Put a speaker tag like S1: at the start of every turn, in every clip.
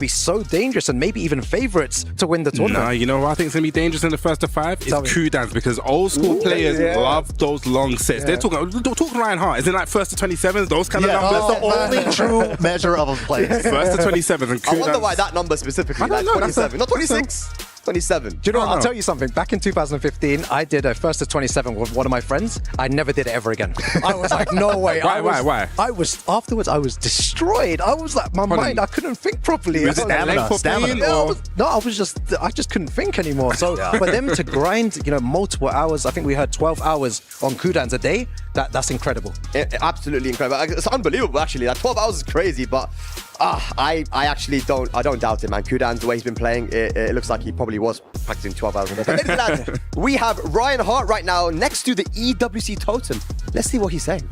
S1: be so dangerous and maybe even favorites to win the tournament.
S2: No, you know what I think is going to be dangerous in the first of 5? It's Kudans, because old school players love those long sets. They're talking Ryan Hart. Is it like first to 27s, those kind of numbers?
S3: That's the only true measure of a player.
S2: First to 27s and Kudans.
S4: I wonder why that number specifically, like 27, not 26. 27.
S1: Do you know what? I'll tell you something. Back in 2015, I did a first to 27 with one of my friends. I never did it ever again. I was like, no way.
S2: Why?
S1: Afterwards, I was destroyed. I was like, my mind, I couldn't think properly.
S2: Was it stamina?
S1: I just couldn't think anymore. So for them to grind, multiple hours, I think we heard 12 hours on Kudans a day, that's incredible.
S4: Absolutely incredible. It's unbelievable, actually. Like 12 hours is crazy, but I actually don't doubt it, man. Kudans, the way he's been playing, it looks like he probably was practicing 12 hours a day. But ladies and lads, we have Ryan Hart right now next to the EWC totem. Let's see what he's saying.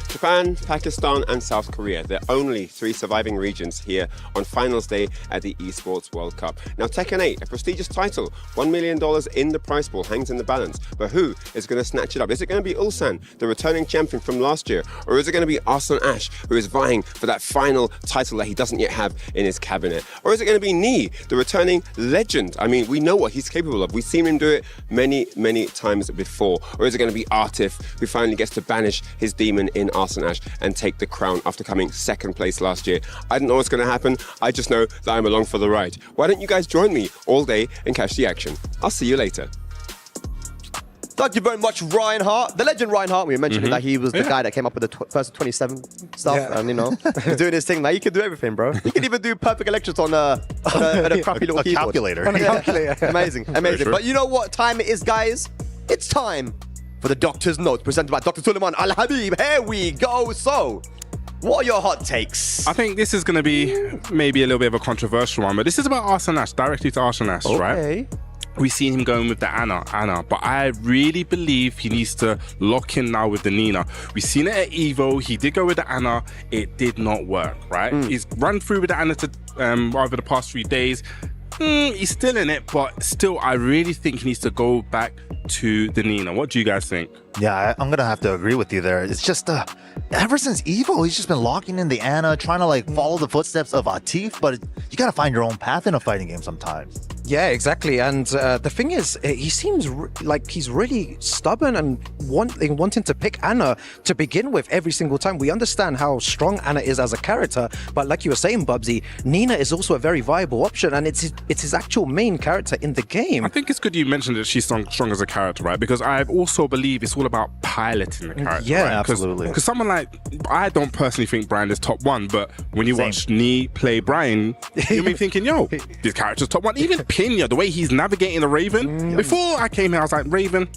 S5: Japan, Pakistan and South Korea, the only 3 surviving regions here on finals day at the Esports World Cup. Now Tekken 8, a prestigious title, $1 million in the prize pool, hangs in the balance. But who is going to snatch it up? Is it going to be Ulsan, the returning champion from last year? Or is it going to be Arslan, who is vying for that final title that he doesn't yet have in his cabinet? Or is it going to be Ni, the returning legend? I mean, we know what he's capable of. We've seen him do it many, many times before. Or is it going to be Artif, who finally gets to banish his demon in Arslan and take the crown after coming second place last year? I don't know what's going to happen. I just know that I'm along for the ride. Why don't you guys join me all day and catch the action? I'll see you later.
S4: Thank you very much, Ryan Hart. The legend Ryan Hart. We mentioned that he was the guy that came up with the first 27 stuff. And, he's doing his thing. Now, he can do everything, bro. He can even do perfect elections on a crappy little keyboard.
S3: Calculator.
S1: On a calculator.
S4: Amazing. But you know what time it is, guys? It's time for the Doctor's Note, presented by Dr. Suleiman Al Habib. Here we go. So, what are your hot takes?
S2: I think this is going to be maybe a little bit of a controversial one, but this is about Arslan, directly to Arslan, right? We've seen him going with the Anna, but I really believe he needs to lock in now with the Nina. We've seen it at Evo. He did go with the Anna. It did not work, right? He's run through with the Anna over the past 3 days. He's still in it, but still, I really think he needs to go back to the Nina. What do you guys think?
S3: Yeah, I'm gonna have to agree with you there. It's just ever since Evo, he's just been locking in the Anna, trying to follow the footsteps of Atif, but you gotta find your own path in a fighting game sometimes.
S1: Yeah, exactly. And the thing is, he seems like he's really stubborn and wanting to pick Anna to begin with every single time. We understand how strong Anna is as a character, but like you were saying, Bubsy, Nina is also a very viable option, and it's his actual main character in the game.
S2: I think it's good you mentioned that she's strong as a character, right? Because I also believe it's all about piloting the character.
S1: Yeah,
S2: right?
S3: absolutely.
S2: Because someone like, I don't personally think Brian is top 1, but when you watch Ni play Brian, you'll be thinking, yo, this character's top 1. Even Pinya, the way he's navigating the Raven. Before I came here, I was like, Raven,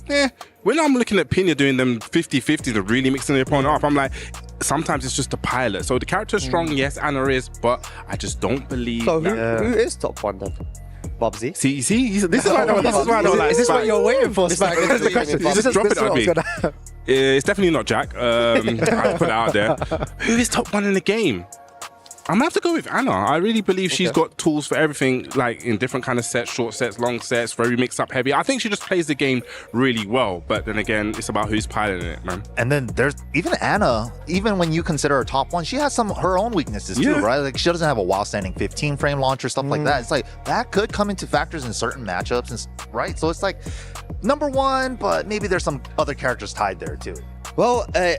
S2: when I'm looking at Pinya doing them 50-50s and really mixing the opponent up, I'm like, sometimes it's just a pilot. So the character's strong, yes, Anna is, but I just don't believe
S4: So who is top 1 then? Bubsy?
S2: See, this is why I don't like
S1: Is this what you're waiting for, Spag?
S2: You just drop it on me. It's definitely not Jack. I put it out there. Who is top 1 in the game? I'm gonna have to go with Anna. I really believe she's got tools for everything, like in different kind of sets, short sets, long sets, very mixed up heavy. I think she just plays the game really well, but then again, it's about who's piloting it, man.
S3: And then there's even Anna, even when you consider her top 1, she has her own weaknesses too, right? Like she doesn't have a while standing 15 frame launcher, stuff like that. It's like that could come into factors in certain matchups, and right? So it's like number 1, but maybe there's some other characters tied there too.
S4: Well, it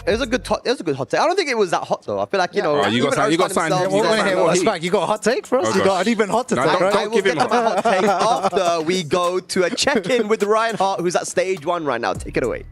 S4: was a good hot take. I don't think it was that hot though. I feel like, you know,
S2: you got something.
S1: Spag, you got a hot take for us? You got an even hotter take, right?
S4: I will get to my hot take after we go to a check-in with Ryan Hart, who's at stage 1 right now. Take it away.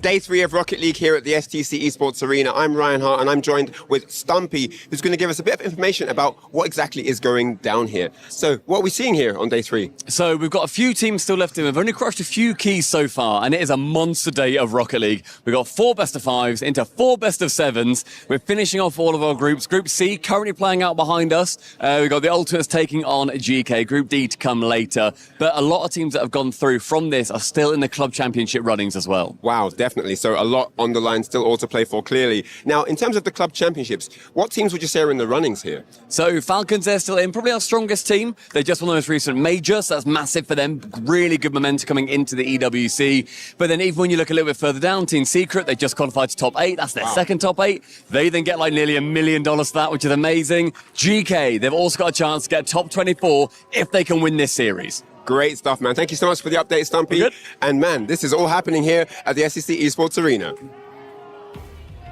S5: Day 3 of Rocket League here at the STC Esports Arena. I'm Ryan Hart and I'm joined with Stumpy, who's going to give us a bit of information about what exactly is going down here. So what are we seeing here on day 3?
S6: So we've got a few teams still left in. We've only crushed a few keys so far, and it is a monster day of Rocket League. We've got 4 best of 5s into 4 best of 7s. We're finishing off all of our groups. Group C currently playing out behind us. We've got the Ultimates taking on GK. Group D to come later. But a lot of teams that have gone through from this are still in the club championship runnings as well.
S5: Wow, definitely definitely. So a lot on the line, still all to play for, clearly. Now, in terms of the club championships, what teams would you say are in the runnings here?
S6: So Falcons, they're still in, probably our strongest team. They just won the most recent major, so that's massive for them. Really good momentum coming into the EWC. But then even when you look a little bit further down, Team Secret, they just qualified to top 8. That's their second top 8. They then get like nearly $1 million for that, which is amazing. GK, they've also got a chance to get top 24 if they can win this series.
S5: Great stuff, man. Thank you so much for the update, Stumpy.
S6: Good.
S5: And man, this is all happening here at the SEC Esports Arena.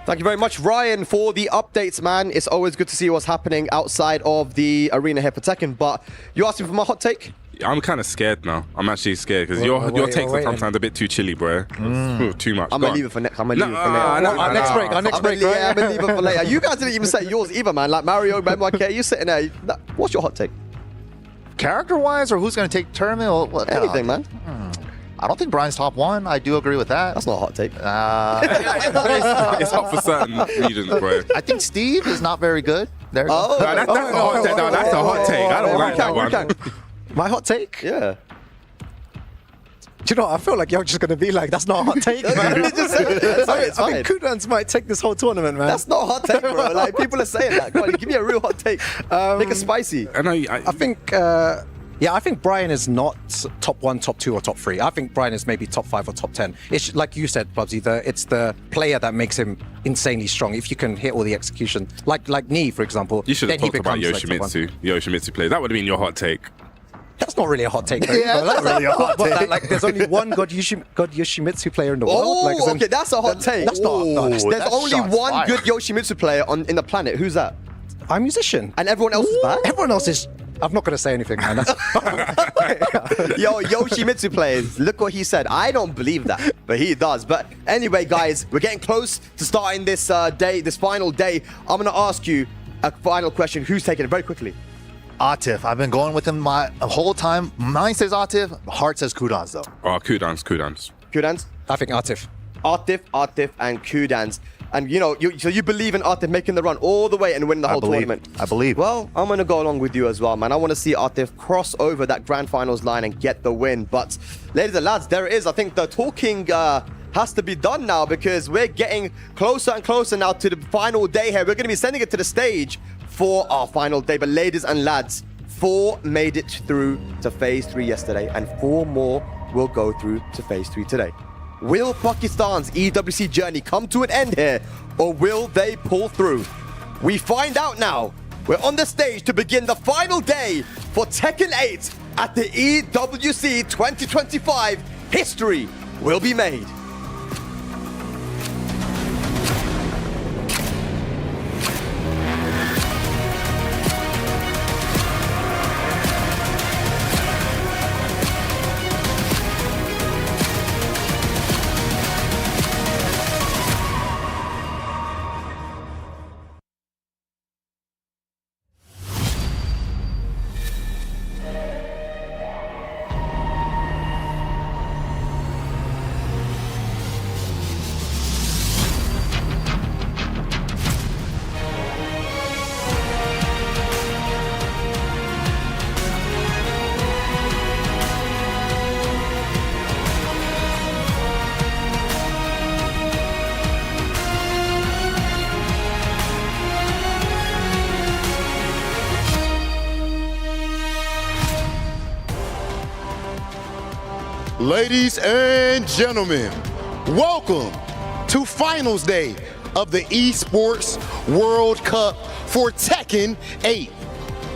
S4: Thank you very much, Ryan, for the updates, man. It's always good to see what's happening outside of the arena here for Tekken. But you asked me for my hot take?
S2: I'm kind of scared now. I'm actually scared because your takes are sometimes a bit too chilly, bro. Too much.
S4: I'm going to leave it for next. I'm going to leave it for later.
S1: Our next break.
S4: I'm going to leave it for later. You guys didn't even say yours either, man. Like Mario, MYK, you sitting there. What's your hot take?
S3: Character-wise, or who's going to take tournament? Or what?
S4: Anything, man.
S3: I don't think Brian's top 1. I do agree with that.
S4: That's not a hot take.
S2: It's hot for certain regions, bro.
S3: I think Steve is not very good. There you go.
S2: That's a hot take. No, that's a hot take. I don't like that one.
S1: My hot take?
S4: Yeah.
S1: Do you know what? I feel like you're just going to be like, that's not a hot take, man.
S4: Just say it. It's
S1: I
S4: fine.
S1: think Kudans might take this whole tournament, man.
S4: That's not a hot take, bro. Like, people are saying that. Come on, give me a real hot take. Make it spicy.
S2: I
S1: think, I think Brian is not top 1, top 2, or top 3. I think Brian is maybe top 5 or top 10. It's like you said, Bubsy, it's the player that makes him insanely strong. If you can hit all the execution, like Nii, for example,
S2: You should have
S1: then he
S2: talked about
S1: becomes like top 1.
S2: Yoshimitsu play. That would have been your hot take.
S1: That's not really a hot take.
S3: Yeah, that's really a hot take.
S1: Like, there's only one God Yoshimitsu player in the world. Like,
S4: Oh, okay, that's a hot take.
S1: That's not. No,
S4: There's
S3: that's
S4: only
S3: shots
S4: one
S3: fired.
S4: good Yoshimitsu player in the planet. Who's that?
S1: I'm a musician.
S4: And everyone else is bad?
S1: Everyone else is. I'm not going to say anything, man.
S4: Yoshimitsu players, look what he said. I don't believe that, but he does. But anyway, guys, we're getting close to starting this this final day. I'm going to ask you a final question. Who's taking it very quickly?
S3: Atif. I've been going with him my whole time. Mine says Atif. Heart says Kudans, though.
S2: Oh, Kudans.
S4: Kudans?
S1: I think Atif.
S4: Atif, and Kudans. And so you believe in Atif making the run all the way and winning the whole tournament?
S3: I believe.
S4: Well, I'm going to go along with you as well, man. I want to see Atif cross over that grand finals line and get the win. But ladies and lads, there it is. I think the talking has to be done now because we're getting closer and closer now to the final day here. We're going to be sending it to the stage for our final day. But ladies and lads, 4 made it through to phase 3 yesterday and 4 more will go through to phase 3 today. Will Pakistan's EWC journey come to an end here, or will they pull through? We find out now. We're on the stage to begin the final day for Tekken 8 at the EWC 2025. History will be made.
S7: Ladies and gentlemen, welcome to Finals Day of the Esports World Cup for Tekken 8.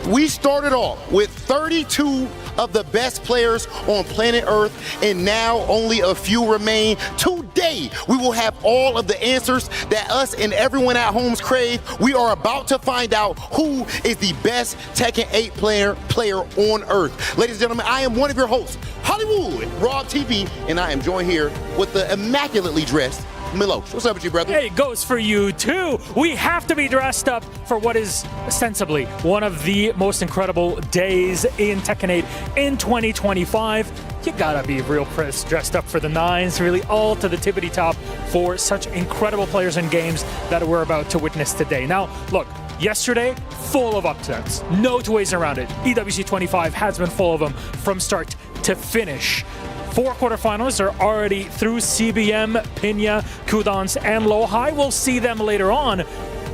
S7: We started off with 32 of the best players on planet Earth, and now only a few remain. Today, we will have all of the answers that us and everyone at home's crave. We are about to find out who is the best Tekken 8 player on Earth. Ladies and gentlemen, I am one of your hosts, Hollywood Rob TV, and I am joined here with the immaculately dressed Milosh. What's up with you, brother?
S8: Hey, it goes for you too. We have to be dressed up for what is ostensibly one of the most incredible days in Tekken 8 in 2025. You gotta be real dressed up for the 9s, really all to the tippity top for such incredible players and games that we're about to witness today. Now, look, yesterday, full of upsets. No two ways around it. EWC 25 has been full of them from start to finish. 4 quarterfinals are already through. CBM, Pinya, Kudans, and Lohai. We'll see them later on,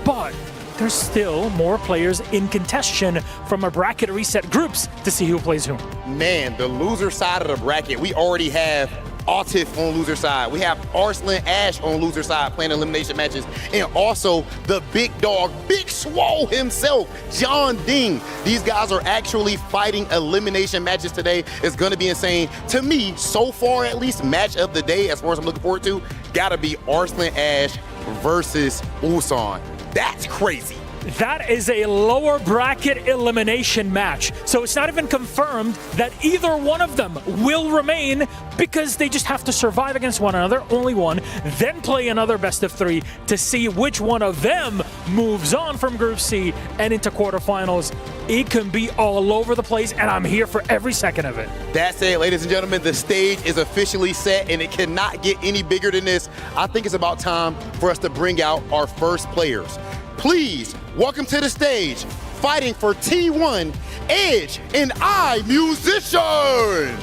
S8: but there's still more players in contention from a bracket reset groups to see who plays whom.
S7: Man, the loser side of the bracket, we already have Atif on loser side. We have Arslan Ash on loser side playing elimination matches. And also the big dog, Big Swole himself, Jeonding. These guys are actually fighting elimination matches today. It's going to be insane. To me, so far at least, match of the day, as far as I'm looking forward to, got to be Arslan Ash versus Ulsan. That's crazy.
S8: That is a lower bracket elimination match. So it's not even confirmed that either one of them will remain because they just have to survive against one another, only one, then play another best of 3 to see which one of them moves on from Group C and into quarterfinals. It can be all over the place, and I'm here for every second of it.
S7: That's it, ladies and gentlemen. The stage is officially set, and it cannot get any bigger than this. I think it's about time for us to bring out our first players. Please welcome to the stage, fighting for T1, Edge and I Musician.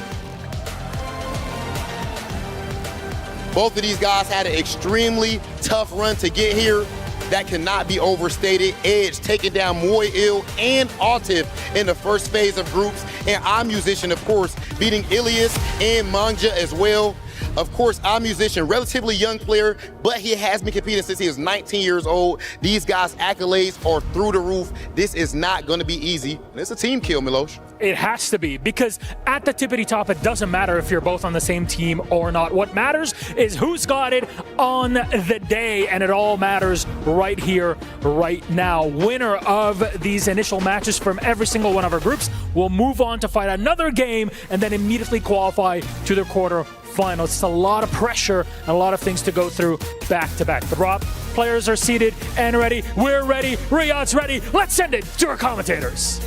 S7: Both of these guys had an extremely tough run to get here. That cannot be overstated. Edge taking down Moy-Il and Atif in the first phase of groups, and I Musician, of course, beating Ilias and Manja as well. Of course, our musician, relatively young player, but he has been competing since he was 19 years old. These guys' accolades are through the roof. This is not going to be easy. And it's a team kill, Milosh.
S8: It has to be, because at the tippity top, it doesn't matter if you're both on the same team or not. What matters is who's got it on the day, and it all matters right here, right now. Winner of these initial matches from every single one of our groups will move on to fight another game and then immediately qualify to the quarterfinals. It's a lot of pressure and a lot of things to go through back to back. The Rob players are seated and ready. We're ready. Riyadh's ready. Let's send it to our commentators.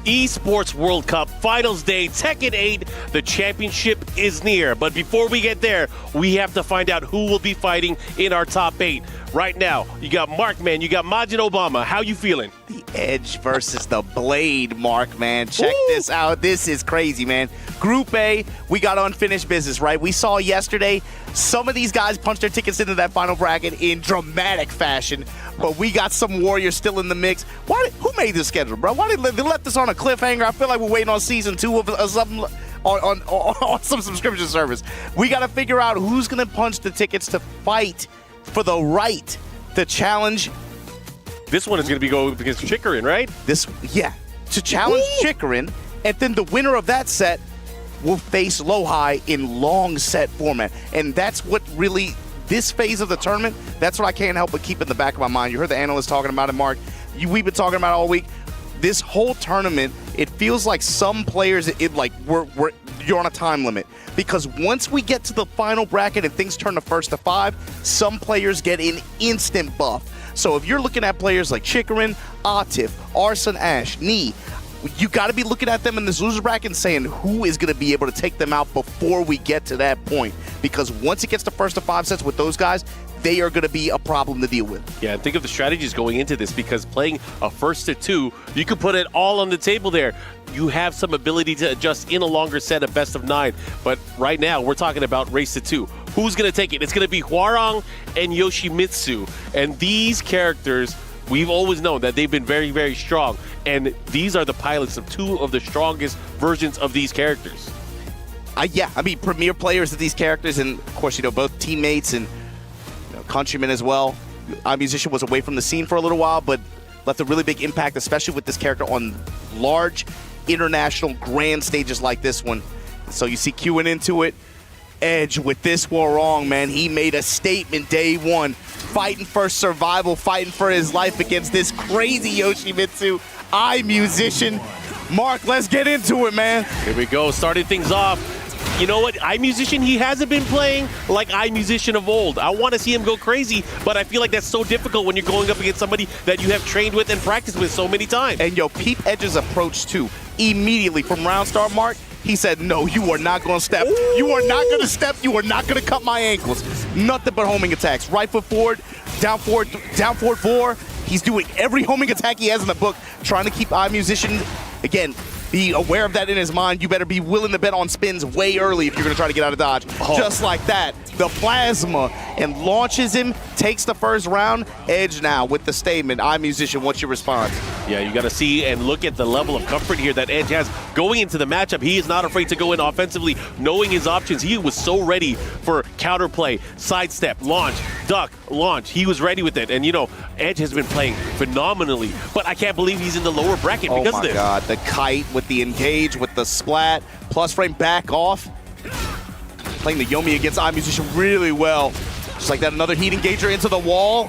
S9: Esports World Cup Finals Day, Tekken 8, the championship is near. But before we get there, we have to find out who will be fighting in our top 8. Right now, you got Markman, you got Majid Obama. How you feeling?
S10: The Edge versus the Blade, Mark, man. Check this out. This is crazy, man. Group A, we got unfinished business, right? We saw yesterday some of these guys punch their tickets into that final bracket in dramatic fashion, but we got some Warriors still in the mix. Who made this schedule, bro? Why did they left this on a cliffhanger? I feel like we're waiting on season 2 of something on some subscription service. We got to figure out who's going to punch the tickets to fight for the right to challenge.
S9: This one is going to be going against Chikurin, right?
S10: To challenge Chikurin, and then the winner of that set will face Lohai in long set format. And that's what really, this phase of the tournament, that's what I can't help but keep in the back of my mind. You heard the analyst talking about it, Mark. We've been talking about it all week. This whole tournament, it feels like some players, you're on a time limit. Because once we get to the final bracket and things turn to 1st to 5, some players get an instant buff. So if you're looking at players like Chikurin, Atif, Arslan Ash, Knee, you got to be looking at them in this loser bracket and saying who is going to be able to take them out before we get to that point. Because once it gets to 1st to 5 sets with those guys, they are going to be a problem to deal with.
S9: Yeah, and think of the strategies going into this, because playing a 1st to 2, you could put it all on the table there. You have some ability to adjust in a longer set of best of 9. But right now, we're talking about race to 2. Who's going to take it? It's going to be Hwarang and Yoshimitsu. And these characters, we've always known that they've been very, very strong. And these are the pilots of 2 of the strongest versions of these characters.
S10: Premier players of these characters, and of course, both teammates and countrymen as well. Our musician was away from the scene for a little while, but left a really big impact, especially with this character on large international grand stages like this one. So you see queuing into it. Edge with this Hwarang, man. He made a statement day 1, fighting for survival, fighting for his life against this crazy Yoshimitsu. I Musician. Mark, let's get into it, man.
S9: Here we go, starting things off. You know what, iMusician, he hasn't been playing like iMusician of old. I want to see him go crazy, but I feel like that's so difficult when you're going up against somebody that you have trained with and practiced with so many times.
S10: And peep Edge's approach too. Immediately from round start, Mark, he said, no, you are not going to step. Ooh. You are not going to step. You are not going to cut my ankles. Nothing but homing attacks. Right foot forward, down forward 4. He's doing every homing attack he has in the book, trying to keep iMusician, again, be aware of that in his mind. You better be willing to bet on spins way early if you're going to try to get out of dodge. Just like that, the plasma, and launches him, takes the first round. Edge now with the statement. iMusician, what's your response?
S9: Yeah, you got to see and look at the level of comfort here that Edge has going into the matchup. He is not afraid to go in offensively, knowing his options. He was so ready for counterplay, sidestep, launch, duck, launch. He was ready with it. And, you know, Edge has been playing phenomenally, but I can't believe he's in the lower bracket because of this.
S10: Oh, my God. The kite with the engage, with the splat, plus frame back off. Playing the Yomi against iMusician really well. Just like that, another heat engager into the wall.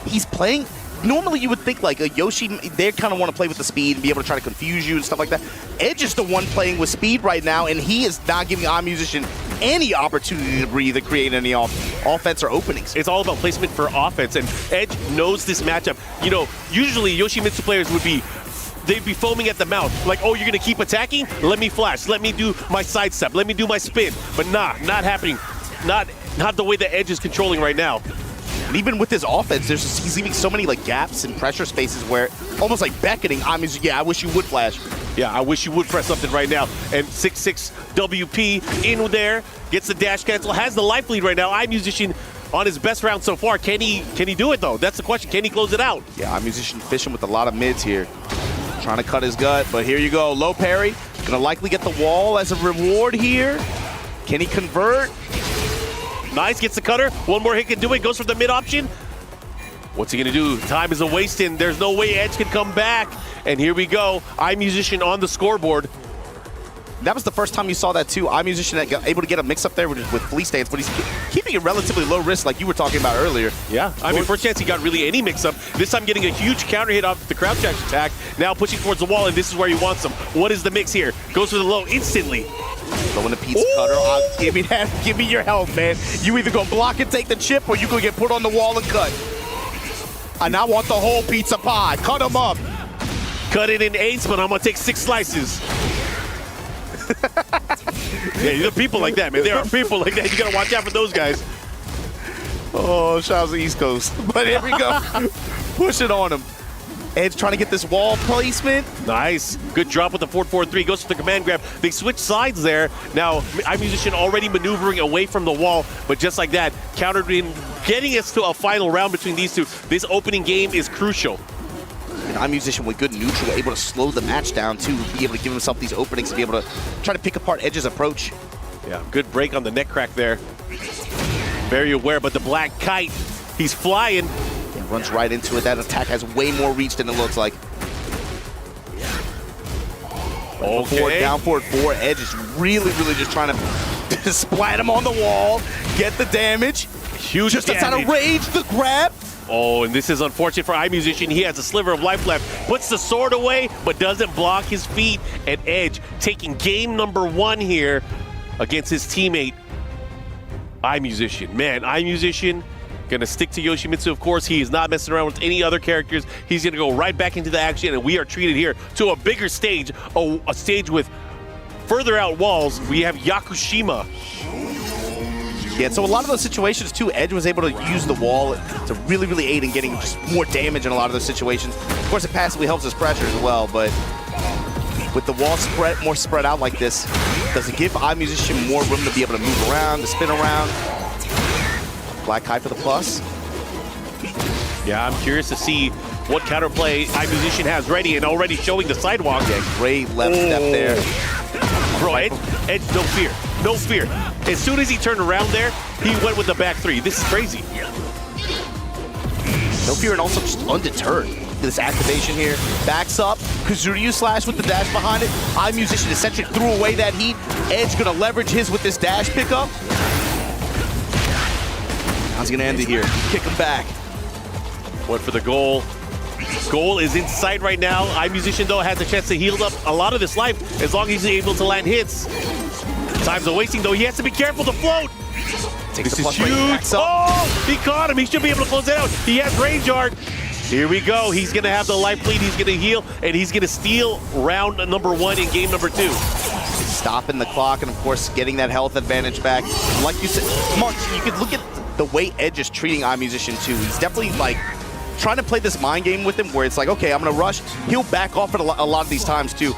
S10: He's playing... Normally you would think like a Yoshi, they kind of want to play with the speed and be able to try to confuse you and stuff like that. Edge is the one playing with speed right now, and he is not giving iMusician any opportunity to breathe and create any offense or openings.
S9: It's all about placement for offense, and Edge knows this matchup. You know, usually Yoshimitsu players they'd be foaming at the mouth, like, oh, you're gonna keep attacking? Let me flash, let me do my sidestep, let me do my spin. But nah, not happening. Not the way that Edge is controlling right now.
S10: And even with his offense, he's leaving so many like gaps and pressure spaces where almost like beckoning. Yeah, I wish you would flash.
S9: Yeah, I wish you would press something right now. And 6-6 WP in there, gets the dash cancel, has the life lead right now. iMusician on his best round so far. Can he do it though? That's the question. Can he close it out?
S10: Yeah, iMusician fishing with a lot of mids here. Trying to cut his gut, but here you go. Low parry. Gonna likely get the wall as a reward here. Can he convert?
S9: Nice, gets the cutter. One more hit can do it. Goes for the mid option. What's he gonna do? Time is a wasting. There's no way Edge can come back. And here we go. iMusician on the scoreboard.
S10: That was the first time you saw that too. iMusician able to get a mix up there with Fleece Dance, but he's keeping it relatively low risk like you were talking about earlier.
S9: Yeah, I mean, first chance he got really any mix up. This time getting a huge counter hit off the crouch dash attack. Now pushing towards the wall, and this is where he wants him. What is the mix here? Goes for the low instantly.
S10: Throwing the pizza cutter. Give me that. Give me your health, man. You either gonna block and take the chip, or you gonna get put on the wall and cut. And I want the whole pizza pie. Cut him up.
S9: Cut it in eighths, but I'm gonna take 6 slices. Yeah, there are people like that, man. There are people like that. You gotta watch out for those guys.
S10: Oh, shout out to the East Coast. But here we go. Push it on him. Edge trying to get this wall placement.
S9: Nice. Good drop with the 4-4-3. Goes for the command grab. They switch sides there. Now, iMusician already maneuvering away from the wall, but just like that, countered in, getting us to a final round between these two. This opening game is crucial.
S10: And iMusician with good neutral, able to slow the match down too, be able to give himself these openings to be able to try to pick apart Edge's approach.
S9: Yeah, good break on the neck crack there. Very aware, but the black kite, he's flying.
S10: And runs right into it. That attack has way more reach than it looks like.
S9: Okay.
S10: Down forward 4. Edge is really just trying to splat him on the wall, get the damage.
S9: Huge
S10: just
S9: damage.
S10: outside of range, the grab.
S9: Oh, and this is unfortunate for iMusician. He has a sliver of life left. Puts the sword away, but doesn't block his feet. And Edge taking game number 1 here against his teammate, iMusician. Man, iMusician gonna stick to Yoshimitsu, of course. He is not messing around with any other characters. He's gonna go right back into the action, and we are treated here to a bigger stage, a stage with further out walls. We have Yakushima.
S10: Yeah, so a lot of those situations too, Edge was able to use the wall to really aid in getting just more damage in a lot of those situations. Of course, it passively helps his pressure as well, but with the wall more spread out like this, does it give iMusician more room to be able to move around, to spin around? Black Kite for the plus.
S9: Yeah, I'm curious to see what counterplay iMusician has ready and already showing the sidewalk.
S10: Yeah, great left step there.
S9: Bro, Edge, no fear. No fear. As soon as he turned around there, he went with the back 3. This is crazy.
S10: No fear and also just undeterred. This activation here. Backs up. Kazuryu slash with the dash behind it. iMusician essentially threw away that heat. Edge gonna leverage his with this dash pickup. How's he gonna end it here? Kick him back.
S9: Went for the goal. Goal is in sight right now. iMusician, though, has a chance to heal up a lot of this life as long as he's able to land hits. Time's a wasting, though. He has to be careful to float. This is huge. Oh, he caught him. He should be able to close it out. He has range art. Here we go. He's going to have the life lead. He's going to heal, and he's going to steal round number 1 in game number 2.
S10: Stopping the clock and, of course, getting that health advantage back. Like you said, Mark, you could look at the way Edge is treating iMusician, too. He's definitely, like, trying to play this mind game with him where it's like, okay, I'm going to rush. He'll back off at a lot of these times, too.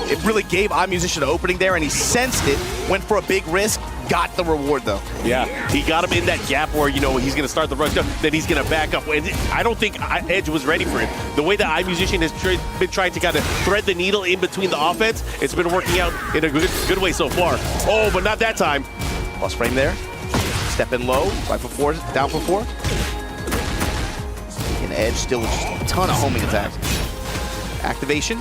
S10: It really gave iMusician an opening there, and he sensed it, went for a big risk, got the reward, though.
S9: Yeah, he got him in that gap where, he's going to start the rush, then he's going to back up. And I don't think Edge was ready for it. The way that iMusician has been trying to kind of thread the needle in between the offense, it's been working out in a good way so far. Oh, but not that time.
S10: Plus frame there. Step in low, right for 4, down for 4. And Edge still with just a ton of homing attacks. Activation.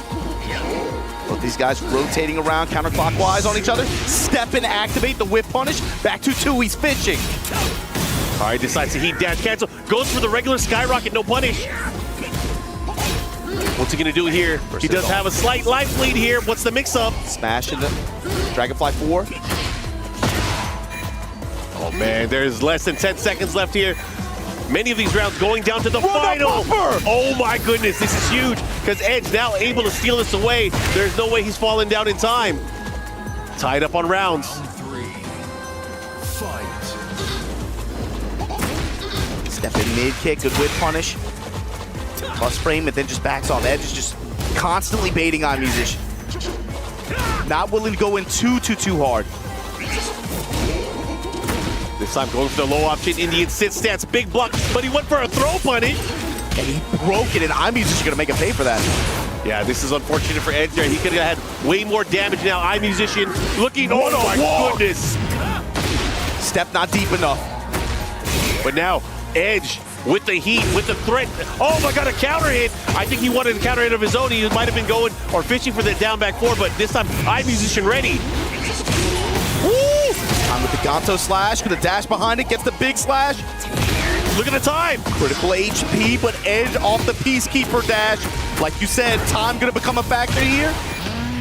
S10: Both these guys rotating around counterclockwise on each other. Step and activate the whip punish. Back to 2, he's fishing.
S9: All right, decides to heat dash cancel. Goes for the regular skyrocket, no punish. What's he gonna do here? He does have a slight life lead here. What's the mix-up?
S10: Smash into Dragonfly 4.
S9: Oh man, there's less than 10 seconds left here. Many of these rounds going down to the final. Oh my goodness, this is huge because Edge now able to steal this away. There's no way he's falling down in time. Tied up on rounds.
S10: Step in mid kick, good whip punish. Plus frame, and then just backs off. Edge is just constantly baiting iMusician. Not willing to go in too hard.
S9: This time going for the low option, Indian sit stance, big block, but he went for a throw punish.
S10: And he broke it, and iMusician gonna make him pay for that.
S9: Yeah, this is unfortunate for Edge there. He could have had way more damage now. iMusician looking, oh my goodness.
S10: Step not deep enough.
S9: But now, Edge with the heat, with the threat. Oh my God, a counter hit. I think he wanted a counter hit of his own. He might have been going or fishing for the down back 4, but this time, iMusician ready.
S10: Woo! Time with the Ganto slash, with a dash behind it, gets the big slash.
S9: Look at the time.
S10: Critical HP, but Edge off the Peacekeeper dash. Like you said, time gonna become a factor here.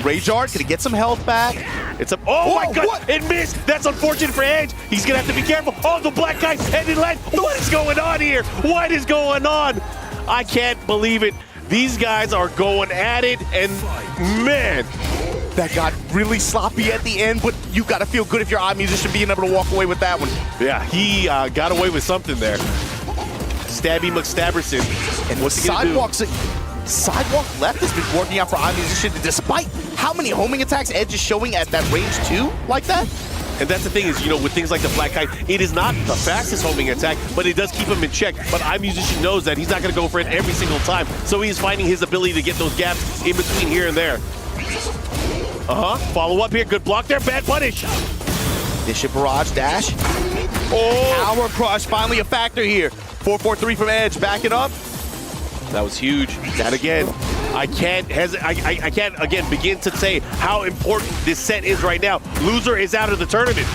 S10: Rage Art gonna get some health back.
S9: It's a, oh my God, what? It missed. That's unfortunate for Edge. He's gonna have to be careful. Oh, the black guy headed left. What is going on here? What is going on? I can't believe it. These guys are going at it, and man,
S10: that got really sloppy at the end, but you gotta feel good if you're iMusician being able to walk away with that one.
S9: Yeah, he got away with something there. Stabby McStabberson.
S10: And what's Sidewalk left has been working out for iMusician, despite how many homing attacks Edge is showing at that range 2 like that.
S9: And that's the thing is, with things like the Black Kite, it is not the fastest homing attack, but it does keep him in check. But iMusician knows that he's not going to go for it every single time. So he's finding his ability to get those gaps in between here and there. Follow up here. Good block there. Bad punish.
S10: Bishop Barrage dash.
S9: Oh!
S10: Power crush. Finally a factor here. 4-4-3 from Edge. Back it up.
S9: That was huge. That again. I can't again begin to say how important this set is right now. Loser is out of the tournament.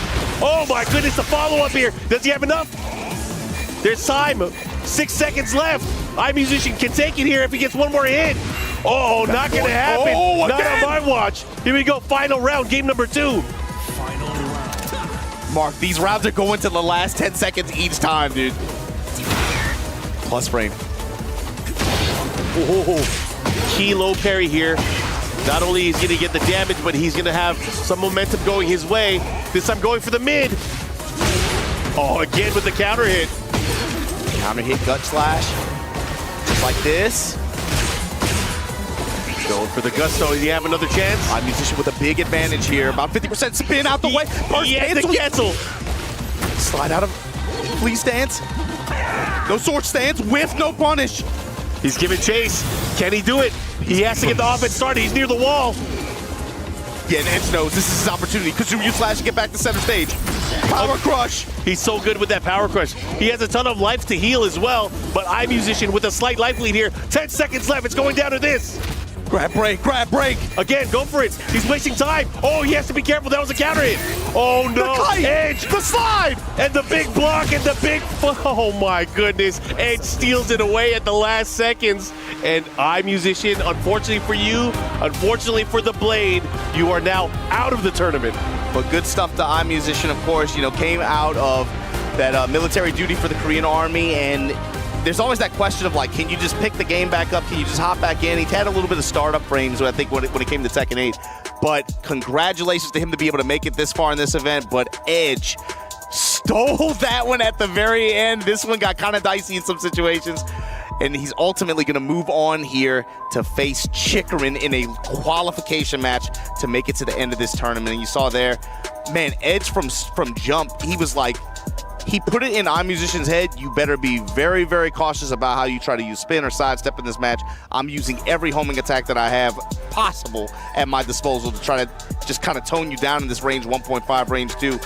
S9: Oh my goodness, the follow-up here. Does he have enough? There's time. 6 seconds left. iMusician can take it here if he gets one more hit. Oh, not gonna happen.
S10: Oh,
S9: not on my watch. Here we go. Final round, game number 2.
S10: Mark, these rounds are going to the last 10 seconds each time, dude. Plus frame.
S9: Key low parry here. Not only is he going to get the damage, but he's going to have some momentum going his way. This time going for the mid. Oh, again with the counter hit.
S10: Counter hit, gut slash. Just like this.
S9: Going for the gusto. Does he have another chance?
S10: iMusician with a big advantage here. About 50% spin out the way.
S9: Cancel.
S10: Slide out of flea stance. No sword stance. Whiff, no punish.
S9: He's giving chase. Can he do it? He has to get the offense started. He's near the wall.
S10: Yeah, and Edge knows this is his opportunity. Kazooie slash to get back to center stage. Power crush.
S9: He's so good with that power crush. He has a ton of life to heal as well, but iMusician with a slight life lead here. 10 seconds left. It's going down to this.
S10: Grab break, grab break.
S9: Again, go for it. He's wasting time. Oh, he has to be careful. That was a counter hit. Oh, no.
S10: The kite.
S9: Edge.
S10: The slide.
S9: And the big block and the big... Oh, my goodness. Edge steals it away at the last seconds. And iMusician, unfortunately for you, unfortunately for the Blade, you are now out of the tournament.
S10: But good stuff to iMusician, of course. Came out of that military duty for the Korean Army, and there's always that question of, like, can you just pick the game back up? Can you just hop back in? He's had a little bit of startup frames, I think, when it came to Tekken 8. But congratulations to him to be able to make it this far in this event. But Edge stole that one at the very end. This one got kind of dicey in some situations. and he's ultimately going to move on here to face Chikurin in a qualification match to make it to the end of this tournament. And you saw there, man, Edge from jump, he was like, he put it in iMusician's head, you better be very, very cautious about how you try to use spin or sidestep in this match. I'm using every homing attack that I have possible at my disposal to try to just kind of tone you down in this range 1.5, range 2.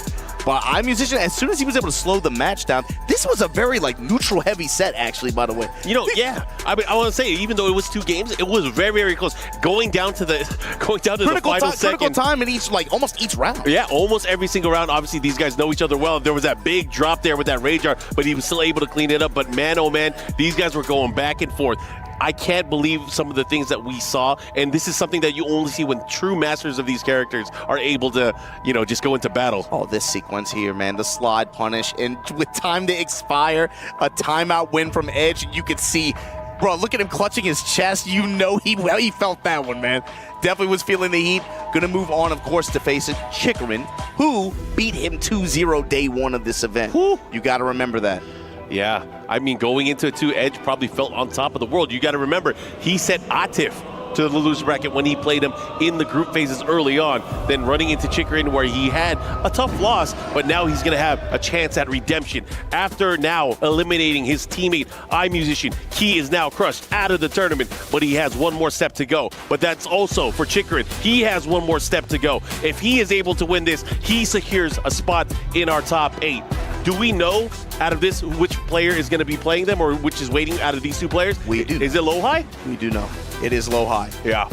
S10: But iMusician, as soon as he was able to slow the match down, this was a very like neutral heavy set actually, by the way.
S9: You know, yeah. I mean, I want to say, even though it was 2 games, it was very, very close. Going down to the final second.
S10: Critical time in each, like almost each round.
S9: Yeah, almost every single round. Obviously, these guys know each other well. There was that big drop there with that rage art, but he was still able to clean it up. But man, oh man, these guys were going back and forth. I can't believe some of the things that we saw, and this is something that you only see when true masters of these characters are able to, you know, just go into battle.
S10: Oh, this sequence here, man, the slide punish, and with time to expire, a timeout win from Edge, you could see, bro, look at him clutching his chest. You know he felt that one, man. Definitely was feeling the heat. Gonna move on, of course, to face Chikurin, who beat him 2-0 day 1 of this event.
S9: Whew.
S10: You gotta remember that.
S9: Yeah, I mean, going into it too, Edge probably felt on top of the world. You got to remember, he set Atif to the loser bracket when he played him in the group phases early on, then running into Chikurin where he had a tough loss, but now he's going to have a chance at redemption. After now eliminating his teammate, iMusician, he is now crushed out of the tournament, but he has one more step to go. But that's also for Chikurin. He has one more step to go. If he is able to win this, he secures a spot in our top 8. Do we know out of this which player is going to be playing them or which is waiting out of these 2 players?
S10: We do.
S9: Is it Low-High?
S10: We do know. It is low-high.
S9: Yeah.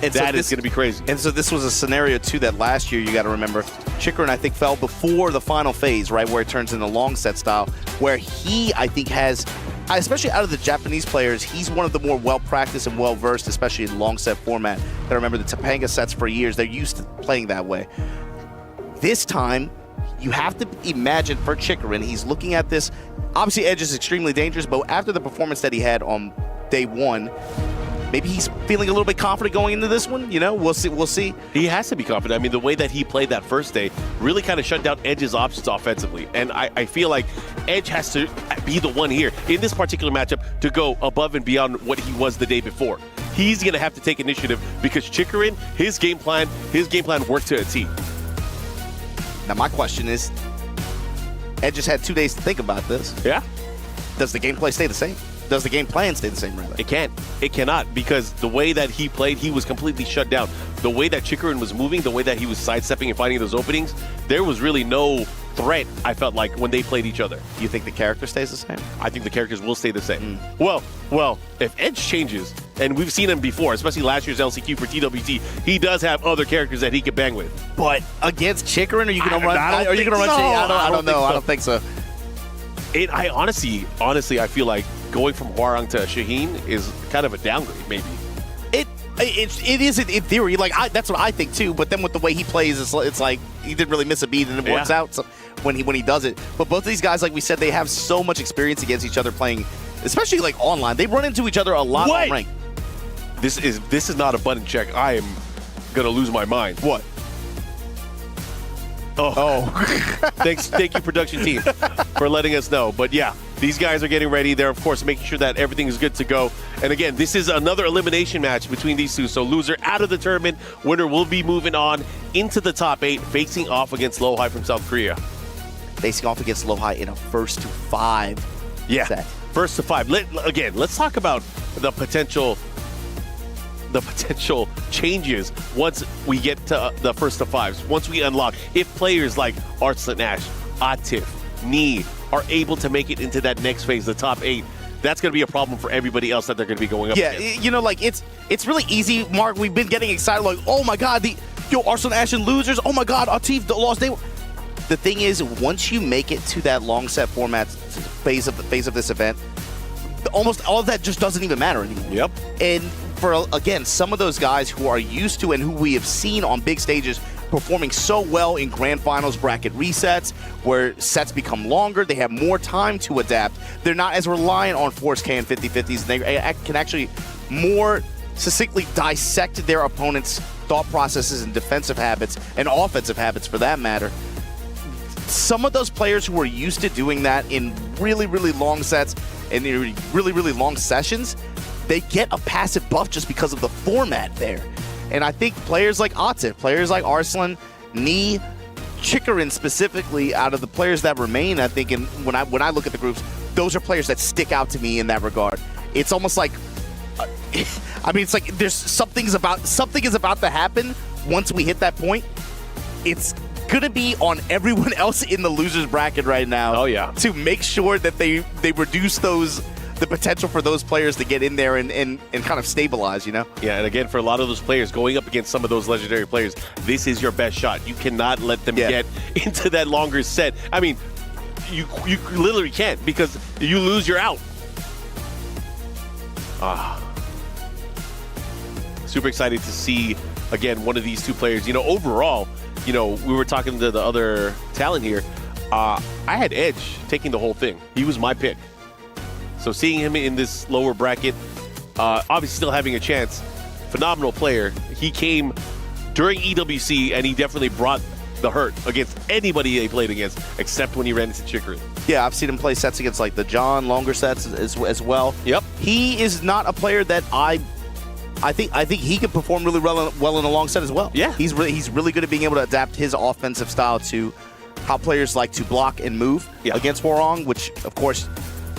S10: And
S9: that is going to be crazy.
S10: And so this was a scenario, too, that last year, you got to remember, Chikurin, I think, fell before the final phase, right, where it turns into long set style, where he, I think, has, especially out of the Japanese players, he's one of the more well-practiced and well-versed, especially in long set format. I remember the Topanga sets for years. They're used to playing that way. This time, you have to imagine for Chikurin, he's looking at this. Obviously, Edge is extremely dangerous, but after the performance that he had on day 1, maybe he's feeling a little bit confident going into this one. You know, we'll see. We'll see.
S9: He has to be confident. I mean, the way that he played that first day really kind of shut down Edge's options offensively. And I feel like Edge has to be the one here in this particular matchup to go above and beyond what he was the day before. He's going to have to take initiative because Chikurin, his game plan worked to a T.
S10: Now, my question is, Edge just had 2 days to think about this.
S9: Yeah.
S10: Does the gameplay stay the same? Does the game plan stay the same, rather?
S9: It can't. It cannot, because the way that he played, he was completely shut down. The way that Chikurin was moving, the way that he was sidestepping and finding those openings, there was really no threat, I felt like, when they played each other.
S10: You think the character stays the same?
S9: I think the characters will stay the same. Well, if Edge changes, and we've seen him before, especially last year's LCQ for TWT, he does have other characters that he can bang with.
S10: But against Chikurin, are you going to run?
S9: I don't know.
S10: I don't think so.
S9: I honestly, I feel like going from Hwarang to Shaheen is kind of a downgrade, maybe.
S10: It is in theory. Like that's what I think too. But then with the way he plays, it's like he didn't really miss a beat, and it works out when he does it. But both of these guys, like we said, they have so much experience against each other playing, especially like online. They run into each other a lot on rank.
S9: This is not a button check. I am gonna lose my mind.
S10: What?
S9: Oh. Thank you, production team, for letting us know. But yeah, these guys are getting ready. They're, of course, making sure that everything is good to go. And again, this is another elimination match between these 2. So loser out of the tournament. Winner will be moving on into the top 8, facing off against Low-High from South Korea.
S10: Facing off against Low-High in a 1st-to-5 set.
S9: 1st-to-5. Again, let's talk about the potential changes once we get to the 1st-to-5s. Once we unlock, if players like Arslan, Atif, Nee are able to make it into that next phase, the top 8, that's going to be a problem for everybody else that they're going to be going up against.
S10: Yeah, you know, like it's really easy, Mark. We've been getting excited, like, oh my God, Arslan and losers. Oh my God, Atif lost. The thing is, once you make it to that long set format phase of this event, almost all of that just doesn't even matter anymore.
S9: Yep.
S10: And for, again, some of those guys who are used to and who we have seen on big stages performing so well in grand finals bracket resets, where sets become longer, they have more time to adapt. They're not as reliant on Force K and 50-50s. They can actually more succinctly dissect their opponent's thought processes and defensive habits and offensive habits for that matter. some of those players who are used to doing that in really, really long sets and in really, really long sessions, they get a passive buff just because of the format there. And I think players like Atif, players like Arslan, Knee, Chikurin specifically, out of the players that remain, I think, when I look at the groups, those are players that stick out to me in that regard. It's almost like, I mean, it's like there's something is about to happen once we hit that point. It's gonna be on everyone else in the losers bracket right now.
S9: Oh yeah,
S10: to make sure that they reduce the potential for those players to get in there and kind of stabilize, you know?
S9: Yeah, and again, for a lot of those players, going up against some of those legendary players, this is your best shot. You cannot let them get into that longer set. I mean, you literally can't, because you lose, you're out. Super excited to see, again, one of these two players. You know, overall, you know, we were talking to the other talent here. I had Edge taking the whole thing. He was my pick. So seeing him in this lower bracket, obviously still having a chance, phenomenal player. He came during EWC, and he definitely brought the hurt against anybody they played against, except when he ran into Chikurin.
S10: Yeah, I've seen him play sets against like the John, longer sets as well.
S9: Yep.
S10: He is not a player that I think he could perform really well in a long set as well.
S9: Yeah.
S10: He's really good at being able to adapt his offensive style to how players like to block and move against Hwoarang, which, of course,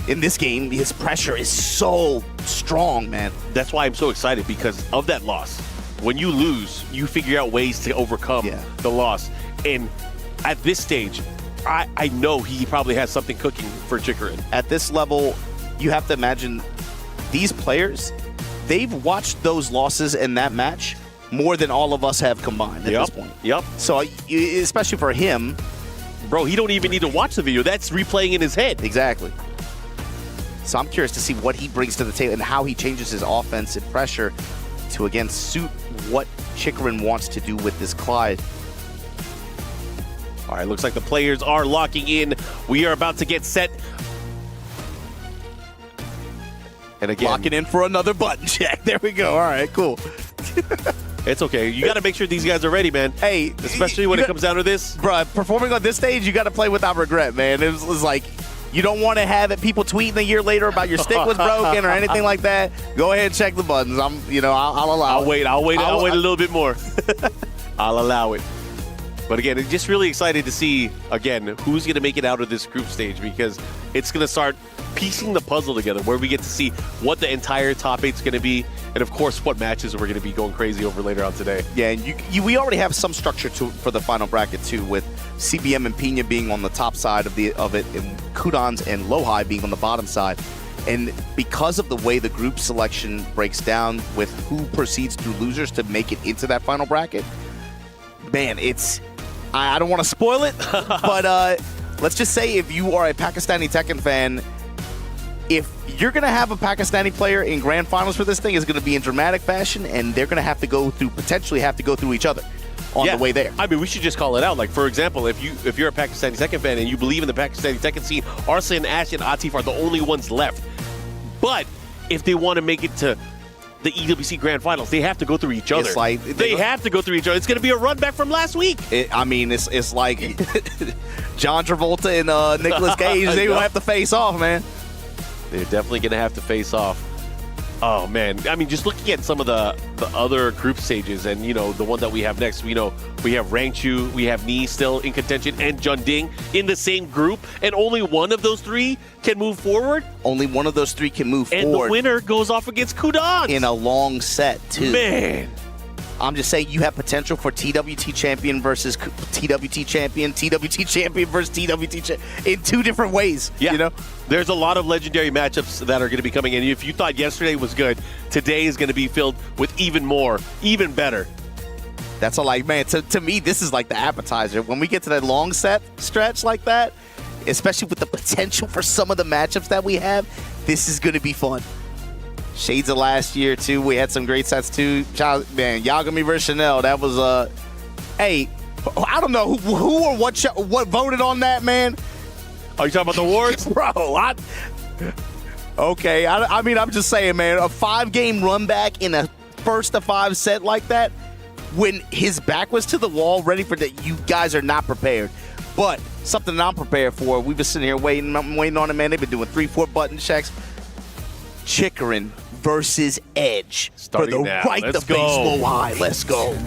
S10: in this game, his pressure is so strong, man.
S9: That's why I'm so excited, because of that loss. When you lose, you figure out ways to overcome the loss. And at this stage, I know he probably has something cooking for Chikurin.
S10: At this level, you have to imagine these players, they've watched those losses in that match more than all of us have combined at this point.
S9: Yep.
S10: So, especially for him.
S9: Bro, he don't even need to watch the video. That's replaying in his head.
S10: Exactly. So I'm curious to see what he brings to the table and how he changes his offensive pressure to, again, suit what Chikurin wants to do with this Clyde.
S9: All right, looks like the players are locking in. We are about to get set. And again,
S10: locking in for another button check. There we go. All right, cool.
S9: It's okay. You got to make sure these guys are ready, man.
S10: Hey,
S9: especially when it comes down to this.
S10: Bro, performing on this stage, you got to play without regret, man. It was like, you don't want to have it people tweeting a year later about your stick was broken or anything like that. Go ahead and check the buttons. I'll allow it.
S9: I'll wait a little bit more. I'll allow it. But again, I'm just really excited to see, again, who's going to make it out of this group stage, because it's going to start piecing the puzzle together, where we get to see what the entire top 8's going to be, and of course what matches we're going to be going crazy over later on today.
S10: Yeah, and we already have some structure for the final bracket too, with CBM and Pina being on the top side of it, and Kudans and Lohai being on the bottom side. And because of the way the group selection breaks down with who proceeds through losers to make it into that final bracket, man, I don't want to spoil it, but let's just say, if you are a Pakistani Tekken fan, if you're going to have a Pakistani player in grand finals for this thing, it's going to be in dramatic fashion, and they're going to have to potentially have to go through each other on the way there.
S9: I mean, we should just call it out. Like, for example, if you're a Pakistani Tekken fan and you believe in the Pakistani Tekken scene, Arslan, Ash, and Atif are the only ones left. But if they want to make it to the EWC Grand Finals, they have to go through each other.
S10: It's like,
S9: they have to go through each other. It's going to be a run back from last week.
S10: It's like John Travolta and Nicolas Cage. They will have to face off, man.
S9: They're definitely going to have to face off. Oh, man. I mean, just looking at some of the other group stages, and, you know, the one that we have next, we have Rangchu, we have Knee still in contention, and Jeonding in the same group, and only one of those three can move forward.
S10: Only one of those three can move forward.
S9: And the winner goes off against Kudans.
S10: In a long set, too.
S9: Man.
S10: I'm just saying, you have potential for TWT champion versus TWT champion, TWT champion versus TWT champion in two different ways.
S9: Yeah.
S10: You know?
S9: There's a lot of legendary matchups that are going to be coming in. If you thought yesterday was good, today is going to be filled with even more, even better.
S10: That's all, like, man, to me, this is like the appetizer. When we get to that long set stretch like that, especially with the potential for some of the matchups that we have, this is going to be fun. Shades of last year, too. We had some great sets, too. Man, Yagami versus Chanel, that was, hey, I don't know who or what voted on that, man.
S9: Are you talking about the awards?
S10: Bro, okay. I mean, I'm just saying, man, a 5-game run back in a first to 5 set like that, when his back was to the wall, ready for that, you guys are not prepared. But something that I'm prepared for. We've been sitting here waiting on it, man. They've been doing 3-4 button checks. Chikurin versus Edge.
S9: Starting
S10: for the
S9: now.
S10: right
S9: Let's
S10: to face
S9: go.
S10: low high. Let's go.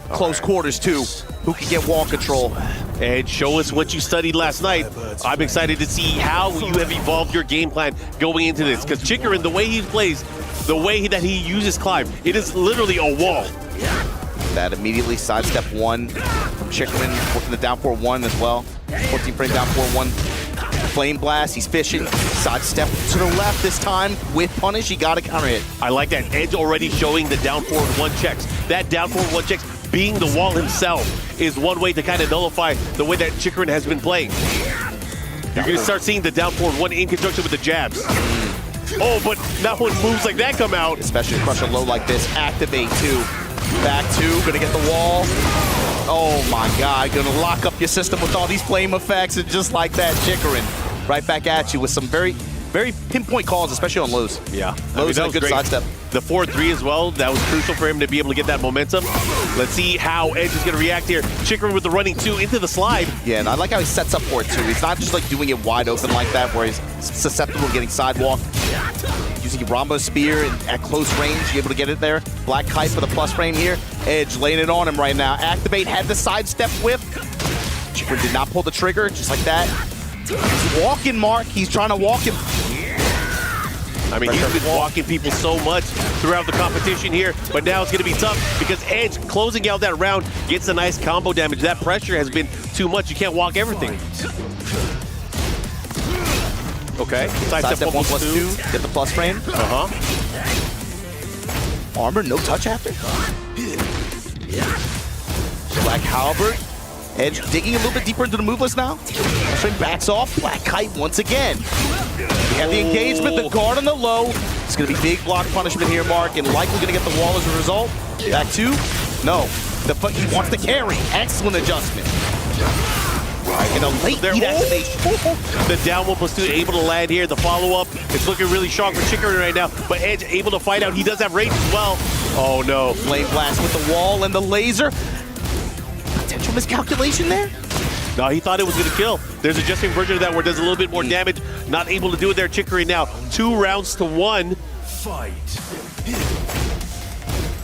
S10: Close quarters, too. Who can get wall control?
S9: And show us what you studied last night. I'm excited to see how you have evolved your game plan going into this. Because Chikurin, the way he plays, the way that he uses climb, it is literally a wall.
S10: That immediately sidestep 1 from Chikurin, working the down 4-1 as well. 14 frame down 4-1. Flame blast, he's fishing. Sidestep to the left this time with punish. He got a counter hit.
S9: I like that. Edge already showing the down forward 1 checks. That down forward 1 checks being the wall himself is one way to kind of nullify the way that Chikurin has been playing. You're going to start seeing the down forward 1 in conjunction with the jabs. Oh, but not when moves like that come out.
S10: Especially crush a low like this. Activate 2. Back 2, gonna get the wall. Oh my God, gonna lock up your system with all these flame effects, and just like that, Chikurin right back at you with some very, very pinpoint calls, especially on lows.
S9: Yeah.
S10: Lows and a good sidestep.
S9: The 4-3 as well, that was crucial for him to be able to get that momentum. Let's see how Edge is gonna react here. Chikurin with the running 2 into the slide.
S10: Yeah, and I like how he sets up for it too. He's not just like doing it wide open like that, where he's susceptible to getting sidewalk. Using Rambo Spear at close range, you're able to get it there. Black Kite for the plus frame here. Edge laying it on him right now. Activate, had the sidestep whip. Chikurin did not pull the trigger, just like that. He's walking, Mark. He's trying to walk him.
S9: I mean, he's been walking people so much throughout the competition here, but now it's going to be tough because Edge closing out that round gets a nice combo damage. That pressure has been too much. You can't walk everything. Okay.
S10: Sidestep 1+2. Get the plus frame. Armor, no touch after. Black Halberd. Edge digging a little bit deeper into the move list now. Plus frame backs off. Black Kite once again. We have the engagement, the guard on the low. It's going to be big block punishment here, Mark, and likely going to get the wall as a result. Back 2. No. He wants to carry. Excellent adjustment. In a late heat activation.
S9: The down 1+2 able to land here. The follow-up, it's looking really strong for Chikurin right now, but Edge able to fight out. He does have range as well. Oh no.
S10: Flame blast with the wall and the laser. Potential miscalculation there?
S9: No, he thought it was going to kill. There's a adjusting version of that where it does a little bit more damage. Not able to do it there. Chikurin now 2 rounds to 1.
S11: Fight.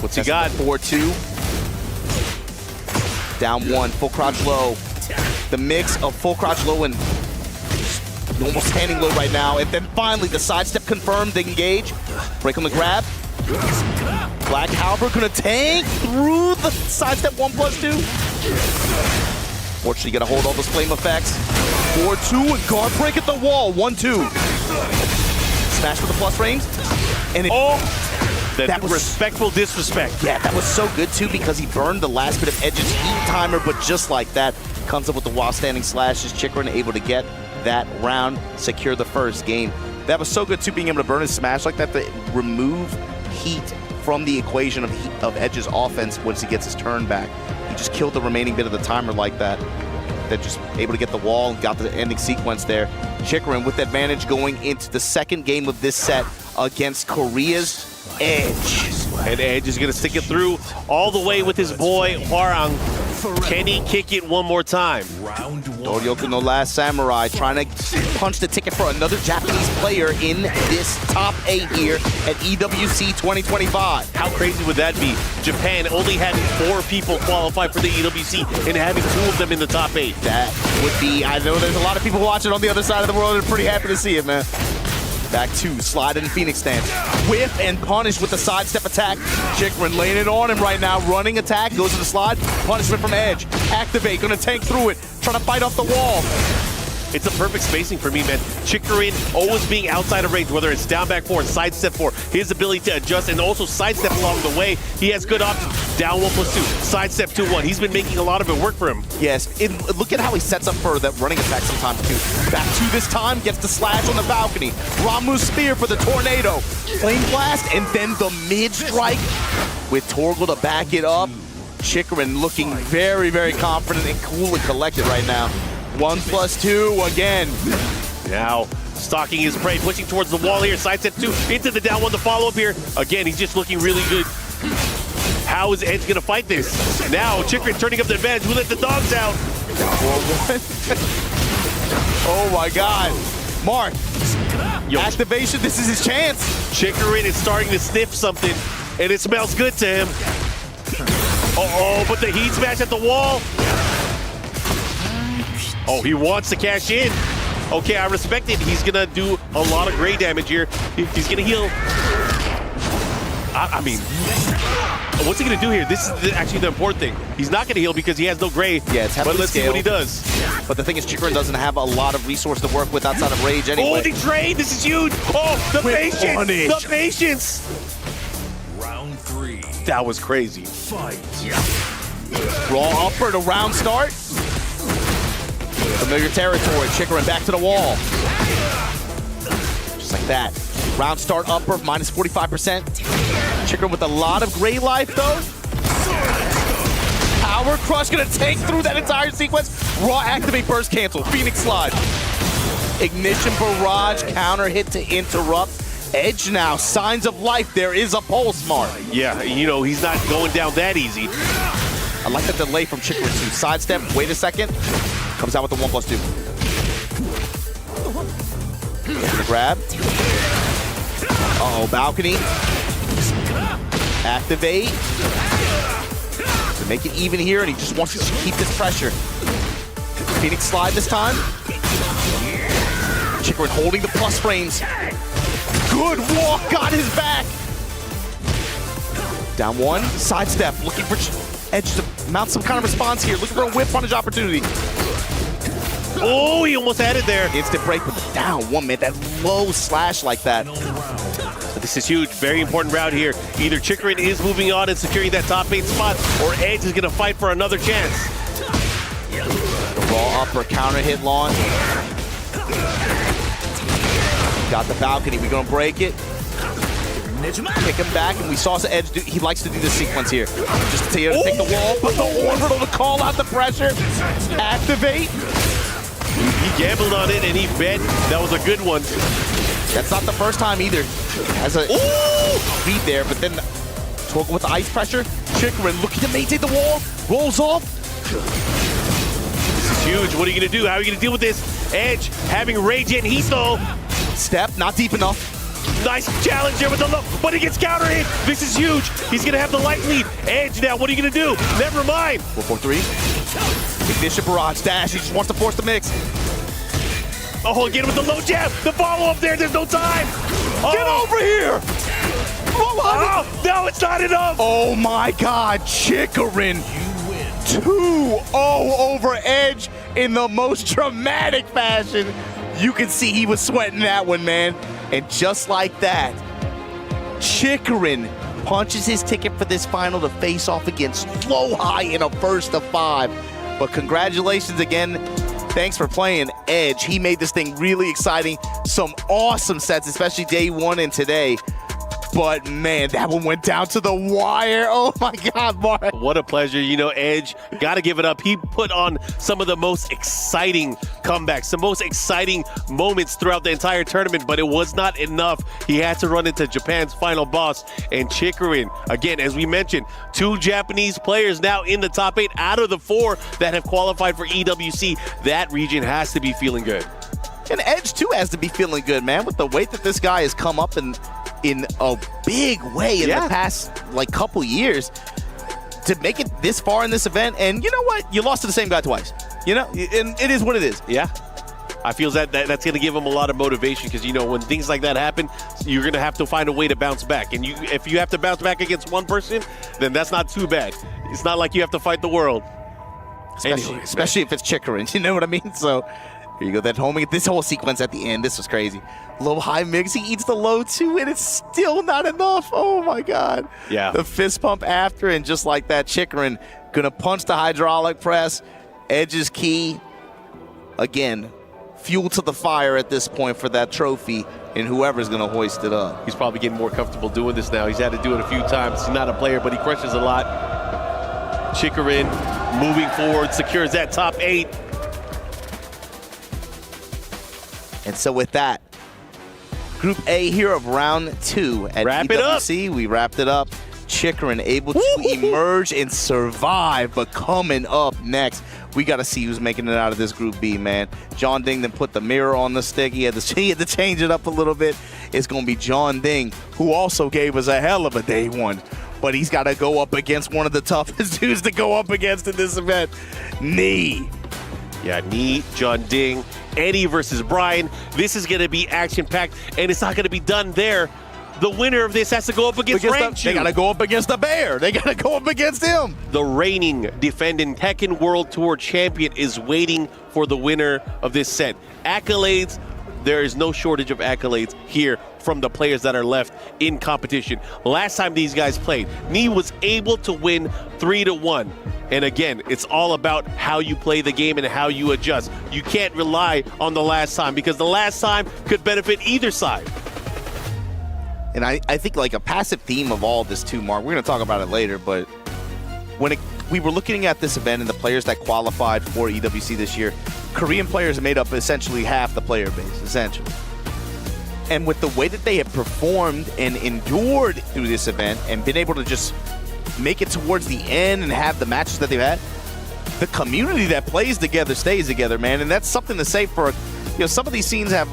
S9: What's he got?
S10: 4-2. Down 1, full crouch low. The mix of full crouch low and normal standing low right now. And then finally the sidestep confirmed, they engage. Break on the grab. Black Halberd gonna tank through the sidestep 1+2. Fortunately, gonna hold all those flame effects. 4-2 and guard break at the wall. 1-2. Smash with the plus frames. And
S9: that was respectful disrespect.
S10: Yeah, that was so good too because he burned the last bit of Edge's heat timer, but just like that, comes up with the while standing slashes. Chikurin able to get that round, secure the first game. That was so good too, being able to burn and smash like that to remove heat from the equation of Edge's offense once he gets his turn back. He just killed the remaining bit of the timer like that. That just able to get the wall and got the ending sequence there. Chikurin with advantage going into the second game of this set against Korea's Edge.
S9: And Edge is going to stick it through all the way with his boy Hwarang. Can he kick it one more time?
S11: Round 1.
S10: Doryoku no Last Samurai trying to punch the ticket for another Japanese player in this top 8 here at EWC 2025.
S9: How crazy would that be? Japan only having 4 people qualify for the EWC and having 2 of them in the top 8.
S10: That would be, I know there's a lot of people watching on the other side of the world and pretty happy to see it, man. Back 2, slide in Phoenix stance. Whip and punish with the sidestep attack. Chikurin laying it on him right now. Running attack, goes to the slide. Punishment from Edge. Activate, gonna tank through it. Trying to fight off the wall.
S9: It's a perfect spacing for me, man. Chikurin always being outside of range, whether it's down back 4, sidestep 4, his ability to adjust and also sidestep along the way. He has good options. Down 1+2, sidestep 2-1. He's been making a lot of it work for him.
S10: Yes, look at how he sets up for that running attack sometimes too. Back 2 this time, gets the slash on the balcony. Ramuh Spear for the tornado. Flame blast, and then the mid strike with Torgal to back it up. Chikurin looking very, very confident and cool and collected right now. 1+2 again.
S9: Now, stalking his prey, pushing towards the wall here. Sidestep 2 into the down 1 to follow up here. Again, he's just looking really good. How is Edge going to fight this? Now, Chikurin turning up the advantage. We let the dogs out.
S10: Oh my God. Mark,
S9: Yo,
S10: activation, this is his chance.
S9: Chikurin is starting to sniff something, and it smells good to him. Uh-oh, but the heat smash at the wall. Oh, he wants to cash in. Okay, I respect it. He's gonna do a lot of gray damage here. He's gonna heal. I mean, what's he gonna do here? This is actually the important thing. He's not gonna heal because he has no gray.
S10: Yeah, it's heavily
S9: but let's see what he
S10: scaled.
S9: does.
S10: But the thing is, Chikurin doesn't have a lot of resource to work with outside of rage anyway.
S9: Oh, the trade! This is huge! Oh, the
S10: With
S9: patience!
S10: punish.
S9: The patience!
S11: Round 3.
S9: That was crazy.
S11: Fight.
S10: Raw upper to round start. Familiar territory. Chikurin back to the wall. Just like that. Round start upper, minus 45%. Chikurin with a lot of gray life, though. Power Crush gonna take through that entire sequence. Raw activate, burst cancel. Phoenix slide. Ignition barrage, counter hit to interrupt. Edge now, signs of life. There is a pulse, Mark.
S9: Yeah, you know, he's not going down that easy.
S10: I like the delay from Chikurin too. Sidestep, wait a second. Comes out with the 1+2. Gonna grab. Uh-oh, balcony. Activate. To make it even here, and he just wants to keep this pressure. Phoenix slide this time. Chikurin holding the plus frames. Good walk, got his back. Down one, sidestep, looking for Edge to mount some kind of response here. Looking for a whip punish opportunity.
S9: Oh, he almost had it there.
S10: Instant break, but down one, man. That low slash like that.
S9: This is huge, very important round here. Either Chikurin is moving on and securing that top 8 spot, or Edge is gonna fight for another chance.
S10: The raw upper counter hit launch. Got the balcony, we gonna break it. Kick him back, and we saw Edge do, he likes to do this sequence here. Just to take the wall, but the orbital to call out the pressure. Activate.
S9: He gambled on it and he bet that was a good one.
S10: That's not the first time either. Has a beat there, but then Torgal with the ice pressure. Chikurin looking to maintain the wall, rolls off.
S9: This is huge. What are you gonna do? How are you gonna deal with this? Edge having rage and heat though.
S10: Step, not deep enough.
S9: Nice challenge here with the low, but he gets counter hit. This is huge. He's gonna have the light lead. Edge now, what are you gonna do? Never mind.
S10: 4-4-3. Ignition barrage dash. He just wants to force the mix.
S9: Oh, again with the low jab. The follow up there. There's no time.
S10: Get over here!
S9: Oh, no, it's not enough.
S10: Oh my God, Chikurin 2-0 over Edge in the most dramatic fashion. You can see he was sweating that one, man. And just like that, Chikurin punches his ticket for this final to face off against Low High in a first of 5. But congratulations again. Thanks for playing Edge. He made this thing really exciting. Some awesome sets, especially day 1 and today. But man, that one went down to the wire. Oh my God, Mark.
S9: What a pleasure. You know, Edge, got to give it up. He put on some of the most exciting comebacks, the most exciting moments throughout the entire tournament, but it was not enough. He had to run into Japan's final boss, and Chikurin, again, as we mentioned, 2 Japanese players now in the top 8 out of the 4 that have qualified for EWC. That region has to be feeling good.
S10: And Edge too has to be feeling good, man, with the weight that this guy has come up in a big way in the past couple years to make it this far in this event. And you know what? You lost to the same guy twice. You know, and it is what it is.
S9: Yeah. I feel that's going to give him a lot of motivation because, you know, when things like that happen, you're going to have to find a way to bounce back. And if you have to bounce back against one person, then that's not too bad. It's not like you have to fight the world.
S10: Especially if it's Chikurin, you know what I mean? So here you go, that homing. This whole sequence at the end, this was crazy. Low high mix, he eats the low 2, and it's still not enough. Oh my God.
S9: Yeah.
S10: The fist pump after, and just like that, Chikurin gonna punch the hydraulic press. Edge's key. Again, fuel to the fire at this point for that trophy, and whoever's gonna hoist it up.
S9: He's probably getting more comfortable doing this now. He's had to do it a few times. He's not a player, but he crushes a lot. Chikurin moving forward, secures that top 8.
S10: And so with that, Group A here of round 2 at EWC. We wrapped it up. Chikurin able to emerge and survive, but coming up next, We got to see who's making it out of this Group B, man. Jeonding then put the mirror on the stick. He had to change it up a little bit. It's going to be Jeonding, who also gave us a hell of a day one. But he's got to go up against one of the toughest dudes to go up against in this event, Knee.
S9: Yeah, Knee, Jeonding, Eddie versus Brian. This is going to be action-packed, and it's not going to be done there. The winner of this has to go up against Ranchu.
S10: They got to go up against the Bear. They got to go up against him.
S9: The reigning defending Tekken World Tour champion is waiting for the winner of this set. Accolades, there is no shortage of accolades here from the players that are left in competition. Last time these guys played, Knee was able to win 3-1. And again, it's all about how you play the game and how you adjust. You can't rely on the last time because the last time could benefit either side.
S10: And I think like a passive theme of all this too, Mark, we're going to talk about it later, but when we were looking at this event and the players that qualified for EWC this year, Korean players made up essentially half the player base, essentially. And with the way that they have performed and endured through this event and been able to just make it towards the end and have the matches that they've had, the community that plays together stays together, man. And that's something to say for, some of these scenes have,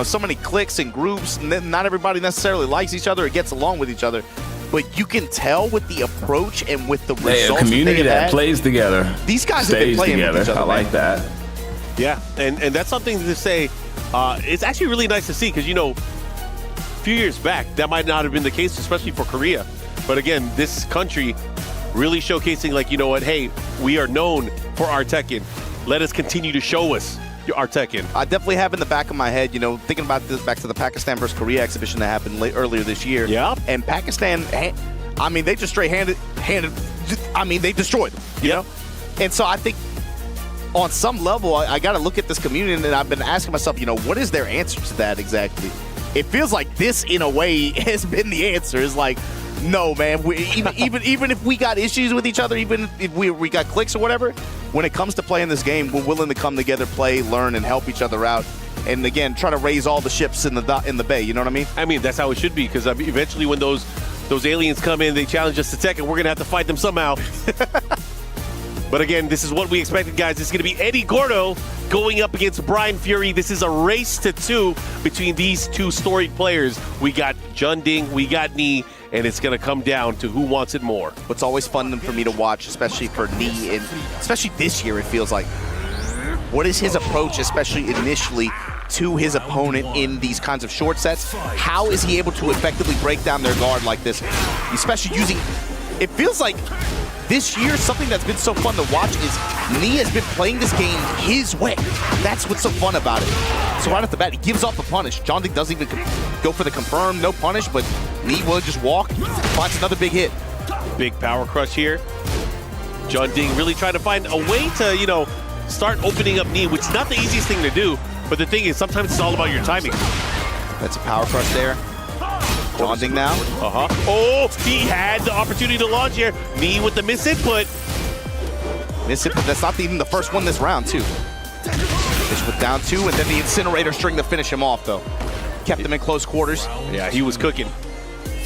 S10: so many cliques and groups, and then not everybody necessarily likes each other or gets along with each other. But you can tell with the approach and with the results
S12: a community
S10: that
S12: plays together.
S10: These guys have been playing
S12: together.
S10: with each other.
S12: I like that.
S9: Yeah, and that's something to say. It's actually really nice to see because, a few years back, that might not have been the case, especially for Korea. But again, this country really showcasing, like, hey, we are known for our Tekken. Let us continue to show us our Tekken.
S10: I definitely have in the back of my head, thinking about this back to the Pakistan versus Korea exhibition that happened earlier this year.
S9: Yeah.
S10: And Pakistan, they just straight handed, they destroyed them, you know? And so I think on some level, I got to look at this community, and I've been asking myself, what is their answer to that exactly? It feels like this, in a way, has been the answer. It's like, no, man. Even if we got issues with each other, even if we got cliques or whatever, when it comes to playing this game, we're willing to come together, play, learn, and help each other out. And again, try to raise all the ships in the bay. You know what I mean?
S9: I mean, that's how it should be. Because eventually, when those aliens come in, they challenge us to Tekken. We're gonna have to fight them somehow. But again, this is what we expected, guys. It's going to be Eddie Gordo going up against Brian Fury. This is a race to two between these two storied players. We got Jeonding, we got Knee, and it's going to come down to who wants it more.
S10: What's always fun for me to watch, especially for Knee, and especially this year, it feels like, what is his approach, especially initially, to his opponent in these kinds of short sets? How is he able to effectively break down their guard like this? Especially using, it feels like, this year, something that's been so fun to watch is Knee has been playing this game his way. That's what's so fun about it. So right off the bat, he gives off the punish. Jeonding doesn't even go for the confirm, no punish, but Knee will just walk, finds another big hit.
S9: Big power crush here. Jeonding really trying to find a way to, start opening up Knee, which is not the easiest thing to do, but the thing is, sometimes it's all about your timing.
S10: That's a power crush there. Jeonding now.
S9: Oh, he had the opportunity to launch here. Knee with the misinput.
S10: Misinput, that's not even the first one this round, too. Fish with down two, and then the incinerator string to finish him off, though. Kept him in close quarters.
S9: Yeah, he was cooking.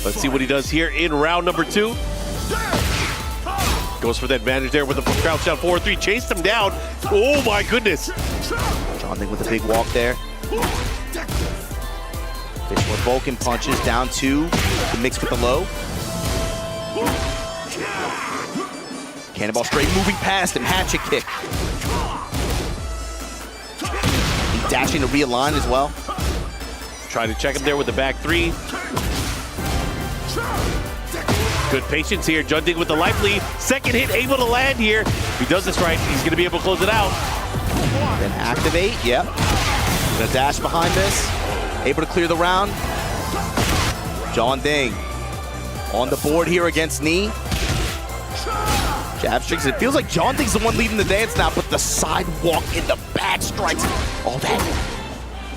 S9: Let's see what he does here in round number 2. Goes for the advantage there with a crouch down 4-3. Chased him down. Oh, my goodness.
S10: Jeonding with a big walk there. Fish with Vulcan punches, down 2, to mix with the low. Cannonball straight, moving past him, hatchet kick. He dashing to realign as well.
S9: Trying to check him there with the back 3. Good patience here, Jeonding with the life lead. Second hit, able to land here. If he does this right, he's gonna be able to close it out.
S10: Then activate, yep. Gonna dash behind this. Able to clear the round. Jeonding on the board here against Knee. Jab strikes. It feels like Jeonding's the one leading the dance now, but the sidewalk in the back strikes. All that.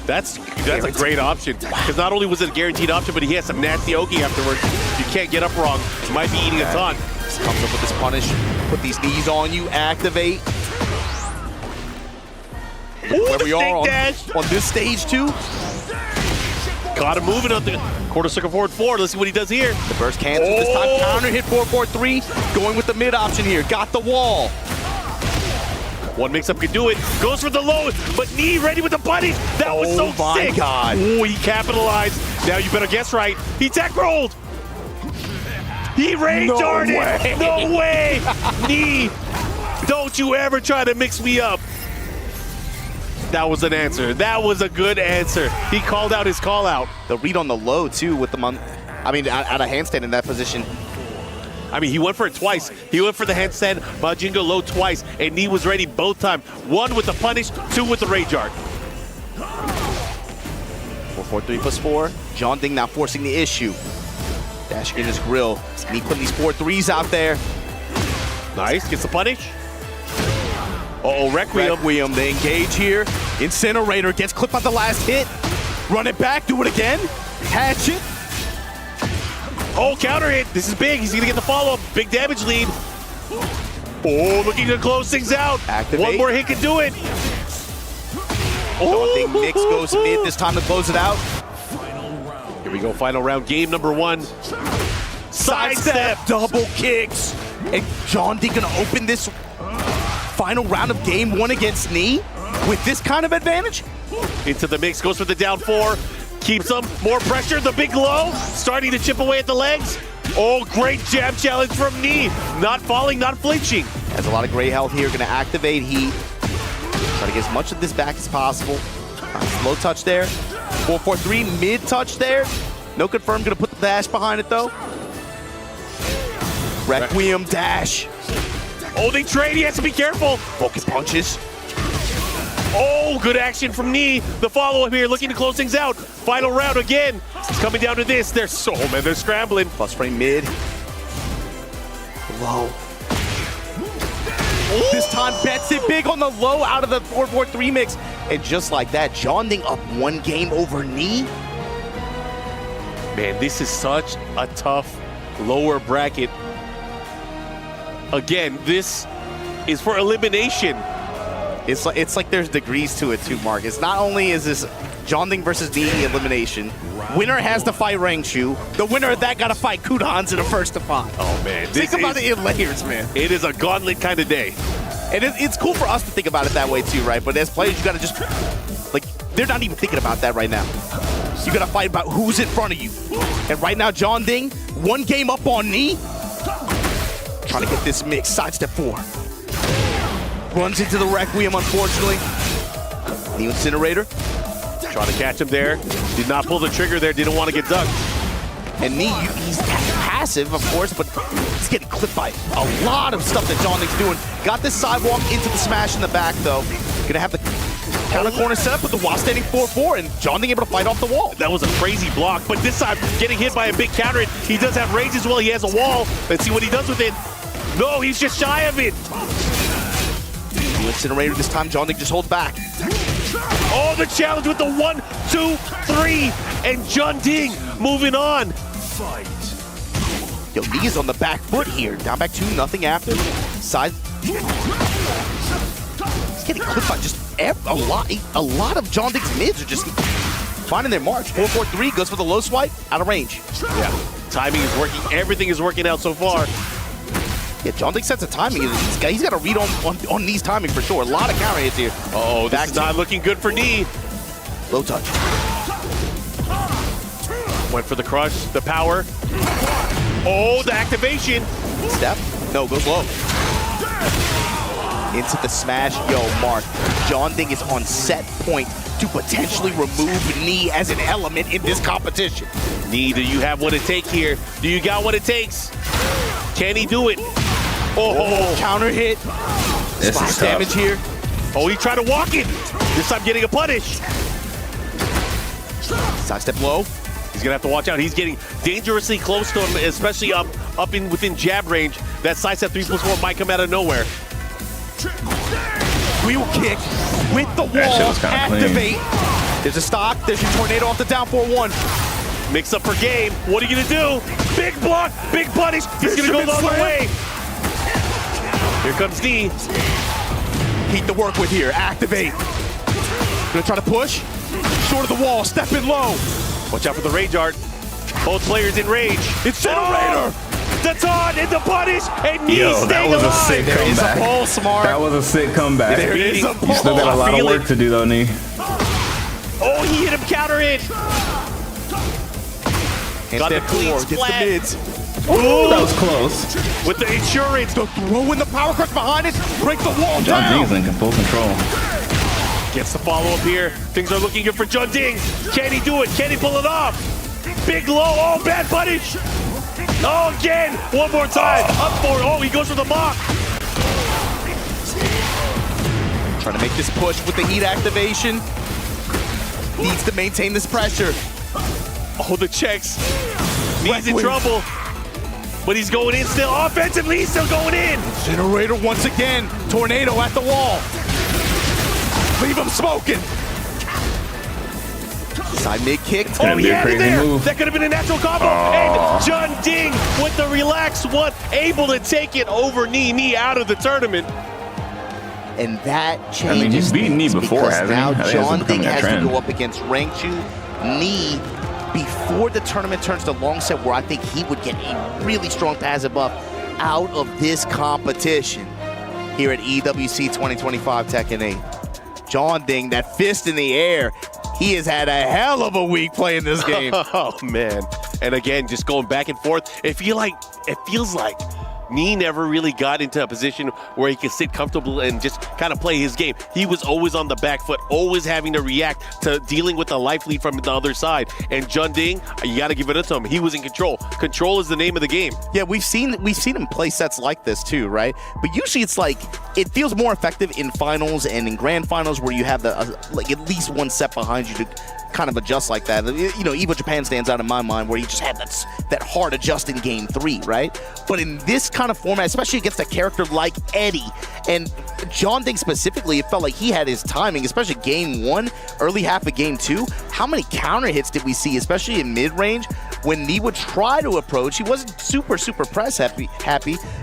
S9: That's a great option. Because not only was it a guaranteed option, but he has some nasty oki afterwards. You can't get up wrong. You might be eating a ton.
S10: Comes up with this punish. Put these knees on you. Activate.
S9: Ooh,
S10: where we are
S9: on
S10: this stage too.
S9: Got him moving up the quarter circle forward 4. Let's see what he does here.
S10: The burst cancels this time. Counter hit 4-4-3. Going with the mid option here. Got the wall.
S9: One mix-up could do it. Goes for the low, but knee ready with the punish. That was so
S10: my
S9: sick.
S10: God.
S9: Ooh, he capitalized. Now you better guess right. He tech rolled. He rage darted. No way. Knee. Don't you ever try to mix me up. That was an answer. That was a good answer. He called out his call out.
S10: The read on the low, too, with the out of handstand in that position.
S9: I mean, he went for it twice. He went for the handstand, Majingo low twice, and Knee was ready both times. One with the punish, two with the rage art.
S10: 4-4-3 plus 4. Jeonding now forcing the issue. Dashing in his grill. Knee putting these 4-3s out there.
S9: Nice, gets the punish. Uh-oh, Requiem.
S10: Requiem, they engage here. Incinerator gets clipped on the last hit. Run it back, do it again. Hatchet.
S9: Oh, counter hit. This is big. He's going to get the follow-up. Big damage lead. Oh, looking to close things out.
S10: Activate.
S9: One more hit can do it.
S10: Jeonding mix goes mid this time to close it out.
S9: Here we go, final round. Game number 1. Sidestep.
S10: Double kicks. And Jeonding gonna open this final round of game 1 against Knee with this kind of advantage?
S9: Into the mix, goes for the down 4. Keeps him, more pressure, the big low. Starting to chip away at the legs. Oh, great jab challenge from Knee. Not falling, not flinching.
S10: Has a lot of gray health here, gonna activate heat. Try to get as much of this back as possible. Nice low touch there. 4-4-3, mid touch there. No confirm, gonna put the dash behind it though. Requiem dash.
S9: Oh, they trade, he has to be careful.
S10: Focus punches.
S9: Oh, good action from Knee. The follow-up here, looking to close things out. Final round again. It's coming down to this. They're they're scrambling.
S10: Plus frame mid. Low. This time bets it big on the low out of the 4-4-3 mix. And just like that, Jeonding up 1 game over Knee.
S9: Man, this is such a tough lower bracket. Again, this is for elimination.
S10: It's like there's degrees to it too, Mark. It's not only is this Jeonding versus Knee elimination. Winner has to fight Rangshu. The winner of that got to fight Kudans in a 1st-to-5.
S9: Oh, man.
S10: Think about it in layers, man.
S9: It is a gauntlet kind of day.
S10: And it's cool for us to think about it that way too, right? But as players, you got to just, like, they're not even thinking about that right now. You got to fight about who's in front of you. And right now, Jeonding, 1 game up on Knee. Trying to get this mix, sidestep 4. Runs into the Requiem, unfortunately. Knee Incinerator.
S9: Trying to catch him there. Did not pull the trigger there, didn't want to get ducked.
S10: And Knee, he's passive, of course, but he's getting clipped by a lot of stuff that Jeonding's doing. Got this sidewalk into the smash in the back, though. Gonna have the counter corner set up with the while standing 4-4, and Jeonding able to fight off the wall.
S9: That was a crazy block, but this time getting hit by a big counter hit. He does have rage as well. He has a wall. Let's see what he does with it. No, he's just shy of it.
S10: The Incinerator this time, Jeonding just holds back.
S9: Oh, the challenge with the 1, 2, 3, and Jeonding moving on.
S10: Yo, Knee is on the back foot here. Down back 2, nothing after. Side. He's getting clipped by just a lot of Jeonding's mids are just finding their mark. 4-4-3 goes for the low swipe, out of range.
S9: Yeah, timing is working. Everything is working out so far.
S10: Yeah, Jeonding sets a timing. He's got a read on Knee's timing for sure. A lot of counter hits here.
S9: Oh, this is not looking good for Knee.
S10: Low touch.
S9: Went for the crush, the power. Oh, the activation.
S10: Step. No, goes low. Into the smash. Yo, Mark. Jeonding is on set point to potentially remove Knee as an element in this competition.
S9: Knee, do you have what it takes here? Do you got what it takes? Can he do it? Oh,
S10: counter hit. Splash damage here.
S9: Oh, he tried to walk it. This time getting a punish.
S10: Sidestep low.
S9: He's gonna have to watch out. He's getting dangerously close to him, especially within jab range. That sidestep 3+4 might come out of nowhere.
S10: Wheel kick with the wall. Activate. There's a stock. There's your tornado off the down 4-1.
S9: Mix up for game. What are you gonna do? Big block, big punish. He's gonna go the other way. Here comes Knee.
S10: Heat to work with here. Activate. Gonna try to push. Short of the wall. Step in low.
S9: Watch out for the rage art. Both players in rage.
S10: Incinerator.
S9: the taunt and the punish, and Knee
S12: Yo, that
S9: staying
S12: was a
S9: alive.
S12: sick
S10: There is a
S12: comeback.
S10: pull, Smart.
S12: That was a sick comeback.
S10: There is a
S12: You still got a lot of
S9: Feel
S12: work
S9: it.
S12: to do though, Nee.
S9: Oh, he hit him, counter hit. Got the clean
S10: gets the
S9: splat.
S10: mids.
S12: Ooh, that was close.
S9: With the insurance.
S10: The throw in the power crush behind it. Break the wall down.
S12: Jeonding's in full control.
S9: Gets the follow-up here. Things are looking good for Jeonding. Can he do it? Can he pull it off? Big low. Oh, bad punish. Oh, again. One more time. Up for it. Oh, he goes for the mock.
S10: Trying to make this push with the heat activation. Needs to maintain this pressure.
S9: Oh, the checks. He's in trouble. But he's going in still. Offensively, he's still going in.
S10: Generator once again. Tornado at the wall. Leave him smoking. Side mid kick.
S9: Oh, he had it there.
S12: move.
S9: That could have been a natural combo. And Jeonding with the relaxed one, able to take it over Knee out of the tournament.
S10: And that changes
S12: I mean, he's beaten Knee
S10: things
S12: before,
S10: because
S12: hasn't he?
S10: now
S12: I think it's
S10: Jeonding
S12: becoming a
S10: has to
S12: trend.
S10: go up against Rangchu. Knee, before the tournament turns to long set, where I think he would get a really strong passive buff out of this competition here at EWC 2025 Tekken 8. Jeonding, that fist in the air. He has had a hell of a week playing this game.
S9: Oh, man. And again, just going back and forth. It feels like Knee never really got into a position where he could sit comfortable and just kind of play his game. He was always on the back foot, always having to react to dealing with the life lead from the other side. And Jeonding, you got to give it up to him. He was in control. Control is the name of the game.
S10: Yeah, we've seen him play sets like this too, right? But usually it's like it feels more effective in finals and in grand finals where you have the like at least one set behind you to kind of adjust like that. You know, Evo Japan stands out in my mind where he just had that hard adjust in game 3, right? But in this kind of format, especially against a character like Eddie and Jeonding specifically, it felt like he had his timing, especially game 1, early half of game 2. How many counter hits did we see, especially in mid-range? When Knee would try to approach, he wasn't super press happy,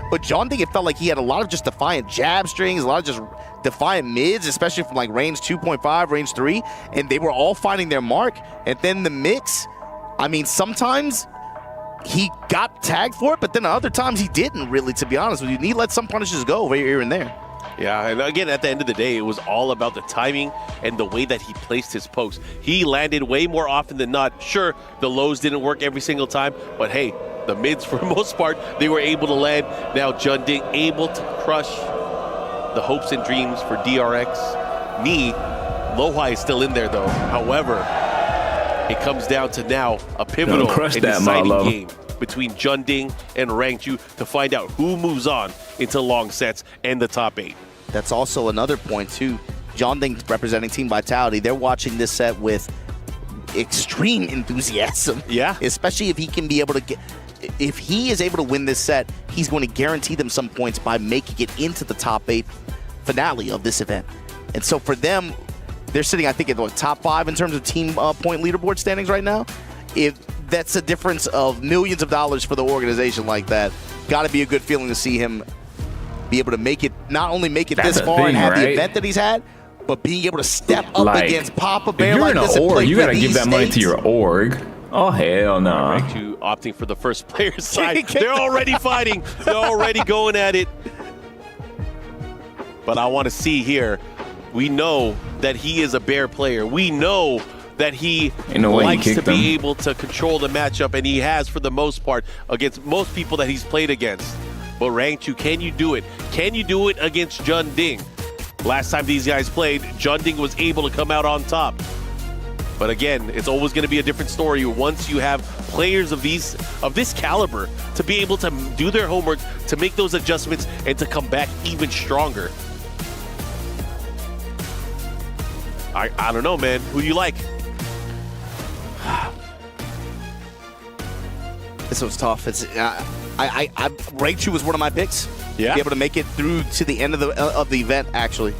S10: but Jeonding, it felt like he had a lot of just defiant jab strings, a lot of just defiant mids, especially from like range 2.5, range 3, and they were all finding their mark. And then the mix, I mean, sometimes he got tagged for it, but then other times he didn't really, to be honest with you. Knee let some punishes go here and there.
S9: Yeah, and again, at the end of the day, it was all about the timing and the way that he placed his post. He landed way more often than not. Sure, the lows didn't work every single time, but hey, the mids, for the most part, they were able to land. Now, Jeonding able to crush the hopes and dreams for DRX. Knee, Lohai is still in there, though. However, it comes down to now a pivotal and deciding game between Jeonding and Rangchu to find out who moves on into long sets and the top 8.
S10: That's also another point, too. Jeonding representing Team Vitality, they're watching this set with extreme enthusiasm.
S9: Yeah.
S10: Especially if he can be able to get... If he is able to win this set, he's going to guarantee them some points by making it into the top 8 finale of this event. And so for them, they're sitting, I think, in the top 5 in terms of team point leaderboard standings right now. If that's a difference of millions of dollars for the organization like that, got to be a good feeling to see him be able to make it, not only make it this far and have the event that he's had, but being able to step up against Papa Bear like this.
S12: If you're in an org, you got to give that money to your org. Oh, hell no.
S9: Rangchu opting for the first player side. They're already fighting. They're already going at it. But I want to see here. We know that he is a Bear player. We know that he likes to be able to control the matchup, and he has for the most part against most people that he's played against. But Rangchu, can you do it? Can you do it against Jeonding? Last time these guys played, Jeonding was able to come out on top. But again, it's always going to be a different story once you have players of this caliber to be able to do their homework, to make those adjustments, and to come back even stronger. I don't know, man. Who do you like?
S10: This was tough. It's Rangchu was one of my picks.
S9: Yeah,
S10: be able to make it through to the end of the event, actually.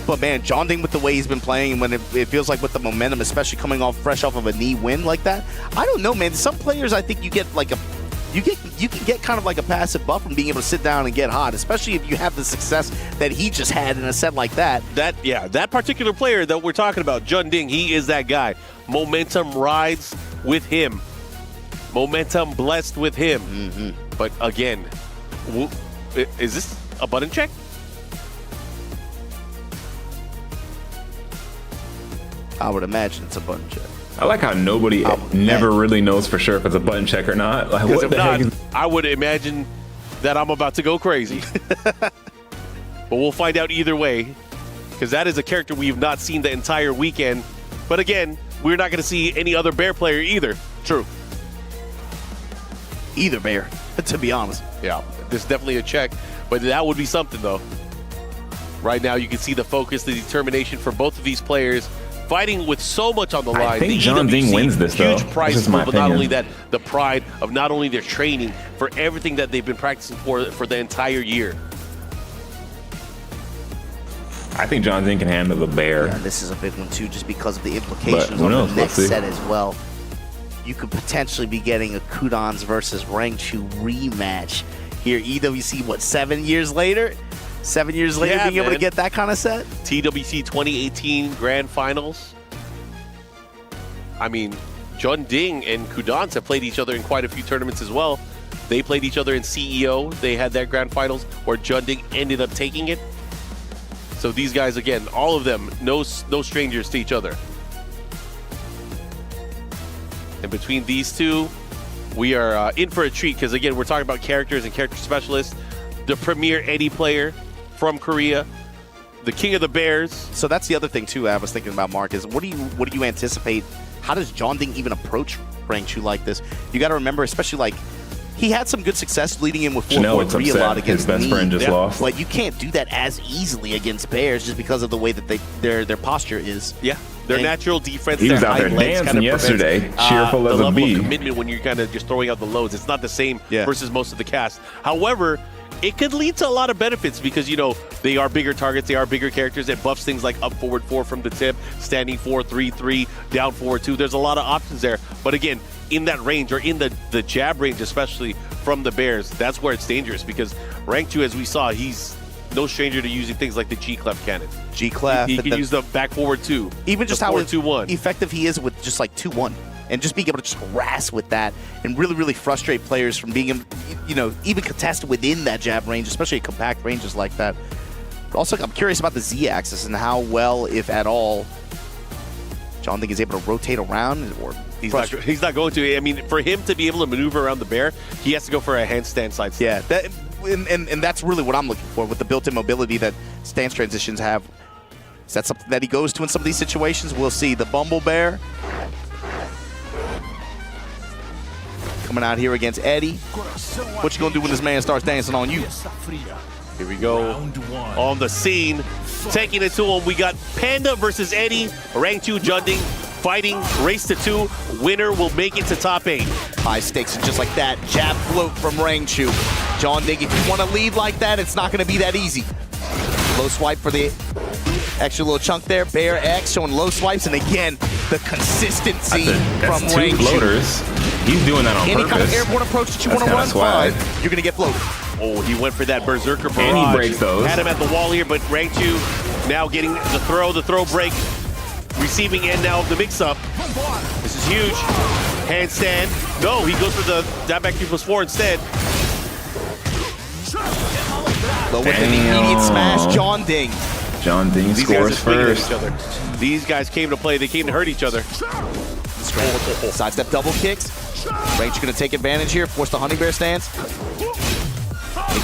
S10: But man, Jeonding with the way he's been playing, when it feels like with the momentum, especially coming off fresh off of a Knee win like that, I don't know, man. Some players, I think you get like you can get kind of like a passive buff from being able to sit down and get hot, especially if you have the success that he just had in a set like that.
S9: That particular player that we're talking about, Jeonding, he is that guy. Momentum rides with him. Momentum blessed with him. But again, is this a button check?
S10: I would imagine it's a button check.
S12: I like how nobody never really knows for sure if it's a button check or not. Like,
S9: Because
S12: what
S9: if
S12: the
S9: not,
S12: heck?
S9: I would imagine that I'm about to go crazy. But we'll find out either way, because that is a character we've not seen the entire weekend. But again, we're not going to see any other Bear player either.
S10: True. Either Bear, to be honest.
S9: Yeah, there's definitely a check, but that would be something though. Right now, you can see the focus, the determination for both of these players, fighting with so much on the line.
S12: I think
S9: The
S12: Jeonding
S9: EWC,
S12: wins this, though.
S9: Huge prize
S12: This is my
S9: pool, but not
S12: opinion.
S9: only that, the pride of not only their training, for everything that they've been practicing for the entire year.
S12: I think Jeonding can handle the Bear.
S10: Yeah, this is a big one too, just because of the implications
S12: who knows?
S10: of the
S12: We'll
S10: next
S12: see.
S10: set as well. You could potentially be getting a Kudans versus Rangchu rematch here. EWC, what, 7 years later? 7 years later,
S9: Yeah,
S10: being able to
S9: man.
S10: get that kind of set?
S9: TWC 2018 Grand Finals. I mean, Jeonding and Kudans have played each other in quite a few tournaments as well. They played each other in CEO. They had their Grand Finals where Jeonding ended up taking it. So these guys, again, all of them, no strangers to each other. And between these two, we are in for a treat because, again, we're talking about characters and character specialists. The premier Eddie player from Korea, the king of the Bears.
S10: So that's the other thing too I was thinking about, Mark, is what do you anticipate? How does Jeonding even approach Rangchu like this? You got to remember, especially like he had some good success leading in with 4-4-3 a lot against
S12: his best
S10: me.
S12: friend just lost.
S10: But you can't do that as easily against Bears just because of the way that their posture is.
S9: Yeah, their natural defense.
S12: He was
S9: their
S12: out there
S9: high legs
S12: dancing
S9: kind of
S12: yesterday,
S9: prevents,
S12: cheerful
S9: the
S12: as a
S9: level
S12: bee.
S9: of commitment when you're kind of just throwing out the loads. It's not the same
S10: Yeah.
S9: versus most of the cast. However, it could lead to a lot of benefits because, you know, they are bigger targets, they are bigger characters. It buffs things like up forward 4 from the tip, standing 4, 3-3, down forward 2. There's a lot of options there. But again, in that range, or in the jab range, especially from the Bears, that's where it's dangerous because rank 2, as we saw, he's no stranger to using things like the G-Clef cannon.
S10: G-Clef.
S9: He can use the back forward 2.
S10: Even just
S9: the
S10: how
S9: 4-2-1.
S10: effective he is with just like 2-1. And just being able to just harass with that and really, really frustrate players from being, you know, even contest within that jab range, especially at compact ranges like that. But also, I'm curious about the Z-axis and how well, if at all, Jeonding is able to rotate around or
S9: He's not going to. I mean, for him to be able to maneuver around the Bear, he has to go for a handstand side step.
S10: Yeah, and that's really what I'm looking for with the built-in mobility that stance transitions have. Is that something that he goes to in some of these situations? We'll see. The Bumble Bear coming out here against Eddie. What you gonna do when this man starts dancing on you?
S9: Here we go on the scene, taking it to him. We got Panda versus Eddie, rank 2 Jeonding, fighting, race to 2. Winner will make it to top 8.
S10: High stakes, and just like that, jab float from Rangchu. Jeonding, if you want to lead like that, it's not going to be that easy. Low swipe for the extra little chunk there. Bear X showing low swipes, and again, the consistency from
S12: That's two
S10: Rangchu.
S12: floaters. He's doing that on
S10: Any
S12: purpose.
S10: kind of airborne approach that you want to
S12: kinda
S10: run,
S12: swag.
S10: fine. You're going to get floated.
S9: Oh, he went for that Berserker barrage.
S12: And he breaks those.
S9: Had him at the wall here, but rank 2 now getting the throw break. Receiving end now of the mix-up. This is huge. Handstand. No, he goes for the down back 3+4 instead.
S10: But with an immediate smash, Jeonding.
S12: Jeonding
S9: These guys are
S12: scores
S9: swinging at
S12: first.
S9: each other. These guys came to play. They came to hurt each other.
S10: Sidestep double kicks. Rangchu going to take advantage here, force the honey bear stance.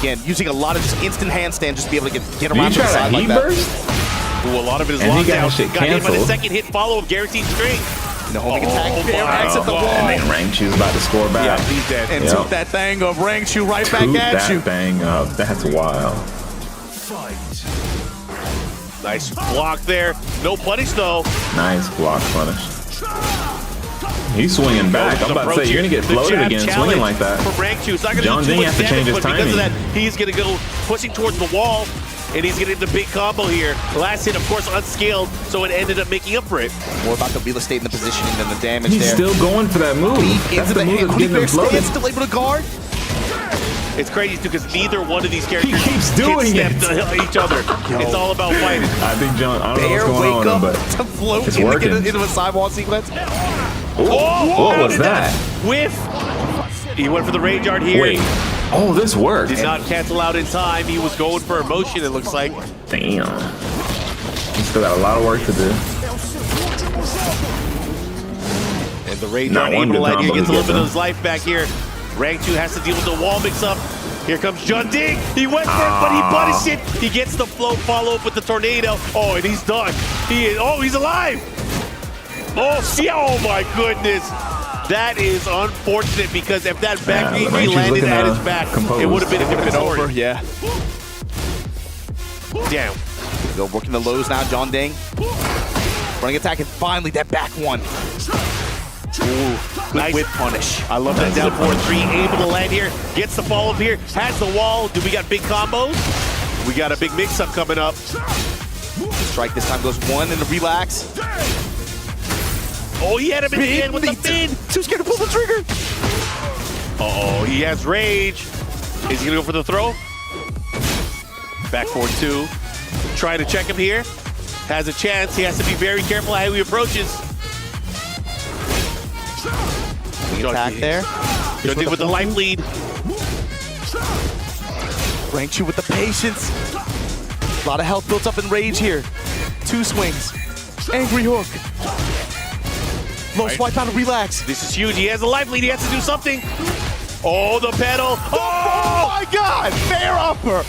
S10: Again, using a lot of just instant handstand just to be able to get
S12: Did
S10: around
S12: you
S10: to the
S12: try
S10: side
S12: that
S10: like
S12: heat
S10: that.
S12: burst?
S9: Ooh, a lot of it is
S12: And he
S9: locked
S12: got
S9: down.
S12: his shit
S9: Got hit by the
S12: canceled.
S9: second hit follow of guaranteed straight.
S10: The homing attack. Bear X at the wall.
S12: And then Rangchu's about to score back.
S9: Yeah, he's dead.
S10: And
S12: Yep.
S10: took that thing of Rangchu right back
S12: Scoop
S10: at
S12: that
S10: you.
S12: thing up. That's wild.
S9: Nice block there. No punish though.
S12: Nice block punish. He's swinging back. I'm about to say, you're going to get floated again swinging like that.
S9: For Rangchu, it's not going to do
S12: Jeonding
S9: too much
S12: has to change
S9: damage,
S12: his
S9: but because of that,
S12: timing.
S9: he's going to go pushing towards the wall, and he's getting the big combo here. Last hit, of course, unscaled, so it ended up making up for it.
S10: More about the real estate and the positioning than the damage
S12: He's
S10: there.
S12: still going for that move. That's
S10: Into
S12: the
S10: the
S12: move
S10: hand.
S12: that's
S10: Honey
S12: getting
S10: bear
S12: him floated.
S10: stance, still able to guard.
S9: It's crazy, too, because neither one of these characters
S12: keeps doing
S9: can
S12: it.
S9: step to each other. It's all about fighting.
S12: I think John, I don't know
S10: Bear
S12: what's going
S10: wake
S12: on,
S10: up
S12: but
S10: to float
S12: it's
S10: into,
S12: working.
S10: into a sidewall sequence.
S12: what was that?
S9: Whiff. He went for the rage art here.
S12: Wait. Oh, this worked.
S9: Did not cancel out in time. He was going for emotion, it looks like.
S12: Damn. He still got a lot of work to do.
S9: And the rage
S12: Not
S9: art
S12: one
S9: able to
S12: good
S9: let you
S12: combo
S9: get a
S12: to
S9: little
S12: get
S9: bit
S12: them.
S9: of his life back here. Rank 2 has to deal with the wall mix-up. Here comes Jeonding. He went for it, but he punished it. He gets the flow follow-up with the tornado. Oh, and he's done. He's alive. Oh, see, oh my goodness. That is unfortunate because if that back
S12: Yeah,
S9: he landed
S12: looking,
S9: at his back,
S12: composed.
S9: it would have been a different story.
S10: Over, yeah.
S9: Damn.
S10: Go working the lows now, Jeonding. Running attack, and finally that back one. Ooh, good
S9: Nice.
S10: whip punish.
S9: I love that down 4-3, able to land here, gets the follow-up here, has the wall. Do we got big combos? We got a big mix-up coming up.
S10: Strike this time goes one and the relax.
S9: Oh, he had him in the end with the fin.
S10: Too scared to pull the trigger.
S9: Uh-oh, he has rage. Is he gonna go for the throw? Back 4-2. Trying to check him here. Has a chance. He has to be very careful how he approaches.
S10: Attack there.
S9: Jeonding with the life lead.
S10: Rank 2 with the patience. A lot of health built up in rage here. 2 swings. Angry hook. Low swipe out of relax.
S9: This is huge. He has a life lead. He has to do something. Oh, the pedal.
S10: Oh my God! Fair upper.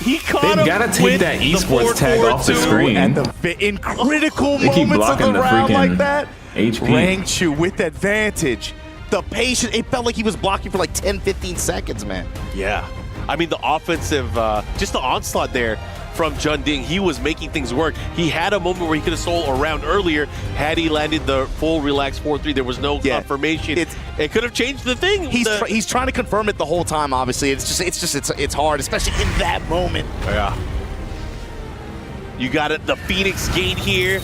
S9: He caught
S12: They've
S9: him
S12: got to take
S9: with
S12: that
S9: the
S12: esports tag off the
S9: 4-4-2.
S12: screen.
S10: And in critical
S12: They keep
S10: moments of
S12: blocking
S10: the
S12: the
S10: round like
S12: freaking
S10: that,
S12: HP.
S10: Rank 2 with advantage. The patience, it felt like he was blocking for like 10, 15 seconds, man.
S9: Yeah. I mean, the offensive, just the onslaught there from Jeonding, he was making things work. He had a moment where he could have sold around earlier had he landed the full relax 4-3. There was no confirmation. It could have changed the thing.
S10: He's trying to confirm it the whole time, obviously. It's hard, especially in that moment.
S9: Yeah. You got it, the Phoenix Gate here.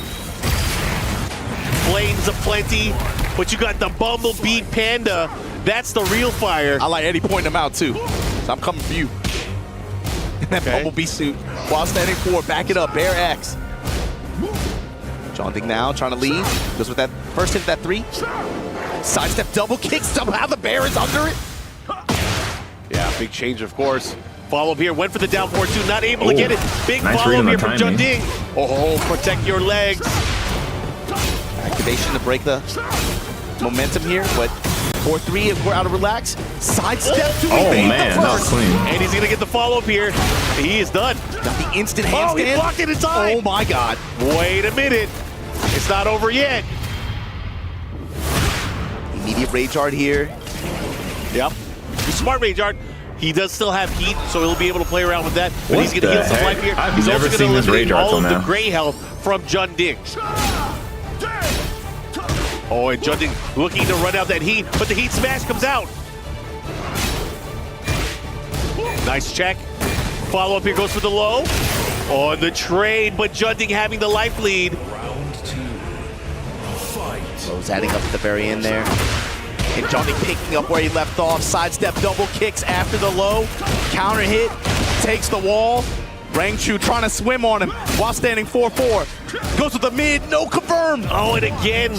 S9: Flames aplenty, but you got the Bumblebee Panda. That's the real fire.
S10: I like Eddie pointing him out too. So I'm coming for you. In that Bumblebee suit. While standing forward, back it up, Bear X. Jeonding now, trying to lead. Goes with that first hit, that 3. Sidestep double kick, somehow the Bear is under it.
S9: Yeah, big change, of course. Follow-up here, went for the down 4-2, not able to get it. Big
S12: nice
S9: follow-up
S12: read
S9: here
S12: on
S9: from
S12: the timing.
S9: Jeonding. Oh, protect your legs.
S10: Activation to break the momentum here, but 4-3 if we're out of relax. Sidestep to
S12: Oh
S10: evade
S12: man,
S10: the
S12: that was
S10: first.
S12: clean.
S9: And he's gonna get the follow-up here. He is done.
S10: Got the instant
S9: Oh,
S10: handstand.
S9: he blocked it in time.
S10: Oh my God.
S9: Wait a minute. It's not over yet.
S10: Immediate rage art here.
S9: Yep. Smart rage art. He does still have heat, so he'll be able to play around with that. But
S12: What
S9: he's going to
S12: the
S9: heal some
S12: heck?
S9: life here.
S12: I've
S9: He's
S12: never
S9: also
S12: seen
S9: going
S12: this
S9: to eliminate
S12: rage art
S9: all
S12: till
S9: of the
S12: now.
S9: gray health from Jeonding. Oh, and Jeonding looking to run out that heat, but the heat smash comes out. Nice check. Follow-up here goes for the low. On the trade, but Jeonding having the life lead.
S11: Round 2. Fight.
S10: Low's adding up at the very end there. And Jeonding picking up where he left off. Sidestep double kicks after the low. Counter hit. Takes the wall. Rangchu trying to swim on him while standing 4-4. Goes with the mid. No confirmed.
S9: Oh, and again,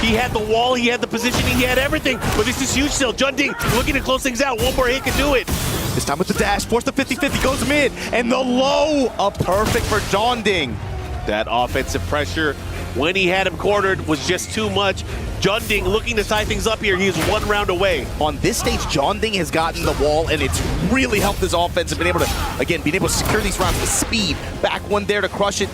S9: he had the wall, he had the positioning, he had everything. But this is huge still. Jeonding looking to close things out. One more hit can do it.
S10: This time with the dash. Force the 50-50. Goes mid. And the low. A perfect for Jeonding.
S9: That offensive pressure, when he had him cornered, was just too much. Jeonding looking to tie things up here. He is 1 round away.
S10: On this stage, Jeonding has gotten the wall, and it's really helped his offense and been able to, again, being able to secure these rounds with speed. Back one there to crush it.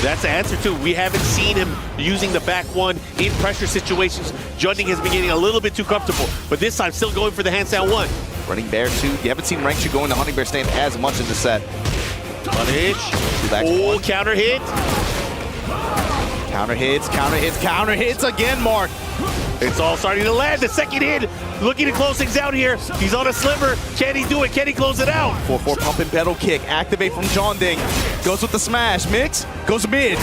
S9: That's the answer too. We haven't seen him using the back one in pressure situations. Jeonding has been getting a little bit too comfortable, but this time still going for the handstand 1.
S10: Running Bear 2. You haven't seen Rangchu go into Hunting Bear stand as much in the set.
S9: Punish.
S10: Relax.
S9: Oh, counter hit.
S10: Counter hits, counter hits, counter hits again, Mark.
S9: It's all starting to land. The second hit, looking to close things out here. He's on a sliver. Can he do it? Can he close it out?
S10: 4-4 pump and pedal kick. Activate from Jeonding. Goes with the smash. Mix. Goes mid.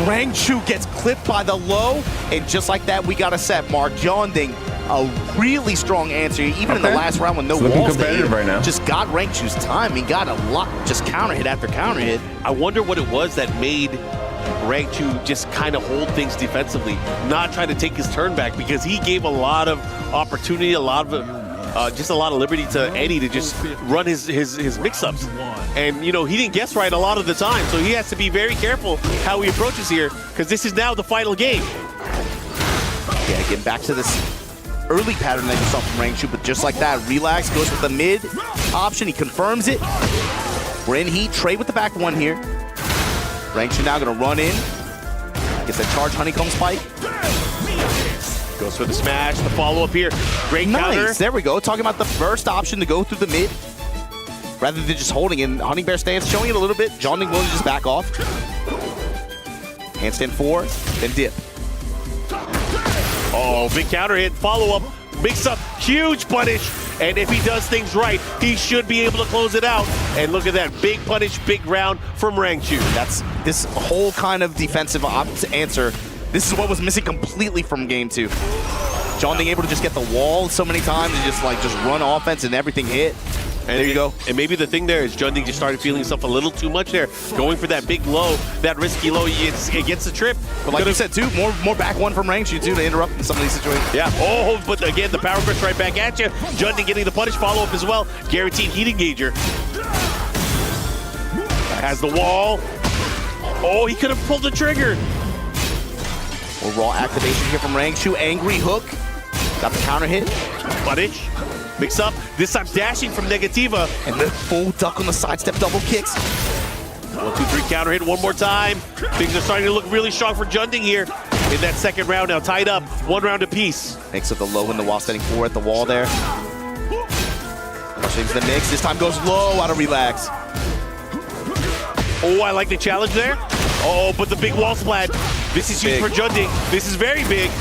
S10: Rangchu gets clipped by the low. And just like that, we got a set, Mark. Jeonding, a really strong answer. Even in the last round with no
S12: It's looking
S10: walls to
S12: competitive
S10: hit,
S12: right now.
S10: just got Rangchu's time. He got a lot, just counter hit after counter hit.
S9: I wonder what it was that made Rangchu just kind of hold things defensively, not try to take his turn back, because he gave a lot of opportunity, just a lot of liberty to Eddie to just run his mix-ups. And, you know, he didn't guess right a lot of the time, so he has to be very careful how he approaches here, because this is now the final game.
S10: Yeah, getting back to this early pattern that you saw from Rangchu, but just like that, Relax goes with the mid option. He confirms it. We're in heat. Trade with the back one here. Rangchu now going to run in. Gets a charge honeycomb spike.
S9: Goes for the smash, the follow-up here. Great counter.
S10: Nice, there we go. Talking about the first option to go through the mid rather than just holding in. Honey Bear stance, showing it a little bit. Jeonding willing to just back off. Handstand 4, then dip.
S9: Oh, big counter hit, follow-up, mix up, huge punish. And if he does things right, he should be able to close it out. And look at that, big punish, big round from Rangchu.
S10: That's this whole kind of defensive answer. This is what was missing completely from game 2. Jeonding able to just get the wall so many times and just run offense and everything hit. And there you go.
S9: And maybe the thing there is Jeonding just started feeling himself a little too much there, going for that big low, that risky low. It gets the trip.
S10: But like you said, too, more back one from Rangchu, too, to interrupt in some of these situations.
S9: Yeah. Oh, but again, the power crush right back at you. Jeonding getting the punish follow-up as well. Guaranteed heat engager. Has the wall. Oh, he could have pulled the trigger.
S10: More raw activation here from Rangchu. Angry hook. Got the counter hit.
S9: Punish. Mix up. This time dashing from Negativa.
S10: And the full duck on the sidestep double kicks.
S9: 1, 2, 3 counter hit one more time. Things are starting to look really strong for Jeonding here in that second round now. Tied up. 1 round apiece.
S10: Makes up the low in the while standing 4 at the wall there. Rushing the mix. This time goes low out of Relax.
S9: Oh, I like the challenge there. Oh, but the big wall splat. This is huge for Jeonding. This is very big.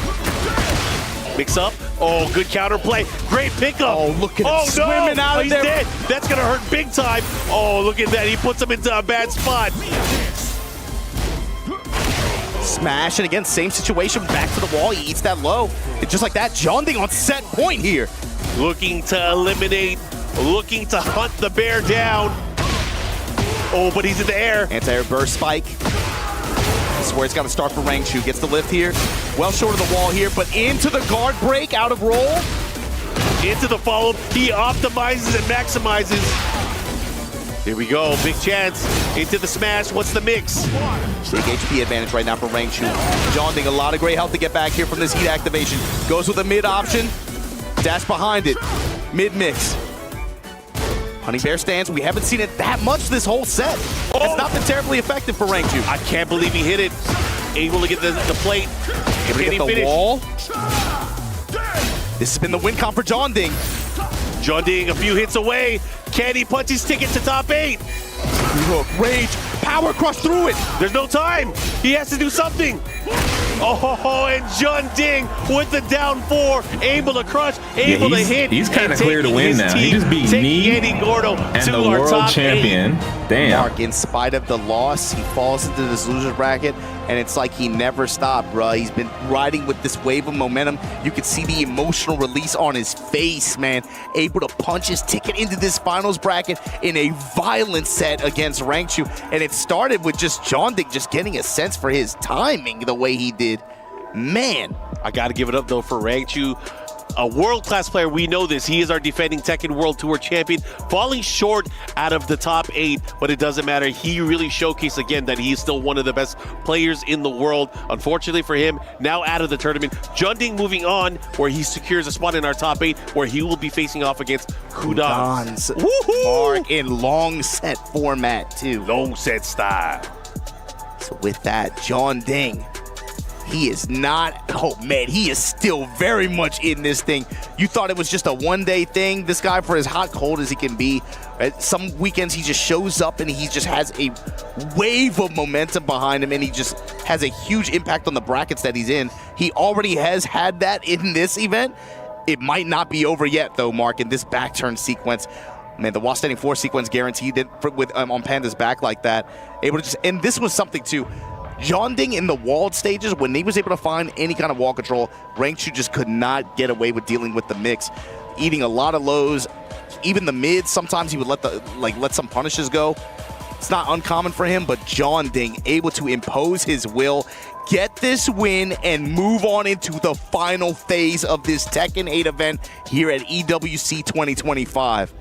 S9: Mix up. Oh, good counter play. Great pickup.
S10: Oh, look at him swimming out of
S9: he's
S10: there.
S9: Dead. That's going to hurt big time. Oh, look at that. He puts him into a bad spot.
S10: Smash, and again, same situation. Back to the wall. He eats that low. And just like that, Jeonding on set point here.
S9: Looking to eliminate, looking to hunt the bear down. Oh, but he's in the air.
S10: Anti-air burst spike. This is where it's got to start for Rangchu. Gets the lift here. Well short of the wall here, but into the guard break, out of roll.
S9: Into the follow-up. He optimizes and maximizes. Here we go. Big chance. Into the smash. What's the mix?
S10: Big HP advantage right now for Rangchu. Jeonding, a lot of great health to get back here from this heat activation. Goes with a mid option. Dash behind it. Mid mix. Honey Bear stance, we haven't seen it that much this whole set.
S9: Oh.
S10: It's not been terribly effective for Rangchu.
S9: I can't believe he hit it. Able to get the plate.
S10: Able to get the wall. This has been the win con for Jeonding.
S9: Jeonding a few hits away. Can he punch his ticket to top 8?
S10: Look, rage, power crush through it.
S9: There's no time. He has to do something. Oh, and Jeonding with the down 4, able to crush, able to hit.
S12: He's kind of clear to win now. He just beat me
S9: Eddie Gordo
S12: and
S9: to
S12: the
S9: our
S12: world
S9: top
S12: champion.
S9: 8.
S12: Damn.
S10: Mark, in spite of the loss, he falls into this loser's bracket, and it's like he never stopped, bruh. He's been riding with this wave of momentum. You could see the emotional release on his face, man. Able to punch his ticket into this finals bracket in a violent set against Rangchu. And it started with just Jeonding just getting a sense for his timing the way he did. Man.
S9: I got to give it up, though, for Rangchu. A world-class player, we know this. He is our defending Tekken World Tour champion, falling short out of the top 8, but it doesn't matter. He really showcased again that he is still one of the best players in the world. Unfortunately for him, now out of the tournament. Jeonding moving on, where he secures a spot in our top 8, where he will be facing off against Kudans.
S10: Mark, in long set format, too.
S9: Long set style.
S10: So with that, Jeonding, he is not, oh man, he is still very much in this thing. You thought it was just a one-day thing. This guy, for as hot cold as he can be, some weekends he just shows up and he just has a wave of momentum behind him, and he just has a huge impact on the brackets that he's in. He already has had that in this event. It might not be over yet, though, Mark, in this back turn sequence. Man, the while standing 4 sequence guaranteed it with on Panda's back like that. Able to just, and this was something too. Jeonding in the walled stages, when he was able to find any kind of wall control, Rangchu just could not get away with dealing with the mix. Eating a lot of lows, even the mids, sometimes he would let some punishes go. It's not uncommon for him, but Jeonding able to impose his will, get this win, and move on into the final phase of this Tekken 8 event here at EWC 2025.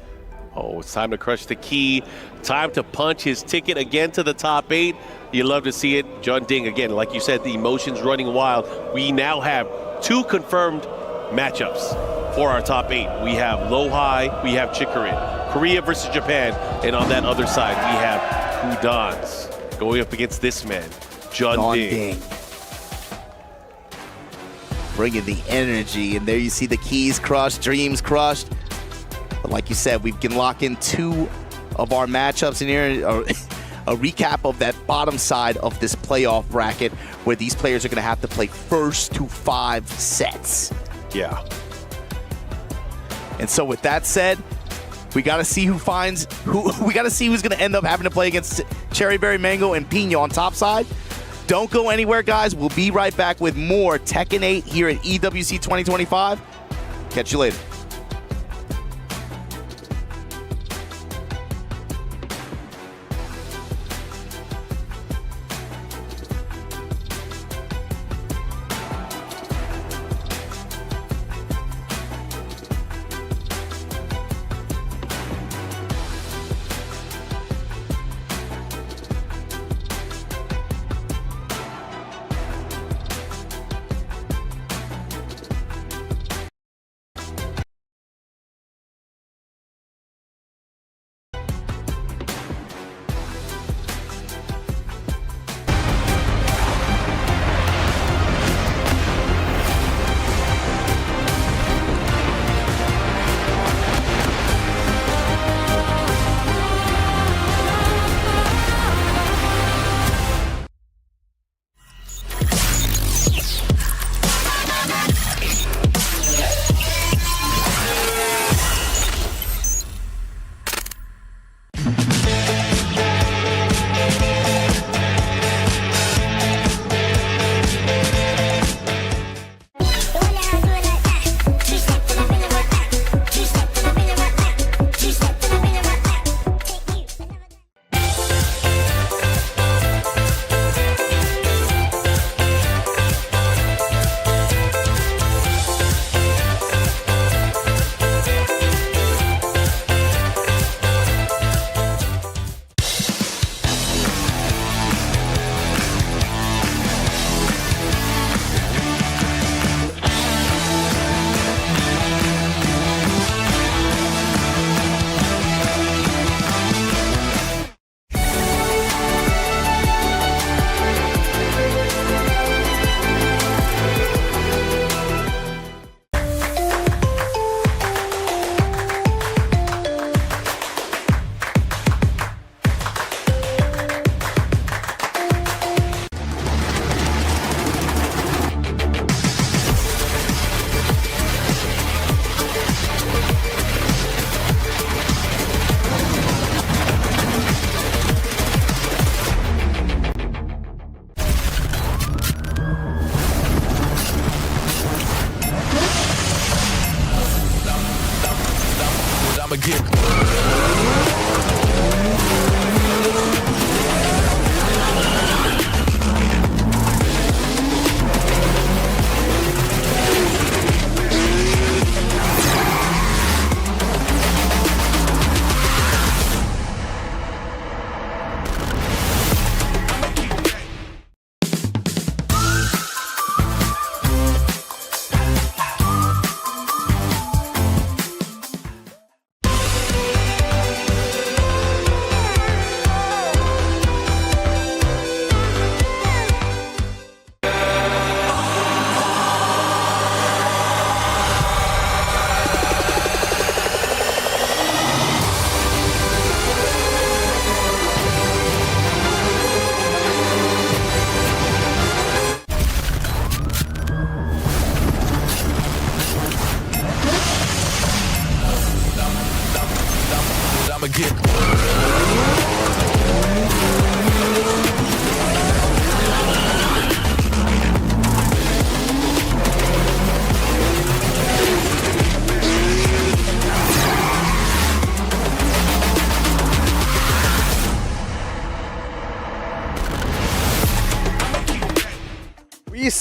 S9: Oh, it's time to crush the key. Time to punch his ticket again to the top 8. You love to see it. Jeonding, again, like you said, the emotions running wild. We now have 2 confirmed matchups for our top 8. We have Low-High, we have Chikurin. Korea versus Japan, and on that other side, we have Kudans going up against this man, Jeonding.
S10: Bringing the energy, and there you see the keys crushed, dreams crushed. But like you said, we can lock in 2 of our matchups in here. A recap of that bottom side of this playoff bracket where these players are going to have to play first to 5 sets.
S9: Yeah.
S10: And so with that said, we got to see who we got to see who's going to end up having to play against Cherry Berry Mango and Pino on top side. Don't go anywhere, guys. We'll be right back with more Tekken 8 here at EWC 2025. Catch you later.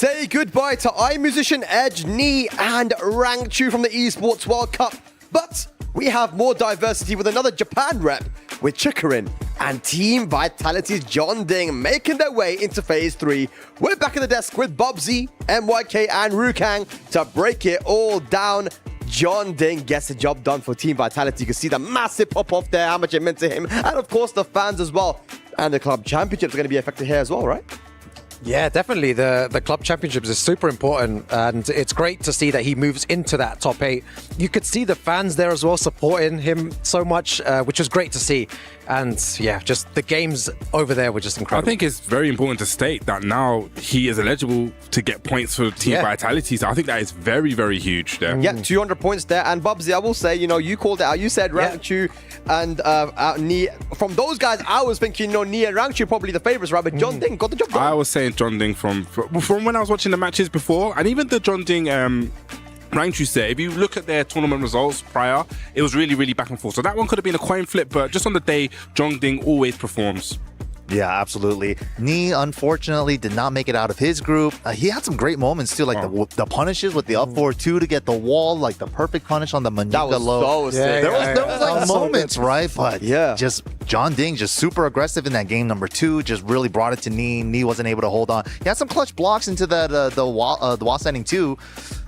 S4: say goodbye to iMusician, Edge, Knee, and Rangchu from the Esports World Cup. But we have more diversity with another Japan rep, with Chikurin and Team Vitality's Jeonding making their way into Phase 3. We're back at the desk with Bubsy, MYK, and Rukang to break it all down. Jeonding gets the job done for Team Vitality. You can see the massive pop-off there, how much it meant to him, and of course the fans as well. And the club championships are going to be affected here as well, right?
S1: Yeah, definitely. The club championships is super important, and it's great to see that he moves into that top 8. You could see the fans there as well supporting him so much, which was great to see. And yeah, just the games over there were just incredible.
S2: I think it's very important to state that now he is eligible to get points for Team Vitality. So I think that is very, very huge there.
S4: Yeah, 200 points there. And Bubsy, I will say, you called it out. You said Rangchu and Ni. From those guys, I was thinking, Ni and Rangchu probably the favorites, right? But Jeonding got the job done.
S2: I was saying Jeonding from when I was watching the matches before, and even the Jeonding Rangchu set, if you look at their tournament results prior, it was really, really back and forth. So that one could have been a coin flip, but just on the day, Jeonding always performs.
S3: Yeah, absolutely. Ni, unfortunately, did not make it out of his group. He had some great moments, too, like the punishes with the up 4-2 to get the wall, like the perfect punish on the Manuka low.
S4: So sick.
S3: There was like moments, right? But just Jeonding, just super aggressive in that game number 2, just really brought it to Ni. Ni wasn't able to hold on. He had some clutch blocks into that the wall standing too,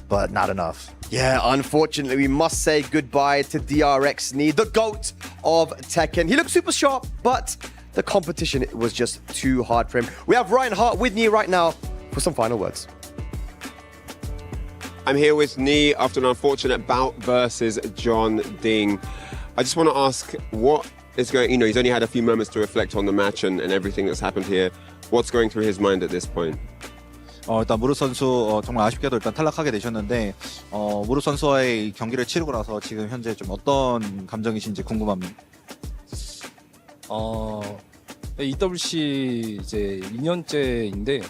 S3: but not enough.
S4: Yeah, unfortunately, we must say goodbye to DRX Ni, the GOAT of Tekken. He looked super sharp, but the competition was just too hard for him. We have Ryan Hart with Ni right now for some final words.
S5: I'm here with Ni after an unfortunate bout versus Jeonding. I just want to ask, what is going, he's only had a few moments to reflect on the match and everything that's happened here. What's going through his mind at this point?
S13: 일단 무르 선수 정말 아쉽게도 일단 탈락하게 되셨는데 무르 선수와의 경기를 치르고 나서 지금 현재 좀 어떤 감정이신지 궁금합니다.
S14: EWC 이제 2년째인데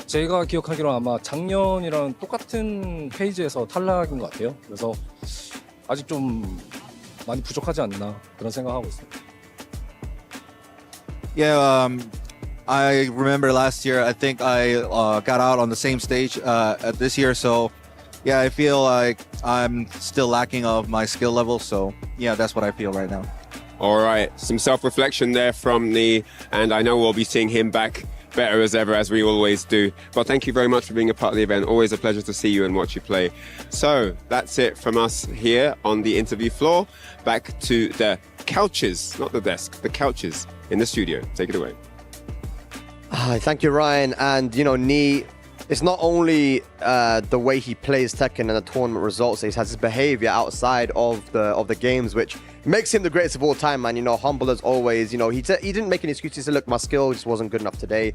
S14: 제가 기억하기로 아마 작년이랑 똑같은 페이지에서 탈락인 것 같아요. 그래서 아직 좀 많이 부족하지 않나 그런 생각하고 있습니다.
S13: Yeah, I remember last year, I think I got out on the same stage at this year. So, yeah, I feel like I'm still lacking of my skill level. So, yeah, that's what I feel right now.
S5: All right, some self-reflection there from Ni, and I know we'll be seeing him back better as ever, as we always do. But thank you very much for being a part of the event. Always a pleasure to see you and watch you play. So, that's it from us here on the interview floor. Back to the couches, not the desk, the couches in the studio. Take it away.
S4: Thank you, Ryan. And, Ni, it's not only the way he plays Tekken and the tournament results, he has his behavior outside of the games, which makes him the greatest of all time, man. Humble as always. He didn't make any excuses. He said, look, my skill just wasn't good enough today.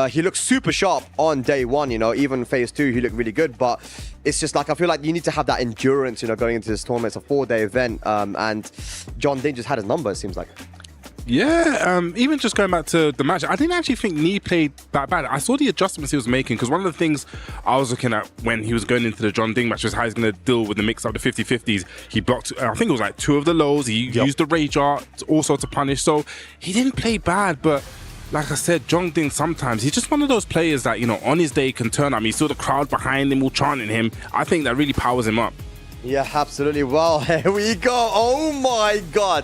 S4: He looked super sharp on day 1, even phase 2, he looked really good. But it's just like, I feel like you need to have that endurance, going into this tournament. It's a 4-day event. And Jeonding just had his number, it seems like.
S2: Yeah, even just going back to the match, I didn't actually think Ni played that bad. I saw the adjustments he was making, because one of the things I was looking at when he was going into the Jeonding match was how he's going to deal with the mix-up, the 50-50s. He blocked, I think it was like 2 of the lows. He used the Rage Art also to punish. So he didn't play bad, but like I said, Jeonding sometimes, he's just one of those players that, on his day can turn up. You saw the crowd behind him all chanting him. I think that really powers him up.
S4: Yeah, absolutely. Well, here we go. Oh my God.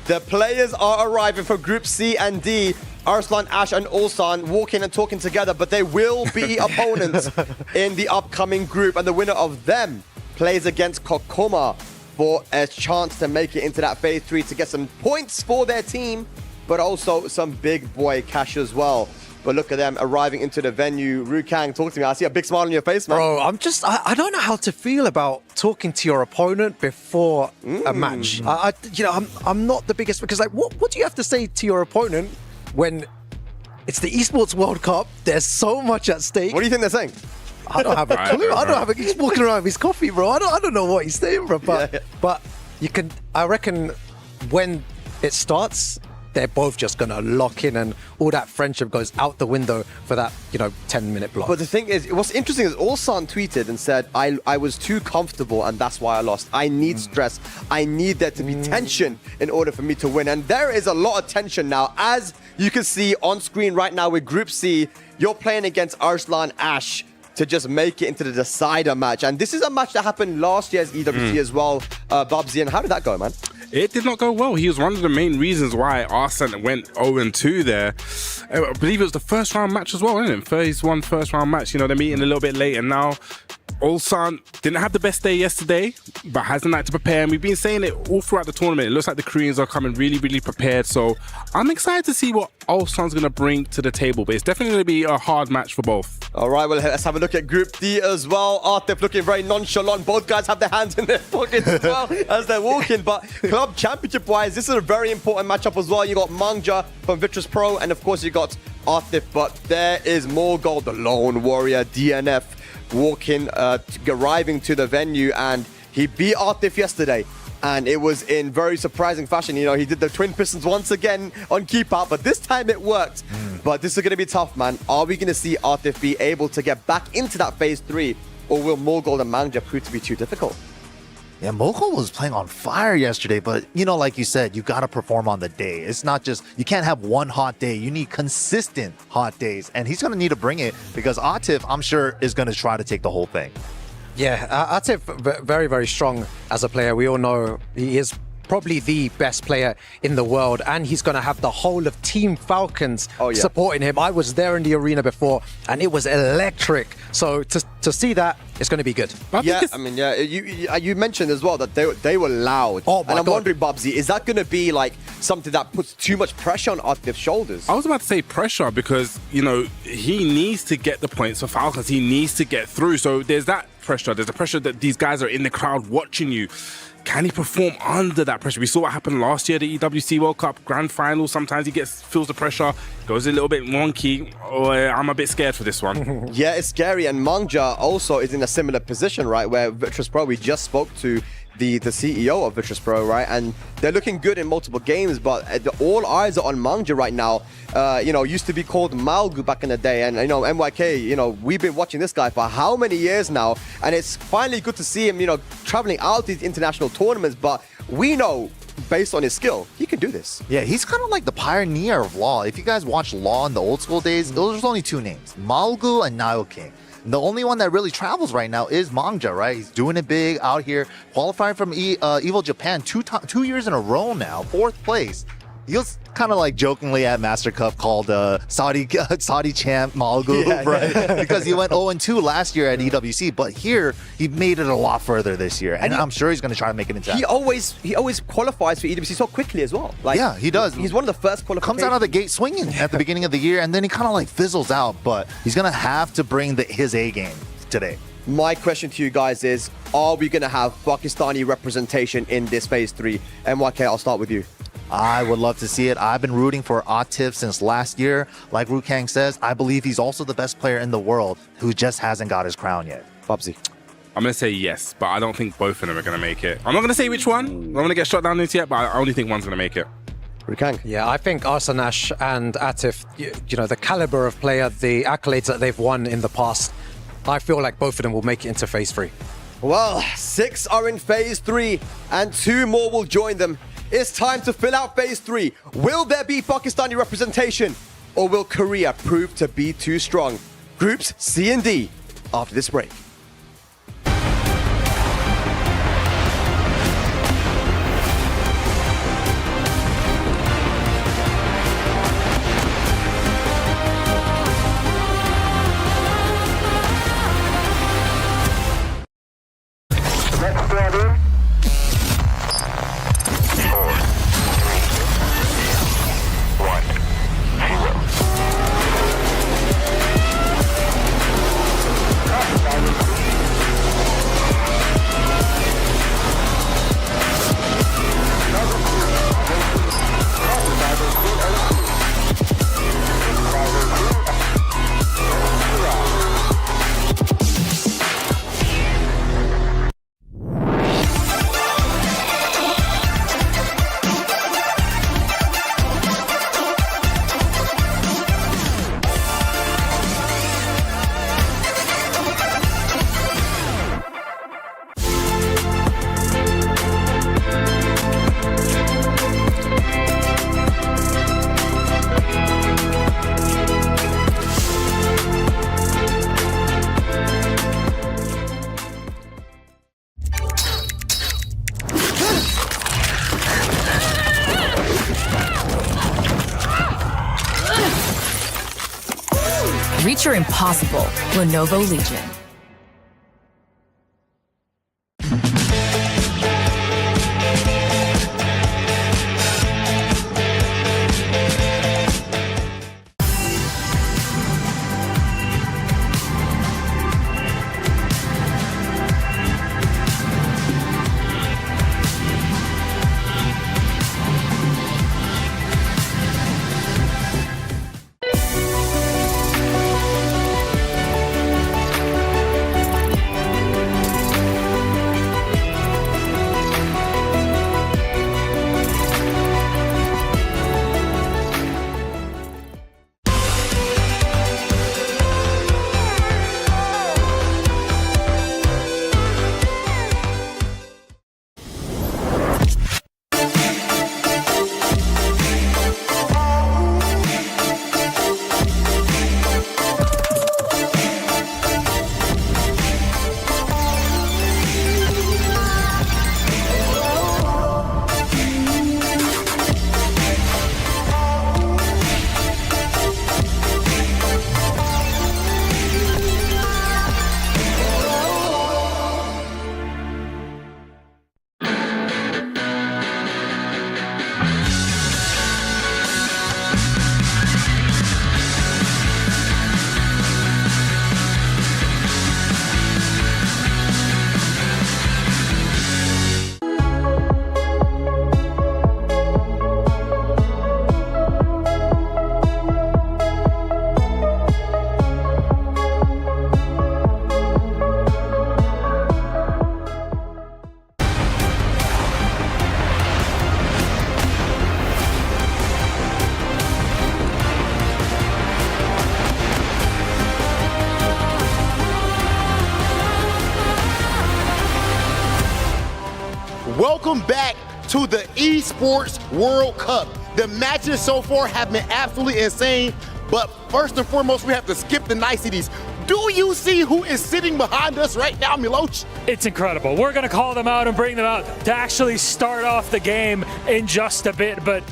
S4: The players are arriving for Group C and D. Arslan, Ash, and Ulsan walking and talking together, but they will be opponents in the upcoming group, and the winner of them plays against Kokoma for a chance to make it into that phase 3 to get some points for their team, but also some big boy cash as well. But look at them arriving into the venue. Rukang, talk to me. I see a big smile on your face, man.
S1: Bro, I don't know how to feel about talking to your opponent before a match. I'm not the biggest, because like, what do you have to say to your opponent when it's the Esports World Cup? There's so much at stake.
S4: What do you think they're saying?
S1: I don't have a clue. I don't have a, he's walking around with his coffee, bro. I don't know what he's saying, bro. But you can, I reckon when it starts, they're both just going to lock in, and all that friendship goes out the window for that, 10-minute block.
S4: But the thing is, what's interesting is Arslan tweeted and said, I was too comfortable and that's why I lost. I need stress. I need there to be tension in order for me to win. And there is a lot of tension now. As you can see on screen right now with Group C, you're playing against Arslan Ash to just make it into the decider match. And this is a match that happened last year's EWC as well, Bubsy. And how did that go, man?
S2: It did not go well. He was one of the main reasons why Arslan went 0-2 there. I believe it was the first round match as well, wasn't it? Phase 1 first round match. They're meeting a little bit late, and now Arslan didn't have the best day yesterday, but has a night to prepare. And we've been saying it all throughout the tournament. It looks like the Koreans are coming really, really prepared. So I'm excited to see what Arslan's going to bring to the table. But it's definitely going to be a hard match for both.
S4: All right, well, let's have a look at Group D as well. Artif looking very nonchalant. Both guys have their hands in their pockets as well as they're walking. But club championship-wise, this is a very important matchup as well. You got Mangja from Virtus Pro, and of course you got Artif. But there is more gold, the Lone Warrior, DNF, arriving to the venue, and he beat Artif yesterday. And it was in very surprising fashion. He did the twin pistons once again on keep out, but this time it worked. But this is going to be tough, man. Are we going to see Artif be able to get back into that phase 3, or will Mogul and Mangja prove to be too difficult?
S3: Yeah, Mogul was playing on fire yesterday, but like you said, you got to perform on the day. It's not just, you can't have one hot day. You need consistent hot days, and he's going to need to bring it because Artif, I'm sure, is going to try to take the whole thing.
S1: Yeah, Artif, very, very strong as a player. We all know he is probably the best player in the world, and he's going to have the whole of Team Falcons supporting him. I was there in the arena before, and it was electric. So to see that, it's going to be good.
S4: You mentioned as well that they were loud. And I'm wondering, Bubsy, is that going to be like something that puts too much pressure on Artif's shoulders?
S2: I was about to say pressure because, he needs to get the points for Falcons. He needs to get through. So there's that pressure. There's the pressure that these guys are in the crowd watching you. Can he perform under that pressure? We saw what happened last year, the EWC World Cup Grand Final. Sometimes he feels the pressure, goes a little bit wonky. I'm a bit scared for this one.
S4: Yeah, it's scary. And Mangja also is in a similar position, right? Where Virtus Pro, we just spoke to the CEO of Virtus Pro, right? And they're looking good in multiple games, but all eyes are on Mangja right now. Used to be called Malgu back in the day. And, MYK, we've been watching this guy for how many years now? And it's finally good to see him, traveling out to these international tournaments. But we know, based on his skill, he can do this.
S3: Yeah, he's kind of like the pioneer of Law. If you guys watch Law in the old school days, there's only two names, Malgu and Nile King. The only one that really travels right now is Mangja, right? He's doing it big out here, qualifying from Evo Japan 2 years in a row now, 4th place. He was kind of like jokingly at Master Cup called Saudi champ Malgu, right? Because he went 0-2 last year at EWC, but here he made it a lot further this year, and I'm sure he's going to try to make it into.
S4: He always qualifies for EWC so quickly as well.
S3: Yeah, he does.
S4: He's one of the first qualifications.
S3: Comes out of the gate swinging at the beginning of the year, and then he kind of like fizzles out. But he's going to have to bring his A game today.
S4: My question to you guys is: are we going to have Pakistani representation in this phase 3? MYK, I'll start with you.
S3: I would love to see it. I've been rooting for Artif since last year. Like Rukang says, I believe he's also the best player in the world who just hasn't got his crown yet.
S4: Bubsy.
S2: I'm going to say yes, but I don't think both of them are going to make it. I'm not going to say which one. I'm not going to get shot down into yet, but I only think one's going to make it.
S4: Rukang.
S1: Yeah, I think Arslan Ash and Artif, the caliber of player, the accolades that they've won in the past, I feel like both of them will make it into phase 3.
S4: Well, 6 are in phase 3 and 2 more will join them. It's time to fill out phase 3. Will there be Pakistani representation, or will Korea prove to be too strong? Groups C and D after this break.
S15: Picture impossible. Lenovo Legion.
S7: Welcome back to the Esports World Cup. The matches so far have been absolutely insane, but first and foremost, we have to skip the niceties. Do you see who is sitting behind us right now, Milosh?
S8: It's incredible. We're going to call them out and bring them out to actually start off the game in just a bit, but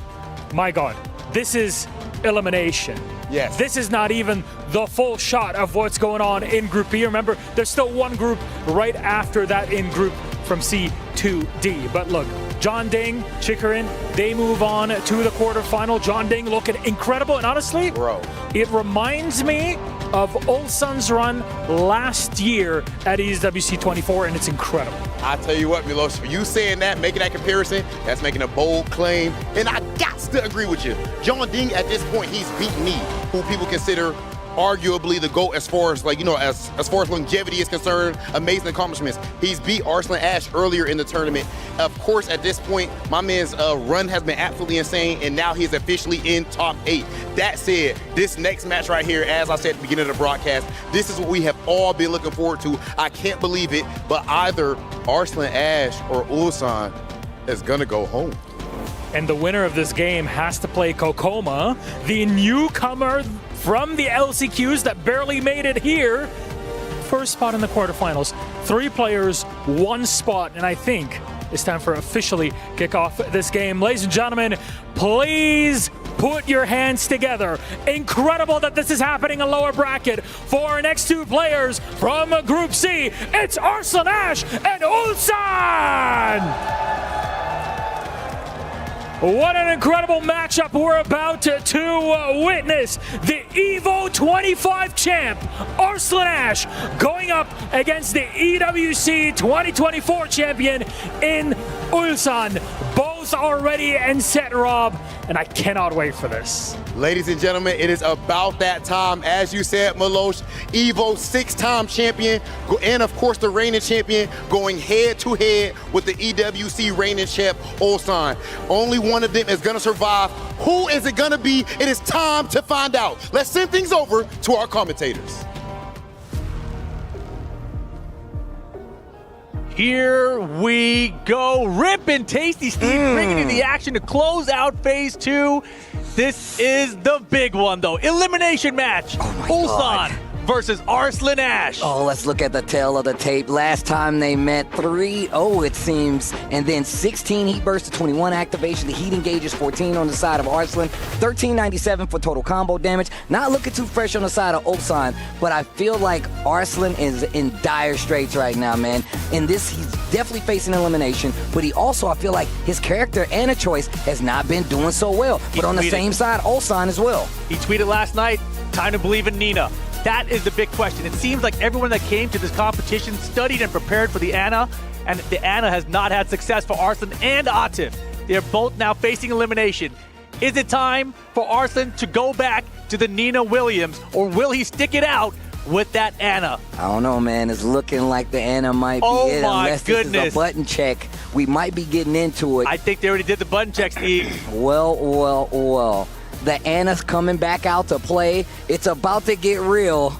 S8: my God, this is elimination.
S7: Yes.
S8: This is not even the full shot of what's going on in Group B. Remember, there's still one group right after that in Group from C to D. But look, Jeonding, Chikurin, they move on to the quarterfinal. Jeonding looking incredible, and honestly, it reminds me of Ulsan's run last year at EWC 24, and it's incredible.
S7: I tell you what, Milos, for you saying that, making that comparison, that's making a bold claim, and I got to agree with you. Jeonding, at this point, he's beaten me, who people consider arguably the GOAT as far as, like, you know, as far as longevity is concerned, amazing accomplishments. He's beat Arslan Ash earlier in the tournament. Of course, at this point, my man's run has been absolutely insane, and now he's officially in top 8. That said, this next match right here, as I said at the beginning of the broadcast, this is what we have all been looking forward to. I can't believe it, but either Arslan Ash or Ulsan is gonna go home.
S8: And the winner of this game has to play Kokoma, the newcomer from the LCQs that barely made it here. First spot in the quarterfinals. 3 players, 1 spot, and I think it's time for officially kick off this game. Ladies and gentlemen, please put your hands together. Incredible that this is happening in lower bracket. For our next 2 players from Group C, it's Arslan Ash and Ulsan! What an incredible matchup we're about to witness. The EVO 25 champ, Arslan Ash, going up against the EWC 2024 champion in Ulsan. Both are ready and set, Rob, and I cannot wait for this.
S7: Ladies and gentlemen, it is about that time. As you said, Milosh, EVO 6-time champion, and of course the reigning champion, going head-to-head with the EWC reigning champ, Ulsan. Only one of them is gonna survive. Who is it gonna be? It is time to find out. Let's send things over to our commentators.
S16: Here we go. Rip and Tasty Steve bringing in the action to close out phase 2. This is the big one, though. Elimination match. Ulsan versus Arslan Ash.
S17: Oh, let's look at the tail of the tape. Last time they met, 3-0 it seems, and then 16 heat bursts to 21 activation. The heat engages 14 on the side of Arslan, 1397 for total combo damage. Not looking too fresh on the side of Ulsan, but I feel like Arslan is in dire straits right now, man. In this, he's definitely facing elimination, but he also, I feel like his character and a choice has not been doing so well. But on the same side, Ulsan as well.
S16: He tweeted last night, time to believe in Nina. That is the big question. It seems like everyone that came to this competition studied and prepared for the Ana, and the Ana has not had success for Arslan and Atif. They're both now facing elimination. Is it time for Arslan to go back to the Nina Williams, or will he stick it out with that Ana?
S17: I don't know, man. It's looking like the Ana might be it. Unless this is a button check. We might be getting into it.
S16: I think they already did the button check, Steve.
S17: Well. The Ana's coming back out to play. It's about to get real.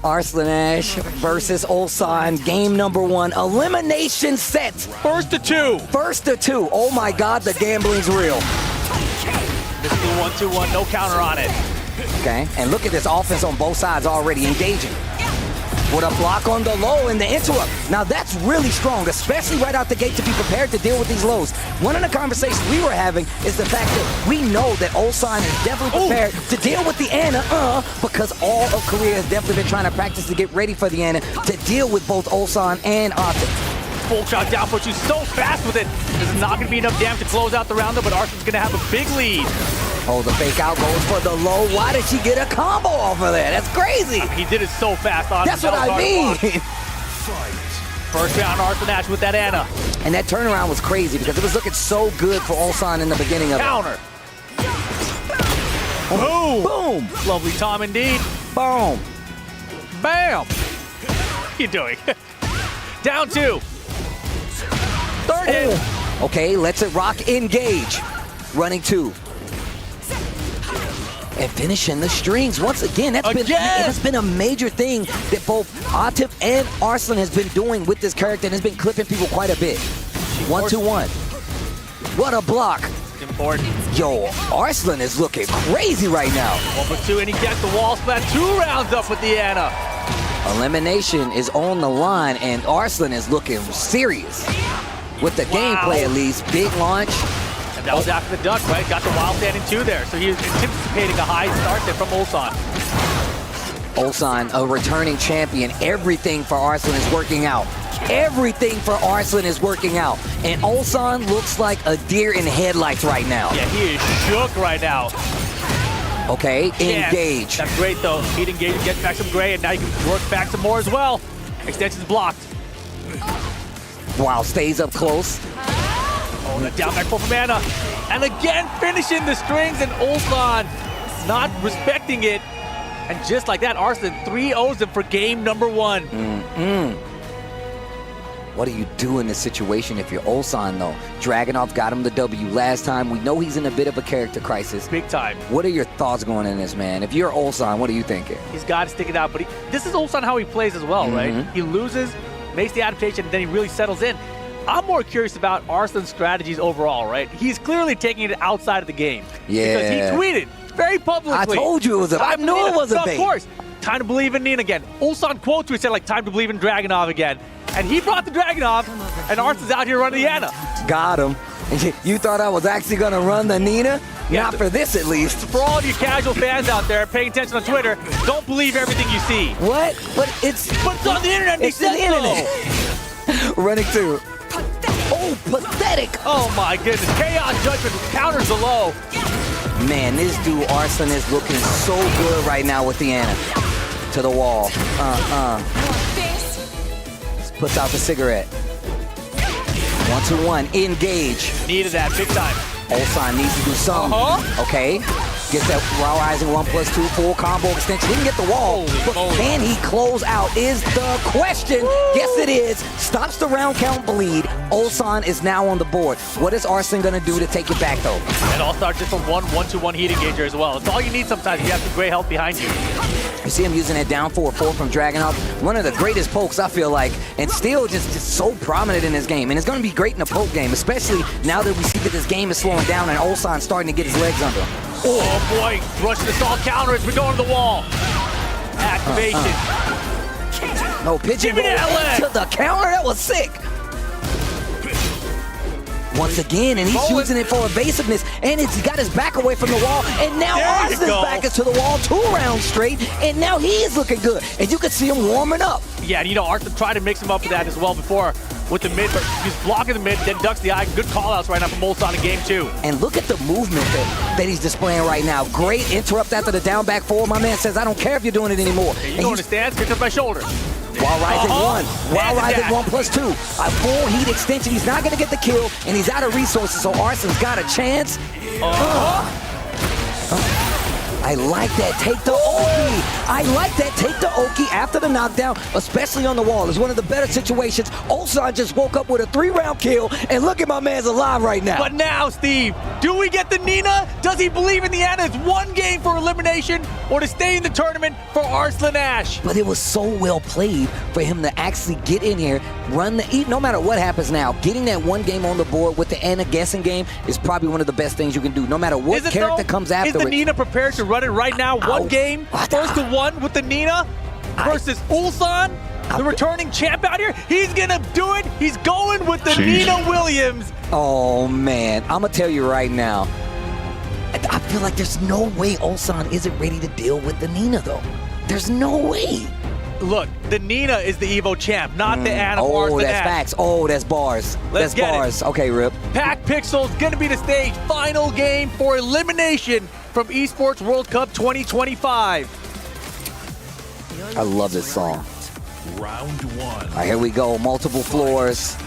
S17: Arslan Ash versus Ulsan. Game number 1. Elimination set.
S16: First to 2.
S17: Oh my God, the gambling's real.
S16: This is the 1-2-1, no counter on it.
S17: Okay, and look at this offense on both sides already engaging. With a block on the low and the interrupt. Now that's really strong, especially right out the gate, to be prepared to deal with these lows. One of the conversations we were having is the fact that we know that Ulsan is definitely prepared to deal with the Ana, because all of Korea has definitely been trying to practice to get ready for the Ana, to deal with both Ulsan and Atif.
S16: Full shot down push, he's so fast with it. This is not going to be enough damage to close out the round, though, but Arslan's going to have a big lead.
S17: Oh, the fake out goes for the low. Why did she get a combo off of that? That's crazy.
S16: He did it so fast on
S17: That's what I mean.
S16: First round, Arslan Ash with that Ana.
S17: And that turnaround was crazy because it was looking so good for Ulsan in the beginning of
S16: Counter.
S17: it.
S16: Boom. Lovely Tom indeed.
S17: Boom.
S16: Bam. What are you doing? Down 2. Third hit.
S17: Okay, let's it rock. Engage. Running 2. And finishing the strings once again. That's been a major thing that both Atif and Arslan has been doing with this character, and has been clipping people quite a bit. 1-2-1. What a block.
S16: Important.
S17: Yo, Arslan is looking crazy right now.
S16: 1-2, and he gets the wall splat. 2 rounds up with the Ana.
S17: Elimination is on the line, and Arslan is looking serious. With the gameplay, at least. Big launch.
S16: And that was after the duck, right? Got the wild standing 2 there. So he was anticipating a high start there from Ulsan.
S17: Ulsan, a returning champion. Everything for Arslan is working out. Everything for Arslan is working out. And Ulsan looks like a deer in headlights right now.
S16: Yeah, he is shook right now.
S17: Okay, engage.
S16: That's great, though. Heat engage, get back some gray, and now you can work back some more as well. Extension's blocked.
S17: Wow, stays up close.
S16: Oh, the down back pull from Ana. And again, finishing the strings, and Ulsan not respecting it. And just like that, Arslan 3-0s him for game number 1.
S17: What do you do in this situation if you're Ulsan, though? Dragunov got him the W last time. We know he's in a bit of a character crisis.
S16: Big time.
S17: What are your thoughts going in this, man? If you're Ulsan, what are you thinking?
S16: He's got to stick it out, but this is Ulsan how he plays as well, right? He loses, makes the adaptation, and then he really settles in. I'm more curious about Arslan's strategies overall, right? He's clearly taking it outside of the game.
S17: Yeah.
S16: Because he tweeted very publicly.
S17: I told you it was I knew it was a bait.
S16: Of course. Time to believe in Nina again. Ulsan quote tweet said, like, time to believe in Dragunov again. And he brought the Dragunov, and Arslan's out here running the Ana.
S17: Got him. You thought I was actually going to run the Nina? Not for this, at least.
S16: For all of you casual fans out there paying attention on Twitter, don't believe everything you see.
S17: What? But it's
S16: on the internet.
S17: It's the internet. Running 2. Oh, pathetic.
S16: Oh, my goodness. Chaos Judgment counters the low.
S17: Man, this dude, Arslan, is looking so good right now with the Ana. To the wall. Puts out the cigarette. 1-2-1. Engage.
S16: Needed that big time.
S17: Ulsan needs to do something. Okay. Gets that raw rising 1+2 full combo extension. He can get the wall, but can he close out is the question. Yes, it is. Stops the round count bleed. Ulsan is now on the board. What is Arslan going to do to take it back, though?
S16: And all starts just from 1-2-1 heat engager as well. It's all you need sometimes if you have some great help behind you.
S17: You see him using that down 4 from Dragunov. One of the greatest pokes, I feel like, and still just so prominent in this game. And it's going to be great in the poke game, especially now that we see that this game is slowing down and Ulsan's starting to get his legs under him.
S16: Oh boy, rushing the stall counter as we go to the wall. activation.
S17: No, pigeon
S16: Give me
S17: roll
S16: that leg.
S17: to the counter. That was sick. Once again, and he's using it for evasiveness, and he's got his back away from the wall, and now
S16: There you
S17: Arslan's
S16: go.
S17: back is to the wall 2 rounds straight, and now he is looking good, and you can see him warming up.
S16: Yeah, and you know, Arslan tried to mix him up with that as well before with the mid, but he's blocking the mid, then ducks the eye. Good call-outs right now from Ulsan in game 2.
S17: And look at the movement that he's displaying right now. Great interrupt after the down back forward. My man says, I don't care if you're doing it anymore.
S16: You
S17: And
S16: know in
S17: he's-
S16: the stance, here comes my shoulder.
S17: While rising one. While
S16: And
S17: rising
S16: dash.
S17: 1+2. A full heat extension. He's not going to get the kill, and he's out of resources, so Arslan's got a chance. I like that. Take the Oki. I like that. Take the Oki after the knockdown, especially on the wall. It's one of the better situations. Ulsan just woke up with a 3-round kill, and look at my man's alive right now.
S16: But now, Steve, do we get the Nina? Does he believe in the Anna? It's one game for elimination or to stay in the tournament for Arslan Ash?
S17: But it was so well played for him to actually get in here, run the no matter what happens now, getting that one game on the board with the Anna guessing game is probably one of the best things you can do, no matter what
S16: Is it
S17: character
S16: though?
S17: comes after
S16: Is the
S17: it.
S16: Nina prepared to run it right now? One game, first to one with the Nina versus Ulsan, the returning champ out here. He's gonna do it. He's going with the Nina Williams.
S17: Oh man, I'm gonna tell you right now, I feel like there's no way Ulsan isn't ready to deal with the Nina though. There's no way.
S16: Look, the Nina is the Evo champ, not the Anna of
S17: Oh,
S16: Arslan
S17: that's
S16: Ash.
S17: facts. Oh, that's bars.
S16: Let's
S17: that's
S16: get it.
S17: bars. Okay, Rip.
S16: Pack Pixel's gonna be the stage. Final game for elimination from Esports World Cup 2025.
S17: I love this song.
S11: Round 1.
S17: All right, here we go. Multiple floors,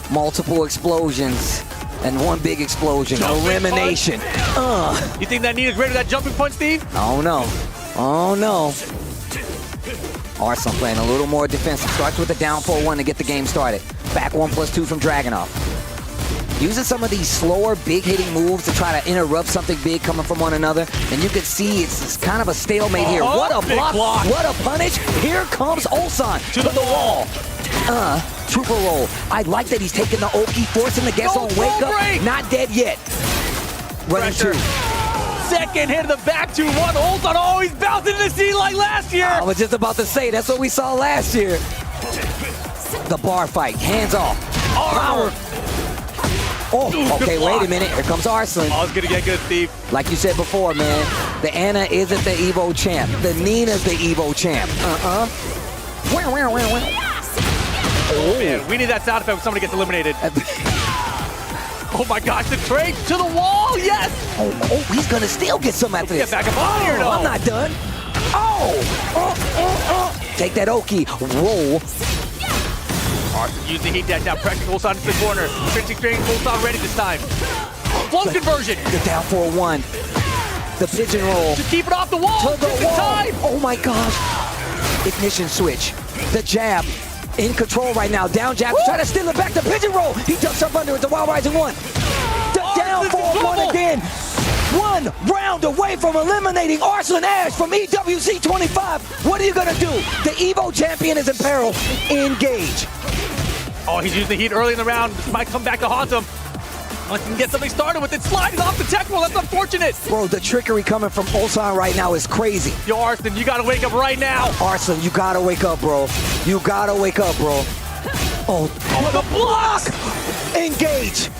S17: multiple explosions, and one big explosion.
S16: Jumping
S17: Elimination.
S16: You think that Nina's ready for that jumping punch, Steve?
S17: Oh no. Oh no. Arslan playing a little more defensive. Starts with the down 4-1 to get the game started. Back 1+2 from Dragunov. Using some of these slower, big-hitting moves to try to interrupt something big coming from one another. And you can see it's kind of a stalemate here. What a
S16: big
S17: block.
S16: block.
S17: What a punish. Here comes Ulsan to the wall. Trooper roll. I like that he's taking the Oki, forcing the guess
S16: No,
S17: on wake up.
S16: break.
S17: Not dead yet. Running
S16: Pressure.
S17: 2.
S16: Second hit of the back 2-1. Ulsan always bouncing in the scene like last year.
S17: I was just about to say, that's what we saw last year. The bar fight, hands off. Power. Oh, okay, wait a minute. Here comes Arslan.
S16: Oh, it's gonna get good, Steve.
S17: Like you said before, man, the Anna isn't the Evo champ. The Nina's the Evo champ.
S16: Oh, man, we need that sound effect when somebody gets eliminated. Oh my gosh, the trade to the wall, yes!
S17: Oh, he's gonna still get some after this.
S16: Get back up on here, though.
S17: I'm not done. Take that Oki. Roll.
S16: Arslan used the heat dash now, pressing Ulsan into the corner. Finishing straight, Ulsan ready this time. Float conversion.
S17: The down 4-1. The pigeon roll.
S16: Just keep it off the wall.
S17: To the
S16: Just in
S17: wall.
S16: time.
S17: Oh my gosh. Ignition switch. The jab. In control right now. Down jab. Try to steal it back. The pigeon roll. He ducks up under it. The wild rising 1. The down 4-1 again. 1 round away from eliminating Arslan Ash from EWC 25. What are you gonna do? The Evo champion is in peril. Engage.
S16: Oh, he's using the heat early in the round. This might come back to haunt him. Once he can get something started with it, sliding off the tech roll. That's unfortunate.
S17: Bro, the trickery coming from Ulsan right now is crazy.
S16: Yo, Arslan, you gotta wake up right now.
S17: Arslan, you gotta wake up, bro. You gotta wake up, bro. Oh,
S16: the block!
S17: Engage.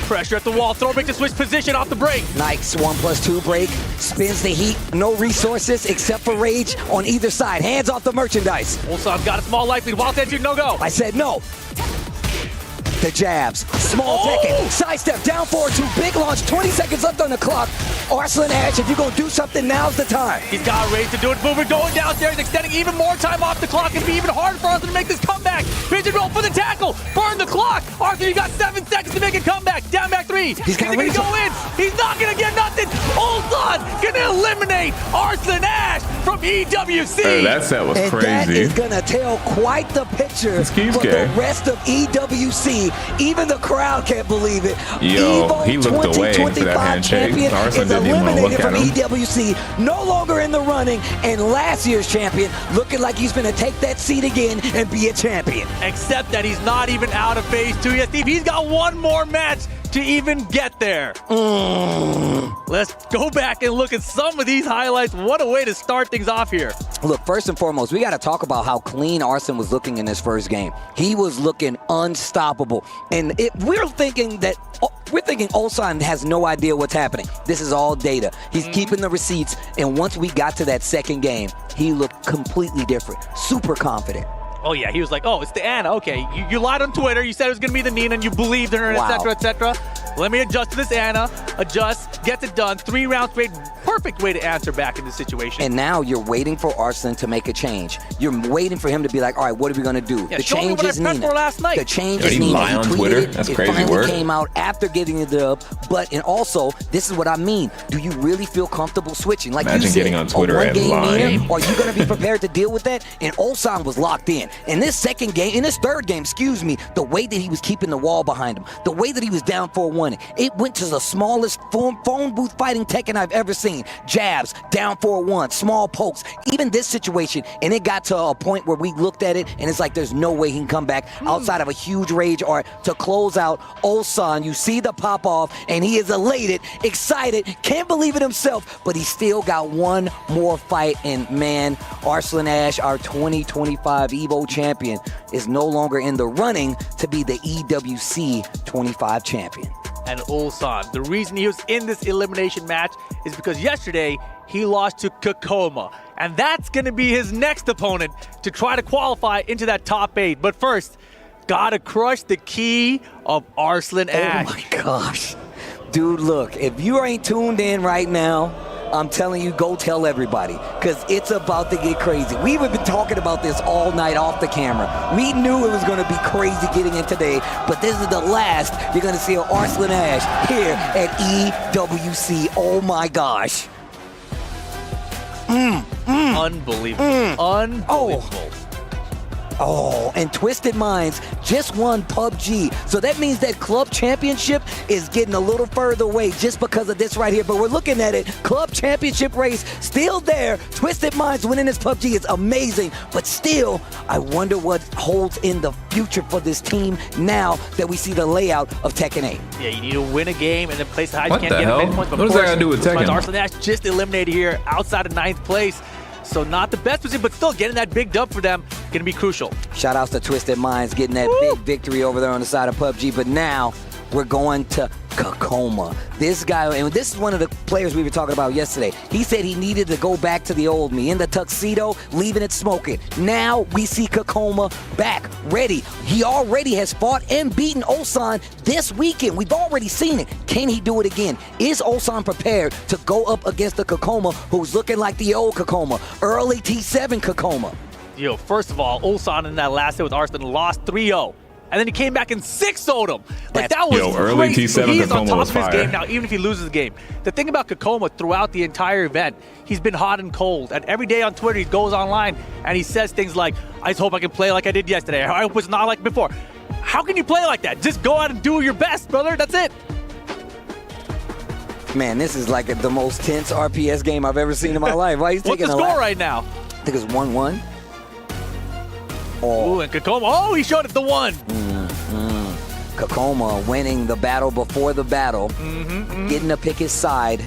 S16: Pressure at the wall. Throw break to switch position off the break.
S17: Nice 1+2 break. Spins the heat. No resources except for rage on either side. Hands off the merchandise.
S16: Ulsan's got a small life lead. Wild Statue, no go.
S17: I said no. The jabs. Small Tekken. Sidestep. Down 4-2. Big launch. 20 seconds left on the clock. Arslan Ash, if you're going to do something, now's the time.
S16: He's got a race to do it. Moving, going downstairs, extending even more time off the clock. It'd be even harder for Arslan to make this comeback. Pigeon roll for the tackle. Burn the clock. Arslan, you got 7 seconds to make a comeback. Down back 3. He's
S17: got
S16: going to go in. He's not going to get nothing. Ulsan going to eliminate Arslan Ash from EWC.
S12: Hey, that set was
S17: and
S12: crazy.
S17: that is going to tell quite the picture for the rest of EWC. Even the crowd can't believe it.
S12: Yo,
S17: Evo
S12: he looked away for that
S17: 2025
S12: handshake.
S17: champion
S12: Arslan
S17: is
S12: didn't even want to
S17: eliminated
S12: look
S17: from
S12: at him.
S17: EWC. No longer in the running. And last year's champion looking like he's going to take that seat again and be a champion.
S16: Except that he's not even out of phase 2 yet. Steve, he's got one more match to even get there. Let's go back and look at some of these highlights. What a way to start things off here.
S17: Look, first and foremost, we got to talk about how clean Arslan was looking in this first game. He was looking unstoppable. And we're thinking Ulsan has no idea what's happening. This is all data. He's keeping the receipts. And once we got to that second game, he looked completely different. Super confident.
S16: Oh, yeah, he was like, oh, it's the Anna. Okay, you lied on Twitter. You said it was going to be the Nina, and you believed in her,
S17: Wow.
S16: et cetera, et cetera. Let me adjust to this Anna. Adjust, gets it done. 3 rounds straight. Perfect way to answer back in this situation.
S17: And now you're waiting for Arslan to make a change. You're waiting for him to be like, all right, what are we going to do?
S16: Yeah,
S17: the
S16: show me
S17: change
S16: what I
S17: is
S16: prepped
S17: Nina.
S16: for last night.
S17: The change
S12: Did
S17: is
S12: he
S17: Nina.
S12: lie on
S17: tweeted
S12: Twitter?
S17: it.
S12: That's
S17: it
S12: crazy
S17: finally
S12: work.
S17: came out after getting it up. But, and also, this is what I mean. Do you really feel comfortable switching? Like
S12: Imagine
S17: you said,
S12: getting on Twitter
S17: a
S12: and
S17: one-game
S12: lying.
S17: Nina, are you going to be prepared to deal with that? And Ulsan was locked in. In this third game, the way that he was keeping the wall behind him, the way that he was down 4-1, it went to the smallest phone booth fighting Tekken I've ever seen. Jabs, down 4-1, small pokes, even this situation. And it got to a point where we looked at it and it's like there's no way he can come back outside of a huge rage art to close out Ulsan. You see the pop off and he is elated, excited, can't believe it himself, but he still got one more fight. And man, Arslan Ash, our 2025 EVO champion, is no longer in the running to be the EWC 25 champion.
S16: And Ulsan, the reason he was in this elimination match is because yesterday he lost to Kakoma. And that's going to be his next opponent to try to qualify into that top 8. But first, gotta crush the key of Arslan Ash.
S17: Oh my gosh. Dude, look, if you ain't tuned in right now, I'm telling you, go tell everybody, because it's about to get crazy. We've been talking about this all night off the camera. We knew it was going to be crazy getting in today, but this is the last you're going to see of Arslan Ash here at EWC. Oh my gosh.
S16: Unbelievable. Unbelievable.
S17: Oh, and Twisted Minds just won PUBG. So that means that club championship is getting a little further away just because of this right here. But we're looking at it. Club championship race still there. Twisted Minds winning this PUBG is amazing. But still, I wonder what holds in the future for this team now that we see the layout of Tekken 8.
S16: Yeah, you need to win a game and then place the high.
S12: What
S16: You can't
S12: the
S16: get
S12: hell?
S16: event points. But
S12: What does that got to do with Tekken?
S16: Arslan Ash just eliminated here outside of 9th place. So not the best position, but still getting that big dub for them going to be crucial.
S17: Shout outs to Twisted Minds getting that big victory over there on the side of PUBG. But now we're going to Kakoma. This guy, and this is one of the players we were talking about yesterday. He said he needed to go back to the old me, in the tuxedo, leaving it smoking. Now we see Kakoma back, ready. He already has fought and beaten Ulsan this weekend. We've already seen it. Can he do it again? Is Ulsan prepared to go up against the Kakoma who's looking like the old Kakoma, early T7 Kakoma?
S16: Yo, first of all, Ulsan in that last hit with Arslan lost 3-0. And then he came back and 6-0'd him. Like, that was
S12: early
S16: crazy.
S12: T7
S16: He's on
S12: Kakoma
S16: top
S12: was
S16: of his
S12: fire.
S16: game now, even if he loses the game. The thing about Kakoma throughout the entire event, he's been hot and cold. And every day on Twitter, he goes online and he says things like, I just hope I can play like I did yesterday. I hope it's not like before. How can you play like that? Just go out and do your best, brother. That's it.
S17: Man, this is like the most tense RPS game I've ever seen in my life. Why he's
S16: What's
S17: taking
S16: the
S17: a
S16: score
S17: lap?
S16: right now?
S17: I think it's 1-1.
S16: Ooh, and Kakoma, oh, he showed it the 1.
S17: Kakoma winning the battle before the battle, getting to pick his side.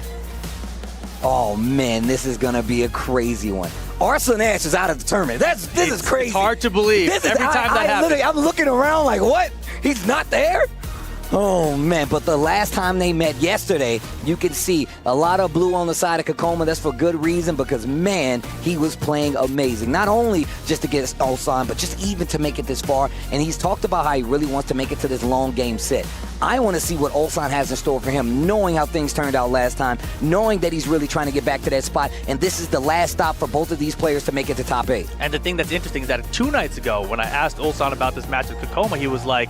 S17: Oh man, this is gonna be a crazy one. Arslan Ash is out of the tournament. This is crazy.
S16: It's hard to believe.
S17: This is,
S16: Every time that happens.
S17: I'm looking around like, what? He's not there? Oh man, but the last time they met yesterday, you can see a lot of blue on the side of Kakoma. That's for good reason, because man, he was playing amazing. Not only just to get Ulsan, but just even to make it this far. And he's talked about how he really wants to make it to this long game set. I want to see what Ulsan has in store for him, knowing how things turned out last time, knowing that he's really trying to get back to that spot. And this is the last stop for both of these players to make it to top 8.
S16: And the thing that's interesting is that 2 nights ago, when I asked Ulsan about this match with Kakoma, he was like,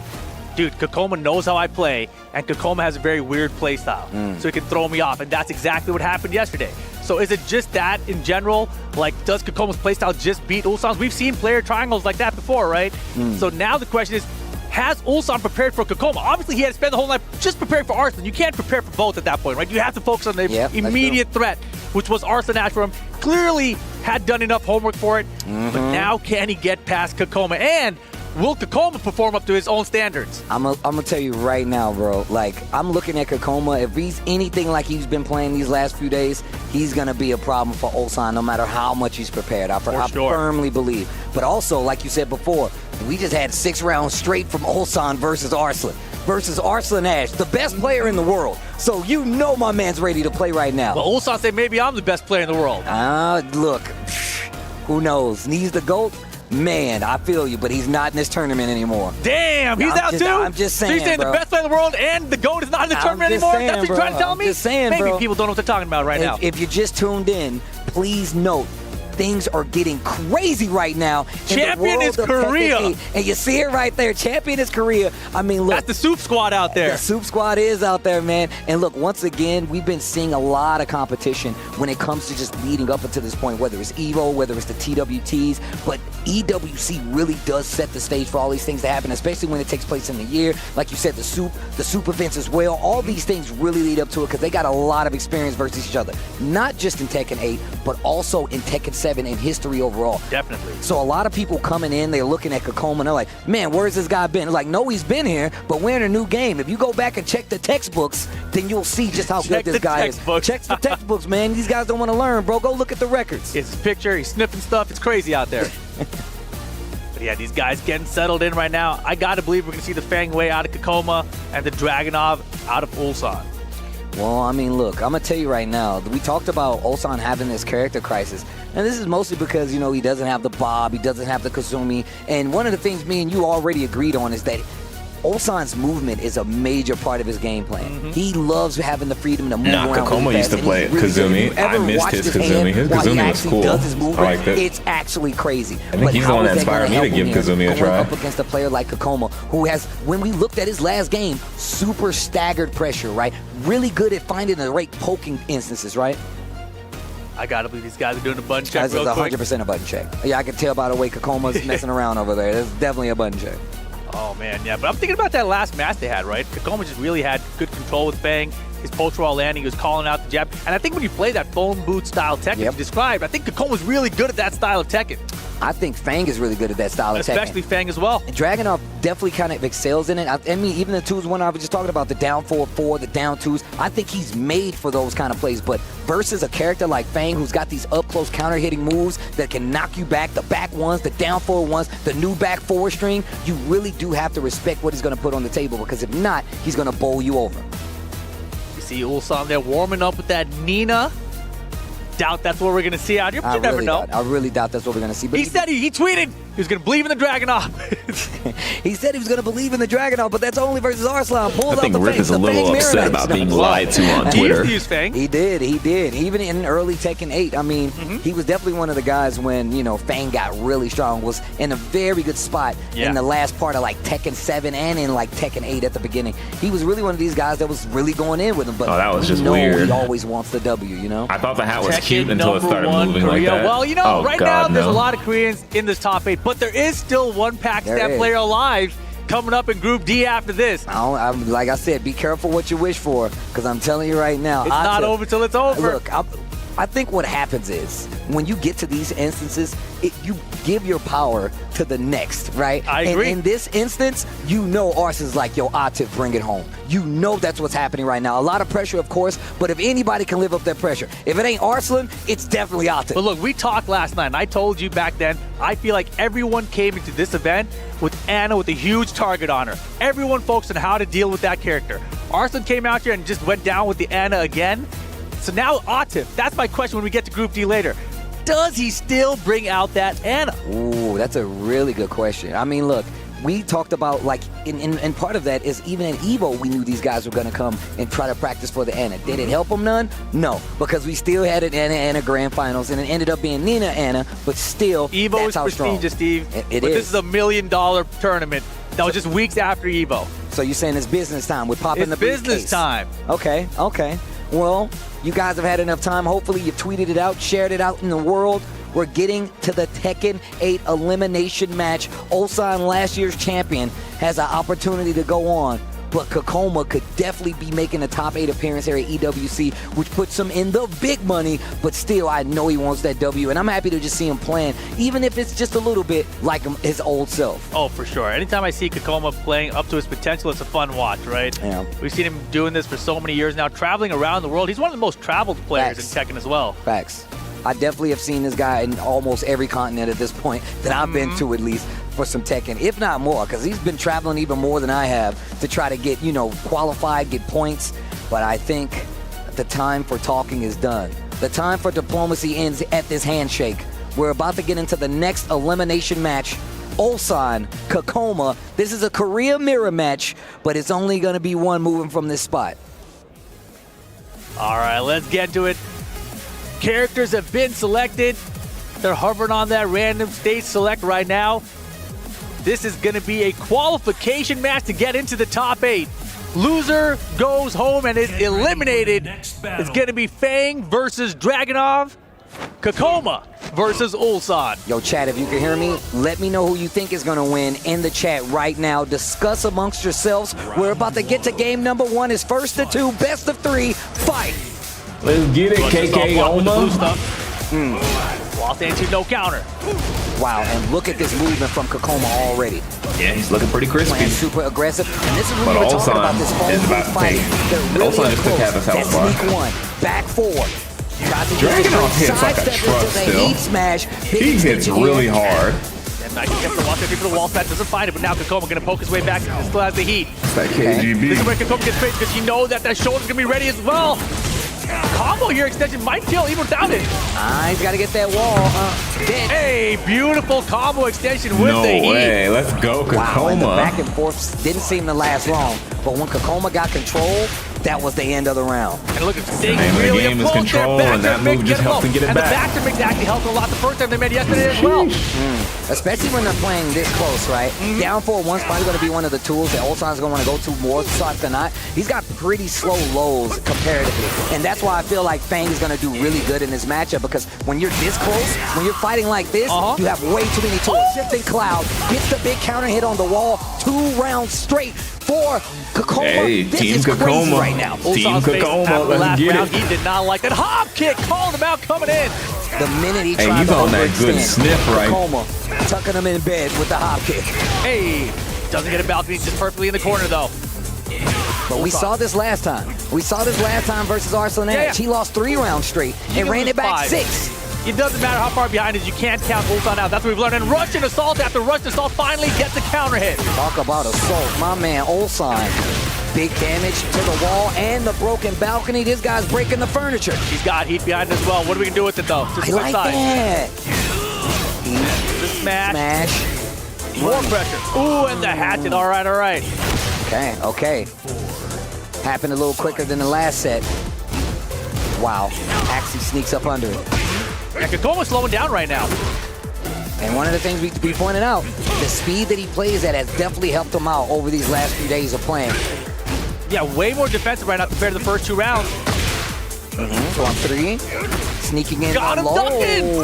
S16: dude, Kakoma knows how I play, and Kakoma has a very weird play style, so he can throw me off, and that's exactly what happened yesterday. So is it just that in general? Like, does Kakoma's play style just beat Ulsan's? We've seen player triangles like that before, right? So now the question is, has Ulsan prepared for Kakoma? Obviously, he had to spend the whole night just preparing for Arslan. You can't prepare for both at that point, right? You have to focus on the immediate threat, which was Arslan Ash for him. Clearly had done enough homework for it, but now can he get past Kakoma? And will Kakoma perform up to his own standards?
S17: I'm gonna tell you right now, bro. Like, I'm looking at Kakoma. If he's anything like he's been playing these last few days, he's gonna be a problem for Ulsan no matter how much he's prepared. I firmly believe. But also, like you said before, we just had 6 rounds straight from Ulsan versus Arslan. Versus Arslan Ash, the best player in the world. So you know my man's ready to play right now.
S16: Well, Ulsan said maybe I'm the best player in the world.
S17: Look, who knows? He's the GOAT. Man, I feel you, but he's not in this tournament anymore.
S16: Damn, he's out too?
S17: I'm just saying,
S16: So you're saying
S17: bro.
S16: the best player in the world and the GOAT is not in the tournament
S17: just
S16: anymore?
S17: saying,
S16: That's what you're trying to tell
S17: I'm
S16: me?
S17: just saying,
S16: Maybe
S17: bro.
S16: people don't know what they're talking about right now.
S17: If you just tuned in, please note, things are getting crazy right now.
S16: Champion is Korea.
S17: And you see it right there. Champion is Korea. I mean, look.
S16: That's the Soup Squad out there.
S17: The Soup Squad is out there, man. And look, once again, we've been seeing a lot of competition when it comes to just leading up until this point, whether it's EVO, whether it's the TWTs. But EWC really does set the stage for all these things to happen, especially when it takes place in the year. Like you said, the Soup events as well. All these things really lead up to it because they got a lot of experience versus each other. Not just in Tekken 8, but also in Tekken 7 in history overall.
S16: Definitely.
S17: So a lot of people coming in, they're looking at Kakoma and they're like, man, where's this guy been? Like, no, he's been here, but we're in a new game. If you go back and check the textbooks, then you'll see just how good this guy is. Check the textbooks, man. These guys don't want to learn, bro. Go look at the records.
S16: It's his picture. He's sniffing stuff. It's crazy out there. But yeah, these guys getting settled in right now. I got to believe we're going to see the Fang Wei out of Kakoma and the Dragunov out of Ulsan.
S17: Well, I mean, look, I'm going to tell you right now, we talked about Ulsan having this character crisis, and this is mostly because, you know, he doesn't have the Bob, he doesn't have the Kazumi, and one of the things me and you already agreed on is that Ulsan's movement is a major part of his game plan. He loves having the freedom to move around.
S12: Kakoma
S17: really
S12: used to
S17: fast,
S12: play
S17: and he's really
S12: Kazumi.
S17: good. If you
S12: I
S17: ever
S12: missed
S17: watched
S12: his
S17: hand
S12: Kazumi. His
S17: while he
S12: Kazumi was
S17: actually
S12: cool.
S17: does his movement,
S12: I liked it.
S17: it's actually crazy.
S12: I think he's the one that inspired me to give Kazumi a try.
S17: Up against a player like Kakoma, who has, when we looked at his last game, super staggered pressure, right? Really good at finding the right poking instances, right?
S16: I gotta believe these guys are doing a button check
S17: This is
S16: real quick.
S17: 100% a button check. Yeah, I can tell by the way Kakoma's messing around over there. It's definitely a button check.
S16: Oh, man, yeah. But I'm thinking about that last match they had, right? Kakoma just really had good control with Fang. His post-roll landing, he was calling out the jab. And I think when you play that phone boot style Tekken you described, I think Kakoma's really good at that style of Tekken.
S17: I think Fang is really good at that style of Tekken.
S16: Especially Fang as well.
S17: And Dragunov definitely kind of excels in it. I mean, even the 2s, I was just talking about, the down 4-4, the down 2s. I think he's made for those kind of plays. But versus a character like Fang, who's got these up-close counter-hitting moves that can knock you back, the back ones, the down 4 ones, the new back 4 string, you really do have to respect what he's going to put on the table, because if not, he's going to bowl you over.
S16: You see Ulsan there warming up with that Nina. Doubt that's what we're going to see out here, but you never know.
S17: I really doubt that's what we're going to see. But
S16: He said he tweeted he was going to believe in the Dragunov.
S17: He said he was going to believe in the Dragunov, but that's only versus Arslan.
S12: I think Rick is a little upset about being lied to on Twitter.
S16: He used Fang.
S17: He did. Even in early Tekken 8, I mean, he was definitely one of the guys when, you know, Fang got really strong, was in a very good spot in the last part of like Tekken 7 and in like Tekken 8 at the beginning. He was really one of these guys that was really going in with him, but
S12: that was just
S17: you know
S12: weird.
S17: He always wants the W, you know?
S12: I thought the hat was
S16: Tekken
S12: cute until it started
S16: #1
S12: moving
S16: Korea.
S12: like that.
S16: Well, you know, right now there's a
S12: no.
S16: lot of Koreans in this top 8, but there is still one Pakistan
S17: There is.
S16: player alive coming up in Group D after this.
S17: Like I said, be careful what you wish for, because I'm telling you right now.
S16: It's not over till it's over.
S17: Look, I think what happens is when you get to these instances, you give your power to the next, right?
S16: I agree.
S17: And in this instance, you know Arslan's like, yo, Atif, bring it home. You know that's what's happening right now. A lot of pressure, of course, but if anybody can live up that pressure, if it ain't Arslan, it's definitely Atif.
S16: But look, we talked last night, and I told you back then, I feel like everyone came into this event with Anna with a huge target on her. Everyone focused on how to deal with that character. Arslan came out here and just went down with the Anna again. So now Atif, that's my question when we get to Group D later. Does he still bring out that Anna?
S17: Ooh, that's a really good question. I mean, look, we talked about, like, and part of that is even in EVO, we knew these guys were going to come and try to practice for the Anna. Did it help them none? No, because we still had an Anna Grand Finals, and it ended up being Nina Anna, but still,
S16: EVO
S17: that's
S16: is
S17: how
S16: prestigious,
S17: strong.
S16: Steve.
S17: It
S16: but
S17: is.
S16: This is $1 million tournament. That was just weeks after EVO.
S17: So you're saying it's business time. We're popping
S16: It's
S17: the
S16: business
S17: briefcase.
S16: time.
S17: Okay. Well, you guys have had enough time. Hopefully you've tweeted it out, shared it out in the world. We're getting to the Tekken 8 elimination match. Ulsan, last year's champion, has an opportunity to go on but Kokoma could definitely be making a top 8 appearance here at EWC, which puts him in the big money, but still, I know he wants that W, and I'm happy to just see him playing, even if it's just a little bit like his old self.
S16: Oh, for sure. Anytime I see Kokoma playing up to his potential, it's a fun watch, right?
S17: Yeah.
S16: We've seen him doing this for so many years now, traveling around the world. He's one of the most traveled players in Tekken as well.
S17: Facts. I definitely have seen this guy in almost every continent at this point that I've been to, at least for some Tekken, if not more, because he's been traveling even more than I have to try to get, qualified, get points. But I think the time for talking is done. The time for diplomacy ends at this handshake. We're about to get into the next elimination match. Ulsan, Kokoma. This is a Korea mirror match, but it's only going to be one moving from this spot.
S16: All right, let's get to it. Characters have been selected. They're hovering on that random stage select right now. This is going to be a qualification match to get into the top 8. Loser goes home and is eliminated. It's going to be Fang versus Dragunov. Kokoma versus Ulsan.
S17: Yo, chat, if you can hear me, let me know who you think is going to win in the chat right now. Discuss amongst yourselves. We're about to get to game number 1. It's first to 2, best of 3, fight.
S12: Let's get it, KK Oma.
S16: Lost into no counter.
S17: Wow, and look at this movement from Kokoma already.
S12: Yeah, he's looking pretty crispy.
S17: Playing super aggressive. And this is what
S12: But
S17: we were talking
S12: Ulsan
S17: about, this phone
S12: is about
S17: booth
S12: to
S17: fighting.
S12: take-
S17: They're really
S12: Ulsan
S17: up
S12: just took
S17: close.
S12: half his
S17: That
S12: health bar.
S17: sneak 1, back 4. Tried to
S12: Dragunov hits like a
S17: sidestep
S12: truck
S17: into the
S12: still.
S17: heat smash. Big
S12: He hits
S17: extension
S12: really
S17: here.
S12: hard.
S16: And Max gets the wall set for the wall set, doesn't find it, but now Kokoma going to poke his way back. Still has the heat.
S12: It's that KGB.
S16: This is where Kokoma gets paid because you know that shoulder's going to be ready as well. Combo here, extension might kill even without it.
S17: He's got to get that wall. Dead.
S16: Hey, beautiful combo extension with
S12: No
S16: the heat.
S12: way. Let's go,
S17: Wow, and the
S12: Kokoma.
S17: back and forth didn't seem to last long. But when Kokoma got control, that was the end of the round.
S16: And look, it's staying
S12: name of the
S16: really
S12: game is
S16: close
S12: control,
S16: there.
S12: and that move just helped him get it
S16: and
S12: back.
S16: the back mix actually helped a lot the first time they met yesterday as well.
S17: Especially when they're playing this close, right? Down 4-1's probably going to be one of the tools that Ulsan's going to want to go to more shots than not. He's got pretty slow lows comparatively. And that's why I feel like Fang is going to do really good in this matchup, because when you're this close, when you're fighting like this, you have way too many tools. Shifting Cloud gets the big counter hit on the wall, 2 rounds straight for Kokoma.
S12: Hey,
S17: this
S12: Team
S17: is crazy
S12: Kokoma.
S17: right now.
S12: Team
S16: Ulsan's face
S12: Kokoma,
S16: after the
S12: let's
S16: last
S12: get
S16: round,
S12: it.
S16: he did not like that. Hop kick called him out coming in.
S17: The minute he
S12: Hey,
S17: tried
S12: he's
S17: to
S12: on that good
S17: overextend,
S12: sniff, right?
S17: Kokoma tucking him in bed with the hop kick.
S16: Hey, doesn't get a balcony, just perfectly in the corner though.
S17: But we saw this last time. We saw this last time versus Arslan.
S16: Yeah.
S17: He lost 3 rounds straight
S16: You
S17: and
S16: can
S17: ran
S16: lose
S17: it back
S16: 5.
S17: 6.
S16: It doesn't matter how far behind it is, you can't count Ulsan out. That's what we've learned. And Russian Assault after Russian Assault finally gets the counter hit.
S17: Talk about assault. My man, Ulsan. Big damage to the wall and the broken balcony. This guy's breaking the furniture.
S16: He's got heat behind as well. What are we going to do with it though? Just
S17: I
S16: switch
S17: like
S16: sides.
S17: that.
S16: The smash.
S17: Smash.
S16: More pressure. Ooh, and the hatchet. All right, all right.
S17: Okay. Happened a little quicker than the last set. Wow. Axie sneaks up under it.
S16: Yeah, Kokoma's slowing down right now.
S17: And one of the things we pointed out, the speed that he plays at has definitely helped him out over these last few days of playing.
S16: Yeah, way more defensive right now compared to the first 2 rounds.
S17: So on 3, sneaking in
S16: Got him ducking!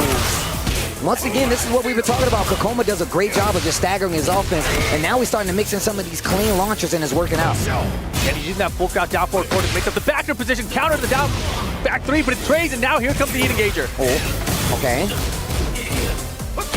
S17: Once again, this is what we've been talking about. Kokoma does a great job of just staggering his offense, and now he's starting to mix in some of these clean launchers, and it's working out.
S16: And he's using that full crowd down forward to make up the backer position, counter the down back 3, but it trades, and now here comes the heat engager.
S17: Oh, okay.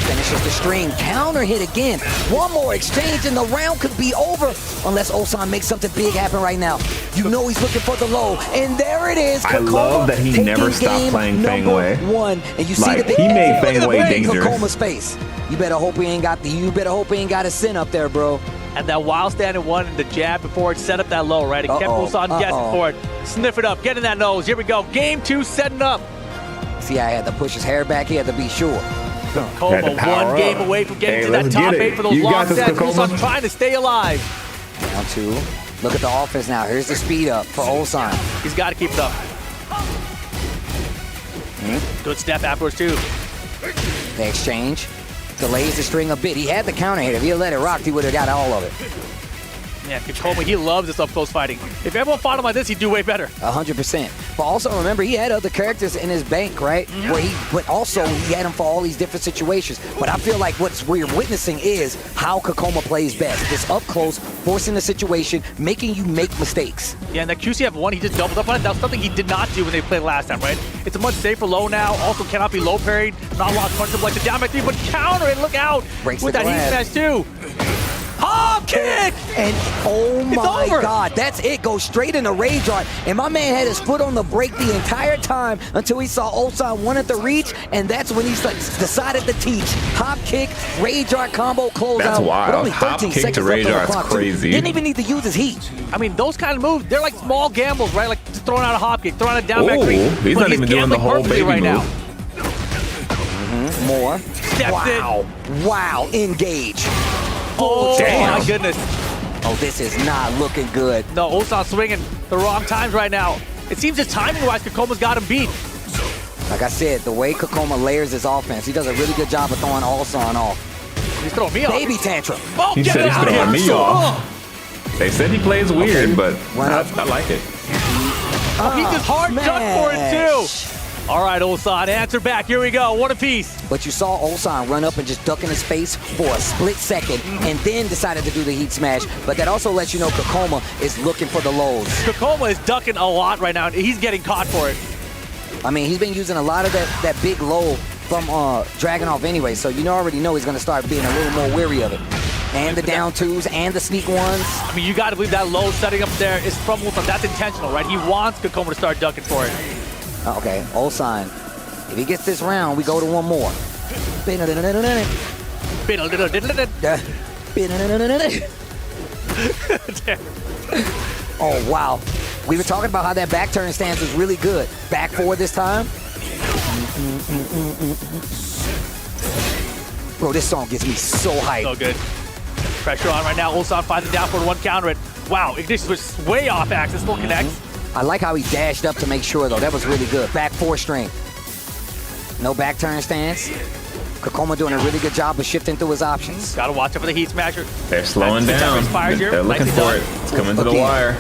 S17: Finishes the string, counter hit again. One more exchange and the round could be over unless Ulsan makes something big happen right now. You know he's looking for the low, and there it is.
S12: I love that he never stopped playing Fang Wei.
S17: 1, and you see
S12: Like,
S17: the big
S12: he made Fang Wei
S17: look at
S12: dangerous.
S17: Kokoma's face. You better hope he ain't got a sin up there, bro.
S16: And that wild stand and 1 and the jab before it set up that low, right? It kept Ulsan guessing for it. Sniff it up, get in that nose. Here we go. Game 2 setting up.
S17: See, I had to push his hair back. He had to be sure.
S16: Kokoma 1 game away from getting to that top 8 for those long sets. Ulsan trying to stay alive.
S17: Down 2. Look at the offense now. Here's the speed up for Ulsan.
S16: He's got to keep it up. Good step afterwards, too.
S17: The exchange delays the string a bit. He had the counter hit. If he had let it rock, he would have got all of it.
S16: Yeah, Kakoma, he loves this up-close fighting. If everyone fought him like this, he'd do way better.
S17: 100%. But also remember, he had other characters in his bank, right? But also he had him for all these different situations. But I feel like what we're witnessing is how Kakoma plays best. This up close, forcing the situation, making you make mistakes.
S16: Yeah, and that QCF1, he just doubled up on it. That was something he did not do when they played last time, right? It's a much safer low now. Also cannot be low parried. Not a lot of punches like the down by 3, but counter it. Look out.
S17: Breaks
S16: with
S17: the
S16: that heat
S17: glass.
S16: smash too. Hop kick!
S17: And oh my
S16: over.
S17: God, that's it. Goes straight into Rage Art. And my man had his foot on the brake the entire time until he saw Ulsan wanted to reach, and that's when he decided to teach. Hop kick, Rage Art combo, close
S12: That's
S17: out.
S12: wild.
S17: With only
S12: Hop
S17: 13
S12: kick to
S17: seconds
S12: Rage
S17: left on
S12: Art's
S17: the clock, too.
S12: crazy.
S17: Didn't even need to use his heat.
S16: I mean, those kind of moves, they're like small gambles, right? Like just throwing out a hop kick, throwing out a down back
S12: Ooh,
S16: 3.
S12: he's
S16: But
S12: not even doing the
S16: gambling
S12: whole
S16: perfectly
S12: baby
S16: right
S12: move.
S16: now.
S17: More.
S16: Steps
S17: Wow. Wow. Engage.
S16: Oh,
S12: damn.
S16: my goodness.
S17: Oh, this is not looking good.
S16: No, Ulsan swinging the wrong times right now. It seems just timing-wise, Kakoma's got him beat.
S17: Like I said, the way Kakoma layers his offense, he does a really good job of throwing Ulsan off.
S16: He's throwing me off.
S17: Baby tantrum.
S16: Oh,
S12: He
S16: get
S12: said
S16: it
S12: he's
S16: out
S12: throwing
S16: here.
S12: me off. They said he plays weird, but I like it.
S16: Oh, he just hard ducked for it, too. All right, Ulsan, answer back. Here we go. One apiece.
S17: But you saw Ulsan run up and just duck in his face for a split second and then decided to do the heat smash. But that also lets you know Kakoma is looking for the lows.
S16: Kakoma is ducking a lot right now, and he's getting caught for it.
S17: I mean, he's been using a lot of that big low from Dragunov anyway, so you already know he's going to start being a little more weary of it. And the down twos and the sneak ones.
S16: I mean, you got to believe that low setting up there is from Ulsan. That's intentional, right? He wants Kakoma to start ducking for it.
S17: Okay, Ulsan. If he gets this round, we go to one more. Oh, wow. We were talking about how that back turn stance was really good. Back forward this time. Bro, this song gets me so hyped.
S16: So good. Pressure on right now. Ulsan finds the down forward one, counter it. Wow, Ignition was way off axis, still connects.
S17: I like how he dashed up to make sure, though. That was really good. Back 4 string. No back turn stance. Kakoma doing a really good job of shifting through his options.
S16: Got to watch out for the heat smasher.
S12: They're slowing down. They're looking for it. It's coming to the wire.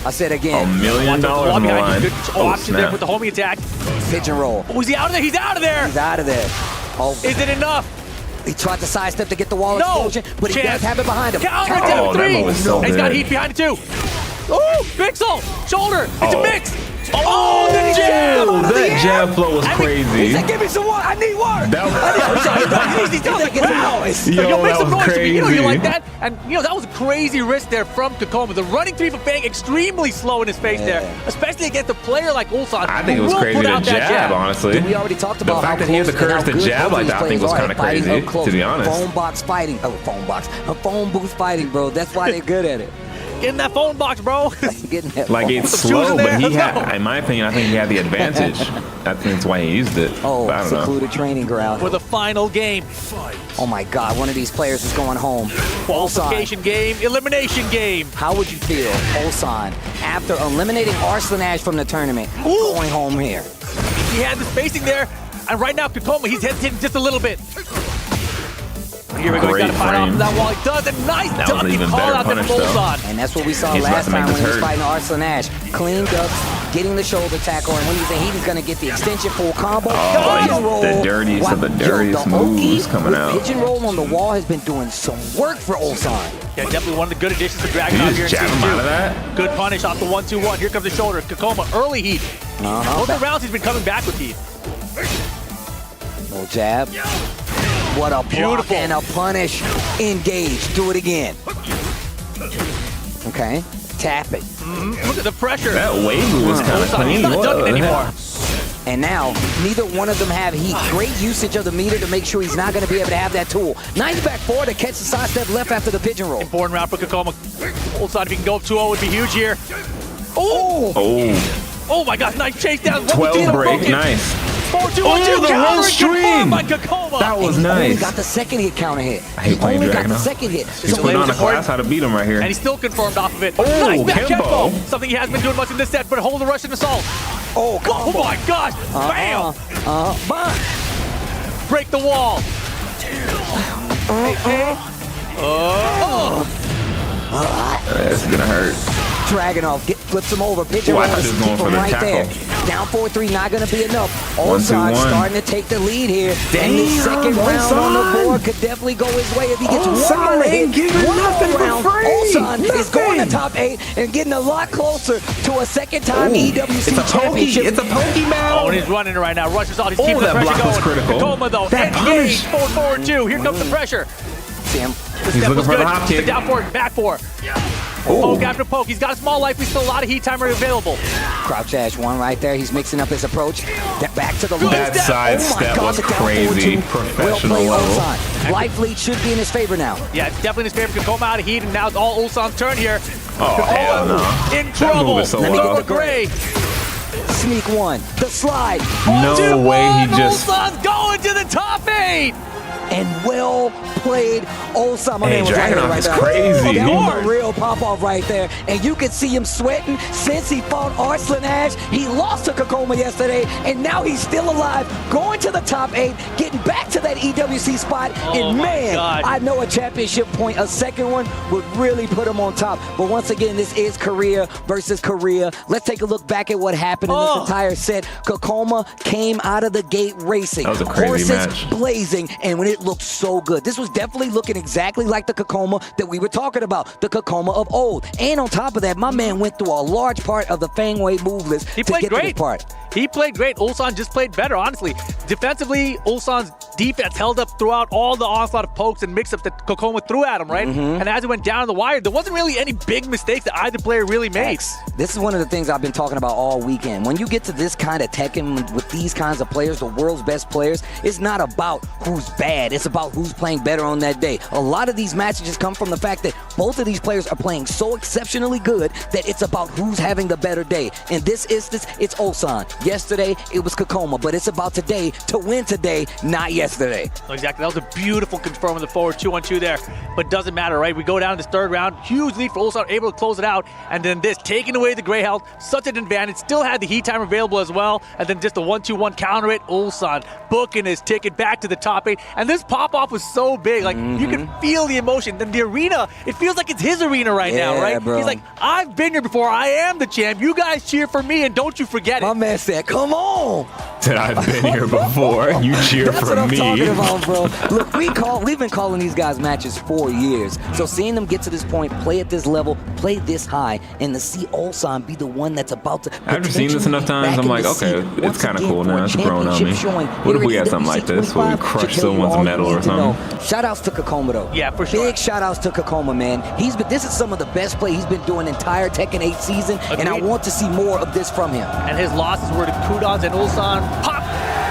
S17: I said again.
S12: $1 million on the line.
S16: Good option there
S12: snap.
S16: with the homing attack.
S17: Pigeon roll.
S16: Oh, is he out of there? He's out of there.
S17: He's out of there. Oh.
S16: Is it enough?
S17: He tried to sidestep to get the wall explosion, but he does have it behind him.
S16: Counter
S12: Oh,
S16: down
S12: that
S16: 3.
S12: move was so
S16: And he's got
S12: good.
S16: heat behind it too. Oh, Pixel, shoulder. It's a
S12: Oh.
S16: mix. Oh, the jab.
S12: Oh, that jab flow was crazy.
S17: He said, give me some water. I need water.
S12: That
S16: Yo,
S12: Yo,
S16: make
S12: that
S16: some
S12: was
S16: noise. You know, you
S12: crazy.
S16: like that? And, that was a crazy risk there from Kakoma. The running 3 for Fang, extremely slow in his face there, especially against a player like Ulsan.
S12: I think it was
S16: who will
S12: crazy
S16: put
S12: to
S16: out that
S12: jab, honestly.
S17: We already talked about
S12: the fact
S17: how
S12: that he had the
S17: close and
S12: courage
S17: how
S12: to
S17: good
S12: jab
S17: both
S12: like
S17: these
S12: that, I think was
S17: players
S12: kind
S17: are
S12: of
S17: at fighting
S12: crazy,
S17: up close.
S12: to be honest.
S17: Phone box fighting. Oh, phone box. A phone booth fighting, bro. That's why they're good at it.
S16: Get in that phone box, bro.
S17: Getting that
S12: Like,
S17: phone
S12: it's
S17: box.
S12: slow, but he
S16: Let's
S12: had, in my opinion, I think he had the advantage. I think that's why he used it.
S17: Oh,
S12: But I don't know.
S17: secluded training ground.
S16: For the final game.
S17: Oh my God, one of these players is going home.
S16: Qualification game, elimination game.
S17: How would you feel, Ulsan, after eliminating Arslan Ash from the tournament, going home here?
S16: He had the spacing there, and right now Kakoma, he's hesitating just a little bit. Here we go, he's got to
S12: Great
S16: fight off
S12: frame.
S16: that wall. He does, and nice
S12: That was an
S16: ducky
S12: even
S16: call
S12: better
S16: out there from
S12: punish, though.
S16: Ulsan.
S17: And that's what we saw
S12: He's about
S17: last
S12: to make
S17: time when
S12: this
S17: he was
S12: hurt.
S17: fighting Arslan Ash. Cleaned up, getting the shoulder tackle, and when he's in heat, he's going to get the extension full combo.
S12: Oh,
S17: Pigeon roll.
S12: the dirtiest of the dirtiest
S17: the
S12: moves
S17: Oki
S12: coming
S17: with
S12: out.
S17: Pigeon roll on the wall has been doing some work for Ulsan.
S16: Yeah, definitely one of the good additions to
S12: Did
S16: Dragunov
S12: you
S16: here in
S12: just jab
S16: Season
S12: him
S16: 2.
S12: out of that?
S16: Good punish off the 1-2-1. Here comes the shoulder. Kakoma, early heat. Both the rounds he's been coming back with heat.
S17: No jab. What a block
S16: Beautiful.
S17: and a punish. Engage. Do it again. Okay. Tap it.
S16: Look at the pressure.
S12: That wave move was kind of
S16: Ulsan, he's
S12: clean.
S16: not
S12: What
S16: ducking
S12: the
S16: anymore.
S12: heck?
S17: And now, neither one of them have heat. Great usage of the meter to make sure he's not going to be able to have that tool. Nice back forward to catch the sidestep left after the pigeon roll.
S16: Important round for Kakoma. Ulsan, if he can go up 2-0, would be huge here. Oh!
S12: Oh,
S16: Oh my gosh, nice chase down.
S12: 12 break, nice.
S16: 4-2-1-2,
S12: Oh, the
S16: counter
S12: whole string.
S16: confirmed by Kakoma.
S12: That was
S17: He only
S12: nice.
S17: got the second hit counter hit.
S12: I hate
S17: He
S12: playing
S17: only got the
S12: Dragunov.
S17: second hit.
S12: He's
S17: So
S12: putting on a
S16: support.
S12: class how to beat him right here.
S16: And he's still confirmed off of it.
S12: Oh,
S16: Nice back
S12: Kimbo.
S16: Kimbo. Something he hasn't been doing much in this set, but hold the Russian assault.
S17: Oh,
S16: Oh my gosh. Bam.
S17: Bam.
S16: Break the wall.
S12: That's gonna hurt.
S17: Dragunov flips him over, pitch him
S12: Ooh, I
S17: over,
S12: thought he was
S17: keep
S12: going for
S17: him
S12: the
S17: right
S12: tackle.
S17: there. Down 4-3, not gonna be enough.
S12: 1-2-1.
S17: Ulsan starting to take the lead here. And the
S11: Damn,
S17: second round on the board could definitely go his way if he gets one more hit. One more round. Ulsan is going to top 8 and getting a lot closer to a second-time EWC championship.
S12: It's a Pokemon.
S16: Oh, and he's running it right now. Rushes off. He's keeping the
S12: that
S16: pressure
S12: block was
S16: going.
S12: critical.
S16: Kakoma, though, engaged. Forward 2. Here comes the pressure.
S17: See him.
S16: The
S12: He's
S16: step
S12: looking
S16: was
S12: for
S16: good.
S12: the hop kick.
S16: The down forward, back 4. Poke after poke. He's got a small life. He's still a lot of heat timer available.
S17: Crouch Ash 1 right there. He's mixing up his approach. Back to the
S12: That
S17: left.
S12: side step was crazy. Professional level.
S17: Ulsan. Life lead should be in his favor now.
S16: Yeah, it's definitely in his favor. Kakoma out of heat, and now it's all Ulsan's turn here.
S12: Oh, hell no.
S16: In
S12: That
S16: trouble.
S12: move is so
S16: Let me
S12: low.
S16: go to Gray.
S17: Sneak 1. The slide.
S12: No way he just...
S16: Ulsan's going to the top 8.
S17: And well played, Ulsan. My
S12: Hey,
S17: man was
S12: Dragunov
S17: right
S12: is
S17: there.
S12: crazy.
S17: That was a real pop-off right there. And you can see him sweating since he fought Arslan Ash. He lost to Kakoma yesterday, and now he's still alive, going to the top 8, getting back to that EWC spot. And man, I know a championship point, a second one, would really put him on top. But once again, this is Korea versus Korea. Let's take a look back at what happened in this entire set. Kakoma came out of the gate racing.
S12: That was a crazy
S17: Horses
S12: match.
S17: blazing, and when it looked so good. This was definitely looking exactly like the Kakoma that we were talking about, the Kakoma of old. And on top of that, my man went through a large part of the Fangway move list to get to this part.
S16: He played great. Ulsan just played better, honestly. Defensively, Ulsan's defense held up throughout all the onslaught of pokes and mix-ups that Kakoma threw at him, right? And as it went down the wire, there wasn't really any big mistakes that either player really made.
S17: This is one of the things I've been talking about all weekend. When you get to this kind of Tekken with these kinds of players, the world's best players, it's not about who's bad. It's about who's playing better on that day. A lot of these matches just come from the fact that both of these players are playing so exceptionally good that it's about who's having the better day. In this instance, it's Ulsan. Yesterday, it was Kakoma, but it's about today to win today, not yesterday.
S16: Exactly. That was a beautiful confirm of the forward 2-on-2 there. But doesn't matter, right? We go down to this third round. Huge lead for Ulsan, able to close it out. And then this, taking away the gray health. Such an advantage. Still had the heat time available as well. And then just a 1-2-1 counter it. Ulsan booking his ticket back to the top 8. And this pop-off was so big. Like, you can feel the emotion. Then the arena, it feels like it's his arena right now, right?
S17: Bro.
S16: He's like, I've been here before. I am the champ. You guys cheer for me, and don't you forget it.
S17: My man said, come on.
S12: Said I've been here before. You cheer
S17: That's
S12: for
S17: what I'm
S12: me.
S17: talking about, bro. Look, we've been calling these guys matches for years. So seeing them get to this point, play at this level, play this high, and to see Ulsan be the one that's about to.
S12: After seeing this enough times, I'm like, okay, it's kind of cool now. It's growing on me. What if we had something like this where we crush someone's medal or something?
S17: Shout outs to Kakoma, though.
S16: Yeah, for sure.
S17: Big shout outs to Kakoma, man. This is some of the best play he's been doing entire Tekken 8 season, and I want to see more of this from him.
S16: And his losses were to Kudans and Ulsan. Pop!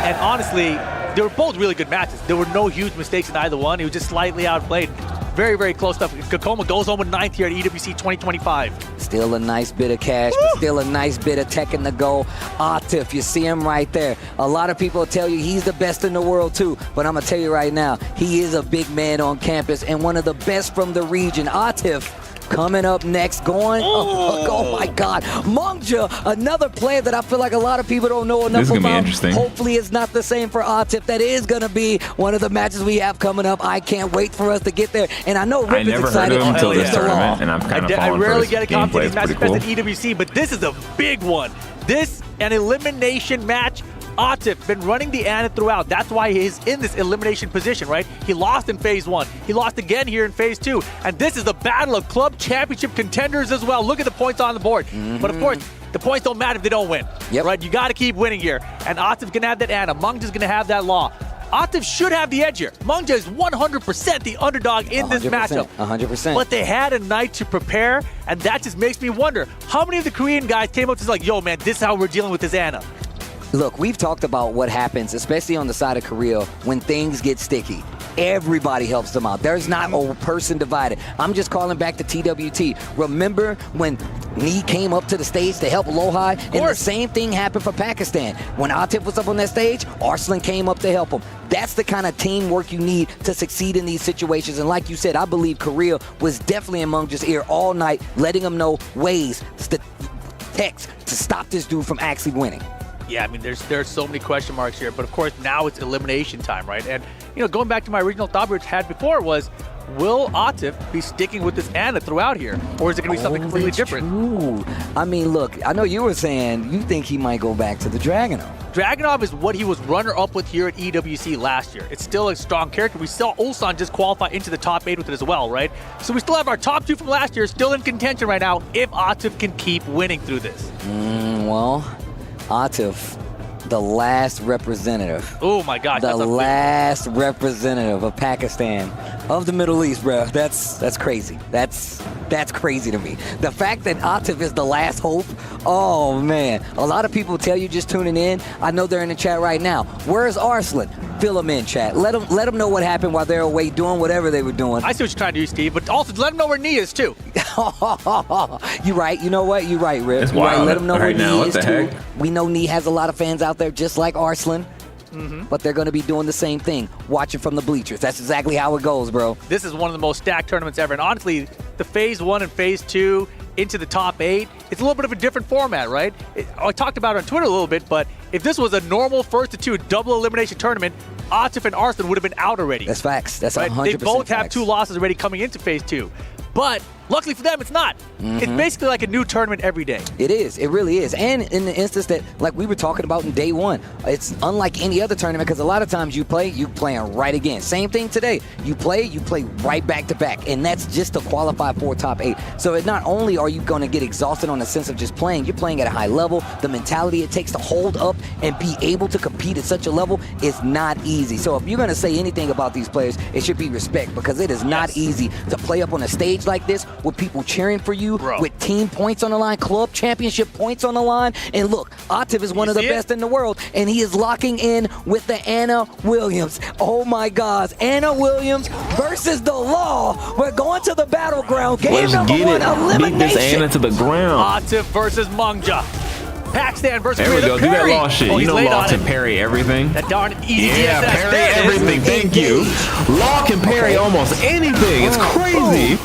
S16: And honestly, they were both really good matches. There were no huge mistakes in either one. He was just slightly outplayed. Very, very close stuff. Kakoma goes home with 9th here at EWC 2025.
S17: Still a nice bit of cash, but still a nice bit of Tekken to go. Atif, you see him right there. A lot of people tell you he's the best in the world too, but I'm gonna tell you right now, he is a big man on campus and one of the best from the region. Atif coming up next, oh my God. Mungja, another player that I feel like a lot of people don't know enough
S12: This is gonna
S17: about.
S12: be interesting.
S17: Hopefully it's not the same for Atif. That is gonna be one of the matches we have coming up. I can't wait for us to get there. And I know Rip
S12: I
S17: is
S12: never heard
S17: excited.
S12: of him until this
S17: So,
S12: tournament, and I've kind of
S16: I
S12: fallen for
S16: rarely
S12: his
S16: get a copy
S12: gameplay.
S16: of
S12: It's
S16: these matches
S12: pretty
S16: at
S12: cool.
S16: EWC, but this is a big one. This, an elimination match. Atif been running the Ana throughout. That's why he's in this elimination position, right? He lost in phase 1. He lost again here in phase 2. And this is the battle of club championship contenders as well. Look at the points on the board. But of course, the points don't matter if they don't win. Right? You got to keep winning here. And Atif's going to have that Ana. Mungja's going to have that Law. Atif should have the edge here. Mungja is 100% the underdog in this matchup.
S17: 100%.
S16: But they had a night to prepare, and that just makes me wonder, how many of the Korean guys came up to like, yo, man, this is how we're dealing with this Ana?
S17: Look, we've talked about what happens, especially on the side of Korea, when things get sticky. Everybody helps them out. There's not a person divided. I'm just calling back to TWT. Remember when Nee came up to the stage to help Lohai? And the same thing happened for Pakistan. When Atif was up on that stage, Arslan came up to help him. That's the kind of teamwork you need to succeed in these situations. And like you said, I believe Korea was definitely in Mungja's ear all night, letting him know ways, text to stop this dude from actually winning.
S16: Yeah, I mean, there's so many question marks here, but of course now it's elimination time, right? And going back to my original thought we had before was, will Atif be sticking with this Ana throughout here? Or is it going to be something completely different?
S17: True. I mean, look, I know you were saying you think he might go back to the Dragunov.
S16: Dragunov is what he was runner-up with here at EWC last year. It's still a strong character. We saw Ulsan just qualify into the top 8 with it as well, right? So we still have our top 2 from last year still in contention right now if Atif can keep winning through this.
S17: Well, Atif, the last representative.
S16: Oh my gosh,
S17: the
S16: that's a
S17: last representative of Pakistan, of the Middle East, bro. That's crazy. That's crazy to me. The fact that Atif is the last hope, oh man. A lot of people tell you just tuning in. I know they're in the chat right now. Where's Arslan? Fill them in, chat. Let them know what happened while they're away doing whatever they were doing.
S16: I see what you're trying to do, Steve, but also let them know where Nia is too.
S17: You're right. You know what? You're right, Rip.
S12: It's
S17: You're right.
S12: wild
S17: Let them know where
S12: right now.
S17: Nia
S12: What
S17: is
S12: the
S17: too.
S12: heck?
S17: We know Nia has a lot of fans out there just like Arslan. But they're going to be doing the same thing, watching from the bleachers. That's exactly how it goes, bro.
S16: This is one of the most stacked tournaments ever. And honestly, the Phase 1 and Phase 2 into the top 8, it's a little bit of a different format, right? I talked about it on Twitter a little bit, but if this was a normal first to 2 double elimination tournament, Atif and Arslan would have been out already.
S17: That's facts. That's
S16: right?
S17: 100%
S16: They both have
S17: facts.
S16: 2 losses already coming into Phase 2. But luckily for them, it's not. It's basically like a new tournament every day.
S17: It is. It really is. And in the instance that, like we were talking about in day 1, it's unlike any other tournament because a lot of times you playing right again. Same thing today. You play right back to back. And that's just to qualify for top 8. So it not only are you going to get exhausted on the sense of just playing, you're playing at a high level. The mentality it takes to hold up and be able to compete at such a level is not easy. So if you're going to say anything about these players, it should be respect because it is not easy to play up on a stage like this with people cheering for you, with team points on the line, club championship points on the line. And look, Atif is one of the best in the world, and he is locking in with the Ana Williams. Oh my gosh, Ana Williams versus the Law. We're going to the battleground. Game
S12: Let's
S17: number
S12: get
S17: 1,
S12: it.
S17: elimination.
S12: Beat this Ana to the ground.
S16: Atif versus Mungja. Pakistan versus
S12: There we go. Do that
S16: Perry.
S12: law shit.
S16: Oh,
S12: you
S16: he's
S12: know
S16: late
S12: Law
S16: on
S12: can
S16: it.
S12: parry everything.
S16: That darn easy
S12: Yeah,
S16: DSS.
S12: parry
S16: There it is.
S12: everything. Thank you. Law can parry almost anything. It's crazy.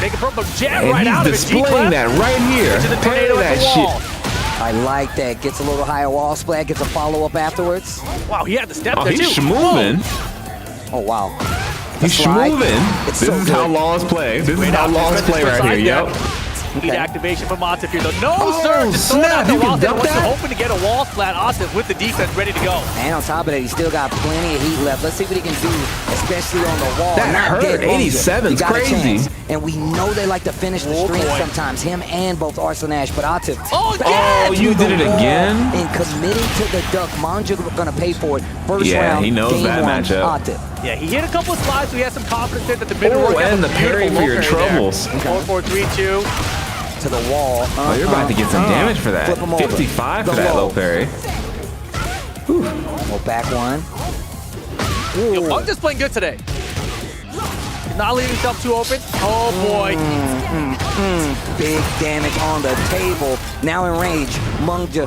S16: Make a purple jab
S12: And
S16: right out of
S12: he's
S16: it.
S12: displaying that right here.
S16: To the
S12: Parry
S16: tornado at
S12: that
S16: the wall.
S12: shit.
S17: I like that. Gets a little higher wall splat, gets a follow-up afterwards.
S16: Wow, he had the step
S12: Oh,
S16: there
S12: he's
S16: too.
S12: schmoving.
S17: Oh, wow.
S12: He's
S17: slide.
S12: schmoving.
S17: It's
S12: This
S17: so
S12: is how
S17: good.
S12: Laws play. This is
S16: Great
S12: how
S16: out.
S12: Laws play right here. Yep.
S16: Heat activation from Atif here though. No,
S12: Oh,
S16: sir! Just throwing
S12: snap.
S16: out the
S12: You can
S16: wall.
S12: dump
S16: Once you're
S12: that?
S16: hoping to get a wall splat, Atif with the defense ready to go.
S17: And on top of that, he's still got plenty of heat left. Let's see what he can do, especially on the wall.
S12: That
S17: Not
S12: hurt.
S17: dead wrong.
S12: 87's
S17: You got a
S12: crazy.
S17: chance. And we know they like to finish the
S16: Oh,
S17: streak
S16: boy.
S17: sometimes, him and both Arslan Ash. But Atif,
S16: Oh,
S12: Oh, you did it again?
S17: And committing to the duck. Manja going to pay for it. First
S12: Yeah,
S17: round,
S12: he knows
S17: game
S12: that
S17: 1,
S12: matchup.
S17: Atif.
S16: Yeah, he hit a couple of slides, so he has some confidence there that the middle
S12: Oh,
S16: work
S12: and the parry for your troubles.
S16: 4-4-3-2.
S17: To the wall.
S12: Oh, you're about to get some damage for that.
S17: Flip him over.
S12: 55
S17: The
S12: for that
S17: low.
S12: low parry.
S17: Well, back one.
S16: Yo, Punk just playing good today. He's not leaving himself too open. Oh boy.
S17: Big damage on the table. Now in range. Mungja.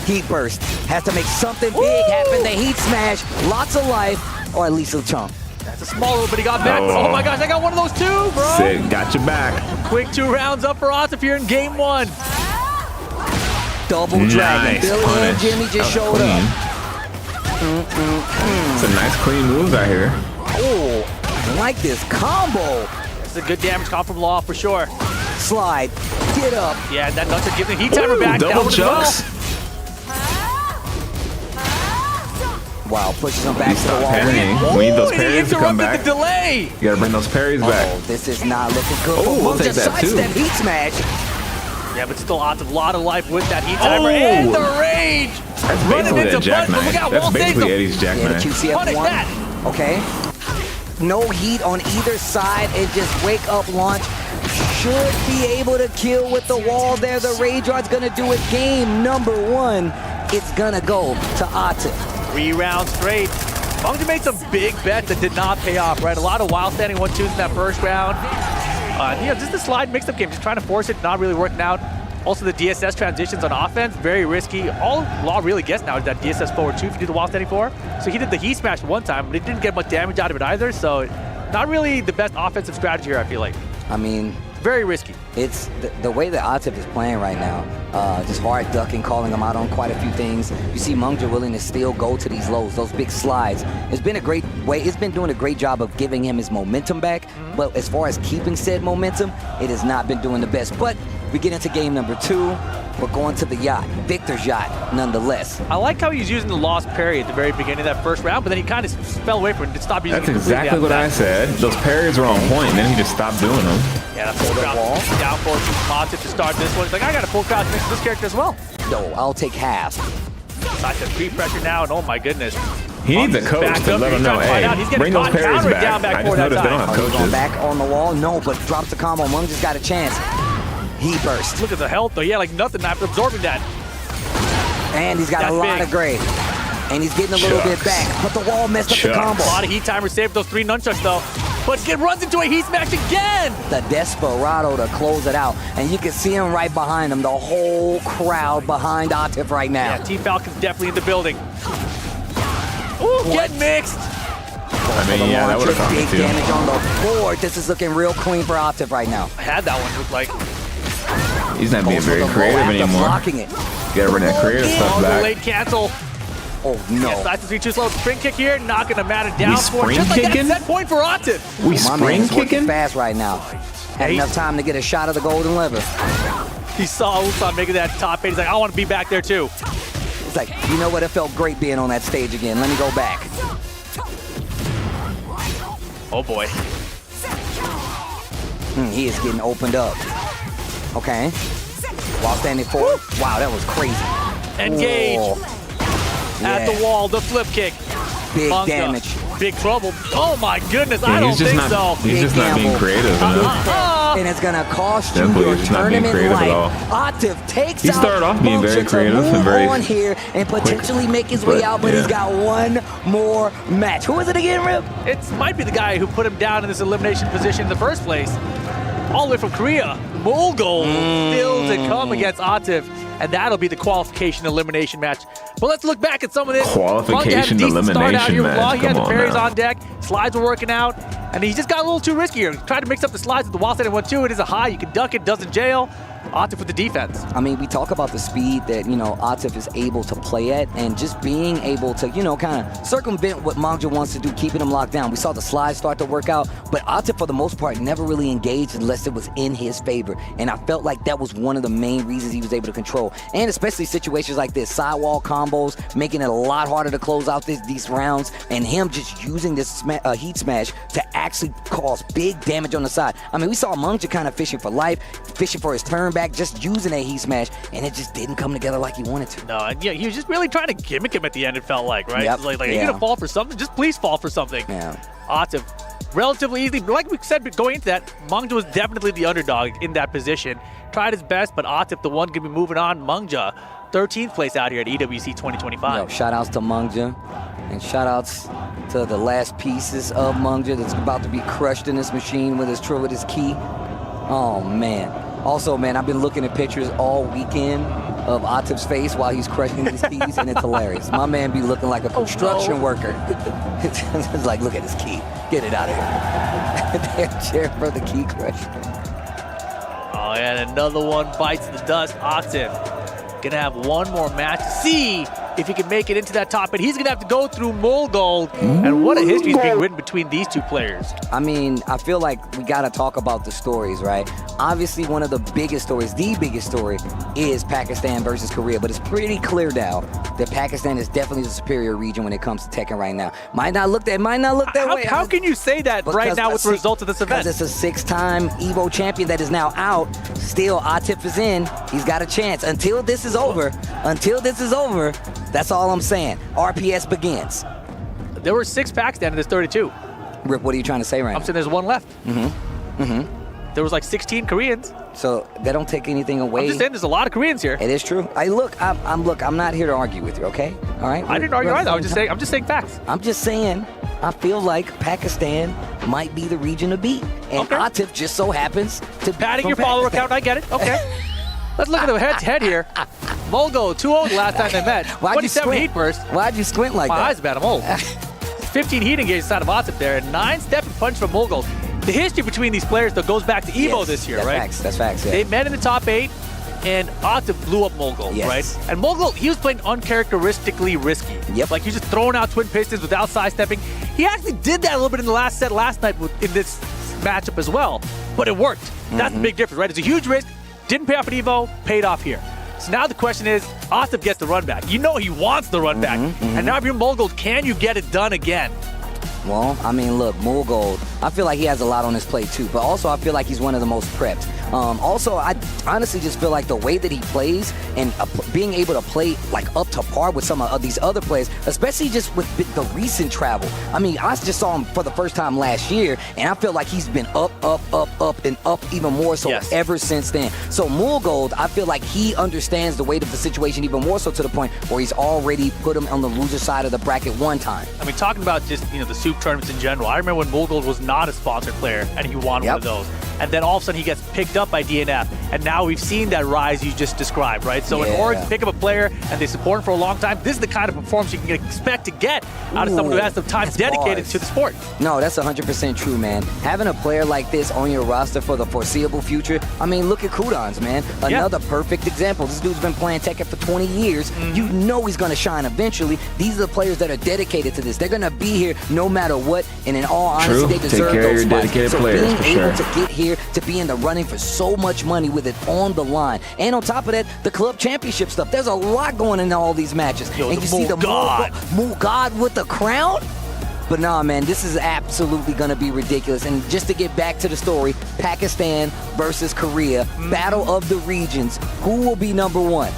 S17: Heat burst. Has to make something big happen. The heat smash. Lots of life. Or at least a chunk.
S16: That's a small one, but he got back.
S12: Oh.
S16: Oh my gosh, I got one of those too, bro.
S12: Sick. Got your back.
S16: Quick 2 rounds up for Atif here in game 1.
S17: Double dragon.
S12: Nice
S17: Billy and
S12: punish.
S17: Jimmy
S12: That
S17: just
S12: was
S17: showed
S12: clean.
S17: up.
S12: It's a nice clean move out here.
S17: Oh, I like this combo.
S16: It's a good damage comp from Law for sure.
S17: Slide. Get up.
S16: Yeah, that nutshot gives the heat timer
S12: Ooh,
S16: back.
S12: double
S16: down as well.
S12: chucks.
S17: Wow, pushes him back to the wall.
S12: Parrying. We need those
S16: Ooh,
S12: parries
S16: he
S12: to come
S16: interrupted
S12: back.
S16: the delay.
S12: You gotta bring those parries back.
S17: Oh, this is not looking good.
S12: Oh, we'll take that too.
S17: Sidestep heat smash.
S16: Yeah, but still Atif, a lot of life with that heat timer.
S12: Oh.
S16: And the rage.
S12: That's
S16: Running
S12: basically
S16: into
S12: a
S16: Buzz, but
S12: jackknife.
S16: look out,
S12: That's
S16: Wall saves
S12: basically
S16: him.
S12: Eddie's
S17: Yeah, the
S12: jackknife.
S16: Punish
S17: QCF1.
S16: that.
S17: Okay. No heat on either side. It just wake up launch. Should be able to kill with the wall there. The Rage Rod's gonna do it. Game number 1. It's gonna go to Atif.
S16: 3 rounds straight. Mungja made some big bets that did not pay off, right? A lot of wild standing 1-2s in that first round. Just the slide mix-up game, just trying to force it, not really working out. Also, the DSS transitions on offense, very risky. All Law really gets now is that DSS forward 2 if you do the wild standing 4. So he did the heat smash one time, but he didn't get much damage out of it either. So not really the best offensive strategy here, I feel like.
S17: I mean,
S16: Very risky.
S17: It's the way that Atif is playing right now. Just hard ducking, calling him out on quite a few things. You see Mungja willing to still go to these lows, those big slides. It's been a great way. It's been doing a great job of giving him his momentum back. But as far as keeping said momentum, it has not been doing the best. But we get into game number 2. We're going to the yacht, Victor's yacht, nonetheless.
S16: I like how he's using the lost parry at the very beginning of that first round, but then he kind of fell away from it and stopped using
S12: That's
S16: it completely
S12: exactly what I said. Those parries were on point, and then he just stopped doing them.
S16: Yeah, that's full crouch down forward from Atif to start this one. He's like, I got a full crouch mix with this character as well.
S17: No, I'll take half.
S16: Atif free pressure now, and oh my goodness.
S12: He needs a coach to let him know, hey, bring those parries back. I just noticed they don't have coaches.
S17: Going back on the wall, no, but drops the combo. Mung just got a chance. He burst.
S16: Look at the health, though. Yeah, like nothing after absorbing that.
S17: And he's got a lot of grade. And he's getting a little bit back. But the wall messed up the combo.
S16: A lot of heat timer saved those 3 nunchucks, though. But he runs into a heat smash again.
S17: The desperado to close it out. And you can see him right behind him. The whole crowd behind Atif right now.
S16: Yeah, Team Falcon's definitely in the building. Ooh, get mixed.
S12: I mean, yeah, that would have
S17: big damage on the board. This is looking real clean for Atif right now.
S16: I had that one. Looked like
S12: he's not being very creative anymore.
S17: Blocking it.
S12: Get rid of that creative stuff back.
S16: Late cancel.
S17: Oh no!
S16: Yes, nice to see too slow. Spring kick here, knocking the matter down
S12: We
S16: for just like that set point for Atif.
S12: We spring kicking
S17: fast right now. Had enough time to get a shot of the golden lever.
S16: He saw Ulsan making that top 8. He's like, I want to be back there too.
S17: It's like, you know what? It felt great being on that stage again. Let me go back.
S16: Oh boy.
S17: He is getting opened up. Okay. While standing forward. Wow, that was crazy.
S16: Engage.
S17: Oh.
S16: At the wall, the flip kick.
S17: Big damage.
S16: Big trouble. Oh my goodness, I don't think so.
S12: He's just not being creative enough.
S17: And it's gonna cost you
S12: Definitely
S17: your
S12: just not being
S17: tournament
S12: creative at all.
S17: life. Atif takes
S12: He
S17: out
S12: started off being very
S17: Mungja
S12: creative
S17: to
S12: and
S17: move
S12: very
S17: on here and potentially make his way out, but he's got one more match. Who is it again, Rip?
S16: It might be the guy who put him down in this elimination position in the first place. All the way from Korea, Mulgold still to come against Atif. And that'll be the qualification elimination match. But let's look back at some of this.
S12: Qualification elimination match.
S16: He had the
S12: Come on
S16: parries
S12: now.
S16: on deck. Slides were working out. And he just got a little too risky here. Tried to mix up the slides with the wall setting 1-2. It is a high. You can duck it. Doesn't jail. Atif with the defense.
S17: I mean, we talk about the speed that, Atif is able to play at and just being able to, kind of circumvent what Mungja wants to do, keeping him locked down. We saw the slides start to work out, but Atif, for the most part, never really engaged unless it was in his favor. And I felt like that was one of the main reasons he was able to control. And especially situations like this, sidewall combos, making it a lot harder to close out these rounds, and him just using this heat smash to actually cause big damage on the side. I mean, we saw Mungja kind of fishing for life, fishing for his turn back, just using a heat smash, and it just didn't come together like he wanted to.
S16: No, and yeah, he was just really trying to gimmick him at the end, it felt like, right?
S17: Yep.
S16: Like, are you going to fall for something? Just please fall for something.
S17: Yeah.
S16: Atif, relatively easy. But like we said going into that, Mungja was definitely the underdog in that position. Tried his best, but Atif, the one going to be moving on. Mungja, 13th place out here at EWC 2025.
S17: Yo, shout outs to Mungja, and shout outs to the last pieces of Mungja that's about to be crushed in this machine with his key. Oh, man. Also, man, I've been looking at pictures all weekend of Atif's face while he's crushing these keys, and it's hilarious. My man be looking like a construction worker. It's like, look at his key. Get it out of here. They're cheering for the key crush.
S16: Oh, and another one bites the dust. Atif gonna have one more match to see if he can make it into that top, but he's gonna have to go through Mulgold. And what a history is being written between these two players.
S17: I mean, I feel like we gotta talk about the stories, right? Obviously, one of the biggest stories, the biggest story, is Pakistan versus Korea, but it's pretty clear now that Pakistan is definitely the superior region when it comes to Tekken right now. Might not look that way.
S16: How can you say that right now with the results of this event?
S17: Because it's a 6-time EVO champion that is now out. Still, Atif is in. He's got a chance. Until this is over, that's all I'm saying. RPS begins.
S16: There were 6 Pakistan in this 32.
S17: Rip, what are you trying to say right now?
S16: I'm saying there's one left. There was like 16 Koreans.
S17: So they don't take anything away.
S16: I'm just saying there's a lot of Koreans here.
S17: It is true. I'm not here to argue with you, okay? All right?
S16: I didn't argue either. I'm just saying facts.
S17: I'm just saying I feel like Pakistan might be the region to beat. And Atif just so happens to be
S16: padding your follower account, I get it. Okay. Let's look at the head-to-head here. Mulgo, 2-0 last time they met. 27 heat burst.
S17: Why'd you squint like that?
S16: My eyes are bad. I'm old. 15 heat engaged inside of Atif there, and 9 step and punch from Mulgo. The history between these players, though, goes back to Evo this year, right?
S17: That's facts, yeah.
S16: They met in the top 8, and Atif blew up MoleGold, right? And MoleGold, he was playing uncharacteristically risky.
S17: Yep.
S16: Like, he was just throwing out twin pistons without sidestepping. He actually did that a little bit in the last set last night in this matchup as well, but it worked. That's the big difference, right? It's a huge risk, didn't pay off at Evo, paid off here. So now the question is, Atif gets the run back. You know he wants the run back. And now if you're MoleGold, can you get it done again?
S17: Well, I mean, look, MoleGold, I feel like he has a lot on his plate too, but also I feel like he's one of the most prepped. Also, I honestly just feel like the way that he plays and being able to play like up to par with some of these other players, especially just with the recent travel. I mean, I just saw him for the first time last year, and I feel like he's been up, and up even more so ever since then. So MoleGold, I feel like he understands the weight of the situation even more so to the point where he's already put him on the loser side of the bracket one time.
S16: I mean, talking about just, the soup tournaments in general, I remember when MoleGold was not a sponsored player and he won one of those. And then all of a sudden he gets picked up by DNF. And now we've seen that rise you just described, right? So in order to pick up a player and they support him for a long time, this is the kind of performance you can expect to get out of someone who has some time dedicated to the sport.
S17: No, that's 100% true, man. Having a player like this on your roster for the foreseeable future, I mean, look at Kudans, man. Another perfect example. This dude's been playing Tekken for 20 years. You know he's going to shine eventually. These are the players that are dedicated to this. They're going to be here no matter what, and in all honesty, they deserve those spots. So being able to get here, to be in the running for so much money with it on the line, and on top of that, the club championship stuff. There's a lot going in all these matches.
S16: Yo,
S17: and you see the MoleGold with the crown. But nah, man, this is absolutely going to be ridiculous. And just to get back to the story, Pakistan versus Korea, battle of the regions. Who will be number one?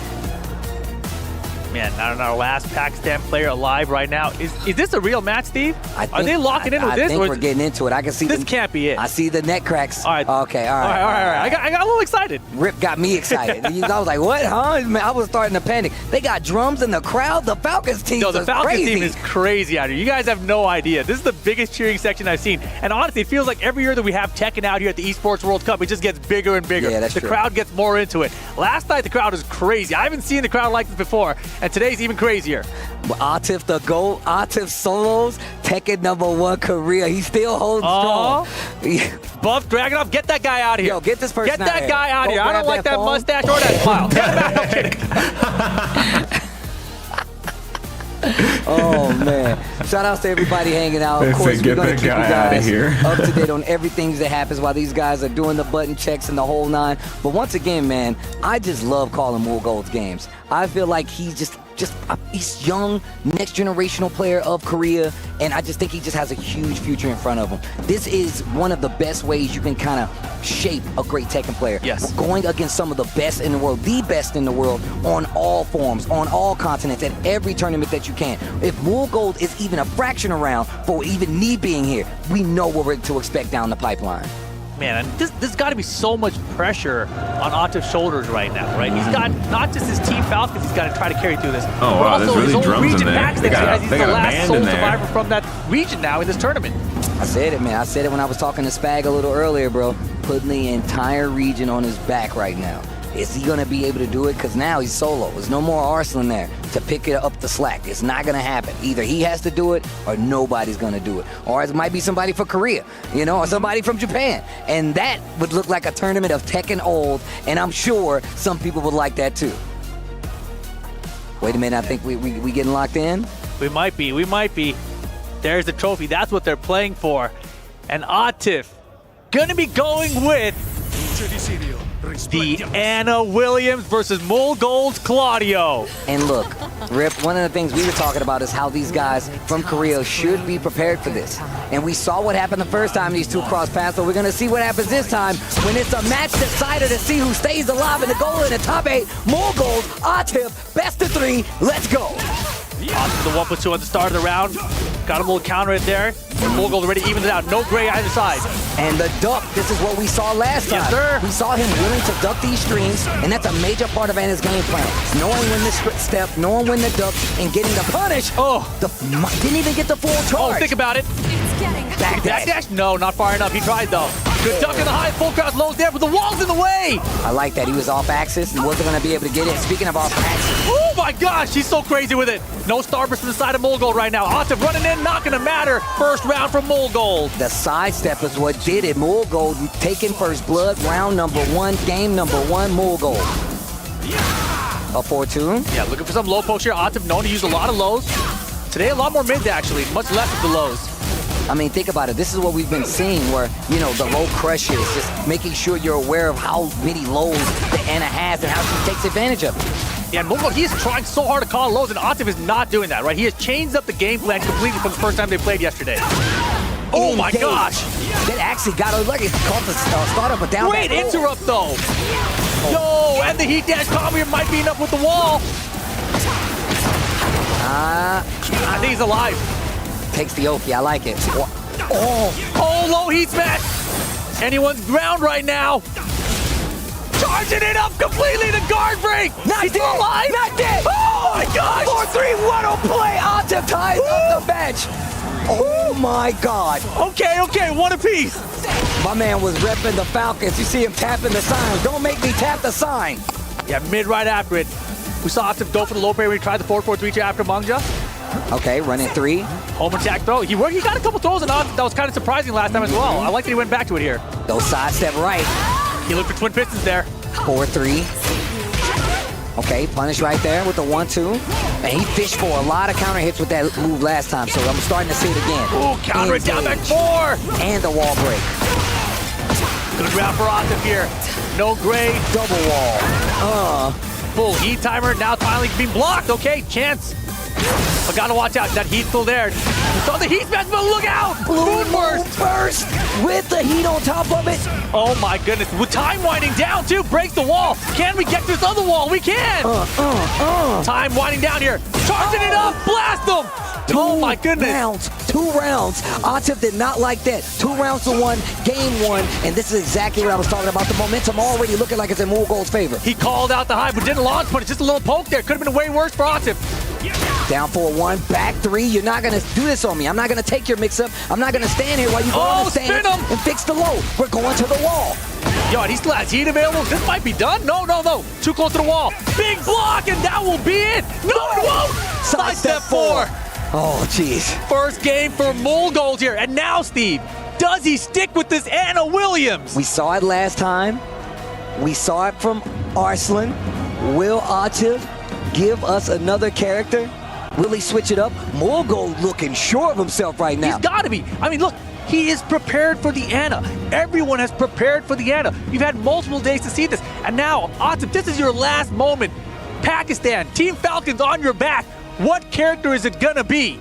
S16: Man, not our last Pakistan player alive right now. Is this a real match, Steve? Are they locking in with this?
S17: I think we're getting into it. I can see
S16: this can't be it.
S17: I see the net cracks.
S16: All right.
S17: Okay, all right.
S16: All right. I got a little excited.
S17: Rip got me excited. I was like, what, huh? Man, I was starting to panic. They got drums in the crowd. The Falcons team
S16: the Falcons
S17: crazy.
S16: team is crazy out here. You guys have no idea. This is the biggest cheering section I've seen. And honestly, it feels like every year that we have Tekken out here at the Esports World Cup, it just gets bigger and bigger.
S17: Yeah, that's
S16: the
S17: true.
S16: crowd gets more into it. Last night, the crowd was crazy. I haven't seen the crowd like this before. And today's even crazier.
S17: Atif the GOAT, Atif solos, Tekken #1 Korea. He still holds strong.
S16: Buff Dragunov, get that guy out of here.
S17: Yo, get this person
S16: Get that
S17: out
S16: guy out of here. I don't like that
S17: phone.
S16: mustache or that smile. Get him out. I'm kidding.
S17: Oh man! Shout out to everybody hanging out. Of course, we're gonna keep you guys up to date on everything that happens while these guys are doing the button checks and the whole nine. But once again, man, I just love calling MoleGold's games. I feel like he's he's young, next generational player of Korea, and I just think he just has a huge future in front of him. This is one of the best ways you can kind of shape a great Tekken player.
S16: Yes.
S17: Going against some of the best in the world, the best in the world, on all forms, on all continents, at every tournament that you can. If MoleGold is even a fraction around for even me being here, we know what we're to expect down the pipeline.
S16: Man, this got to be so much pressure on Atif's shoulders right now, right? He's got not just his Team Falcons he's got to try to carry through this.
S12: Oh, wow, there's really drums in there.
S16: Pakistan,
S12: They got
S16: he's the
S12: a
S16: last
S12: band
S16: sole
S12: in there.
S16: survivor from that region now in this tournament.
S17: I said it, man. I said it when I was talking to Spag a little earlier, bro. Putting the entire region on his back right now. Is he going to be able to do it? Because now he's solo. There's no more Arslan there to pick it up the slack. It's not going to happen. Either he has to do it or nobody's going to do it. Or it might be somebody for Korea, or somebody from Japan. And that would look like a tournament of Tekken old, and I'm sure some people would like that too. Wait a minute, I think we getting locked in?
S16: We might be. There's the trophy. That's what they're playing for. And Atif going to be going with the Anna Williams versus MoleGold's Claudio.
S17: And look, Rip, one of the things we were talking about is how these guys from Korea should be prepared for this. And we saw what happened the first time these two crossed paths, so we're going to see what happens this time when it's a match decider to see who stays alive in the goal in the top 8. MoleGold, Atif, best of 3. Let's go.
S16: Atif the 1+2 at the start of the round. Got a little counter it there. MoleGold already evens it out. No gray either side.
S17: And the duck, this is what we saw last time.
S16: Yes, sir.
S17: We saw him willing to duck these streams, and that's a major part of Anna's game plan. Knowing when to step, knowing when to duck, and getting the punish.
S16: Oh.
S17: Didn't even get the full charge.
S16: Oh, think about it. Backdash? No, not far enough. He tried though. Good duck in the high, full cross lows there, but the wall's in the way.
S17: I like that. He was off axis and wasn't going to be able to get in. Speaking of off axis.
S16: Oh my gosh, he's so crazy with it. No starburst from the side of Molgold right now. Atif running in, not going to matter. First round from Molgold.
S17: The sidestep is what did it. Molgold taking first blood, round number 1, game number 1, Molgold. A 4-2.
S16: Yeah, looking for some low post here. Atif known to use a lot of lows. Today, a lot more mids actually, much less of the lows.
S17: I mean, think about it. This is what we've been seeing where, you know, the low crushes, just making sure you're aware of how many lows the Ana has and how she takes advantage of it.
S16: Yeah, and Molgold, he is trying so hard to call lows, and Atif is not doing that, right? He has changed up the game plan completely from the first time they played yesterday. Oh my gosh!
S17: That actually got a like it's called the startup, but down.
S16: Great interrupt though! Yo, and the heat dash combo here might be enough with the wall. I think he's alive.
S17: Takes the Oki, I like it.
S16: Oh, low heat smash! Anyone's ground right now. Charging it up completely to guard break!
S17: Not
S16: he's
S17: dead!
S16: still alive!
S17: Not dead!
S16: Oh my gosh!
S17: 4-3, 1-0 play! Atif ties up the bench! Oh my God!
S16: Okay, one apiece!
S17: My man was repping the Falcons. You see him tapping the sign. Don't make me tap the sign!
S16: Yeah, mid right after it. We saw Atif go for the low parry when he tried the 4-4-3 after Mangja.
S17: Okay, running 3.
S16: Home attack throw. He got a couple throws and that was kind of surprising last time as well. I like that he went back to it here.
S17: Those sidestep right.
S16: He looked for twin pistons there.
S17: 4-3. Okay, punish right there with the 1-2. And he fished for a lot of counter hits with that move last time, so I'm starting to see it again.
S16: Ooh, counter it down back 4!
S17: And the wall break.
S16: Good round for Atif here. No gray.
S17: Double wall.
S16: Full heat timer, now finally being blocked. Okay, chance. But gotta watch out, that heat's still there. So the heat smash, but look out! Moon
S17: burst with the heat on top of it.
S16: Oh my goodness, with time winding down too, breaks the wall. Can we get to this other wall? We can! Time winding down here, charging it up, blast them! Oh my goodness.
S17: 2 rounds. Atif did not like that. 2 rounds to 1, game 1, and this is exactly what I was talking about. The momentum already looking like it's in Molgold's favor.
S16: He called out the high, but didn't launch, but it's just a little poke there. Could have been way worse for Atif.
S17: Down 4-1, back 3. You're not gonna do this on me. I'm not gonna take your mix-up. I'm not gonna stand here while you go on the stand and fix the low. We're going to the wall.
S16: Yo, and he still has heat available. This might be done. No. Too close to the wall. Big block, and that will be it. No, it won't. Sidestep 4.
S17: Oh, jeez.
S16: First game for Molgold here. And now, Steve, does he stick with this Ana Williams?
S17: We saw it last time. We saw it from Arslan. Will Atif give us another character? Will he switch it up? Molgold looking sure of himself right now.
S16: He's got to be. I mean, look, he is prepared for the Ana. Everyone has prepared for the Ana. You've had multiple days to see this. And now, Atif, this is your last moment. Pakistan, Team Falcons on your back. What character is it gonna be?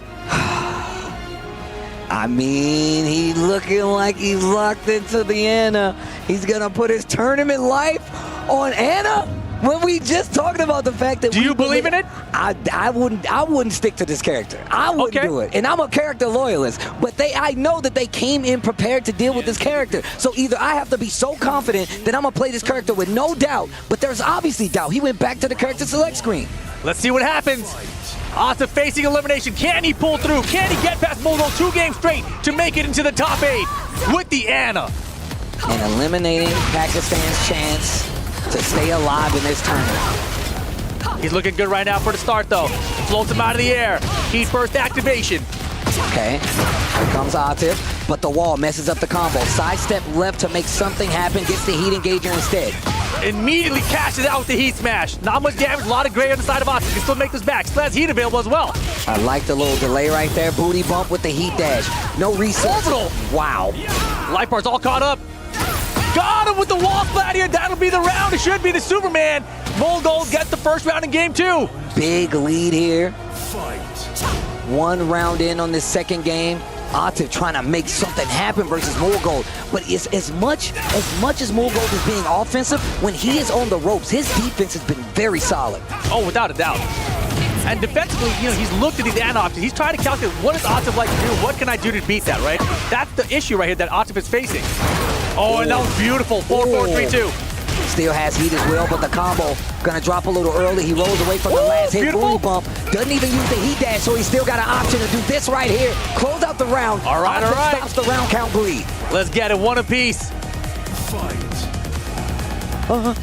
S17: I mean, he's looking like he's locked into the Ana. He's gonna put his tournament life on Ana? When we just talking about the fact that
S16: do you believe in it?
S17: I wouldn't stick to this character. I wouldn't do it. And I'm a character loyalist, but I know that they came in prepared to deal with this character. So either I have to be so confident that I'm gonna play this character with no doubt, but there's obviously doubt. He went back to the character select screen.
S16: Let's see what happens. Atif facing elimination. Can he pull through? Can he get past Molgold 2 games straight to make it into the top 8 with the Ana?
S17: And eliminating Pakistan's chance to stay alive in this tournament.
S16: He's looking good right now for the start, though. Floats him out of the air. Heat first activation.
S17: Okay, here comes Atif, but the wall messes up the combo. Sidestep left to make something happen, gets the heat engager instead.
S16: Immediately cashes out with the heat smash. Not much damage, a lot of gray on the side of Atif. He can still make this back. Still has heat available as well.
S17: I like the little delay right there. Booty bump with the heat dash. No reset.
S16: Orbital.
S17: Wow.
S16: Light bar's all caught up. Got him with the wall splat here. That'll be the round. It should be the Superman. Molgold gets the first round in game 2.
S17: Big lead here. 1 round in on this second game. Atif trying to make something happen versus Molgold. But it's as much as Molgold is being offensive, when he is on the ropes, his defense has been very solid.
S16: Oh, without a doubt. And defensively, he's looked at these Ana options. He's trying to calculate, what does Atif like to do? What can I do to beat that, right? That's the issue right here that Atif is facing. Oh, and that was beautiful. 4-4-3-2.
S17: Still has heat as well, but the combo gonna drop a little early. He rolls away from the last hit. Booty bump. Doesn't even use the heat dash, so he's still got an option to do this right here. Close out the round.
S16: All right, all right.
S17: Stops the round count bleed.
S16: Let's get it, one apiece.
S17: The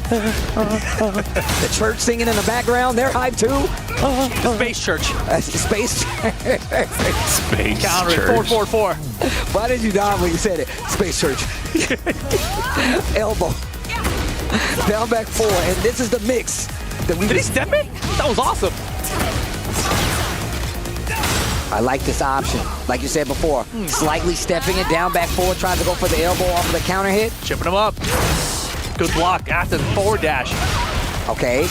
S17: church singing in the background, they're hyped too.
S16: The Space Church.
S17: That's the Space Church.
S2: Space
S16: Counter
S2: Church.
S16: 4-4-4.
S17: Why did you die when you said it? Space Church. Elbow. Down back 4, and this is the mix. That we
S16: Did he step it? That was awesome.
S17: I like this option. Like you said before, slightly stepping it down back 4, tries to go for the elbow off of the counter hit.
S16: Chipping him up. Good block after the forward dash.
S17: Okay,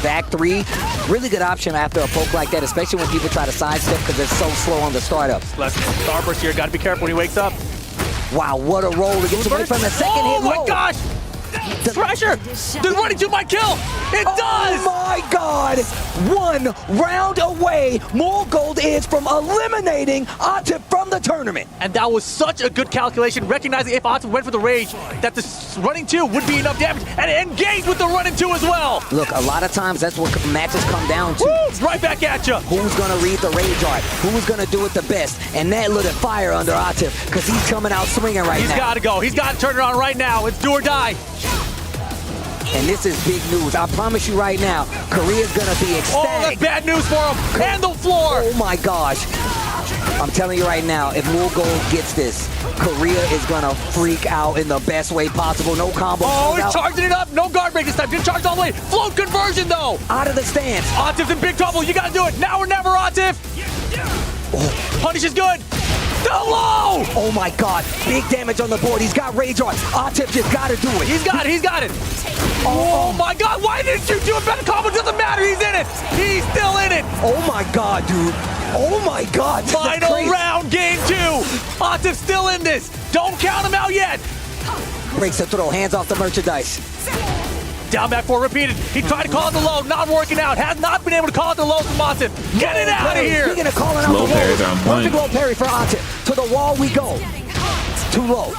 S17: back 3. Really good option after a poke like that, especially when people try to sidestep because they're so slow on the startup.
S16: Less starburst here. Got to be careful when he wakes up.
S17: Wow, what a roll to get away from the second hit.
S16: Oh my gosh! Pressure! The running to my kill! It does!
S17: Oh my God! 1 round away, Gold is from eliminating Atif from the tournament.
S16: And that was such a good calculation, recognizing if Atif went for the rage, that the running 2 would be enough damage, and engage with the running 2 as well.
S17: Look, a lot of times that's what matches come down to.
S16: Woo! Right back at you.
S17: Who's gonna read the rage art? Who's gonna do it the best? And that lit a fire under Atif, because he's coming out swinging right now.
S16: He's got to go. He's got to turn it on right now. It's do or die.
S17: And this is big news. I promise you right now, Korea's gonna be ecstatic.
S16: Oh, that's bad news for him. And the floor.
S17: Oh my gosh. I'm telling you right now, if Gold gets this, Korea is gonna freak out in the best way possible. No combo.
S16: Oh, he's charging it up. No guard break this time. Didn't charge all the way. Float conversion though.
S17: Out of the stance.
S16: Atif's in big trouble. You gotta do it. Now or never, Atif.
S17: Oh.
S16: Punish is good. The low!
S17: Oh my God, big damage on the board. He's got rage art. Atif just gotta do it.
S16: He's got it, he's got it. Oh my God, why didn't you do a better combo? Doesn't matter, he's in it. He's still in it.
S17: Oh my God, dude. Oh my God.
S16: Final round, game 2. Atif's still in this. Don't count him out yet.
S17: Breaks the throw, hands off the merchandise.
S16: Down back 4 repeated. He tried to call it the low, not working out. Has not been able to call it the low from Atif. Get it out of here.
S17: Speaking of calling out
S12: Low
S17: the
S12: parries
S17: low,
S12: on point.
S17: perfect low parry for Atif. To the wall we go. Too low.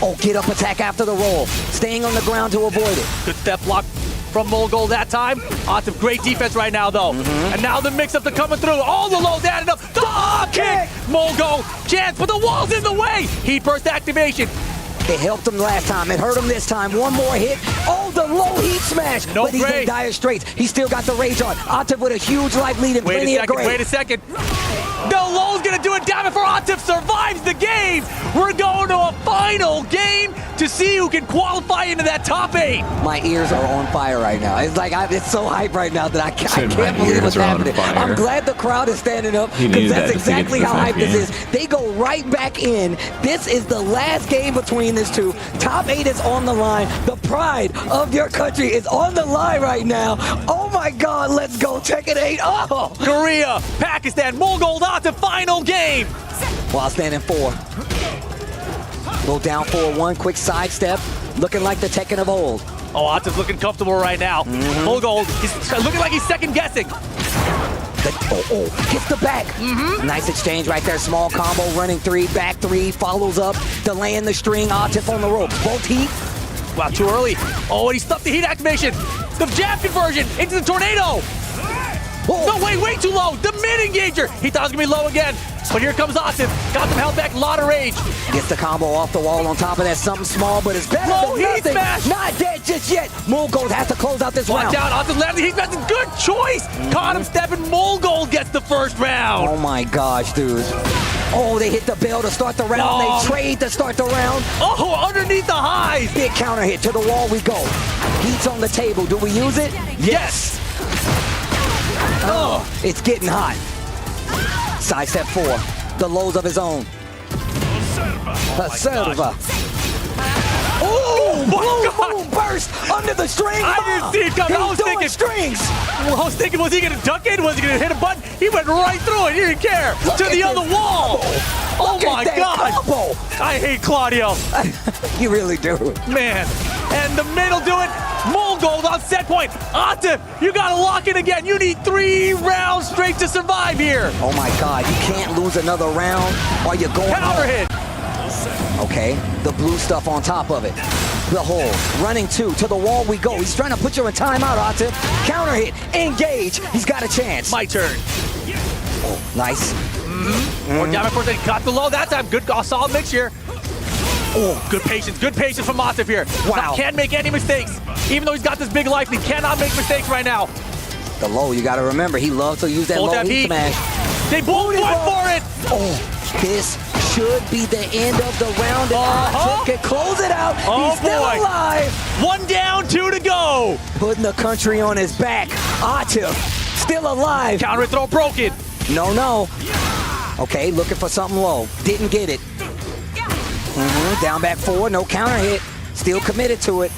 S17: Oh, get up attack after the roll. Staying on the ground to avoid it.
S16: Good step block from Gold that time. Atif, great defense right now though. And now the mix-ups are coming through. All the lows added up. The kick. Gold chance, but the wall's in the way. Heat burst activation.
S17: It helped him last time. It hurt him this time. One more hit. Oh, the low heat smash.
S16: No
S17: but he's in dire straits. He still got the rage on. Atif with a huge life lead and plenty of gray.
S16: Wait a second. The low's gonna do it. Damn it for Atif survives the game. We're going to a final game to see who can qualify into that top 8.
S17: My ears are on fire right now. It's like it's so hype right now that I can't believe what's happening. I'm glad the crowd is standing up because that's exactly how hype this is. They go right back in. This is the last game between these two. Top 8 is on the line. The pride of your country is on the line right now. Oh my God, let's go Tekken 8. Oh!
S16: Korea, Pakistan, Gold Atif, final game.
S17: While standing 4. Go down 4-1, quick sidestep, looking like the Tekken of old.
S16: Oh, Atif's looking comfortable right now. Gold, he's looking like he's second guessing.
S17: Hits the back. Nice exchange right there. Small combo, running 3, back 3, follows up, delaying the string. Atif on the rope. Both heat.
S16: Wow, too early. Oh, and he stuffed the heat activation. The jab conversion into the tornado. No, wait, way too low. The mid-engager. He thought it was going to be low again. But here comes Atif. Got them held back. A lot of rage.
S17: Gets the combo off the wall on top of that. Something small, but it's better
S16: Low
S17: than
S16: heat
S17: nothing.
S16: smash.
S17: Not dead just yet. Gold has to close out this round.
S16: Watch out. Atif landed the heat smash. Good choice. Caught him stepping. Gold gets the first round.
S17: Oh, my gosh, dude. Oh, they hit the bell to start the round.
S16: No.
S17: They trade to start the round.
S16: Oh, underneath the highs.
S17: Big counter hit. To the wall we go. Heat's on the table. Do we use it?
S16: Yes.
S17: Oh, it's getting hot. Sidestep 4. The lows of his own. Serva.
S16: Oh, my
S17: Boom, burst under the string.
S16: I didn't see it coming. I was thinking
S17: strings.
S16: I was thinking, was he going to duck it? Was he going to hit a button? He went right through it. He didn't care. To the other wall. Oh, my God.
S17: Combo.
S16: I hate Claudio.
S17: You really do.
S16: Man. And the middle do it. Gold on set point. Atif, you got to lock it again. You need 3 rounds straight to survive here.
S17: Oh, my God. You can't lose another round while you're going
S16: Counter
S17: home.
S16: hit.
S17: Okay. The blue stuff on top of it. the hole. Running 2 to the wall we go. He's trying to put you in timeout, Atif. Counter hit. Engage. He's got a chance.
S16: My turn.
S17: Oh, nice.
S16: More damage for got the low that time. Good, solid mix here. Oh, good patience from Atif here.
S17: Wow.
S16: Can't make any mistakes. Even though he's got this big life, he cannot make mistakes right now.
S17: The low, you got to remember, he loves to use that
S16: Hold
S17: low
S16: that
S17: heat
S16: heat.
S17: smash.
S16: They both went for it.
S17: Oh, this should be the end of the round. And Atif can close it out. He's still alive.
S16: 1 down, 2 to go.
S17: Putting the country on his back. Atif still alive.
S16: Counter throw broken.
S17: No. Okay, looking for something low. Didn't get it. Down back 4, no counter hit. Still committed to it.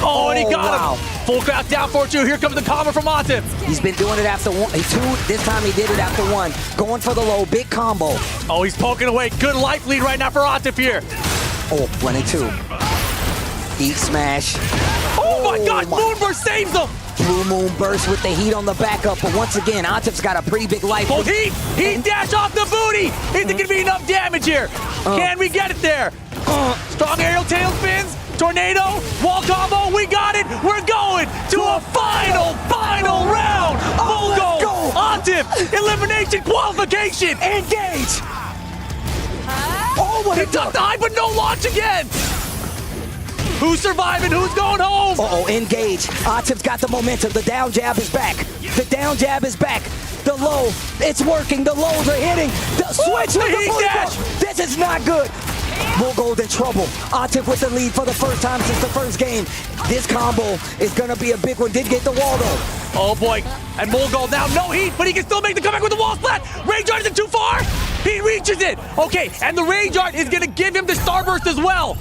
S16: Oh, and he got him. Full crouch down for 2. Here comes the combo from Atif.
S17: He's been doing it after 1. 2, this time he did it after 1. Going for the low, big combo.
S16: Oh, he's poking away. Good life lead right now for Atif here.
S17: Oh, 1 and 2. Heat smash.
S16: Oh my God, Moonburst saves him.
S17: Blue Moon burst with the heat on the backup, but once again, Atif's got a pretty big life.
S16: Both heat dash off the booty. Is it going to be enough damage here? Can we get it there? Strong aerial tailspins, tornado, wall combo. We got it. We're going to a final round. Let's go. Atif, elimination qualification.
S17: Engage. Oh, what
S16: he ducked the high, but no launch again. Who's surviving? Who's going home?
S17: Engage. Atif's got the momentum. The down jab is back. The down jab is back. The low, it's working. The lows are hitting. The switch to the
S16: heat dash.
S17: This is not good. Mulgold in trouble. Atif with the lead for the first time since the first game. This combo is going to be a big one. Did get the wall, though.
S16: Oh, boy. And Mulgold now, no heat, but he can still make the comeback with the wall splat. Rage Art isn't too far. He reaches it. Okay, and the Rage Art is going to give him the Starburst as well.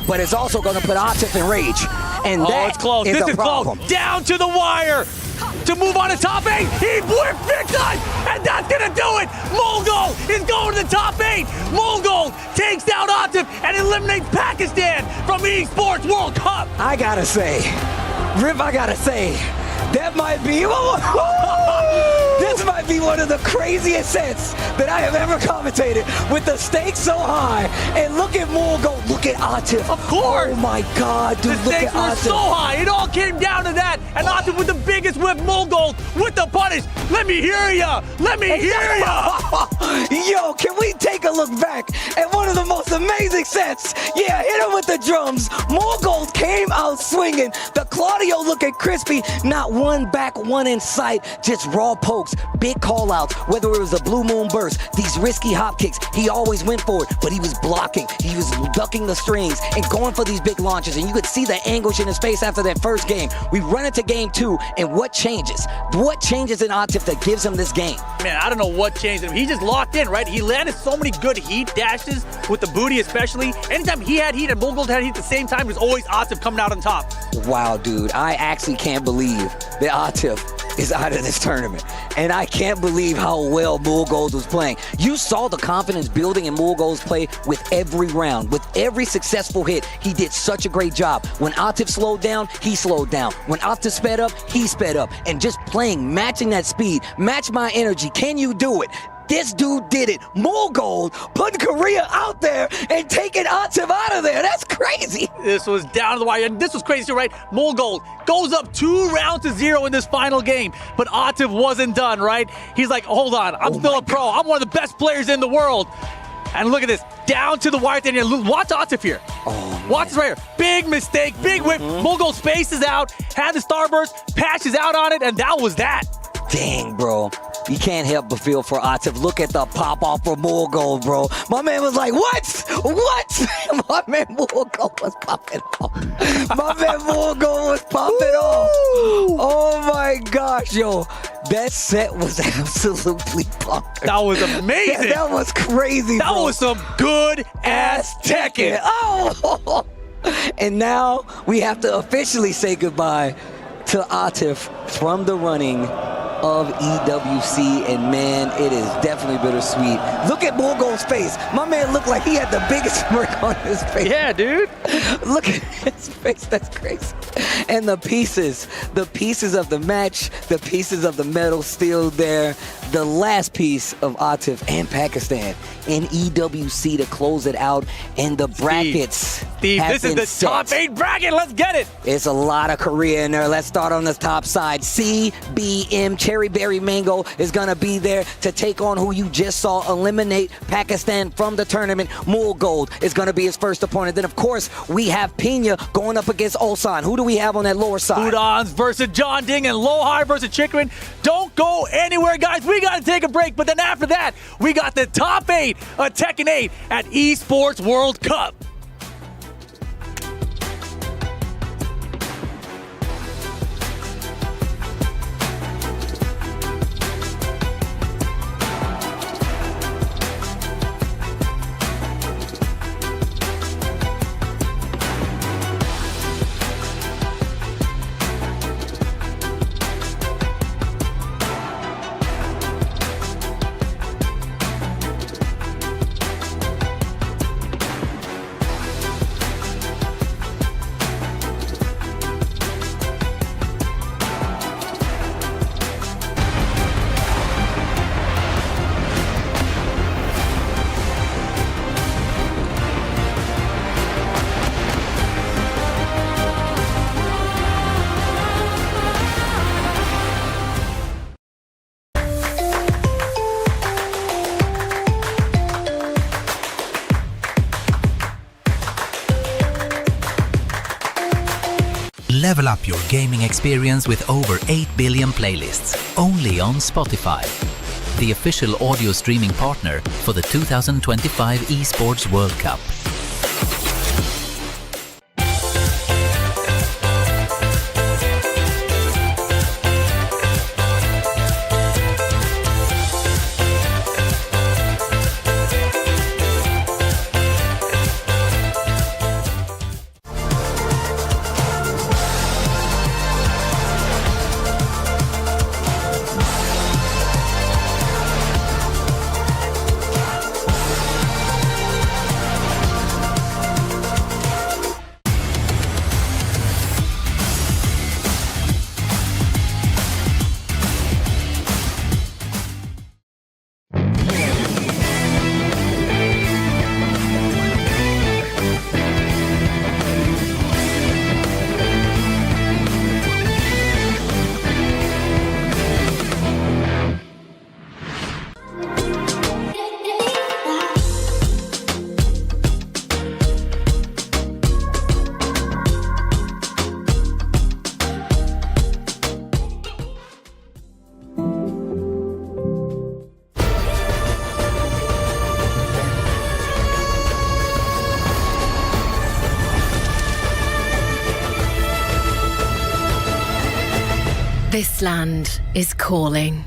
S17: But it's also going to put Atif in rage. And
S16: it's close. This is
S17: problem.
S16: Close. Down to the wire. To move on to top 8. He whipped big time. And that's going to do it. Mulgold is going to the top 8. Mulgold takes down Atif and eliminates Pakistan from Esports World Cup.
S17: I got to say, that might be... This might be one of the craziest sets that I have ever commentated, with the stakes so high. And look at Mulgold, look at Atif.
S16: Of course.
S17: Oh my God, dude,
S16: the
S17: look at
S16: stakes were
S17: Atif.
S16: so high. It all came down to that. And Atif with the biggest whip, Mulgold with the punish. Let me hear ya. Let me hear ya.
S17: Yo, can we take a look back at one of the most amazing sets? Yeah, hit him with the drums. Mulgold came out swinging. The Claudio looking crispy. Not one back, one in sight. Just raw pokes, big call outs, whether it was a blue moon burst, these risky hop kicks. He always went for it, but he was blocking. He was ducking the strings and going for these big launches. And you could see the anguish in his face after that first game. We run into game 2, and what changes? What changes in Atif that gives him this game?
S16: Man, I don't know what changed him. He just locked in, right? He landed so many good heat dashes with the booty especially. Anytime he had heat and Mulgold had heat at the same time, it was always Atif coming out on top.
S17: Wow, dude. I actually can't believe that Atif is out of this tournament. And I can't believe how well Mulgold was playing. You saw the confidence building in Mulgold's play with every round. With every successful hit, he did such a great job. When Atif slowed down, he slowed down. When Atif sped up, he sped up. And just playing, matching that speed, match my energy. Can you do it? This dude did it. Mulgold putting Korea out there and taking Atif out of there. That's crazy.
S16: This was down to the wire. And this was crazy, right? Mulgold goes up 2-0 in this final game. But Atif wasn't done, right? He's like, hold on. I'm still a pro. I'm one of the best players in the world. And look at this. Down to the wire. Watch Atif here. Watch this right here. Big mistake. Big whip. Mulgold spaces out. Had the starburst. Patches out on it. And that was that.
S17: Dang, bro. You can't help but feel for Atif. Look at the pop-off for Mulgold, bro. My man was like, what? What? My man Mulgold was popping off. My man Mulgold was popping off. Oh, my gosh, yo. That set was absolutely bonkers.
S16: That was amazing.
S17: That was crazy,
S16: That
S17: bro.
S16: was some good-ass Tekken.
S17: Oh! And now we have to officially say goodbye to Atif from the running of EWC, and man, it is definitely bittersweet. Look at Mulgold's face. My man looked like he had the biggest smirk on his face.
S16: Yeah, dude.
S17: Look at his face. That's crazy. And the pieces of the match, the pieces of the medal still there. the last piece of Atif and Pakistan in EWC to close it out, and the brackets.
S16: Steve,
S17: have
S16: this is
S17: been
S16: the
S17: set.
S16: top 8 bracket. Let's get it.
S17: It's a lot of Korea in there. Let's start on the top side. C, B, M, Cherry Berry Mango is going to be there to take on who you just saw eliminate Pakistan from the tournament. Mul Gold is going to be his first opponent. Then, of course, we have Pina going up against Ulsan. Who do we have on that lower side?
S16: Kudans versus Jeonding and Lohai versus Chikurin. Don't go anywhere, guys. We got to take a break. But then after that, we got the top 8 of Tekken 8 at Esports World Cup.
S18: Level up your gaming experience with over 8 billion playlists, only on Spotify, the official audio streaming partner for the 2025 Esports World Cup.
S15: This land is calling.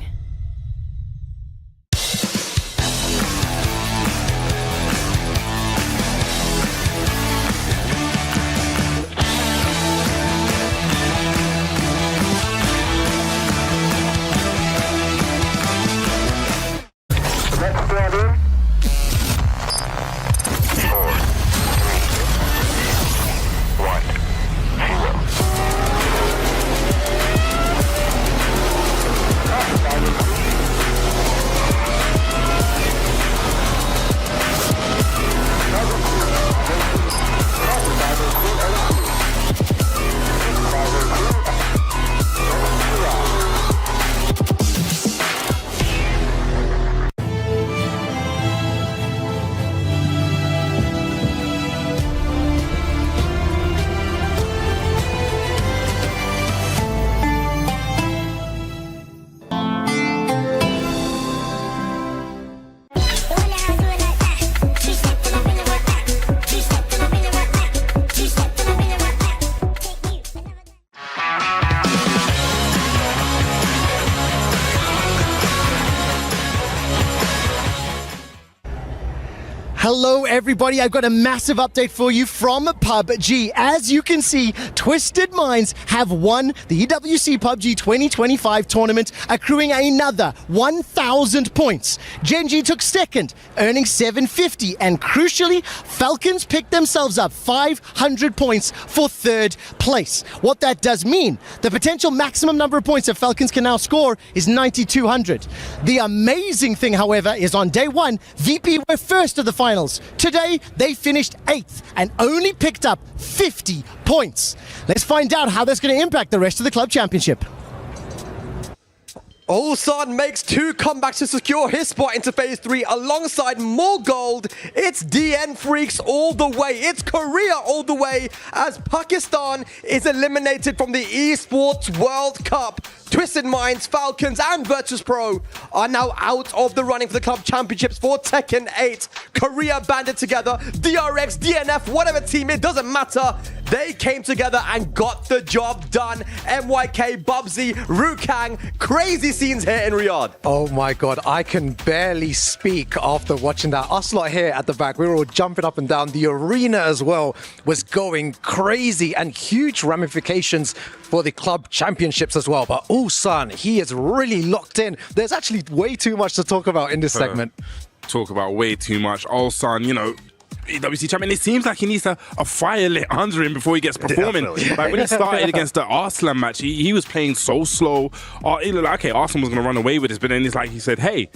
S19: Hello, everybody. I've got a massive update for you from PUBG. As you can see, Twisted Minds have won the EWC PUBG 2025 tournament, accruing another 1,000 points. Genji took second, earning 750, and crucially, Falcons picked themselves up 500 points for third place. What that does mean, the potential maximum number of points that Falcons can now score is 9,200. The amazing thing, however, is on day one, VP were first of the finals. Today, they finished 8th and only picked up 50 points. Let's find out how that's going to impact the rest of the club championship.
S4: Ulsan makes 2 comebacks to secure his spot into Phase 3 alongside more gold. It's DN Freaks all the way. It's Korea all the way as Pakistan is eliminated from the Esports World Cup. Twisted Minds, Falcons, and Virtus Pro are now out of the running for the club championships for Tekken 8. Korea banded together, DRX, DNF, whatever team, it doesn't matter. They came together and got the job done. MYK, Bubsy, Rukang, crazy scenes here in Riyadh.
S1: Oh my God, I can barely speak after watching that. Us lot here at the back, we were all jumping up and down. The arena as well was going crazy and huge ramifications for the club championships as well. But Ulsan, he is really locked in. There's actually way too much to talk about in this segment.
S2: Talk about way too much. Ulsan, you know, EWC champion, it seems like he needs a fire lit under him before he gets performing.
S3: Definitely.
S2: Like when he started against the Arslan match, he was playing so slow. He looked like, okay, Arslan was going to run away with this, but then it's like he said, hey,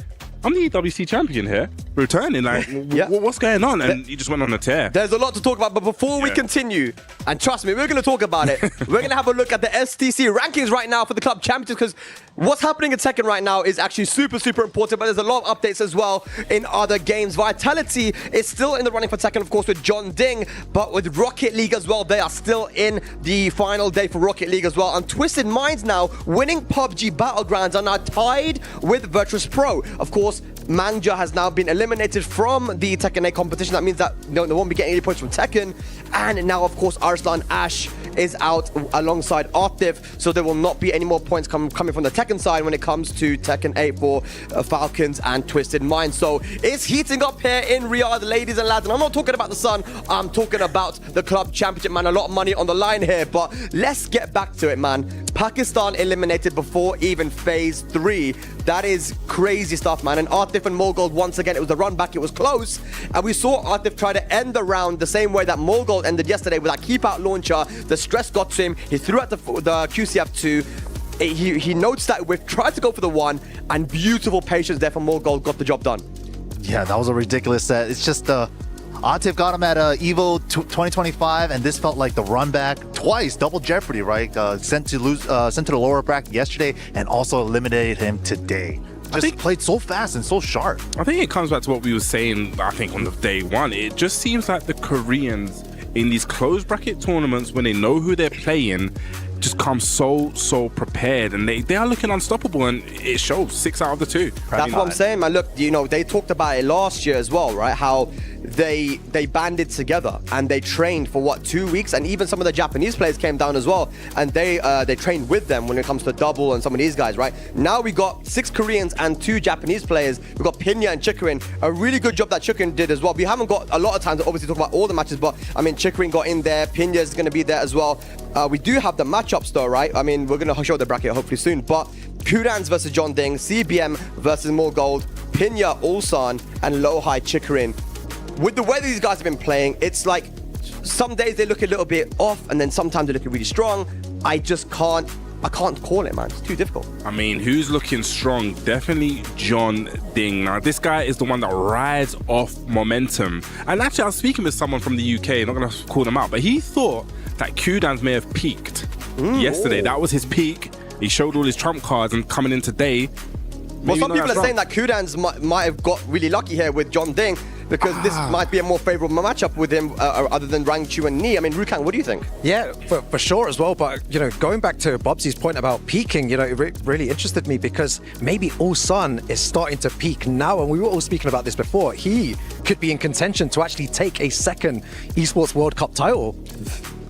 S2: I'm the EWC champion here, returning. Like, what's going on? And he just went on a tear.
S4: There's a lot to talk about, but before we continue, and trust me, we're going to talk about it. We're going to have a look at the STC rankings right now for the club champions, because what's happening in Tekken right now is actually super, super important, but there's a lot of updates as well in other games. Vitality is still in the running for Tekken, of course, with Jeonding, but with Rocket League as well, they are still in the final day for Rocket League as well. And Twisted Minds now, winning PUBG Battlegrounds, are now tied with Virtus Pro. Of course, Manja has now been eliminated from the Tekken 8 competition. That means that they won't be getting any points from Tekken. And now, of course, Arslan Ash is out alongside Atif, so there will not be any more points coming from the Tekken side when it comes to Tekken 8 for Falcons and Twisted Minds. So it's heating up here in Riyadh, ladies and lads. And I'm not talking about the sun, I'm talking about the club championship, man. A lot of money on the line here, but let's get back to it, man. Pakistan eliminated before even Phase 3. That is crazy stuff, man. And Atif and Morgold, once again, it was the run back, it was close. And we saw Atif try to end the round the same way that Morgold ended yesterday with that keep out launcher. The stress got to him. He threw out the QCF2. He noticed that whiff, tried to go for the 1, and beautiful patience there from Morgold got the job done.
S3: Yeah, that was a ridiculous set. It's just Atif got him at EVO 2025, and this felt like the run back twice, double jeopardy, right? Sent to the lower bracket yesterday, and also eliminated him today. Just played so fast and so sharp.
S2: I think it comes back to what we were saying, I think, on the day one. It just seems like the Koreans in these closed bracket tournaments, when they know who they're playing, just come so prepared, and they are looking unstoppable, and it shows 6 out of the 2.
S4: That's what I'm saying, man. Look, you know, they talked about it last year as well, right? How they banded together and they trained for what, 2 weeks, and even some of the Japanese players came down as well, and they trained with them when it comes to double and some of these guys, right? Now we got 6 Koreans and 2 Japanese players. We got Pinya and Chikurin. A really good job that Chikurin did as well. We haven't got a lot of time to obviously talk about all the matches, but I mean, Chikurin got in there. Pinya is going to be there as well. We do have the matchups though, right? I mean, we're going to show the bracket hopefully soon, but Kudans versus Jeonding, CBM versus Morgold, Pinya, Ulsan, and Lohai Chikurin. With the way these guys have been playing, it's like some days they look a little bit off, and then sometimes they look really strong. I can't call it, man. It's too difficult.
S2: I mean, who's looking strong? Definitely Jeonding. Now, this guy is the one that rides off momentum. And actually, I was speaking with someone from the UK, not going to call them out, but he thought that Kudans may have peaked yesterday. That was his peak. He showed all his trump cards, and coming in today,
S4: well, some people are saying that Kudans might have got really lucky here with Jeonding, because this might be a more favorable matchup with him other than Rangchu and Ni. I mean, Rukang, what do you think?
S1: Yeah, for sure as well. But, you know, going back to Bobsy's point about peaking, you know, it really interested me, because maybe Ulsan is starting to peak now. And we were all speaking about this before. He could be in contention to actually take a second Esports World Cup title.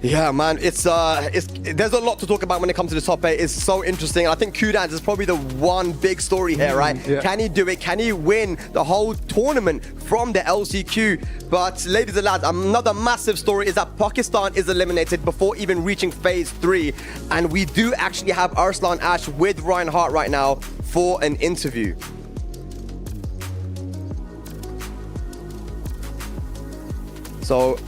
S4: Yeah, man, it's there's a lot to talk about when it comes to the top 8. It's so interesting. I think Kudans is probably the one big story here, right?
S1: Yeah.
S4: Can he do it? Can he win the whole tournament from the LCQ? But ladies and lads, another massive story is that Pakistan is eliminated before even reaching phase 3. And we do actually have Arslan Ash with Reinhardt right now for an interview. So...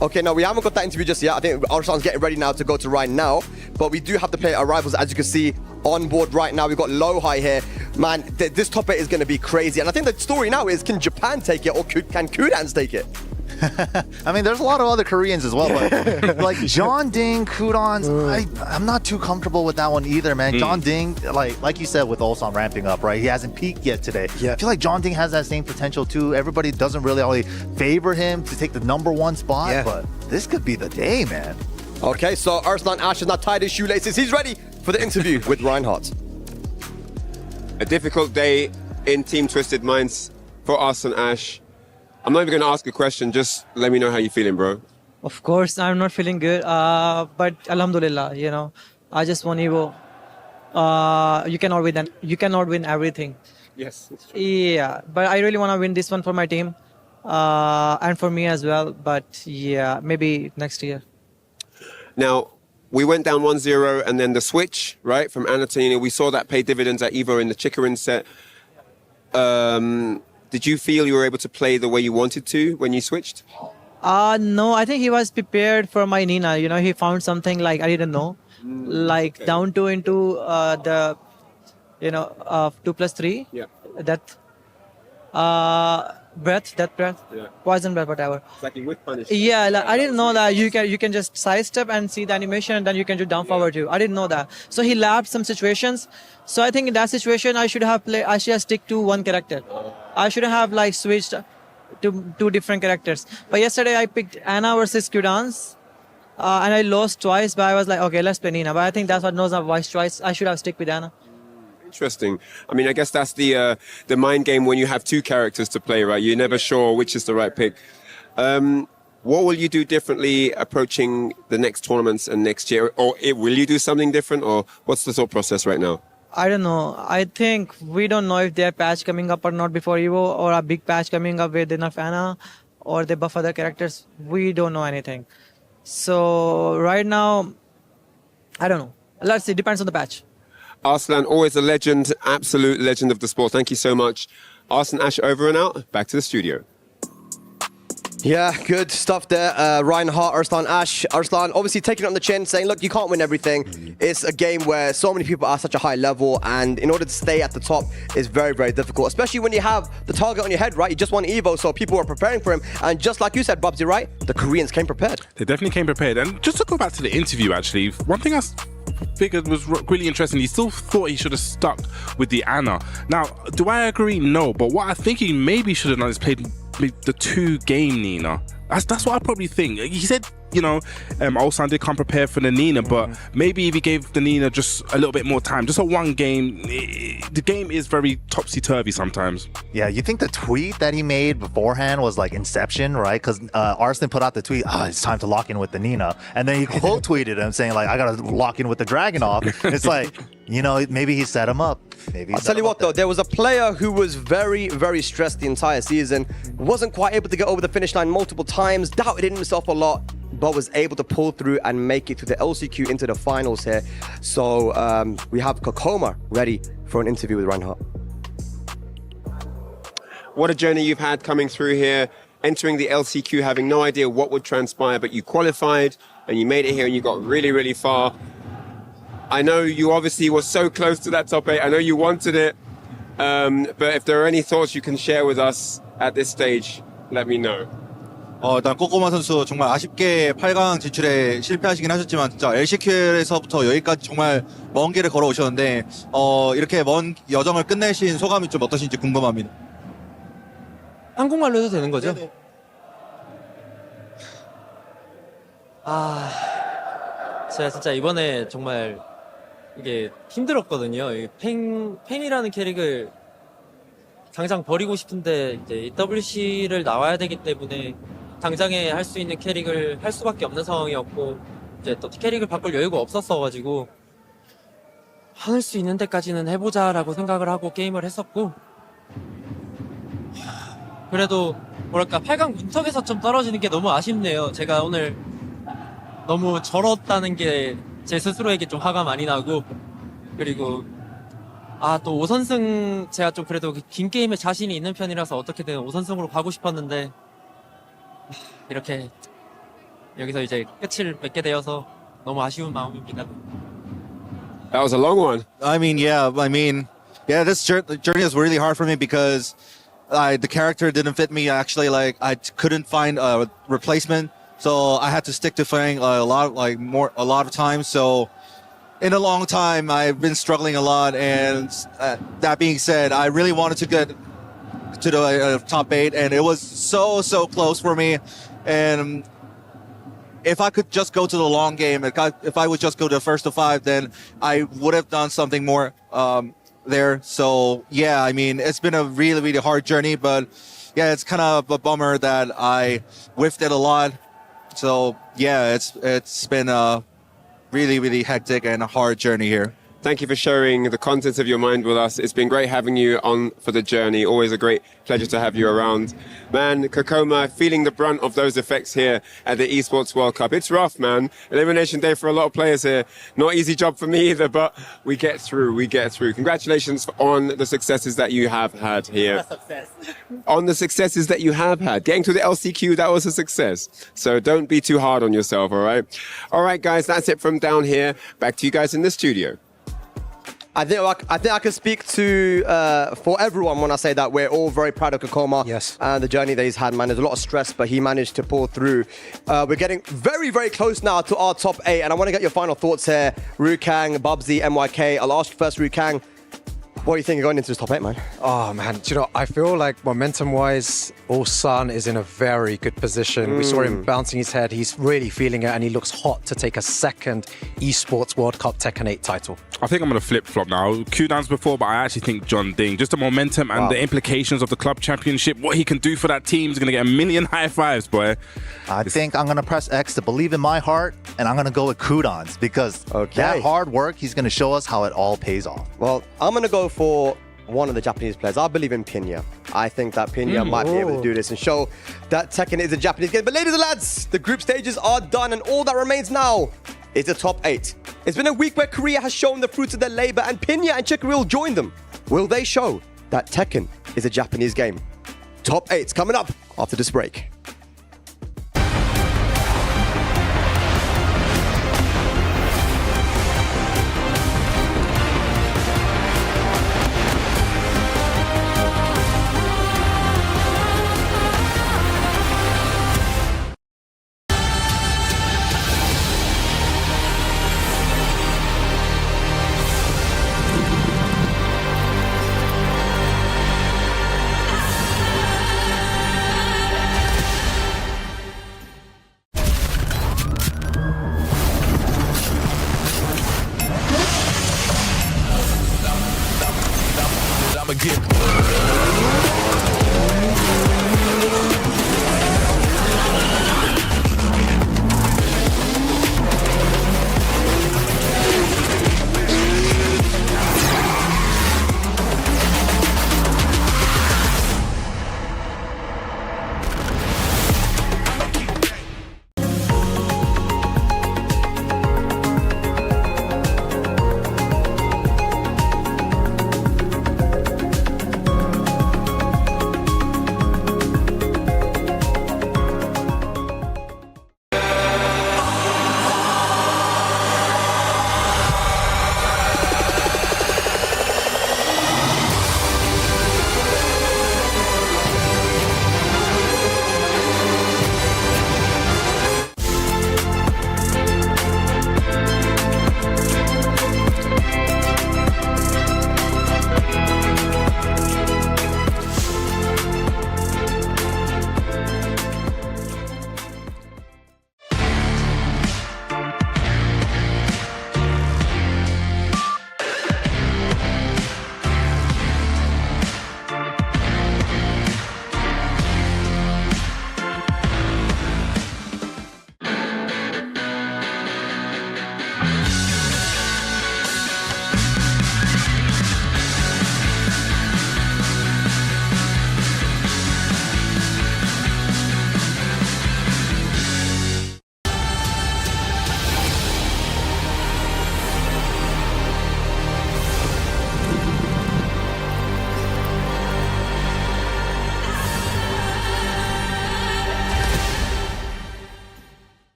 S4: okay, no, we haven't got that interview just yet. I think Arslan's getting ready now to go to Ryan now. But we do have the player arrivals, as you can see, on board right now. We've got Lohai here. Man, this top 8 is going to be crazy. And I think the story now is, can Japan take it or can Kudans take it?
S3: I mean, there's a lot of other Koreans as well, but like Jeonding, Kudans, I'm not too comfortable with that one either, man. Jeonding, like you said, with Ulsan ramping up, right? He hasn't peaked yet today.
S1: Yeah.
S3: I feel like Jeonding has that same potential too. Everybody doesn't really favor him to take the #1 spot, but this could be the day, man.
S4: Okay, so Arslan Ash has not tied his shoelaces. He's ready for the interview with Reinhardt.
S5: A difficult day in Team Twisted Minds for Arslan Ash. I'm not even going to ask a question. Just let me know how you're feeling, bro.
S20: Of course, I'm not feeling good. But Alhamdulillah, you know, I just want Evo. You cannot win everything.
S5: Yes.
S20: Yeah, but I really want to win this one for my team, and for me as well. But yeah, maybe next year.
S5: Now, we went down 1-0 and then the switch, right, from Anatina. We saw that pay dividends at Evo in the Chikurin set. Did you feel you were able to play the way you wanted to when you switched?
S20: No, I think he was prepared for my Nina. You know, he found something like I didn't know, like down 2 into the, 2+3.
S5: Yeah.
S20: That breath, poison breath, whatever.
S5: Exactly, with punish.
S20: Yeah, like, I didn't know that you can just sidestep and see the animation, and then you can do down forward too. I didn't know that. So he lapped some situations. So I think in that situation, I should have stick to one character. I shouldn't have switched to 2 different characters. But yesterday I picked Anna versus Kudans, and I lost twice. But I was like, okay, let's play Nina. But I think that's what knows my wise choice. I should have stick with Anna.
S5: Interesting. I mean, I guess that's the mind game when you have 2 characters to play, right? You're never sure which is the right pick. What will you do differently approaching the next tournaments and next year? Or will you do something different? Or what's the thought process right now?
S20: I don't know. I think we don't know if their patch coming up or not before Evo, or a big patch coming up with enough Anna, or they buff other characters. We don't know anything. So right now, I don't know. Let's see. Depends on the patch.
S5: Arslan, always a legend, absolute legend of the sport. Thank you so much. Arslan Ash over and out. Back to the studio.
S4: Yeah, good stuff there. Reinhardt, Arslan Ash. Arslan obviously taking it on the chin, saying, look, you can't win everything. It's a game where so many people are at such a high level, and in order to stay at the top is very, very difficult, especially when you have the target on your head, right? You just won Evo, so people are preparing for him. And just like you said, Bubsy, right? The Koreans came prepared.
S2: They definitely came prepared. And just to go back to the interview, actually, one thing I figured was really interesting. He still thought he should have stuck with the Anna. Now, do I agree? No. But what I think he maybe should have done is played the 2-game Nina. That's what I probably think. He said, Ulsan did come prepared for the Nina, but maybe if he gave the Nina just a little bit more time, just a 1 game, the game is very topsy-turvy sometimes.
S3: Yeah, you think the tweet that he made beforehand was like Inception, right? Because Arslan put out the tweet, it's time to lock in with the Nina. And then he quote tweeted him saying, I got to lock in with the Dragunov. It's like, maybe he set him up.
S4: I'll tell you what, though, there was a player who was very, very stressed the entire season, wasn't quite able to get over the finish line multiple times, doubted in himself a lot, but was able to pull through and make it to the LCQ into the finals here. So we have Kokoma ready for an interview with Reinhardt.
S5: What a journey you've had coming through here, entering the LCQ, having no idea what would transpire, but you qualified and you made it here and you got really, really far. I know you obviously were so close to that top 8. I know you wanted it. But if there are any thoughts you can share with us at this stage, let me know.
S13: 일단 꼬꼬마 선수 정말 아쉽게 8강 진출에 실패하시긴 하셨지만 진짜 LCQ에서부터 여기까지 정말 먼 길을 걸어오셨는데 이렇게 먼 여정을 끝내신 소감이 좀 어떠신지 궁금합니다.
S21: 한국말로 해도 되는 거죠?
S13: 네네.
S21: 제가 진짜 이번에 정말 이게 힘들었거든요. 팽이라는 캐릭을 당장 버리고 싶은데 이제 EWC를 나와야 되기 때문에 당장에 할 수 있는 캐릭을 할 수밖에 없는 상황이었고 이제 또 캐릭을 바꿀 여유가 없었어가지고 할 수 있는 데까지는 해보자라고 생각을 하고 게임을 했었고 그래도 뭐랄까 8강 문턱에서 좀 떨어지는 게 너무 아쉽네요. 제가 오늘 너무 절었다는 게 제 스스로에게 좀 화가 많이 나고 그리고 또 5선승 제가 좀 그래도 긴 게임에 자신이 있는 편이라서 어떻게든 5선승으로 가고 싶었는데 이렇게 여기서 이제 끝을 맺게 되어서 너무 아쉬운 마음입니다.
S5: That was a long one.
S13: Yeah, this journey is really hard for me because the character didn't fit me. Actually, like I couldn't find a replacement, so I had to stick to playing a lot of times. So in a long time, I've been struggling a lot. And that being said, I really wanted to get to the top 8, and it was so close for me. And if I could just go to the long game, if I would just go to first to 5, then I would have done something more there. So yeah, I mean, it's been a really hard journey, but yeah, it's kind of a bummer that I whiffed it a lot. So yeah, it's been a really hectic and a hard journey here.
S5: Thank you for sharing the contents of your mind with us. It's been great having you on for the journey. Always a great pleasure to have you around. Man, Kokoma, feeling the brunt of those effects here at the Esports World Cup. It's rough, man. Elimination day for a lot of players here. Not easy job for me either, but we get through. Congratulations on the successes that you have had here. On the successes that you have had. Getting to the LCQ, that was a success. So don't be too hard on yourself, all right? All right, guys, that's it from down here. Back to you guys in the studio.
S4: I think I can speak to for everyone when I say that we're all very proud of Kokoma.
S1: Yes.
S4: And the journey that he's had, man. There's a lot of stress, but he managed to pull through. We're getting very close now to our top 8, and I want to get your final thoughts here. Rukang, Bubsy, MYK. I'll ask you first, Rukang. What do you think going into this top 8, man?
S1: Oh, man. Do you know, I feel like momentum-wise, Arslan is in a very good position. We saw him bouncing his head. He's really feeling it, and he looks hot to take a second Esports World Cup Tekken 8 title.
S2: I think I'm going to flip-flop now. Kudans before, but I actually think Jeonding. Just the momentum and the implications of the club championship, what he can do for that team is going to get a million high fives, boy.
S3: I think I'm going to press X to believe in my heart, and I'm going to go with Kudans because that hard work, he's going to show us how it all pays off.
S4: Well, I'm going to go for one of the Japanese players. I believe in Pinya. I think that Pinya might be able to do this and show that Tekken is a Japanese game. But ladies and lads, the group stages are done, and all that remains now is the top 8. It's been a week where Korea has shown the fruits of their labor, and Pinya and Chikurin will join them. Will they show that Tekken is a Japanese game? Top 8's coming up after this break.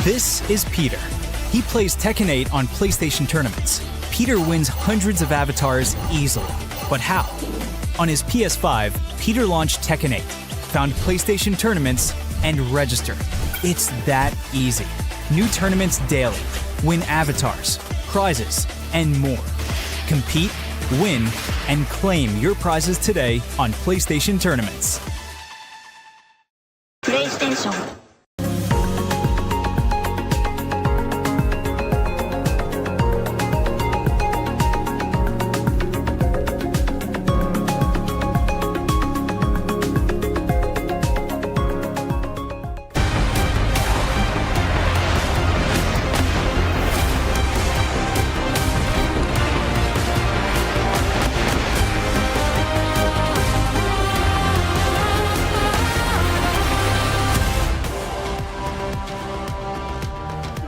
S6: This is Peter. He plays Tekken 8 on PlayStation tournaments. Peter wins hundreds of avatars easily. But how? On his PS5, Peter launched Tekken 8, found PlayStation tournaments, and registered. It's that easy. New tournaments daily. Win avatars, prizes, and more. Compete, win, and claim your prizes today on PlayStation tournaments.
S22: PlayStation.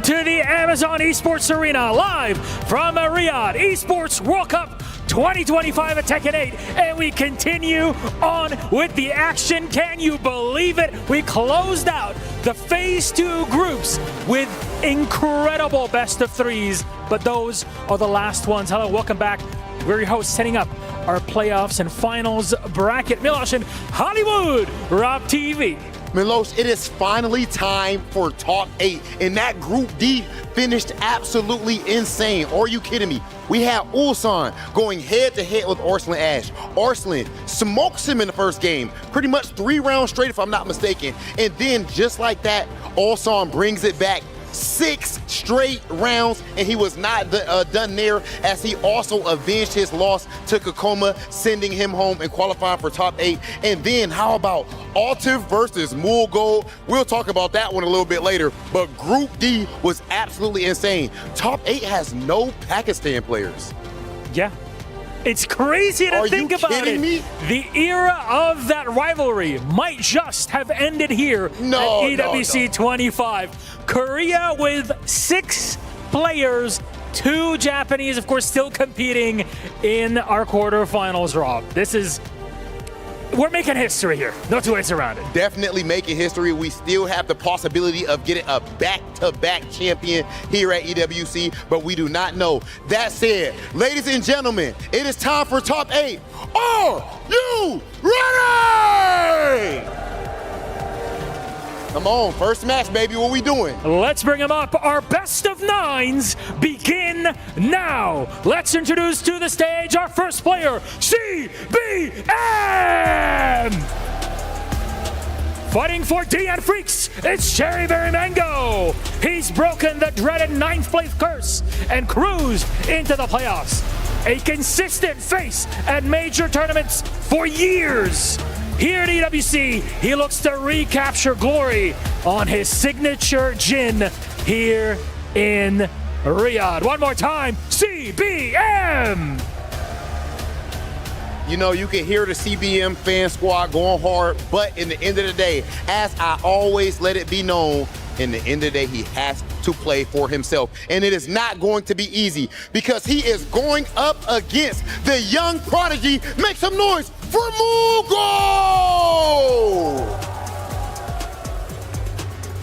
S8: To the Amazon Esports Arena, live from Riyadh Esports World Cup 2025 at Tekken 8, and we continue on with the action. Can you believe it? We closed out the Phase 2 groups with incredible best of threes, but those are the last ones. Hello, welcome back. We're your hosts, setting up our playoffs and finals bracket. Milosh in Hollywood, Rob TV.
S7: Milosh, it is finally time for Top 8, and that Group D finished absolutely insane. Are you kidding me? We had Ulsan going head-to-head with Arslan Ash. Arslan smokes him in the first game, pretty much 3 rounds straight if I'm not mistaken. And then just like that, Ulsan brings it back 6 straight rounds, and he was not done there, as he also avenged his loss to Kokoma, sending him home and qualifying for Top 8. And then how about Altif versus Mulgold? We'll talk about that one a little bit later, but Group D was absolutely insane. Top 8 has no Pakistan players.
S8: Yeah. It's crazy to think about it.
S7: Me?
S8: The era of that rivalry might just have ended here at EWC 25. Korea with 6 players, 2 Japanese, of course, still competing in our quarterfinals, Rob. We're making history here. No two ways around it.
S7: Definitely making history. We still have the possibility of getting a back-to-back champion here at EWC, but we do not know. That said, ladies and gentlemen, it is time for Top 8. Are you ready? Come on, first match, baby. What we doing?
S8: Let's bring them up. Our best of 9s begin now. Let's introduce to the stage our first player, CBM! Fighting for DN Freaks, it's Cherryberry Mango. He's broken the dreaded 9th place curse and cruised into the playoffs. A consistent face at major tournaments for years. Here at EWC, he looks to recapture glory on his signature Jin here in Riyadh. One more time, CBM!
S7: You know, you can hear the CBM fan squad going hard, but in the end of the day, as I always let it be known, in the end of the day, he has to play for himself. And it is not going to be easy, because he is going up against the young prodigy. Make some noise for Mulgold!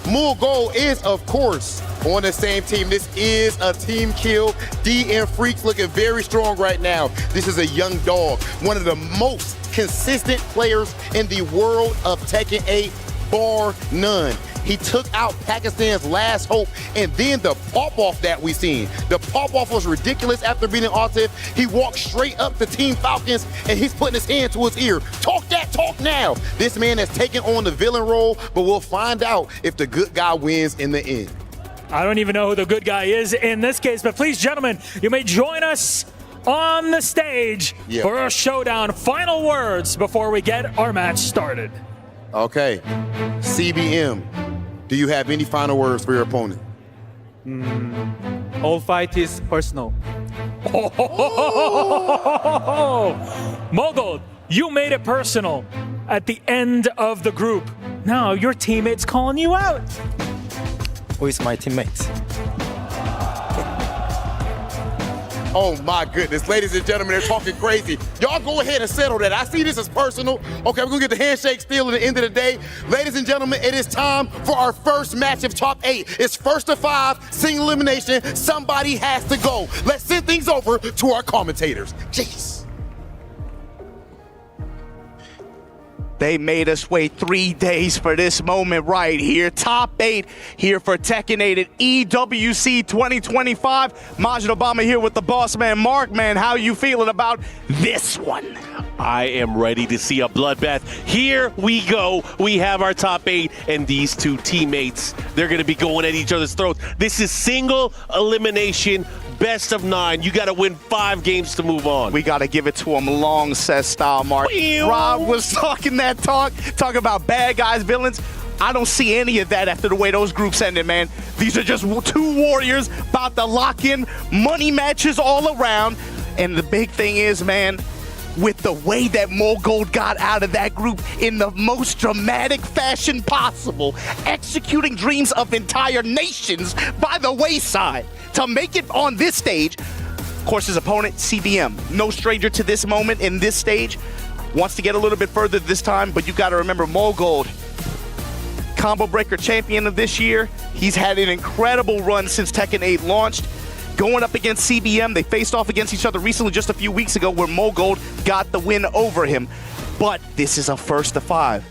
S7: Mulgold is, of course, on the same team. This is a team kill. DN Freaks looking very strong right now. This is a young dog, one of the most consistent players in the world of Tekken 8, bar none. He took out Pakistan's last hope, and then the pop-off that we seen. The pop-off was ridiculous after beating Altif. He walked straight up to Team Falcons, and he's putting his hand to his ear. Talk that talk now. This man has taken on the villain role, but we'll find out if the good guy wins in the end.
S8: I don't even know who the good guy is in this case, but please, gentlemen, you may join us on the stage for a showdown. Final words before we get our match started.
S7: Okay, CBM, do you have any final words for your opponent?
S14: All fight is personal.
S8: Mulgold, you made it personal at the end of the group. Now your teammates calling you out.
S23: Who is my teammate?
S7: Oh my goodness, ladies and gentlemen, they're talking crazy. Y'all go ahead and settle that. I see this as personal. Okay, we're gonna get the handshake still at the end of the day. Ladies and gentlemen, it is time for our first match of top 8. It's first to 5, single elimination. Somebody has to go. Let's send things over to our commentators. Jeez.
S10: They made us wait 3 days for this moment right here. Top 8 here for Tekken 8 at EWC 2025. Majid Obama here with the boss man, Mark. Man, how you feeling about this one?
S9: I am ready to see a bloodbath. Here we go. We have our top 8 and these two teammates. They're going to be going at each other's throats. This is single elimination, best of 9. You got to win 5 games to move on.
S10: We got to give it to him long set style, Mark. Rob was talking that talk about bad guys, villains. I don't see any of that after the way those groups ended, man. These are just 2 warriors about to lock in money matches all around. And the big thing is, man, with the way that Mogold got out of that group in the most dramatic fashion possible, executing dreams of entire nations by the wayside to make it on this stage. Of course, his opponent, CBM, no stranger to this moment in this stage, wants to get a little bit further this time, but you got to remember Mogold, combo breaker champion of this year. He's had an incredible run since Tekken 8 launched. Going up against CBM, they faced off against each other recently just a few weeks ago where Mogold got the win over him. But this is a first to 5.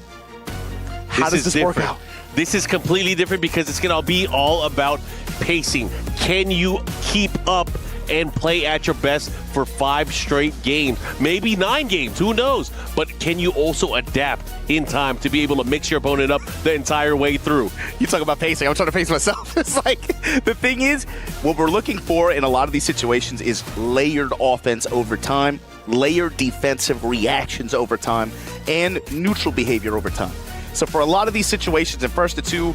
S10: How does this work out?
S9: This is completely different because it's going to be all about pacing. Can you keep up and play at your best for 5 straight games? Maybe 9 games, who knows? But can you also adapt in time to be able to mix your opponent up the entire way through?
S10: You talk about pacing, I'm trying to pace myself. It's like, the thing is, what we're looking for in a lot of these situations is layered offense over time, layered defensive reactions over time, and neutral behavior over time. So for a lot of these situations in first to 2,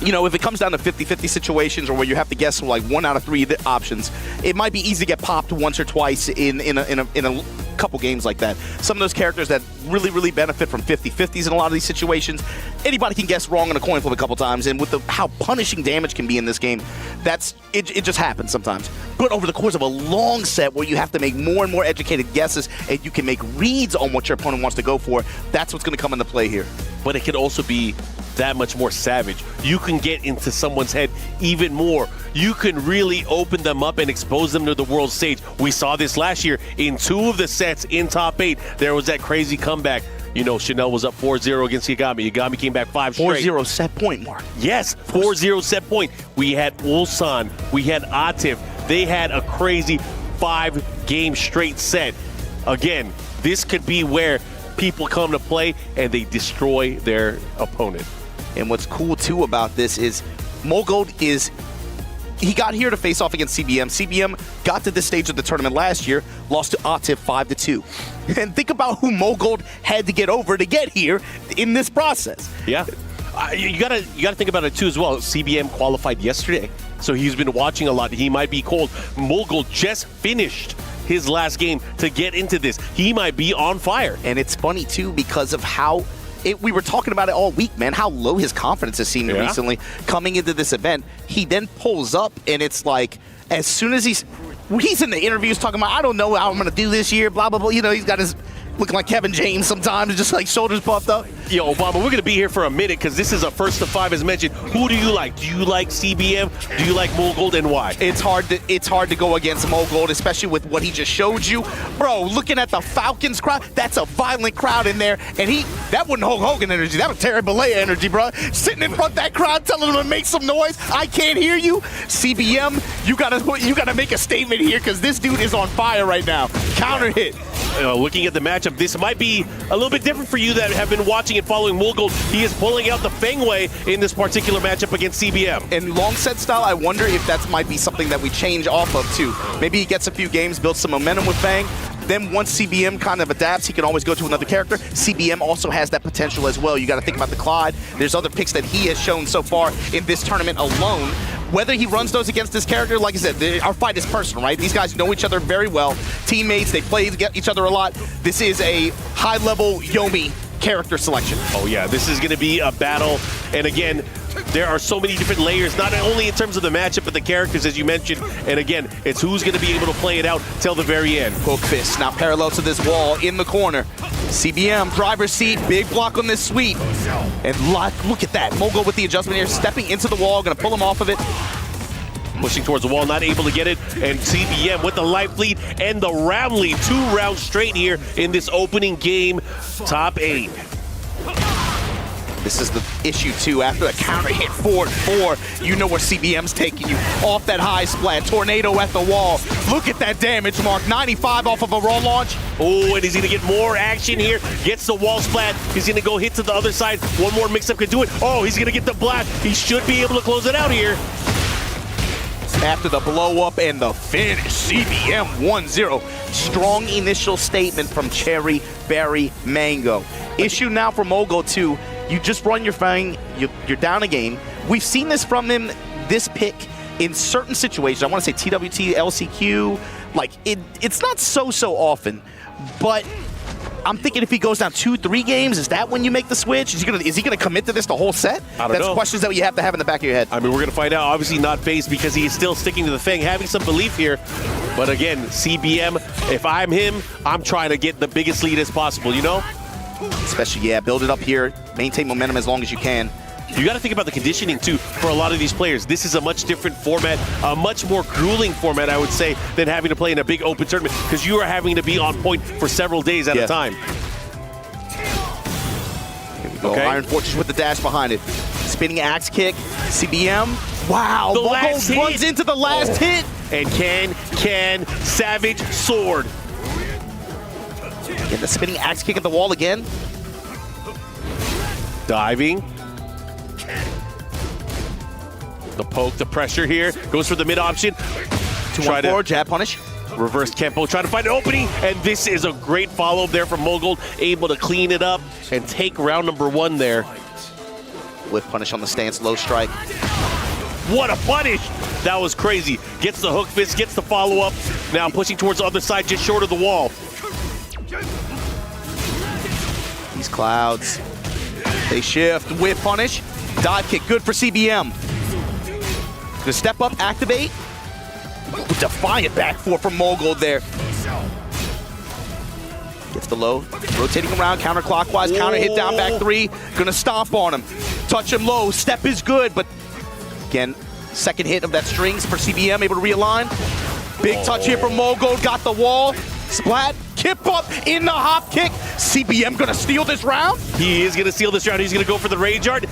S10: you know, if it comes down to 50-50 situations or where you have to guess like 1 out of 3 options, it might be easy to get popped once or twice in a couple games like that. Some of those characters that really benefit from 50-50s in a lot of these situations, anybody can guess wrong on a coin flip a couple times, and with how punishing damage can be in this game, it just happens sometimes. But over the course of a long set where you have to make more and more educated guesses and you can make reads on what your opponent wants to go for, that's what's going to come into play here.
S9: But it can also be that much more savage. You can get into someone's head even more. You can really open them up and expose them to the world stage. We saw this last year in 2 of the sets in top 8. There was that crazy comeback. You know, Chanel was up 4-0 against Yagami. Yagami came back 5 straight.
S10: 4-0 set point, Mark.
S9: Yes, 4-0 set point. We had Ulsan. We had Atif. They had a crazy 5-game straight set. Again, this could be where people come to play and they destroy their opponent.
S10: And what's cool too about this is Mogold he got here to face off against CBM. CBM got to this stage of the tournament last year, lost to Atif 5-2. And think about who Mogold had to get over to get here in this process.
S9: Yeah. You gotta think about it too as well. CBM qualified yesterday, so he's been watching a lot. He might be cold. Mogold just finished his last game to get into this. He might be on fire.
S10: And it's funny too because of how we were talking about it all week, man, how low his confidence has seemed recently coming into this event. He then pulls up and it's like, as soon as he's in the interviews talking about, I don't know how I'm going to do this year, blah, blah, blah. You know, he's got his looking like Kevin James sometimes, just like shoulders puffed up.
S9: Yo, Obama, we're going to be here for a minute because this is a first to 5 as mentioned. Who do you like? Do you like CBM? Do you like Mogold, and why?
S10: It's hard to go against Mogold, especially with what he just showed you. Bro, looking at the Falcons crowd, that's a violent crowd in there, and that wasn't Hulk Hogan energy, that was Terry Bollea energy, bro. Sitting in front of that crowd telling them to make some noise. I can't hear you. CBM, you gotta make a statement here because this dude is on fire right now. Counter hit.
S9: Looking at the matchup, this might be a little bit different for you that have been watching and following Mogold. He is pulling out the Fengway in this particular matchup against CBM.
S10: And long set style, I wonder if that might be something that we change off of too. Maybe he gets a few games, builds some momentum with Fang. Then once CBM kind of adapts, he can always go to another character. CBM also has that potential as well. You got to think about the Clyde. There's other picks that he has shown so far in this tournament alone. Whether he runs those against this character, like I said, our fight is personal, right? These guys know each other very well. Teammates, they play each other a lot. This is a high-level Yomi character selection.
S9: Oh yeah, this is going to be a battle. And again, there are so many different layers, not only in terms of the matchup, but the characters, as you mentioned. And again, it's who's going to be able to play it out till the very end.
S10: Hook fist now parallel to this wall in the corner. CBM, driver's seat, big block on this sweep. And look at that. Mogul with the adjustment here, stepping into the wall, going to pull him off of it.
S9: Pushing towards the wall, not able to get it. And CBM with the life lead and the round lead. 2 rounds straight here in this opening game. Top 8.
S10: This is the issue too. After a counter hit forward 4, you know where CBM's taking you. Off that high splat, tornado at the wall. Look at that damage mark, 95 off of a raw launch.
S9: Oh, and he's gonna get more action here. Gets the wall splat. He's gonna go hit to the other side. One more mix-up could do it. Oh, he's gonna get the blast. He should be able to close it out here.
S10: After the blow up and the finish, CBM 1-0. Strong initial statement from Cherry Berry Mango. Issue now for Mogul 2. You just run your Fang, you're down a game. We've seen this from him, this pick, in certain situations. I want to say TWT, LCQ, like it's not so often, but I'm thinking if he goes down 2-3 games, is that when you make the switch? Is he gonna commit to this the whole set?
S9: I don't know.
S10: That's questions that you have to have in the back of your head.
S9: I mean, we're gonna find out. Obviously not phased because he is still sticking to the Fang, having some belief here. But again, CBM, if I'm him, I'm trying to get the biggest lead as possible, you know?
S10: Especially, yeah, build it up here, maintain momentum as long as you can.
S9: You got to think about the conditioning, too, for a lot of these players. This is a much different format, a much more grueling format, I would say, than having to play in a big open tournament, because you are having to be on point for several days at a time.
S10: Here we go. Okay. Iron Fortress with the dash behind it. Spinning axe kick, CBM. Wow,
S9: the last hit.
S10: Runs into the last hit.
S9: And can Savage sword.
S10: Get the spinning axe kick at the wall again.
S9: Diving. The poke, the pressure here. Goes for the mid option.
S10: 2-1-4, jab punish.
S9: Reverse Kempo, trying to find an opening. And this is a great follow-up there from Mogul. Able to clean it up and take round number 1 there.
S10: Whip punish on the stance, low strike.
S9: What a punish! That was crazy. Gets the hook fist, gets the follow-up. Now pushing towards the other side, just short of the wall.
S10: These clouds, they shift, whip punish, dive kick, good for CBM. The step up, activate. Defiant back 4 from Mogul there. Gets the low, rotating around, counterclockwise, counter hit down back 3. Gonna stomp on him. Touch him low, step is good, but again, second hit of that strings for CBM, able to realign. Big touch here from Mogul, got the wall. Splat, kip up in the hop kick. CBM gonna steal this round?
S9: He is gonna steal this round. He's gonna go for the Rage Art,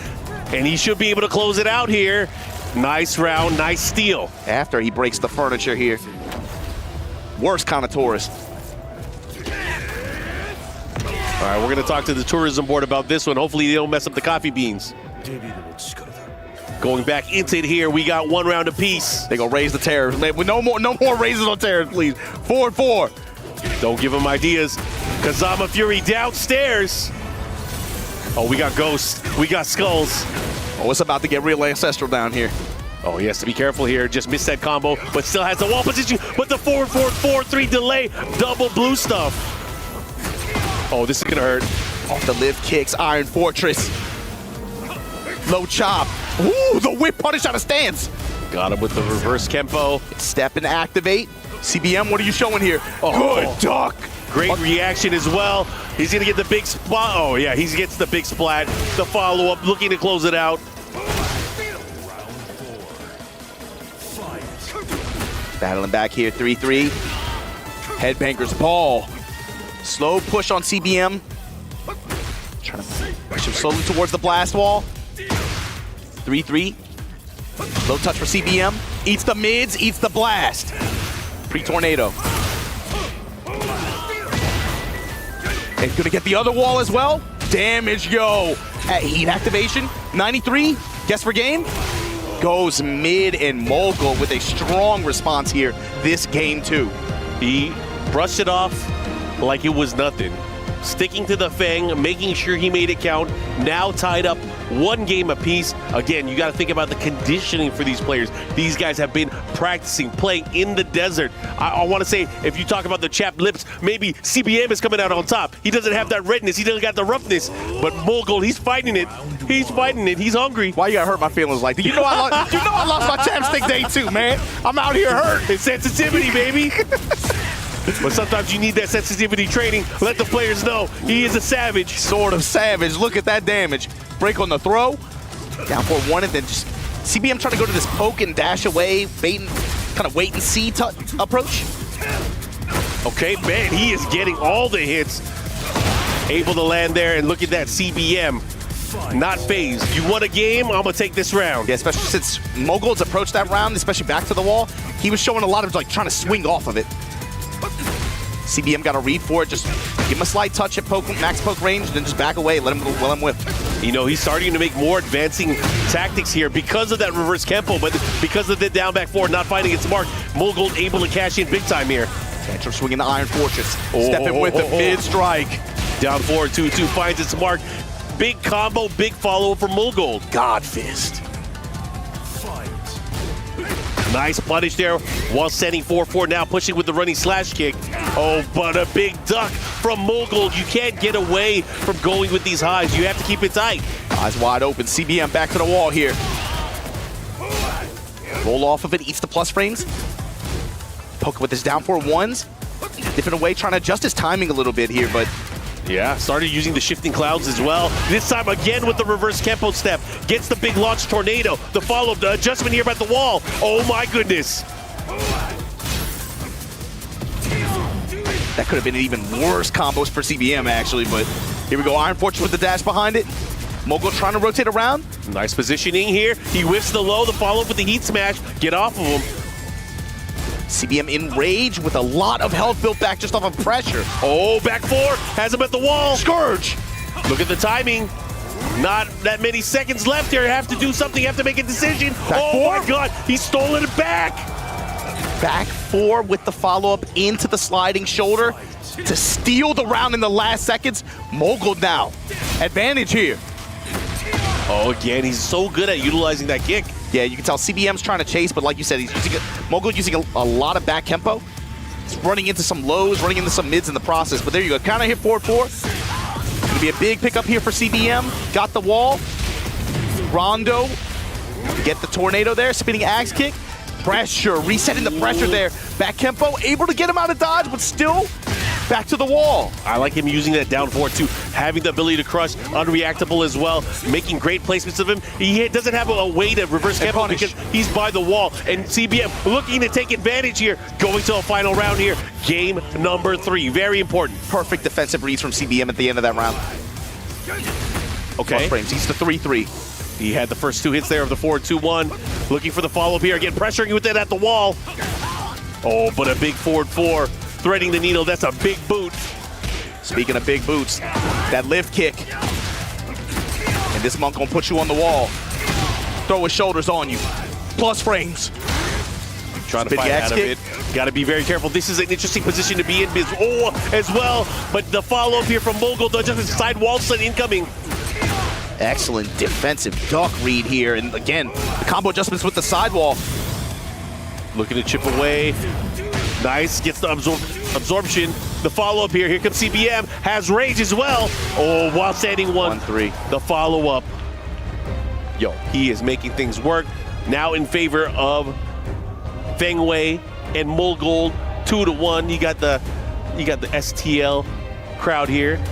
S9: and he should be able to close it out here. Nice round, nice steal.
S10: After he breaks the furniture here. Worst kind of tourist.
S9: All right, we're gonna talk to the tourism board about this one. Hopefully they don't mess up the coffee beans. Going back into it here, we got 1 round apiece.
S10: They gonna raise the terror. No more raises on terror, please. 4-4.
S9: Don't give him ideas. Kazama Fury downstairs. Oh, we got ghosts. We got skulls.
S10: Oh, it's about to get real ancestral down here.
S9: Oh, he has to be careful here. Just missed that combo, but still has the wall position. But the 4-4-4-3 delay. Double blue stuff. Oh, this is gonna hurt.
S10: Off the lift kicks, Iron Fortress. Low chop. Ooh, the whip punish out of stance.
S9: Got him with the reverse Kempo.
S10: Step and activate. CBM, what are you showing here?
S9: Oh.
S10: Good duck.
S9: Great reaction as well. He's gonna get the big spot. Oh yeah, he gets the big splat. The follow-up, looking to close it out.
S10: Battling back here, 3-3. Headbanger's ball. Slow push on CBM. Trying to push him slowly towards the blast wall. 3-3. Low touch for CBM. Eats the mids, eats the blast. Pre-tornado. And gonna get the other wall as well. Damage, yo. At heat activation, 93. Guess for game. Goes mid and Mogul with a strong response here this game too.
S9: He brushed it off like it was nothing. Sticking to the Fang, making sure he made it count. Now tied up 1 game apiece. Again, you got to think about the conditioning for these players. These guys have been practicing, playing in the desert. I want to say, if you talk about the chapped lips, maybe CBM is coming out on top. He doesn't have that redness. He doesn't got the roughness. But Mogul, he's fighting it. He's fighting it. He's hungry.
S10: Why you gotta hurt my feelings like that? You know I lost my chapstick day too, man. I'm out here hurt.
S9: It's sensitivity, baby. But sometimes you need that sensitivity training. Let the players know he is a savage.
S10: Sort of savage. Look at that damage. Break on the throw. Down for 1, and then just CBM trying to go to this poke and dash away, bait and kind of wait and see approach.
S9: Okay, man, he is getting all the hits. Able to land there, and look at that CBM. Not phased. You want a game? I'm gonna take this round.
S10: Yeah, especially since Mogul's approached that round, especially back to the wall. He was showing a lot of like trying to swing off of it. CBM got a read for it. Just give him a slight touch at poke, max poke range, and then just back away. Let him whip.
S9: You know, he's starting to make more advancing tactics here because of that reverse Kempo, but because of the down back forward not finding its mark, Mogul able to cash in big time here.
S10: Tantrum swinging the Iron Fortress. Stepping with the mid strike.
S9: Down forward, 2-2 finds its mark. Big combo, big follow from Mogul.
S10: God Fist.
S9: Nice punish there while setting 4-4, now pushing with the running slash kick. Oh, but a big duck from Mogul. You can't get away from going with these highs. You have to keep it tight.
S10: Eyes wide open. CBM back to the wall here. Roll off of it, eats the plus frames. Poke with his down 4-1s. Different way, trying to adjust his timing a little bit here, but
S9: yeah, started using the shifting clouds as well. This time again with the reverse Kempo step. Gets the big launch tornado. The follow-up, the adjustment here at the wall. Oh my goodness.
S10: That could have been even worse combos for CBM actually, but here we go. Iron Fortress with the dash behind it. Mogul trying to rotate around.
S9: Nice positioning here. He whiffs the low, the follow-up with the heat smash. Get off of him.
S10: CBM in rage with a lot of health built back just off of pressure.
S9: Oh, back 4, has him at the wall.
S10: Scourge.
S9: Look at the timing. Not that many seconds left here. Have to do something, have to make a decision.
S10: Back 4?
S9: My God, he's stolen it back.
S10: Back 4 with the follow-up into the sliding shoulder to steal the round in the last seconds. Mogul now. Advantage here.
S9: Oh, again, he's so good at utilizing that kick.
S10: Yeah, you can tell CBM's trying to chase, but like you said, he's using Mogul using a lot of back tempo. He's running into some lows, running into some mids in the process. But there you go, counter hit forward 4. Gonna be a big pickup here for CBM. Got the wall. Rondo. Get the tornado there, spinning axe kick. Pressure, resetting the pressure there. Back tempo, able to get him out of dodge, but still back to the wall.
S9: I like him using that down forward too, having the ability to crush, unreactable as well, making great placements of him. He doesn't have a way to reverse Kempo because he's by the wall. And CBM looking to take advantage here, going to a final round here. Game number 3, very important.
S10: Perfect defensive reads from CBM at the end of that round.
S9: Okay.
S10: Plus frames, he's the 3-3.
S9: He had the first 2 hits there of the 4-2-1. Looking for the follow-up here, again pressuring with it at the wall. Oh, but a big forward 4. Threading the needle, that's a big boot.
S10: Speaking of big boots, that lift kick. And this monk gonna put you on the wall. Throw his shoulders on you. Plus frames.
S9: Trying to fight out of it. Got to be very careful. This is an interesting position to be in as well. But the follow-up here from Mogul, just a side wall slid incoming.
S10: Excellent defensive duck read here. And again, the combo adjustments with the sidewall.
S9: Looking to chip away. Nice, gets the absorption. The follow-up here. Here comes CBM. Has rage as well. Oh, while standing 1-3. The follow-up. Yo, he is making things work. Now in favor of Feng Wei and Mogul. 2-1. You got the STL crowd here,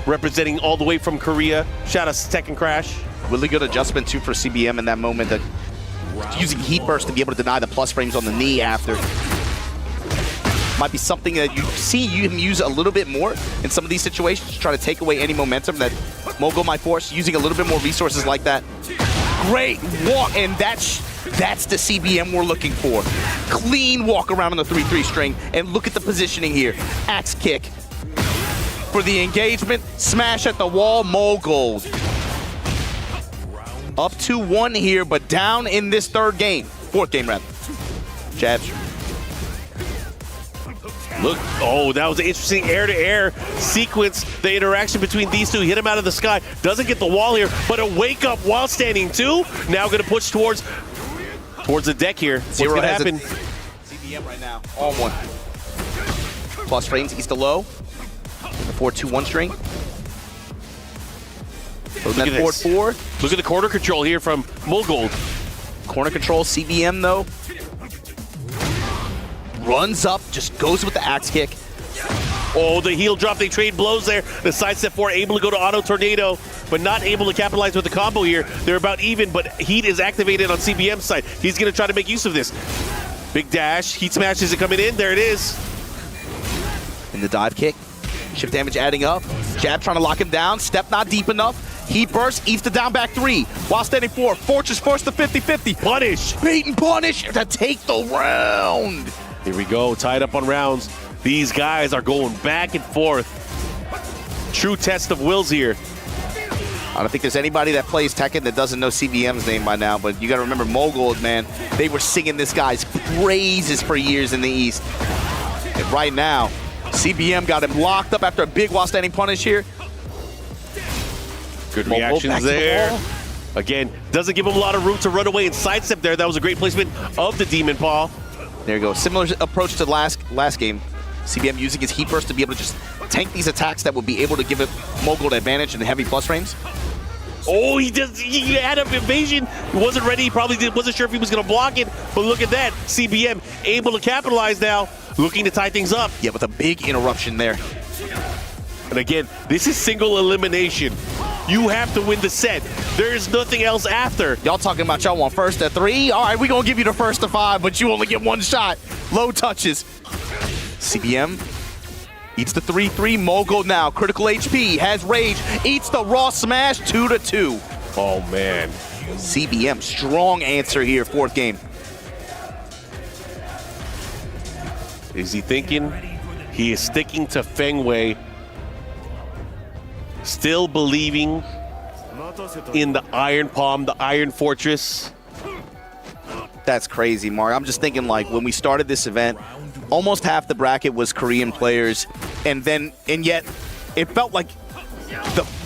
S9: representing all the way from Korea. Shout out to Tekken Crash.
S10: Really good adjustment too for CBM in that moment. That using heat burst to be able to deny the plus frames on the knee after. Might be something that you see him use a little bit more in some of these situations to try to take away any momentum that Mogul might force, using a little bit more resources like that. Great walk, and that's the CBM we're looking for. Clean walk around on the 3-3 string, and look at the positioning here. Axe kick for the engagement, smash at the wall, Mogul. Up 2-1 here, but down in this 4th game rather. Jabs.
S9: Look, oh, that was an interesting air-to-air sequence. The interaction between these two, hit him out of the sky. Doesn't get the wall here, but a wake-up while standing too. Now going to push towards the deck here. What's going to happen?
S10: CBM right now, on one. Plus frames, east to low. The 4-2-1 string.
S9: Look at this. 4-4. Look at the corner control here from Mogold.
S10: Corner control, CBM though. Runs up, just goes with the axe kick.
S9: Oh, the heel drop, they trade blows there. The sidestep 4 able to go to auto tornado, but not able to capitalize with the combo here. They're about even, but heat is activated on CBM's side. He's going to try to make use of this. Big dash, heat smash is coming in. There it is.
S10: In the dive kick. Shift damage adding up. Jab trying to lock him down. Step not deep enough. Heat burst, eats the down back 3. While standing 4. Fortress forced the 50-50.
S9: Punish.
S10: Bait and punish to take the round.
S9: Here we go, tied up on rounds. These guys are going back and forth. True test of wills here.
S10: I don't think there's anybody that plays Tekken that doesn't know CBM's name by now, but you got to remember Mogold, man. They were singing this guy's praises for years in the East. And right now, CBM got him locked up after a big while standing punish here.
S9: Good reactions there. Again, doesn't give him a lot of room to run away and sidestep there. That was a great placement of the Demon Paw.
S10: There you go. Similar approach to last game. CBM using his heat burst to be able to just tank these attacks that would be able to give it Mogold advantage in the heavy plus frames.
S9: Oh, he had an evasion. He wasn't ready. He probably wasn't sure if he was going to block it. But look at that. CBM able to capitalize now, looking to tie things up.
S10: Yeah, with a big interruption there.
S9: And again, this is single elimination. You have to win the set. There is nothing else after.
S10: Y'all talking about y'all want first to 3? All right, we're going to give you the first to 5, but you only get 1 shot. Low touches. CBM eats the 3-3. Mogold now. Critical HP. Has rage. Eats the raw smash. 2-2.
S9: Oh, man.
S10: CBM, strong answer here. 4th game.
S9: Is he thinking? He is sticking to Feng Wei. Still believing in the Iron Palm, the Iron Fortress.
S10: That's crazy, Mark. I'm just thinking, like, when we started this event, almost half the bracket was Korean players, and yet it felt like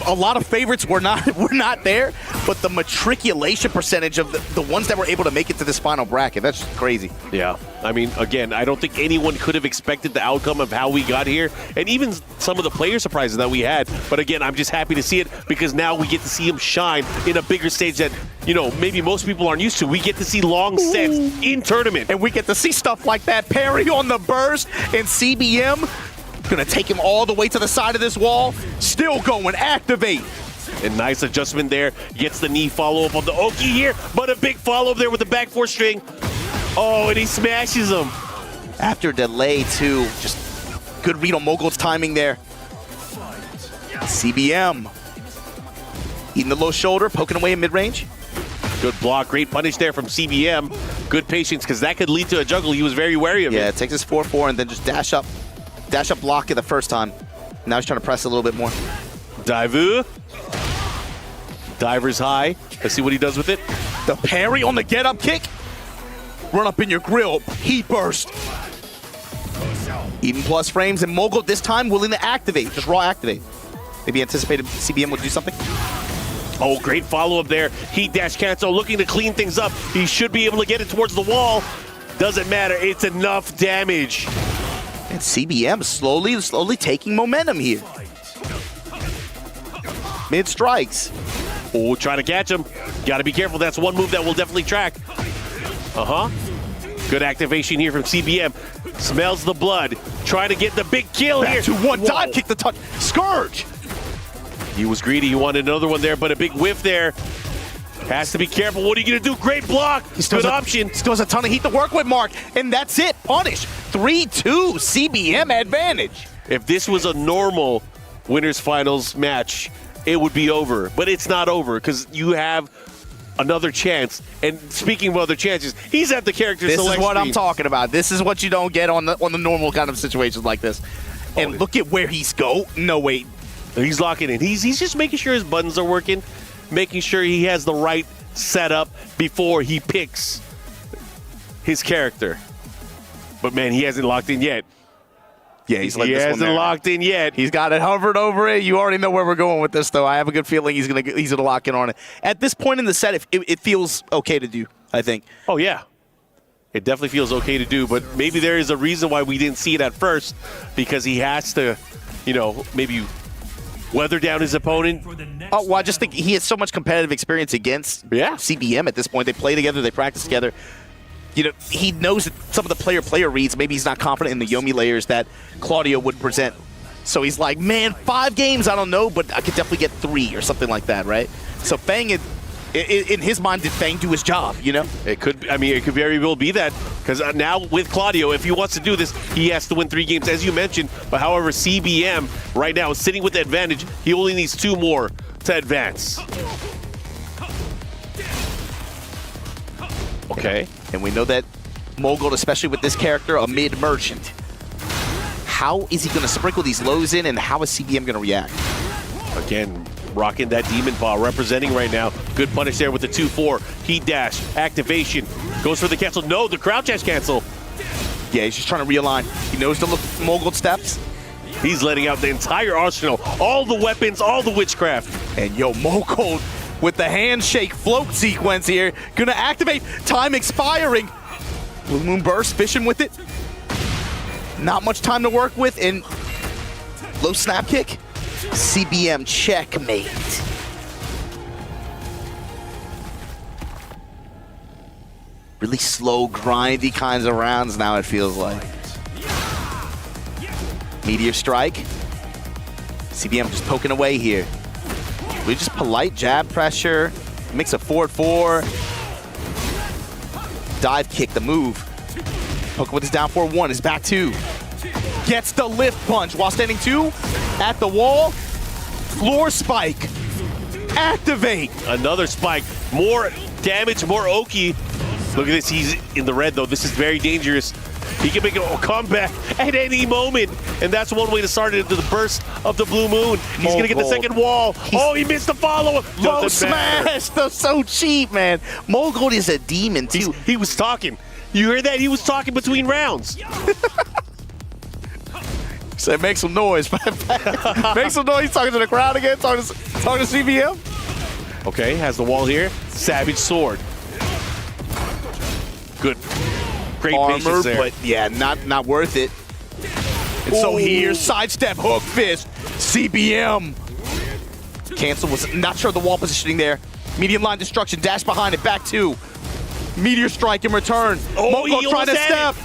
S10: a lot of favorites were not there, but the matriculation percentage of the ones that were able to make it to this final bracket, that's just crazy.
S9: Yeah, I mean, again, I don't think anyone could have expected the outcome of how we got here, and even some of the player surprises that we had. But again, I'm just happy to see it because now we get to see him shine in a bigger stage that, you know, maybe most people aren't used to. We get to see long sets in tournament.
S10: And we get to see stuff like that. Parry on the burst, and CBM gonna take him all the way to the side of this wall. Still going, activate.
S9: And nice adjustment there. Gets the knee follow-up on the Oki here, but a big follow-up there with the back 4 string. Oh, and he smashes him.
S10: After delay, too. Just good read on Mogold's timing there. CBM. Eating the low shoulder, poking away in mid-range.
S9: Good block, great punish there from CBM. Good patience, because that could lead to a juggle. He was very wary of it.
S10: Yeah, it takes his 4-4 and then just dash up block it the first time. Now he's trying to press a little bit more.
S9: Dive. Diver's high. Let's see what he does with it.
S10: The parry on the get-up kick. Run up in your grill. Heat burst. Even plus frames, and Mogold this time willing to activate. Just raw activate. Maybe anticipated CBM would do something.
S9: Oh, great follow-up there. Heat dash cancel, looking to clean things up. He should be able to get it towards the wall. Doesn't matter. It's enough damage.
S10: And CBM slowly taking momentum here. Mid strikes.
S9: Oh, trying to catch him. Got to be careful. That's one move that will definitely track. Good activation here from CBM. Smells the blood. Trying to get the big kill
S10: Back
S9: here.
S10: to one dive kick the touch. Scourge.
S9: He was greedy. He wanted another one there, but a big whiff there. Has to be careful. What are you going to do? Great block. Good option.
S10: Still has a ton of heat to work with, Mark. And that's it. Punish. 3-2. CBM advantage.
S9: If this was a normal winners finals match, it would be over. But it's not over because you have another chance. And speaking of other chances, he's at the character
S10: This
S9: select
S10: is what
S9: screen.
S10: I'm talking about. This is what you don't get on the normal kind of situations like this. And look at where he's go. No, wait.
S9: He's locking in. He's just making sure his buttons are working, making sure he has the right setup before he picks his character. But man, he hasn't locked in yet.
S10: Yeah, he's like
S9: he
S10: this one
S9: hasn't
S10: there.
S9: locked in yet.
S10: He's got it hovered over it. You already know where we're going with this, though. I have a good feeling he's gonna lock in on it. At this point in the set, it feels okay to do, I think.
S9: Oh, yeah. It definitely feels okay to do, but maybe there is a reason why we didn't see it at first, because he has to, maybe weather down his opponent.
S10: Oh, well, I just think he has so much competitive experience against CBM at this point. They play together, they practice together. He knows some of the player reads. Maybe he's not confident in the Yomi layers that Claudio would present. So he's like, man, 5 games, I don't know, but I could definitely get 3 or something like that, right? So Fang, in his mind, did Fang do his job,
S9: It could very well be that, because now with Claudio, if he wants to do this, he has to win 3 games, as you mentioned. But however, CBM right now is sitting with the advantage. He only needs 2 more to advance.
S10: Okay. And we know that Mogul, especially with this character, a mid-merchant. How is he going to sprinkle these lows in, and how is CBM going to react?
S9: Again, rocking that Demon Paw, representing right now. Good punish there with the 2-4. Heat dash, activation. Goes for the cancel. No, the crouch dash cancel.
S10: Yeah, he's just trying to realign. He knows to look for Mogul steps.
S9: He's letting out the entire arsenal. All the weapons, all the witchcraft.
S10: And Mogul with the handshake float sequence here. Gonna activate, time expiring. Blue Moon Burst, fishing with it. Not much time to work with, and low snap kick. CBM checkmate. Really slow, grindy kinds of rounds now, it feels like. Meteor strike. CBM just poking away here. We just polite jab pressure, mix a forward 4, dive kick, the move. Poke with his down 4-1, his back 2. Gets the lift punch while standing 2 at the wall. Floor spike. Activate.
S9: Another spike. More damage, more Oki. Look at this, he's in the red though. This is very dangerous. He can make a comeback at any moment. And that's one way to start it into the burst of the Blue Moon. He's going to get the second wall. He missed the follow-up.
S10: Low smash. That's so cheap, man. Mogul is a demon, too.
S9: He was talking. You heard that? He was talking between rounds.
S10: So make some noise. Make some noise. He's talking to the crowd again. Talking to CBM.
S9: Okay, has the wall here. Savage sword. Good. Great
S10: Armor,
S9: patience there.
S10: but yeah, not worth it. And so here, sidestep, hook fist, CBM. Cancel was not sure of the wall positioning there. Medium line destruction, dash behind it, back 2. Meteor strike in return. Mogul trying to step.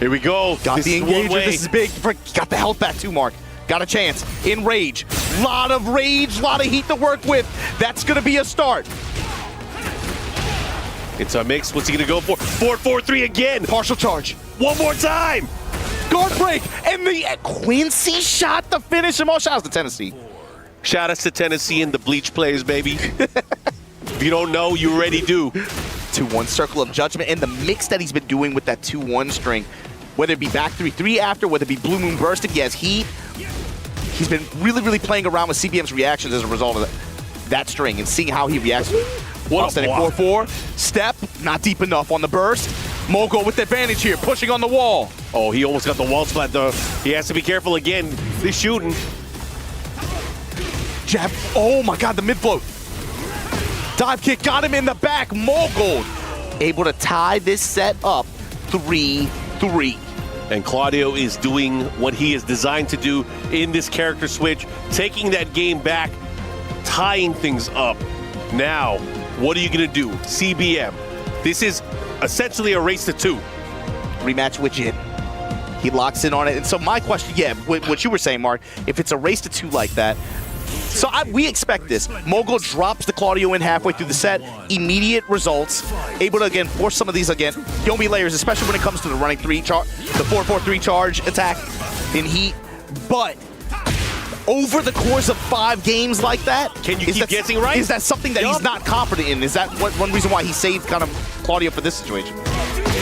S9: Here we go.
S10: Got the engager. This is big. Got the health back too, Mark. Got a chance. In rage. Lot of rage, lot of heat to work with. That's going to be a start.
S9: It's a mix. What's he going to go for? 4-4-3 again.
S10: Partial charge.
S9: One more time.
S10: Guard break. And the Quincy shot to finish him off. Shout out to Tennessee.
S9: Shout out to Tennessee and the Bleach players, baby. If you don't know, you already do.
S10: 2-1 Circle of Judgment, and the mix that he's been doing with that 2-1 string, whether it be back 3-3 after, whether it be Blue Moon Burst if he has heat, he's been really playing around with CBM's reactions as a result of that string and seeing how he reacts. One standing 4-4, step, not deep enough on the burst. Mogul with the advantage here, pushing on the wall.
S9: Oh, he almost got the wall splat though. He has to be careful again. He's shooting.
S10: Jab, oh my God, the mid float. Dive kick got him in the back. Mogul able to tie this set up 3-3.
S9: And Claudio is doing what he is designed to do in this character switch, taking that game back, tying things up. Now, what are you going to do? CBM. This is essentially a race to 2.
S10: Rematch with Jin. He locks in on it. And so my question, what you were saying, Mark, if it's a race to 2 like that, so we expect this. Mogul drops the Claudio in halfway through the set. Immediate results. Able to, again, force some of these, again, Yomi layers, especially when it comes to the running 3 charge, the 4-4-3 charge attack in heat. But over the course of 5 games like that,
S9: can you keep guessing right?
S10: Is that something that he's not confident in? Is that one reason why he saved kind of Claudio for this situation?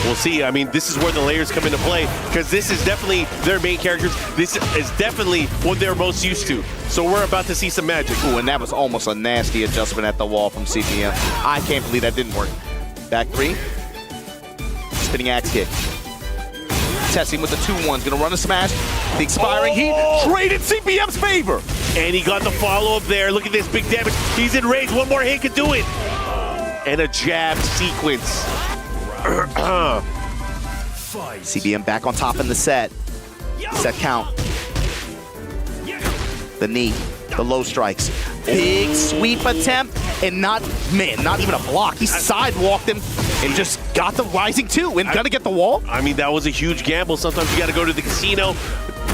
S9: We'll see. I mean, this is where the layers come into play, because this is definitely their main characters. This is definitely what they're most used to. So we're about to see some magic.
S10: Ooh, and that was almost a nasty adjustment at the wall from CBM. I can't believe that didn't work. Back 3. Spinning axe kick. Contesting with the 2-1s. Gonna run a smash. The expiring heat. Traded CBM's favor.
S9: And he got the follow-up there. Look at this big damage. He's in range. One more hit could do it. And a jab sequence.
S10: CBM back on top in the set. Set count. The knee. The low strikes. Big sweep attempt. And not even a block. He sidewalked him and just got the rising 2 and gonna get the wall.
S9: I mean, that was a huge gamble. Sometimes you got to go to the casino,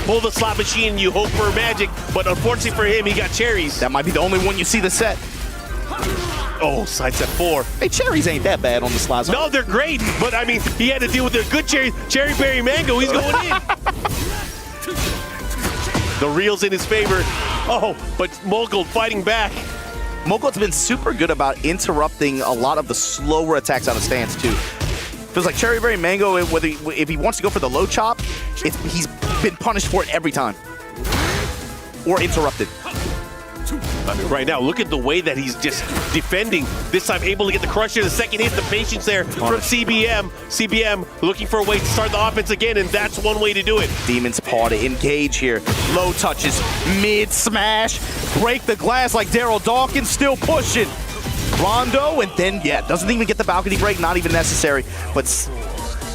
S9: pull the slot machine, you hope for magic. But unfortunately for him, he got cherries.
S10: That might be the only one you see the set.
S9: Oh, side set 4.
S10: Hey, cherries ain't that bad on the slots.
S9: No, they're great. But I mean, he had to deal with the good cherry berry mango. He's going in. The reel's in his favor. Oh, but Mogul fighting back.
S10: Mogul's been super good about interrupting a lot of the slower attacks out of stance, too. Feels like Cherry Berry Mango, if he wants to go for the low chop, he's been punished for it every time. Or interrupted.
S9: I mean, right now, look at the way that he's just defending. This time able to get the crusher, the second hit, the patience there from CBM. CBM looking for a way to start the offense again, and that's one way to do it.
S10: Demon's Paw to engage here. Low touches, mid smash, break the glass like Daryl Dawkins, still pushing. Rondo, and then, doesn't even get the balcony break, not even necessary. But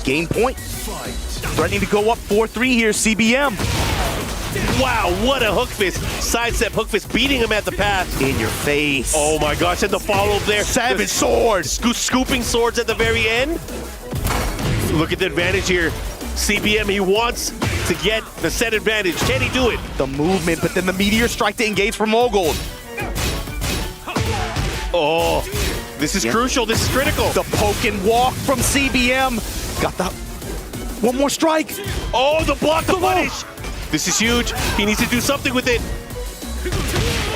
S10: game point. Threatening to go up 4-3 here, CBM.
S9: Wow, what a hook fist. Sidestep hook fist, beating him at the pass.
S10: In your face.
S9: Oh my gosh, and the follow-up there.
S10: Savage sword.
S9: Scooping swords at the very end. Look at the advantage here. CBM, he wants to get the set advantage. Can he do it?
S10: The movement, but then the meteor strike to engage from Mogul.
S9: Oh, this is crucial. This is critical.
S10: The poke and walk from CBM. Got the one more strike.
S9: Oh, the block, the punish. This is huge. He needs to do something with it.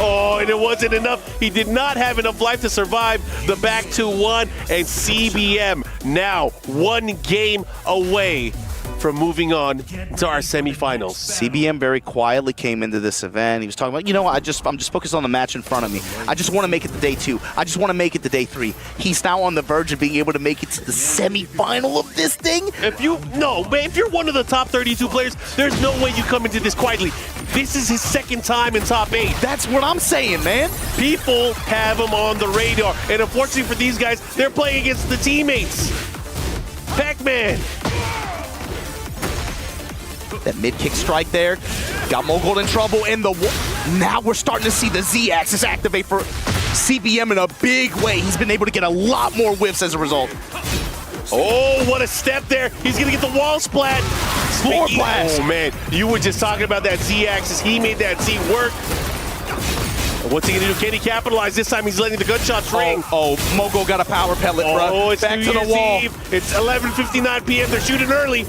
S9: Oh, and it wasn't enough. He did not have enough life to survive the back 2-1. And CBM now 1 game away from moving on to our semifinals.
S10: CBM very quietly came into this event. He was talking about, you know, I'm just focused on the match in front of me. I just want to make it to day 2. I just want to make it to day 3. He's now on the verge of being able to make it to the semifinal of this thing.
S9: If you're one of the top 32 players, there's no way you come into this quietly. This is his second time in top 8.
S10: That's what I'm saying, man.
S9: People have him on the radar. And unfortunately for these guys, they're playing against the teammates. Pac-Man.
S10: That mid-kick strike there got Mogul in trouble, and now we're starting to see the Z-axis activate for CBM in a big way. He's been able to get a lot more whiffs as a result.
S9: Oh, what a step there. He's going to get the wall splat.
S10: Floor blast.
S9: Oh, man. You were just talking about that Z-axis. He made that Z work. What's he going to do? Can he capitalize? This time he's letting the gunshots ring.
S10: Oh, Mogul got a power pellet, bro.
S9: Oh, it's
S10: back to the wall.
S9: Eve. It's 11:59 p.m. They're shooting early.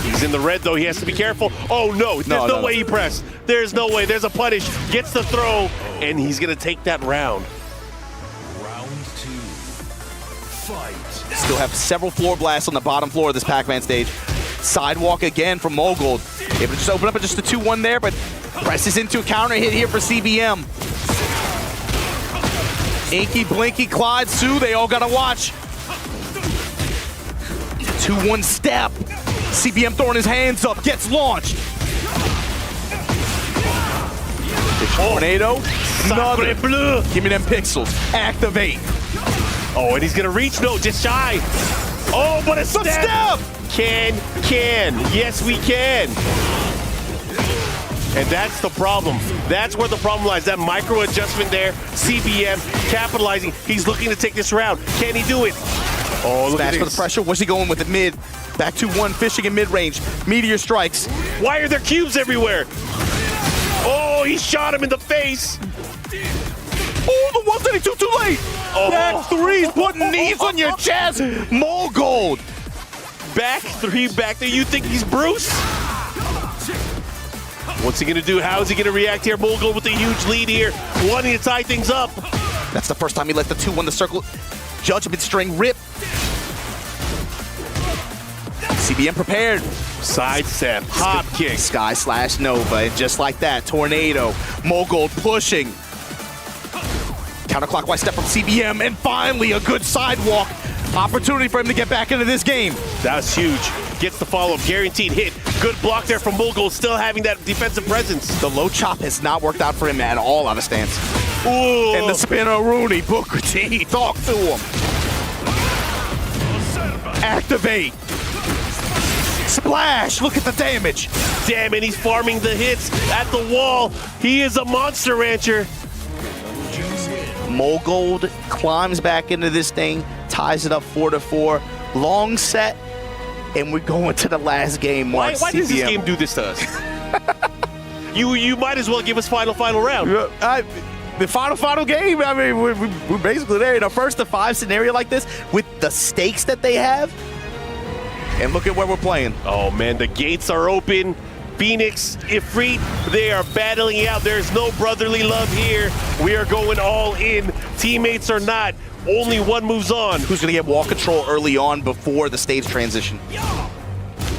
S9: He's in the red, though. He has to be careful. Oh, no. There's no way he pressed. There's no way. There's a punish. Gets the throw, and he's going to take that round.
S11: Round 2. Fight.
S10: Still have several floor blasts on the bottom floor of this Pac-Man stage. Sidewalk again from Mogul. Able to just open up at just the 2-1 there, but presses into a counter hit here for CBM. Inky, Blinky, Clyde, Sue, they all gotta watch. 2-1 step. CBM throwing his hands up, gets launched. Tornado, another.
S9: Bleu.
S10: Give me them pixels. Activate.
S9: Oh, and he's gonna reach. No, just shy. Oh, but a step. Can. Yes, we can. And that's the problem. That's where the problem lies. That micro adjustment there. CBM capitalizing. He's looking to take this round. Can he do it? Oh, look
S10: Smash
S9: at
S10: for
S9: this.
S10: the pressure. What's he going with it mid? Back to 1, fishing in mid-range. Meteor strikes.
S9: Why are there cubes everywhere? Oh, he shot him in the face.
S10: Oh, the 132 too late.
S9: Oh.
S10: Back 3's putting knees on your chest. Mogul.
S9: Back 3, back there. You think he's Bruce? What's he gonna do? How is he gonna react here? Mogul with a huge lead here, wanting to tie things up.
S10: That's the first time he let the 2-1 the circle judgment string rip. CBM prepared.
S9: Sidestep, hop kick.
S10: Sky slash Nova, and just like that, Tornado. Mogul pushing. Counterclockwise step from CBM, and finally a good sidewalk. Opportunity for him to get back into this game.
S9: That's huge. Gets the follow-up, guaranteed hit. Good block there from Mogul, still having that defensive presence.
S10: The low chop has not worked out for him at all out of stance.
S9: Ooh.
S10: And the spinner Rooney, Booker T, talk to him. Activate. Splash, look at the damage.
S9: Damn it, he's farming the hits at the wall. He is a monster rancher.
S10: Mogold climbs back into this thing, ties it up 4-4. Long set, and we're going to the last game.
S9: Why does this game do this to us? you might as well give us final round.
S10: The final game, I mean, we're basically there in a 1st-to-5 scenario like this with the stakes that they have. And look at where we're playing.
S9: Oh, man, the gates are open. Phoenix, Ifrit, they are battling it out. There's no brotherly love here. We are going all in. Teammates are not. Only one moves on.
S10: Who's going to get wall control early on before the stage transition?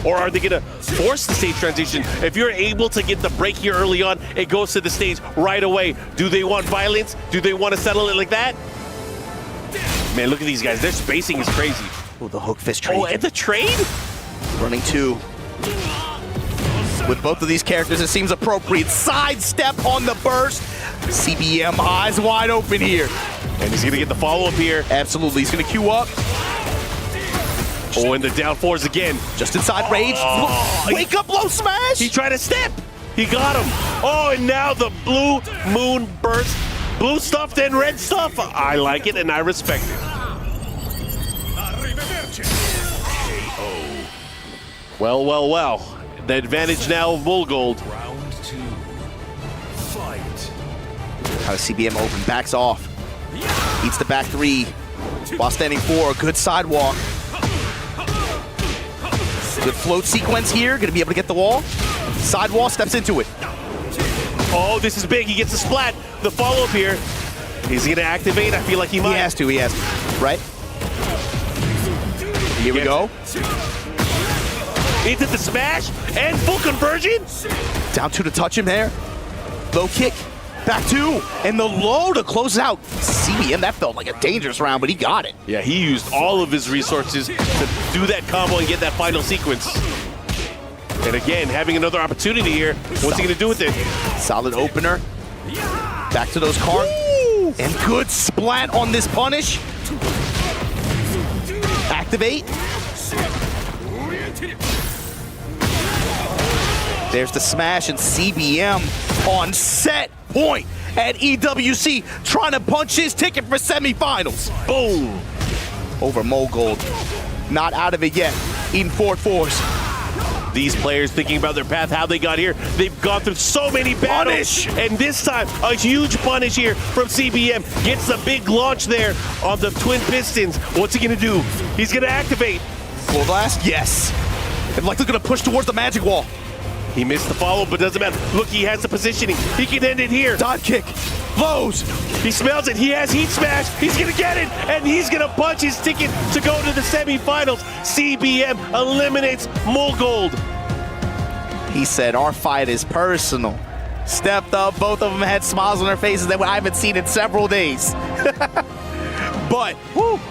S9: Or are they going to force the stage transition? If you're able to get the break here early on, it goes to the stage right away. Do they want violence? Do they want to settle it like that? Man, look at these guys. Their spacing is crazy.
S10: Oh, the hook fist trade.
S9: Oh, and the trade?
S10: Running 2. With both of these characters, it seems appropriate. Sidestep on the burst. CBM eyes wide open here.
S9: And he's going to get the follow-up here.
S10: Absolutely. He's going to queue up.
S9: Oh, and the down 4s again.
S10: Just inside rage. Wake up, low smash.
S9: He tried to step. He got him. Oh, and now the blue moon burst. Blue stuff, then red stuff. I like it, and I respect it. Well. The advantage now of Mulgold.
S11: Round 2. Fight.
S10: How CBM open, backs off. Eats the back 3 while standing 4. Good sidewalk. Good float sequence here. Gonna be able to get the wall. Sidewall, steps into it.
S9: Oh, this is big. He gets a splat. The follow-up here. He's gonna activate. I feel like he might.
S10: He has to. Right? Here we go.
S9: Into the smash and full conversion.
S10: Down 2 to touch him there. Low kick. Back 2. And the low to close out. CBM, that felt like a dangerous round, but he got it.
S9: Yeah, he used all of his resources to do that combo and get that final sequence. And again, having another opportunity here. What's he gonna do with it?
S10: Solid opener. Back to those cards. And good splat on this punish. Activate. There's the smash, and CBM on set point at EWC, trying to punch his ticket for semifinals. Boom. Over Mogold. Not out of it yet. Eating 4-4s.
S9: These players thinking about their path, how they got here. They've gone through so many battles. And this time, a huge punish here from CBM. Gets the big launch there on the Twin Pistons. What's he gonna do? He's gonna activate.
S10: Full blast? Yes. And like they're gonna push towards the magic wall.
S9: He missed the follow, but doesn't matter. Look, he has the positioning. He can end it here.
S10: Dive kick. Lows.
S9: He smells it. He has heat smash. He's going to get it, and he's going to punch his ticket to go to the semifinals. CBM eliminates Mulgold.
S10: He said, our fight is personal. Stepped up. Both of them had smiles on their faces that I haven't seen in several days. But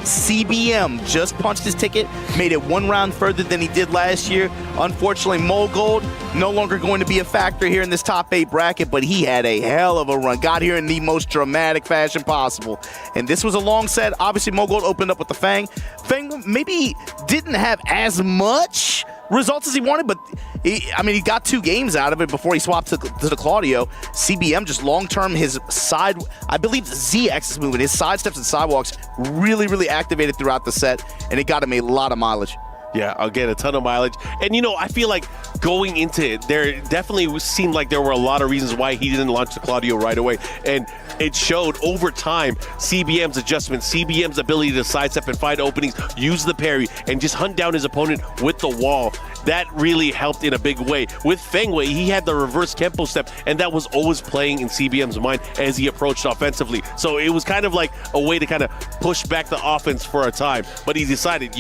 S10: CBM just punched his ticket, made it 1 round further than he did last year. Unfortunately, Mulgold no longer going to be a factor here in this top 8 bracket, but he had a hell of a run. Got here in the most dramatic fashion possible. And this was a long set. Obviously, Mulgold opened up with the Fang. Fang maybe didn't have as much results as he wanted, but he got 2 games out of it before he swapped to the Claudio. CBM just long-term, his side, I believe the Z-axis movement, his side steps and sidewalks really activated throughout the set, and it got him a lot of mileage.
S9: Yeah, again, a ton of mileage. And, I feel like going into it, there definitely seemed like there were a lot of reasons why he didn't launch the Claudio right away. And it showed over time CBM's adjustment, CBM's ability to sidestep and find openings, use the parry, and just hunt down his opponent with the wall. That really helped in a big way. With Fengwei, he had the reverse Kempo step, and that was always playing in CBM's mind as he approached offensively. So it was kind of like a way to kind of push back the offense for a time. But he decided,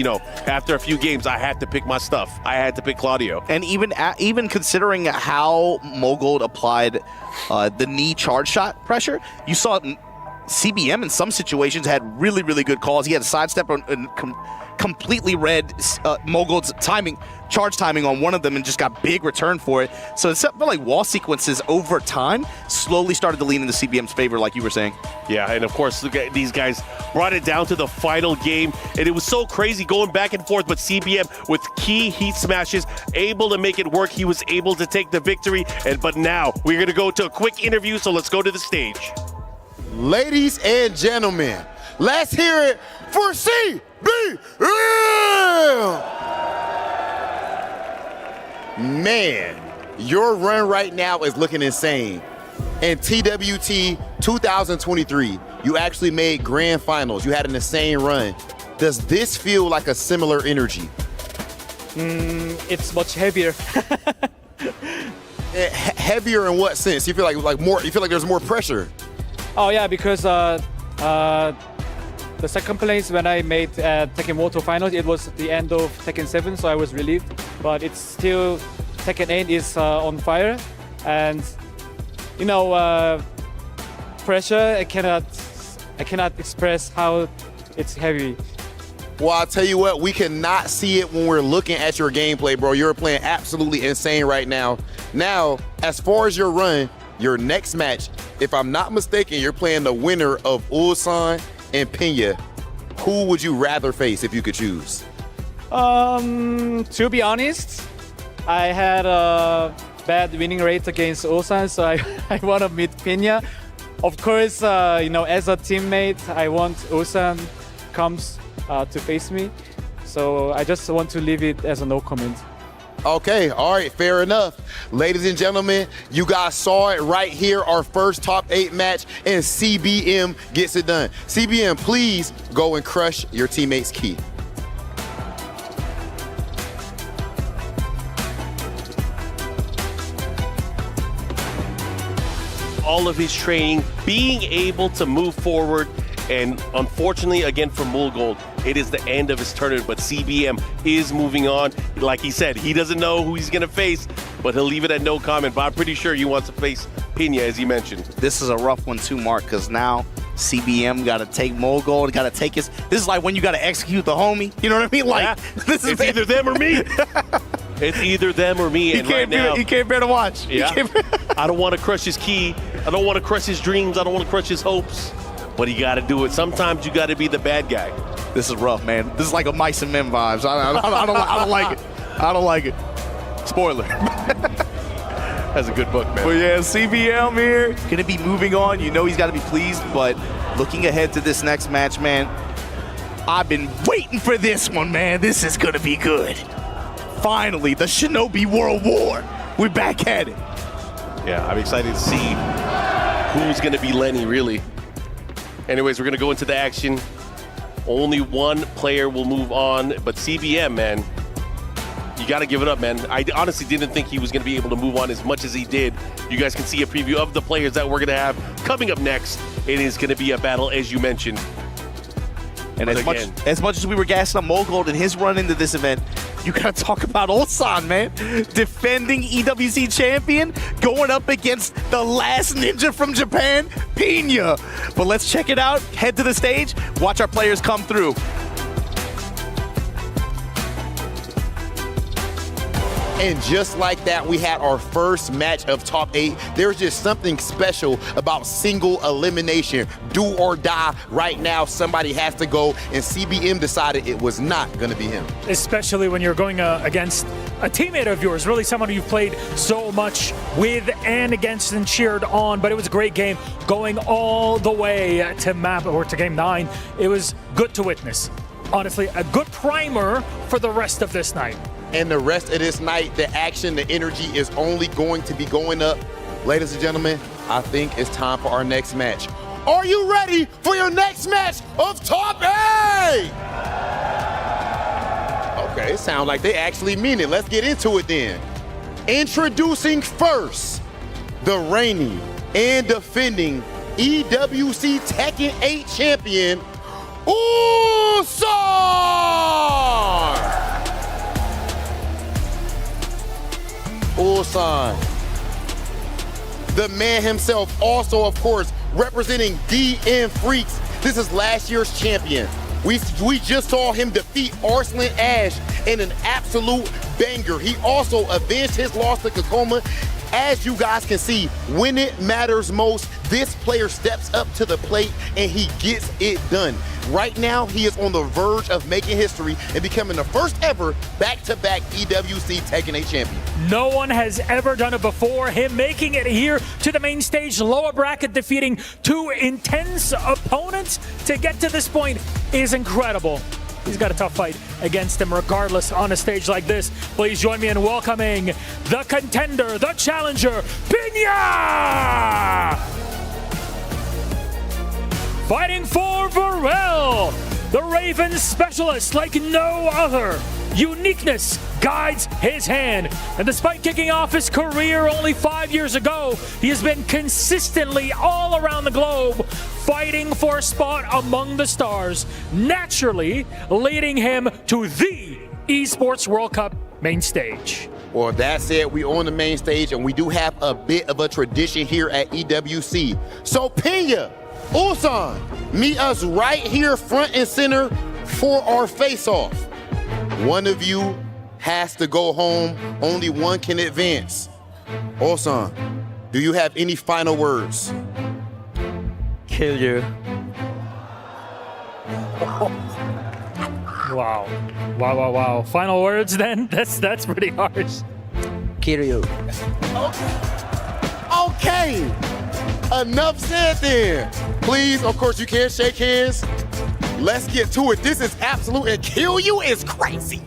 S9: after a few games, I had to pick my stuff. I had to pick Claudio.
S10: And even considering how Mogold applied the knee charge shot pressure, you saw CBM in some situations had really, really good calls. He had a sidestep and completely read Mogul's timing, charge timing on one of them and just got big return for it. So it felt like wall sequences over time slowly started to lean into CBM's favor, like you were saying.
S9: Yeah, and of course, these guys brought it down to the final game, and it was so crazy going back and forth, but CBM with key heat smashes, able to make it work. He was able to take the victory, but now we're going to go to a quick interview, so let's go to the stage.
S7: Ladies and gentlemen, let's hear it for CBM! Man, your run right now is looking insane. In TWT 2023, you actually made grand finals. You had an insane run. Does this feel like a similar energy?
S8: It's much heavier.
S7: Heavier in what sense? You feel like more? You feel like there's more pressure?
S8: Oh yeah, because the second place when I made Tekken World Tour Finals, it was the end of Tekken 7, so I was relieved. But it's still, Tekken 8 is on fire, and you know, pressure. I cannot express how it's heavy.
S7: Well, I'll tell you what, we cannot see it when we're looking at your gameplay, bro. You're playing absolutely insane right now. Now, as far as your run, your next match, if I'm not mistaken, you're playing the winner of Ulsan and Pena. Who would you rather face if you could choose?
S8: To be honest, I had a bad winning rate against Ulsan, so I want to meet Pena. Of course, you know, as a teammate, I want Ulsan comes to face me. So I just want to leave it as a no comment.
S7: Okay, all right, fair enough. Ladies and gentlemen, you guys saw it right here, our first top 8 match, and CBM gets it done. CBM, please go and crush your teammate's key.
S9: All of his training, being able to move forward, and unfortunately, again for Mulgold, it is the end of his tournament, but CBM is moving on. Like he said, he doesn't know who he's going to face, but he'll leave it at no comment. But I'm pretty sure he wants to face Pena, as he mentioned.
S10: This is a rough one too, Mark, because now CBM got to take Mulgold, got to take his... This is like when you got to execute the homie. You know what I mean? Like, this is
S9: either them or me. It's either them or me. And right now,
S10: he can't bear to watch.
S9: Yeah, I don't want to crush his key. I don't want to crush his dreams. I don't want to crush his hopes. But you got to do it. Sometimes you got to be the bad guy.
S10: This is rough, man. This is like a Mice and Men vibes. I don't like it. I don't like it. Spoiler.
S9: That's a good book, man.
S10: But yeah, CBM here, gonna be moving on. You know he's got to be pleased, but looking ahead to this next match, man, I've been waiting for this one, man. This is gonna be good. Finally, the Shinobi World War. We're back at it.
S9: Yeah, I'm excited to see who's gonna be Lenny, really. Anyways, we're gonna go into the action. Only one player will move on, but CBM, man, you got to give it up, man. I honestly didn't think he was going to be able to move on as much as he did. You guys can see a preview of the players that we're going to have coming up next. It is going to be a battle, as you mentioned.
S10: And as much as we were gassing on Mulgold and his run into this event, you got to talk about Ulsan, man. Defending EWC champion, going up against the last ninja from Japan, Pena. But let's check it out. Head to the stage. Watch our players come through.
S7: And just like that, we had our first match of top 8. There's just something special about single elimination. Do or die. Right now, somebody has to go, and CBM decided it was not going to be him.
S8: Especially when you're going against a teammate of yours, really someone you've played so much with and against and cheered on. But it was a great game going all the way to map or to game 9. It was good to witness. Honestly, a good primer for the rest of this night.
S7: And the rest of this night, the action, the energy is only going to be going up. Ladies and gentlemen, I think it's time for our next match. Are you ready for your next match of Top 8? Okay, it sounds like they actually mean it. Let's get into it then. Introducing first, the reigning and defending EWC Tekken 8 champion, Ulsan! Ulsan, the man himself, also, of course, representing DN Freaks. This is last year's champion. We just saw him defeat Arslan Ash in an absolute banger. He also avenged his loss to Kakoma. As you guys can see, when it matters most, this player steps up to the plate and he gets it done. Right now, he is on the verge of making history and becoming the first ever back-to-back EWC Tekken 8 champion.
S8: No one has ever done it before. Him making it here to the main stage, lower bracket, defeating two intense opponents to get to this point is incredible. He's got a tough fight against him regardless on a stage like this. Please join me in welcoming the contender, the challenger, Pinya! Fighting for Varel, the Raven specialist like no other. Uniqueness guides his hand. And despite kicking off his career only 5 years ago, he has been consistently all around the globe fighting for a spot among the stars, naturally leading him to the Esports World Cup main stage.
S7: Well, that said, we on the main stage and we do have a bit of a tradition here at EWC. So Pinya, Ulsan, meet us right here front and center for our face-off. One of you has to go home. Only one can advance. Ulsan, do you have any final words?
S21: Kill you.
S8: Wow. Wow. Final words then? That's pretty harsh.
S17: Kill you.
S7: Okay. Enough said then. Please, of course, you can't shake hands. Let's get to it. This is absolute, and kill you is crazy.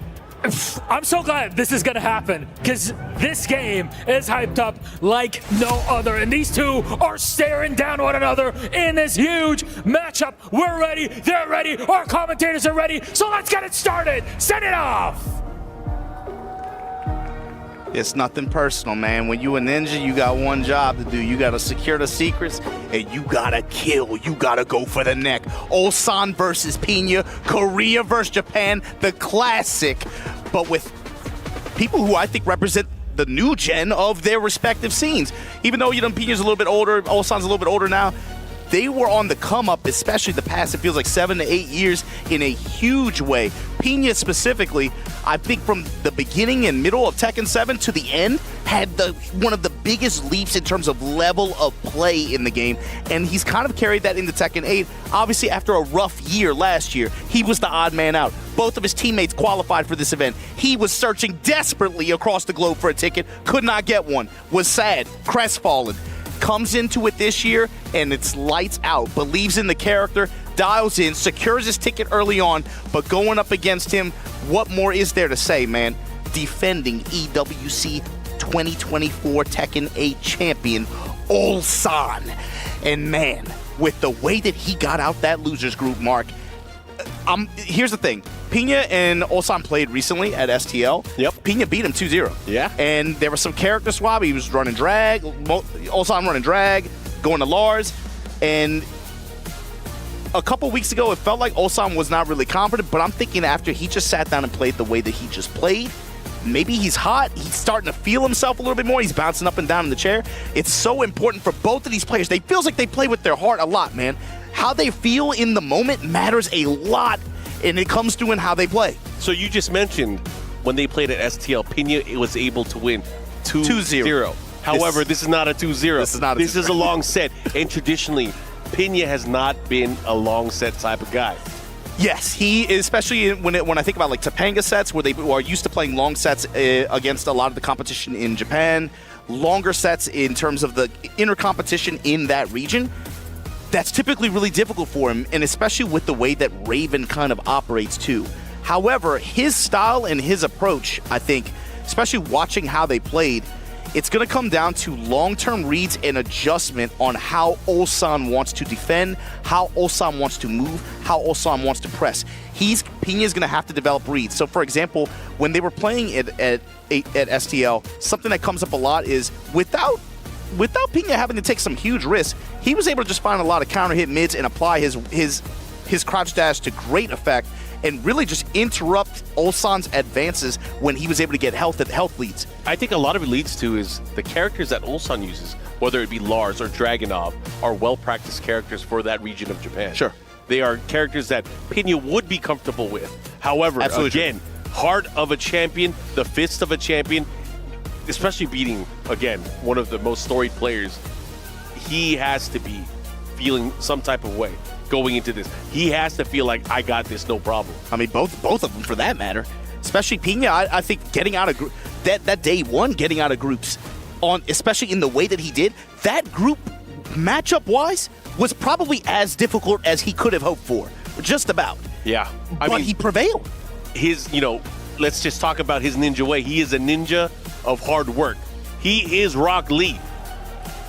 S8: I'm so glad this is gonna happen, because this game is hyped up like no other, and these two are staring down one another in this huge matchup. We're ready, they're ready, our commentators are ready, so let's get it started. Send it off.
S10: It's nothing personal, man. When you a ninja, you got one job to do. You gotta secure the secrets, and you gotta kill. You gotta go for the neck. Ulsan versus Pinya, Korea versus Japan, the classic, but with people who I think represent the new gen of their respective scenes. Even though, Pinya's a little bit older, Ulsan's a little bit older now, they were on the come up, especially the past, it feels like 7 to 8 years, in a huge way. Pinya specifically, I think from the beginning and middle of Tekken 7 to the end, had one of the biggest leaps in terms of level of play in the game, and he's kind of carried that into Tekken 8. Obviously, after a rough year last year, he was the odd man out. Both of his teammates qualified for this event. He was searching desperately across the globe for a ticket, could not get one, was sad, crestfallen. Comes into it this year, and it's lights out. Believes in the character, dials in, secures his ticket early on, but going up against him, what more is there to say, man? Defending EWC 2024 Tekken 8 champion, Ulsan. And man, with the way that he got out that losers group, Mark, here's the thing. Pinya and Ulsan played recently at STL. Yep. Pinya beat him 2-0. Yeah. And there was some character swap. He was running drag. Ulsan running drag, going to Lars. And a couple weeks ago, it felt like Ulsan was not really confident, but I'm thinking after he just sat down and played the way that he just played, maybe he's hot. He's starting to feel himself a little bit more. He's bouncing up and down in the chair. It's so important for both of these players. They feels like they play with their heart a lot, man. How they feel in the moment matters a lot, and it comes through in how they play.
S9: So you just mentioned when they played at STL, Pinya was able to win 2-0. However, this is not a 2-0. This is not. This is a long set, and traditionally, Pinya has not been a long set type of guy.
S10: Yes, he is, especially when I think about like Topanga sets, where they are used to playing long sets against a lot of the competition in Japan, longer sets in terms of the inner competition in that region. That's typically really difficult for him, and especially with the way that Raven kind of operates too. However, his style and his approach, I think, especially watching how they played, it's going to come down to long-term reads and adjustment on how Ulsan wants to defend, how Ulsan wants to move, how Ulsan wants to press. Pinya's going to have to develop reads. So, for example, when they were playing at STL, something that comes up a lot is without Pinya having to take some huge risks, he was able to just find a lot of counter hit mids and apply his crouch dash to great effect and really just interrupt Ulsan's advances when he was able to get health leads.
S9: I think a lot of it leads to is the characters that Ulsan uses whether it be Lars or Dragunov, are well-practiced characters for that region of Japan.
S10: Sure.
S9: They are characters that Pinya would be comfortable with. However, again, heart of a champion, the fist of a champion, especially beating, again, one of the most storied players, he has to be feeling some type of way going into this. He has to feel like, I got this, no problem.
S10: I mean, both of them for that matter. Especially Pinya, I think getting out of that day one, getting out of groups, especially in the way that he did, that group matchup-wise was probably as difficult as he could have hoped for. Just about.
S9: Yeah.
S10: I mean, he prevailed.
S9: Let's just talk about his ninja way. He is a ninja of hard work. He is Rock Lee.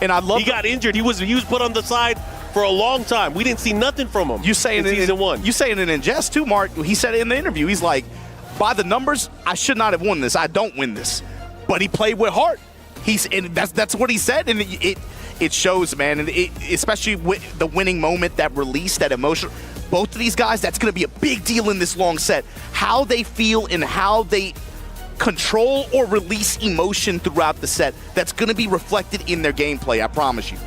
S10: And I love
S9: he got injured. He was put on the side for a long time. We didn't see nothing from him.
S10: You saying
S9: in season one.
S10: You saying it in jest too, Mark. He said it in the interview. He's like, by the numbers, I should not have won this. I don't win this. But he played with heart. And that's what he said, and it shows, man. And especially with the winning moment, that release, that emotion. Both of these guys, that's going to be a big deal in this long set. How they feel and how they control or release emotion throughout the set. That's going to be reflected in their gameplay, I promise you.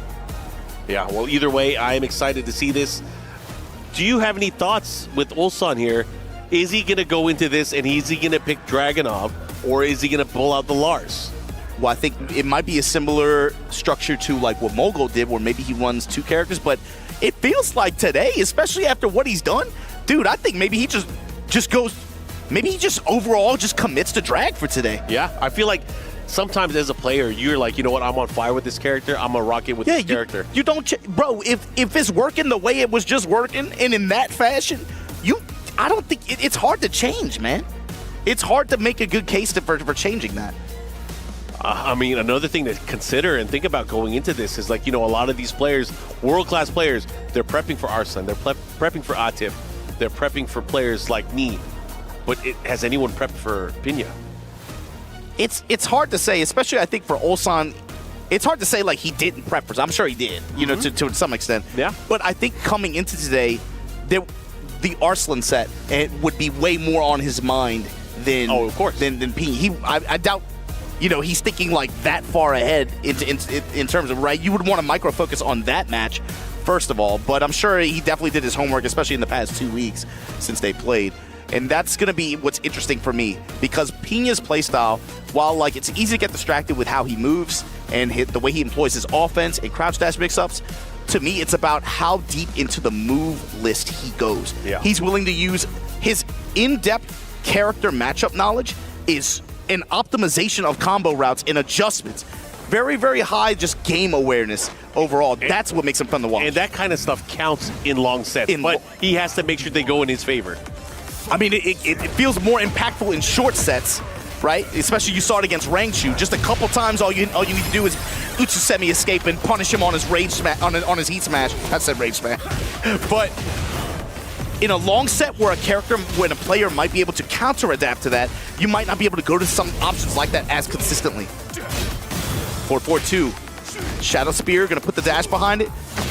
S9: Yeah, well, either way, I am excited to see this. Do you have any thoughts with Ulsan here? Is he going to go into this and is he going to pick Dragunov, or is he going to pull out the Lars?
S10: Well, I think it might be a similar structure to like what Mogul did, where maybe he runs two characters, but it feels like today, especially after what he's done, dude, I think maybe he just goes, maybe he just overall just commits to drag for today.
S9: Yeah, I feel like sometimes as a player, you're like, you know what, I'm on fire with this character, I'm going to rock it with this character.
S10: You don't, bro, if it's working the way it was just working and in that fashion, I don't think, it's hard to change, man. It's hard to make a good case for changing that.
S9: I mean, another thing to consider and think about going into this is like, you know, a lot of these players, world-class players, they're prepping for Arslan, they're prepping for Atif, they're prepping for players like me. But has anyone prepped for Pinya?
S10: It's hard to say, especially I think for Ulsan. It's hard to say like he didn't prep for. I'm sure he did, you know, to some extent.
S9: Yeah.
S10: But I think coming into today, the Arslan set would be way more on his mind than
S9: of course
S10: than Pinya. I doubt. You know, he's thinking like that far ahead in terms of, right? You would want to micro focus on that match, first of all. But I'm sure he definitely did his homework, especially in the past 2 weeks since they played. And that's going to be what's interesting for me, because Pinya's playstyle, while like it's easy to get distracted with how he moves and the way he employs his offense and crouch dash mix-ups, to me it's about how deep into the move list he goes.
S9: Yeah.
S10: He's willing to use his in-depth character matchup knowledge is an optimization of combo routes and adjustments. Very, very high just game awareness overall. That's what makes him fun to watch.
S9: And that kind of stuff counts in long sets, but he has to make sure they go in his favor.
S10: I mean, it feels more impactful in short sets, right? Especially you saw it against Rangshu. Just a couple times, all you need to do is Utsusemi escape and punish him on his rage smash, on his heat smash. I said rage smash. But in a long set where when a player might be able to counter-adapt to that, you might not be able to go to some options like that as consistently. 4-4-2. Shadow Spear, gonna put the dash behind it.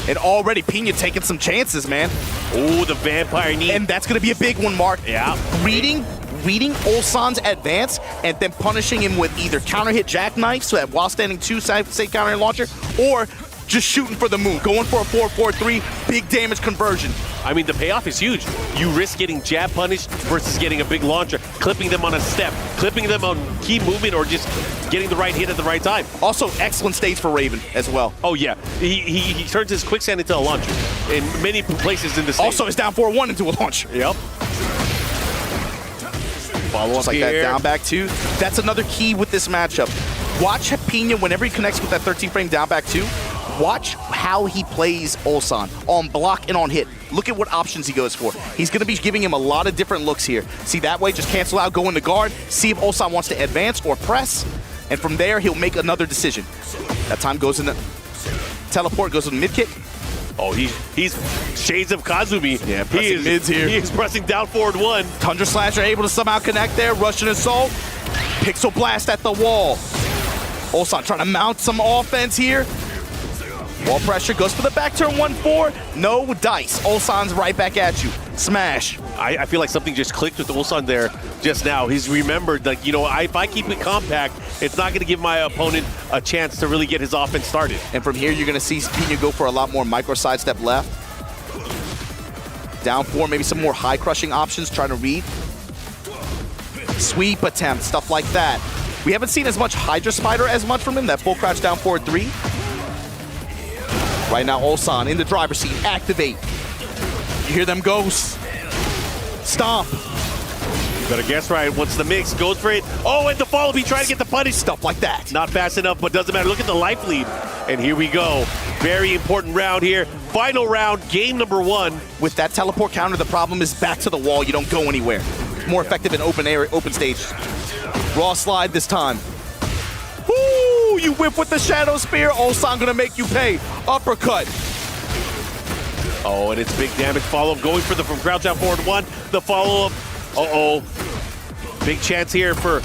S10: And already Pinya taking some chances, man.
S9: Oh, the vampire knee.
S10: And that's gonna be a big one, Mark.
S9: Yeah.
S10: Reading Ulsan's advance and then punishing him with either counter-hit jackknife, so that while standing 2 safe counter-hit launcher, or just shooting for the moon, going for a 4-4-3, big damage conversion.
S9: I mean, the payoff is huge. You risk getting jab punished versus getting a big launcher, clipping them on a step, clipping them on key movement, or just getting the right hit at the right time.
S10: Also, excellent stage for Raven as well.
S9: Oh, yeah. He turns his quicksand into a launcher in many places in the stage.
S10: Also, his down 4-1 into a launcher.
S9: Yep. Follow
S10: just
S9: up
S10: like
S9: here.
S10: that down back 2. That's another key with this matchup. Watch Pinya whenever he connects with that 13-frame down back 2. Watch how he plays Ulsan on block and on hit. Look at what options he goes for. He's going to be giving him a lot of different looks here. See, that way, just cancel out, go into guard, see if Ulsan wants to advance or press, and from there, he'll make another decision. That time goes in the teleport, goes in the mid kick.
S9: Oh, he's shades of Kazumi.
S10: Yeah, pressing mids here.
S9: He is pressing down forward 1.
S10: Tundra Slasher able to somehow connect there. Russian Assault. Pixel Blast at the wall. Ulsan trying to mount some offense here. Wall pressure, goes for the back turn 1-4. No dice. Ulsan's right back at you. Smash.
S9: I feel like something just clicked with Ulsan there just now. He's remembered, like, you know, if I keep it compact, it's not going to give my opponent a chance to really get his offense started.
S10: And from here, you're going to see Pina go for a lot more micro sidestep left. Down 4, maybe some more high crushing options, trying to read. Sweep attempt, stuff like that. We haven't seen as much Hydra Spider as much from him. That full crouch down forward 3. Right now, Ulsan in the driver's seat. Activate. You hear them ghosts. Stomp.
S9: Better guess right. Once the mix goes for it. Oh, and the follow-up, he tried to get the punish.
S10: Stuff like that.
S9: Not fast enough, but doesn't matter. Look at the life lead. And here we go. Very important round here. Final round, game number 1.
S10: With that teleport counter, the problem is back to the wall. You don't go anywhere. More effective in open area, open stage. Raw slide this time. Woo! You whip with the Shadow Spear. Ulsan gonna make you pay. Uppercut.
S9: Oh, and it's big damage follow-up going for the from crouch out forward 1. The follow-up. Uh-oh. Big chance here for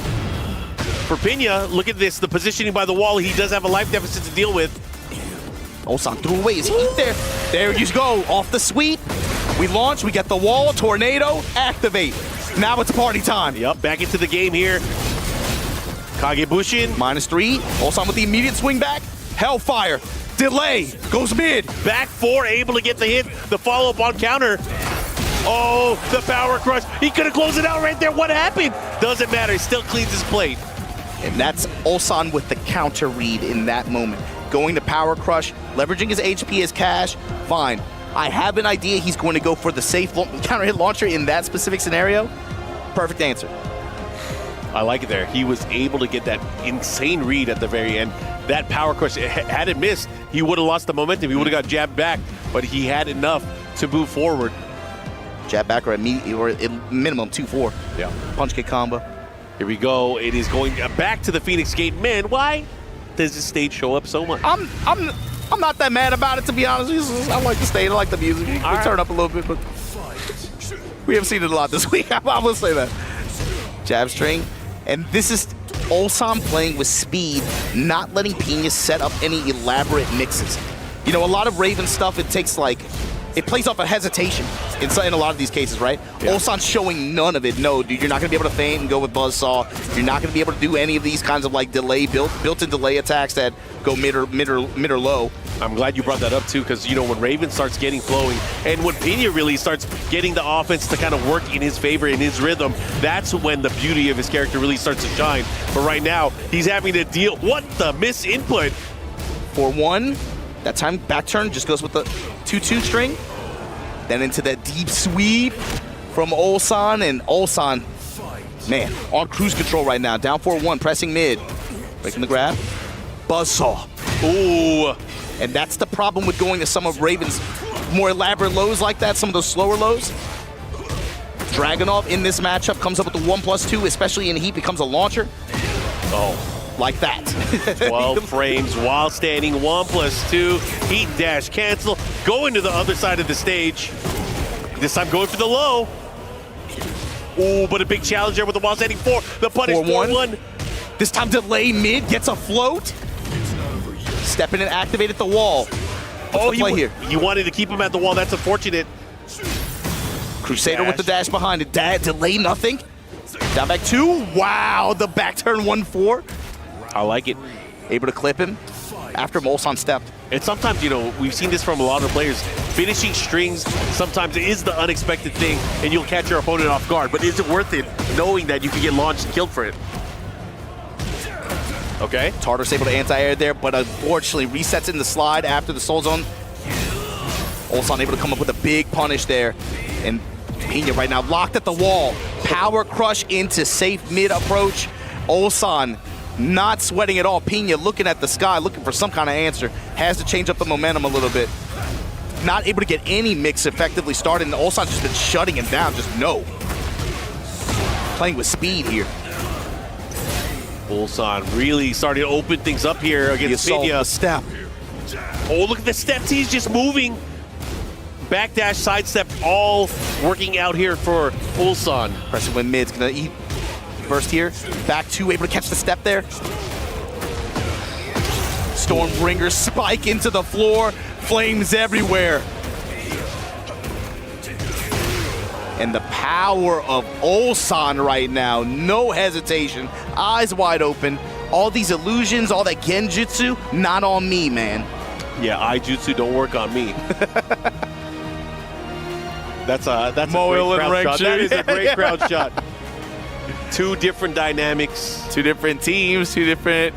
S9: Pina. Look at this, the positioning by the wall. He does have a life deficit to deal with.
S10: Ulsan threw away his heat there. There you go, off the sweep. We launch, we get the wall, tornado, activate. Now it's party time.
S9: Yep, back into the game here. Kagebushin.
S10: -3. Ulsan with the immediate swing back. Hellfire. Delay. Goes mid.
S9: Back 4, able to get the hit. The follow-up on counter. Oh, the power crush. He could have closed it out right there. What happened? Doesn't matter. He still cleans his plate.
S10: And that's Ulsan with the counter read in that moment. Going to power crush, leveraging his HP as cash. Fine. I have an idea he's going to go for the safe counter hit launcher in that specific scenario. Perfect answer.
S9: I like it there. He was able to get that insane read at the very end. That power crush, had it missed, he would have lost the momentum. He would have got jabbed back, but he had enough to move forward.
S10: Jab back or at minimum 2-4.
S9: Yeah.
S10: Punch kick combo.
S9: Here we go. It is going back to the Phoenix Gate. Man, why does this stage show up so much?
S10: I'm not that mad about it, to be honest. I like the stage. I like the music. We turn up a little bit, but we haven't seen it a lot this week. I will say that. Jab string. And this is Ulsan playing with speed, not letting Pina set up any elaborate mixes. You know, a lot of Raven stuff, it takes like, it plays off a hesitation in a lot of these cases, right? Yeah. Ulsan's showing none of it. No, dude, you're not going to be able to feint and go with Buzzsaw. You're not going to be able to do any of these kinds of like delay, built-in delay attacks that go mid or low.
S9: I'm glad you brought that up too, because you know when Raven starts getting flowing and when Pina really starts getting the offense to kind of work in his favor, in his rhythm, that's when the beauty of his character really starts to shine. But right now, he's having to deal. What the miss input?
S10: 4-1. That time back turn just goes with the 2-2 string. Then into that deep sweep from Ulsan, and Ulsan, man, on cruise control right now. Down 4-1, pressing mid. Breaking the grab. Buzzsaw. Ooh. And that's the problem with going to some of Raven's more elaborate lows like that, some of those slower lows. Dragunov in this matchup comes up with the 1+2, especially in heat, becomes a launcher. Oh. Like that.
S9: 12 frames while standing, 1+2, heat dash cancel, going to the other side of the stage. This time going for the low. Ooh, but a big challenge there with the while standing 4. The punish 4-1.
S10: This time delay mid, gets a float. Step in and activate at the wall.
S9: You wanted to keep him at the wall. That's unfortunate.
S10: Crusader with the dash behind it. Delay nothing. Down back 2. Wow, the back turn 1-4.
S9: I like it.
S10: Able to clip him after Ulsan stepped.
S9: And sometimes, you know, we've seen this from a lot of players. Finishing strings sometimes is the unexpected thing, and you'll catch your opponent off guard. But is it worth it knowing that you can get launched and killed for it? Okay.
S10: Tartar's able to anti-air there, but unfortunately resets in the slide after the Soul Zone. Ulsan able to come up with a big punish there. And Pina right now locked at the wall. Power crush into safe mid approach. Ulsan not sweating at all. Pina looking at the sky, looking for some kind of answer. Has to change up the momentum a little bit. Not able to get any mix effectively started, and Ulsan's just been shutting him down. Just no. Playing with speed here.
S9: Ulsan really starting to open things up here against Pina.
S10: The step.
S9: Oh, look at the steps. He's just moving. Backdash, sidestep, all working out here for Ulsan.
S10: Pressing when mid's gonna eat. Burst here. Back 2, able to catch the step there. Stormbringer spike into the floor, flames everywhere. And the power of Ulsan right now, no hesitation, eyes wide open. All these illusions, all that genjutsu, not on me, man.
S9: Yeah, Ijutsu don't work on me. That's a great crowd shot. That is a great crowd shot. Two different dynamics.
S10: Two different teams, two different...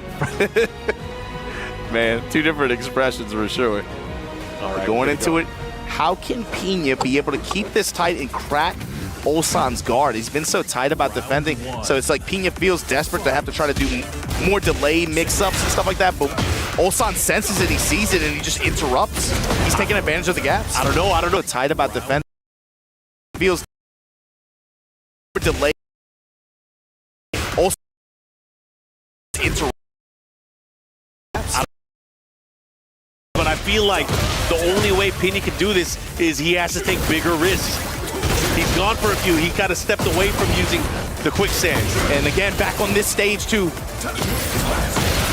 S10: Man, two different expressions for sure.
S9: All right,
S10: going into it, how can Pina be able to keep this tight and crack Ulsan's guard? He's been so tight about defending, so it's like Pina feels desperate to have to try to do more delay mix-ups and stuff like that, but Ulsan senses it, he sees it, and he just interrupts. He's taking advantage of the gaps.
S9: I don't know.
S10: Tight about defending. Feels delay. Ulsan interrupts.
S9: But I feel like the only way Pina can do this is he has to take bigger risks. He's gone for a few. He kind of stepped away from using the quicksands.
S10: And again, back on this stage too.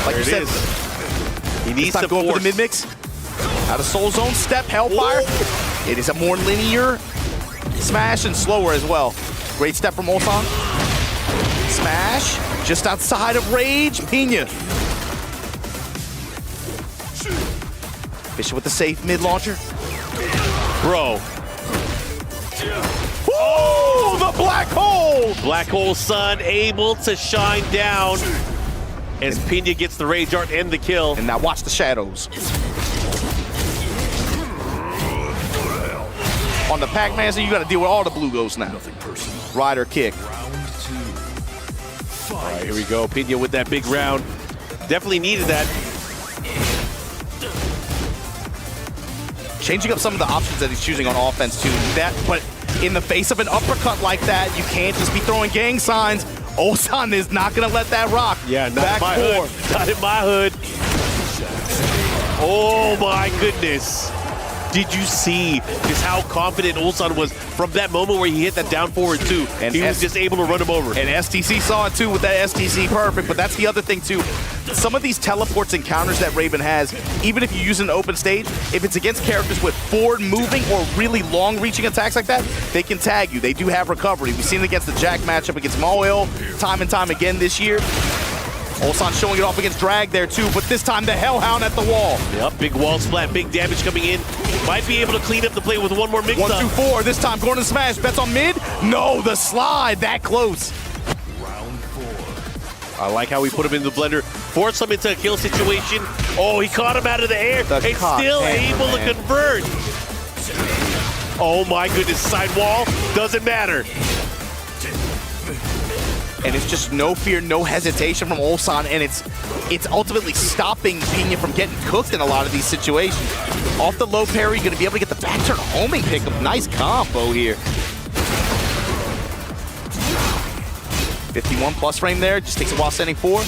S10: Like you said,
S9: he needs to
S10: go for the mid mix. Out of Soul Zone, step, Hellfire. Ooh. It is a more linear smash and slower as well. Great step from Ulsan. Smash, just outside of Rage, Pina. Fisher with the safe mid launcher.
S9: Bro.
S10: Oh, the black hole!
S9: Black hole sun able to shine down as Pina gets the rage art and the kill.
S10: And now watch the shadows. On the Pac-Man, so you got to deal with all the blue ghosts now. Rider kick.
S9: All right, here we go. Pina with that big round. Definitely needed that.
S10: Changing up some of the options that he's choosing on offense too. But in the face of an uppercut like that, you can't just be throwing gang signs. Ulsan is not gonna let that rock.
S9: Yeah, not in my hood. Not in my hood. Oh my goodness. Did you see just how confident Ulsan was from that moment where he hit that down forward too? And he was just able to run him over.
S10: And STC saw it too with that STC perfect, but that's the other thing too. Some of these teleports and counters that Raven has, even if you use an open stage, if it's against characters with forward moving or really long reaching attacks like that, they can tag you. They do have recovery. We've seen it against the Jack matchup against Moel time and time again this year. Ulsan showing it off against Drag there too, but this time the Hellhound at the wall.
S9: Yep, big wall splat, big damage coming in. Might be able to clean up the play with one more mix-up.
S10: 1, 2, 4, this time going to smash. Bets on mid. No, the slide, that close.
S11: Round 4.
S9: I like how we put him in the blender, force him into a kill situation. Oh, he caught him out of the air. It's still able to convert. Oh my goodness, side wall, doesn't matter.
S10: And it's just no fear, no hesitation from Ulsan, and it's ultimately stopping Pina from getting cooked in a lot of these situations. Off the low parry, gonna be able to get the back turn homing pickup. Nice combo here. 51 plus frame there, just takes a while sending forward.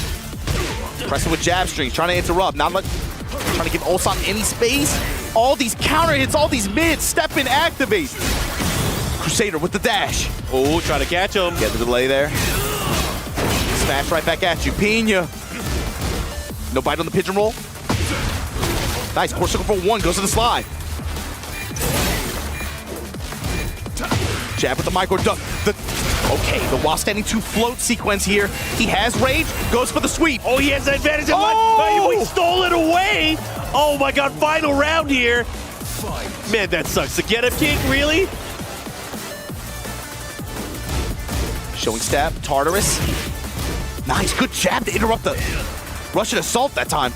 S10: Pressing with jab strings, trying to interrupt, trying to give Ulsan any space. All these counter hits, all these mids, step in, activate. Crusader with the dash.
S9: Oh, try to catch him.
S10: Get the delay there. Smash right back at you, Pina. No bite on the pigeon roll. Nice, core circle for 1, goes to the slide. Jab with the micro duck. Okay, the while standing 2 float sequence here. He has rage, goes for the sweep.
S9: Oh, he has the advantage of he stole it away. Oh my god, final round here. Man, that sucks. The get up kick, really?
S10: Showing stab, Tartarus. Nice, good jab to interrupt the Russian assault that time.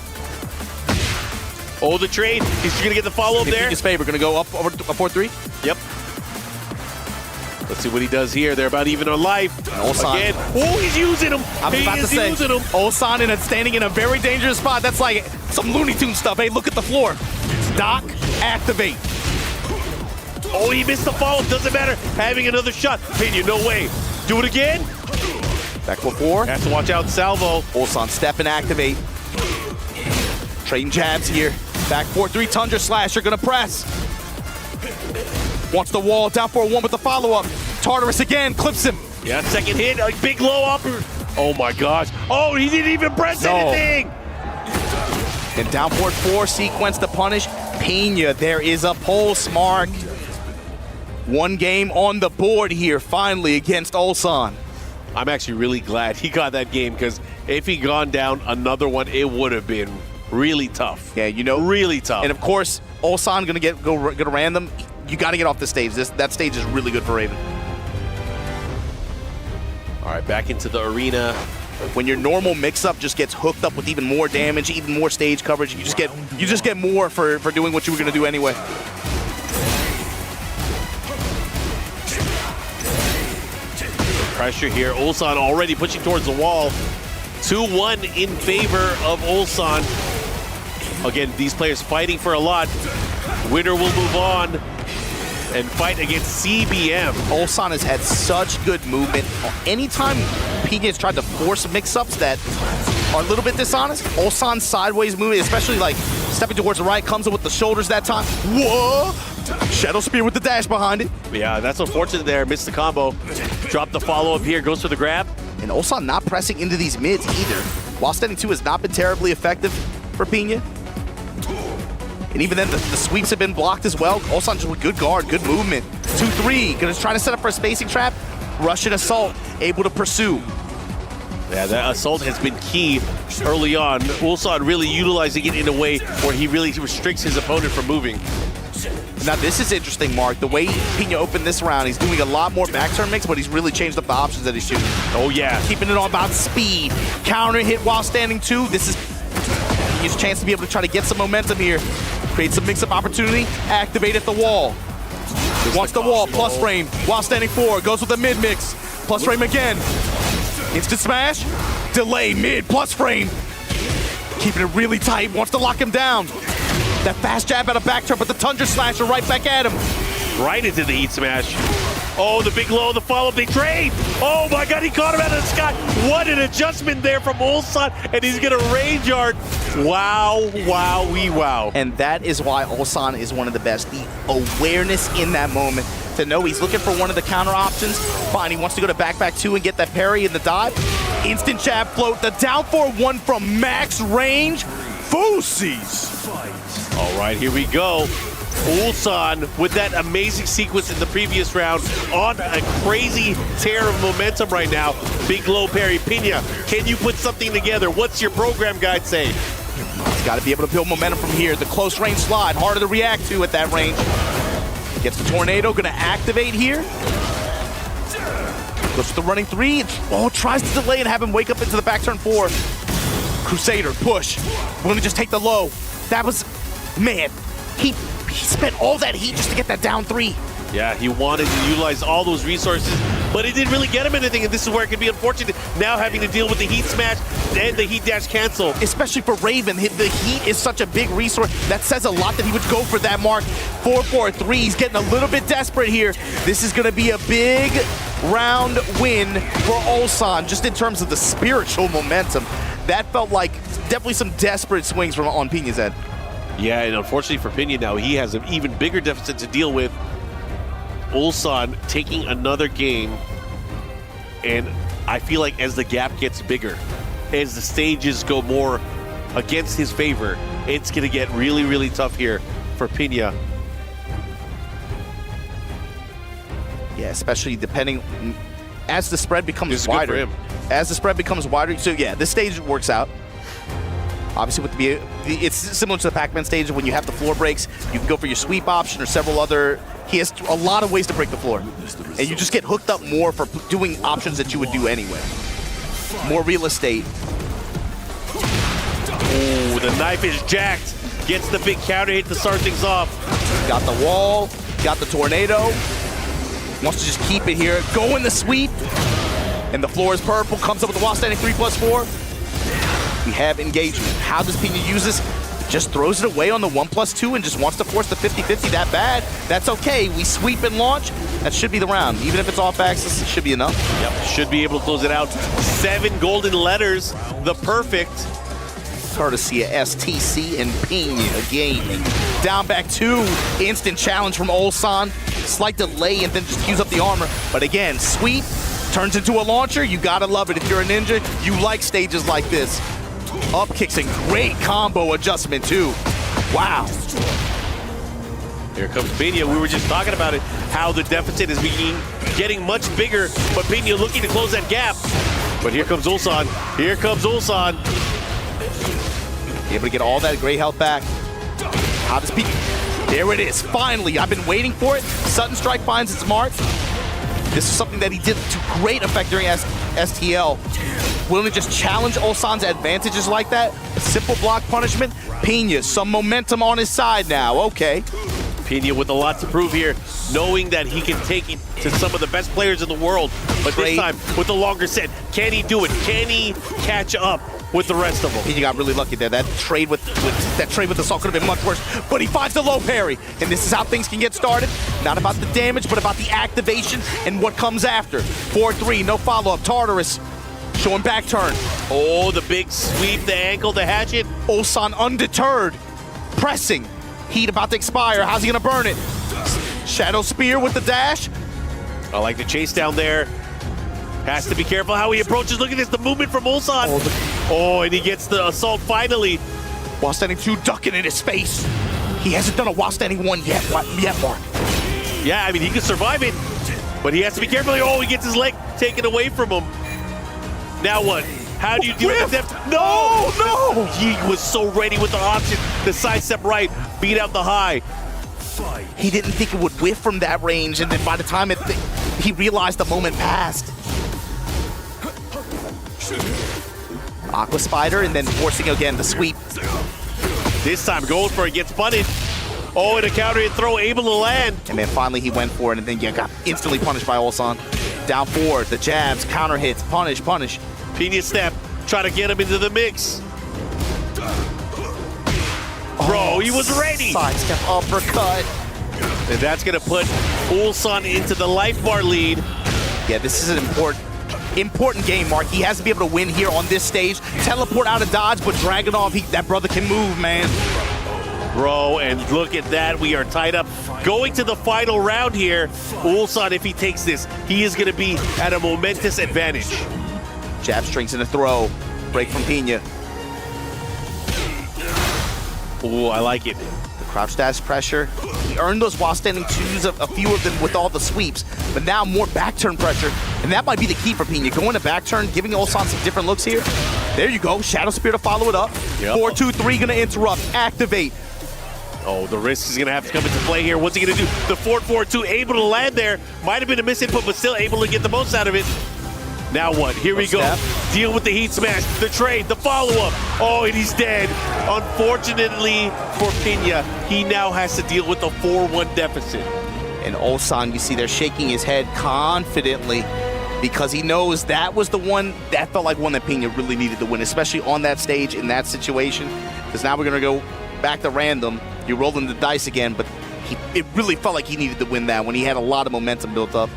S9: Oh, the trade. He's gonna get the follow-up there.
S10: In his favor, gonna go up 4-3.
S9: Yep. Let's see what he does here. They're about even on life. Again. Oh, he's using him.
S10: I was about to say, Ulsan standing in a very dangerous spot. That's like some Looney Tunes stuff. Hey, look at the floor. Doc, activate.
S9: Oh, he missed the follow-up. Doesn't matter. Having another shot. Pena, no way. Do it again.
S10: Back 4.
S9: Has to watch out Salvo.
S10: Ulsan, step and activate. Trading jabs here. Back 4-3, Tundra Slasher gonna press. Wants the wall, down 4-1 with the follow-up. Tartarus again, clips him.
S9: Yeah, second hit, like big low upper. Oh my gosh. Oh, he didn't even press anything.
S10: And down forward 4, sequence to punish Pena. There is a pulse mark. One game on the board here, finally, against Ulsan.
S9: I'm actually really glad he got that game, because if he gone down another one, it would have been really tough.
S10: Yeah, you know,
S9: really tough.
S10: And of course, Ulsan gonna ran them. You got to get off the stage. That stage is really good for Raven.
S9: All right, back into the arena.
S10: When your normal mix-up just gets hooked up with even more damage, even more stage coverage, you just get more for doing what you were gonna do anyway.
S9: Pressure here. Ulsan already pushing towards the wall. 2-1 in favor of Ulsan. Again, these players fighting for a lot. Winner will move on and fight against CBM.
S10: Ulsan has had such good movement. Anytime Pena has tried to force mix-ups that are a little bit dishonest, Ulsan's sideways movement, especially like stepping towards the right, comes in with the shoulders that time. Whoa! Shadow Spear with the dash behind it.
S9: Yeah, that's unfortunate there. Missed the combo. Dropped the follow-up here. Goes for the grab.
S10: And Ulsan not pressing into these mids either. While standing 2 has not been terribly effective for Pena. And even then, the sweeps have been blocked as well. Ulsan just with good guard, good movement. 2-3, gonna try to set up for a spacing trap. Russian assault, able to pursue.
S9: Yeah, that assault has been key early on. Ulsan really utilizing it in a way where he really restricts his opponent from moving.
S10: Now this is interesting, Mark. The way Pena opened this round, he's doing a lot more back turn mix, but he's really changed up the options that he's shooting.
S9: Oh yeah.
S10: Keeping it all about speed. Counter hit while standing 2. This is his chance to be able to try to get some momentum here. Create some mix-up opportunity. Activate at the wall. Wants the wall, plus frame. While standing 4, goes with the mid-mix. Plus frame again. Instant smash. Delay, mid, plus frame. Keeping it really tight. Wants to lock him down. That fast jab out of back turn, but the Tundra Slasher right back at him.
S9: Right into the heat smash. Oh, the big low, the follow-up, they trade. Oh my God, he caught him out of the sky. What an adjustment there from Ulsan, and he's gonna range yard. Wow, wow, wow.
S10: And that is why Ulsan is one of the best. The awareness in that moment to know he's looking for one of the counter options. Fine, he wants to go to back 2 and get that parry in the dive. Instant jab float, the down 4-1 from max range. Foosies.
S9: All right, here we go. Ulsan with that amazing sequence in the previous round on a crazy tear of momentum right now. Big low parry. Pena, can you put something together? What's your program guide say?
S10: He's got to be able to build momentum from here. The close range slide, harder to react to at that range. Gets the tornado, gonna activate here. Goes to the running 3. Oh, tries to delay and have him wake up into the back turn 4. Crusader, push. Willing to just take the low. That was, man, he spent all that heat just to get that down 3.
S9: Yeah, he wanted to utilize all those resources, but it didn't really get him anything, and this is where it can be unfortunate, now having to deal with the heat smash and the heat dash cancel.
S10: Especially for Raven, the heat is such a big resource. That says a lot that he would go for that mark. 4-4-3, he's getting a little bit desperate here. This is gonna be a big round win for Ulsan, just in terms of the spiritual momentum. That felt like definitely some desperate swings from on Pena's end.
S9: Yeah, and unfortunately for Pena now, he has an even bigger deficit to deal with. Ulsan taking another game, and I feel like as the gap gets bigger, as the stages go more against his favor, it's going to get really, really tough here for Pena.
S10: Yeah, especially depending as the spread becomes
S9: This is good
S10: wider.
S9: for him.
S10: As the spread becomes wider, so yeah, this stage works out. Obviously, with it's similar to the Pac-Man stage when you have the floor breaks. You can go for your sweep option or several other. He has a lot of ways to break the floor, and you just get hooked up more for doing options that you would do anyway. More real estate.
S9: Ooh, the knife is jacked. Gets the big counter hit to start things off.
S10: Got the wall. Got the tornado. Wants to just keep it here. Go in the sweep. And the floor is purple. Comes up with the wall standing 3+4. We have engagement. How does Pena use this? Just throws it away on the 1+2 and just wants to force the 50-50 that bad. That's okay. We sweep and launch. That should be the round. Even if it's off axis, it should be enough.
S9: Yep, should be able to close it out. 7 golden letters. The perfect.
S10: Courtesy of STC and Pena Gaming. Down back 2. Instant challenge from Ulsan. Slight delay and then just queues up the armor. But again, sweep. Turns into a launcher. You gotta love it. If you're a ninja, you like stages like this. Up kicks and great combo adjustment too. Wow.
S9: Here comes Pena. We were just talking about it, how the deficit is getting much bigger, but Pena looking to close that gap. But here comes Ulsan. Here comes Ulsan.
S10: Able to get all that great health back. How does Pena? There it is. Finally, I've been waiting for it. Sudden Strike finds its mark. This is something that he did to great effect during STL. Willing to just challenge Ulsan's advantages like that. A simple block punishment. Pena, some momentum on his side now. Okay.
S9: Pena with a lot to prove here, knowing that he can take it to some of the best players in the world. But this time, with the longer set, can he do it? Can he catch up with the rest of them?
S10: Pena got really lucky there. That trade with the Salt could have been much worse. But he finds the low parry, and this is how things can get started. Not about the damage, but about the activation and what comes after. 4-3, no follow-up. Tartarus showing back turn.
S9: Oh, the big sweep, the ankle, the hatchet.
S10: Ulsan undeterred, pressing. Heat about to expire. How's he gonna burn it? Shadow Spear with the dash.
S9: I like the chase down there. Has to be careful how he approaches. Look at this, the movement from Ulsan. Oh, and he gets the assault finally.
S10: While standing 2, ducking in his face. He hasn't done a while standing 1 yet, Mark.
S9: Yeah, I mean, he can survive it, but he has to be careful. Oh, he gets his leg taken away from him. Now what? How do you deal with the depth? No, no! He was so ready with the option. The sidestep right, beat out the high.
S10: He didn't think it would whiff from that range, and then by the time he realized the moment passed. Aqua Spider, and then forcing again the sweep.
S9: This time going for it, gets punished. Oh, and a counter hit throw, able to land.
S10: And then finally he went for it, and then got instantly punished by Ulsan. Down forward, the jabs, counter hits, punish.
S9: Pena step, try to get him into the mix. Bro, he was ready.
S10: Sidestep uppercut.
S9: And that's gonna put Ulsan into the life bar lead.
S10: Yeah, this is an important game, Mark. He has to be able to win here on this stage. Teleport out of dodge, but Dragunov, that brother can move, man.
S9: Bro, and look at that. We are tied up. Going to the final round here. Ulsan, if he takes this, he is gonna be at a momentous advantage.
S10: Jab strings in a throw. Break from Pena.
S9: Ooh, I like it.
S10: The crouch dash pressure. He earned those while standing 2s, a few of them with all the sweeps, but now more back turn pressure, and that might be the key for Pena. Going to back turn, giving Ulsan some different looks here. There you go, Shadow Spear to follow it up. Yep. 4-2-3 gonna interrupt, activate.
S9: Oh, the risk is gonna have to come into play here. What's he gonna do? The 4-4-2 able to land there. Might have been a misinput, but still able to get the most out of it. Now what? Here we go. Deal with the heat smash, the trade, the follow-up. Oh, and he's dead. Unfortunately for Pena, he now has to deal with a 4-1 deficit.
S10: And Ulsan, you see there shaking his head confidently because he knows that was the one, that felt like one that Pena really needed to win, especially on that stage in that situation. Because now we're gonna go back to random. You're rolling the dice again, but it really felt like he needed to win that when he had a lot of momentum built up.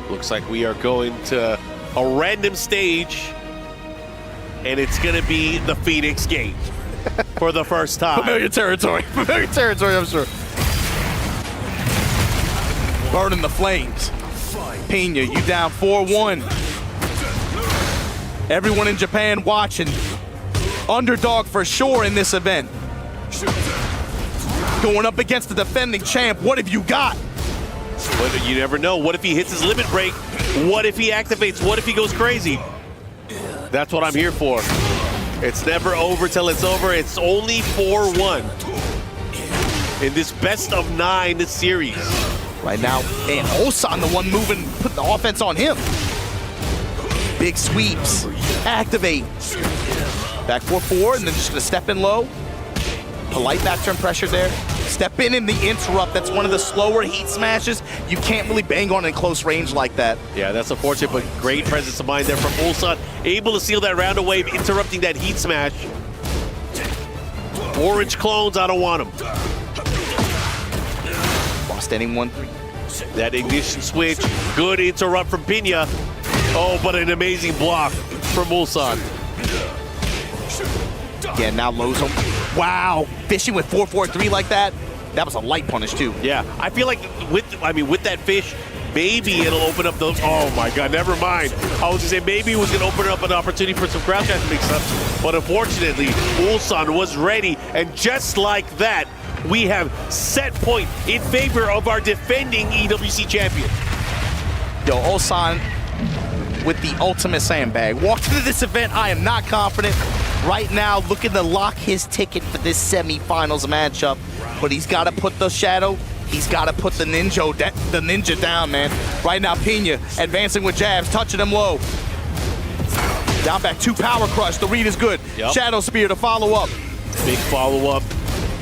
S9: Looks like we are going to a random stage, and it's going to be the Phoenix Gate for the first time.
S10: Familiar territory, I'm sure. Burning the flames. Pena, you down 4-1. Everyone in Japan watching. Underdog for sure in this event. Going up against the defending champ, what have you got?
S9: But you never know. What if he hits his limit break? What if he activates? What if he goes crazy? That's what I'm here for. It's never over till it's over. It's only 4-1 in this best of 9 series.
S10: Right now, and Ulsan the one moving, put the offense on him. Big sweeps, activate. Back 4-4, and then just gonna step in low. Polite back turn pressure there. Step in the interrupt. That's one of the slower heat smashes. You can't really bang on in close range like that.
S9: Yeah, that's unfortunate, but great presence of mind there from Ulsan. Able to seal that round away, interrupting that heat smash. Orange clones, I don't want them.
S10: While standing 1-3.
S9: That ignition switch, good interrupt from Pena. Oh, but an amazing block from Ulsan.
S10: Yeah, now lows him. Wow, fishing with 4-4-3 like that. That was a light punish too.
S9: Yeah, I feel like with that fish, maybe it'll open up those. Oh my God, never mind. I was gonna say maybe it was gonna open up an opportunity for some ground cast mix-ups, but unfortunately, Ulsan was ready, and just like that, we have set point in favor of our defending EWC champion.
S10: Yo, Ulsan with the ultimate sandbag. Walked into this event, I am not confident. Right now, looking to lock his ticket for this semifinals matchup, but he's got to put the shadow. He's got to put the ninja down, man. Right now, Pina advancing with jabs, touching him low. Down back, 2 power crush. The read is good.
S9: Yep.
S10: Shadow spear to follow up.
S9: Big follow-up.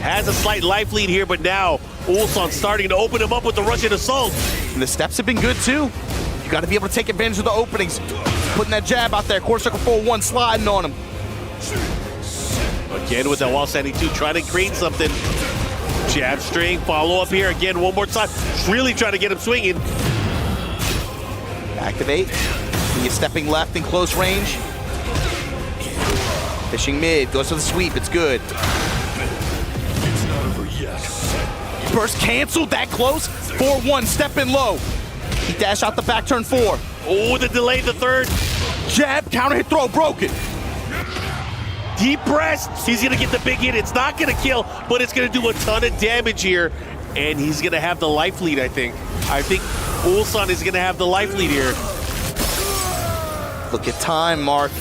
S9: Has a slight life lead here, but now Ulsan starting to open him up with the Russian assault.
S10: And the steps have been good, too. You got to be able to take advantage of the openings. Putting that jab out there. Core circle 4-1 sliding on him.
S9: Again with that wall standing 2, trying to create something. Jab string, follow up here again, one more time. Really trying to get him swinging.
S10: Activate. He's stepping left in close range. Fishing mid, goes for the sweep, it's good. Burst canceled, that close. 4-1, stepping low. He dashed out the back turn 4.
S9: Oh, the delay, the third.
S10: Jab, counter hit throw, broken.
S9: Deep press, he's gonna get the big hit. It's not gonna kill, but it's gonna do a ton of damage here. And he's gonna have the life lead, I think. I think Ulsan is gonna have the life lead here.
S10: Look at time, Mark.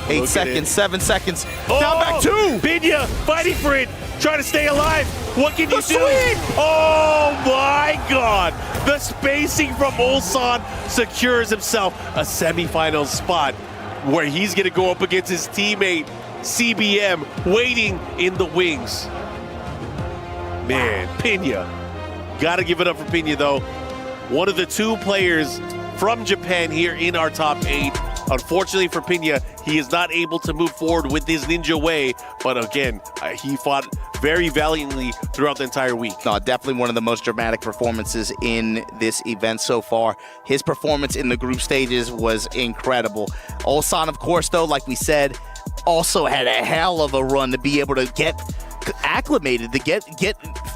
S10: 8 seconds, 7 seconds.
S9: Oh,
S10: down back 2.
S9: Pina fighting for it, trying to stay alive. What can you do?
S10: Sweep!
S9: Oh my God. The spacing from Ulsan secures himself a semifinal spot where he's gonna go up against his teammate, CBM, waiting in the wings. Man, Pina. Gotta give it up for Pina though. One of the 2 players from Japan here in our top 8. Unfortunately for Pina, he is not able to move forward with his ninja way, but again, he fought very valiantly throughout the entire week.
S10: No, definitely one of the most dramatic performances in this event so far. His performance in the group stages was incredible. Ulsan, of course, though, like we said, also had a hell of a run to be able to get acclimated, to get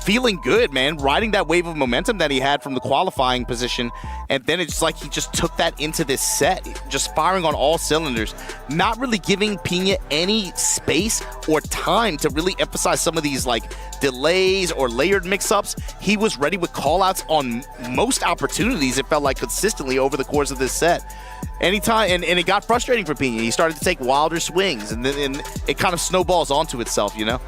S10: feeling good, man, riding that wave of momentum that he had from the qualifying position, and then it's like he just took that into this set, just firing on all cylinders, not really giving Pina any space or time to really emphasize some of these like delays or layered mix-ups. He was ready with call-outs on most opportunities, it felt like, consistently over the course of this set. Anytime, and it got frustrating for Pina. He started to take wilder swings, and then it kind of snowballs onto itself, you know?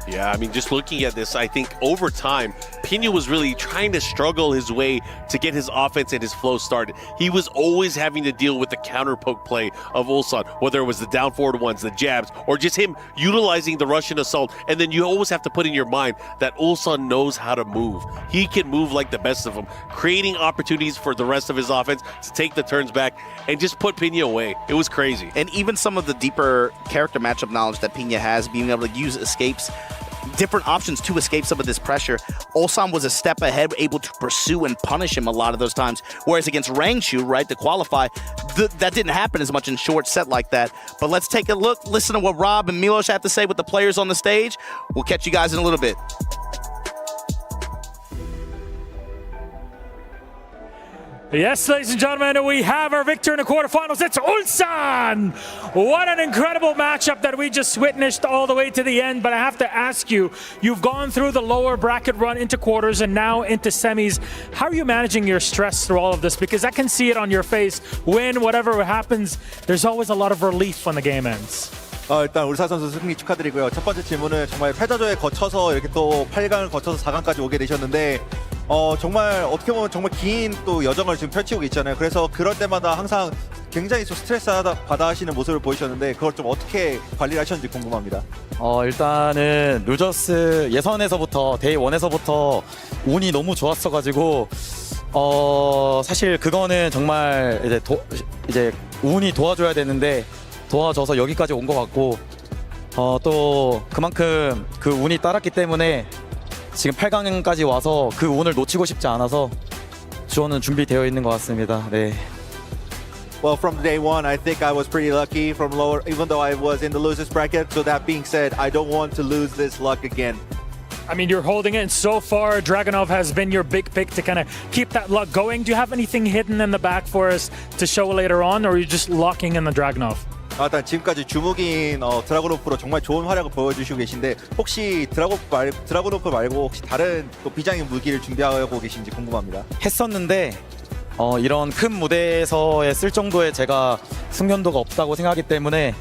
S9: Yeah, I mean, just looking at this, I think over time, Pina was really trying to struggle his way to get his offense and his flow started. He was always having to deal with the counter poke play of Ulsan, whether it was the down forward ones, the jabs, or just him utilizing the Russian assault. And then you always have to put in your mind that Ulsan knows how to move. He can move like the best of them, creating opportunities for the rest of his offense to take the turns back and just put Pina away. It was crazy.
S10: And even some of the deeper character matchup knowledge that Pina has, being able to use escapes, different options to escape some of this pressure. Ulsan was a step ahead, able to pursue and punish him a lot of those times. Whereas against Rangshu, right, to qualify, that didn't happen as much in short set like that. But let's take a look, listen to what Rob and Milos have to say with the players on the stage. We'll catch you guys in a little bit.
S8: Yes, ladies and gentlemen, we have our victor in the quarterfinals. It's Ulsan! What an incredible matchup that we just witnessed all the way to the end. But I have to ask you, you've gone through the lower bracket run into quarters and now into semis. How are you managing your stress through all of this? Because I can see it on your face. Win, whatever happens, there's always a lot of relief when the game ends.
S13: 일단 울산 선수 승리 축하드리고요. 첫 번째 질문은 정말 패자조에 거쳐서 이렇게 또 8강을 거쳐서 4강까지 오게 되셨는데 정말 어떻게 보면 정말 긴 또 여정을 지금 펼치고 있잖아요. 그래서 그럴 때마다 항상 굉장히 좀 스트레스 받아 하시는 모습을 보이셨는데 그걸 좀 어떻게 관리를 하셨는지 궁금합니다.
S12: 일단은 루저스 예선에서부터 데이 1에서부터 운이 너무 좋았어가지고 사실 그거는 정말 이제 운이 도와줘야 되는데 도와줘서 여기까지 온 것 같고 또 그만큼 그 운이 따랐기 때문에 지금 8강까지 와서 그 운을 놓치고 싶지 않아서 저는 준비되어 있는 것 같습니다. 네.
S13: Well, from day one, I think I was pretty lucky from lower, even though I was in the losers bracket. So that being said, I don't want to lose this luck again.
S8: I mean, you're holding it, and so far, Dragunov has been your big pick to kind of keep that luck going. Do you have anything hidden in the back for us to show later on, or are you just locking in the Dragunov?
S13: 일단 지금까지 주무기인 드라곤오프로 정말 좋은 활약을 보여주시고 계신데 혹시 드라곤오프 말고 혹시 다른 또 비장의 무기를 준비하고 계신지 궁금합니다.
S12: 했었는데 이런 큰 무대에서의 쓸 정도의 제가 숙련도가 없다고 생각하기 때문에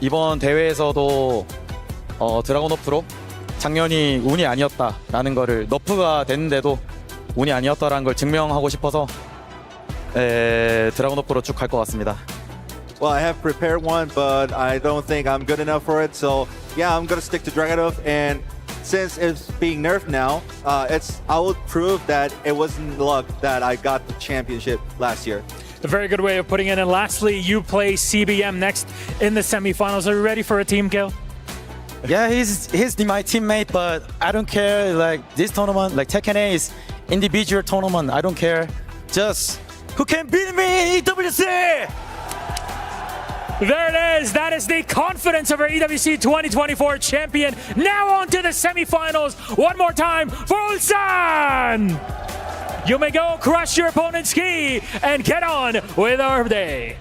S12: 이번 대회에서도 드라곤오프로 작년이 운이 아니었다라는 거를 너프가 됐는데도 운이 아니었다라는 걸 증명하고 싶어서 드라곤오프로 쭉 갈 것 같습니다.
S13: Well, I have prepared one, but I don't think I'm good enough for it. So yeah, I'm gonna stick to Dragunov. And since it's being nerfed now, I will prove that it wasn't luck that I got the championship last year.
S8: A very good way of putting it. And lastly, you play CBM next in the semifinals. Are you ready for a team kill?
S12: Yeah, he's my teammate, but I don't care. Like this tournament, like Tekken 8 is individual tournament. I don't care. Just who can beat me, EWC?
S8: There it is. That is the confidence of our EWC 2024 champion. Now on to the semifinals. One more time for Ulsan. You may go crush your opponent's key and get on with our day.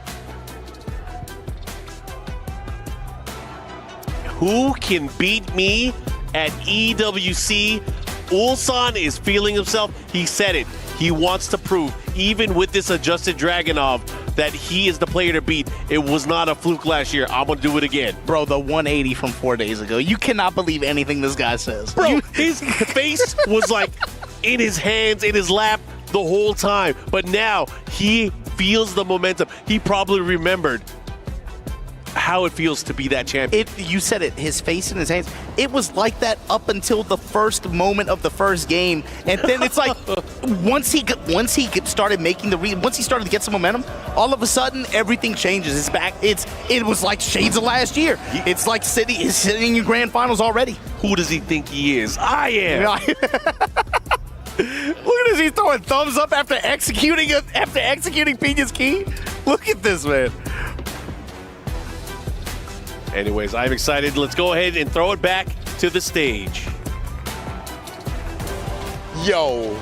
S9: Who can beat me at EWC? Ulsan is feeling himself. He said it. He wants to prove, even with this adjusted Dragunov, that he is the player to beat. It was not a fluke last year. I'm going to do it again.
S10: Bro, the 180 from 4 days ago. You cannot believe anything this guy says.
S9: Bro, his face was like in his hands, in his lap the whole time. But now he feels the momentum. He probably remembered how it feels to be that champion.
S10: You said it, his face in his hands. It was like that up until the first moment of the first game, and then it's like once he started making once he started to get some momentum, all of a sudden everything changes. It's back. It was like shades of last year. It's like he's sitting in grand finals already.
S9: Who does he think he is? I am.
S10: Look at this. He's throwing thumbs up after executing Peña's key. Look at this, man.
S9: Anyways, I'm excited. Let's go ahead and throw it back to the stage.
S7: Yo,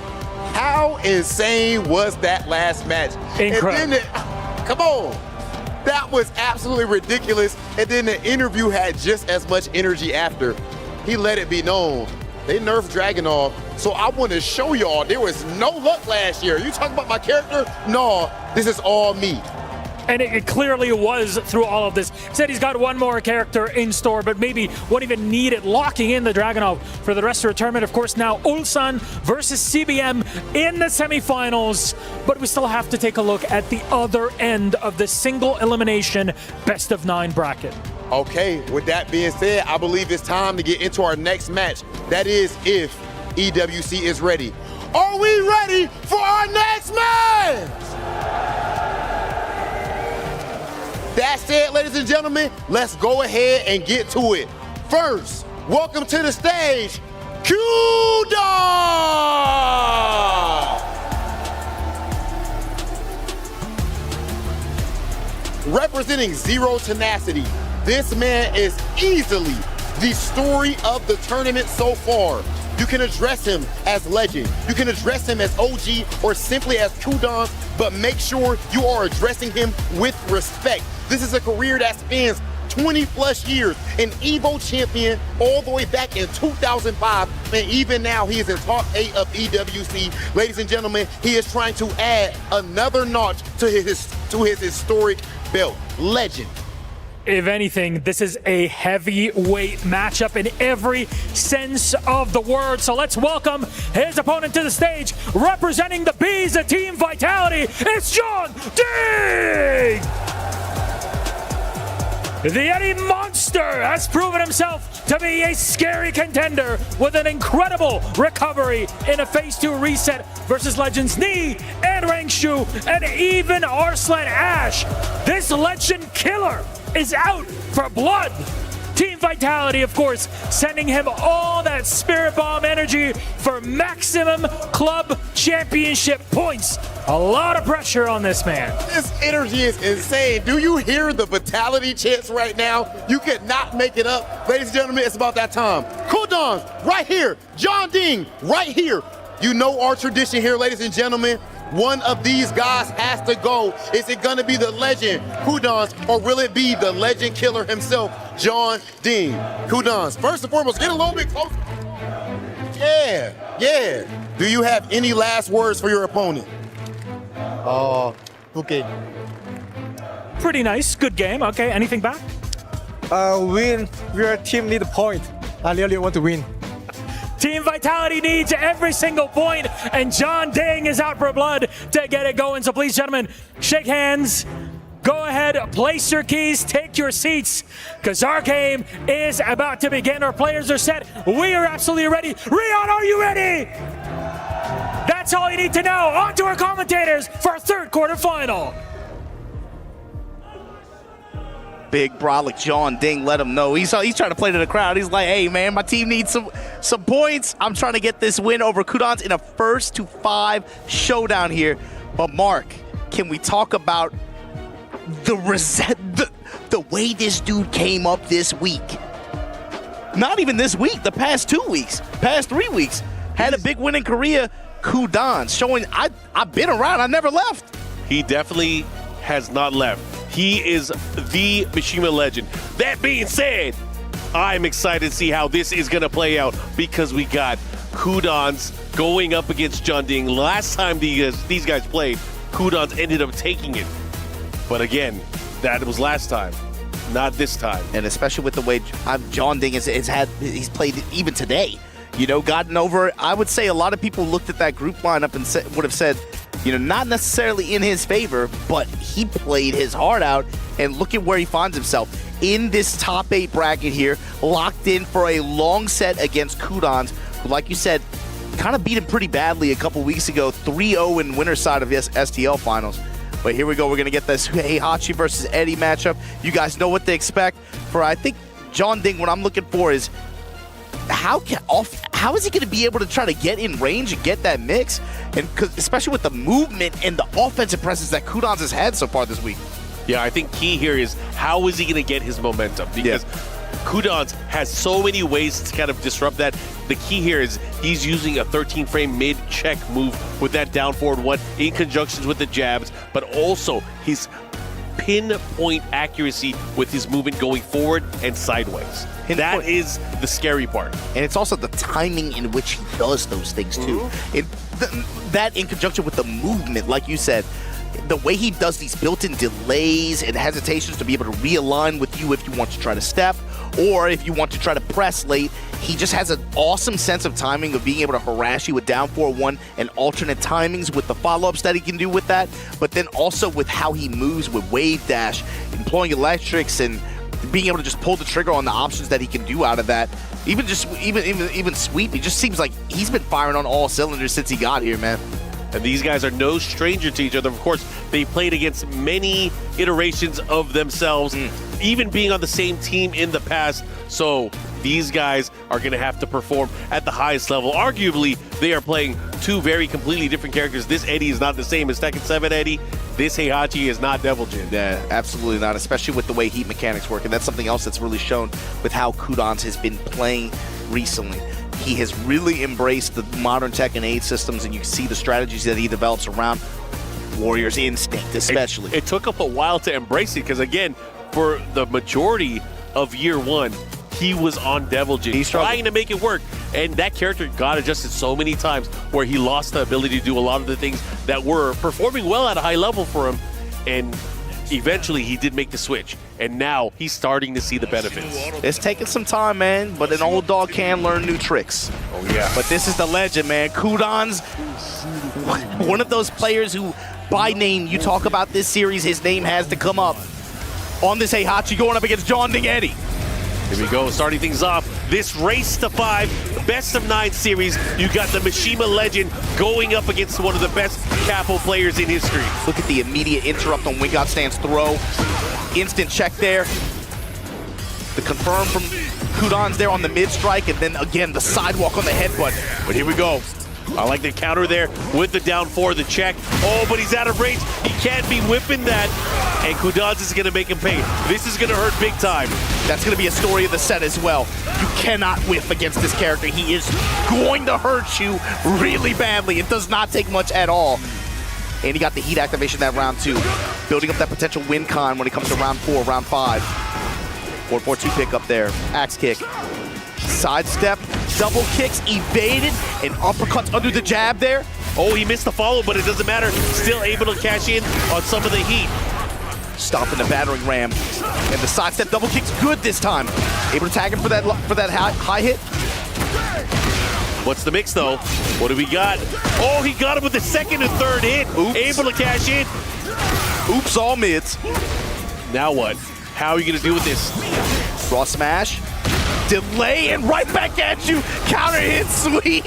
S7: how insane was that last match?
S8: Incredible.
S7: And then come on. That was absolutely ridiculous. And then the interview had just as much energy after. He let it be known. They nerfed Dragunov. So I want to show y'all there was no luck last year. You talking about my character? No, this is all me.
S8: And it clearly was through all of this. He said he's got one more character in store, but maybe won't even need it, locking in the Dragunov for the rest of the tournament. Of course, now Ulsan versus CBM in the semifinals. But we still have to take a look at the other end of the single elimination best of 9 bracket.
S7: Okay, with that being said, I believe it's time to get into our next match. That is if EWC is ready. Are we ready for our next match? That said, ladies and gentlemen, let's go ahead and get to it. First, welcome to the stage, Kudans! Representing Zero Tenacity, this man is easily the story of the tournament so far. You can address him as Legend, you can address him as OG, or simply as Kudans, but make sure you are addressing him with respect. This is a career that spans 20 plus years, an EVO champion all the way back in 2005, and even now he is in top 8 of EWC. Ladies and gentlemen, he is trying to add another notch to his historic belt. Legend.
S8: If anything, this is a heavyweight matchup in every sense of the word. So let's welcome his opponent to the stage, representing the Bees of Team Vitality, it's Jeonding! The Eddie Monster has proven himself to be a scary contender with an incredible recovery in a Phase 2 reset versus Legends Knee and Rangshu and even Arslan Ash. This Legend killer is out for blood. Team Vitality, of course, sending him all that Spirit Bomb energy for maximum club championship points. A lot of pressure on this man.
S7: This energy is insane. Do you hear the Vitality chants right now? You could not make it up. Ladies and gentlemen, it's about that time. Kudans, right here. Jeonding, right here. You know our tradition here, ladies and gentlemen. One of these guys has to go. Is it going to be the legend, Kudans, or will it be the legend killer himself, Jeonding? Kudans, first and foremost, get a little bit closer. Yeah. Do you have any last words for your opponent?
S8: Okay. Pretty nice. Good game. Okay. Anything back?
S16: Win. Your team need a point. I really want to win.
S8: Team Vitality needs every single point, and Jeonding is out for blood to get it going. So please, gentlemen, shake hands. Go ahead, place your keys, take your seats, because our game is about to begin. Our players are set. We are absolutely ready. Rion, are you ready? That's all you need to know. On to our commentators for our third quarterfinal.
S10: Big brolic Jeonding let him know. He's trying to play to the crowd. He's like, hey, man, my team needs some points. I'm trying to get this win over Kudans in a 1-5 showdown here. But, Mark, can we talk about the way this dude came up this week? Not even this week, the past 2 weeks, past 3 weeks. Had a big win in Korea. Kudans showing I've been around. I never left.
S9: He definitely has not left. He is the Mishima legend. That being said, I'm excited to see how this is going to play out because we got Kudans going up against Jeonding. Last time these guys played, Kudans ended up taking it. But again, that was last time, not this time.
S10: And especially with the way Jeonding he's played even today. You know, gotten over, I would say a lot of people looked at that group lineup and would have said, you know, not necessarily in his favor, but he played his heart out, and look at where he finds himself in this top 8 bracket here, locked in for a long set against Kudans, who, like you said, kind of beat him pretty badly a couple weeks ago, 3-0 in winner's side of STL finals. But here we go, we're going to get this Heihachi versus Eddie matchup. You guys know what to expect. For, I think, Jeonding, what I'm looking for is how is he going to be able to try to get in range and get that mix? And especially with the movement and the offensive presence that Kudans has had so far this week.
S9: Yeah, I think key here is how is he going to get his momentum? Because Kudans has so many ways to kind of disrupt that. The key here is he's using a 13-frame mid-check move with that down forward one in conjunction with the jabs, but also his pinpoint accuracy with his movement going forward and sideways. That is the scary part.
S10: And it's also the timing in which he does those things too. That in conjunction with the movement, like you said, the way he does these built-in delays and hesitations to be able to realign with you if you want to try to step or if you want to try to press late. He just has an awesome sense of timing of being able to harass you with down 4-1 and alternate timings with the follow-ups that he can do with that, but then also with how he moves with wave dash, employing electrics, and being able to just pull the trigger on the options that he can do out of that. Even sweep, it just seems like he's been firing on all cylinders since he got here, man.
S9: And these guys are no stranger to each other. Of course, they played against many iterations of themselves, even being on the same team in the past. So these guys are going to have to perform at the highest level. Arguably, they are playing two very completely different characters. This Eddie is not the same as Tekken 7 Eddie. This Heihachi is not Devil Jin.
S10: Yeah, absolutely not, especially with the way heat mechanics work. And that's something else that's really shown with how Kudans has been playing recently. He has really embraced the modern Tekken 8 systems, and you can see the strategies that he develops around Warrior's Instinct, especially.
S9: It took him a while to embrace it, because again, for the majority of year one, he was on Devil Jin, trying to make it work. And that character got adjusted so many times where he lost the ability to do a lot of the things that were performing well at a high level for him. And eventually he did make the switch. And now he's starting to see the benefits.
S10: It's taking some time, man, but an old dog can learn new tricks.
S9: Oh, yeah.
S10: But this is the legend, man. Kudans, one of those players who, by name, you talk about this series, his name has to come up. On this Heihachi going up against Jeonding Eddie.
S9: Here we go, starting things off. This race to 5, best of 9 series. You got the Mishima legend going up against one of the best capo players in history.
S10: Look at the immediate interrupt on Wingot Stand's throw. Instant check there. The confirm from Kudans there on the mid strike, and then again the sidewalk on the headbutt. But here we go.
S9: I like the counter there with the down 4, the check. Oh, but he's out of range. He can't be whipping that. And Kudans is going to make him pay. This is going to hurt big time.
S10: That's going to be a story of the set as well. You cannot whiff against this character. He is going to hurt you really badly. It does not take much at all. And he got the heat activation that round 2. Building up that potential win con when it comes to round 4, round 5. 4-4-2 pick up there. Axe kick. Sidestep, double kicks, evaded, and uppercuts under the jab there.
S9: Oh, he missed the follow, but it doesn't matter. Still able to cash in on some of the heat.
S10: Stopping the battering ram. And the sidestep double kick's good this time. Able to tag him for that high hit.
S9: What's the mix, though? What do we got? Oh, he got him with the second and third hit.
S10: Oops.
S9: Able to cash in.
S10: Oops, all mids.
S9: Now what? How are you going to deal with this?
S10: Raw smash. Delay and right back at you. Counter hit sweep.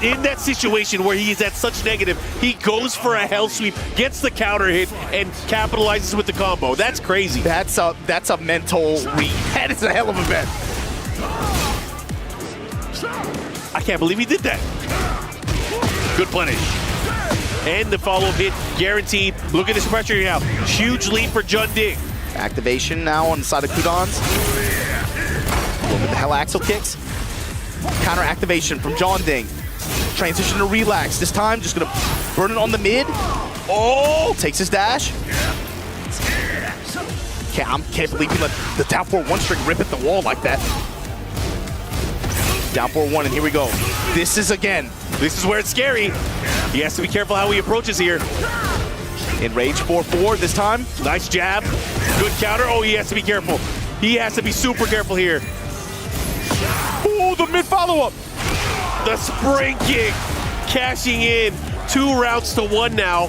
S9: In that situation where he's at such negative, he goes for a hell sweep, gets the counter hit, and capitalizes with the combo. That's crazy.
S10: That's a mental read. That is a hell of a bet.
S9: I can't believe he did that. Good punish. And the follow-up hit guaranteed. Look at this pressure now. Huge lead for Jeonding.
S10: Activation now on the side of Kudans. Look at the hell axle kicks. Counter activation from Jeonding. Transition to relax. This time, just gonna burn it on the mid. Oh! Takes his dash. Can't believe he let the down 4-1 string rip at the wall like that. Down 4-1, and here we go. This is
S9: where it's scary. He has to be careful how he approaches here.
S10: Enrage 4-4 this time.
S9: Nice jab. Good counter. Oh, he has to be careful. He has to be super careful here.
S10: Oh, the mid follow-up.
S9: The spring kick. Cashing in. 2 rounds to 1 now.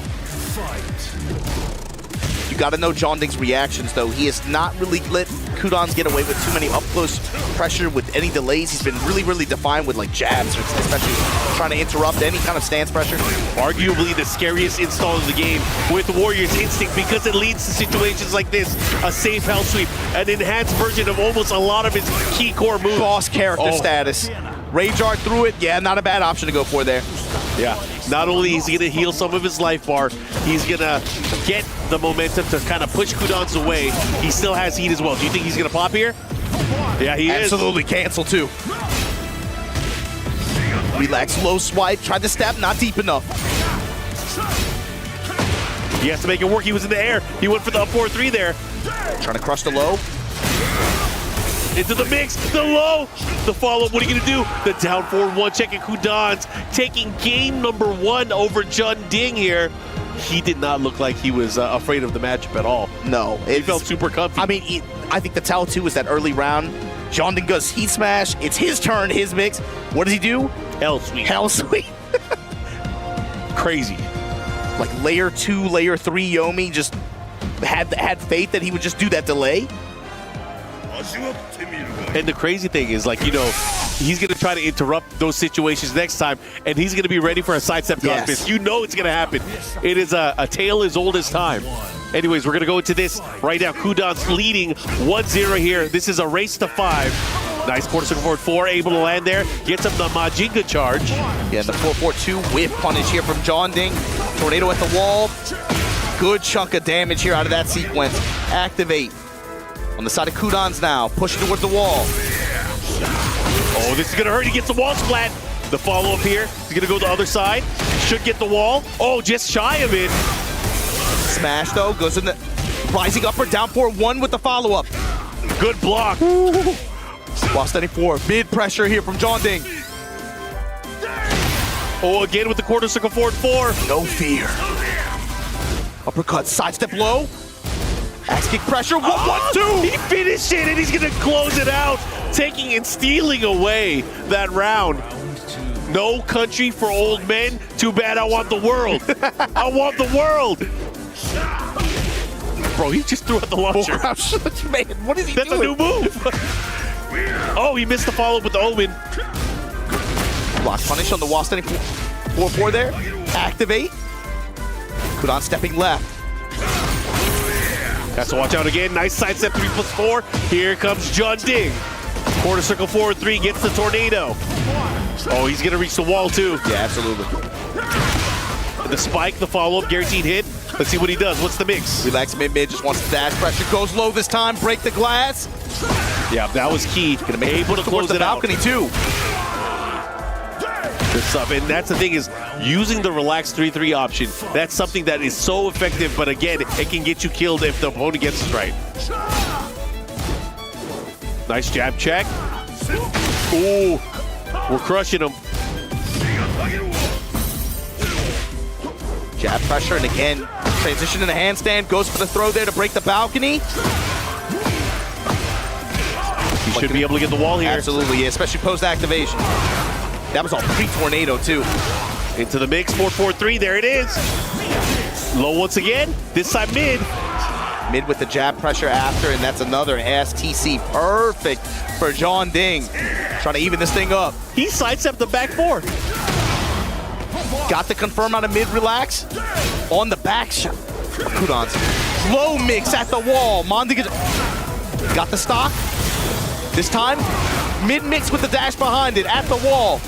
S10: You got to know Jeonding's reactions, though. He has not really let Kudans get away with too many up-close pressure with any delays. He's been really, really defined with like jabs, especially trying to interrupt any kind of stance pressure.
S9: Arguably the scariest install of the game with Warrior's Instinct because it leads to situations like this. A safe hell sweep, an enhanced version of almost a lot of his key core moves.
S10: Boss character status. Rage Art through it. Yeah, not a bad option to go for there.
S9: Yeah, not only is he going to heal some of his life bar, he's going to get the momentum to kind of push Kudans away. He still has heat as well. Do you think he's going to pop here? Yeah, he is.
S10: Absolutely cancel too. Relax, low swipe, tried to stab, not deep enough.
S9: He has to make it work. He was in the air. He went for the up 4-3 there.
S10: Trying to crush the low.
S9: Into the mix, the low, the follow-up. What are you going to do? The down 4-1 checking Kudans, taking game number 1 over Jeonding here. He did not look like he was afraid of the matchup at all.
S10: No.
S9: He felt super comfy.
S10: I mean, I think the tell too was that early round. Jeonding goes heat smash. It's his turn, his mix. What does he do?
S9: Hell sweep.
S10: Hell sweep.
S9: Crazy.
S10: Like layer 2, layer 3 Yomi just had faith that he would just do that delay.
S9: And the crazy thing is, like, you know, he's going to try to interrupt those situations next time, and he's going to be ready for a sidestep cross fist. You know it's going to happen. It is a tale as old as time. Anyways, we're going to go into this right now. Kudans leading 1-0 here. This is a race to 5. Nice quarter circle forward 4, able to land there. Gets him the Majinga charge.
S10: Yeah, the 4-4-2 whip punish here from Jeonding. Tornado at the wall. Good chunk of damage here out of that sequence. Activate. On the side of Kudans now, pushing towards the wall.
S9: Oh, this is going to hurt. He gets the wall splat. The follow-up here. He's going to go the other side. Should get the wall. Oh, just shy of it.
S10: Smash, though. Goes in the rising upper, down 4-1 with the follow-up.
S9: Good block.
S10: While standing 4. Mid pressure here from Jeonding.
S9: Oh, again with the quarter circle forward 4.
S10: No fear. Uppercut, sidestep low. Axe kick pressure, 1-1-2!
S9: He finished it, and he's going to close it out, taking and stealing away that round. No country for old men. Too bad I want the world. I want the world. Bro, he just threw out the launcher.
S10: Man, what is he
S9: doing? That's a new move. Oh, he missed the follow-up with the Omen.
S10: Block punish on the wall standing 4-4 there. Activate. Kudans stepping left.
S9: Has to watch out again. Nice sidestep 3+4. Here comes Jeonding. Quarter circle forward 3 gets the tornado. Oh, he's gonna reach the wall too.
S10: Yeah, absolutely.
S9: The spike, the follow-up, guaranteed hit. Let's see what he does. What's the mix?
S10: Relax mid, just wants to dash. Pressure goes low this time. Break the glass.
S9: Yeah, that was key.
S10: Gonna make
S9: able to close
S10: the
S9: it out.
S10: balcony too.
S9: Good stuff. And that's the thing is using the relax 3-3 option. That's something that is so effective, but again, it can get you killed if the opponent gets it right. Nice jab check. Ooh, we're crushing him.
S10: Jab pressure, and again, transition in the handstand, goes for the throw there to break the balcony.
S9: He should be able to get the wall here.
S10: Absolutely, yeah, especially post-activation. That was all pre-tornado, too.
S9: Into the mix, 4-4-3, there it is. Low once again, this time mid.
S10: Mid with the jab pressure after, and that's another STC. Perfect for Jeonding. Trying to even this thing up.
S9: He sidestepped the back 4.
S10: Got the confirm out of mid relax. On the back shot. Kudans. Low mix at the wall. Jeonding got the stock. This time, mid mix with the dash behind it at the wall.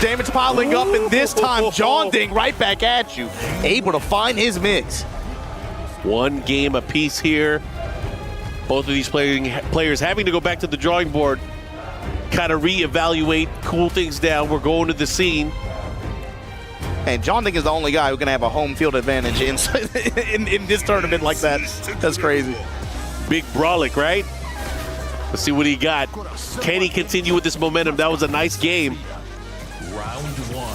S10: Damage piling up, and this time Jeonding right back at you. Able to find his mix.
S9: One game apiece here. Both of these players having to go back to the drawing board, kind of reevaluate, cool things down. We're going to the scene.
S10: And Jeonding is the only guy who can have a home field advantage in this tournament like that. That's crazy.
S9: Big Brolic, right? Let's see what he got. Can he continue with this momentum? That was a nice game.
S11: Round 1.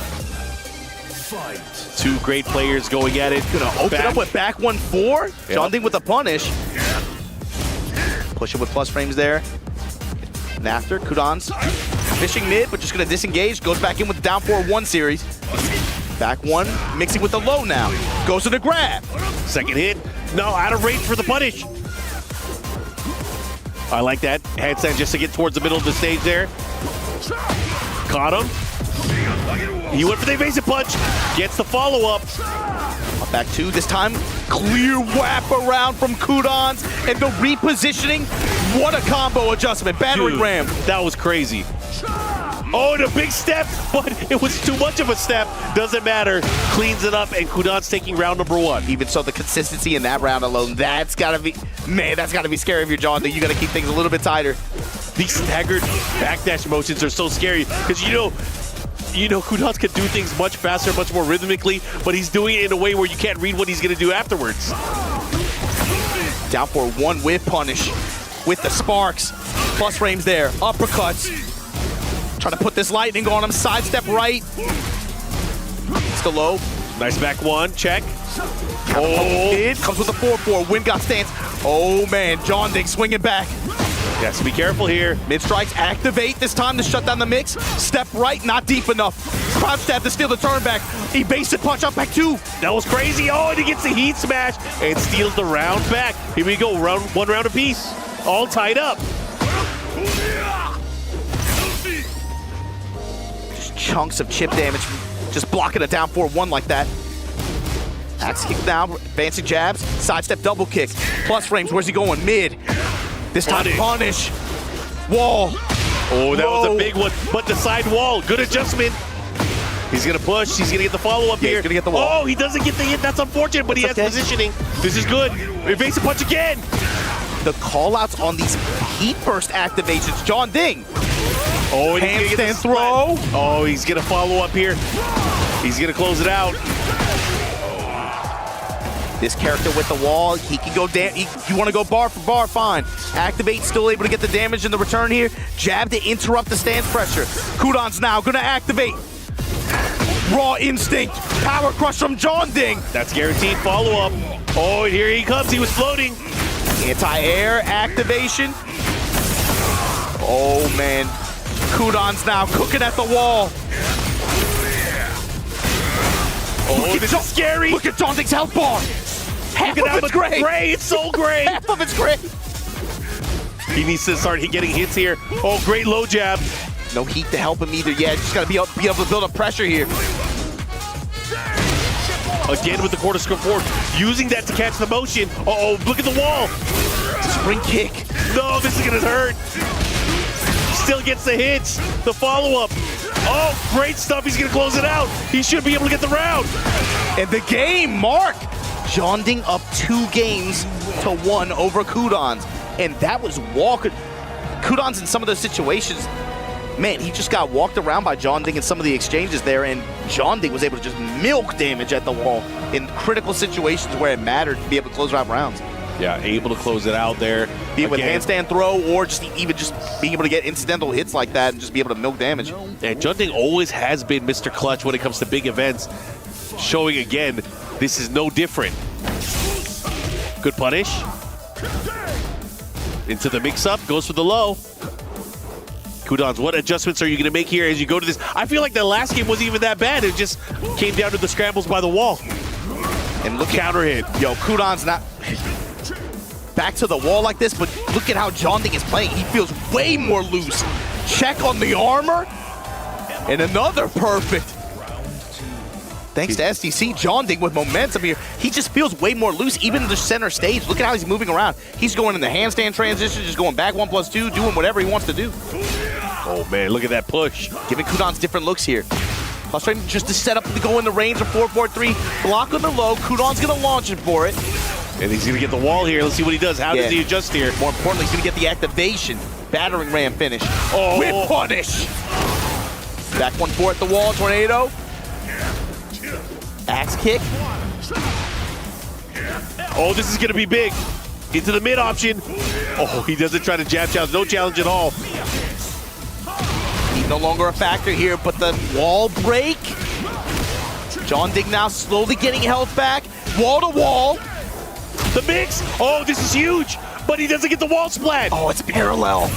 S11: Fight.
S9: Two great players going at it.
S10: Gonna open up with back 1-4.
S9: Yep.
S10: Jeonding with a punish. Push it with plus frames there. And after, Kudans fishing mid, but just gonna disengage. Goes back in with the down 4-1 series. Back 1, mixing with the low now. Goes to the grab.
S9: Second hit. No, out of range for the punish. I like that. Handstand just to get towards the middle of the stage there. Caught him. He went for the evasive punch. Gets the follow-up.
S10: Back 2 this time. Clear wrap around from Kudans. And the repositioning. What a combo adjustment. Battering
S9: Dude,
S10: ram.
S9: That was crazy. Oh, and a big step, but it was too much of a step. Doesn't matter. Cleans it up, and Kudans taking round number 1.
S10: Even so, the consistency in that round alone, that's gotta be, man, that's gotta be scary if you're Jeonding. You gotta keep things a little bit tighter.
S9: These staggered backdash motions are so scary because you know Kudans can do things much faster, much more rhythmically, but he's doing it in a way where you can't read what he's gonna do afterwards.
S10: Down for 1 with punish, with the sparks. Plus frames there, uppercuts. Trying to put this lightning on him, sidestep right. Still low.
S9: Nice back 1, check.
S10: Oh, mid, comes with a 4-4, wind got stance. Oh man, Jeonding swinging back.
S9: Yes, be careful here.
S10: Mid strikes, activate this time to shut down the mix. Step right, not deep enough. Crouch stab to steal the turn back. Evasive punch up back 2.
S9: That was crazy. Oh, and he gets the heat smash and steals the round back. Here we go, one round apiece. All tied up.
S10: Just chunks of chip damage, just blocking a down 4-1 like that. Axe kick down, advancing jabs, sidestep double kick. Plus frames, where's he going? Mid. This time punish. Wall.
S9: Oh, that was a big one, but the side wall, good adjustment. He's gonna push, he's gonna get the follow-up here.
S10: He's gonna get the wall.
S9: Oh, he doesn't get the hit, that's unfortunate, but he has positioning. This is good. Evasive punch again.
S10: The call-outs on these heat burst activations, Jeonding.
S9: Oh, and he's gonna get the
S10: throw.
S9: Oh, he's gonna follow up here. He's gonna close it out.
S10: This character with the wall, he can go down. You want to go bar for bar, fine. Activate, still able to get the damage in the return here. Jab to interrupt the stance pressure. Kudans now gonna activate. Raw instinct, power crush from Jeonding.
S9: That's guaranteed follow-up. Oh, and here he comes, he was floating.
S10: Anti-air activation. Oh man, Kudans now cooking at the wall.
S9: Oh, this is scary.
S10: Look at Jeonding's health bar. Half of it's gray.
S9: It's so gray.
S10: Half of it's gray.
S9: He needs to start getting hits here. Oh, great low jab.
S10: No heat to help him either. Yeah, just gotta be able to build up pressure here.
S9: Again with the quarter scope forward, using that to catch the motion. Uh-oh, look at the wall.
S10: Spring kick.
S9: No, this is gonna hurt. Still gets the hits, the follow-up. Oh, great stuff, he's gonna close it out. He should be able to get the round.
S10: And the game, Mark! Jeonding up 2 games to 1 over Kudans. And that was Walker. Kudans in some of those situations, man, he just got walked around by Jeonding in some of the exchanges there, and Jeonding was able to just milk damage at the wall in critical situations where it mattered to be able to close out rounds.
S9: Yeah, able to close it out there.
S10: Be it with handstand throw or just even just being able to get incidental hits like that and just be able to milk damage.
S9: And Jeonding always has been Mr. Clutch when it comes to big events. Showing again, this is no different. Good punish. Into the mix-up, goes for the low. Kudans, what adjustments are you going to make here as you go to this? I feel like the last game wasn't even that bad. It just came down to the scrambles by the wall.
S10: And look,
S9: counter hit.
S10: Yo, Kudans not back to the wall like this, but look at how Jeonding is playing. He feels way more loose. Check on the armor. And another perfect. Thanks to SDC, Jeonding with momentum here. He just feels way more loose, even in the center stage. Look at how he's moving around. He's going in the handstand transition, just going back 1+2, doing whatever he wants to do.
S9: Oh man, look at that push.
S10: Giving Kudans different looks here. Frustrating just to set up to go in the range of 4-4-3. Block on the low. Kudans gonna launch it for it.
S9: And he's gonna get the wall here. Let's see what he does. How does he adjust here?
S10: More importantly, he's gonna get the activation. Battering ram finish.
S9: Oh.
S10: Whip punish. Back 1-4 at the wall. Tornado. Axe kick.
S9: Oh, this is gonna be big. Into the mid option. Oh, he doesn't try to jab challenge. No challenge at all.
S10: He's no longer a factor here, but the wall break. Jeonding now slowly getting health back. Wall to wall.
S9: The mix. Oh, this is huge. But he doesn't get the wall splat.
S10: Oh, it's parallel.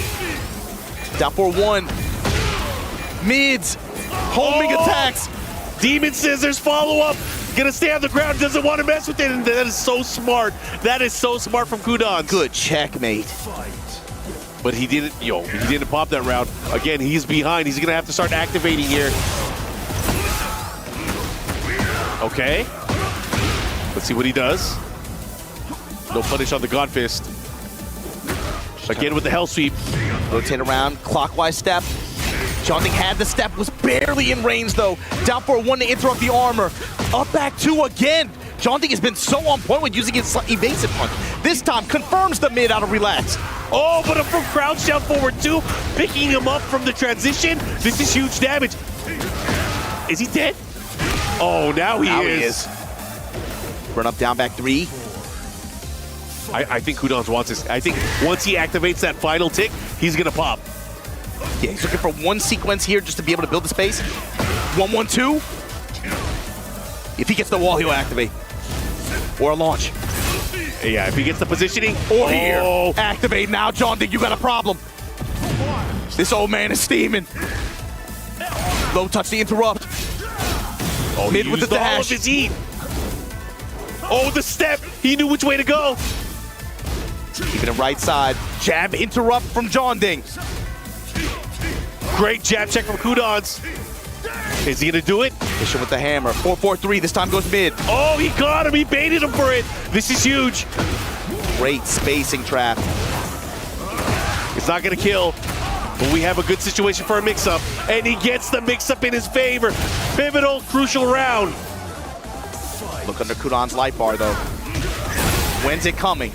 S10: Down for 1. Mids. Homing attacks.
S9: Demon Scissors follow-up. Gonna stay on the ground. Doesn't want to mess with it. And that is so smart. That is so smart from Kudans.
S10: Good checkmate.
S9: But he didn't, he didn't pop that round. Again, he's behind. He's gonna have to start activating here. Okay. Let's see what he does. No punish on the God Fist. Again with the Hell Sweep.
S10: Rotate around, clockwise step. Jeonding had the step, was barely in range though. Down for 1 to interrupt the armor. Up back 2 again. Jeonding has been so on point with using his evasive punch. This time confirms the mid out of relax.
S9: Oh, but from crouch down forward 2, picking him up from the transition. This is huge damage. Is he dead? Oh, now he is.
S10: Run up, down, back 3.
S9: I think Kudans wants this. I think once he activates that final tick, he's gonna pop.
S10: Yeah, he's looking for 1 sequence here just to be able to build the space. 1-1-2. If he gets the wall, he'll activate. Or a launch.
S9: Yeah, if he gets the positioning.
S10: Or here. Activate now, Jeonding, you got a problem. This old man is steaming. Low touch the interrupt.
S9: Oh,
S10: mid with the dash.
S9: All of his heat. Oh, the step. He knew which way to go.
S10: Keeping it right side. Jab interrupt from Jeonding.
S9: Great jab check from Kudans. Is he gonna do it?
S10: Fishing with the hammer. 4-4-3. This time goes mid.
S9: Oh, he got him. He baited him for it. This is huge.
S10: Great spacing trap.
S9: It's not gonna kill, but we have a good situation for a mix-up, and he gets the mix-up in his favor. Pivotal, crucial round.
S10: Look under Kudans' light bar though. When's it coming?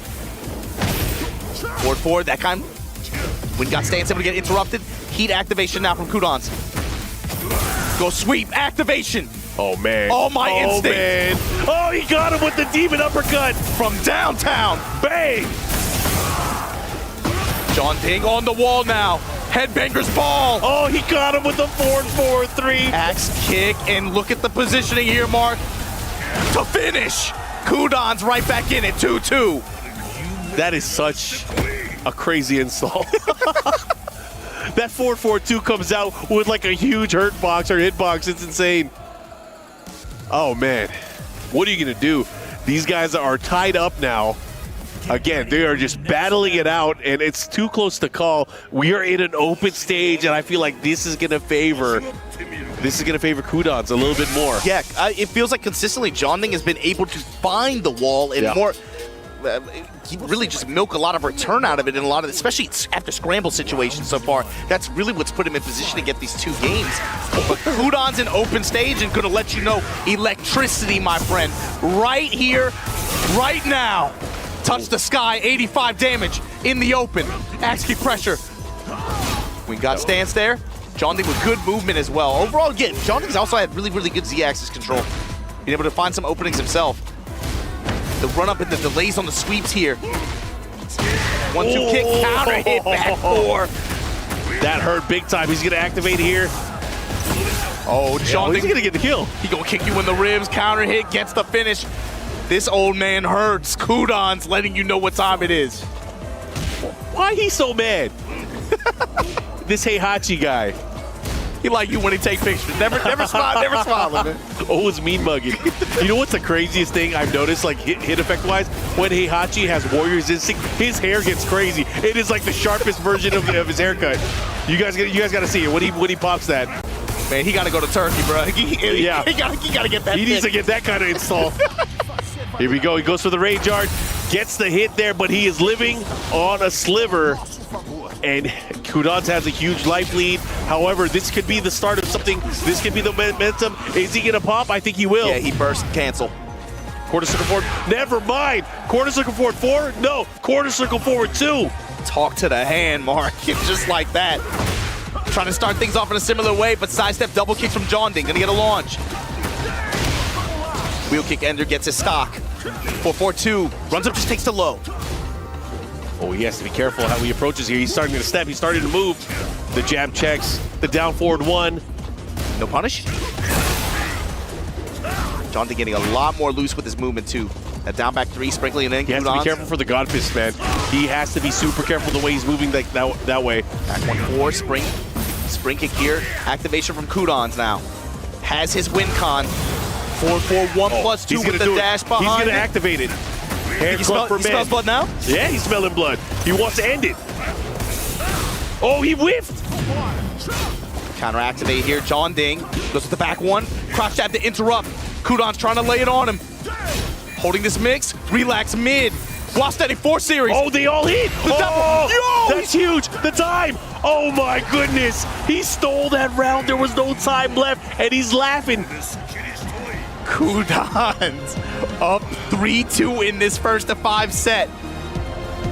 S10: Forward, that kind. When got stance able to get interrupted. Heat activation now from Kudans. Go sweep, activation.
S9: Oh man.
S10: Oh my instinct.
S9: Man. Oh, he got him with the demon uppercut.
S10: From downtown.
S9: Bang.
S10: Jeonding on the wall now. Headbanger's ball.
S9: Oh, he got him with the 4-4-3.
S10: Axe kick, and look at the positioning here, Mark. To finish. Kudans right back in it, 2-2.
S9: That is such a crazy insult. That 4-4-2 comes out with like a huge hurt box or hitbox. It's insane. Oh man, what are you gonna do? These guys are tied up now. Again, they are just battling it out, and it's too close to call. We are in an open stage, and I feel like this is gonna favor this is going to favor Kudans a little bit more.
S10: Yeah, it feels like consistently Jeonding has been able to find the wall and more. He really just milk a lot of return out of it in a lot of, especially after scramble situations so far. That's really what's put him in position to get these 2 games. But Kudans in open stage and gonna let you know electricity, my friend. Right here, right now. Touch the sky, 85 damage in the open. Axe pressure. We got stance there. Jeonding with good movement as well. Overall, again, Jeonding's also had really, really good Z-axis control. Being able to find some openings himself. The run-up and the delays on the sweeps here. 1-2 kick, counter hit, back 4.
S9: That hurt big time. He's going to activate here.
S10: Oh, Jeonding.
S9: He's going to get the kill.
S10: He going to kick you in the ribs, counter hit, gets the finish. This old man hurts. Kudans letting you know what time it is.
S9: Why he so mad? This Heihachi guy.
S10: He like you when he take pictures. Never smiling, man.
S9: Always mean mugging. You know what's the craziest thing I've noticed, like hit effect wise? When Heihachi has Warrior's Instinct, his hair gets crazy. It is like the sharpest version of his haircut. You guys got to see it when he pops that.
S10: Man, he got to go to Turkey, bro. He got to get that.
S9: He needs to get that kind of install. Here we go. He goes for the Rage Art, gets the hit there, but he is living on a sliver. And Kudans has a huge life lead. However, this could be the start of something. This could be the momentum. Is he going to pop? I think he will.
S10: Yeah, he burst. Cancel.
S9: Quarter circle forward. Never mind. Quarter circle forward 4? No. Quarter circle forward 2.
S10: Talk to the hand, Mark. Just like that. Trying to start things off in a similar way, but sidestep double kicks from Jeonding. Gonna get a launch. Wheel kick ender gets his stock. 4-4-2. Runs up, just takes the low.
S9: Oh, he has to be careful how he approaches here. He's starting to step. He's starting to move. The jab checks. The down forward 1.
S10: No punish. Jeonding getting a lot more loose with his movement, too. That down back 3, sprinkling it in.
S9: He has to be careful for the God Fist, man. He has to be super careful the way he's moving that way.
S10: Back 1-4, spring kick here. Activation from Kudans now. Has his win con. 4-4-1+2 with the dash behind.
S9: He's going to activate it.
S10: He smells blood now?
S9: Yeah, he's smelling blood. He wants to end it. Oh, he whiffed.
S10: Counter activate here. Jeonding goes with the back 1. Crouch jab to interrupt. Kudans trying to lay it on him. Holding this mix. Relax mid. While steady 4 series.
S9: Oh, they all hit. That's huge. The time. Oh my goodness. He stole that round. There was no time left, and he's laughing.
S10: Kudans up 3-2 in this first of 5 set.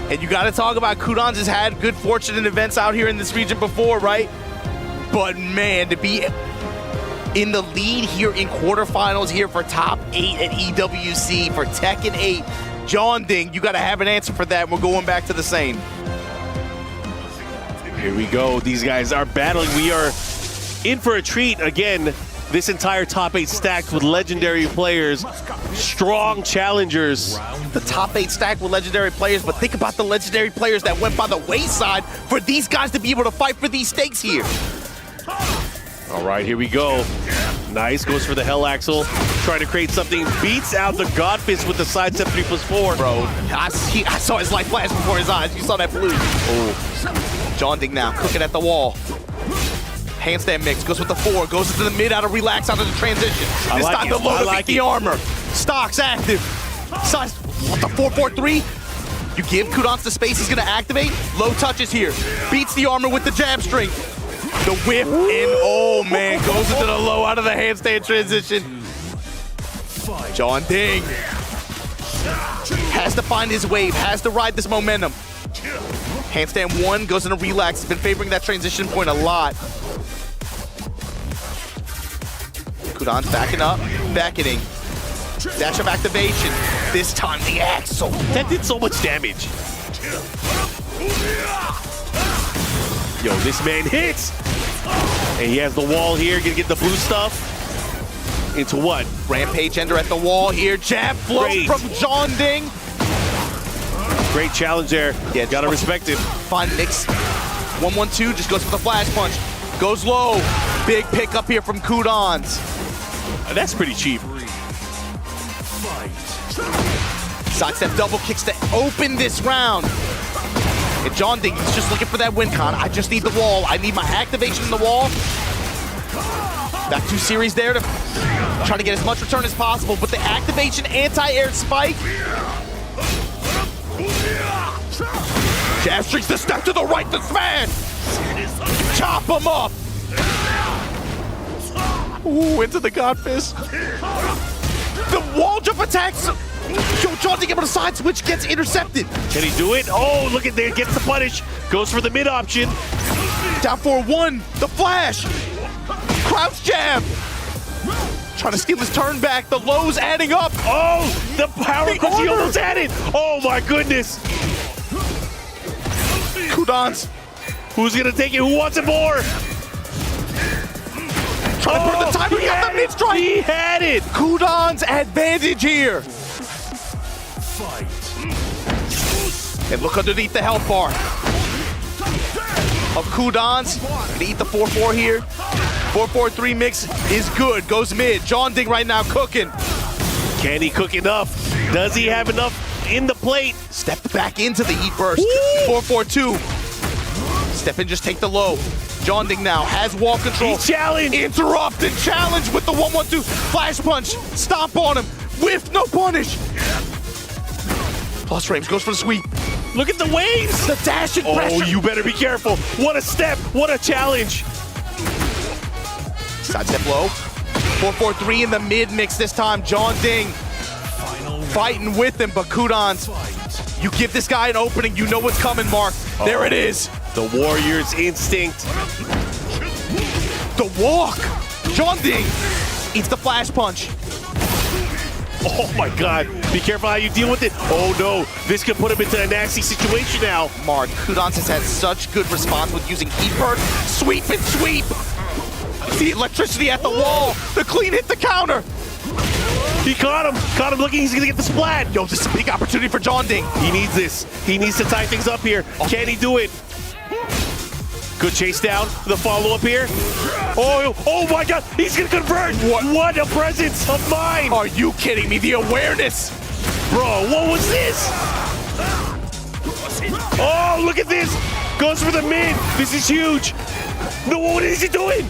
S10: And you got to talk about Kudans has had good fortune in events out here in this region before, right? But man, to be in the lead here in quarterfinals here for top 8 at EWC for Tekken 8, Jeonding, you got to have an answer for that. We're going back to the same.
S9: Here we go. These guys are battling. We are in for a treat again. This entire top 8 stacked with legendary players, strong challengers.
S10: The top 8 stacked with legendary players, but think about the legendary players that went by the wayside for these guys to be able to fight for these stakes here.
S9: All right, here we go. Nice, goes for the Hell Axle. Trying to create something, beats out the God Fist with the side step 3+4.
S10: Bro, I saw his life flash before his eyes. You saw that blue. Oh, Jeonding now, cooking at the wall. Handstand mix, goes with the 4, goes into the mid, out of relax, out of the transition. This time the low to beat the armor. Stocks active. Size, what the 4-4-3? You give Kudans the space, he's gonna activate. Low touches here. Beats the armor with the jab string. The whip in, oh man, goes into the low out of the handstand transition. Jeonding has to find his wave, has to ride this momentum. Handstand 1 goes into relax. He's been favoring that transition point a lot. Kudans backing up, beckoning. Dash of activation. This time the axle.
S9: That did so much damage. Yo, this man hits. And he has the wall here, gonna get the blue stuff. Into what?
S10: Rampage ender at the wall here. Jab flow from Jeonding.
S9: Great challenge there. Yeah, gotta respect it.
S10: Fine mix. 1-1-2, just goes for the flash punch. Goes low. Big pickup here from Kudans.
S9: That's pretty cheap.
S10: Sidestep double kicks to open this round. And Jeonding, he's just looking for that win con. I just need the wall. I need my activation in the wall. Back 2 series there to try to get as much return as possible, but the activation anti-air spike. Jab streaks the step to the right to smash. Chop him up. Ooh, into the Godfist. The wall jump attacks. Jeonding able to side switch, gets intercepted.
S9: Can he do it? Oh, look at there, gets the punish. Goes for the mid option.
S10: Down 4-1, the flash. Crouch jab. Trying to steal his turn back. The lows adding up.
S9: Oh, the power crush he almost had it. Oh my goodness.
S10: Kudans.
S9: Who's gonna take it? Who wants it more?
S10: Trying to burn the timer. He got the mid strike.
S9: He had it.
S10: Kudans advantage here. And look underneath the health bar of Kudans. Gonna eat the 4-4 here. 4-4-3 mix is good. Goes mid. Jeonding right now cooking.
S9: Can he cook enough? Does he have enough in the plate?
S10: Step back into the heat burst. 4-4-2. Step in, just take the low. Jeonding now has wall control.
S9: He challenged.
S10: Interrupt and challenge with the 1-1-2. Flash punch. Stomp on him. Whiff, no punish. Plus frames, goes for the sweep.
S9: Look at the waves.
S10: The dash and pressure.
S9: Oh, you better be careful. What a step. What a challenge.
S10: Side step low. 4-4-3 in the mid mix this time. Jeonding fighting with him, but Kudans, you give this guy an opening, you know what's coming, Mark. There it is.
S9: The Warrior's instinct.
S10: The walk. Jeonding eats the flash punch.
S9: Oh my God. Be careful how you deal with it. Oh no. This could put him into a nasty situation now.
S10: Mark, Kudans has had such good response with using heat burst. Sweep and sweep. The electricity at the wall. The clean hit the counter.
S9: He caught him. Caught him looking. He's going to get the splat.
S10: Yo, this is a big opportunity for Jeonding.
S9: He needs this. He needs to tie things up here. Can he do it? Good chase down. The follow-up here. Oh my God. He's going to convert. What a presence of mind.
S10: Are you kidding me? The awareness.
S9: Bro, what was this? Oh, look at this. Goes for the mid. This is huge. No, what is he doing?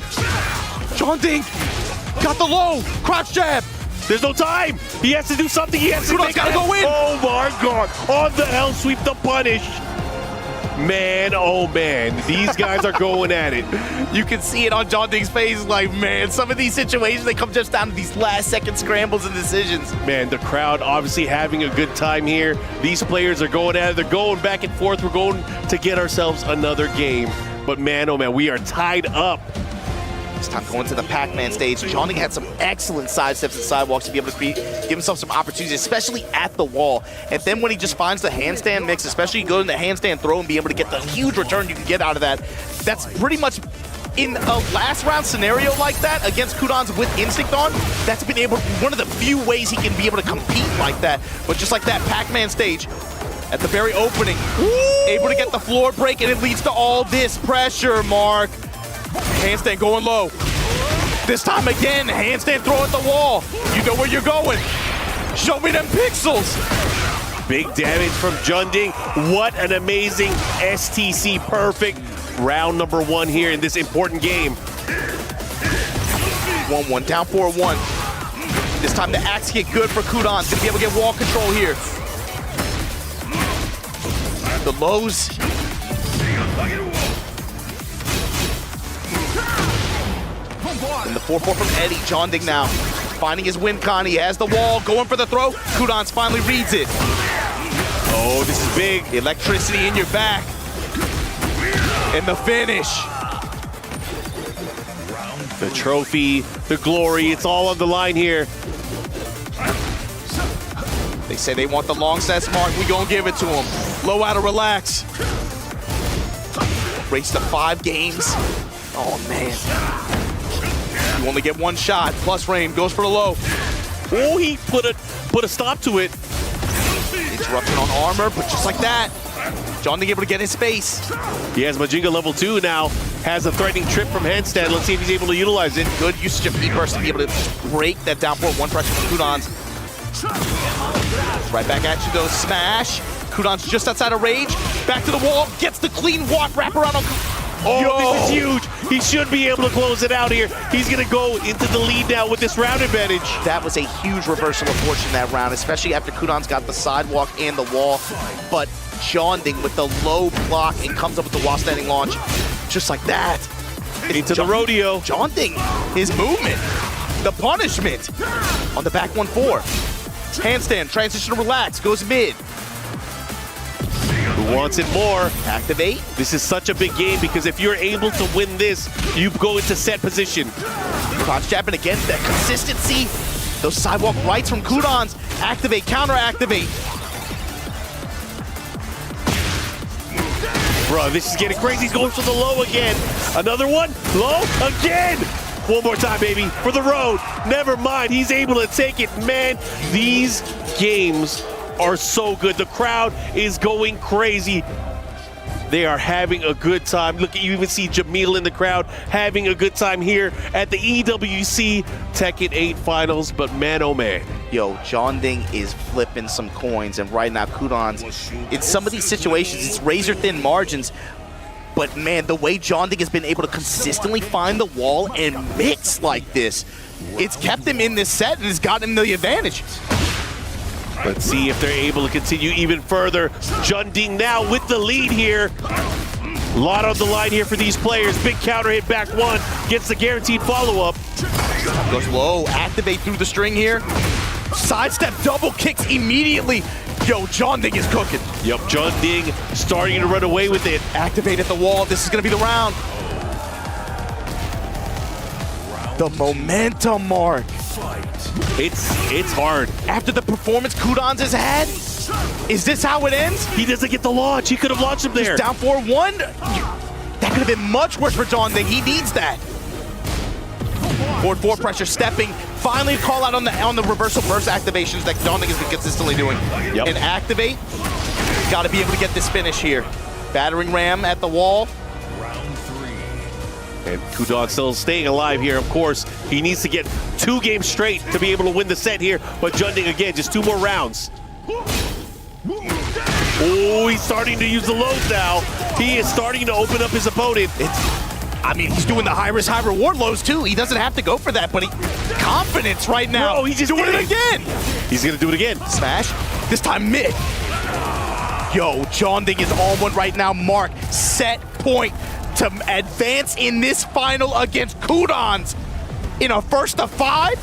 S10: Jeonding got the low. Crouch jab.
S9: There's no time. He has to do something. He has to
S10: Kudans gotta go in.
S9: Oh my God. On the L sweep, the punish. Man, oh man, these guys are going at it.
S10: You can see it on Jeonding's face, like, man, some of these situations, they come just down to these last-second scrambles and decisions.
S9: Man, the crowd obviously having a good time here. These players are going at it. They're going back and forth. We're going to get ourselves another game. But man, oh man, we are tied up.
S10: This time going to the Pac-Man stage. Jeonding had some excellent side steps and sidewalks to be able to give himself some opportunities, especially at the wall. And then when he just finds the handstand mix, especially go in the handstand throw and be able to get the huge return you can get out of that, that's pretty much in a last round scenario like that against Kudans with instinct on, that's been able to be one of the few ways he can be able to compete like that. But just like that Pac-Man stage, at the very opening, able to get the floor break, and it leads to all this pressure, Mark. Handstand going low. This time again, handstand throw at the wall. You know where you're going. Show me them pixels.
S9: Big damage from Jeonding. What an amazing STC perfect round number 1 here in this important game.
S10: 1-1, down 4-1. This time the axe get good for Kudans. Gonna be able to get wall control here. The lows. And the 4-4 from Eddie. Jeonding now finding his win con. He has the wall, going for the throw. Kudans finally reads it.
S9: Oh, this is big.
S10: Electricity in your back. And the finish.
S9: The trophy, the glory, it's all on the line here.
S10: They say they want the long sets, Mark. We gonna give it to them. Low out of relax. Race to 5 games. Oh, man. You only get 1 shot. Plus frame goes for the low.
S9: Oh, he put a stop to it.
S10: Interruption on armor, but just like that, Jeonding able to get his space.
S9: He has Majinga level 2 now. Has a threatening trip from handstand. Let's see if he's able to utilize it.
S10: Good usage of E-burst to be able to break that down 4-1 pressure from Kudans. Right back at you though, smash. Kudans just outside of range. Back to the wall, gets the clean walk, wrap around on
S9: Oh, this is huge. He should be able to close it out here. He's going to go into the lead now with this round advantage.
S10: That was a huge reversal of fortune that round, especially after Kudans got the sidewalk and the wall. But Jeonding with the low block and comes up with the wall standing launch just like that.
S9: Into the rodeo.
S10: Jeonding, his movement, the punishment on the back 1-4. Handstand, transition to relax, goes mid.
S9: Who wants it more?
S10: Activate.
S9: This is such a big game because if you're able to win this, you go into set position.
S10: Crotch jabbing again, that consistency. Those sidewalk rights from Kudans. Activate, counter activate.
S9: Bro, this is getting crazy. He's going for the low again. Another one. Low again. One more time, baby, for the road. Never mind. He's able to take it. Man, these games are so good. The crowd is going crazy. They are having a good time. Look, you even see Jamil in the crowd having a good time here at the EWC Tekken 8 Finals. But man, oh man.
S10: Yo, Jeonding is flipping some coins, and right now Kudans, in some of these situations, it's razor-thin margins. But man, the way Jeonding has been able to consistently find the wall and mix like this, it's kept him in this set and has gotten him the advantage.
S9: Let's see if they're able to continue even further. Jeonding now with the lead here. A lot on the line here for these players. Big counter hit back one. Gets the guaranteed follow-up.
S10: Goes low, activate through the string here. Sidestep double kicks immediately. Yo, Jeonding is cooking.
S9: Yep, Jeonding starting to run away with it.
S10: Activate at the wall. This is going to be the round. The momentum mark.
S9: It's hard.
S10: After the performance Kudans has had, is this how it ends?
S9: He doesn't get the launch. He could have launched him there.
S10: He's down 4-1. That could have been much worse for Jeonding. He needs that. Forward 4 pressure stepping. Finally call out on the reversal burst activations that Jeonding has been consistently doing.
S9: Yep.
S10: And activate. Got to be able to get this finish here. Battering ram at the wall.
S9: And Kudans still staying alive here, of course. He needs to get 2 games straight to be able to win the set here. But Jeonding, again, just 2 more rounds. Oh, he's starting to use the lows now. He is starting to open up his opponent.
S10: I mean, he's doing the high risk, high reward lows too. He doesn't have to go for that, but confidence right now.
S9: Bro, he's just
S10: doing it again.
S9: He's gonna do it again.
S10: Smash, this time mid. Yo, Jeonding is on one right now. Mark, set point to advance in this final against Kudans in a 1st-to-5.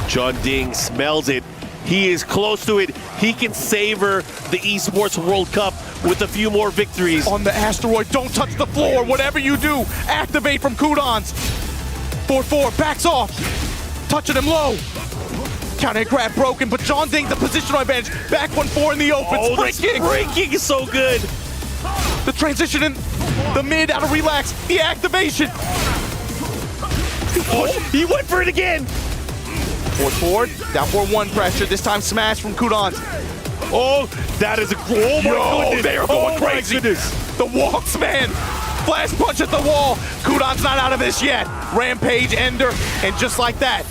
S9: Jeonding smells it. He is close to it. He can savor the Esports World Cup with a few more victories.
S10: On the asteroid, don't touch the floor. Whatever you do, activate from Kudans. 4-4, backs off. Touching him low. Counter grab broken, but Jeonding, the positional advantage. Back 1-4 in the open.
S9: Oh,
S10: Spring kick.
S9: the spring kick is so good.
S10: The transition in the mid out of relax. The activation.
S9: Oh, he went for it again.
S10: Forward, down 4-1 pressure. This time smash from Kudans.
S9: Oh, that is a... Oh, my goodness.
S10: They are going crazy. The walks, man. Flash punch at the wall. Kudans not out of this yet. Rampage ender, and just like that.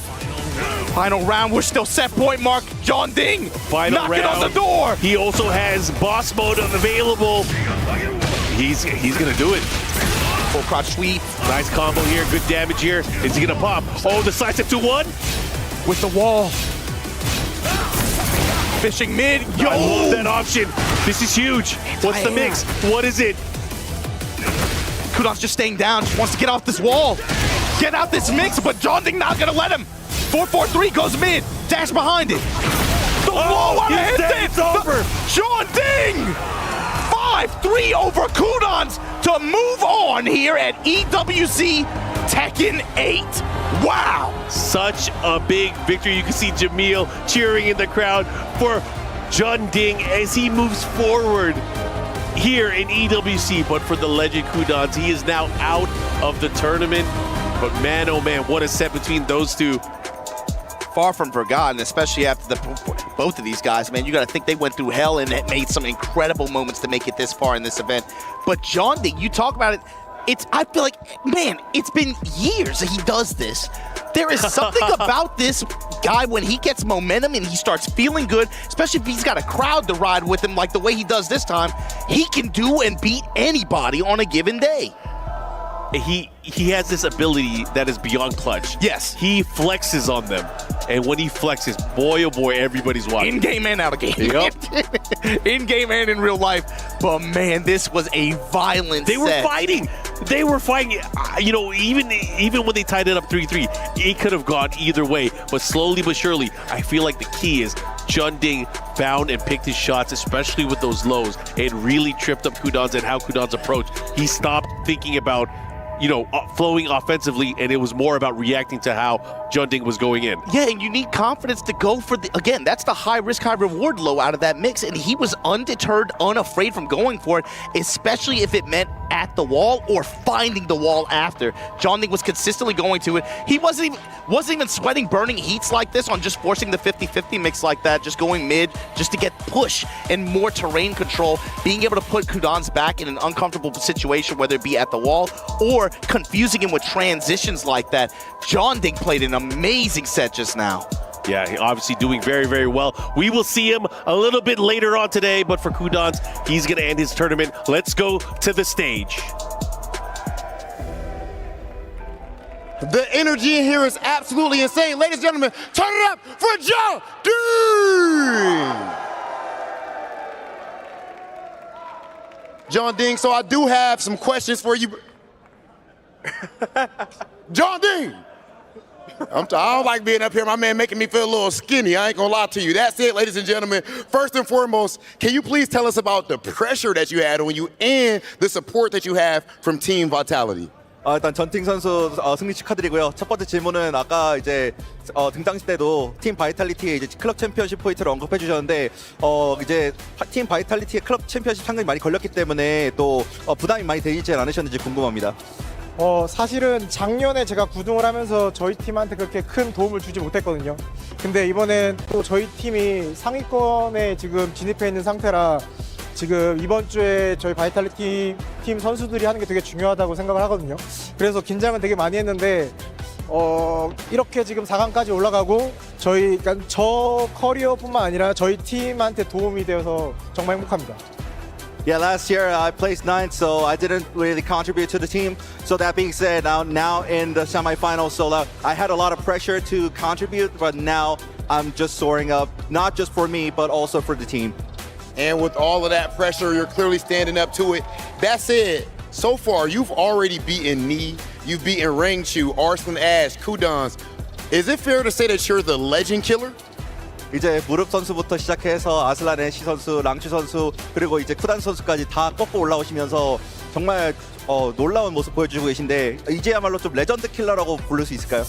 S10: Final round, we're still set point mark. Jeonding knocking on the door.
S9: He also has boss mode available. He's gonna do it.
S10: Full crotch sweep.
S9: Nice combo here, good damage here. Is he gonna pop? Oh, the side step 2-1.
S10: With the wall. Fishing mid. Yo!
S9: I love that option. This is huge. What's the mix? What is it?
S10: Kudans just staying down, just wants to get off this wall. Get out this mix, but Jeonding not gonna let him. 4-4-3 goes mid. Dash behind it. The wall on a handstand.
S9: It's over.
S10: Jeonding! 5-3 over Kudans to move on here at EWC Tekken 8. Wow!
S9: Such a big victory. You can see Jamil cheering in the crowd for Jeonding as he moves forward here in EWC. But for the legend Kudans, he is now out of the tournament. But man, oh man, what a set between those two.
S10: Far from forgotten, especially after both of these guys, man. You got to think they went through hell and it made some incredible moments to make it this far in this event. But Jeonding, you talk about it, I feel like, man, it's been years that he does this. There is something about this guy when he gets momentum and he starts feeling good, especially if he's got a crowd to ride with him like the way he does this time, he can do and beat anybody on a given day.
S9: he has this ability that is beyond clutch.
S10: Yes.
S9: He flexes on them. And when he flexes, boy, oh boy, everybody's watching.
S10: In-game and out of game.
S9: Yep.
S10: In-game and in real life. But, man, this was a violent
S9: They were
S10: set.
S9: fighting. They were fighting. You know, even when they tied it up 3-3, it could have gone either way. But slowly but surely, I feel like the key is Jeonding found and picked his shots, especially with those lows, and really tripped up Kudans and how Kudans approached. He stopped thinking about, you know, flowing offensively, and it was more about reacting to how Jeonding was going in.
S10: Yeah, and you need confidence to go for the, again, that's the high risk, high reward low out of that mix, and he was undeterred, unafraid from going for it, especially if it meant at the wall or finding the wall after. Jeonding was consistently going to it. He wasn't even sweating burning heats like this on just forcing the 50-50 mix like that, just going mid, just to get push and more terrain control, being able to put Kudans back in an uncomfortable situation, whether it be at the wall or confusing him with transitions like that. Jeonding played an amazing set just now.
S9: Yeah, he obviously doing very, very well. We will see him a little bit later on today, but for Kudans, he's going to end his tournament. Let's go to the stage.
S7: The energy in here is absolutely insane. Ladies and gentlemen, turn it up for Jeonding! Jeonding, so I do have some questions for you. Jeonding! I don't like being up here. My man making me feel a little skinny. I ain't gonna lie to you. That's it, ladies and gentlemen. First and foremost, can you please tell us about the pressure that you had on you and the support that you have from Team Vitality?
S13: 일단 전팅 선수 승리 축하드리고요. 첫 번째 질문은 아까 이제 등장시 때도 팀 바이탈리티의 이제 클럽 챔피언십 포인트를 언급해 주셨는데 이제 팀 바이탈리티의 클럽 챔피언십 상금이 많이 걸렸기 때문에 또 부담이 많이 되지 않으셨는지 궁금합니다.
S16: 사실은 작년에 제가 구등을 하면서 저희 팀한테 그렇게 큰 도움을 주지 못했거든요. 근데 이번엔 또 저희 팀이 상위권에 지금 진입해 있는 상태라 지금 이번 주에 저희 바이탈리티 팀 선수들이 하는 게 되게 중요하다고 생각을 하거든요. 그래서 긴장은 되게 많이 했는데 이렇게 지금 4강까지 올라가고 그러니까 저 커리어뿐만 아니라 저희 팀한테 도움이 되어서 정말 행복합니다.
S13: Yeah, last year I placed 9th, so I didn't really contribute to the team. So that being said, now in the semifinals, so I had a lot of pressure to contribute, but now I'm just soaring up, not just for me, but also for the team.
S7: And with all of that pressure, you're clearly standing up to it. That said, so far you've already beaten Ni, you've beaten Rangchu, Arslan, Ash, Kudans. Is it fair to say that you're the legend killer?
S13: 이제 무릎 선수부터 시작해서 아슬란 애쉬 선수, 랑추 선수, 그리고 이제 쿠단 선수까지 다 꺾고 올라오시면서 정말 놀라운 모습 보여주고 계신데 이제야말로 좀 레전드 킬러라고 부를 수 있을까요?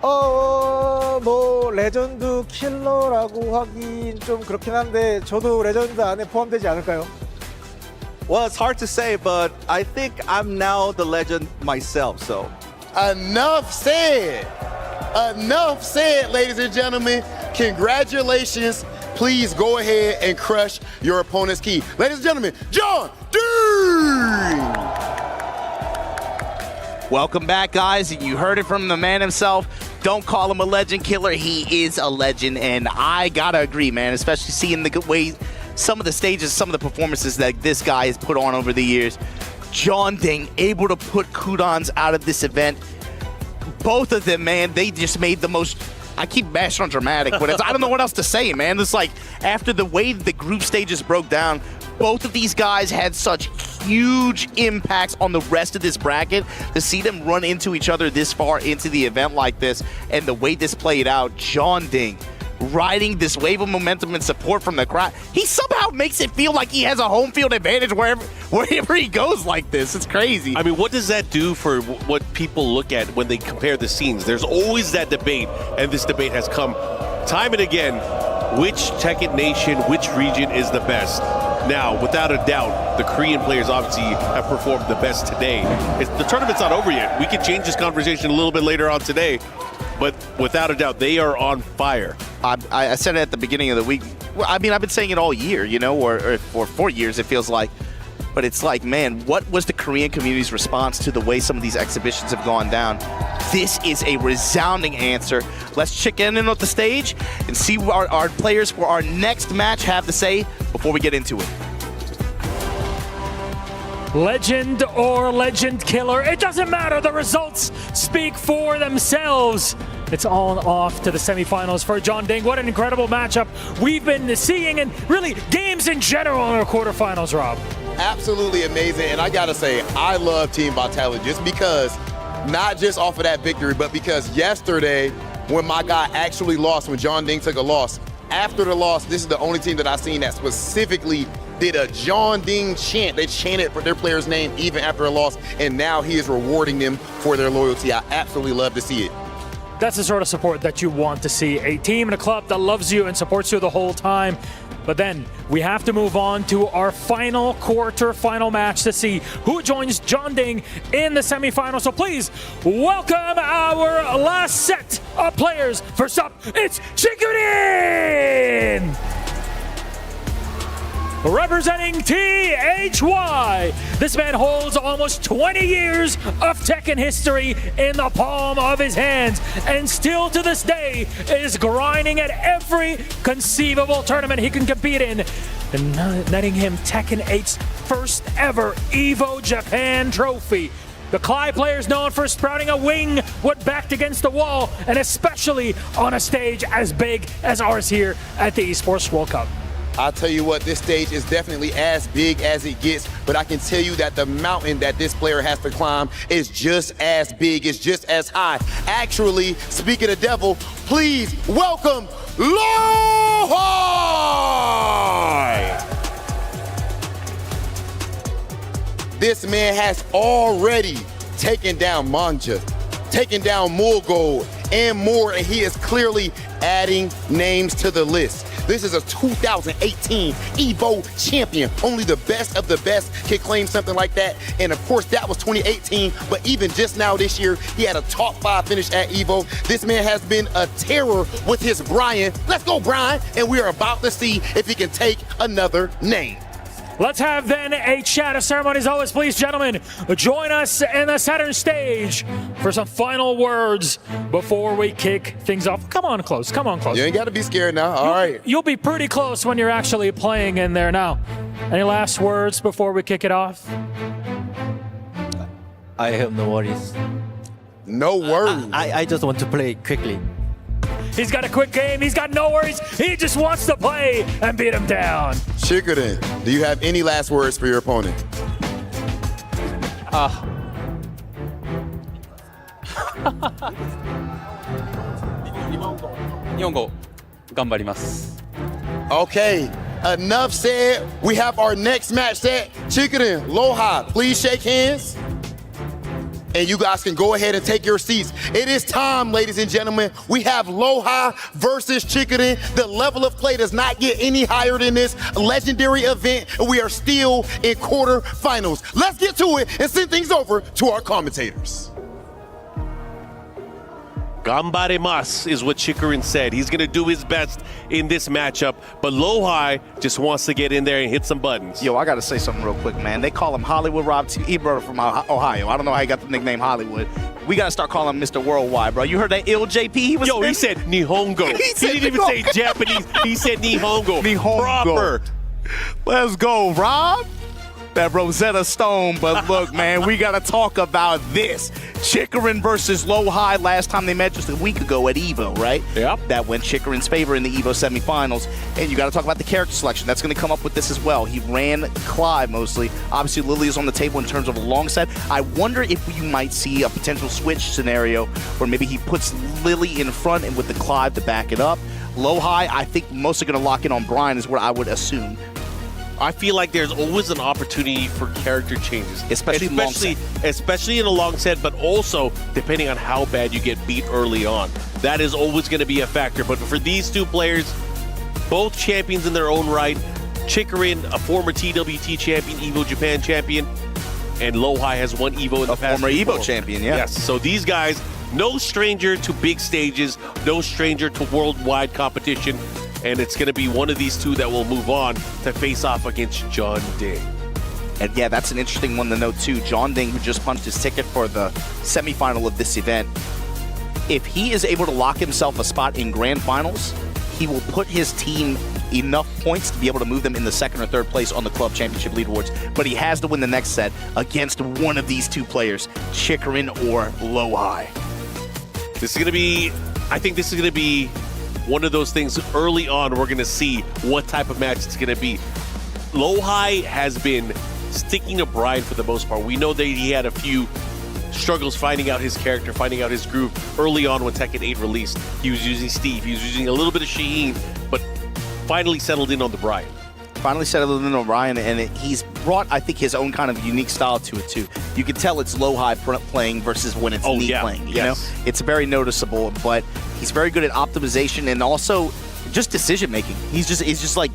S16: 뭐 레전드 킬러라고 하긴 좀 그렇긴 한데 저도 레전드 안에 포함되지 않을까요?
S13: Well, it's hard to say, but I think I'm now the legend myself, so.
S7: Enough said. Enough said, ladies and gentlemen. Congratulations. Please go ahead and crush your opponent's key. Ladies and gentlemen, Jeonding!
S10: Welcome back, guys. You heard it from the man himself. Don't call him a legend killer. He is a legend, and I gotta agree, man, especially seeing the way some of the stages, some of the performances that this guy has put on over the years. Jeonding able to put Kudans out of this event. Both of them, man, they just made the most... I keep bashing on dramatic, but I don't know what else to say, man. It's like, after the way the group stages broke down, both of these guys had such huge impacts on the rest of this bracket. To see them run into each other this far into the event like this, and the way this played out, Jeonding riding this wave of momentum and support from the crowd. He somehow makes it feel like he has a home field advantage wherever he goes like this. It's crazy.
S9: I mean, what does that do for what people look at when they compare the scenes? There's always that debate, and this debate has come time and again. Which Tekken nation, which region is the best? Now, without a doubt, the Korean players obviously have performed the best today. The tournament's not over yet. We can change this conversation a little bit later on today, but without a doubt, they are on fire.
S10: I said it at the beginning of the week. Well, I mean, I've been saying it all year, you know, or for 4 years, it feels like. But it's like, man, what was the Korean community's response to the way some of these exhibitions have gone down? This is a resounding answer. Let's check in on the stage and see what our players for our next match have to say before we get into it.
S8: Legend or legend killer, it doesn't matter. The results speak for themselves. It's on off to the semifinals for Jeonding. What an incredible matchup we've been seeing, and really games in general in our quarterfinals, Rob.
S7: Absolutely amazing. And I got to say, I love Team Vitality just because, not just off of that victory, but because yesterday when my guy actually lost, when Jeonding took a loss, after the loss, this is the only team that I've seen that specifically did a Jeonding chant. They chanted for their player's name even after a loss, and now he is rewarding them for their loyalty. I absolutely love to see it.
S8: That's the sort of support that you want to see. A team and a club that loves you and supports you the whole time. But then we have to move on to our final quarter-final match to see who joins Jeonding in the semifinals. So please welcome our last set of players. First up, it's Chikurin! Representing THY, this man holds almost 20 years of Tekken history in the palm of his hands, and still to this day is grinding at every conceivable tournament he can compete in, and netting him Tekken 8's first ever EVO Japan trophy. The Clyde player is known for sprouting a wing when backed against the wall, and especially on a stage as big as ours here at the Esports World Cup.
S7: I'll tell you what, this stage is definitely as big as it gets, but I can tell you that the mountain that this player has to climb is just as big, it's just as high. Actually, speaking of devil, please welcome Lohai! This man has already taken down Manja, taken down Mulgold, and more, and he is clearly adding names to the list. This is a 2018 EVO champion. Only the best of the best can claim something like that. And of course, that was 2018, but even just now this year, he had a top 5 finish at EVO. This man has been a terror with his Brian. Let's go, Brian. And we are about to see if he can take another name.
S8: Let's have then a chat of ceremonies. Always, please, gentlemen, join us in the Saturn stage for some final words before we kick things off. Come on close, come on close.
S7: You ain't got to be scared now, all right.
S8: You'll be pretty close when you're actually playing in there now. Any last words before we kick it off?
S12: I have no worries.
S7: No worries.
S12: I just want to play quickly.
S8: He's got a quick game. He's got no worries. He just wants to play and beat him down.
S7: Chikurin, do you have any last words for your opponent?
S12: 日本語頑張ります。
S7: Okay, enough said. We have our next match set. Chikurin, Lohai, please shake hands. And you guys can go ahead and take your seats. It is time, ladies and gentlemen. We have Lohai versus Chikurin. The level of play does not get any higher than this legendary event, and we are still in quarterfinals. Let's get to it and send things over to our commentators.
S9: Gambarimas is what Chikurin said. He's going to do his best in this matchup, but Lohai just wants to get in there and hit some buttons.
S10: Yo, I got to say something real quick, man. They call him Hollywood Rob T. Bro from Ohio. I don't know how he got the nickname Hollywood. We got to start calling him Mr. Worldwide, bro. You heard that ill JP he was
S9: He said Nihongo. He didn't even say Japanese. He said Nihongo.
S10: Nihongo.
S9: Proper.
S10: Let's go, Rob. That Rosetta Stone, but look, man, we got to talk about this. Chikurin versus Lohai. Last time they met just a week ago at EVO, right?
S8: Yep.
S10: That went Chikurin's favor in the EVO semifinals. And you got to talk about the character selection. That's going to come up with this as well. He ran Clive mostly. Obviously, Lily is on the table in terms of a long set. I wonder if you might see a potential switch scenario where maybe he puts Lily in front and with the Clive to back it up. Lohai, I think mostly going to lock in on Brian is what I would assume.
S9: I feel like there's always an opportunity for character changes,
S10: especially in
S9: a long set, but also depending on how bad you get beat early on. That is always going to be a factor. But for these two players, both champions in their own right, Chikurin, a former TWT champion, EVO Japan champion, and Lohai has won EVO in the past.
S10: Former EVO champion, yeah.
S9: Yes. So these guys, no stranger to big stages, no stranger to worldwide competition. And it's going to be one of these two that will move on to face off against Jeonding.
S10: And yeah, that's an interesting one to note too. Jeonding, who just punched his ticket for the semifinal of this event. If he is able to lock himself a spot in grand finals, he will put his team enough points to be able to move them in the second or third place on the club championship leaderboards. But he has to win the next set against one of these two players, Chikurin or Lowhigh.
S9: This is going to be, I think this is going to be one of those things early on we're going to see what type of match it's going to be. Lowhigh has been sticking to Brian for the most part. We know that he had a few struggles finding out his character, finding out his groove early on when Tekken 8 released. He was using Steve, he was using a little bit of Shaheen, but finally settled in on the Brian.
S10: Finally settled in on Brian, and he's brought, I think, his own kind of unique style to it, too. You can tell it's Lowhigh playing versus when it's me playing, you know? It's very noticeable, but he's very good at optimization and also just decision-making. It's just like,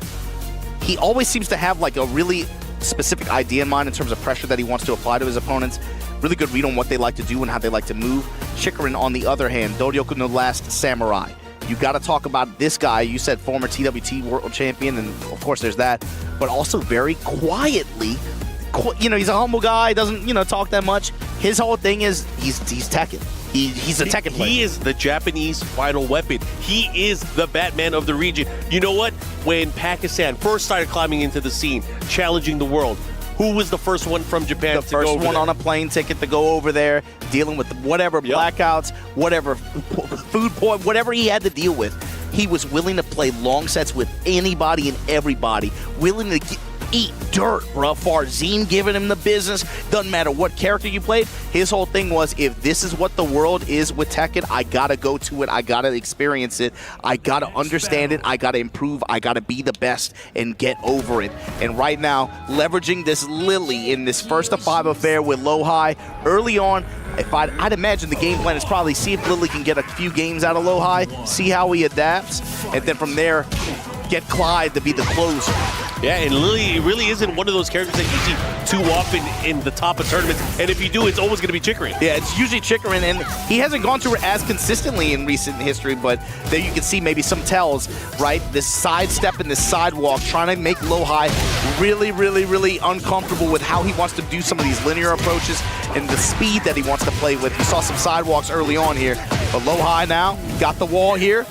S10: he always seems to have like a really specific idea in mind in terms of pressure that he wants to apply to his opponents. Really good read on what they like to do and how they like to move. Chikurin, on the other hand, Doryoku no Last Samurai. You got to talk about this guy. You said former TWT world champion, and of course there's that, but also very quietly, you know, he's a humble guy, doesn't, you know, talk that much. His whole thing is he's Tekken. He's a Tekken player.
S9: He is the Japanese final weapon. He is the Batman of the region. You know what? When Pakistan first started climbing into the scene, challenging the world, who was the first one from Japan to go over there? The
S10: first one on a plane ticket to go over there, dealing with whatever blackouts, whatever food poison, whatever he had to deal with. He was willing to play long sets with anybody and everybody, willing to eat dirt, bro. Farzine giving him the business. Doesn't matter what character you played. His whole thing was, if this is what the world is with Tekken, I gotta go to it. I gotta experience it. I gotta understand it. I gotta improve. I gotta be the best and get over it. And right now, leveraging this Lily in this first of 5 affair with Lowhigh early on, I'd imagine the game plan is probably see if Lily can get a few games out of Lowhigh, see how he adapts, and then from there, get Clyde to be the closer.
S9: Yeah, and Lily really isn't one of those characters that you see too often in the top of tournaments. And if you do, it's always going to be Chikurin.
S10: Yeah, it's usually Chikurin, and he hasn't gone through it as consistently in recent history, but there you can see maybe some tells, right? This sidestep and this sidewalk, trying to make Lowhigh really, really, really uncomfortable with how he wants to do some of these linear approaches and the speed that he wants to play with. You saw some sidewalks early on here, but Lowhigh now got the wall here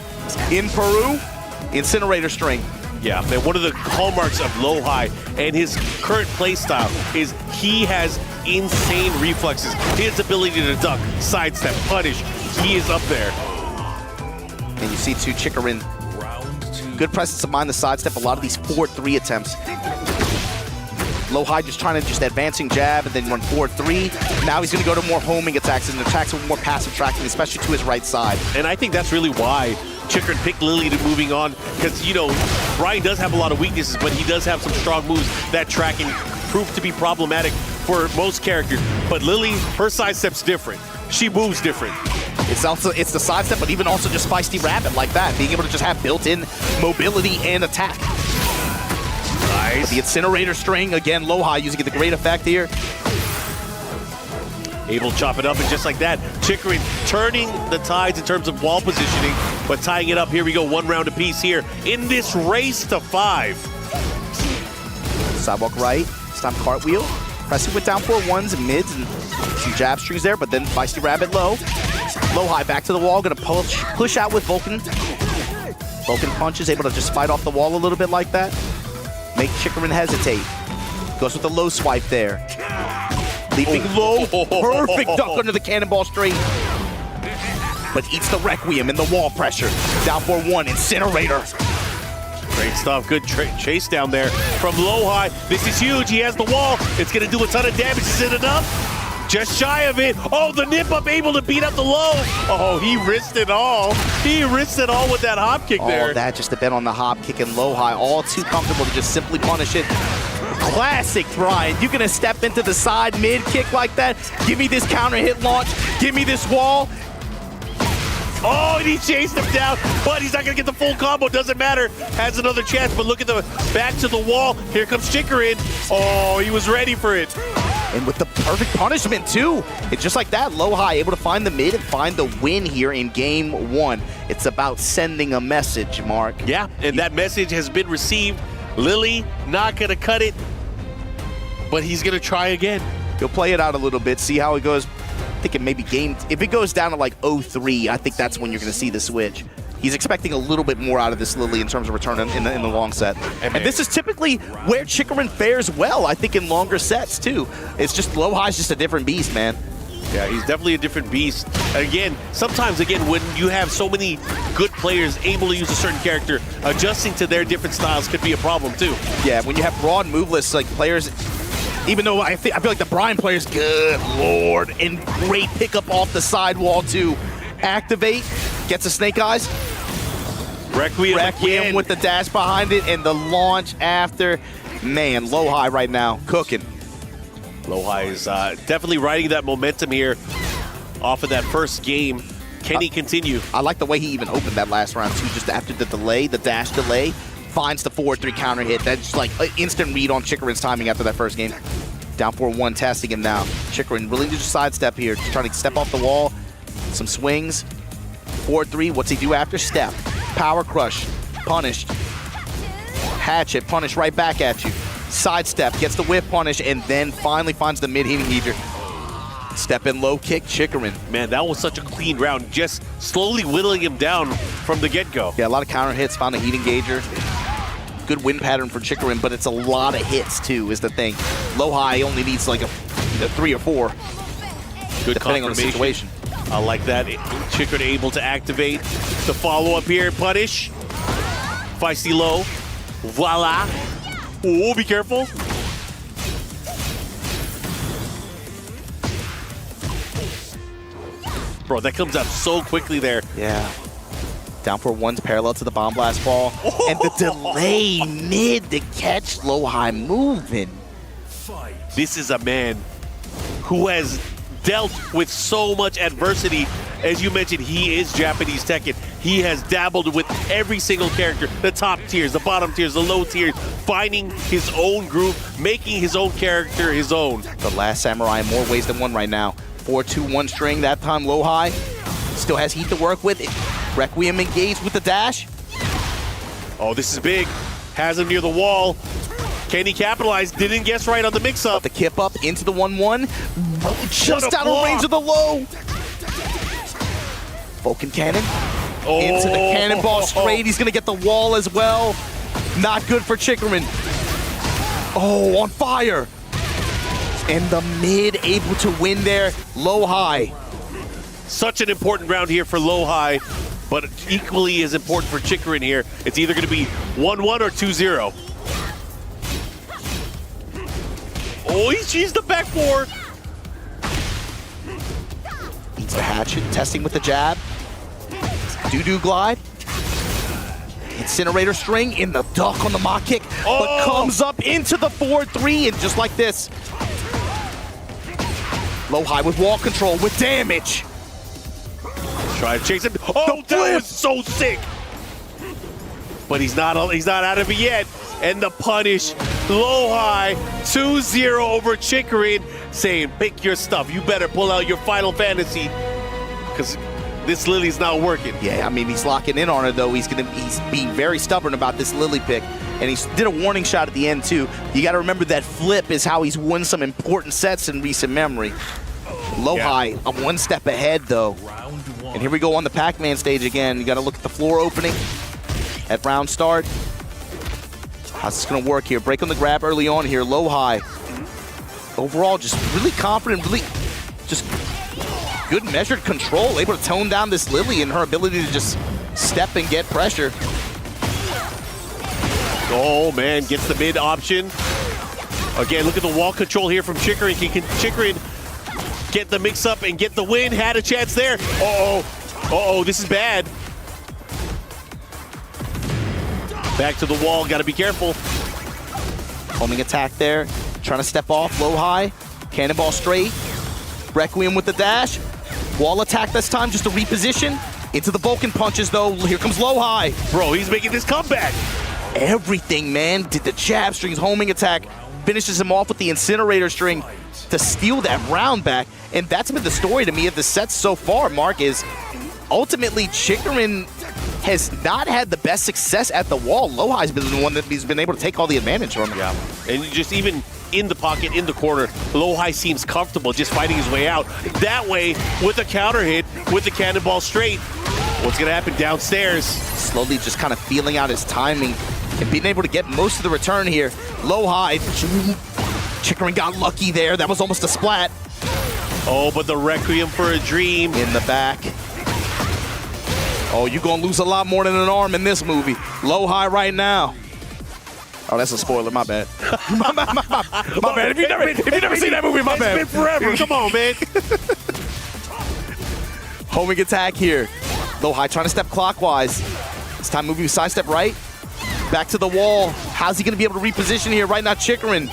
S10: in Peru, Incinerator String.
S9: Yeah, and one of the hallmarks of Lowhigh and his current play style is he has insane reflexes. His ability to duck, sidestep, punish, he is up there.
S10: And you see too, Chikurin, good presence of mind, the sidestep, a lot of these 4-3 attempts. Lowhigh just trying to advancing jab and then run 4-3. Now he's going to go to more homing attacks and attacks with more passive tracking, especially to his right side.
S9: And I think that's really why Chikurin picked Lily to moving on, because, you know, Brian does have a lot of weaknesses, but he does have some strong moves that tracking proved to be problematic for most characters. But Lily, her sidestep's different. She moves different.
S10: It's the sidestep, but even also just Feisty Rabbit like that, being able to just have built-in mobility and attack.
S9: Nice.
S10: The Incinerator String, again, Lowhigh using it to great effect here.
S9: Able to chop it up, and just like that, Chikurin turning the tides in terms of wall positioning, but tying it up. Here we go, 1 round apiece here in this race to 5.
S10: Sidewalk right, this time cartwheel. Pressing with down 4-1s and mids and some jab strings there, but then Feisty Rabbit low. Lowhigh back to the wall, gonna push out with Vulcan. Vulcan punches, able to just fight off the wall a little bit like that. Make Chikurin hesitate. Goes with the low swipe there. Leaping low, perfect duck under the cannonball straight. But eats the Requiem in the wall pressure. Down 4-1, Incinerator.
S9: Great stuff, good chase down there from Lowhigh. This is huge, he has the wall. It's gonna do a ton of damage, is it enough? Just shy of it. Oh, the nip up able to beat up the low. Oh, he risked it all. He risked it all with that hop kick there.
S10: All that just to bet on the hop kick and Lowhigh. All too comfortable to just simply punish it. Classic, Brian. You're going to step into the side mid kick like that. Give me this counter hit launch. Give me this wall.
S9: Oh, and he chased him down, but he's not going to get the full combo. Doesn't matter. Has another chance, but look at the back to the wall. Here comes Chikurin. Oh, he was ready for it.
S10: And with the perfect punishment, too. It's just like that. Lowhigh able to find the mid and find the win here in game 1. It's about sending a message, Mark.
S9: Yeah, and that message has been received. Lily not going to cut it, but he's going to try again.
S10: He'll play it out a little bit, see how it goes. I think it maybe game, if it goes down to like 0-3, I think that's when you're going to see the switch. He's expecting a little bit more out of this Lily in terms of return in the long set. And this is typically where Chikurin fares well, I think, in longer sets, too. It's just Low-High's just a different beast, man.
S9: Yeah, he's definitely a different beast. And again, sometimes, when you have so many good players able to use a certain character, adjusting to their different styles could be a problem, too.
S10: Yeah, when you have broad move lists, like players, even though I feel like the Brian players, good lord, and great pickup off the sidewall to activate, gets a Snake Eyes. Requiem with the dash behind it and the launch after. Man, Low-High right now, cooking.
S9: Low-High is definitely riding that momentum here off of that first game. Can he continue?
S10: I like the way he even opened that last round, too, just after the delay, the dash delay, finds the 4-3 counter hit. That's just like an instant read on Chikurin's timing after that first game. Down 4-1, testing him now. Chikurin willing to just sidestep here, just trying to step off the wall. Some swings. 4-3, what's he do after? Step. Power crush. Punished. Hatchet. Punish right back at you. Sidestep. Gets the whip punish, and then finally finds the mid-hitting heater. Step in low kick, Chikurin.
S9: Man, that was such a clean round. Just slowly whittling him down from the get-go.
S10: Yeah, a lot of counter hits. Found a heat engager. Good win pattern for Chikurin, but it's a lot of hits, too, is the thing. Low-High only needs like a 3 or 4.
S9: Good
S10: depending on the situation.
S9: I like that. Chikurin able to activate the follow-up here. Punish. Feisty low. Voila. Oh, be careful. Bro, that comes out so quickly there.
S10: Yeah. Down for one's parallel to the bomb blast ball. And the delay mid to catch Low-High moving.
S9: This is a man who has dealt with so much adversity. As you mentioned, he is Japanese Tekken. He has dabbled with every single character, the top tiers, the bottom tiers, the low tiers, finding his own groove, making his own character his own.
S10: The last Samurai in more ways than one right now. 4-2-1 string, that time Low-High. Still has heat to work with. Requiem engaged with the dash.
S9: Oh, this is big. Has him near the wall. Can he capitalize? Didn't guess right on the mix-up.
S10: The kip up into the 1-1. Just out of range of the low. Vulcan Cannon. Into the cannonball straight. He's going to get the wall as well. Not good for Chikurin. Oh, on fire. And the mid able to win there. Low-High.
S9: Such an important round here for Low-High, but equally as important for Chikurin here. It's either going to be 1-1 or 2-0. Oh, he's used the back four.
S10: Eats the hatchet, testing with the jab. Doo-doo glide. Incinerator string in the duck on the mock kick, but comes up into the 4-3, and just like this. Low-High with wall control, with damage.
S9: Try to chase him. Oh, that was so sick. But he's not out of it yet. And the punish, Low-High, 2-0 over Chikurin, saying, pick your stuff. You better pull out your Final Fantasy, because this Lily's not working.
S10: Yeah, I mean, he's locking in on her, though. He's being very stubborn about this Lily pick. And he did a warning shot at the end, too. You got to remember that flip is how he's won some important sets in recent memory. Low-High, one step ahead, though. And here we go on the Pac-Man stage again. You got to look at the floor opening at round start. How's this going to work here? Break on the grab early on here. Low-High. Overall, just really confident, really just good measured control. Able to tone down this Lily and her ability to just step and get pressure.
S9: Oh, man, gets the mid option. Again, look at the wall control here from Chikurin. Can Chikurin get the mix-up and get the win? Had a chance there. Uh-oh, this is bad. Back to the wall, gotta be careful.
S10: Homing attack there, trying to step off, Low-High. Cannonball straight. Requiem with the dash. Wall attack this time, just to reposition. Into the Vulcan punches, though. Here comes Low-High.
S9: Bro, he's making this comeback.
S10: Everything, man. Did the jab strings, homing attack. Finishes him off with the incinerator string to steal that round back. And that's been the story to me of the sets so far, Mark, is ultimately Chikurin has not had the best success at the wall. Low-High's been the one that he's been able to take all the advantage from.
S9: Yeah, and just even in the pocket, in the corner, Low-High seems comfortable just fighting his way out. That way, with a counter hit, with the cannonball straight, What's going to happen downstairs?
S10: Slowly just kind of feeling out his timing and being able to get most of the return here. Low high. Chikurin got lucky there. That was almost a splat.
S9: Oh, but the Requiem for a Dream.
S10: In the back. Oh, you're going to lose a lot more than an arm in this movie. Low high right now. Oh, that's a spoiler. My bad. my bad. If you never seen that movie, my bad.
S9: It's been forever. Come on, man.
S10: Homing attack here. Low high trying to step clockwise. This time moving sidestep right. Back to the wall. How's he going to be able to reposition here? Right now, Chikurin.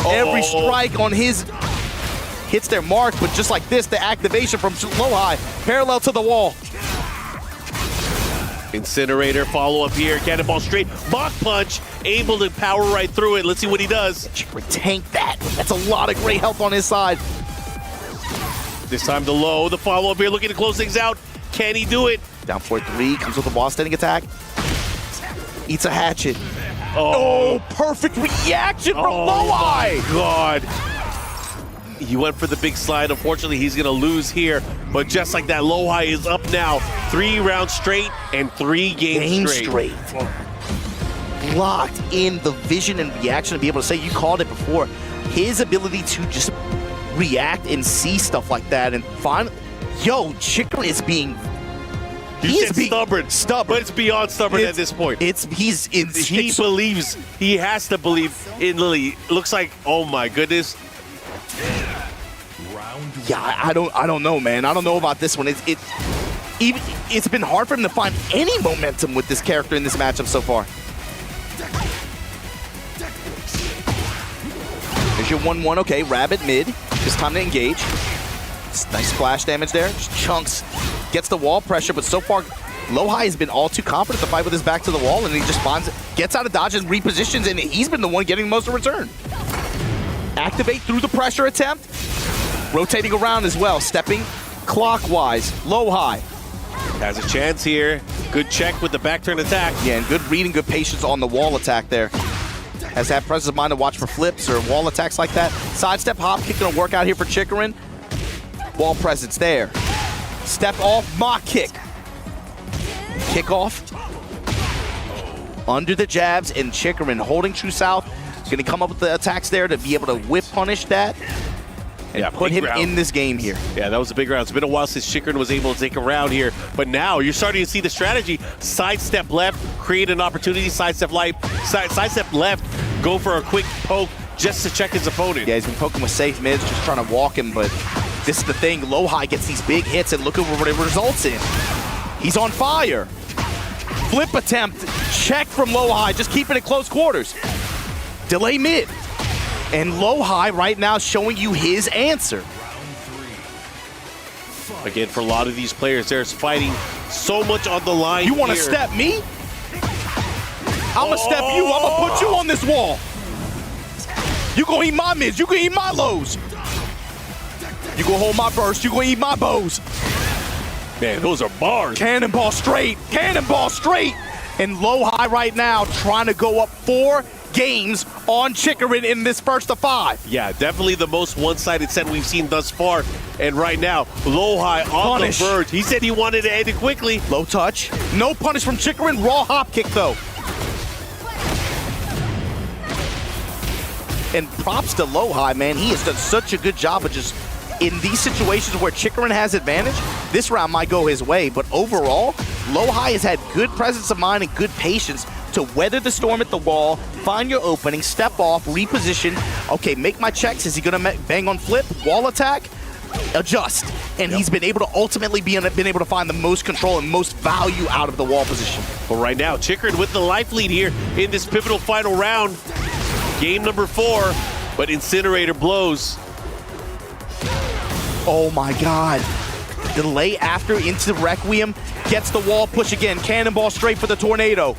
S10: Every strike on his hits their mark, but just like this, the activation from low high, parallel to the wall.
S9: Incinerator follow up here. Cannonball straight. Mach punch. Able to power right through it. Let's see what he does.
S10: Chikurin tanked that. That's a lot of great health on his side.
S9: This time the low. The follow up here looking to close things out. Can he do it?
S10: Down 4-3. Comes with a wall standing attack. Eats a hatchet.
S9: Oh,
S10: perfect reaction from low high.
S9: Oh, God. He went for the big slide. Unfortunately, he's going to lose here. But just like that, low high is up now. 3 rounds straight and 3 games straight.
S10: Locked in the vision and reaction to be able to say, you called it before, his ability to just react and see stuff like that and find, Chikurin is being
S9: stubborn, but it's beyond stubborn at this point. He believes, he has to believe in Lily. Looks like, oh my goodness.
S10: Yeah, I don't know, man. I don't know about this one. It's been hard for him to find any momentum with this character in this matchup so far. There's your 1-1. Okay, Rabbit mid. Just time to engage. Nice splash damage there. Just chunks. Gets the wall pressure, but so far, Low High has been all too confident to fight with his back to the wall, and he just finds it, gets out of dodge and repositions, and he's been the one getting most of return. Activate through the pressure attempt. Rotating around as well, stepping clockwise. Low High
S9: has a chance here. Good check with the back turn attack.
S10: Yeah, and good reading, good patience on the wall attack there. Has to have presence of mind to watch for flips or wall attacks like that. Sidestep hop kick gonna work out here for Chikurin. Wall presence there. Step off, mock kick. Kick off. Under the jabs, and Chikurin holding true south. He's gonna come up with the attacks there to be able to whip punish that. And put him in this game here.
S9: Yeah, that was a big round. It's been a while since Chikurin was able to take a round here, but now you're starting to see the strategy. Sidestep left, create an opportunity, sidestep left, go for a quick poke just to check his opponent.
S10: Yeah, he's been poking with safe mids, just trying to walk him, but this is the thing. Low High gets these big hits, and look at what it results in. He's on fire. Flip attempt, check from Low High, just keeping it close quarters. Delay mid. And Low High right now showing you his answer.
S9: Again, for a lot of these players, there's fighting so much on the line.
S10: You want to step me? I'm going to step you. I'm going to put you on this wall. You going to eat my mids. You going to eat my lows. You going to hold my burst. You going to eat my bows.
S9: Man, those are bars.
S10: Cannonball straight. Cannonball straight. And Low High right now trying to go up 4 games on Chikurin in this first of 5.
S9: Yeah, definitely the most one-sided set we've seen thus far. And right now, Low High on the verge. He said he wanted to end it quickly.
S10: Low touch. No punish from Chikurin. Raw hop kick, though. And props to Low High, man. He has done such a good job of just, in these situations where Chikurin has advantage, this round might go his way. But overall, Low High has had good presence of mind and good patience to weather the storm at the wall, find your opening, step off, reposition. Okay, make my checks. Is he going to bang on flip, wall attack, adjust? And he's been able to ultimately been able to find the most control and most value out of the wall position.
S9: But right now, Chikurin with the life lead here in this pivotal final round. Game number 4, but Incinerator blows.
S10: Oh my God. Delay after into the Requiem, gets the wall push again. Cannonball straight for the tornado.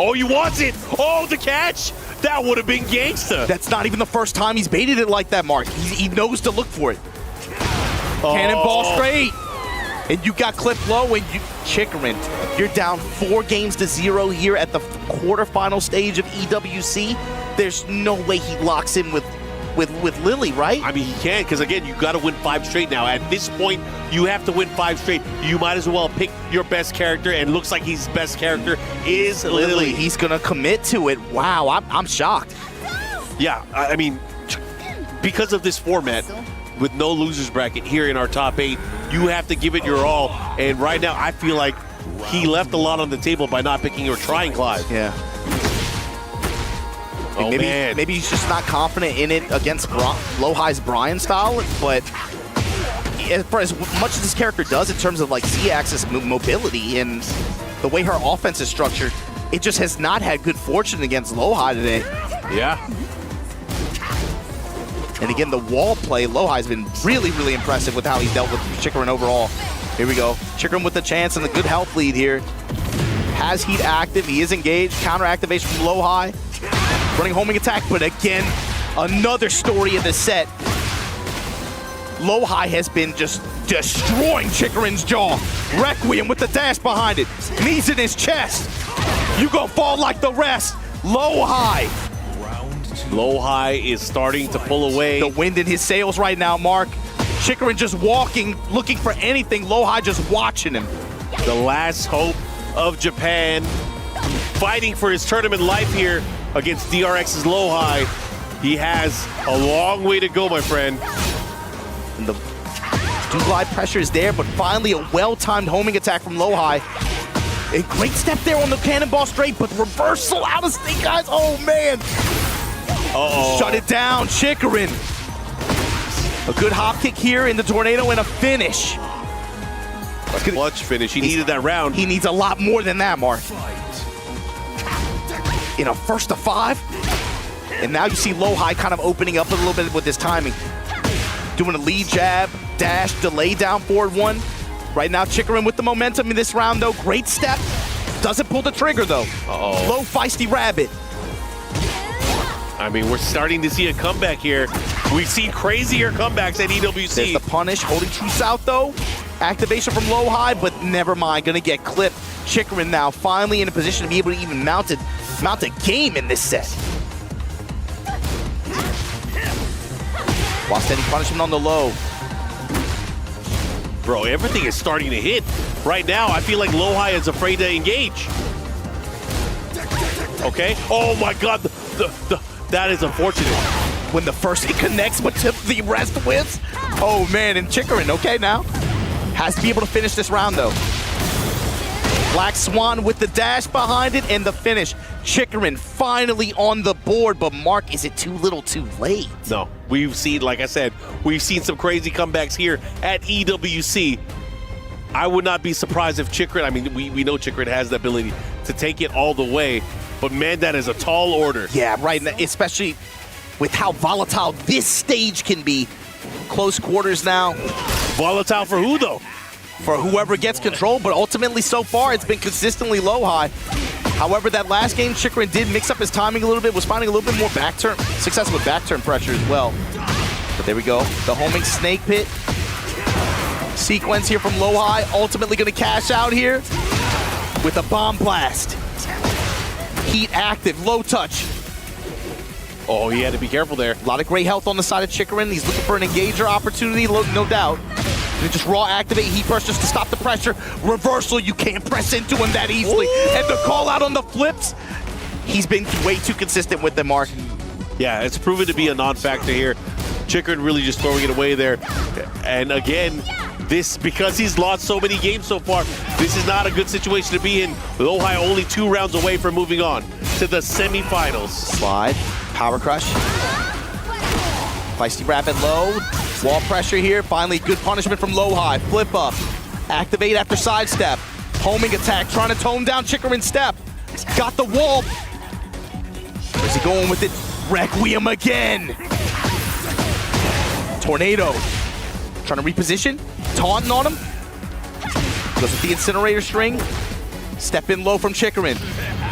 S9: Oh, he wants it. Oh, the catch. That would have been gangsta.
S10: That's not even the first time he's baited it like that, Mark. He knows to look for it. Cannonball straight. And you got clipped low, and Chikurin, you're down 4 games to 0 here at the quarterfinal stage of EWC. There's no way he locks in with with Lily, right?
S9: I mean, he can, because again, you got to win 5 straight now. At this point, you have to win 5 straight. You might as well pick your best character, and looks like his best character is Lily.
S10: He's going to commit to it. Wow, I'm shocked.
S9: Yeah, I mean, because of this format, with no losers bracket here in our top 8, you have to give it your all. And right now, I feel like he left a lot on the table by not picking or trying Clive.
S10: Yeah.
S9: Oh, man.
S10: Maybe he's just not confident in it against Low High's Brian style, but for as much as this character does in terms of like Z-axis mobility and the way her offense is structured, it just has not had good fortune against Low High today.
S9: Yeah.
S10: And again, the wall play, Low High's been really, really impressive with how he's dealt with Chikurin overall. Here we go. Chikurin with the chance and the good health lead here. Has Heat active, he is engaged. Counter activation from Low High. Running homing attack, but again, another story of the set. Low High has been just destroying Chikurin's jaw. Requiem with the dash behind it. Knees in his chest. You gonna fall like the rest. Low High.
S9: Low High is starting to pull away.
S10: The wind in his sails right now, Mark. Chikurin just walking, looking for anything. Low High just watching him.
S9: The last hope of Japan, fighting for his tournament life here against DRX's Low High. He has a long way to go, my friend.
S10: And the do-glide pressure is there, but finally a well-timed homing attack from Low High. A great step there on the cannonball straight, but reversal out of Snake Eyes. Oh, man.
S9: Uh-oh.
S10: Shut it down, Chikurin. A good hop kick here in the tornado and a finish.
S9: A clutch finish. He needed that round.
S10: He needs a lot more than that, Mark. In a first to 5. And now you see Low High kind of opening up a little bit with this timing. Doing a lead jab, dash, delay down forward 1. Right now, Chikurin with the momentum in this round, though. Great step. Doesn't pull the trigger, though.
S9: Uh-oh.
S10: Low feisty rabbit.
S9: I mean, we're starting to see a comeback here. We've seen crazier comebacks at EWC.
S10: There's the punish, holding true south, though. Activation from Low High, but never mind. Gonna get clipped. Chikurin now finally in a position to be able to even mount a game in this set. While standing punishment on the low.
S9: Bro, everything is starting to hit. Right now, I feel like Low High is afraid to engage. Okay. Oh my God, that is unfortunate.
S10: When the first hit connects, but the rest whips. Oh man, and Chikurin, okay now. Has to be able to finish this round though. Black Swan with the dash behind it and the finish. Chikurin finally on the board, but Mark, is it too little too late?
S9: No, we've seen, like I said, we've seen some crazy comebacks here at EWC. I would not be surprised if Chikurin, I mean, we know Chikurin has the ability to take it all the way, but man, that is a tall order.
S10: Yeah, right, especially with how volatile this stage can be. Close quarters now.
S9: Volatile for who, though?
S10: For whoever gets control, but ultimately so far it's been consistently Low High. However, that last game, Chikurin did mix up his timing a little bit, was finding a little bit more success with back turn pressure as well. But there we go, the homing snake pit. Sequence here from Low High, ultimately gonna cash out here with a bomb blast. Heat active, low touch.
S9: Oh, he had to be careful there.
S10: A lot of great health on the side of Chikurin. He's looking for an engager opportunity, no doubt. They just raw activate heat burst just to stop the pressure. Reversal, you can't press into him that easily. Ooh. And the call out on the flips, he's been way too consistent with them, Mark.
S9: Yeah, it's proven to be a non-factor here. Chikurin really just throwing it away there. And again, this, because he's lost so many games so far, this is not a good situation to be in. Low High only 2 rounds away from moving on to the semifinals.
S10: Slide, power crush. Feisty rapid low. Wall pressure here. Finally, good punishment from Low High. Flip up. Activate after sidestep. Homing attack, trying to tone down Chikurin's step. Got the wall. Where's he going with it? Requiem again. Tornado. Trying to reposition. Taunting on him. Goes with the incinerator string. Step in low from Chikurin.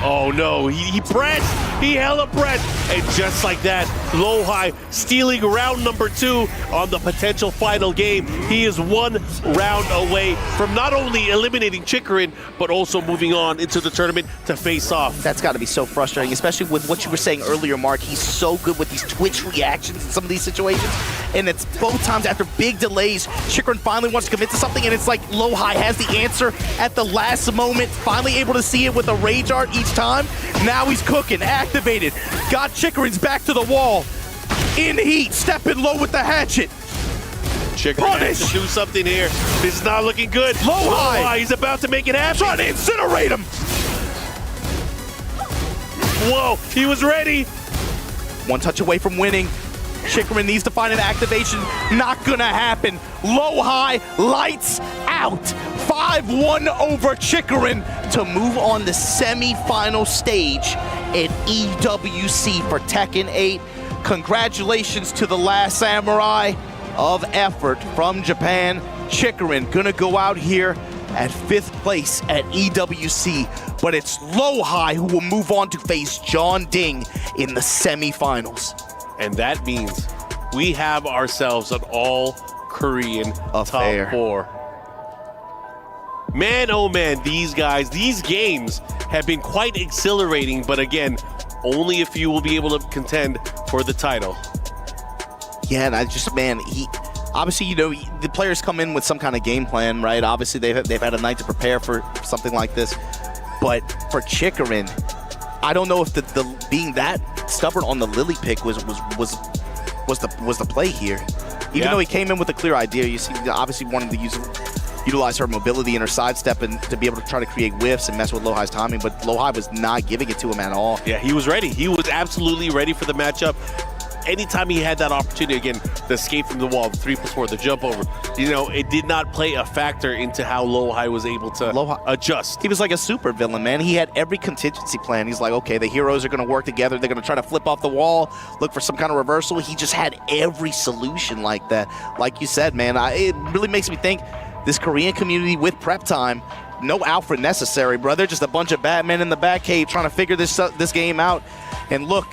S9: Oh no, he pressed. He held a breath. And just like that, Lohai stealing round number 2 on the potential final game. He is 1 round away from not only eliminating Chikurin, but also moving on into the tournament to face off.
S10: That's got to be so frustrating, especially with what you were saying earlier, Mark. He's so good with these twitch reactions in some of these situations. And it's both times after big delays, Chikurin finally wants to commit to something, and it's like Lohai has the answer at the last moment, finally able to see it with a rage art each time. Now he's cooking, activated, got Chikurin's back to the wall. In heat, stepping low with the hatchet.
S9: Chikurin has to do something here. This is not looking good.
S10: Lohai,
S9: he's about to make it happen.
S10: Trying to incinerate him.
S9: Whoa, he was ready.
S10: One touch away from winning. Chikurin needs to find an activation. Not gonna happen. Lohai lights out. 5-1 over Chikurin to move on the semi-final stage at EWC for Tekken 8. Congratulations to the last samurai of effort from Japan. Chikurin gonna go out here at 5th place at EWC, but it's Lohai who will move on to face Jeonding in the semi-finals.
S9: And that means we have ourselves an all-Korean top 4. Man, oh man, these guys, these games have been quite exhilarating, but again, only a few will be able to contend for the title.
S10: Yeah, and I just, man, obviously, you know, the players come in with some kind of game plan, right? Obviously, they've had a night to prepare for something like this. But for Chikurin, I don't know if the being that stubborn on the Lily pick was the play here. Even though he came in with a clear idea, you see, obviously wanting to utilize her mobility and her sidestep and to be able to try to create whiffs and mess with Lohai's timing, but Lohai was not giving it to him at all.
S9: Yeah, he was ready. He was absolutely ready for the matchup. Anytime he had that opportunity, again, the escape from the wall, the 3+4, the jump over, you know, it did not play a factor into how Lohai was able to adjust.
S10: He was like a super villain, man. He had every contingency plan. He's like, okay, the heroes are going to work together. They're going to try to flip off the wall, look for some kind of reversal. He just had every solution like that. Like you said, man, it really makes me think this Korean community with prep time, no Alfred necessary, bro. They're just a bunch of Batmen in the Batcave trying to figure this game out. And look,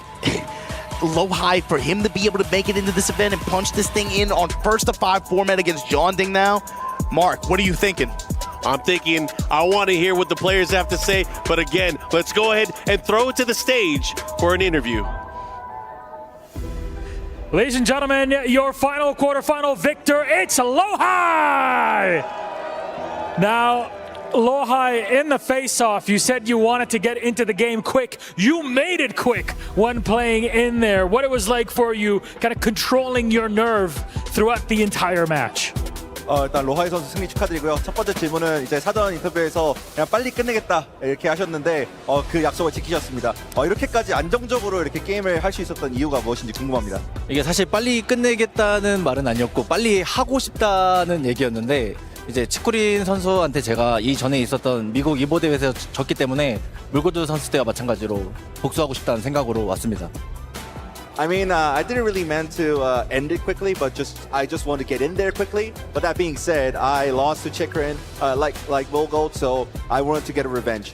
S10: Lohai, for him to be able to make it into this event and punch this thing in on 1st-to-5 format against Jeonding now. Mark, what are you thinking?
S9: I'm thinking I want to hear what the players have to say, but again, let's go ahead and throw it to the stage for an interview.
S8: Ladies and gentlemen, your final quarterfinal victor, it's Lohai! Now, Lohai, in the face-off, you said you wanted to get into the game quick. You made it quick when playing in there. What it was like for you, kind of controlling your nerve throughout the entire match.
S13: 일단 로하이 선수 승리 축하드리고요. 첫 번째 질문은 이제 사전 인터뷰에서 그냥 빨리 끝내겠다 이렇게 하셨는데 그 약속을 지키셨습니다. 이렇게까지 안정적으로 이렇게 게임을 할 수 있었던 이유가 무엇인지 궁금합니다.
S18: 이게 사실 빨리 끝내겠다는 말은 아니었고 빨리 하고 싶다는 얘기였는데 이제 치쿠린 선수한테 제가 이전에 있었던 미국 이보 대회에서 졌기 때문에 물고두 선수 때와 마찬가지로 복수하고 싶다는 생각으로 왔습니다.
S13: I mean, I didn't really meant to end it quickly, but I just want to get in there quickly. But that being said, I lost to Chikurin, like Volgold, so I wanted to get a revenge.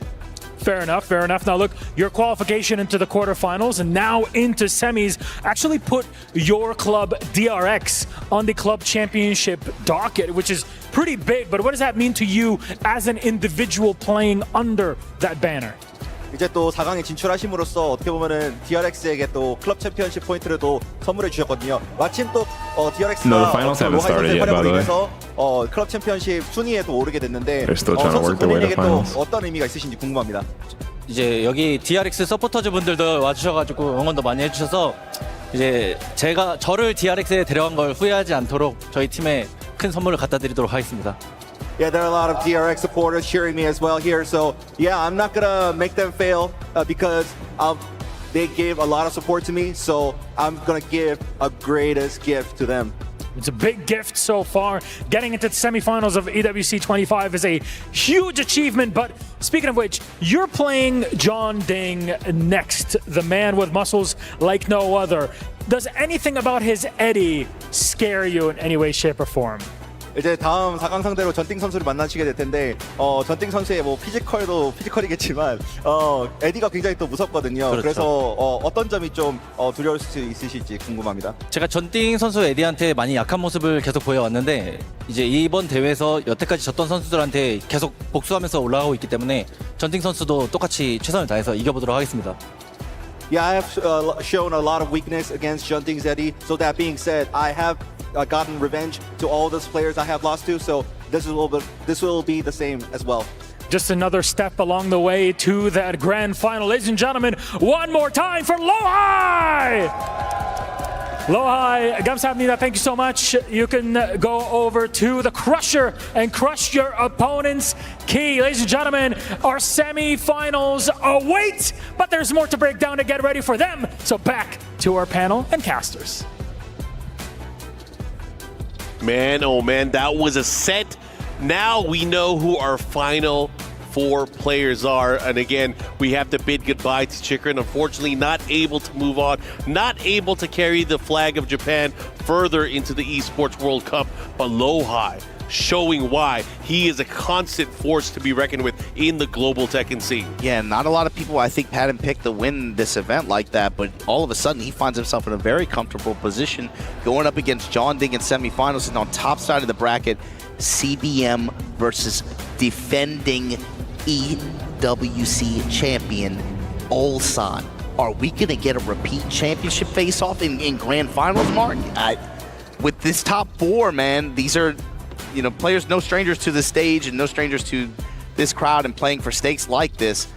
S8: Fair enough, fair enough. Now look, your qualification into the quarterfinals and now into semis actually put your club DRX on the club championship docket, which is pretty big. But what does that mean to you as an individual playing under that banner?
S13: 이제 또 4강에 진출하심으로써 어떻게 보면은 DRX에게 또 클럽 챔피언십 포인트를 또 선물해 주셨거든요. 마침 또 DRX가 로하이 선수의 활약으로 인해서 클럽 챔피언십 순위에 또 오르게 됐는데 선수 본인에게 또 어떤 의미가 있으신지 궁금합니다.
S18: 이제 여기 DRX 서포터즈 분들도 와주셔가지고 응원도 많이 해주셔서 이제 저를 DRX에 데려간 걸 후회하지 않도록 저희 팀에 큰 선물을 갖다 드리도록 하겠습니다.
S13: Yeah, there are a lot of DRX supporters cheering me as well here. So yeah, I'm not gonna make them fail because they gave a lot of support to me. So I'm gonna give a greatest gift to them.
S8: It's a big gift so far. Getting into the semifinals of EWC 25 is a huge achievement. But speaking of which, you're playing Jeonding next, the man with muscles like no other. Does anything about his Eddie scare you in any way, shape, or form?
S13: 이제 다음 4강 상대로 전띵 선수를 만나시게 될 텐데 전띵 선수의 뭐 피지컬도 피지컬이겠지만 에디가 굉장히 또 무섭거든요.
S18: 그렇죠.
S13: 그래서 어떤 점이 좀 두려울 수 있으실지 궁금합니다.
S18: 제가 전띵 선수 에디한테 많이 약한 모습을 계속 보여왔는데 이제 이번 대회에서 여태까지 졌던 선수들한테 계속 복수하면서 올라가고 있기 때문에 전띵 선수도 똑같이 최선을 다해서 이겨보도록 하겠습니다.
S13: Yeah, I have shown a lot of weakness against Jeonding's Eddie. So that being said, I have gotten revenge to all those players I have lost to. So this will be the same as well.
S8: Just another step along the way to that grand final. Ladies and gentlemen, one more time for Lohai! Lohai, 감사합니다. Thank you so much. You can go over to the Crusher and crush your opponent's key. Ladies and gentlemen, our semi-finals await, but there's more to break down to get ready for them. So back to our panel and casters.
S9: Man, oh man, that was a set. Now we know who our final 4 players are. And again, we have to bid goodbye to Chikurin. Unfortunately, not able to move on, not able to carry the flag of Japan further into the Esports World Cup. But Lohai showing why he is a constant force to be reckoned with in the global Tekken scene.
S10: Yeah, not a lot of people, I think, had him pick to win this event like that, but all of a sudden he finds himself in a very comfortable position going up against Jeonding in semifinals and on top side of the bracket, CBM versus defending EWC champion Arslan. Are we going to get a repeat championship face-off in grand finals, Mark? With this top 4, man, these are, you know, players no strangers to the stage and no strangers to this crowd and playing for stakes like this.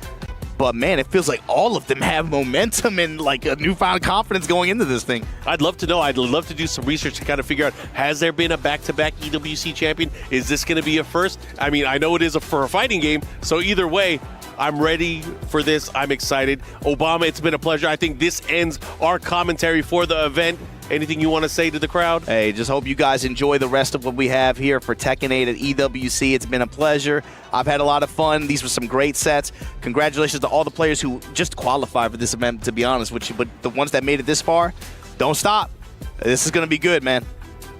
S10: But man, it feels like all of them have momentum and like a newfound confidence going into this thing.
S9: I'd love to know. I'd love to do some research to kind of figure out, has there been a back-to-back EWC champion? Is this going to be a first? I mean, I know it is for a fighting game, so either way, I'm ready for this. I'm excited. Obama, it's been a pleasure. I think this ends our commentary for the event. Anything you want to say to the crowd?
S10: Hey, just hope you guys enjoy the rest of what we have here for Tekken 8 at EWC. It's been a pleasure. I've had a lot of fun. These were some great sets. Congratulations to all the players who just qualified for this event, to be honest with you. But the ones that made it this far, don't stop. This is going to be good, man.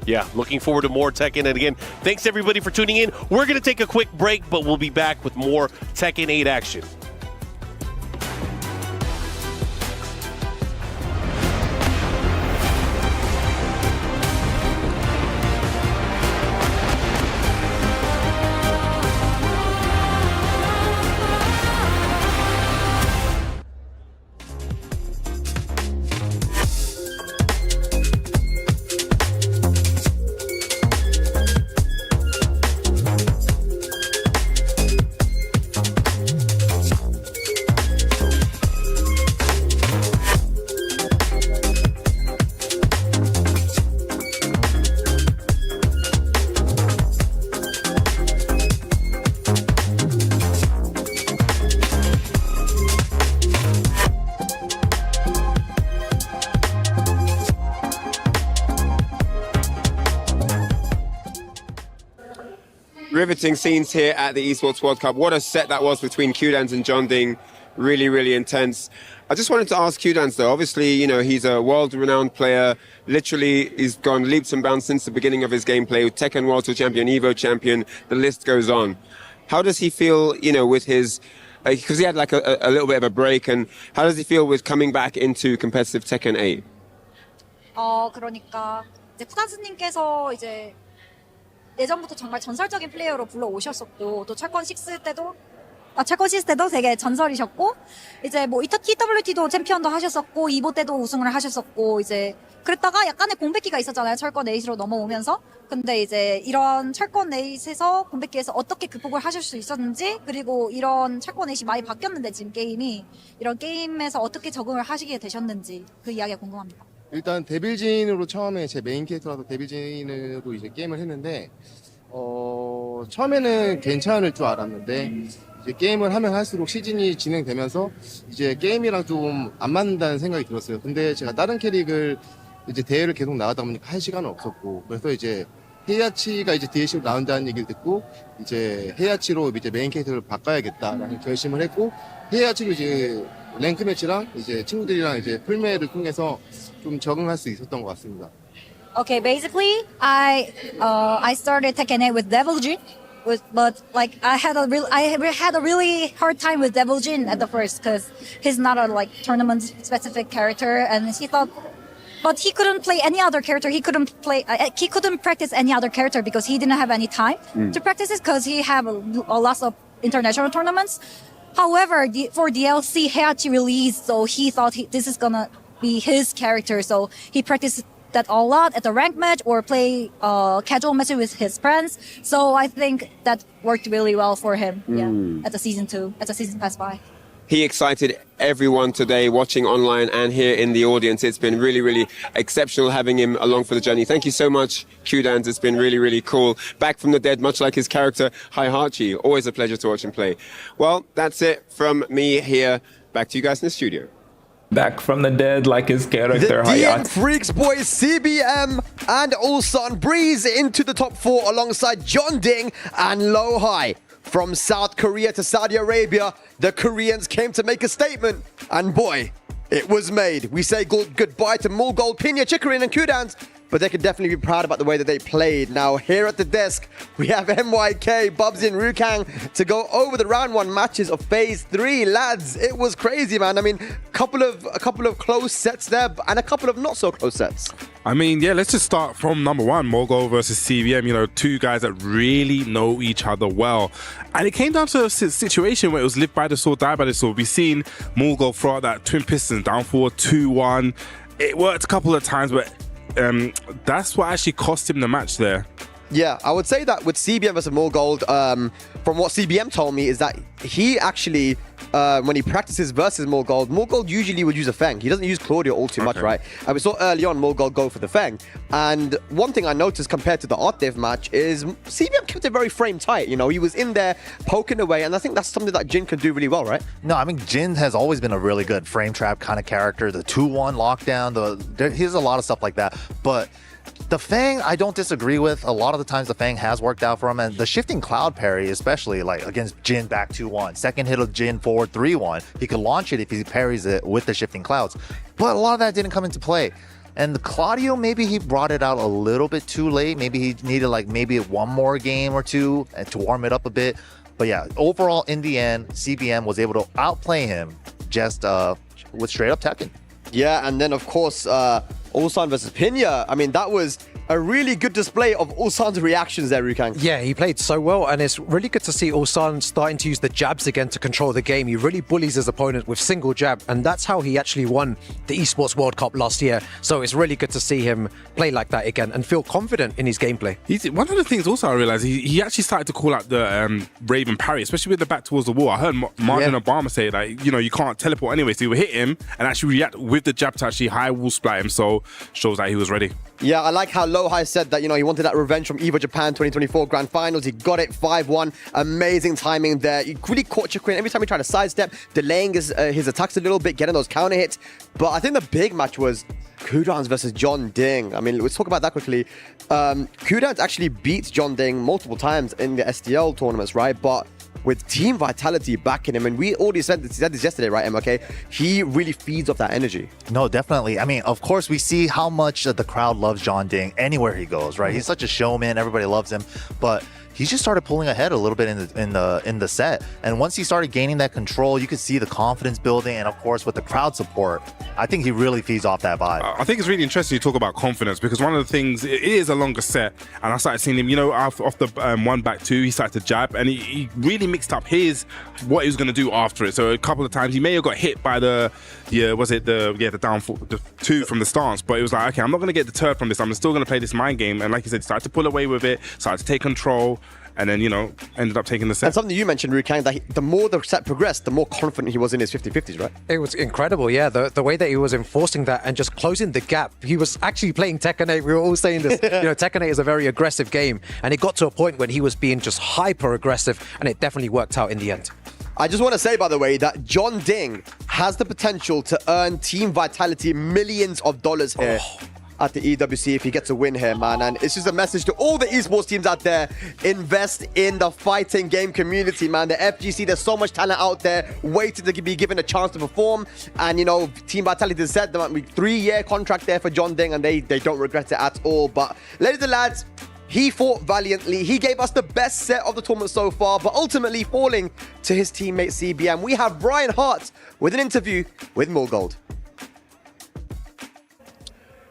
S9: Yeah, looking forward to more Tekken. And again, thanks everybody for tuning in. We're going to take a quick break, but we'll be back with more Tekken 8 action.
S5: Riveting scenes here at the Esports World Cup. What a set that was between Kudans and Jeonding. Really, really intense. I just wanted to ask Kudans though. Obviously, you know, he's a world-renowned player. Literally, he's gone leaps and bounds since the beginning of his gameplay. Tekken World Tour Champion, Evo Champion, the list goes on. How does he feel, you know, with his... Because he had like a little bit of a break, and how does he feel with coming back into competitive Tekken 8?
S15: 그러니까 이제 쿠단스님께서 이제 예전부터 정말 전설적인 플레이어로 불러오셨었고 또 철권 6 때도 되게 전설이셨고 이제 뭐 EWT도 챔피언도 하셨었고 이보 때도 우승을 하셨었고 이제 그랬다가 약간의 공백기가 있었잖아요. 철권 8으로 넘어오면서. 근데 이제 이런 철권 8에서 공백기에서 어떻게 극복을 하실 수 있었는지 그리고 이런 철권 8이 많이 바뀌었는데 지금 게임이 이런 게임에서 어떻게 적응을 하시게 되셨는지 그 이야기가 궁금합니다.
S22: 일단 데빌진으로 처음에 제 메인 캐릭터라서 데빌진으로 이제 게임을 했는데 처음에는 괜찮을 줄 알았는데 이제 게임을 하면 할수록 시즌이 진행되면서 이제 게임이랑 좀 안 맞는다는 생각이 들었어요. 근데 제가 다른 캐릭을 이제 대회를 계속 나가다 보니까 할 시간은 없었고 그래서 이제 헤이아치가 이제 DLC로 나온다는 얘기를 듣고 이제 헤이아치로 이제 메인 캐릭터를 바꿔야겠다라는 결심을 했고 헤이아치로 이제 랭크 매치랑 이제 친구들이랑 이제 풀매를 통해서 좀 적응할 수 있었던 것 같습니다.
S15: Okay, basically, I started Tekken 8 with Devil Jin, but like I had a really hard time with Devil Jin at the first because he's not a like tournament specific character, and he thought, but he couldn't play any other character. He couldn't practice any other character because he didn't have any time to practice it because he have a lot of international tournaments. However, for DLC, Heihachi released, so he thought this is gonna be his character, so he practiced that a lot at the rank match or play casual matches with his friends. So I think that worked really well for him at the season pass by.
S5: He excited everyone today watching online and here in the audience. It's been really, really exceptional having him along for the journey. Thank you so much, Kudans. It's been really, really cool. Back from the dead, much like his character, Heihachi. Always a pleasure to watch him play. Well, that's it from me here. Back to you guys in the studio.
S19: Back from the dead like his character,
S4: The DN
S19: Hayat.
S4: Freaks boys, CBM and Ulsan breeze into the top 4 alongside Jeonding and Lohai. From South Korea to Saudi Arabia, the Koreans came to make a statement. And boy, it was made. We say goodbye to Mulgold, Pinya, Chikurin and Kudans, but they can definitely be proud about the way that they played. Now, here at the desk, we have MYK, Bubsy and Rukang to go over the round 1 matches of Phase 3. Lads, it was crazy, man. I mean, a couple of close sets there and a couple of not so close sets.
S2: I mean, yeah, let's just start from number 1, Mogul versus CBM. You know, two guys that really know each other well. And it came down to a situation where it was live by the sword, die by the sword. We've seen Mogul throw out that Twin Pistons down forward 2-1. It worked a couple of times, but that's what actually cost him the match there.
S4: Yeah, I would say that with CBM versus Mulgold, from what CBM told me is that he actually, when he practices versus Mulgold usually would use a Feng. He doesn't use Claudio all too much, right? And we saw early on Mulgold go for the Feng. And one thing I noticed compared to the Otdev match is CBM kept it very frame tight. You know, he was in there poking away, and I think that's something that Jin can do really well, right?
S3: No, I mean, Jin has always been a really good frame trap kind of character. The 2-1 lockdown, he has a lot of stuff like that. But the Fang, I don't disagree with. A lot of the times the Fang has worked out for him, and the shifting cloud parry, especially like against Jin back 2-1, second hit of Jin forward 3-1, he could launch it if he parries it with the shifting clouds. But a lot of that didn't come into play. And the Claudio, maybe he brought it out a little bit too late. Maybe he needed like maybe one more game or two to warm it up a bit. But yeah, overall in the end, CBM was able to outplay him just with straight up Tekken.
S4: Yeah, and then of course, Ulsan versus Pinya. I mean, that was a really good display of Ulsan's reactions there, Rukang.
S1: Yeah, he played so well, and it's really good to see Ulsan starting to use the jabs again to control the game. He really bullies his opponent with single jab, and that's how he actually won the Esports World Cup last year. So it's really good to see him play like that again and feel confident in his gameplay.
S2: One of the things also I realized, he actually started to call out the Raven parry, especially with the back towards the wall. I heard Martin Obama say, like, you know, you can't teleport anyway, so he would hit him and actually react with the jab to actually high wall splat him, so shows that he was ready.
S4: Yeah, I like how Lohai said that, you know, he wanted that revenge from EVO Japan 2024 Grand Finals. He got it 5-1. Amazing timing there. He really caught Chikurin every time he tried to sidestep, delaying his attacks a little bit, getting those counter hits. But I think the big match was Kudans versus Jeonding. I mean, let's talk about that quickly. Kudans actually beat Jeonding multiple times in the SDL tournaments, right? But with Team Vitality backing him, and we already said this yesterday, right, MLK? He really feeds off that energy.
S3: No, definitely. I mean, of course, we see how much the crowd loves Jeonding anywhere he goes, right? He's such a showman. Everybody loves him. But he just started pulling ahead a little bit in the set. And once he started gaining that control, you could see the confidence building. And of course, with the crowd support, I think he really feeds off that vibe.
S2: I think it's really interesting to talk about confidence, because one of the things, it is a longer set, and I started seeing him, you know, off the 1-2, he started to jab, and he really mixed up what he was going to do after it. So a couple of times he may have got hit by the down 2 from the stance, but it was like, okay, I'm not going to get deterred from this. I'm still going to play this mind game. And like you said, started to pull away with it, started to take control, and then, you know, ended up taking the set.
S4: And something you mentioned, Rukang, that the more the set progressed, the more confident he was in his 50-50s, right?
S1: It was incredible, yeah. The way that he was enforcing that and just closing the gap. He was actually playing Tekken 8. We were all saying this. You know, Tekken 8 is a very aggressive game, and it got to a point when he was being just hyper aggressive, and it definitely worked out in the end.
S4: I just want to say, by the way, that Jeonding has the potential to earn Team Vitality millions of dollars here. at the EWC if he gets a win here, man. And it's just a message to all the esports teams out there. Invest in the fighting game community, man. The FGC, there's so much talent out there waiting to be given a chance to perform. And, you know, Team Vitality said there might be a 3-year contract there for Jeonding, and they don't regret it at all. But, ladies and lads, he fought valiantly. He gave us the best set of the tournament so far, but ultimately falling to his teammate CBM. We have Brian Hart with an interview with Morgold.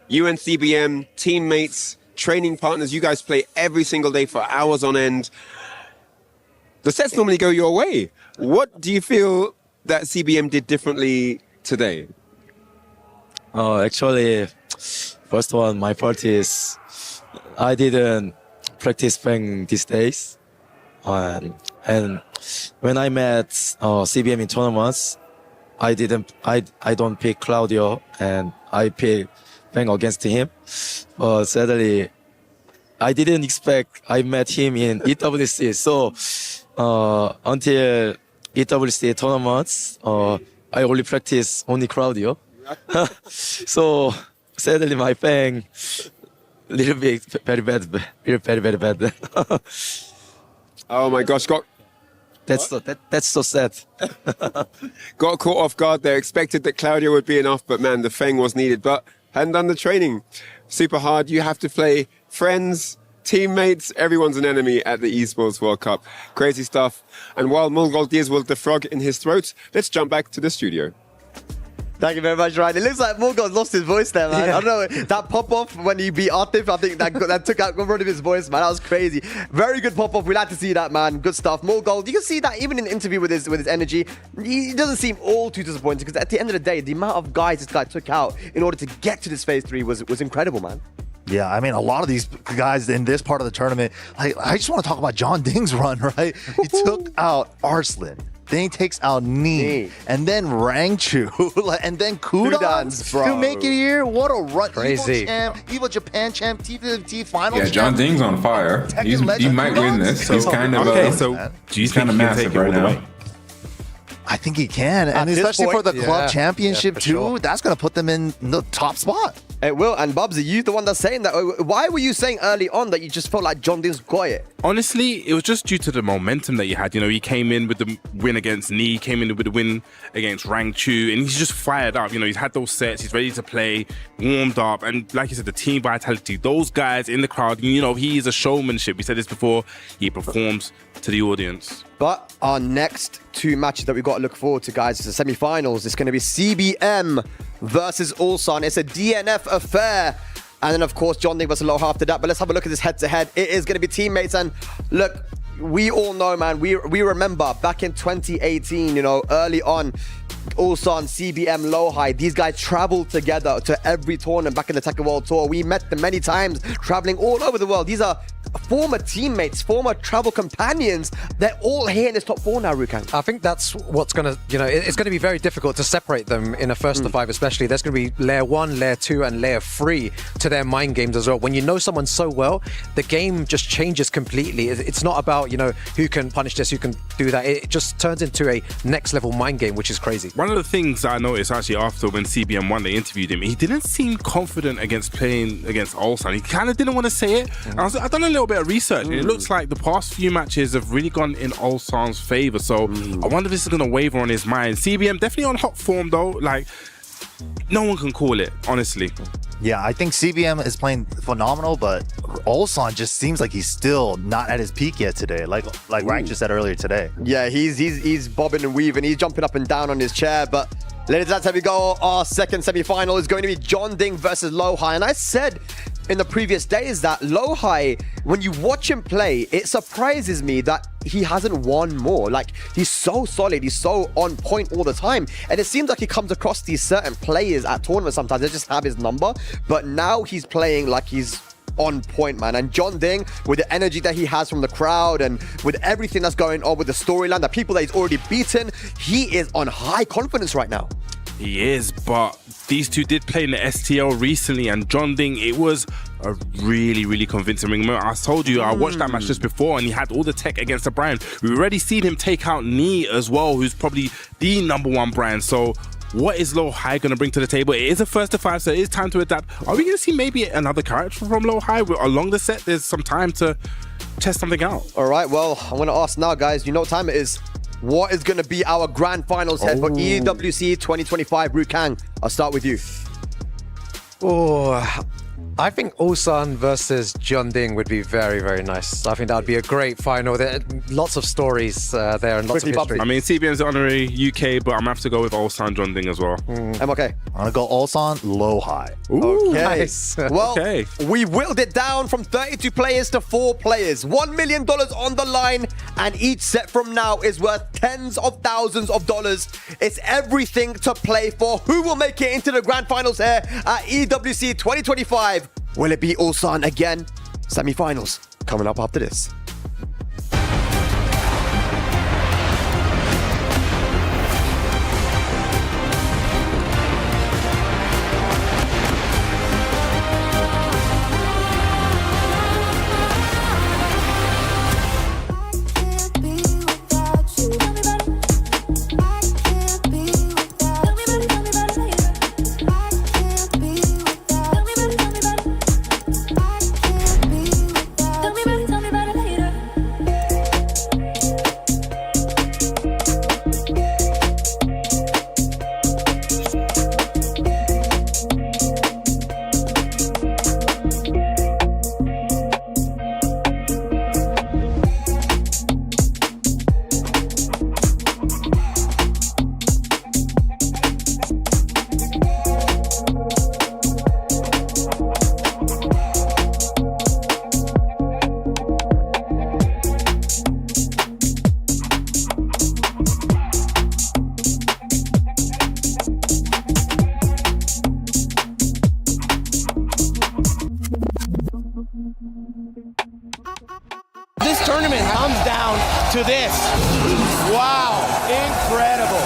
S5: You and CBM, teammates, training partners, you guys play every single day for hours on end. The sets normally go your way. What do you feel that CBM did differently today?
S12: Actually, first one, my part is I didn't practice playing these days. And when I met CBM in tournaments, I don't pick Claudio, and I pick playing against him. But sadly, I didn't expect I met him in EWC. So until EWC tournaments, I only practice only Claudio. So sadly, my playing little bit very bad.
S5: Oh my gosh,
S12: that's so sad.
S5: Got caught off guard there. Expected that Claudio would be enough, but man, the Feng was needed. But hadn't done the training. Super hard. You have to play friends, teammates. Everyone's an enemy at the Esports World Cup. Crazy stuff. And while Morgold deals with the frog in his throat, let's jump back to the studio.
S4: Thank you very much, Ryan. It looks like Morgold lost his voice there, man. I don't know, that pop-off when he beat Artif, I think that took out rid of his voice, man. That was crazy. Very good pop-off. We like to see that, man. Good stuff. Morgold, you can see that even in the interview with his energy, he doesn't seem all too disappointed, because at the end of the day, the amount of guys this guy took out in order to get to this phase 3 was incredible, man.
S3: Yeah, I mean, a lot of these guys in this part of the tournament, I just want to talk about Jeonding's run, right? He took out Arslan. Then he takes out Nee, and then Rangchu, and then Kudans,
S4: bro.
S3: to make it here. What a run.
S1: Crazy.
S3: Evo champ, Evo Japan champ, T50 finals
S19: Yeah,
S3: champ.
S19: Jeonding's on fire. He might win this.
S2: So,
S19: He's kind of
S2: he's kind of massive right now.
S3: I think he can, and
S4: this
S3: especially
S4: point,
S3: for the club championship
S1: for
S3: too.
S1: sure.
S3: That's going to put them in the top spot.
S4: It will. And Bubsy, you the one that's saying that. Why were you saying early on that you just felt like Jeonding's got it?
S2: Honestly, it was just due to the momentum that he had. You know, he came in with the win against Nee, came in with the win against Rangchu, and he's just fired up. You know, he's had those sets, he's ready to play, warmed up, and like you said, the team vitality, those guys in the crowd, you know, he is a showmanship. We said this before, he performs to the audience.
S4: But our next 2 matches that we've got to look forward to, guys, is the semi-finals. It's going to be CBM versus Ulsan. It's a DNF affair. And then, of course, Jeonding versus Loha after that. But let's have a look at this head-to-head. It is going to be teammates. And look, we all know, man, we remember back in 2018, you know, early on, Ulsan, CBM, Loha, these guys traveled together to every tournament back in the Tekken World Tour. We met them many times, traveling all over the world. These are former teammates, former travel companions. They're all here in this top 4 now, Rukan.
S1: I think that's what's going to, you know, it's going to be very difficult to separate them in a first to 5, especially. There's going to be layer 1, layer 2, and layer 3 to their mind games as well. When you know someone so well, the game just changes completely. It's not about, you know, who can punish this, who can do that. It just turns into a next level mind game, which is crazy.
S2: One of the things that I noticed actually after when CBM won, they interviewed him, he didn't seem confident against playing against Ulsan. He kind of didn't want to say it. I've done a little bit of research, and it looks like the past few matches have really gone in Ulsan's favor. So I wonder if this is going to waver on his mind. CBM definitely on hot form though. Like, no one can call it, honestly.
S3: Yeah, I think CBM is playing phenomenal, but Ulsan just seems like he's still not at his peak yet today. Like Rank just said earlier today.
S4: Yeah, he's bobbing and weaving. He's jumping up and down on his chair. But ladies and gentlemen, here we go. Our second semi-final is going to be Jeonding versus Loha. And I said in the previous days that Loha, when you watch him play, it surprises me that he hasn't won more. Like, he's so solid, he's so on point all the time, and it seems like he comes across these certain players at tournaments sometimes, they just have his number, but now he's playing like he's on point, man. And Jeonding, with the energy that he has from the crowd and with everything that's going on with the storyline, the people that he's already beaten, he is on high confidence right now.
S2: He is, but these two did play in the STL recently, and Jeonding, it was a really, really convincing ring. I told you, I watched that match just before, and he had all the tech against the brand. We've already seen him take out Nee as well, who's probably the #1 brand. So What is Low High going to bring to the table? It is a first to 5, so it is time to adapt. Are we going to see maybe another character from Low High? Along the set, there's some time to test something out.
S4: All right, well, I'm going to ask now, guys. You know what time it is. What is going to be our grand finals head for EWC 2025? Rukang, I'll start with you.
S1: Oh, I think Ulsan versus Jeonding would be very, very nice. I think that would be a great final. There are lots of stories there and lots of history.
S2: I mean, CBM's honorary UK, but I'm going to have to go with Ulsan Jeonding as well.
S4: I'm okay.
S3: I'm going to go Ulsan Low High.
S4: Okay.
S1: Nice.
S4: Well, we whittled it down from 32 players to 4 players. $1 million on the line, and each set from now is worth tens of thousands of dollars. It's everything to play for. Who will make it into the grand finals here at EWC 2025? Will it be Ulsan again? Semi-finals coming up after this.
S10: This tournament comes down to this. Wow, incredible.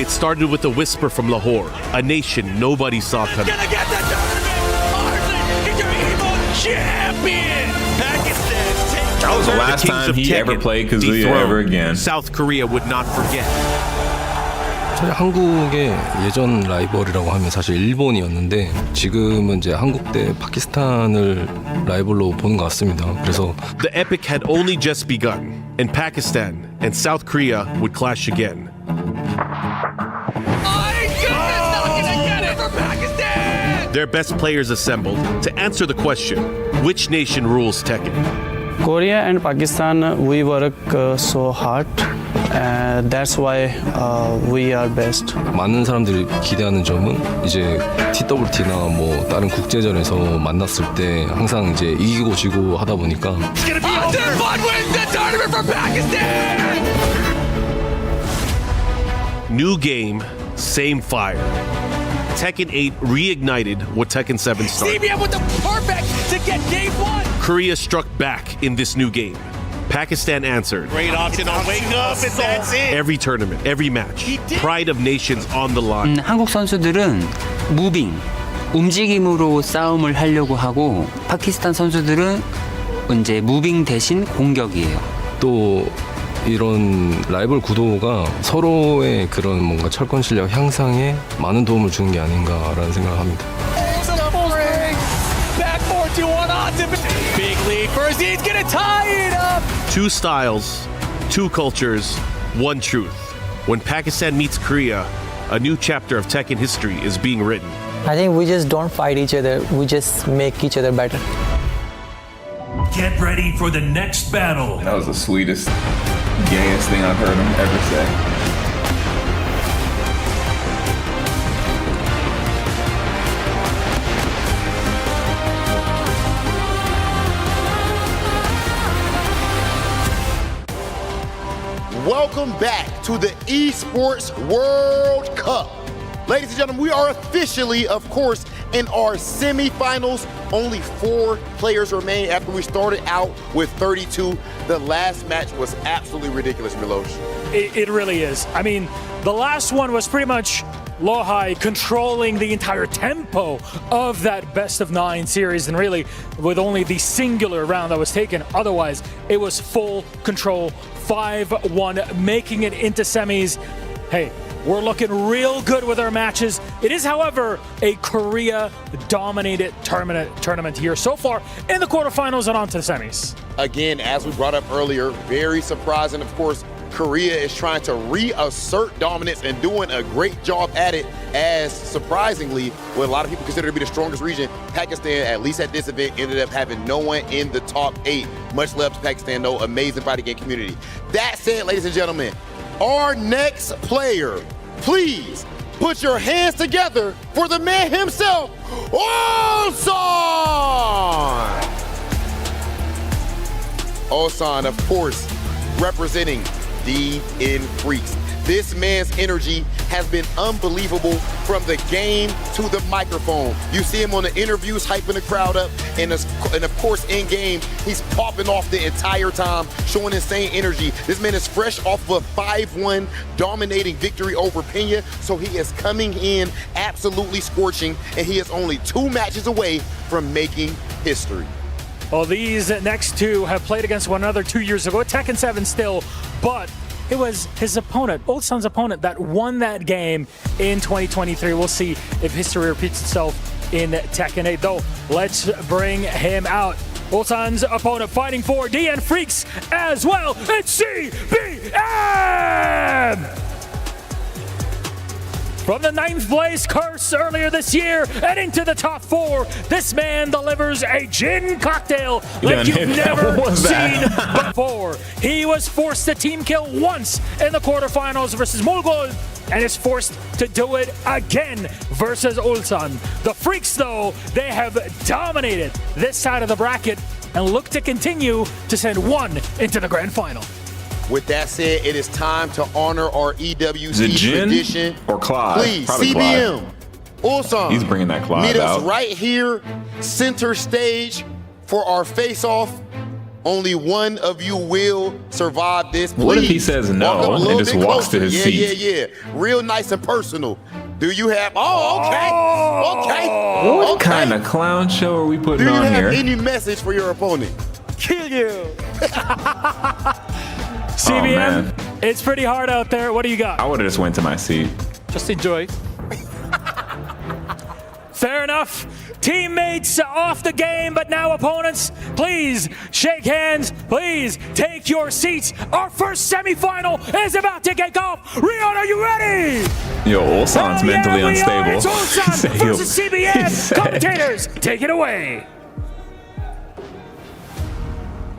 S9: It started with a whisper from Lahore, a nation nobody saw coming.
S11: Gonna get the tournament! Arslan is your Evo champion! Pakistan take
S19: That was the last time he ever played Kazuya ever again.
S9: South Korea would not forget.
S14: 저희 한국의 예전 라이벌이라고 하면 사실 일본이었는데 지금은 이제 한국 대 파키스탄을 라이벌로 보는 것 같습니다. 그래서
S9: The epic had only just begun, and Pakistan and South Korea would clash again. Their best players assembled to answer the question, which nation rules Tekken?
S6: Korea and Pakistan, we work so hard. That's why we are best.
S14: 많은 사람들이 기대하는 점은 이제 TWT나 뭐 다른 국제전에서 만났을 때 항상 이제 이기고 지고 하다 보니까
S9: New game, same fire. Tekken 8 reignited what Tekken 7 started.
S11: CBM with the perfect to get game 1!
S9: Korea struck back in this new game. Pakistan answered.
S10: Great option on wake up, and that's it.
S9: Every tournament, every match, pride of nations on the line.
S20: 한국 선수들은 무빙, 움직임으로 싸움을 하려고 하고 파키스탄 선수들은 이제 무빙 대신 공격이에요.
S14: 또 이런 라이벌 구도가 서로의 그런 뭔가 철권 실력 향상에 많은 도움을 주는 게 아닌가라는 생각을 합니다.
S11: Big lead first, he's gonna tie it up!
S9: Two styles, two cultures, one truth. When Pakistan meets Korea, a new chapter of Tekken history is being written.
S6: I think we just don't fight each other. We just make each other better.
S11: Get ready for the next battle.
S19: That was the sweetest, gayest thing I've heard him ever say.
S7: Welcome back to the Esports World Cup. Ladies and gentlemen, we are officially, of course, in our semifinals. Only 4 players remain after we started out with 32. The last match was absolutely ridiculous, Milosh.
S8: It really is. I mean, the last one was pretty much Lohai controlling the entire tempo of that best of 9 series, and really with only the singular round that was taken. Otherwise, it was full control, 5-1, making it into semis. Hey, We're looking real good with our matches. It is, however, a Korea-dominated tournament here so far in the quarterfinals and on to the semis.
S7: Again, as we brought up earlier, very surprising. Of course, Korea is trying to reassert dominance and doing a great job at it, as surprisingly, what a lot of people consider to be the strongest region, Pakistan, at least at this event, ended up having no one in the top 8. Much love to Pakistan, though. Amazing fighting game community. That said, ladies and gentlemen, our next player, please put your hands together for the man himself, Arslan! Arslan, of course, representing DN Freaks. This man's energy has been unbelievable from the game to the microphone. You see him on the interviews hyping the crowd up, and of course in game, he's popping off the entire time, showing insane energy. This man is fresh off of a 5-1 dominating victory over Pena, so he is coming in absolutely scorching, and he is only 2 matches away from making history.
S8: Well, these next two have played against one another 2 years ago, Tekken 7 still, but it was his opponent, Ulsan's opponent, that won that game in 2023. We'll see if history repeats itself in Tekken 8, though. Let's bring him out. Ulsan's opponent fighting for DN Freaks as well. It's CBM! From the 9th place curse earlier this year and into the top 4, this man delivers a gin cocktail like you've never seen before. He was forced to team kill once in the quarterfinals versus Mulgol and is forced to do it again versus Ulsan. The Freaks, though, they have dominated this side of the bracket and look to continue to send one into the grand final.
S7: With that said, it is time to honor our EWC tradition.
S19: Or Clyde?
S7: Please,
S19: Probably
S7: CBM, Ulsan,
S19: He's bringing that Clyde
S7: meet us
S19: out.
S7: right here, center stage, for our face-off. Only one of you will survive this. Please,
S19: What if he says no
S7: walk up a little
S19: and just
S7: bit
S19: walks to
S7: closer.
S19: his seat?
S7: Yeah. Real nice and personal. Do you have? Okay.
S19: What kind of clown show are we
S7: Do
S19: putting
S7: you
S19: on
S7: have
S19: here?
S7: any message for your opponent?
S8: Kill you. CBM, it's pretty hard out there. What do you got?
S19: I would have just went to my seat.
S8: Just enjoy. Fair enough. Teammates off the game, but now opponents, please shake hands. Please take your seats. Our first semifinal is about to kick off. Rion, are you ready?
S19: Yo, Ulsan's mentally unstable.
S8: It's Ulsan versus CBM. Commentators, take it away.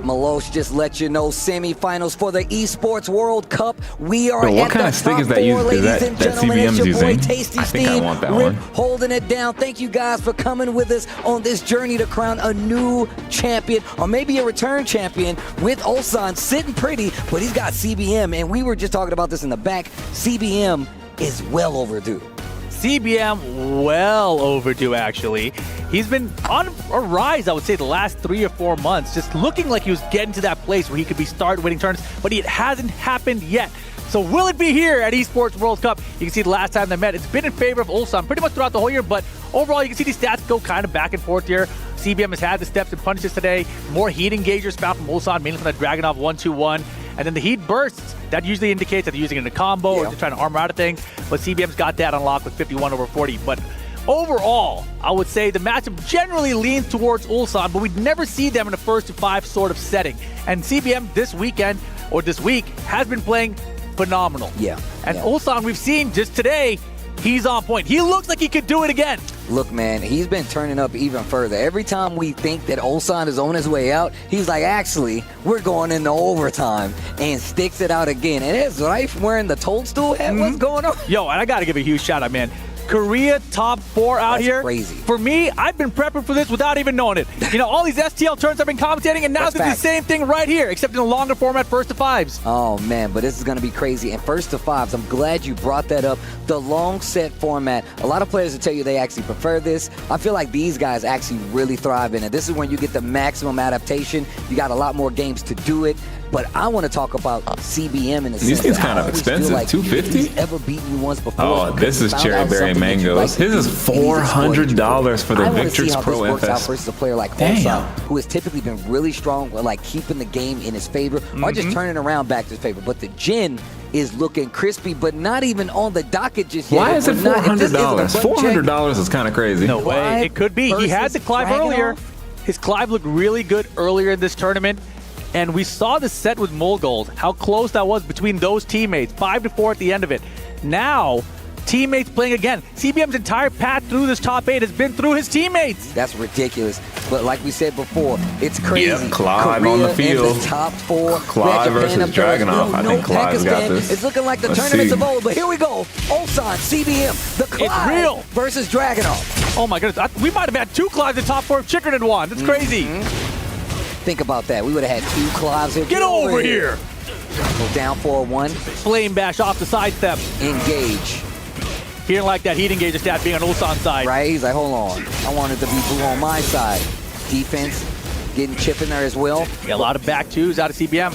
S17: Malosh just let you know, semifinals for the Esports World Cup. We are
S19: Yo, what
S17: at
S19: kind
S17: the
S19: of stick
S17: top
S19: is that
S17: 4,
S19: used?
S17: ladies
S19: That
S17: and gentlemen.
S19: CBM's
S17: It's your boy
S19: using?
S17: Tasty
S19: I think I
S17: Steve
S19: want that
S17: Rip
S19: one.
S17: holding it down. Thank you guys for coming with us on this journey to crown a new champion, or maybe a return champion, with Ulsan sitting pretty, but he's got CBM, and we were just talking about this in the back. CBM is well overdue.
S18: CBM well overdue, actually. He's been on a rise, I would say, the last 3 or 4 months, just looking like he was getting to that place where he could be start winning turns, but it hasn't happened yet. So will it be here at Esports World Cup? You can see the last time they met, it's been in favor of Ulsan pretty much throughout the whole year, but overall you can see these stats go kind of back and forth here. CBM has had the steps and punishes today. More heat engagers found from Ulsan, mainly from the Dragunov 1-2-1. And then the heat bursts, that usually indicates that they're using it in a combo or just trying to armor out of things. But CBM's got that unlocked with 51/40. But overall, I would say the matchup generally leans towards Ulsan, but we'd never see them in a 1st-to-5 sort of setting. And CBM this weekend, or this week, has been playing phenomenal. And Ulsan, we've seen just today, he's on point. He looks like he could do it again.
S17: Look, man, he's been turning up even further. Every time we think that Ulsan is on his way out, he's like, actually, we're going into overtime, and sticks it out again. And it's Rife wearing the toadstool hat. What's going on?
S18: Yo, and I got to give a huge shout out, man. Korea top 4 out
S17: That's
S18: here.
S17: Crazy.
S18: For me, I've been prepping for this without even knowing it. You know, all these STL turns I've been commentating, and now it's the same thing right here, except in a longer format, 1st-to-5s.
S17: Oh, man, but this is going to be crazy. And 1st-to-5s, I'm glad you brought that up. The long set format, a lot of players will tell you they actually prefer this. I feel like these guys actually really thrive in it. This is when you get the maximum adaptation. You got a lot more games to do it. But I want to talk about CBM in the sense
S19: These things
S17: that
S19: kind of
S17: I always
S19: expensive,
S17: feel like
S19: $250?
S17: he's ever beaten you once before.
S19: Oh, this is
S17: Found out
S19: cherry berry
S17: something that you
S19: mangoes.
S17: like,
S19: His is $400 for the
S17: I wanna see
S19: Victrix
S17: how
S19: Pro
S17: this works out
S19: FS.
S17: versus a player like
S19: Damn.
S17: Ulsan, who has typically been really strong with like keeping the game in his favor, or just turning around back to his favor. But the Jin is looking crispy, but not even on the docket just yet.
S19: Why is it $400? $400 is kind of crazy.
S16: No way. It could be. He had the Clive earlier. His Clive looked really good earlier in this tournament. And we saw the set with Mulgold, how close that was between those teammates. 5-4 at the end of it. Now, teammates playing again. CBM's entire path through this top 8 has been through his teammates.
S17: That's ridiculous. But like we said before, it's crazy.
S19: Yeah, Clive
S17: Korea
S19: on the field.
S17: in the top 4.
S19: Clive versus Dragunov. I think Clive's got this.
S17: It's looking like the
S19: Let's
S17: tournament's
S19: see.
S17: of old. But here we go. Ulsan, CBM, the Clive
S16: real.
S17: versus Dragunov.
S16: Oh my goodness. We might have had 2 Clives in top 4 if Chikurin had won. That's crazy.
S17: Think about that. We would have had 2 Clives here.
S16: Get over here.
S17: Go down 4-1.
S16: Flame bash off the sidestep.
S17: Engage.
S16: He didn't like that heat engager stat being on Ulsan's side.
S17: Right? He's like, hold on. I want it to be blue on my side. Defense, getting chip in there as well.
S16: Yeah, a lot of back twos out of CBM.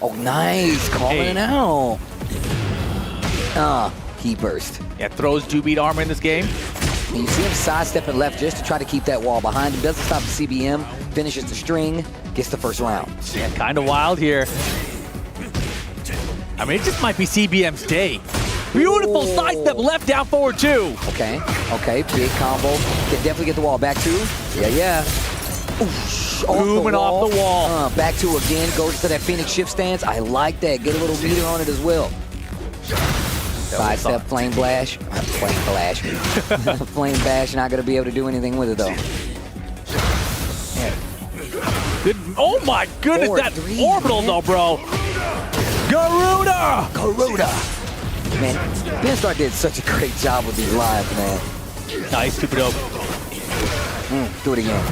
S17: Oh, nice. Calling it out. He burst.
S16: Yeah, throws 2-beat armor in this game.
S17: And you see him sidestepping left just to try to keep that wall behind him. Doesn't stop the CBM. Finishes the string. Gets the first round.
S16: Yeah, kind of wild here. I mean, it just might be CBM's day. Beautiful sidestep left down forward 2.
S17: Okay, big combo. Can definitely get the wall. Back 2. Yeah.
S16: Moving off the wall.
S17: Back 2 again. Goes to that Phoenix shift stance. I like that. Get a little meter on it as well. Sidestep, flame blast. Flame blast. Flame bash. Not going to be able to do anything with it, though.
S16: Good. Oh my goodness, that orbital though, bro. Garuda!
S17: Man, Beanstar did such a great job with these lives, man.
S16: Nice, super dope.
S17: Do it again.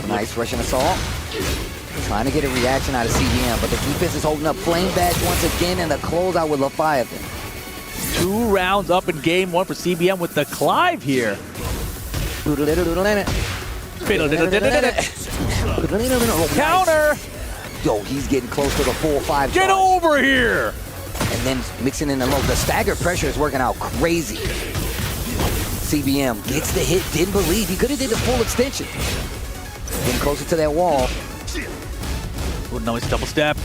S17: Nice Russian assault. Trying to get a reaction out of CBM, but the defense is holding up. Flame bash once again, and the closeout with Leviathan.
S16: 2 rounds up in game 1 for CBM with the Clive here. Counter!
S17: Yo, he's getting close to the 4-5.
S16: Get over here!
S17: And then mixing in the low. The stagger pressure is working out crazy. CBM gets the hit. Didn't believe. He could have did the full extension. Getting closer to that wall.
S16: Nice double step.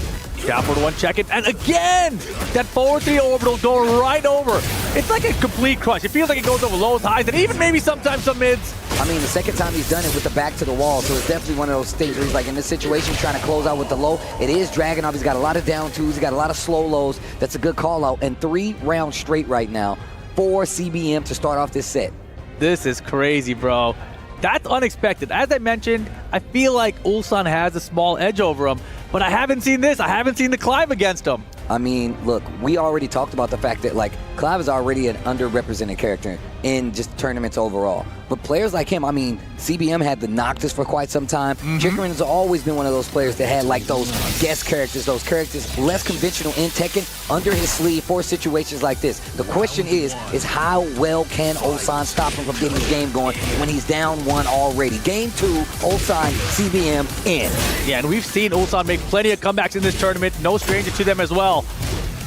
S16: Down for the 1, check it. And again! That forward 3 orbital going right over. It's like a complete crush. It feels like it goes over lows, highs, and even maybe sometimes some mids.
S17: I mean, the second time he's done it with the back to the wall, so it's definitely one of those things where he's like, in this situation, trying to close out with the low. It is Dragunov. He's got a lot of down twos. He's got a lot of slow lows. That's a good call out. And 3 rounds straight right now for CBM to start off this set.
S16: This is crazy, bro. That's unexpected. As I mentioned, I feel like Ulsan has a small edge over him, but I haven't seen this. I haven't seen the Clive against him.
S17: I mean, look, we already talked about the fact that, like, Clive is already an underrepresented character in just tournaments overall. But players like him, I mean, CBM had the Noctis for quite some time. Chikurin has always been one of those players that had, like, those guest characters, those characters less conventional in Tekken under his sleeve for situations like this. The question is how well can Ulsan stop him from getting his game going when he's down 1 already? Game 2, Ulsan, CBM, in.
S16: Yeah, and we've seen Ulsan make plenty of comebacks in this tournament. No stranger to them as well.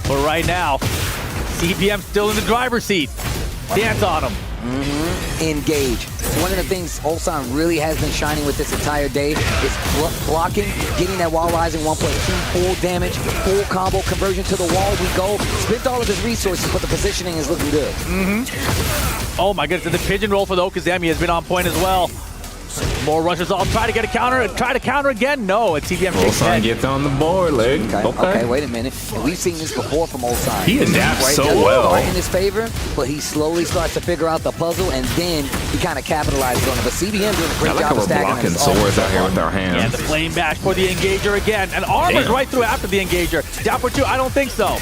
S16: But right now, CBM still in the driver's seat. Dance on him.
S17: Engage. One of the things Ulsan really has been shining with this entire day is blocking, getting that wall rising 1.2, full damage, full combo, conversion to the wall. We go. Spent all of his resources, but the positioning is looking good.
S16: Oh my goodness, and the pigeon roll for the Okazemi has been on point as well. More rushes off, try to get a counter, try to counter again. No, it's CBM takes
S19: Ulsan
S16: head.
S19: gets on the board, leg.
S17: Okay, wait a minute. And we've seen this before from Ulsan.
S19: He adapts so
S17: Doesn't
S19: well.
S17: Right in his favor, but he slowly starts to figure out the puzzle, and then he kind of capitalizes on it. But CBM doing a great
S19: I like
S17: job
S19: how
S17: of
S19: we're
S17: stacking
S19: blocking
S17: his
S19: swords out here with our hands.
S16: Yeah, the flame bash for the engager again. And armor's right through after the engager. Down for 2, I don't think so.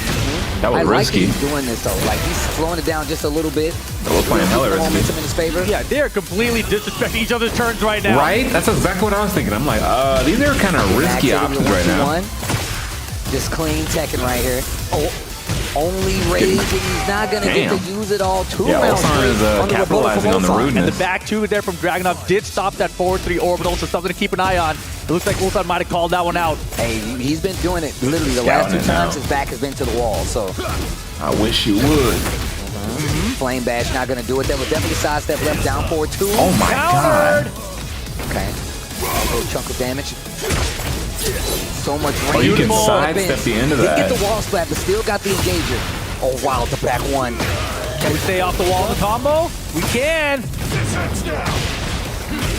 S19: That was
S17: I like
S19: risky.
S17: that he's doing this though. Like he's slowing it down just a little bit.
S19: We're playing hella risky.
S17: Momentum in his favor.
S16: Yeah, they're completely disrespecting each other's turns right now.
S19: Right? That's exactly what I was thinking. I'm like, these are kind of risky options right now.
S17: Just clean Tekken right here. Oh, only rage, and he's not gonna get to use it all. 2 rounds
S19: Ulsan is capitalizing on the rudeness.
S16: And the back 2 there from Dragunov did stop that forward 3 orbital, so something to keep an eye on. It looks like Ulsan might have called that one out.
S17: Hey, he's been doing it literally the last 2 times his back has been to the wall, so.
S19: I wish you would.
S17: Flame bash not gonna do it. That was definitely sidestep left down forward 2.
S19: Oh my god.
S17: Okay. A little chunk of damage. So much range.
S19: Oh, you can
S17: Beautiful.
S19: sidestep the end of
S17: Didn't
S19: that.
S17: get the wall splat, but still got the engager. Oh, wow, the back one.
S16: Can we stay off the wall in the combo? We can.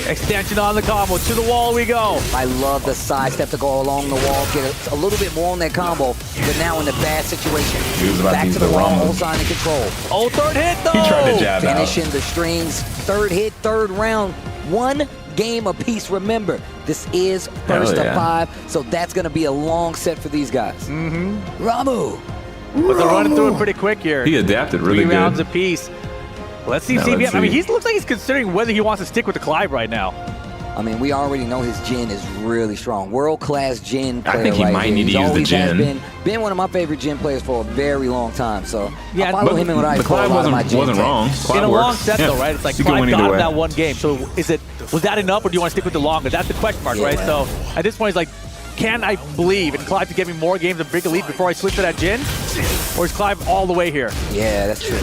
S16: Extension on the combo. To the wall we go.
S17: I love the sidestep to go along the wall, get a little bit more on that combo, but now in a bad situation.
S19: He was about
S17: Back
S19: to
S17: to
S19: use
S17: the
S19: the
S17: wall,
S19: wrong-
S17: Ulsan in control.
S16: Oh, third hit though.
S19: He tried to jab out.
S17: Finishing the strings. Third hit, third round. One game apiece. Remember, this is first
S19: Hell
S17: to
S19: yeah.
S17: 5, so that's going to be a long set for these guys. Ramu.
S16: But they're running through it pretty quick here.
S19: He adapted really
S16: 3 rounds
S19: good.
S16: apiece. Let's see
S19: Now,
S16: CBM.
S19: let's
S16: I mean,
S19: see.
S16: he looks like he's considering whether he wants to stick with the Clive right now.
S17: I mean, we already know his Jin is really strong. World-class Jin player.
S19: I think he
S17: right
S19: might
S17: here.
S19: need to
S17: He's
S19: use the
S17: always has
S19: Jin.
S17: been one of my favorite Jin players for a very long time. So
S16: Yeah,
S17: I follow
S19: But
S17: him and what I
S19: the
S17: call a
S19: Clive
S17: lot of my
S19: wasn't,
S17: Jin
S19: wasn't
S17: takes.
S19: wrong. Clive
S16: In a
S19: works.
S16: long set
S19: Yeah.
S16: though, right? It's like
S19: You can
S16: Clive
S19: win
S16: got
S19: either
S16: him
S19: way.
S16: that one game. So was that enough or do you want to stick with the longer? That's the question mark, right? So at this point, he's like, can I believe in Clive to give me more games and big a lead before I switch to that Jin? Or is Clive all the way here?
S17: Yeah, that's true.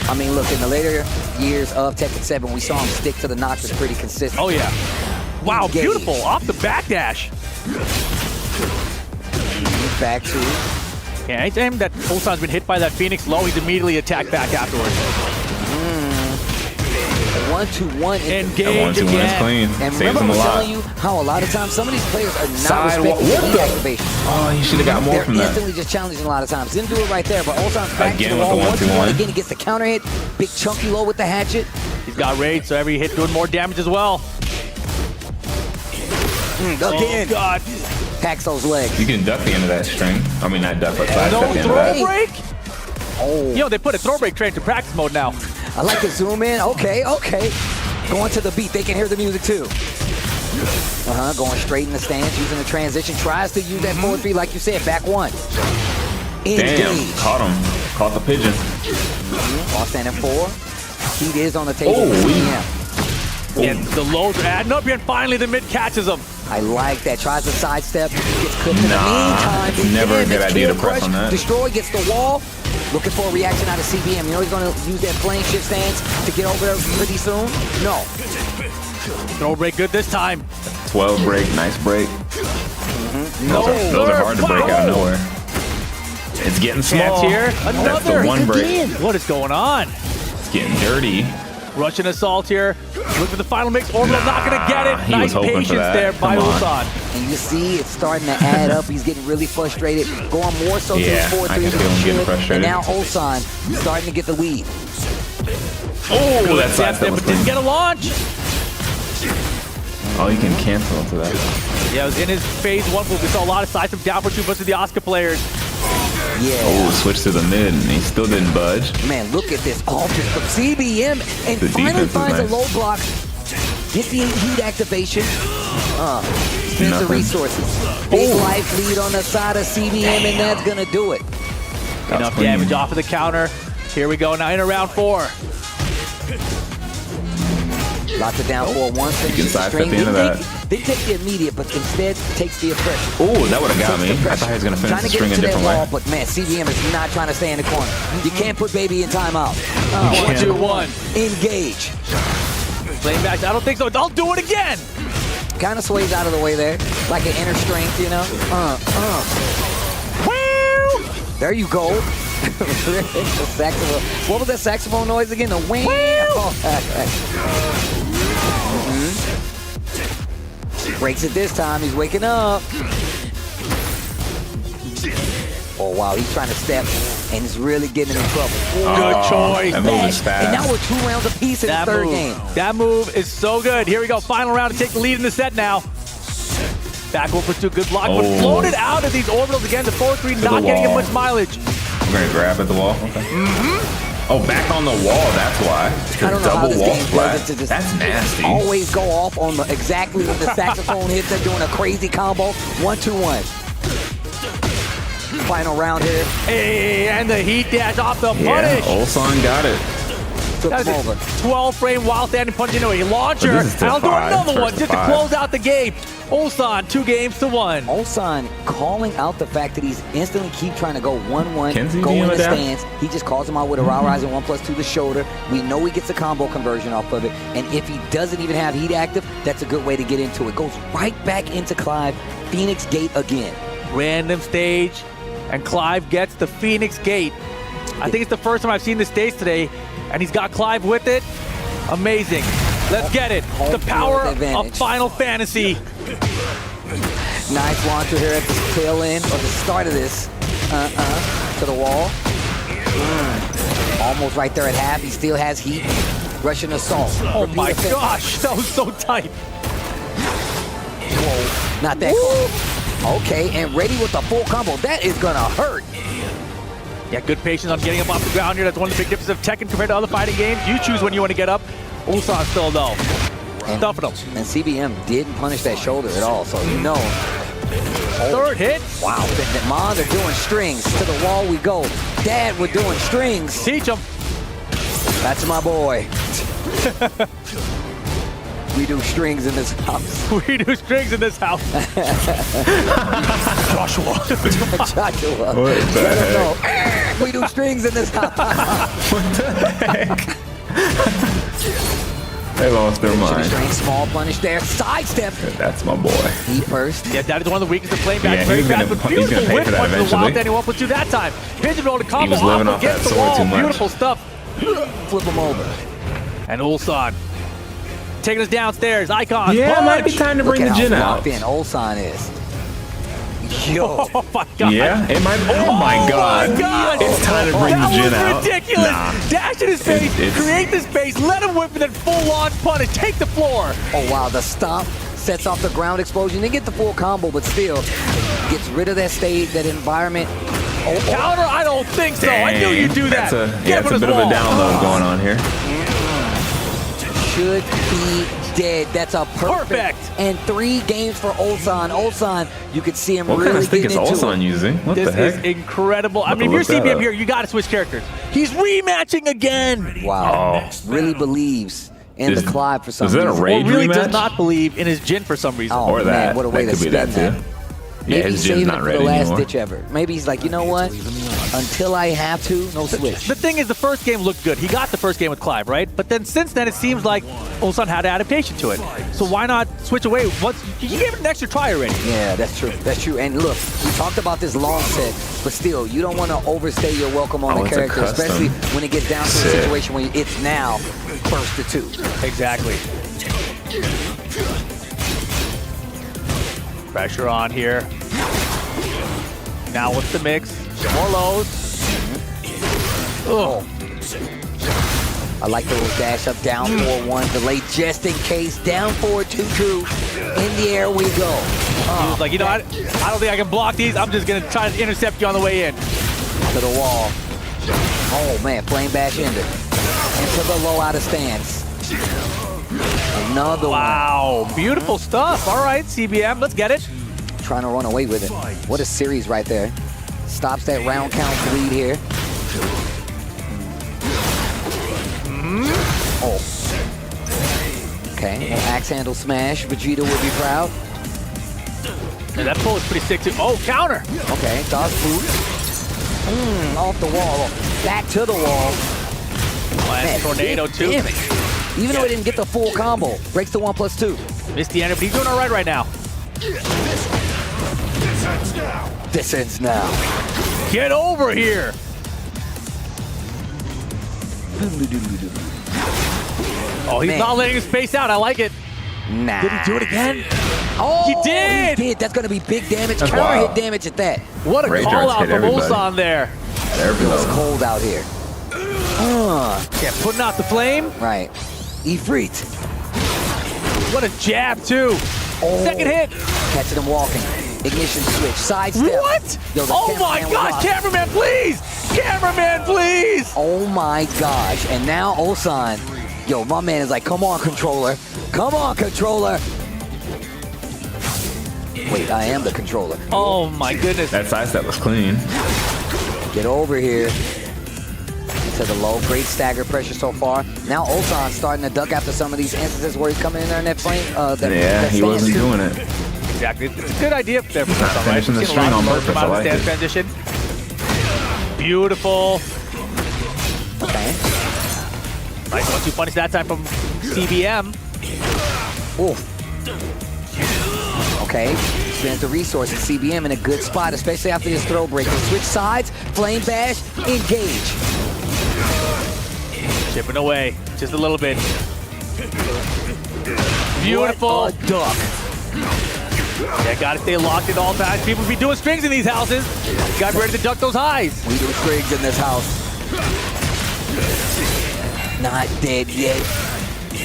S17: I mean, look, in the later years of Tekken 7, we saw him stick to the notches pretty consistent.
S16: Oh, yeah. Wow,
S17: Engage.
S16: beautiful. Off the backdash.
S17: Back to.
S16: Yeah, anytime that Ulsan's been hit by that Phoenix low, he's immediately attacked back afterwards.
S17: 1-2-1.
S16: Engage
S19: That 1-2-1 is
S16: again.
S19: clean.
S17: And
S19: Saves
S17: remember, I
S19: him a
S17: was
S19: lot.
S17: telling you how a lot of times some of these players are not
S19: Sidewalk.
S17: respecting
S19: What
S17: the
S19: the-
S17: activation.
S19: Oh, he should have got more
S17: They're
S19: from that.
S17: instantly just challenging a lot of times. Didn't do it right there, but Ulsan's back
S19: Again
S17: to the
S19: with the
S17: wall.
S19: 1-2-1.
S17: Again, he gets the counter hit. Big chunky low with the hatchet.
S16: He's got raid, so every hit doing more damage as well.
S17: Again.
S16: Oh, God.
S17: Packs those legs.
S19: You can duck the end of that string. I mean, not duck, but sidestep
S16: No
S19: the end of
S16: throw
S19: that.
S16: break?
S17: Oh.
S16: Yo, they put a throw break train to practice mode now.
S17: I like to zoom in. Okay. Going to the beat. They can hear the music too. Going straight in the stance, using the transition. Tries to use that forward feed, like you said, back one. Engage.
S19: Damn, caught him. Caught the pigeon.
S17: While standing 4. Heat is on the table.
S19: Oh,
S17: for
S19: we-
S17: CM.
S16: Yeah, the lows are adding up here, and finally the mid catches him.
S17: I like that. Tries to sidestep. Gets clipped in the
S19: Nah,
S17: meantime.
S19: it's never a good
S17: damage,
S19: idea to
S17: kill,
S19: press
S17: crush,
S19: on that.
S17: Destroy, gets the wall. Looking for a reaction out of CBM. You know he's going to use that flame shift stance to get over there pretty soon? No.
S16: Throw break good this time.
S19: 12 break, nice break.
S16: No,
S19: Those are hard to break out of nowhere. It's getting small.
S16: Chance here.
S19: That's
S16: Another.
S19: the one break.
S16: Again. What is going on?
S19: It's getting dirty.
S16: Russian assault here. Look for the final mix. Orbital not going to get it.
S19: He
S16: Nice
S19: was hoping for
S16: patience
S19: that.
S16: there by
S19: Come on.
S16: Ulsan.
S17: And you see it's starting to add up. He's getting really frustrated. Going more so to
S19: Yeah,
S17: his 4-3
S19: I can
S17: than
S19: feel him
S17: he
S19: getting
S17: should.
S19: frustrated.
S17: And now Ulsan starting to get the lead.
S19: Oh,
S16: Good
S19: that
S16: step there,
S19: sidestep was
S16: but didn't
S19: clean.
S16: get a launch.
S19: Oh, you can cancel into that.
S16: Yeah, it was in his phase 1 move. We saw a lot of sides from down for 2 versus the Oscar players.
S17: Yeah.
S19: Oh, switch to the mid, and he still didn't budge.
S17: Man, look at this offense from CBM. And
S19: The
S17: finally
S19: defense is
S17: finds
S19: nice.
S17: a low block. Gets the heat activation. Spends the
S19: Nothing.
S17: resources. Big life lead on the side of CBM, and that's going to do it.
S16: Enough
S19: clean.
S16: damage off of the counter. Here we go now in round 4.
S17: Locks it down for one.
S19: You can sidestep the end of that.
S17: They take the immediate, but instead takes the oppression.
S19: Oh, that would have got me.
S17: Takes the
S19: I thought he was going to finish
S17: Trying
S19: the
S17: to get
S19: string a
S17: into that
S19: different
S17: wall,
S19: way.
S17: but man, CBM is not trying to stay in the corner. You can't put Baby in timeout.
S16: 1-2-1.
S17: Engage.
S16: Playing back. I don't think so. I'll do it again.
S17: Kind of sways out of the way there, like an inner strength, you know. There you go. The saxophone. What was that saxophone noise again? The wing. Breaks it this time. He's waking up. Oh, wow. He's trying to step, and he's really getting in trouble.
S16: Good choice.
S19: That move is
S17: And
S19: fast.
S17: now we're 2 rounds apiece in the third
S16: move.
S17: game.
S16: That move is so good. Here we go. Final round to take the lead in the set now. Back over to good block, but
S19: Oh.
S16: floated out of these orbitals again. The 4-3
S19: the
S16: not getting him
S19: wall.
S16: much mileage.
S19: We're going to grab at the wall. Okay. Oh, back on the wall, that's why.
S17: I don't know how
S19: Double
S17: this
S19: wall
S17: game
S19: splat.
S17: does it to just
S19: That's nasty.
S17: always go off on the exactly when the saxophone hits. They're doing a crazy combo. 1-2-1. Final round here.
S16: Hey, and the heat dash off the
S19: Yeah,
S16: punish.
S19: Ulsan got it.
S17: Took
S16: That
S17: him
S16: is a
S17: over.
S16: 12-frame wild standing punch into a launcher.
S19: But this is
S16: And
S19: still
S16: I'll do
S19: five,
S16: another one
S19: first
S16: just to
S19: five.
S16: close out the game. Ulsan, 2-1.
S17: Ulsan calling out the fact that he's instantly keep trying to go 1-1,
S19: Kenzie
S17: go
S19: being
S17: in the
S19: adapt?
S17: stance. He just calls him out with a raw rising 1+2 to the shoulder. We know he gets a combo conversion off of it. And if he doesn't even have heat active, that's a good way to get into it. Goes right back into Clive. Phoenix Gate again.
S16: Random stage, and Clive gets the Phoenix Gate. I think it's the first time I've seen this stage today, and he's got Clive with it. Amazing. Let's get it. The power of Final Fantasy.
S17: Nice launcher here at the tail end, or the start of this. To the wall. Almost right there at half. He still has heat. Russian assault.
S16: Oh my gosh, that was so tight.
S17: Whoa, not that close. Okay, and ready with the full combo. That is gonna hurt.
S16: Yeah, good patience on getting up off the ground here. That's one of the big differences of Tekken compared to other fighting games. You choose when you want to get up. Ulsan still though. Stuffing him.
S17: And CBM didn't punish that shoulder at all, so you know.
S16: Third hit.
S17: Wow, the Mons are doing strings. To the wall we go. Dad, we're doing strings.
S16: Teach him.
S17: That's my boy. We do strings in this house.
S16: We do strings in this house. Joshua.
S17: Joshua.
S19: What the
S17: Let him
S19: heck?
S17: know. We do strings in this house.
S19: What the heck? They lost their mind.
S17: String, small punish there. Sidestep.
S19: That's my boy.
S17: Heat first.
S16: Yeah, that is one of the weaknesses of playing back
S19: Yeah,
S16: very
S19: he's
S16: fast.
S19: gonna-
S16: But
S19: he's
S16: beautiful
S19: gonna pay
S16: whip
S19: for that
S16: punch to the wild
S19: eventually.
S16: standing 1+2 that time. Pigeonhole to combo
S19: was living
S16: off
S19: off that
S16: against the
S19: sword
S16: wall.
S19: too much.
S16: Beautiful stuff.
S17: Flip him over.
S16: And Ulsan taking us downstairs. Icon.
S19: Yeah, it might be
S16: punch.
S19: time to
S17: Look
S19: bring
S17: at
S19: the
S17: how
S19: Jin out.
S17: locked in Ulsan is. Yo.
S16: Oh my god.
S19: Yeah, it might. Oh my god. It's time to bring the Jin
S16: That
S19: out.
S16: was ridiculous.
S19: Nah.
S16: Dash in his face,
S19: It's-
S16: create the space, let him whip, and then full launch punish. Take the floor.
S17: Oh wow, the stomp sets off the ground explosion. They get the full combo, but still gets rid of that stage, that environment. Oh,
S16: Counter? I don't think so. I knew you'd do that.
S19: That's
S16: Get
S19: a
S16: him
S19: bit
S16: his
S19: of a
S16: wall.
S19: download going on here.
S17: should be dead. That's a perfect. And 3 games for Ulsan. Ulsan, you could see him
S19: What
S17: really
S19: kind of stick
S17: getting
S19: is
S17: into
S19: Ulsan
S17: it.
S19: using? What
S16: This
S19: the heck?
S16: is incredible. I
S19: Have
S16: mean,
S19: to
S16: if you're
S19: look that
S16: CBM
S19: up.
S16: here, you got to switch characters. He's rematching again.
S17: Wow. Really believes in the Clive for some
S19: is that a
S17: reason.
S19: raid
S16: Or really
S19: rematch?
S16: does not believe in his Jin for some reason.
S17: Oh,
S19: Or
S17: man,
S19: that.
S17: what a way
S19: That
S17: to
S19: could be
S17: spend
S19: that
S17: that.
S19: too.
S17: Maybe
S19: Yeah,
S17: he's
S19: his Jin's
S17: saving
S19: not
S17: it for
S19: ready
S17: the last
S19: anymore.
S17: ditch ever. Maybe he's like, you know what? Until I have to, no switch.
S16: The thing is, the first game looked good. He got the first game with Clive, right? But then since then, it seems like Ulsan had adaptation to it. So why not switch away? You gave it an extra try already.
S17: Yeah, that's true. That's true. And look, we talked about this long set, but still, you don't want to overstay your welcome on the
S19: it's a
S17: character,
S19: custom.
S17: especially when it gets down to a
S19: Sick.
S17: situation where it's now first to 2.
S16: Exactly. Pressure on here. Now what's the mix? More lows.
S17: Oh. I like the little dash up, down 4-1, delay just in case, down 4-2-2. In the air we go.
S16: He was like, you know, I don't think I can block these. I'm just going to try to intercept you on the way in.
S17: To the wall. Oh man, flame bash ended. Into the low out of stance. Another
S16: Wow, beautiful stuff. All right, CBM, let's get it.
S17: one. Trying to run away with it. What a series right there. Stops that round count lead here. Oh. Okay, axe handle smash. Vegeta would be proud.
S16: Yeah, that pull is pretty sick too. Oh, counter.
S17: Okay, dodge boot. Off the wall. Back to the wall.
S16: Last tornado too.
S17: Damn it. Even though he didn't get the full combo, breaks the 1+2.
S16: Missed the end, but he's doing all right now.
S17: This ends now.
S16: Get over here. Oh, he's
S17: Man.
S16: not letting his space out. I like it.
S17: Nah.
S16: Did he do it again?
S17: Oh,
S16: He did.
S17: He did. That's going to be big damage.
S19: That's
S17: Counter
S19: wild.
S17: hit damage at that.
S16: What a
S19: Rage
S16: call
S19: Arts
S16: out
S19: hit
S16: from
S19: everybody.
S16: Ulsan there.
S17: It's cold out here.
S16: Yeah, putting out the flame.
S17: Right. Ifrit.
S16: What a jab too.
S17: Oh.
S16: Second hit.
S17: Catching him walking. Ignition switch. Sidestep.
S16: What?
S17: Yo, the
S16: Oh my
S17: cameraman was
S16: God,
S17: off.
S16: cameraman, please! Cameraman, please!
S17: Oh my gosh. And now Ulsan. Yo, my man is like, come on, controller. Come on, controller. Wait, I am the controller.
S16: Oh my goodness.
S19: That sidestep was clean.
S17: Get over here. to the low. Great stagger pressure so far. Now Ulsan starting to duck after some of these instances where he's coming in there in that flame.
S19: Yeah, he wasn't doing it.
S16: Exactly. It's a good idea there for Ulsan, right?
S19: Finishing the
S16: We've seen
S19: string
S16: a lot
S19: on
S16: of
S19: purpose. I like
S16: stance
S19: it.
S16: transition. Beautiful.
S17: Okay.
S16: Nice 1-2 punish that time from CBM.
S17: Ooh. Okay. Spends the resources. CBM in a good spot, especially after this throw break. Switch sides, flame bash, engage.
S16: Chipping away just a little bit. Beautiful.
S17: What a duck.
S16: Yeah, gotta stay locked at all times. People be doing strings in these houses. Got ready to duck those highs.
S17: We do strings in this house. Not dead yet.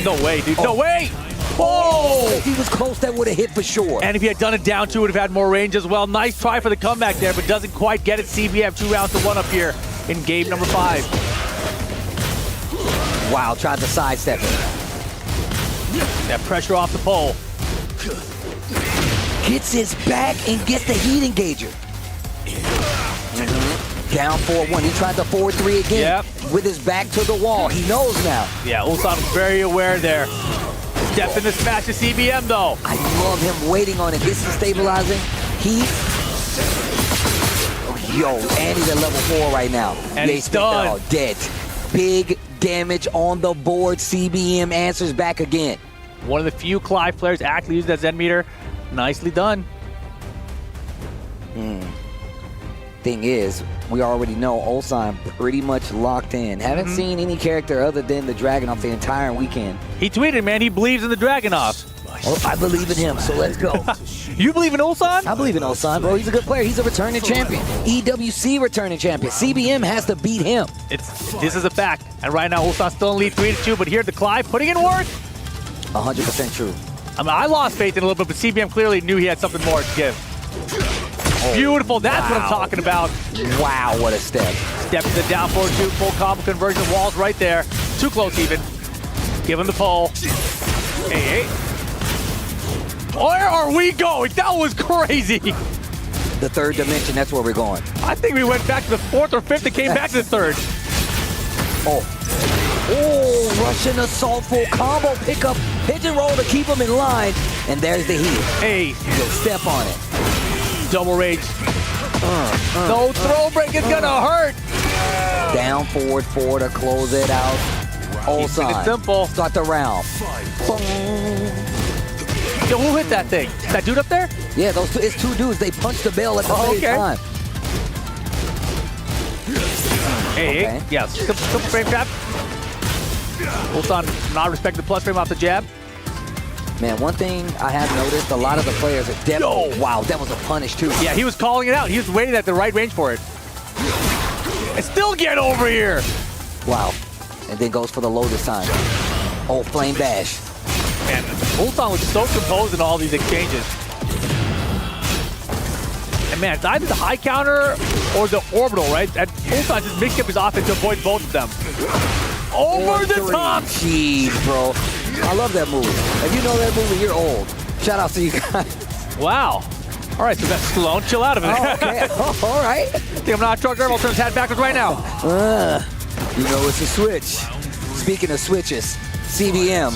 S16: No way, dude. No way. Oh!
S17: If he was close, that would have hit for sure.
S16: And if he had done it down two, would have had more range as well. Nice try for the comeback there, but doesn't quite get it. CBM 2 rounds to 1 up here in game number 5.
S17: Wow, tried to sidestep it.
S16: That pressure off the pole.
S17: Gets his back and gets the heat engager. Down 4-1. He tried the 4-3 again with his back to the wall. He knows now.
S16: Yeah, Ulsan was very aware there. Step in the smash to CBM though.
S17: I love him waiting on it. This is stabilizing. Heat. Oh, yo, and he's at level 4 right now.
S16: And he's done.
S17: Oh, dead. Big damage on the board. CBM answers back again.
S16: One of the few Clive players actually used that Zen meter. Nicely done.
S17: Thing is, we already know Ulsan pretty much locked in. Haven't seen any character other than the Dragunov the entire weekend.
S16: He tweeted, man, he believes in the Dragunov.
S17: Well, I believe in him, so let's go.
S16: You believe in Ulsan?
S17: I believe in Ulsan, bro. He's a good player. He's a returning champion. EWC returning champion. CBM has to beat him.
S16: This is a fact. And right now, Ulsan's still in lead 3-2, but here the Clive putting in work.
S17: 100% true.
S16: I mean, I lost faith in a little bit, but CBM clearly knew he had something more to give. Beautiful, that's what I'm talking about.
S17: Wow, what a step.
S16: Step to the down 4-2, full combo conversion, walls right there. Too close even. Give him the pole. Hey. Where are we going? That was crazy.
S17: The third dimension, that's where we're going.
S16: I think we went back to the 4th or 5th and came back to the 3rd.
S17: Oh, Russian assault full combo pickup, pigeon roll to keep him in line, and there's the heat.
S16: Hey,
S17: yo, step on it.
S16: Double rage. No throw break is gonna hurt.
S17: Down forward 4 to close it out. Ulsan.
S16: It's simple.
S17: Start the round.
S16: Yo, who hit that thing? That dude up there?
S17: Yeah, it's 2 dudes. They punched the bell at the same time.
S16: Hey, yeah, simple frame trap. Ulsan not respecting the plus frame off the jab.
S17: Man, one thing I have noticed, a lot of the players are definitely... Wow, that was a punish too.
S16: Yeah, he was calling it out. He was waiting at the right range for it. And still get over here.
S17: Wow. And then goes for the low this time. Oh, flame bash.
S16: Man, Ulsan was so composed in all these exchanges. And man, it's either the high counter or the orbital, right? And Ulsan just mixed up his offense to avoid both of them. Over the top!
S17: Jeez, bro. I love that move. If you know that movie, you're old. Shout out to you guys.
S16: Wow. All right, so that's Sloan. Chill out of it.
S17: Oh, okay. All right.
S16: I think I'm not a truck driver. I'll turn his hat backwards right now.
S17: You know, it's a switch. Speaking of switches, CBM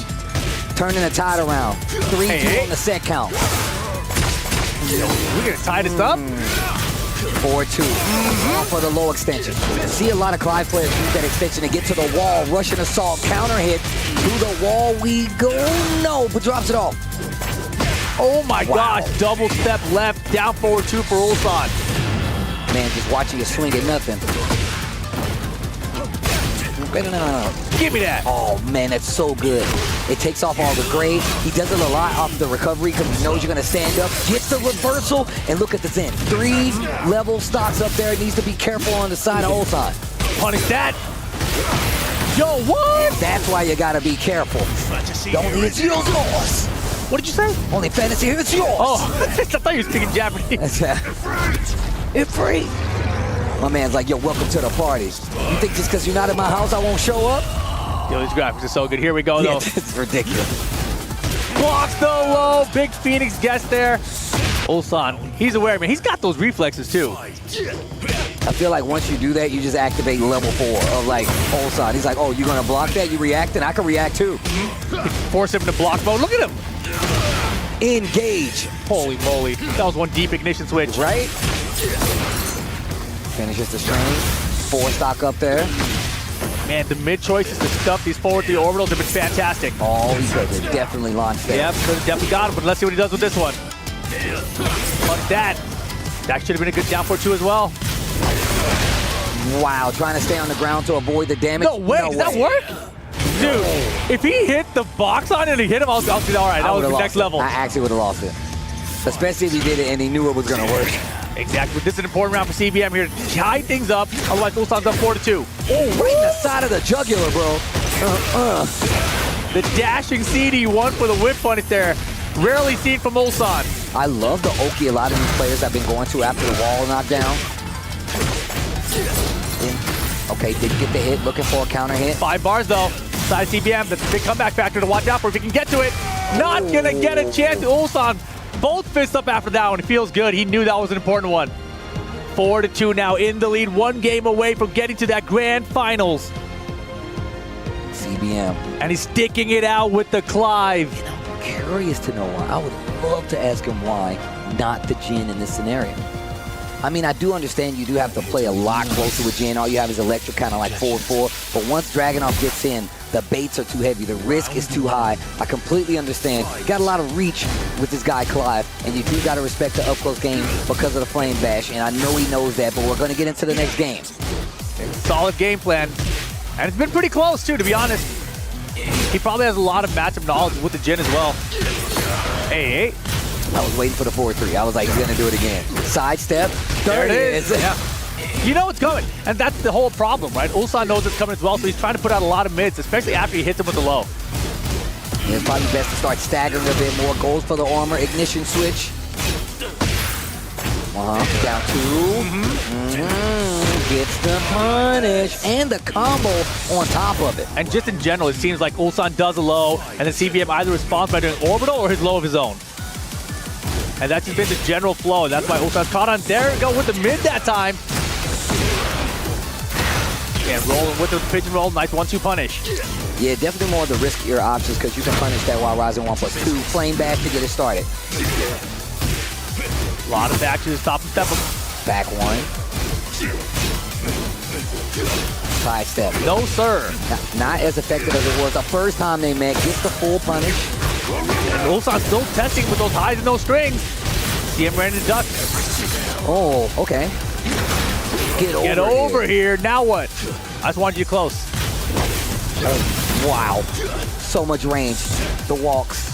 S17: turning the tide around. 3-2 on the set count.
S16: We're going to tie this up.
S17: 4-2 for the low extension. See a lot of Clive players use that extension to get to the wall. Russian assault, counter hit. To the wall we go. No, but drops it off.
S16: Oh my gosh, double step left, down forward 2 for Ulsan.
S17: Man, just watching you swing at nothing. No.
S16: Give me that.
S17: Oh man, that's so good. It takes off all the grade. He does it a lot off the recovery because he knows you're going to stand up. Gets the reversal, and look at the Zen. 3 level stocks up there. It needs to be careful on the side of Ulsan.
S16: Punish that. Yo, what?
S17: That's why you got to be careful. It's yours.
S16: What did you say?
S17: Only fantasy here, it's yours.
S16: Oh, I thought you were speaking Japanese.
S17: It's free. My man's like, yo, welcome to the party. You think just because you're not in my house, I won't show up?
S16: Yo, these graphics are so good. Here we go, though.
S17: It's ridiculous.
S16: Blocks the low. Big Phoenix guest there. Ulsan, he's aware, man. He's got those reflexes, too.
S17: I feel like once you do that, you just activate level 4 of like Ulsan. He's like, oh, you're gonna block that? You react, and I can react too.
S16: Force him to block mode. Look at him.
S17: Engage.
S16: Holy moly. That was one deep ignition switch.
S17: Right? Finishes the string. 4 stock up there.
S16: Man, the mid choices to stuff these forward 3 orbitals have been fantastic.
S17: Oh, he could have definitely launched there.
S16: Yep, could have definitely got him, but let's see what he does with this one. But that should have been a good down for 2 as well.
S17: Wow, trying to stay on the ground to avoid the damage.
S16: No way, does that work? Dude, if he hit the box on it and he hit him, I'll be all right. That was the next level.
S17: I actually would have lost it. Especially if he did it and he knew it was going to work.
S16: Exactly. This is an important round for CBM here to tie things up. Otherwise, Ulsan's up 4-2.
S17: Oh, right in the side of the jugular, bro.
S16: The dashing CD1 for the whip punish there. Rarely seen from Ulsan.
S17: I love the Oki a lot of these players have been going to after the wall knockdown. Okay, didn't get the hit. Looking for a counter hit.
S16: 5 bars, though. Side CBM, that's a big comeback factor to watch out for if he can get to it. Not going to get a chance. Ulsan, both fists up after that one. It feels good. He knew that was an important one. 4-2 now in the lead. 1 game away from getting to that grand finals.
S17: CBM.
S16: And he's sticking it out with the Clive.
S17: And I'm curious to know why. I would love to ask him why not the Jin in this scenario. I mean, I do understand you do have to play a lot closer with Jin. All you have is electric, kind of like 4-4. But once Dragunov gets in, the baits are too heavy. The risk is too high. I completely understand. You got a lot of reach with this guy, Clive. And you do got to respect the up-close game because of the Flame Bash. And I know he knows that, but we're going to get into the next game.
S16: Solid game plan. And it's been pretty close, too, to be honest. He probably has a lot of matchup knowledge with the Jin as well. Hey.
S17: I was waiting for the 4-3. I was like, he's going to do it again. Sidestep.
S16: There it is. Yeah. You know it's coming. And that's the whole problem, right? Ulsan knows it's coming as well, so he's trying to put out a lot of mids, especially after he hits him with the low.
S17: Yeah, it's probably best to start staggering a bit more. Goes for the armor. Ignition switch. Down 2. Gets the punish. And the combo on top of it.
S16: And just in general, it seems like Ulsan does a low, and then CBM either responds by doing orbital or his low of his own. And that's just been the general flow, and that's why Ulsan's caught on. There we go with the mid that time. And rolling with the pigeon roll. Nice 1-2 punish.
S17: Yeah, definitely more of the riskier options because you can punish that while rising 1+2. Flame back to get it started.
S16: A lot of back to the top and step.
S17: Back 1. Side step.
S16: No, sir.
S17: Not as effective as it was the first time they met. Gets the full punish.
S16: And Ulsan's still testing with those highs and those strings. See him ready to duck.
S17: Oh, okay. Get
S16: over here. Now what? I just wanted you close.
S17: Oh, wow. So much range. The walks.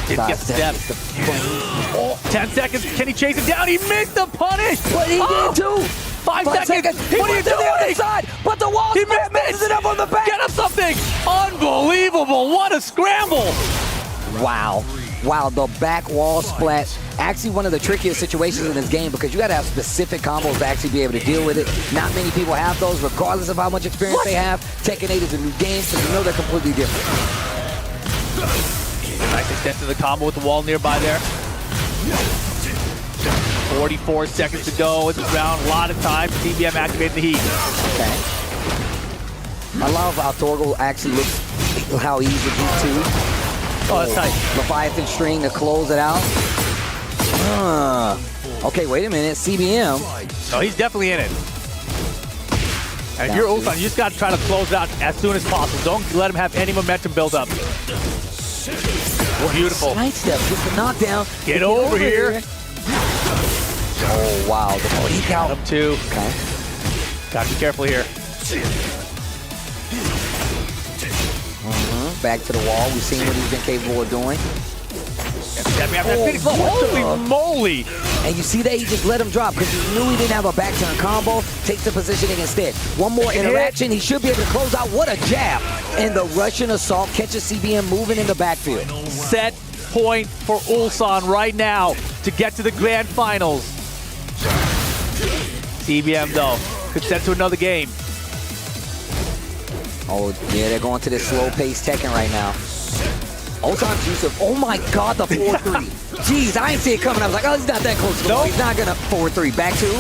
S16: Didn't get step. 10 seconds. Can he chase him down? He missed the punish.
S17: But he did too.
S16: 5 seconds. What are you doing?
S17: The other side, but the wall messes it up on the back.
S16: Get him something. Unbelievable. What a scramble.
S17: Wow. Wow, the back wall splat. Actually one of the trickiest situations in this game because you got to have specific combos to actually be able to deal with it. Not many people have those regardless of how much experience they have. Tekken 8 is a new game, so you know they're completely different.
S16: Nice extent to the combo with the wall nearby there. 44 seconds to go in this round. A lot of time. CBM activating the heat.
S17: Okay. I love how Torgal actually looks, how he's with heat too.
S16: Oh, that's tight.
S17: Leviathan string to close it out. Okay, wait a minute. CBM.
S16: No, he's definitely in it. And if you're Ulsan, you just got to try to close it out as soon as possible. Don't let him have any momentum build up. Beautiful.
S17: Sidestep, gets the knockdown.
S16: Get over here.
S17: Oh, wow. The peek out.
S16: Up 2.
S17: Okay.
S16: Gotta be careful here.
S17: Back to the wall. We've seen what he's been capable of doing.
S16: Holy moly!
S17: And you see that he just let him drop because he knew he didn't have a back turn combo. Takes the positioning instead. One more interaction. He should be able to close out. What a jab. And the Russian assault catches CBM moving in the backfield.
S16: Set point for Ulsan right now to get to the grand finals. CBM, though, could set to another game.
S17: Oh, yeah, they're going to this slow-paced Tekken right now. Ulsan's use of, oh my God, the 4-3. Jeez, I didn't see it coming. I was like, oh, he's not that close to the wall. He's not gonna 4-3. Back two.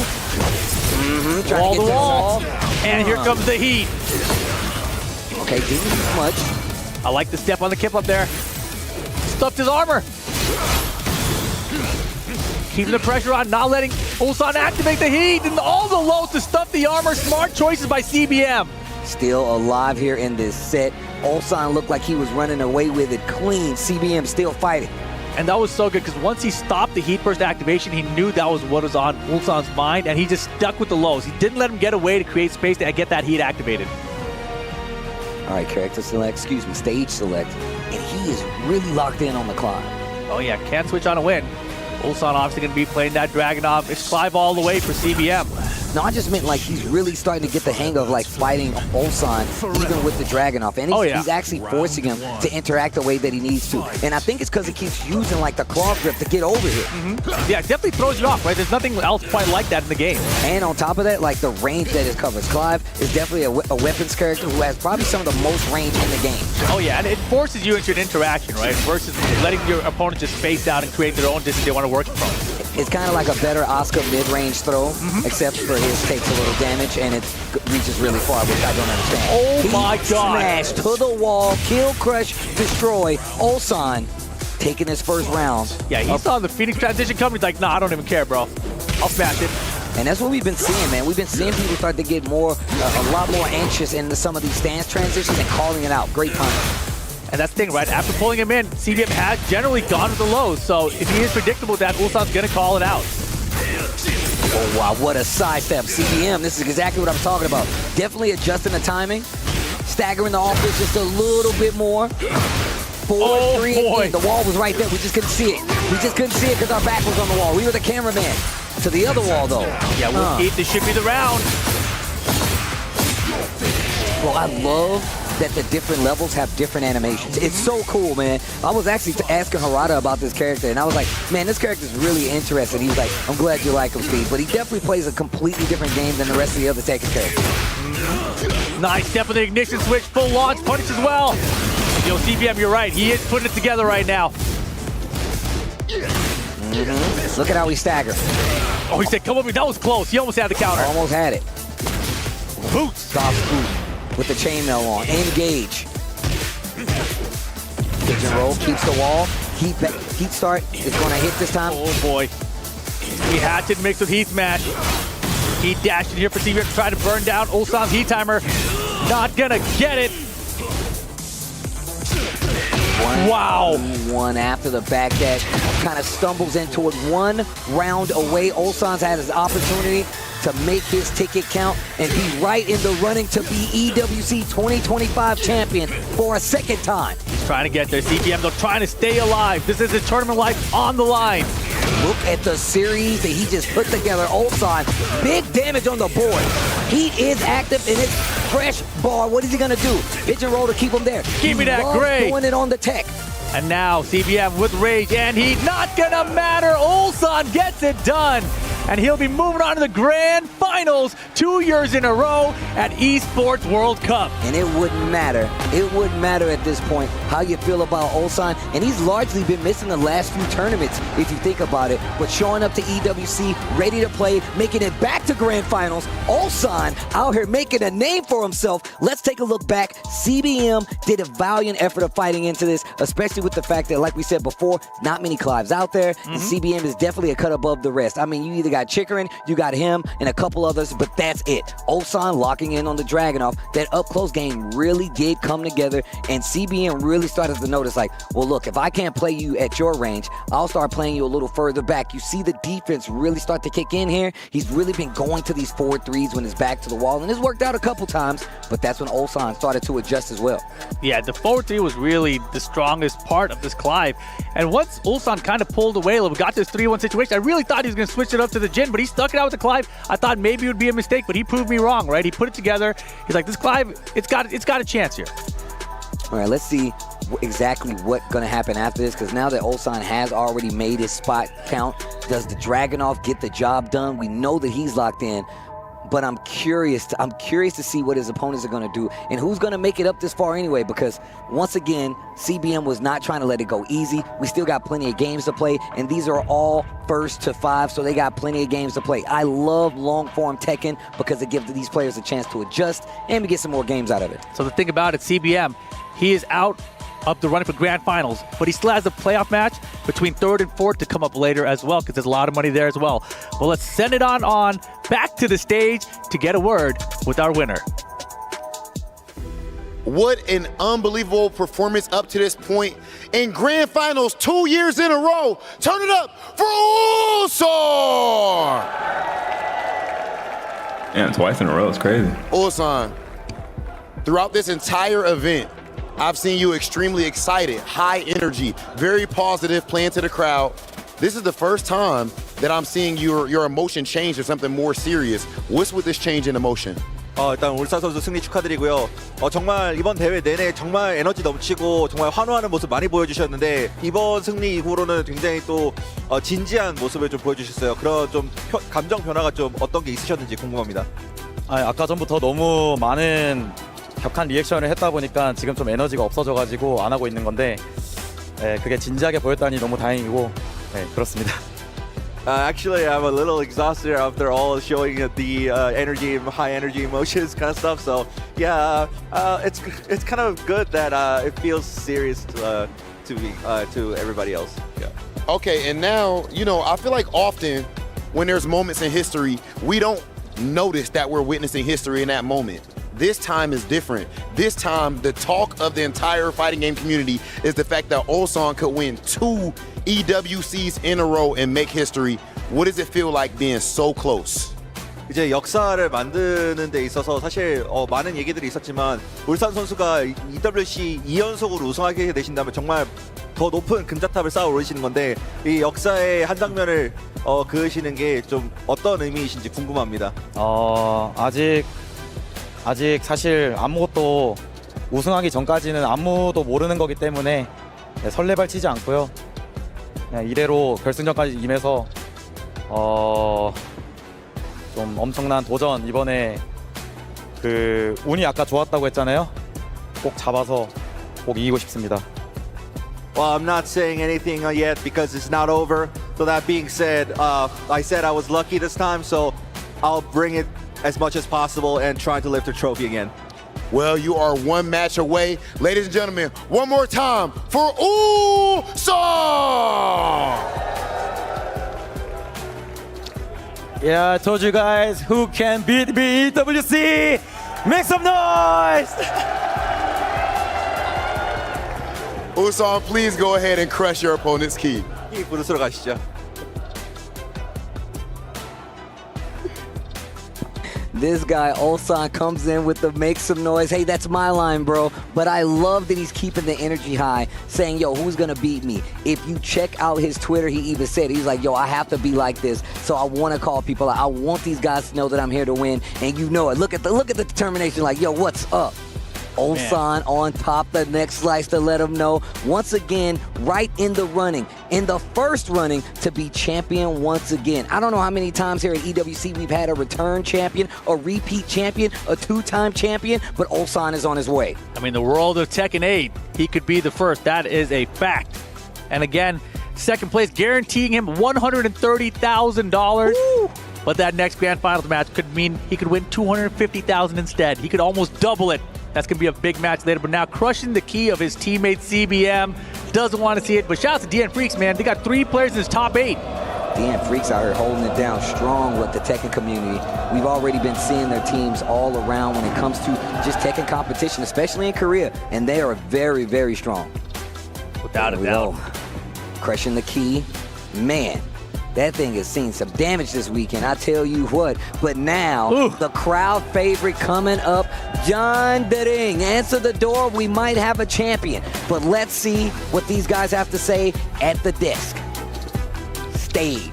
S17: Trying
S16: Wall
S17: to get
S16: to
S17: to
S16: wall.
S17: the wall.
S16: And here comes the heat.
S17: Okay, didn't use much.
S16: I like the step on the kip up there. Stuffed his armor. Keeping the pressure on, not letting Ulsan activate the heat, and all the lows to stuff the armor. Smart choices by CBM.
S17: Still alive here in this set. Ulsan looked like he was running away with it clean. CBM still fighting.
S16: And that was so good because once he stopped the heat burst activation, he knew that was what was on Ulsan's mind, and he just stuck with the lows. He didn't let him get away to create space to get that heat activated.
S17: All right, character select, stage select. And he is really locked in on the climb.
S16: Oh yeah, can't switch on a win. Ulsan obviously going to be playing that Dragunov. It's Clive all the way for CBM.
S17: No, I just meant like he's really starting to get the hang of like fighting Ulsan even with the Dragunov. And he's actually forcing him to interact the way that he needs to. And I think it's because he keeps using like the claw grip to get over here.
S16: Yeah, it definitely throws you off, right? There's nothing else quite like that in the game.
S17: And on top of that, like the range that it covers. Clive is definitely a weapons character who has probably some of the most range in the game.
S16: Oh yeah, and it forces you into an interaction, right? Versus letting your opponent just space out and create their own distance they want to work from.
S17: It's kind of like a better Oscar mid-range throw, except for his takes a little damage and it reaches really far, which I don't understand.
S16: Oh my God.
S17: Smash to the wall, kill, crush, destroy. Ulsan taking his first round.
S16: Yeah, he saw the Phoenix transition coming. He's like, nah, I don't even care, bro. I'll smash it.
S17: And that's what we've been seeing, man. We've been seeing people start to get more, a lot more anxious into some of these stance transitions and calling it out. Great punish.
S16: And that's the thing, right? After pulling him in, CBM has generally gone to the lows. So if he is predictable, that Ulsan's going to call it out.
S17: Oh, wow, what a sidestep. CBM, this is exactly what I'm talking about. Definitely adjusting the timing, staggering the offense just a little bit more. 4-3, the wall was right there. We just couldn't see it. We just couldn't see it because our back was on the wall. We were the cameraman. To the other wall, though.
S16: Yeah, we'll keep. This should be the round.
S17: Well, I love that the different levels have different animations. It's so cool, man. I was actually asking Harada about this character, and I was like, man, this character is really interesting. He was like, I'm glad you like him, Steve. But he definitely plays a completely different game than the rest of the other Tekken characters.
S16: Nice step with the ignition switch, full launch, punish as well. Yo, CBM, you're right. He is putting it together right now.
S17: Look at how he staggered.
S16: Oh, he said, come with me. That was close. He almost had the counter.
S17: Almost had it.
S16: Boots.
S17: Soft boot with the chainmail on. Engage. Pigeon roll, keeps the wall. Heat start is going to hit this time.
S16: Oh, boy. He hatchet mixed with heat smash. Heat dashed in here for CBM to try to burn down Ulsan's heat timer. Not going to get it. Wow.
S17: One after the back dash. Kind of stumbles into it 1 round away. Ulsan's had his opportunity to make his ticket count and be right in the running to be EWC 2025 champion for a second time.
S16: He's trying to get there. CBM, though, trying to stay alive. This is his tournament life on the line.
S17: Look at the series that he just put together. Ulsan, big damage on the board. Heat is active and it's fresh bar. What is he gonna do? Pigeon roll to keep him there.
S16: Give me that gray.
S17: Doing it on the tech.
S16: And now CBM with rage and heat. Not gonna matter. Ulsan gets it done. And he'll be moving on to the grand finals 2 years in a row at Esports World Cup.
S17: And it wouldn't matter. It wouldn't matter at this point how you feel about Ulsan. And he's largely been missing the last few tournaments, if you think about it. But showing up to EWC, ready to play, making it back to grand finals. Ulsan out here making a name for himself. Let's take a look back. CBM did a valiant effort of fighting into this, especially with the fact that, like we said before, not many Clives out there. And CBM is definitely a cut above the rest. I mean, you either got Chikurin, you got him, and a couple others, but that's it. Ulsan locking in on the Dragunov. That up-close game really did come together, and CBM really started to notice, like, well, look, if I can't play you at your range, I'll start playing you a little further back. You see the defense really start to kick in here. He's really been going to these 4-3s when his back to the wall, and it's worked out a couple times, but that's when Ulsan started to adjust as well.
S16: Yeah, the 4-3 was really the strongest part of this Clive, and once Ulsan kind of pulled away a little, got this 3-1 situation, I really thought he was going to switch it up to the Jin, but he stuck it out with the Clive. I thought maybe it would be a mistake, but he proved me wrong, right? He put it together. He's like, this Clive, it's got a chance here.
S17: All right, let's see exactly what's going to happen after this, because now that Ulsan has already made his spot count, does the Dragunov get the job done? We know that he's locked in. but I'm curious to see what his opponents are going to do and who's going to make it up this far anyway, because once again, CBM was not trying to let it go easy. We still got plenty of games to play, and these are all first to 5, so they got plenty of games to play. I love long-form Tekken because it gives these players a chance to adjust and we get some more games out of it.
S16: So the thing about it, CBM, he is out of the running for grand finals, but he still has a playoff match between 3rd and 4th to come up later as well, because there's a lot of money there as well. Well, let's send it on back to the stage to get a word with our winner.
S7: What an unbelievable performance up to this point. In grand finals 2 years in a row. Turn it up for Ulsan!
S19: Yeah, twice in a row. It's crazy.
S7: Ulsan, throughout this entire event, I've seen you extremely excited, high energy, very positive, playing to the crowd. This is the first time that I'm seeing your emotion change to something more serious. What's with this change in emotion?
S13: 일단 울산 선수 승리 축하드리고요. 정말 이번 대회 내내 정말 에너지 넘치고 정말 환호하는 모습 많이 보여주셨는데 이번 승리 이후로는 굉장히 또 진지한 모습을 좀 보여주셨어요. 그런 좀 감정 변화가 좀 어떤 게 있으셨는지 궁금합니다.
S12: 아까 전부터 너무 많은 격한 리액션을 했다 보니까 지금 좀 에너지가 없어져가지고 안 하고 있는 건데 그게 진지하게 보였다니 너무 다행이고 그렇습니다.
S13: Actually, I'm a little exhausted after all showing the energy, high energy emotions kind of stuff. So yeah, it's kind of good that it feels serious to everybody else. Yeah.
S7: Okay, and now, I feel like often when there's moments in history, we don't notice that we're witnessing history in that moment. This time is different. This time, the talk of the entire fighting game community is the fact that Ulsan could win 2 EWCs in a row and make history. What does it feel like being so close?
S13: 이제 역사를 만드는 데 있어서 사실 많은 얘기들이 있었지만 울산 선수가 EWC 2연속으로 우승하게 되신다면 정말 더 높은 금자탑을 쌓아 오르시는 건데 이 역사의 한 장면을 그으시는 게 좀 어떤 의미이신지 궁금합니다.
S12: 아직 사실 아무것도 우승하기 전까지는 아무도 모르는 거기 때문에 설레발치지 않고요. 그냥 이대로 결승전까지 임해서 좀 엄청난 도전, 이번에 그 운이 아까 좋았다고 했잖아요. 꼭 잡아서 꼭 이기고 싶습니다.
S13: Well, I'm not saying anything yet because it's not over. So that being said, I said I was lucky this time, so I'll bring it as much as possible and try to lift the trophy again.
S7: Well, you are one match away. Ladies and gentlemen, one more time for Ulsan!
S12: Yeah, I told you guys who can beat me, EWC! Make some noise!
S7: Ulsan, please go ahead and crush your opponent's key.
S13: 이 부르스로 가시죠.
S17: This guy, Ulsan, comes in with the make some noise. Hey, that's my line, bro. But I love that he's keeping the energy high, saying, yo, who's going to beat me? If you check out his Twitter, he even said, he's like, yo, I have to be like this. So I want to call people out. I want these guys to know that I'm here to win. And you know it. Look at the determination, like, yo, what's up? Ulsan on top, the next slice to let him know. Once again, right in the running, in the first running to be champion once again. I don't know how many times here at EWC we've had a return champion, a repeat champion, a 2-time champion, but Ulsan is on his way.
S16: I mean, the world of Tekken 8, he could be the first. That is a fact. And again, second place, guaranteeing him $130,000. But that next grand finals match could mean he could win $250,000 instead. He could almost double it. That's going to be a big match later. But now crushing the key of his teammate CBM. Doesn't want to see it. But shout out to DN Freaks, man. They got 3 players in his top 8.
S17: DN Freaks out here holding it down strong with the Tekken community. We've already been seeing their teams all around when it comes to just Tekken competition, especially in Korea. And they are very, very strong.
S16: Without a doubt.
S17: Crushing the key. Man. That thing has seen some damage this weekend, I tell you what. But now, the crowd favorite coming up, Jeonding. Answer the door, we might have a champion. But let's see what these guys have to say at the desk. Stage.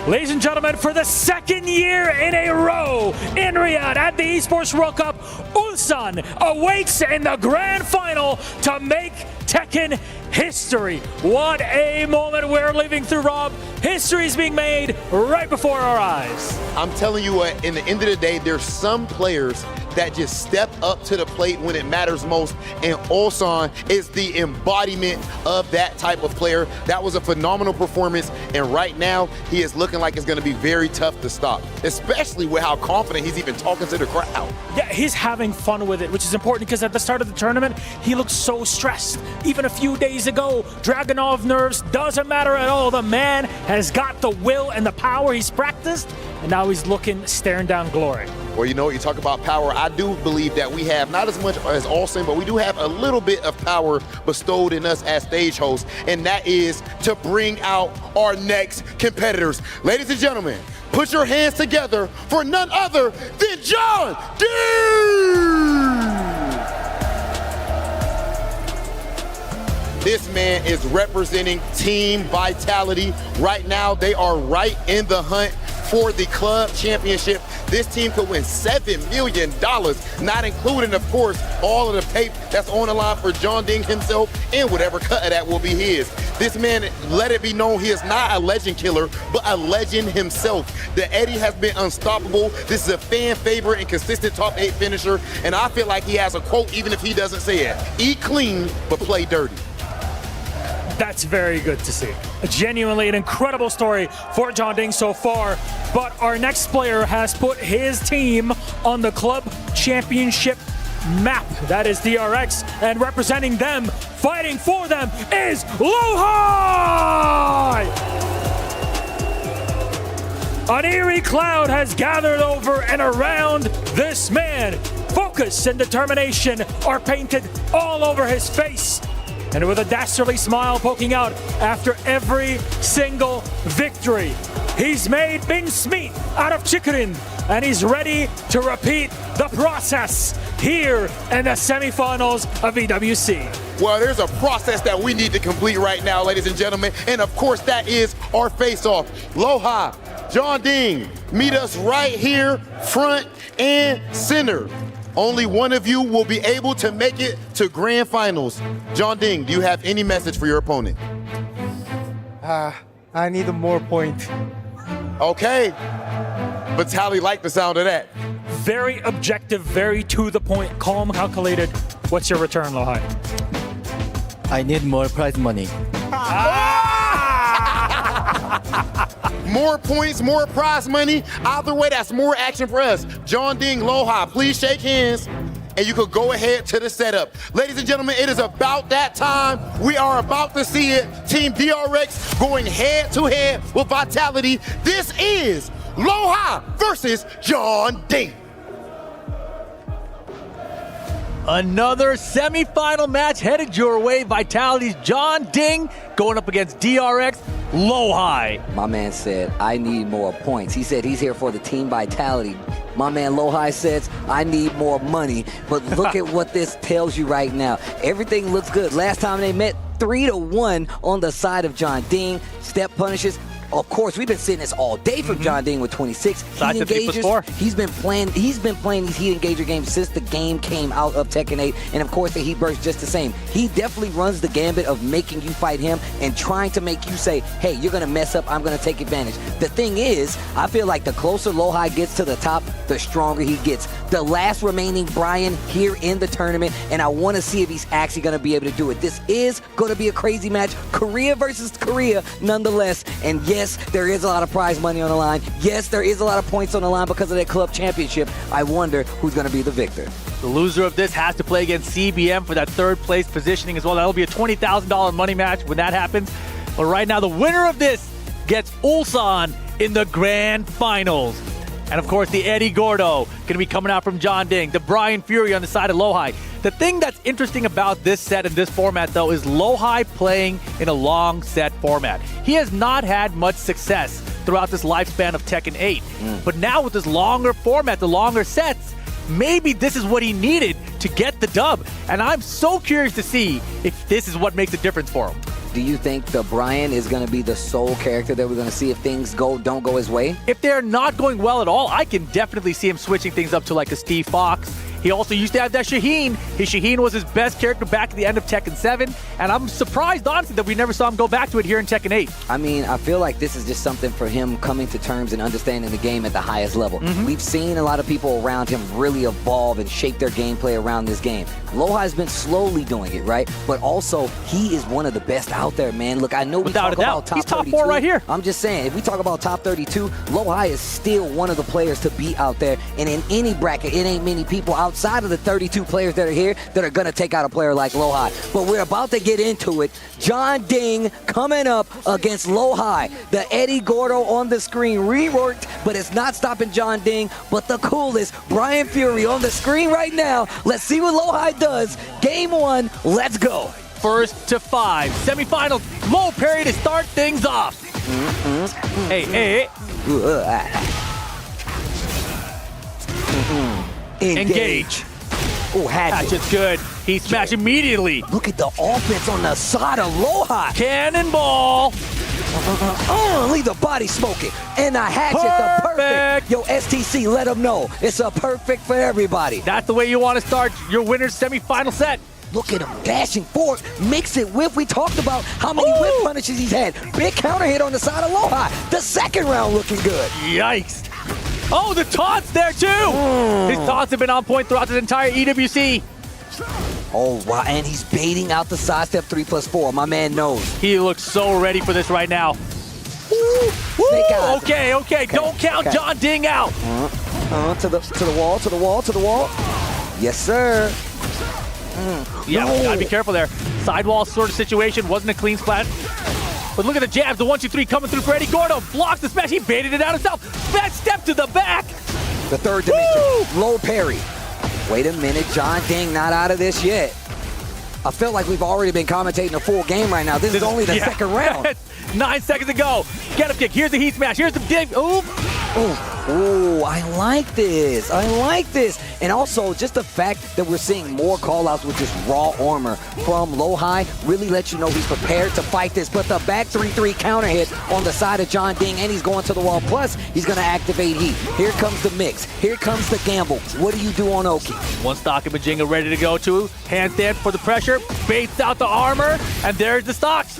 S8: Ladies and gentlemen, for the second year in a row in Riyadh at the Esports World Cup, Ulsan awaits in the grand final to make Tekken history. What a moment we're living through, Rob. History is being made right before our eyes.
S7: I'm telling you what, in the end of the day, there's some players that just step up to the plate when it matters most, and Ulsan is the embodiment of that type of player. That was a phenomenal performance, and right now, he is looking like it's gonna be very tough to stop, especially with how confident he's even talking to the crowd.
S8: Yeah, he's having fun with it, which is important because at the start of the tournament, he looked so stressed. Even a few days ago, Dragunov nerves doesn't matter at all. The man has got the will and the power he's practiced, and now he's staring down glory.
S7: Well, you know, you talk about power. I do believe that we have not as much as Arslan, but we do have a little bit of power bestowed in us as stage hosts, and that is to bring out our next competitors. Ladies and gentlemen, put your hands together for none other than Jeonding! This man is representing Team Vitality. Right now, they are right in the hunt for the club championship. This team could win $7 million, not including, of course, all of the pay that's on the line for Jeonding himself and whatever cut of that will be his. This man, let it be known, he is not a legend killer, but a legend himself. The Eddie has been unstoppable. This is a fan favorite and consistent top 8 finisher, and I feel like he has a quote even if he doesn't say it. Eat clean, but play dirty.
S8: That's very good to see. Genuinely an incredible story for Jeonding so far, but our next player has put his team on the club championship map. That is DRX, and representing them, fighting for them, is Lohai! An eerie cloud has gathered over and around this man. Focus and determination are painted all over his face, and with a dastardly smile poking out after every single victory. He's made mincemeat out of Chikurin, and he's ready to repeat the process here in the semifinals of EWC.
S7: Well, there's a process that we need to complete right now, ladies and gentlemen, and of course that is our face-off. Lohai, Jeonding, meet us right here, front and center. Only one of you will be able to make it to grand finals. Jeonding, do you have any message for your opponent?
S21: I need more point.
S7: Okay. Vitaly liked the sound of that.
S8: Very objective, very to the point, calm, calculated. What's your return, Lohai?
S18: I need more prize money.
S7: More points, more prize money. Either way, that's more action for us. Jeonding, Lohai, please shake hands, and you could go ahead to the setup. Ladies and gentlemen, it is about that time. We are about to see it. Team DRX going head-to-head with Vitality. This is Lohai versus Jeonding.
S16: Another semifinal match headed your way. Vitality's Jeonding going up against DRX Lohai.
S17: My man said, I need more points. He said he's here for the Team Vitality. My man Lohai says, I need more money. But look at what this tells you right now. Everything looks good. Last time they met, 3-1 on the side of Jeonding. Step punishes. Of course, we've been seeing this all day from Jeonding with 26 heat engagers. He's been playing these heat engager games since the game came out of Tekken 8, and of course the heat burst just the same. He definitely runs the gambit of making you fight him and trying to make you say, hey, you're gonna mess up, I'm gonna take advantage. The thing is, I feel like the closer Lohai gets to the top, the stronger he gets. The last remaining Brian here in the tournament, and I want to see if he's actually gonna be able to do it. This is gonna be a crazy match, Korea versus Korea nonetheless, and yes, there is a lot of prize money on the line. Yes, there is a lot of points on the line because of that club championship. I wonder who's going to be the victor.
S16: The loser of this has to play against CBM for that third place positioning as well. That'll be a $20,000 money match when that happens. But right now, the winner of this gets Ulsan in the grand finals. And of course, the Eddie Gordo going to be coming out from Jeonding. The Brian Fury on the side of Lohai. The thing that's interesting about this set and this format, though, is Lohai playing in a long set format. He has not had much success throughout this lifespan of Tekken 8. But now with this longer format, the longer sets, maybe this is what he needed to get the dub. And I'm so curious to see if this is what makes a difference for him.
S17: Do you think the Brian is going to be the sole character that we're going to see if things don't go his way?
S16: If they're not going well at all, I can definitely see him switching things up to like a Steve Fox. He also used to have that Shaheen. His Shaheen was his best character back at the end of Tekken 7, and I'm surprised, honestly, that we never saw him go back to it here in Tekken 8.
S17: I mean, I feel like this is just something for him coming to terms and understanding the game at the highest level. We've seen a lot of people around him really evolve and shape their gameplay around this game. Lohai's been slowly doing it, right? But also, he is one of the best out there, man. Look, I know we talk about top 32.
S16: He's top 4 right here.
S17: I'm just saying, if we talk about top 32, Lohai is still one of the players to beat out there. And in any bracket, it ain't many people outside of the 32 players that are here that are going to take out a player like Lohai. But we're about to get into it. Jeonding coming up against Lohai. The Eddie Gordo on the screen reworked, but it's not stopping Jeonding. But the coolest, Brian Fury on the screen right now. Let's see what Lohai does. Game 1, let's go.
S16: First to 5, semifinals, low parry to start things off. Hey. Engage.
S17: Oh,
S16: Hatchet's good. He smashed immediately.
S17: Look at the offense on the side of Lohai.
S16: Cannonball.
S17: Leave the body smoking. And a hatchet, the perfect. Yo, STC, let them know. It's a perfect for everybody.
S16: That's the way you want to start your winner's semifinal set.
S17: Look at him dashing forward. Mix it whiff. We talked about how many whiff punishes he's had. Big counter hit on the side of Lohai. The second round looking good.
S16: Yikes. Oh, the taunts there too. His taunts have been on point throughout this entire EWC.
S17: Oh, wow. And he's baiting out the sidestep 3+4. My man knows.
S16: He looks so ready for this right now. Okay. Don't count Jeonding out.
S17: To the wall. Yes, sir.
S16: Yeah, we gotta be careful there. Sidewall sort of situation, wasn't a clean splat. But look at the jabs, the 1-2-3 coming through for Eddie Gordo. Blocks the smash, he baited it out himself. Back step to the back.
S17: The third dimension, low parry. Wait a minute, Jeonding not out of this yet. I feel like we've already been commentating a full game right now. This is only the second round.
S16: 9 seconds to go. Get up kick, here's the heat smash, here's the dig.
S17: Oh, I like this. And also, just the fact that we're seeing more call-outs with just raw armor from Lohai really lets you know he's prepared to fight this. But the back 3-3 counter hit on the side of Jeonding, and he's going to the wall. Plus, he's going to activate heat. Here comes the mix. Here comes the gamble. What do you do on Oki?
S16: One stock of Bajinga ready to go to. Handstand for the pressure. Baits out the armor. And there's the stocks.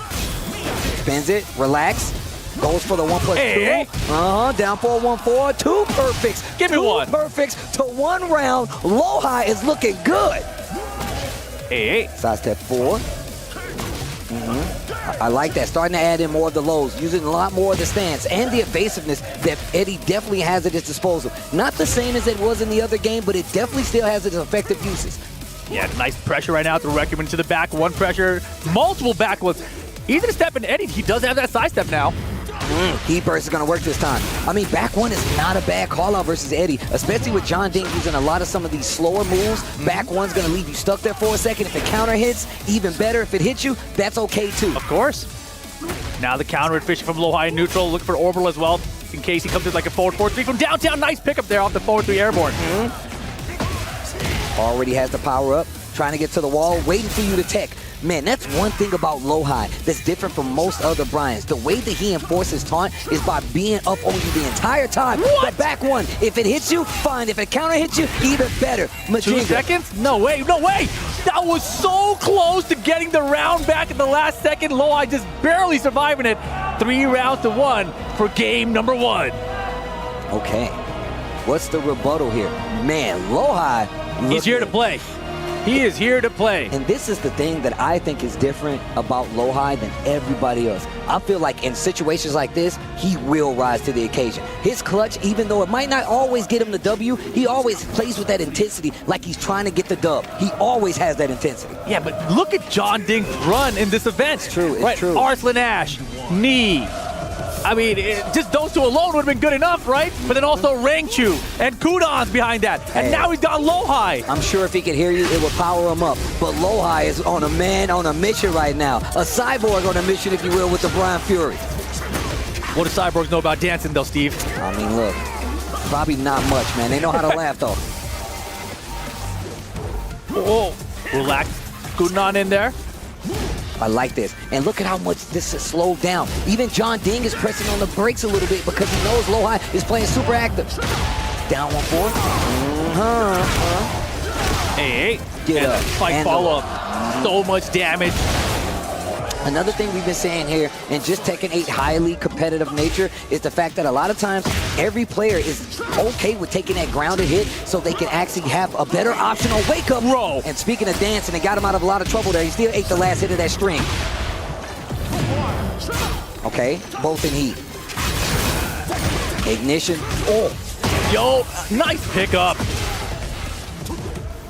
S17: Spins it. Relax. Goes for the 1+2. Down for a 1-4. 2 perfects.
S16: Give me one.
S17: 2 perfects to 1 round. Lohai is looking good. Sidestep 4. I like that. Starting to add in more of the lows. Using a lot more of the stance and the evasiveness that Eddie definitely has at his disposal. Not the same as it was in the other game, but it definitely still has its effective uses.
S16: Yeah, nice pressure right now. The Recommend to the back. One pressure. Multiple back ones. Easy to step in Eddie. He does have that sidestep now.
S17: Heat burst is going to work this time. I mean, back one is not a bad call out versus Eddie, especially with Jeonding using a lot of some of these slower moves. Back one's going to leave you stuck there for a second. If it counter hits, even better. If it hits you, that's okay too.
S16: Of course. Now the counter fishing from Lohai in neutral. Look for orbital as well in case he comes in like a forward 4-3 from downtown. Nice pickup there off the forward 3 airborne.
S17: Already has the power up. Trying to get to the wall, waiting for you to tech. Man, that's one thing about Lohai that's different from most other Bryans. The way that he enforces taunt is by being up on you the entire time.
S16: What?
S17: The back one, if it hits you, fine. If it counter hits you, even better.
S16: 2 seconds? No way. That was so close to getting the round back at the last second. Lohai just barely surviving it. 3 rounds to 1 for game number 1.
S17: Okay. What's the rebuttal here? Man, Lohai.
S16: He's here to play. He is here to play.
S17: And this is the thing that I think is different about Lohai than everybody else. I feel like in situations like this, he will rise to the occasion. His clutch, even though it might not always get him the W, he always plays with that intensity like he's trying to get the dub. He always has that intensity.
S16: Yeah, but look at Jeonding's run in this event.
S17: It's true, it's true.
S16: Arslan Ash, knee. I mean, just those two alone would have been good enough, right? But then also Rangchu and Kudans behind that. And now he's got Lohai.
S17: I'm sure if he could hear you, it would power him up. But Lohai is on a mission right now. A cyborg on a mission, if you will, with the Brian Fury.
S16: What do cyborgs know about dancing, though, Steve?
S17: I mean, look, probably not much, man. They know how to laugh, though.
S16: Oh, relax. Kudan in there.
S17: I like this. And look at how much this is slowed down. Even Jeonding is pressing on the brakes a little bit because he knows Lohai is playing super active. Down 1-4.
S16: Hey,
S17: Get
S16: and
S17: up.
S16: Spike
S17: And
S16: follow up. So much damage.
S17: Another thing we've been saying here, and just Tekken 8 highly competitive nature, is the fact that a lot of times every player is okay with taking that grounded hit so they can actually have a better option on wake up.
S16: Bro.
S17: And speaking of dancing, it got him out of a lot of trouble there. He still ate the last hit of that string. Okay, both in heat. Ignition. Oh.
S16: Yo, nice pickup.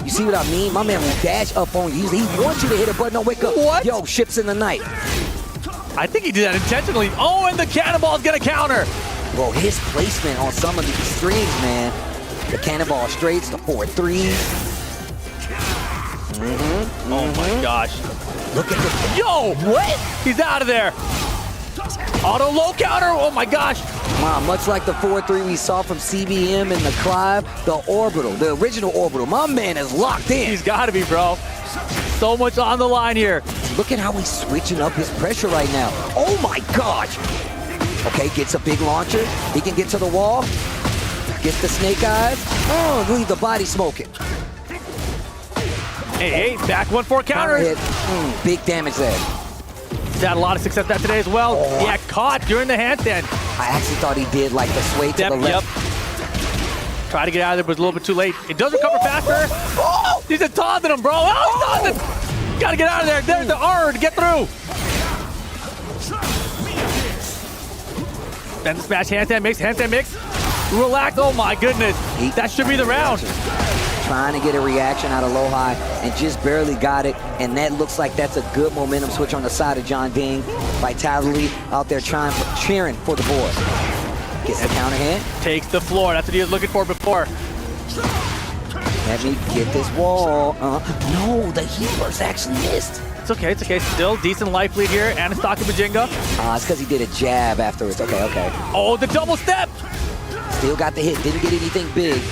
S17: You see what I mean? My man will dash up on you. He wants you to hit a button on wake up.
S16: What?
S17: Yo, ships in the night.
S16: I think he did that intentionally. Oh, and the cannonball's gonna counter.
S17: Bro, his placement on some of these strings, man. The cannonball straights, the 4-3s.
S16: Oh my gosh.
S17: Look at this.
S16: Yo, what? He's out of there. Auto low counter. Oh my gosh.
S17: Wow, much like the 4-3 we saw from CBM and the Clive, the orbital, the original orbital. My man is locked in.
S16: He's got to be, bro. So much on the line here.
S17: Look at how he's switching up his pressure right now. Oh my gosh. Okay, gets a big launcher. He can get to the wall. Gets the snake eyes. Oh, leave the body smoking.
S16: Hey, back 1-4 counter.
S17: Hit. Big damage there.
S16: He's had a lot of success that today as well.
S17: Oh.
S16: Yeah, caught during the handstand.
S17: I actually thought he did like the sway to the left.
S16: Yep. Try to get out of there, but it's a little bit too late. It does recover faster. Oh, he's taunting him, bro. Oh, he's taunting. Gotta get out of there. There's the R to get through. Then the smash handstand mix. Relax. Oh my goodness. That should be the round.
S17: Trying to get a reaction out of Lohai and just barely got it. And that looks like that's a good momentum switch on the side of Jeonding. Vitality out there cheering for the boy. Gets the counter hit.
S16: Takes the floor. That's what he was looking for before.
S17: Let me get this wall. No, the heat burst actually missed.
S16: It's okay, it's okay. Still decent life lead here. Anastaki Majinga.
S17: It's because he did a jab afterwards. Okay.
S16: Oh, the double step.
S17: Still got the hit. Didn't get anything big.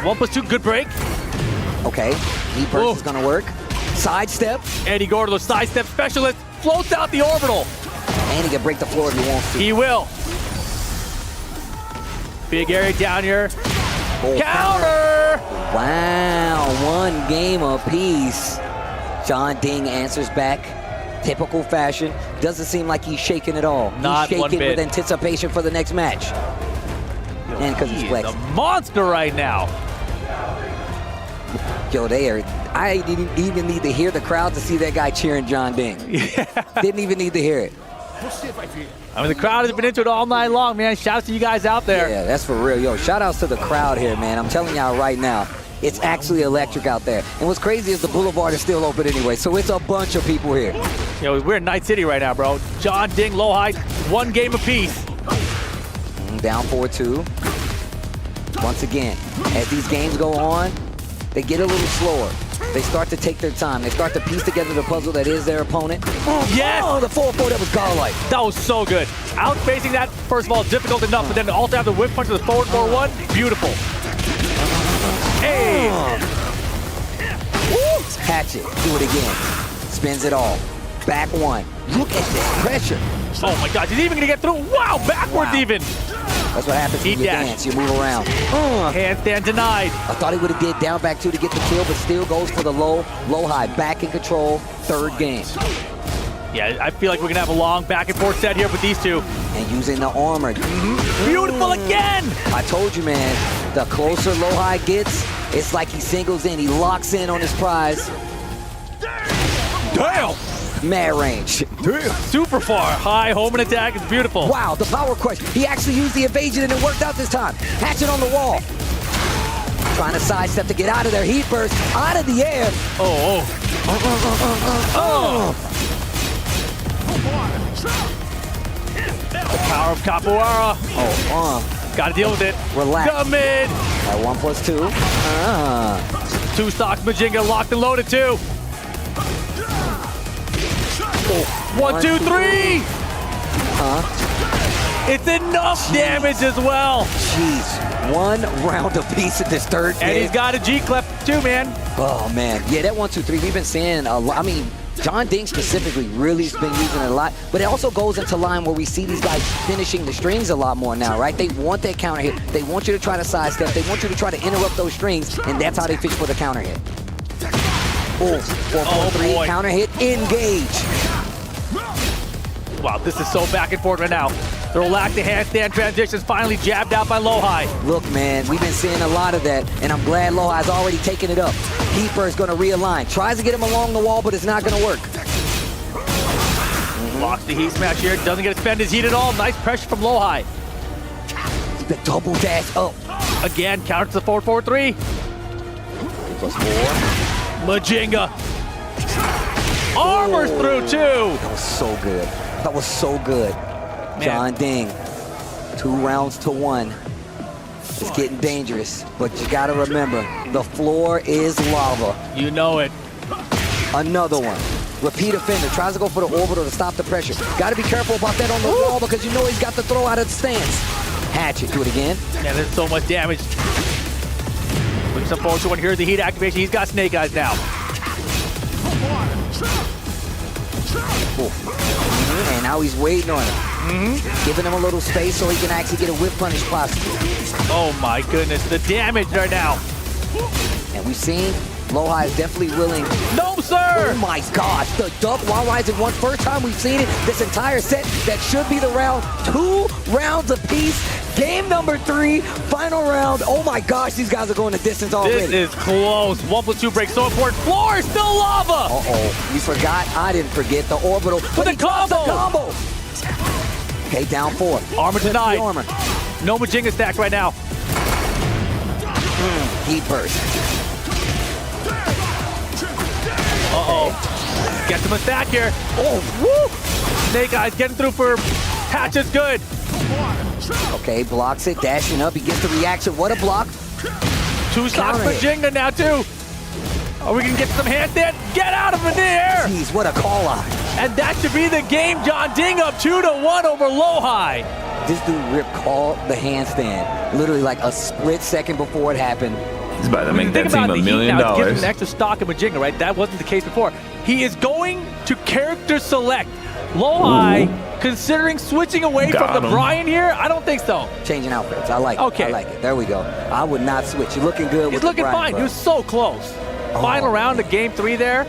S16: 1+2, good break.
S17: Okay, heat burst is gonna work. Sidestep.
S16: Eddie Gordo, sidestep specialist, floats out the orbital.
S17: And he can break the floor if he wants to.
S16: He will. Big area down here. Counter!
S17: Wow, one game apiece. Jeonding answers back. Typical fashion. Doesn't seem like he's shaking at all.
S16: Not
S17: he's
S16: one
S17: shaking
S16: bit.
S17: with anticipation for the next match. And because he's
S16: He is
S17: flexing.
S16: a monster right now.
S17: Yo, I didn't even need to hear the crowd to see that guy cheering Jeonding. Didn't even need to hear it.
S16: I mean, the crowd has been into it all night long, man. Shout out to you guys out there.
S17: Yeah, that's for real. Yo, shout outs to the crowd here, man. I'm telling y'all right now, it's actually electric out there. And what's crazy is the boulevard is still open anyway, so it's a bunch of people here.
S16: Yo, we're in Night City right now, bro. Jeonding, Lohai, one game apiece.
S17: Down 4-2. Once again, as these games go on, they get a little slower. They start to take their time. They start to piece together the puzzle that is their opponent.
S16: Yes!
S17: Oh, the 4-4, that was godlike.
S16: That was so good. Outspacing that, first of all, difficult enough, but then to also have the whip punch of the forward 4-1, beautiful. Hey!
S17: Hatchet, do it again. Spins it all. Back one. Look at this pressure.
S16: Oh my God, he's even gonna get through. Wow, backwards even.
S17: That's what happens when you dance. You move around.
S16: Handstand denied.
S17: I thought he would have did down back two to get the kill, but still goes for the low high. Back in control. Third game.
S16: Yeah, I feel like we're gonna have a long back and forth set here with these two.
S17: And using the armor.
S16: Beautiful again.
S17: I told you, man, the closer Lohai gets, it's like he singles in. He locks in on his prize.
S16: Damn.
S17: Mad range.
S16: Super far. High home and attack. It's beautiful.
S17: Wow, the power crush. He actually used the evasion and it worked out this time. Hatchet on the wall. Trying to sidestep to get out of there. Heat burst out of the air.
S16: The power of Capoeira. Gotta deal with it.
S17: Relax.
S16: The mid.
S17: At 1+2.
S16: Two stocks. Majinga locked and loaded too. 1, 2, 3. It's enough damage as well.
S17: Jeez, one round apiece in this third game.
S16: And he's got a G-Clef too, man.
S17: Oh, man. Yeah, that 1, 2, 3, we've been seeing a lot. I mean, Jeonding specifically really has been using it a lot, but it also goes into line where we see these guys finishing the strings a lot more now, right? They want that counter hit. They want you to try to sidestep. They want you to try to interrupt those strings, and that's how they fish for the counter hit. Oh, 4-4-3, counter hit, engage.
S16: Wow, this is so back and forth right now. The relaxed handstand transitions finally jabbed out by Lohai.
S17: Look, man, we've been seeing a lot of that, and I'm glad Lohai's already taken it up. Keeper is going to realign. Tries to get him along the wall, but it's not going to work.
S16: Blocks the heat smash here. Doesn't get to spend his heat at all. Nice pressure from Lohai.
S17: The double dash up.
S16: Again, counter to the 4-4-3.
S17: Plus 4.
S16: Majinga. Armors through too.
S17: That was so good. That was so good. Jeonding, 2 rounds to 1. It's getting dangerous, but you gotta remember, the floor is lava.
S16: You know it.
S17: Another one. Repeat offender, tries to go for the orbital to stop the pressure. Gotta be careful about that on the wall because you know he's got the throw out of the stance. Hatchet, do it again.
S16: Man, there's so much damage. Looking some forward to one. Here's the heat activation. He's got Snake Eyes now.
S17: And now he's waiting on him. Giving him a little space so he can actually get a whip punish possible.
S16: Oh my goodness, the damage right now.
S17: And we've seen Lohai is definitely willing.
S16: No, sir!
S17: Oh my gosh, the duck while rising one. First time we've seen it this entire set. That should be the round. 2 rounds apiece. Game number 3, final round. Oh my gosh, these guys are going the distance already.
S16: This is close. 1+2 break, so important. Floor is still lava.
S17: Uh-oh, you forgot. I didn't forget the orbital.
S16: But the combo.
S17: Okay, down 4.
S16: Armor denied.
S17: Armor.
S16: No Majinga stack right now.
S17: Heat burst.
S16: Uh-oh. Gets him a stack here. Oh, woo! Snake Eyes getting through for Hatchet's good.
S17: Okay, blocks it, dashing up. He gets the reaction. What a block.
S16: 2 stocks for Jinga now, too. Are we going to get some handstand? Get out of the air!
S17: Jeez, what a call out.
S16: And that should be the game. Jeonding up 2-1 over Lohai.
S17: This dude Rip called the handstand literally like a split second before it happened.
S19: He's about to make that team $1 million.
S16: Now, give him an extra stock in Majinga, right? That wasn't the case before. He is going to character select. Lohai, considering switching away from the Brian here? I don't think so.
S17: Changing outfits. I like it.
S16: Okay.
S17: I like it. There we go. I would not switch. You're looking good with
S16: He's looking
S17: the Brian,
S16: fine.
S17: bro.
S16: He was so close. Final round of game 3 there.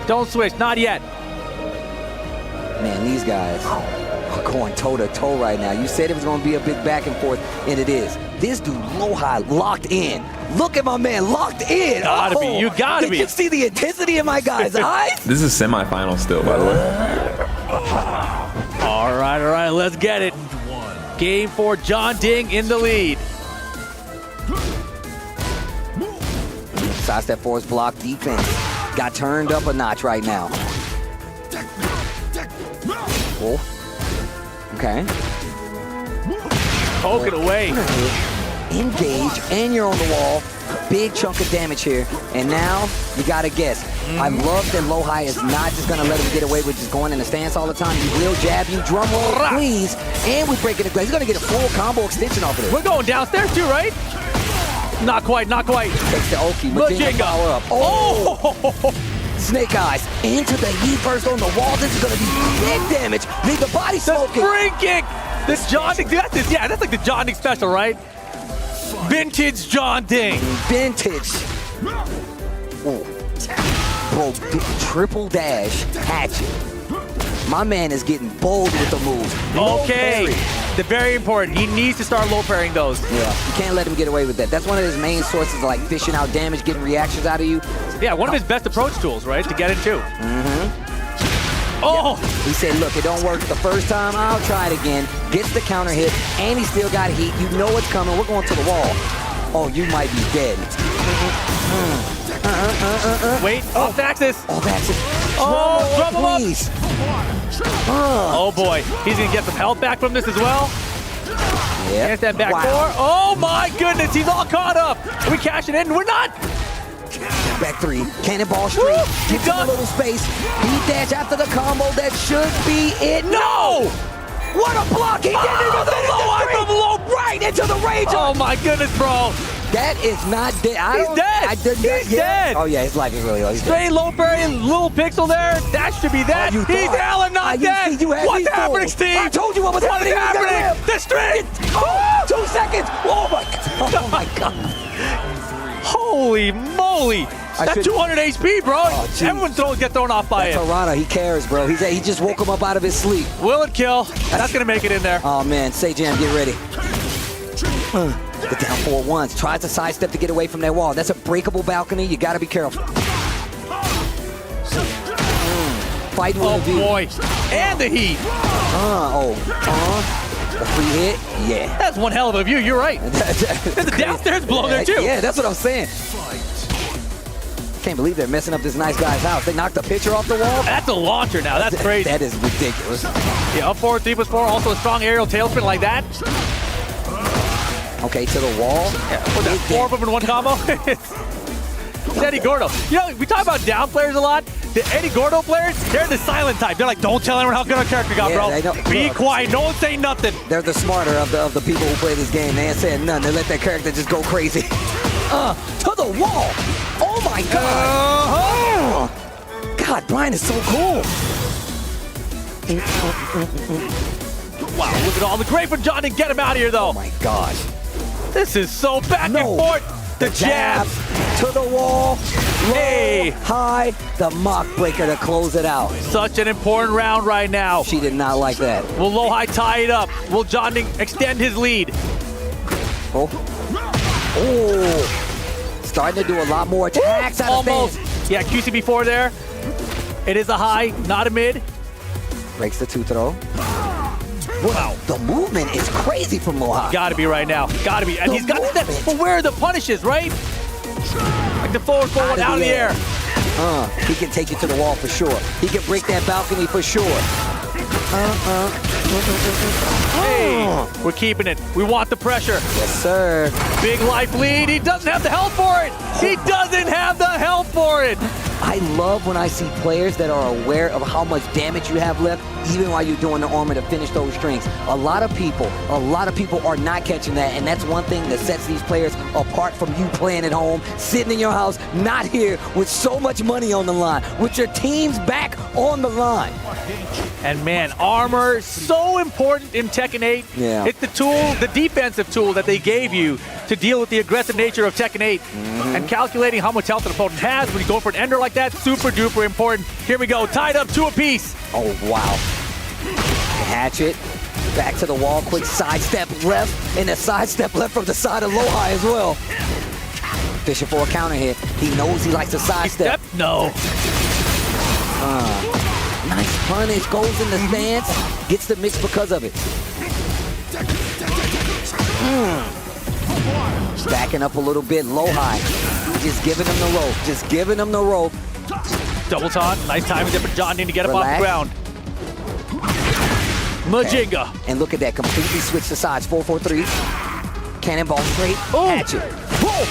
S16: Don't switch. Not yet.
S17: Man, these guys are going toe-to-toe right now. You said it was going to be a big back and forth, and it is. This dude, Lohai, locked in. Look at my man, locked in.
S16: Gotta be. You gotta be.
S17: Did you see the intensity in my guy's eyes?
S19: This is semifinal still, by the way.
S16: All right, let's get it. Game 4, Jeonding in the lead.
S17: Sidestep force block defense. Got turned up a notch right now. Oh. Okay.
S16: Poke it away.
S17: Engage, and you're on the wall. Big chunk of damage here. And now, you gotta guess. I love that Lohai is not just gonna let him get away with just going in the stance all the time. He will jab you, drum roll, please. And we're breaking the glass. He's gonna get a full combo extension off of this.
S16: We're going downstairs too, right? Not quite, not quite.
S17: Takes the Oki, Majinga power up. Oh! Snake Eyes into the heat burst on the wall. This is gonna be big damage. Leave the body smoking.
S16: Spring kick. This Jeonding, that's like the Jeonding special, right? Vintage Jeonding.
S17: Vintage. Ooh. Bro, triple dash, hatchet. My man is getting bold with the moves.
S16: Okay. They're very important. He needs to start low parrying those.
S17: Yeah, you can't let him get away with that. That's one of his main sources of like fishing out damage, getting reactions out of you.
S16: Yeah, one of his best approach tools, right? To get into.
S17: Oh! Yeah. He said, look, it don't work the first time, I'll try it again. Gets the counter hit, and he still got heat. You know what's coming. We're going to the wall. Oh, you might be dead.
S16: Wait, off axis.
S17: Off axis.
S16: Oh, drum him up.
S17: Please.
S16: Oh boy, he's gonna get some health back from this as well.
S17: Yeah.
S16: Get that back 4. Oh my goodness, he's all caught up. Are we cashing in? We're not.
S17: Back 3, cannonball straight. Gives him a little space. He dash after the combo. That should be it. No! What a block! He did it
S16: from low,
S17: right into the rage.
S16: Oh my goodness, bro.
S17: That is not dead.
S16: He's dead.
S17: Oh yeah, his life is really low. He's dead.
S16: Straight low berry, little pixel there. That should be that.
S17: Oh, you
S16: He's
S17: thought.
S16: hella not dead. What's happening, Steve?
S17: I told you what was happening.
S16: The string.
S17: 2 seconds. Oh my god. Oh my god.
S16: Holy moly. That's 200 HP, bro. Everyone get thrown off by it.
S17: Toronto, he cares, bro. He just woke him up out of his sleep.
S16: Will it kill? That's gonna make it in there.
S17: Oh man, Jam, get ready. Get down for it once. Tries to sidestep to get away from that wall. That's a breakable balcony. You gotta be careful. Fight with
S16: Oh boy. And the heat.
S17: A free hit? Yeah.
S16: That's one hell of a view. You're right. There's a downstairs blow there too.
S17: Yeah, that's what I'm saying. Can't believe they're messing up this nice guy's house. They knocked the pitcher off the wall.
S16: That's a launcher now. That's crazy.
S17: That is ridiculous.
S16: Yeah, up forward, 3+4. Also a strong aerial tailspin like that.
S17: Okay, to the wall.
S16: Yeah, what's that, 4 of them in one combo? It's Eddie Gordo. You know, we talk about down players a lot. The Eddie Gordo players, they're the silent type. They're like, don't tell anyone how good our character got, bro. Be quiet. No one say nothing.
S17: They're the smarter of the people who play this game. They ain't saying nothing. They let that character just go crazy. To the wall. Oh my god. God, Brian is so cool.
S16: Wow, look at all the great from Jeonding. Get him out of here, though.
S17: Oh my gosh.
S16: This is so back and forth. The jab.
S17: To the wall. Low,
S16: hey.
S17: High. The mock breaker to close it out.
S16: Such an important round right now.
S17: She did not like that.
S16: Will Low High tie it up? Will Jeonding extend his lead?
S17: Oh. Starting to do a lot more attacks out of
S16: almost.
S17: stance.
S16: Yeah, QCB4 there. It is a high, not a mid.
S17: Breaks the 2-throw. Wow, the movement is crazy from Low High.
S16: Gotta be right now. Gotta be. And he's got the step. But where are the punishes, right? Like the forward out of the air.
S17: He can take you to the wall for sure. He can break that balcony for sure.
S16: Hey, we're keeping it. We want the pressure.
S17: Yes, sir.
S16: Big life lead. He doesn't have the health for it. He doesn't have the health for it.
S17: I love when I see players that are aware of how much damage you have left, even while you're doing the armor to finish those strings. A lot of people are not catching that, and that's one thing that sets these players apart from you playing at home, sitting in your house, not here with so much money on the line, with your team's back on the line.
S16: And man, armor, so important in Tekken 8.
S17: Yeah.
S16: It's the tool, the defensive tool that they gave you to deal with the aggressive nature of Tekken 8. And calculating how much health an opponent has when you go for an ender like that, super duper important. Here we go, tied up 2 apiece.
S17: Oh, wow. Hatchet, back to the wall, quick sidestep left, and a sidestep left from the side of Low High as well. Fishing for a counter hit. He knows he likes to sidestep.
S16: No.
S17: Nice punish, goes in the stance, gets the mix because of it. Backing up a little bit, Low High. Just giving him the rope, just giving him the rope.
S16: Double taunt, nice timing there for Jeonding to get him off the ground. Majinga.
S17: Okay. And look at that, completely switched the sides, 4-4-3. Cannonball straight, hatchet.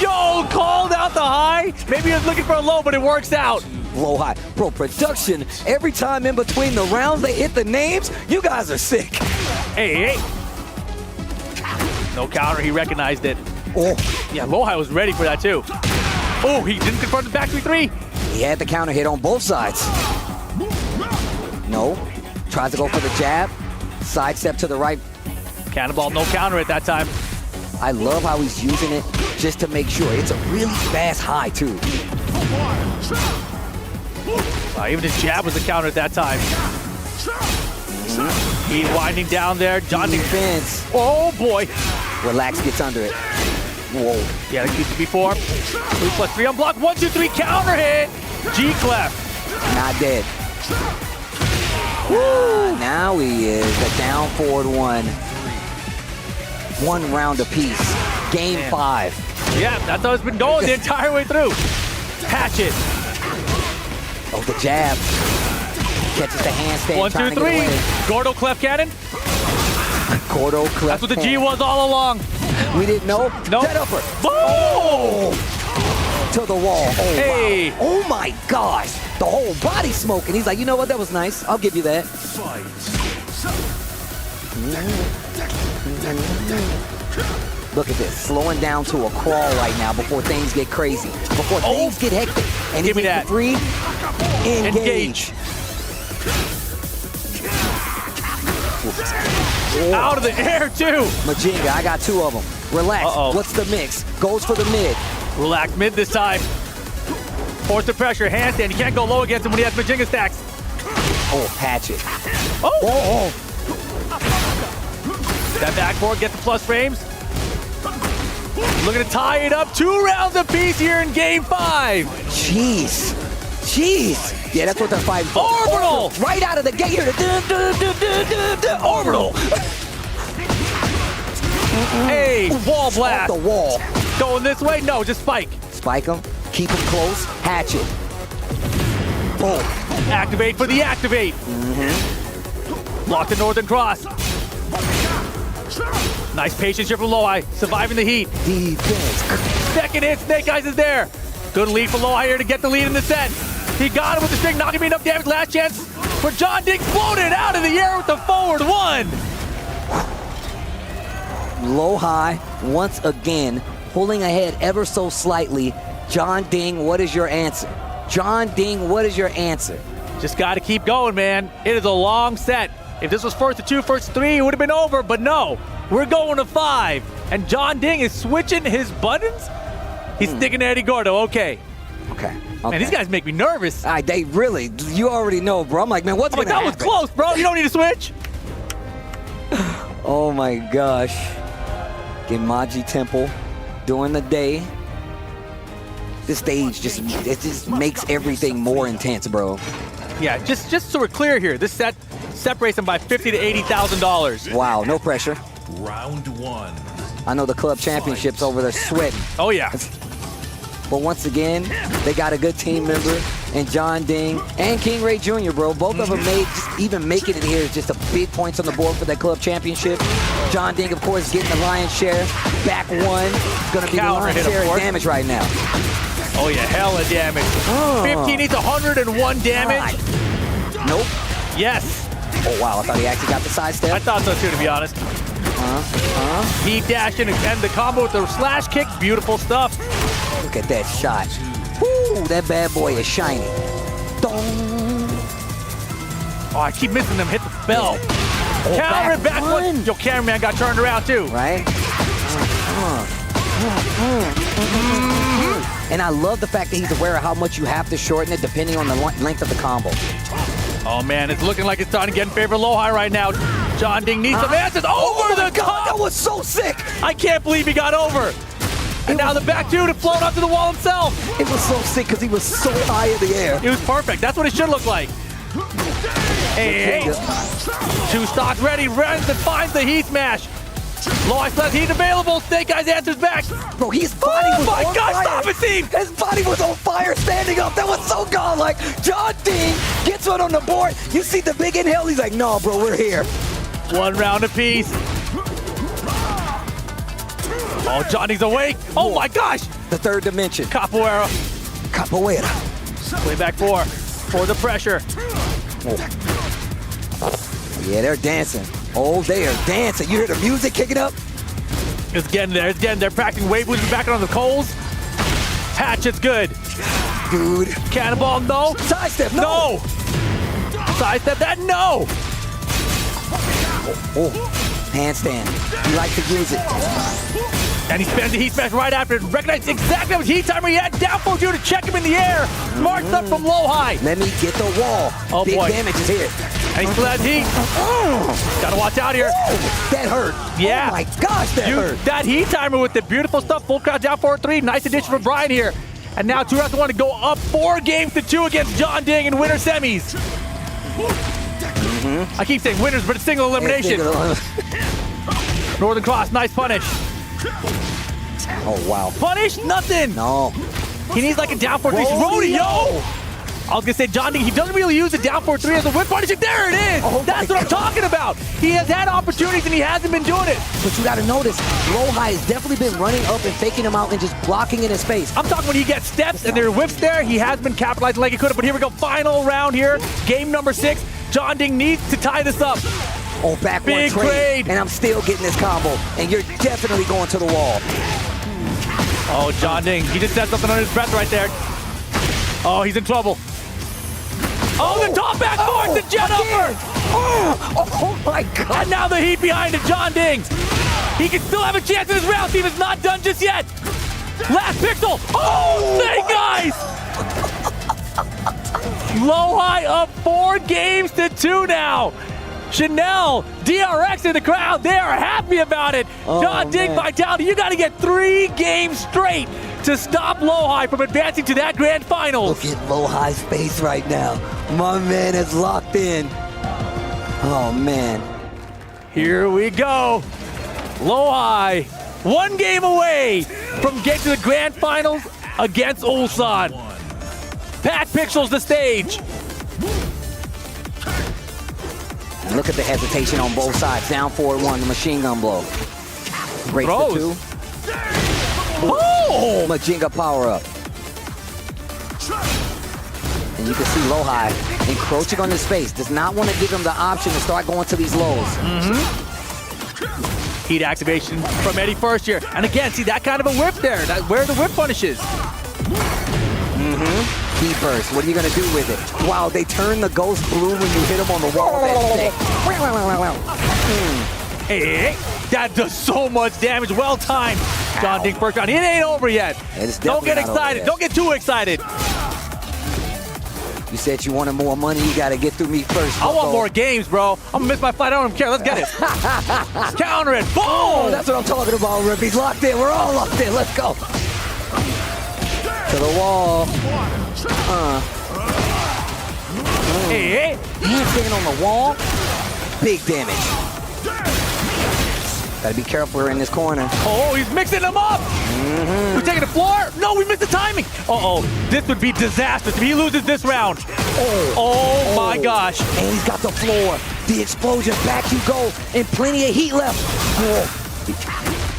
S16: Yo, called out the high. Maybe he was looking for a low, but it works out.
S17: Low High. Bro, production, every time in between the rounds they hit the names, you guys are sick.
S16: Hey. No counter, he recognized it.
S17: Oh.
S16: Yeah, Low High was ready for that too. Oh, he didn't confront the back 3-3.
S17: He had the counter hit on both sides. No. Tries to go for the jab. Sidestep to the right.
S16: Cannonball, no counter at that time.
S17: I love how he's using it just to make sure. It's a really fast high too.
S16: Even his jab was a counter at that time. He's winding down there. Jeonding
S17: fence.
S16: Oh boy.
S17: Relax gets under it. Whoa.
S16: Yeah, that used to be 4. 3+3 on block. 1, 2, 3 counter hit. G clef.
S17: Not dead. Now he is a down forward 1. 1 round apiece. Game 5.
S16: Yeah, that's how it's been going the entire way through. Hatchet.
S17: Oh, the jab. Catches the handstand.
S16: 1, 2, 3. Gordo clef cannon.
S17: Gordo clef.
S16: That's what the G was all along.
S17: We didn't know.
S16: Nope.
S17: Dead upper.
S16: Boom!
S17: To the wall. Oh,
S16: hey.
S17: Wow. Oh my gosh. The whole body smoking. He's like, you know what? That was nice. I'll give you that. Look at this, slowing down to a crawl right now before things get crazy, before things get hectic. And
S16: give me that.
S17: Free, engage.
S16: Out of the air, too.
S17: Majinga, I got 2 of them. Relax. What's the mix? Goes for the mid.
S16: Relax mid this time. Force the pressure, handstand. You can't go low against him when he has Majinga stacks.
S17: Oh, patch it.
S16: Oh! That back four, get the plus frames. Looking to tie it up. 2 rounds apiece here in game 5.
S17: Jeez. Yeah, that's what they're fighting for.
S16: Orbital!
S17: Right out of the gate here. Orbital.
S16: Hey, wall blast.
S17: Off the wall.
S16: Going this way? No, just spike.
S17: Spike him. Keep him close. Hatch it. Boom.
S16: Activate for the activate. Lock the Northern Cross. Nice patience here from Loweye. Surviving the heat.
S17: Defense.
S16: Second hit. Snake Eyes is there. Good lead for Loweye here to get the lead in the set. He got him with the string. Not going to be enough damage. Last chance for Jeonding. Floated out of the air with the forward 1.
S17: Loweye, once again, pulling ahead ever so slightly. Jeonding, what is your answer? Jeonding, what is your answer?
S16: Just got to keep going, man. It is a long set. If this was first to 2, first to 3, it would have been over. But no, we're going to 5. And Jeonding is switching his buttons. He's sticking to Eddie Gordo. Okay. Man, these guys make me nervous.
S17: They really, you already know, bro. I'm like, man, what's going to happen?
S16: That was close, bro. You don't need to switch.
S17: Oh my gosh. Gemaji Temple during the day. This stage just makes everything more intense, bro.
S16: Yeah, just so we're clear here, this set separates them by $50,000 to $80,000.
S17: Wow, no pressure.
S11: Round 1.
S17: I know the club championships over there sweating.
S16: Oh yeah.
S17: But once again, they got a good team member in Jeonding and King Ray Jr., bro. Both of them even making it here is just a big points on the board for that club championship. Jeonding, of course, getting the lion's share. Back 1, going to be the lion's share of damage right now.
S16: Oh yeah, hella damage. 15 needs 101 damage.
S17: Nope.
S16: Yes.
S17: Oh wow, I thought he actually got the sidestep.
S16: I thought so too, to be honest. He dashed in and the combo with the slash kick. Beautiful stuff.
S17: Look at that shot. Woo, that bad boy is shiny.
S16: Oh, I keep missing them. Hit the bell. Counter back one. Yo, cameraman got turned around too.
S17: Right? And I love the fact that he's aware of how much you have to shorten it depending on the length of the combo.
S16: Oh man, it's looking like it's starting to get in favor of Loweye right now. Jeonding needs some answers. Over the top!
S17: That was so sick!
S16: I can't believe he got over. And now the back 2 to float up to the wall himself.
S17: It was so sick because he was so high in the air.
S16: It was perfect. That's what it should look like. Hey. 2 stocks ready. Runs and finds the heat smash. Loweye says he's available. Snake Eyes answers back.
S17: Bro, his body was on
S16: God,
S17: fire.
S16: stop it, Steve.
S17: His body was on fire standing up. That was so godlike. Jeonding gets one on the board. You see the big inhale. He's like, no, bro, we're here.
S16: 1 round apiece. Oh, Jeonding's awake. Oh my gosh.
S17: The 3rd dimension.
S16: Capoeira. Way back 4 for the pressure.
S17: Yeah, they're dancing. Oh, they are dancing. You hear the music kicking up?
S16: It's getting there. It's getting there. Practicing wave moves back on the coals. Hatchet's good.
S17: Dude.
S16: Cannonball, no.
S17: Sidestep, no.
S16: Sidestep that, no.
S17: Handstand. You like to use it.
S16: And he spends the heat smash right after it. Recognized exactly what heat timer he had. Down for you to check him in the air. Smart stuff from Loweye.
S17: Let me get the wall.
S16: Oh,
S17: Big
S16: boy.
S17: damage is here.
S16: And he still has heat. Gotta watch out here.
S17: That hurt.
S16: Yeah.
S17: Oh my gosh, that hurt.
S16: That heat timer with the beautiful stuff. Full crowd down 4-3. Nice addition from Brian here. And now 2 rounds to 1 to go up 4 games to 2 against Jeonding in winter semis. I keep saying winners, but it's single elimination. Northern Cross, nice punish.
S17: Oh, wow.
S16: Punish? Nothing.
S17: No.
S16: He needs like a down 4-3. Rodeo! I was going to say, Jeonding, he doesn't really use a down 4-3 as a whip punish. There it is! That's what I'm talking about! He has had opportunities and he hasn't been doing it.
S17: But you got to notice, Loweye has definitely been running up and faking him out and just blocking in his face.
S16: I'm talking when he gets steps and there are whips there. He has been capitalizing like he could have. But here we go. Final round here. Game number 6. Jeonding needs to tie this up.
S17: on back
S16: Big
S17: one trade,
S16: trade.
S17: and I'm still getting this combo, and you're definitely going to the wall.
S16: Oh, Jeonding, he just said something under his breath right there. Oh, he's in trouble. Oh, the top back forward to Jet over.
S17: Oh my God.
S16: And now the heat behind it, Jeonding. He can still have a chance in his round. Team is not done just yet. Last pixel. Oh, snake eyes. Low high up 4 games to 2 now. Chanel, DRX in the crowd, they are happy about it. Jeonding, Vitality, you got to get 3 games straight to stop Low High from advancing to that grand finals.
S17: Look at Low High's face right now. My man is locked in. Oh, man.
S16: Here we go. Low High, 1 game away from getting to the grand finals against Ulsan. Pat Pixels the stage.
S17: And look at the hesitation on both sides. Down 4-1, the machine gun blow. Breaks the 2.
S16: Oh!
S17: Majinga power up. And you can see Low High encroaching on his face. Does not want to give him the option to start going to these lows.
S16: Heat activation from Eddie first here. And again, see that kind of a whip there. That's where the whip punishes.
S17: Heat burst. What are you going to do with it? Wow, they turn the ghost blue when you hit him on the wall.
S16: Hey, that does so much damage. Well timed. Jeonding first round. It ain't over yet. Don't get excited. Don't get too excited.
S17: You said you wanted more money. You got to get through me first.
S16: I want more games, bro. I'm gonna miss my flight. I don't even care. Let's get it. Counter it. Boom!
S17: Oh, that's what I'm talking about, Rip. He's locked in. We're all locked in. Let's go. To the wall.
S16: Hey.
S17: Handstand on the wall. Big damage. Gotta be careful. We're in this corner.
S16: Oh, he's mixing them up. We're taking the floor. No, we missed the timing. This would be disastrous if he loses this round. Oh my gosh.
S17: And he's got the floor. The explosion. Back you go. And plenty of heat left.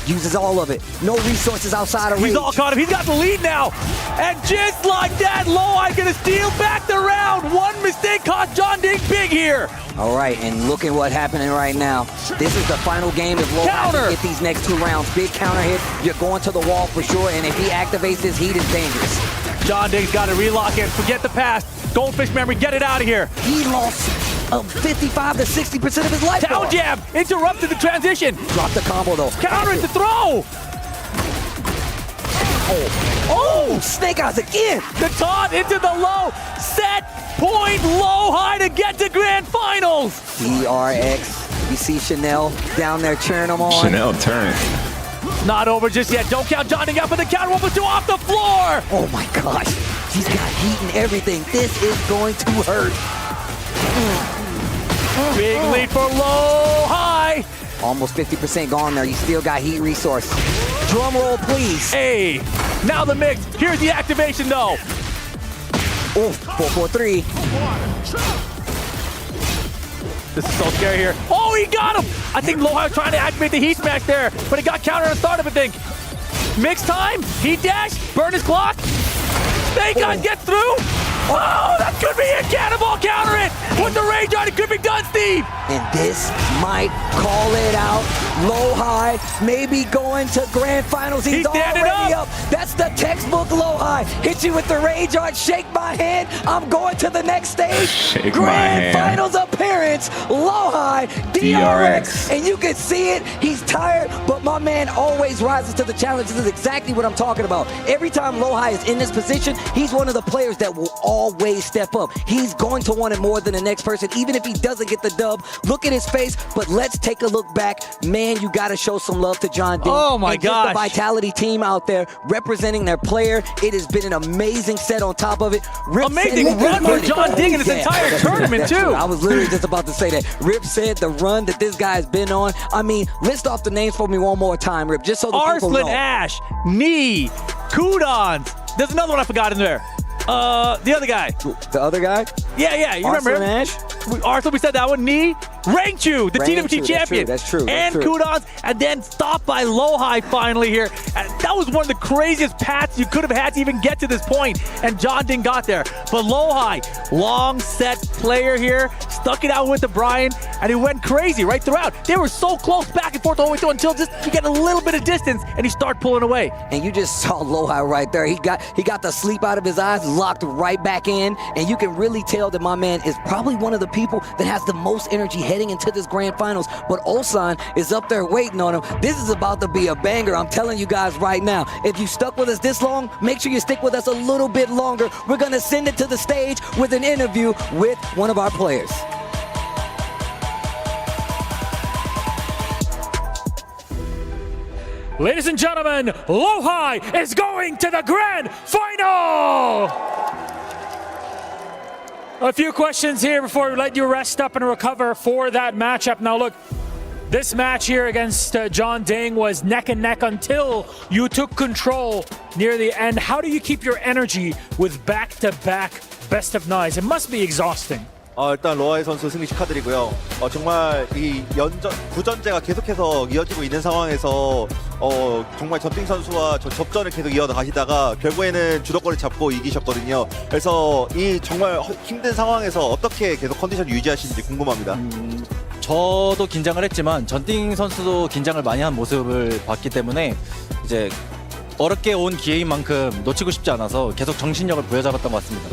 S17: Uses all of it. No resources outside of reach.
S16: He's all caught up. He's got the lead now. And just like that, Low High gonna steal back the round. One mistake cost Jeonding big here.
S17: All right, and look at what's happening right now. This is the final game if Low High can get these next 2 rounds. Big counter hit. You're going to the wall for sure, and if he activates this heat, it's dangerous.
S16: Jeonding's got to relock it. Forget the past. Goldfish memory, get it out of here.
S17: He lost 55 to 60% of his life.
S16: Down jab, interrupted the transition.
S17: Drop the combo though.
S16: Counter it to throw.
S17: Oh, Snake Eyes again.
S16: The taunt into the low. Set point Low High to get to grand finals.
S17: DRX. You see Chanel down there cheering him on.
S19: Chanel turn.
S16: Not over just yet. Don't count Jeonding out for the counter 1+2 off the floor.
S17: Oh my gosh. He's got heat and everything. This is going to hurt.
S16: Big lead for Low High.
S17: Almost 50% gone there. You still got heat resource. Drum roll, please.
S16: Hey, now the mix. Here's the activation, though.
S17: Oh, 4-4-3.
S16: This is so scary here. Oh, he got him. I think Low High was trying to activate the heat smash there, but it got countered on startup, I think. Mix time. Heat dash. Burn his clock. Snake Eyes get through. Oh, that could be it. Cannonball counter it. With the rage on, it could be done, Steve.
S17: And this might call it out. Low High maybe going to grand finals. He's already up. That's the textbook Low High. Hit you with the rage art. Shake my hand. I'm going to the next stage.
S19: Shake
S17: grand
S19: my hand.
S17: finals appearance. Low High, DRX. And you can see it. He's tired, but my man always rises to the challenge. This is exactly what I'm talking about. Every time Low High is in this position, he's one of the players that will always step up. He's going to want it more than the next person, even if he doesn't get the dub. Look at his face, but let's take a look back. Man, you got to show some love to Jeonding.
S16: Oh my gosh.
S17: The Vitality team out there representing their player. It has been an amazing set on top of it. Rip
S16: amazing run for Jeonding in this entire tournament, too.
S17: I was literally just about to say that. Rip said the run that this guy's been on. I mean, list off the names for me one more time, Rip, just so the people know.
S16: Arslan, Ash, Knee, Kudans. There's another one I forgot in there. The other guy.
S17: The other guy?
S16: Yeah, you remember him.
S17: Ash?
S16: Arslan, we said that one. Knee, Rangchu, the TWT champion.
S17: That's true.
S16: And Kudans, and then stopped by Lowhigh finally here. And that was one of the craziest paths you could have had to even get to this point. And Jeonding got there. But Lowhigh, long set player here, stuck it out with the Brian, and he went crazy right throughout. They were so close back and forth all the way through until just you get a little bit of distance and he started pulling away.
S17: And you just saw Lowhigh right there. He got the sleep out of his eyes, locked right back in, and you can really tell that my man is probably one of the people that has the most energy heading into this grand finals. But Ulsan is up there waiting on him. This is about to be a banger. I'm telling you guys right now. If you stuck with us this long, make sure you stick with us a little bit longer. We're gonna send it to the stage with an interview with one of our players.
S8: Ladies and gentlemen, Lowhigh is going to the grand final! A few questions here before we let you rest up and recover for that matchup. Now look, this match here against Jeonding was neck and neck until you took control near the end. How do you keep your energy with back-to-back best of nines? It must be exhausting.
S13: 일단 로하이 선수 승리 축하드리고요. 정말 이 9전제가 계속해서 이어지고 있는 상황에서 정말 전띵 선수와 접전을 계속 이어서 가시다가 결국에는 주도권을 잡고 이기셨거든요. 그래서 이 정말 힘든 상황에서 어떻게 계속 컨디션 유지하시는지 궁금합니다.
S18: 저도 긴장을 했지만 전띵 선수도 긴장을 많이 한 모습을 봤기 때문에 이제 어렵게 온 기회인 만큼 놓치고 싶지 않아서 계속 정신력을 부여잡았던 것 같습니다.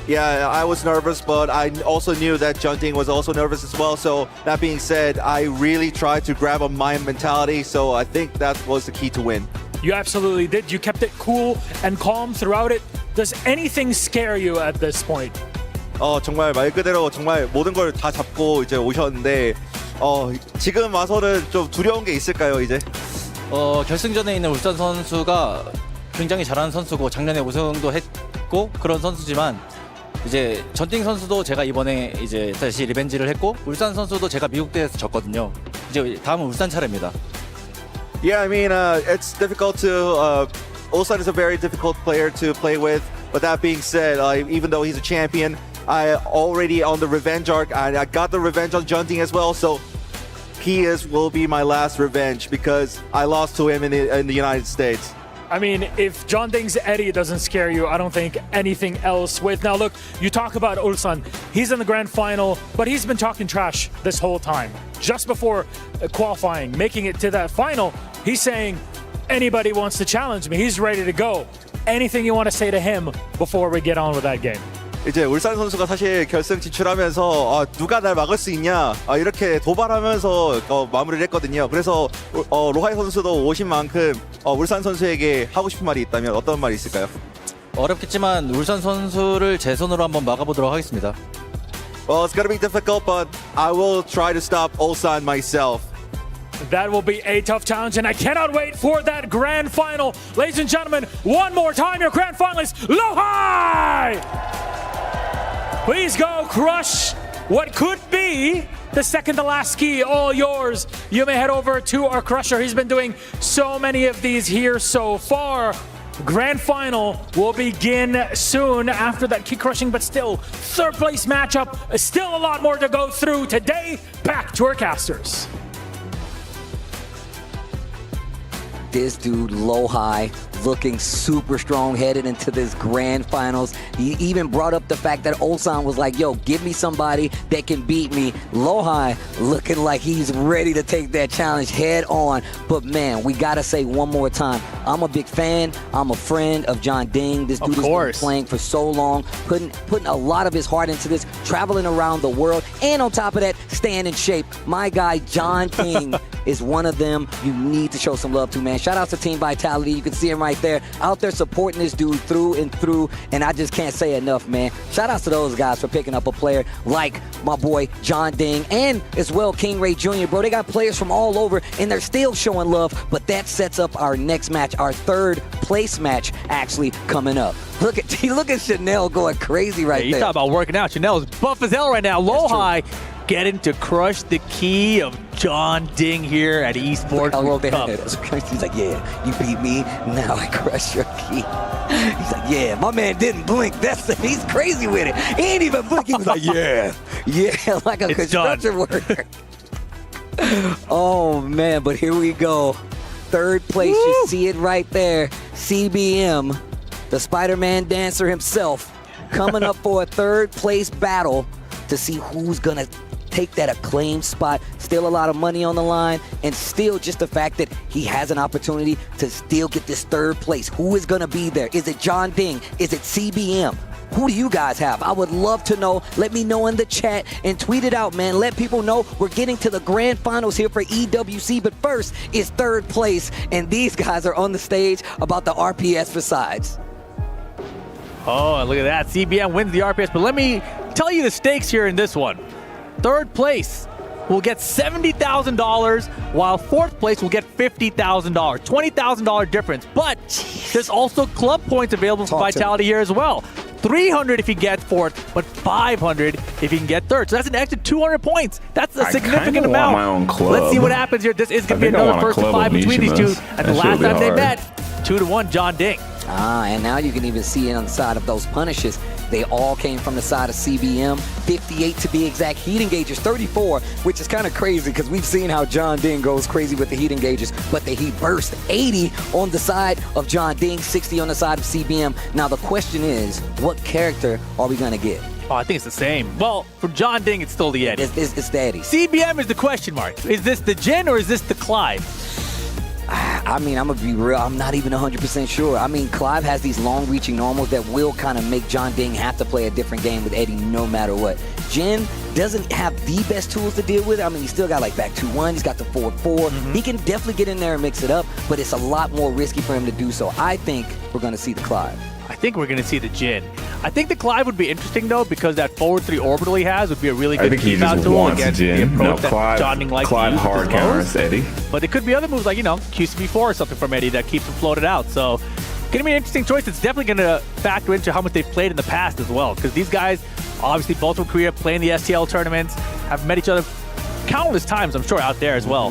S13: Yeah, I was nervous, but I also knew that Jeonding was also nervous as well. So that being said, I really tried to grab on my mentality. So I think that was the key to win.
S8: You absolutely did. You kept it cool and calm throughout it. Does anything scare you at this point?
S13: 정말 말 그대로 정말 모든 걸 다 잡고 이제 오셨는데 지금 와서는 좀 두려운 게 있을까요, 이제?
S18: 결승전에 있는 울산 선수가 굉장히 잘하는 선수고 작년에 우승도 했고 그런 선수지만 이제 전띵 선수도 제가 이번에 이제 다시 리벤지를 했고 울산 선수도 제가 미국 대회에서 졌거든요. 이제 다음은 울산 차례입니다.
S13: Yeah, I mean, it's difficult to. Ulsan is a very difficult player to play with. But that being said, even though he's a champion, I already on the revenge arc, and I got the revenge on Jeonding as well. So will be my last revenge because I lost to him in the United States.
S8: I mean, if Jeonding's Eddie doesn't scare you, I don't think anything else would. Now look, you talk about Ulsan. He's in the grand final, but he's been talking trash this whole time. Just before qualifying, making it to that final, he's saying, anybody wants to challenge me, he's ready to go. Anything you want to say to him before we get on with that game?
S13: 이제 울산 선수가 사실 결승 진출하면서 누가 날 막을 수 있냐 이렇게 도발하면서 마무리를 했거든요. 그래서 로하이 선수도 오신 만큼 울산 선수에게 하고 싶은 말이 있다면 어떤 말이 있을까요?
S18: 어렵겠지만 울산 선수를 제 손으로 한번 막아보도록 하겠습니다.
S13: Well, it's gonna be difficult, but I will try to stop Ulsan myself.
S8: That will be a tough challenge, and I cannot wait for that grand final. Ladies and gentlemen, one more time, your grand finalist, Lowhigh! Please go crush what could be the second to last ski, all yours. You may head over to our crusher. He's been doing so many of these here so far. Grand final will begin soon after that key crushing, but still third place matchup. Still a lot more to go through today. Back to our casters.
S17: This dude, Lowhigh, looking super strong headed into this grand finals. He even brought up the fact that Ulsan was like, yo, give me somebody that can beat me. Lowhigh looking like he's ready to take that challenge head on. But man, we gotta say one more time, I'm a big fan, I'm a friend of Jeonding. This dude has been playing for so long, putting a lot of his heart into this, traveling around the world, and on top of that, staying in shape. My guy, Jeonding, is one of them you need to show some love to, man. Shout out to Team Vitality. You can see him right there, out there supporting this dude through and through, and I just can't say enough, man. Shout out to those guys for picking up a player like my boy Jeonding and as well King Ray Jr., bro. They got players from all over, and they're still showing love, but that sets up our next match, our third place match actually coming up. Look at Chanel going crazy right there.
S16: You talk about working out. Chanel is buff as hell right now. Lowhigh getting to crush the key of Jeonding here at Esports World Cup.
S17: He's like, yeah, you beat me, now I crush your key. He's like, yeah, my man didn't blink. He's crazy with it. He ain't even blink. He was like, yeah, like a construction worker. Oh man, but here we go. Third place, you see it right there. CBM, the Spider-Man dancer himself, coming up for a third place battle to see who's gonna take that acclaimed spot. Still a lot of money on the line, and still just the fact that he has an opportunity to still get this third place. Who is gonna be there? Is it Jeonding? Is it CBM? Who do you guys have? I would love to know. Let me know in the chat and tweet it out, man. Let people know we're getting to the grand finals here for EWC, but first is third place, and these guys are on the stage about the RPS besides.
S16: Oh, look at that. CBM wins the RPS, but let me tell you the stakes here in this one. Third place will get $70,000, while fourth place will get $50,000. $20,000 difference, but there's also club points available for Vitality here as well. 300 if you get fourth, but 500 if you can get third. So that's an extra 200 points. That's a significant amount.
S19: My own club.
S16: Let's see what happens here. This is going to be another first to five between these two. And the last time they met, 2-1 Jeonding.
S17: And now you can even see it on the side of those punishes. They all came from the side of CBM. 58 to be exact. Heat engagers 34, which is kind of crazy because we've seen how Jeonding goes crazy with the heat engagers, but the heat burst 80 on the side of Jeonding, 60 on the side of CBM. Now the question is, what character are we going to get?
S16: Oh, I think it's the same. Well, for Jeonding, it's still the Eddie.
S17: It's the Eddie.
S16: CBM is the question mark. Is this the Jin or is this the Clive?
S17: I mean, I'm going to be real. I'm not even 100% sure. I mean, Clive has these long-reaching normals that will kind of make Jeonding have to play a different game with Eddie no matter what. Jin doesn't have the best tools to deal with it. I mean, he's still got like back 2-1. He's got the 4-4. He can definitely get in there and mix it up, but it's a lot more risky for him to do so. I think we're going to see the Clive.
S16: I think we're going to see the Jin. I think the Clive would be interesting, though, because that forward 3 orbital he has would be a really good keep out tool against the approach that Jeonding likes to use.
S19: Hard counters Eddie.
S16: But it could be other moves like, QCB4 or something from Eddie that keeps him floated out. So, going to be an interesting choice. It's definitely going to factor into how much they've played in the past as well, because these guys, obviously, both from Korea, playing the STL tournaments, have met each other countless times, I'm sure, out there as well.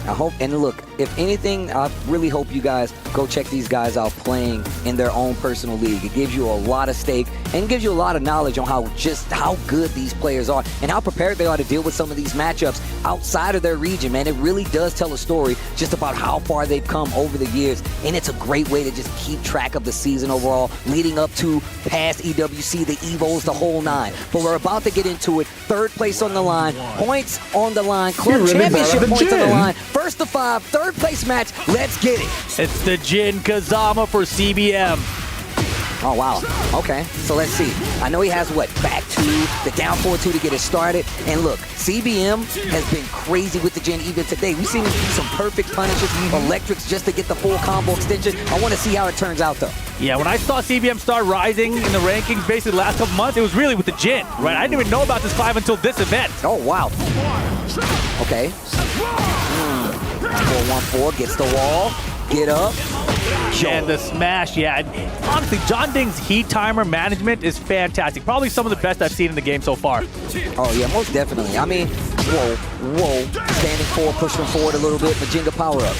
S17: I hope, and look, if anything, I really hope you guys go check these guys out playing in their own personal league. It gives you a lot of stake and gives you a lot of knowledge on how good these players are and how prepared they are to deal with some of these matchups outside of their region, man. It really does tell a story just about how far they've come over the years, and it's a great way to just keep track of the season overall, leading up to past EWC, the Evos, the whole 9. But we're about to get into it. Third place on the line, points on the line, club championship points on the line. First to 5, third place match. Let's get it.
S16: It's the Jin Kazama for CBM.
S17: Oh, wow. Okay, so let's see. I know he has, back 2, the down 4-2 to get it started. And look, CBM has been crazy with the Jin even today. We've seen him do some perfect punishes, electrics just to get the full combo extension. I want to see how it turns out, though.
S16: Yeah, when I saw CBM start rising in the rankings basically the last couple months, it was really with the Jin, right? I didn't even know about this Clive until this event.
S17: Oh, wow. Okay. 4-1-4, gets the wall, get up.
S16: And the smash, yeah. Honestly, Jeonding's heat timer management is fantastic. Probably some of the best I've seen in the game so far.
S17: Oh, yeah, most definitely. I mean, whoa. Standing forward, pushing forward a little bit, Majinga power up.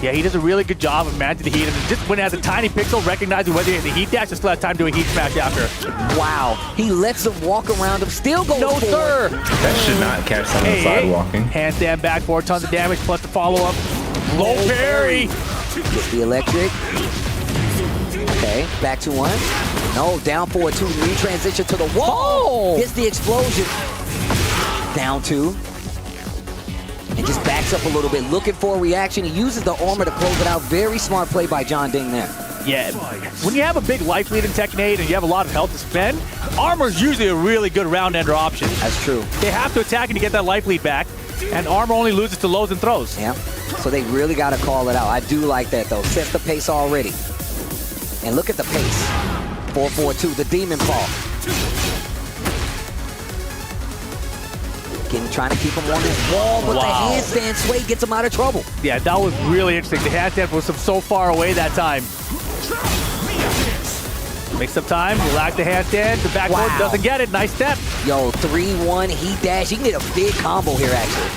S16: Yeah, he does a really good job of managing the heat. And just when it has a tiny pixel, recognizing whether he has a heat dash, just let time to do a heat smash after.
S17: Wow. He lets him walk around him, still goes forward.
S16: Sir.
S19: That should not catch someone side walking.
S16: Handstand back 4 tons of damage, plus the follow-up. Low parry.
S17: Gets the electric. Okay, back to 1. No, down 4-2, new transition to the wall. Gets the explosion. Down 2. And just backs up a little bit, looking for a reaction. He uses the armor to close it out. Very smart play by Jeonding there.
S16: Yeah, when you have a big life lead in Tekken 8 and you have a lot of health to spend, armor's usually a really good round ender option.
S17: That's true.
S16: They have to attack and to get that life lead back, and armor only loses to lows and throws.
S17: Yeah, so they really got to call it out. I do like that, though. Sets the pace already. And look at the pace. 4-4-2, the Demon Fall. Trying to keep him on his wall, but the handstand sway gets him out of trouble.
S16: Yeah, that was really interesting. The handstand was so far away that time. Makes up time, relax the handstand, the back forward doesn't get it, nice step.
S17: Yo, 3-1 heat dash. He can get a big combo here, actually.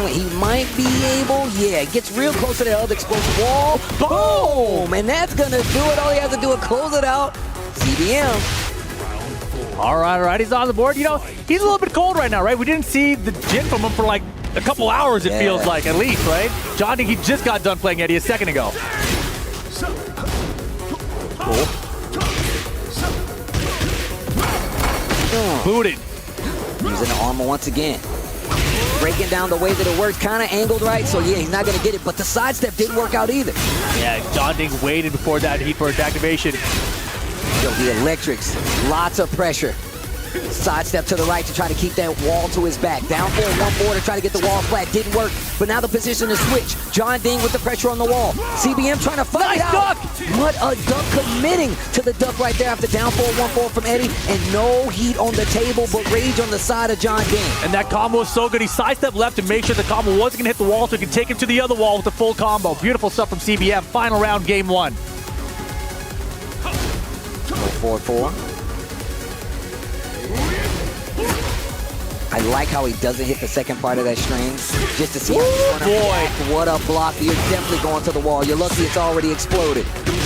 S17: He might be able, yeah, gets real close to that other explosive wall. Boom! And that's gonna do it. All he has to do is close it out. CBM.
S16: All right, he's on the board. You know, he's a little bit cold right now, right? We didn't see the Jin from him for like a couple hours, it feels like, at least, right? Jeonding, he just got done playing Eddie a second ago. Cool. Booted.
S17: Using the armor once again. Breaking down the way that it works, kind of angled right, so yeah, he's not going to get it, but the sidestep didn't work out either.
S16: Yeah, Jeonding waited before that heat burst activation.
S17: Yo, the electrics, lots of pressure. Sidestep to the right to try to keep that wall to his back. Down for one more to try to get the wall flat. Didn't work, but now the position is switched. Jeonding with the pressure on the wall. CBM trying to fight it out.
S16: Duck!
S17: What a duck, committing to the duck right there after down 4-1-4 from Eddie. And no heat on the table, but rage on the side of Jeonding.
S16: And that combo was so good. He sidestepped left to make sure the combo wasn't going to hit the wall so he could take him to the other wall with the full combo. Beautiful stuff from CBM. Final round, game 1.
S17: 4-4. I like how he doesn't hit the second part of that string, just to see how he's gonna react. What a block. You're definitely going to the wall. You're lucky it's already exploded.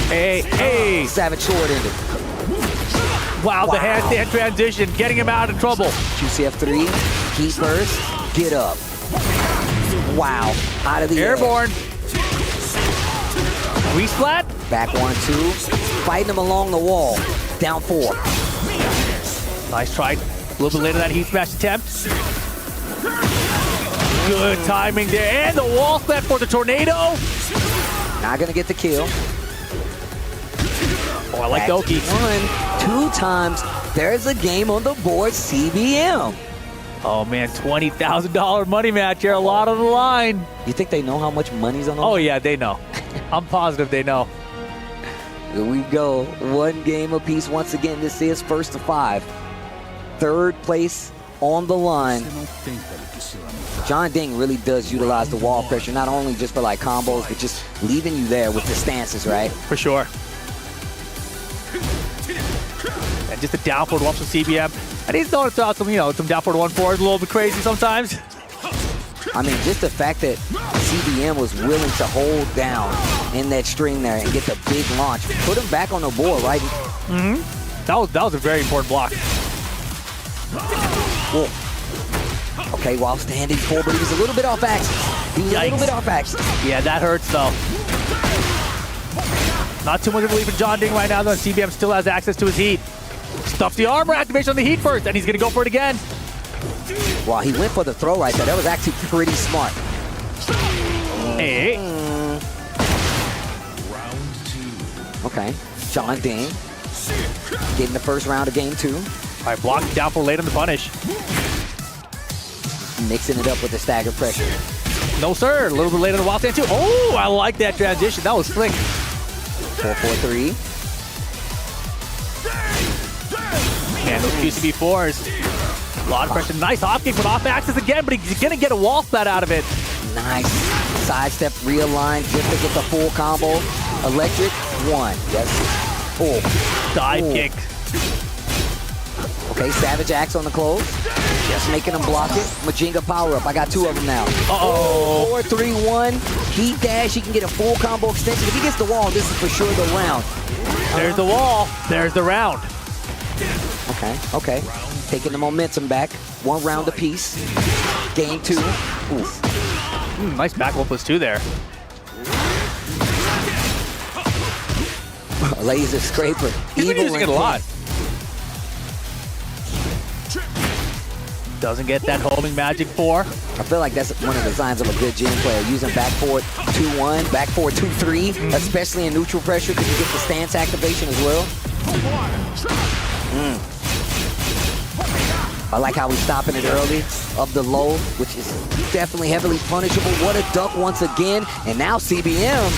S16: Hey.
S17: Savage short-ended.
S16: Wow, the handstand transition, getting him out of trouble.
S17: QCF3, heat burst, get up. Wow, out of the
S16: airborne. We splat.
S17: Back 1-2, fighting him along the wall. Down 4.
S16: Nice try. A little bit later that heat smash attempt. Good timing there. And the wall splat for the tornado.
S17: Not gonna get the kill.
S16: Oh, I like Doki.
S17: 1, 2 times. There's a game on the board, CBM.
S16: Oh man, $20,000 money match here. A lot on the line.
S17: You think they know how much money's on the
S16: line? Oh
S17: line?
S16: yeah, they know. I'm positive they know.
S17: Here we go. 1 game apiece once again. This is first to 5. 3rd place on the line. Jeonding really does utilize the wall pressure, not only just for like combos, but just leaving you there with the stances, right?
S16: For sure. And just a down forward one from CBM. And he's throwing out some, some down forward 1-4s, a little bit crazy sometimes.
S17: I mean, just the fact that CBM was willing to hold down in that string there and get the big launch, put him back on the board, right?
S16: Mm-hmm. That was a very important block.
S17: Whoa. Okay, while standing forward, but he was a little bit off axis.
S16: Yeah, that hurts though. Not too much of a belief in Jeonding right now though. CBM still has access to his heat. Stuffs the armor activation on the heat first, and he's gonna go for it again.
S17: Wow, he went for the throw right there. That was actually pretty smart.
S16: Hey.
S17: Okay, Jeonding getting the first round of game 2.
S16: All right, block down for late on the punish.
S17: Mixing it up with the stagger pressure.
S16: No, sir. A little bit later in the wild stand, too. Oh, I like that transition. That was slick.
S17: 4-4-3.
S16: Man, those QCB4s. A lot of pressure. Nice off kick, but off axis again, but he's going to get a wall splat out of it.
S17: Nice. Sidestep, realign, just to get the full combo. Electric, 1. Yes. Oh.
S16: Dive kick.
S17: Okay, Savage Axe on the close. Just making him block it. Majinga power up. I got 2 of them now.
S16: Uh-oh.
S17: 4-3-1. Heat dash. He can get a full combo extension. If he gets the wall, this is for sure the round.
S16: There's the wall. There's the round.
S17: Okay. Taking the momentum back. 1 round apiece. Game 2. Oof.
S16: Nice back 1+2 there.
S17: Laser scraper.
S16: He's been using it a lot. Doesn't get that homing magic 4.
S17: I feel like that's one of the signs of a good Jin player. Using back forward 2-1, back forward 2-3, especially in neutral pressure because you get the stance activation as well. I like how he's stopping it early of the low, which is definitely heavily punishable. What a duck once again. And now CBM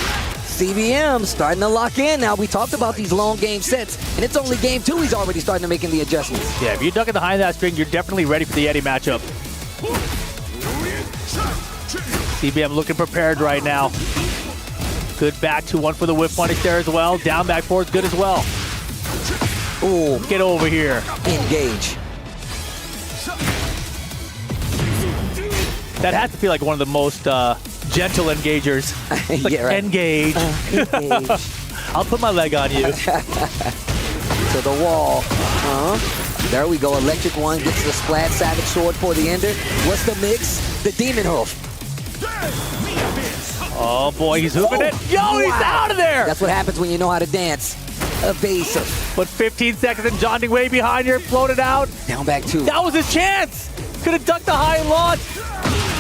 S17: starting to lock in. Now, we talked about these long game sets, and it's only game 2 he's already starting to making the adjustments.
S16: Yeah, if you're ducking behind that string, you're definitely ready for the Eddie matchup. CBM looking prepared right now. Good back 2-1 for the whip punish there as well. Down back 4 is good as well. Ooh, get over here.
S17: Engage.
S16: That has to feel like one of the most gentle engagers. Like,
S17: Yeah, right.
S16: Engage.
S17: Engage.
S16: I'll put my leg on you.
S17: To the wall. There we go. Electric one gets the splat. Savage sword for the ender. What's the mix? The demon hoof.
S16: Oh boy, he's hooping it. Yo, he's out of there.
S17: That's what happens when you know how to dance. Evasive.
S16: But 15 seconds and Jeonding way behind here, floated out.
S17: Down back 2.
S16: That was his chance. Could have ducked the high launch.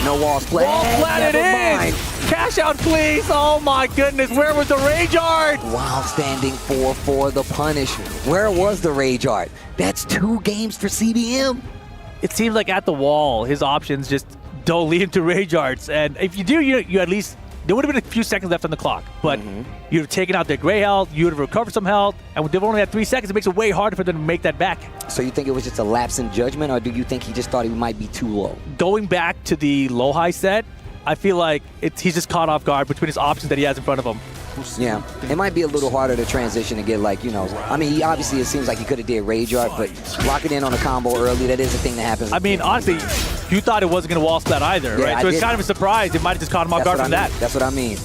S17: No wall splat.
S16: Wall splat it in.
S17: Mind.
S16: Cash out, please. Oh my goodness, where was the rage art?
S17: While standing 4 for the punish. Where was the rage art? That's 2 games for CBM.
S16: It seems like at the wall, his options just don't lead him to rage arts. And if you do, you at least, there would have been a few seconds left on the clock. But you'd have taken out their gray health, you would have recovered some health, and they've only had 3 seconds. It makes it way harder for them to make that back.
S17: So you think it was just a lapse in judgment, or do you think he just thought he might be too low?
S16: Going back to the low-high set, I feel like he's just caught off guard between his options that he has in front of him.
S17: Yeah, it might be a little harder to transition and get I mean, obviously it seems like he could have did rage art, but locking in on a combo early, that is a thing that happens.
S16: I mean, honestly, you thought it wasn't going to wall splat either,
S17: Yeah,
S16: right?
S17: I
S16: So it's
S17: did.
S16: kind of a surprise. It might have just caught him off guard from that.
S17: That's what I mean.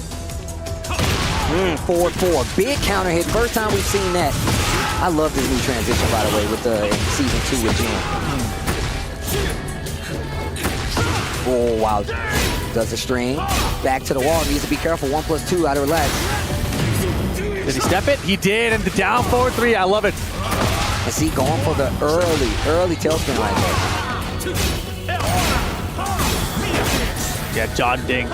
S17: Forward 4, big counter hit. First time we've seen that. I love this new transition, by the way, with the season 2 with Jin. Oh, wow. Does the string. Back to the wall. Needs to be careful. 1+2 out of relax.
S16: Did he step it? He did, and the down forward 3. I love it.
S17: And see, going for the early tailspin right there.
S16: Yeah, Jeonding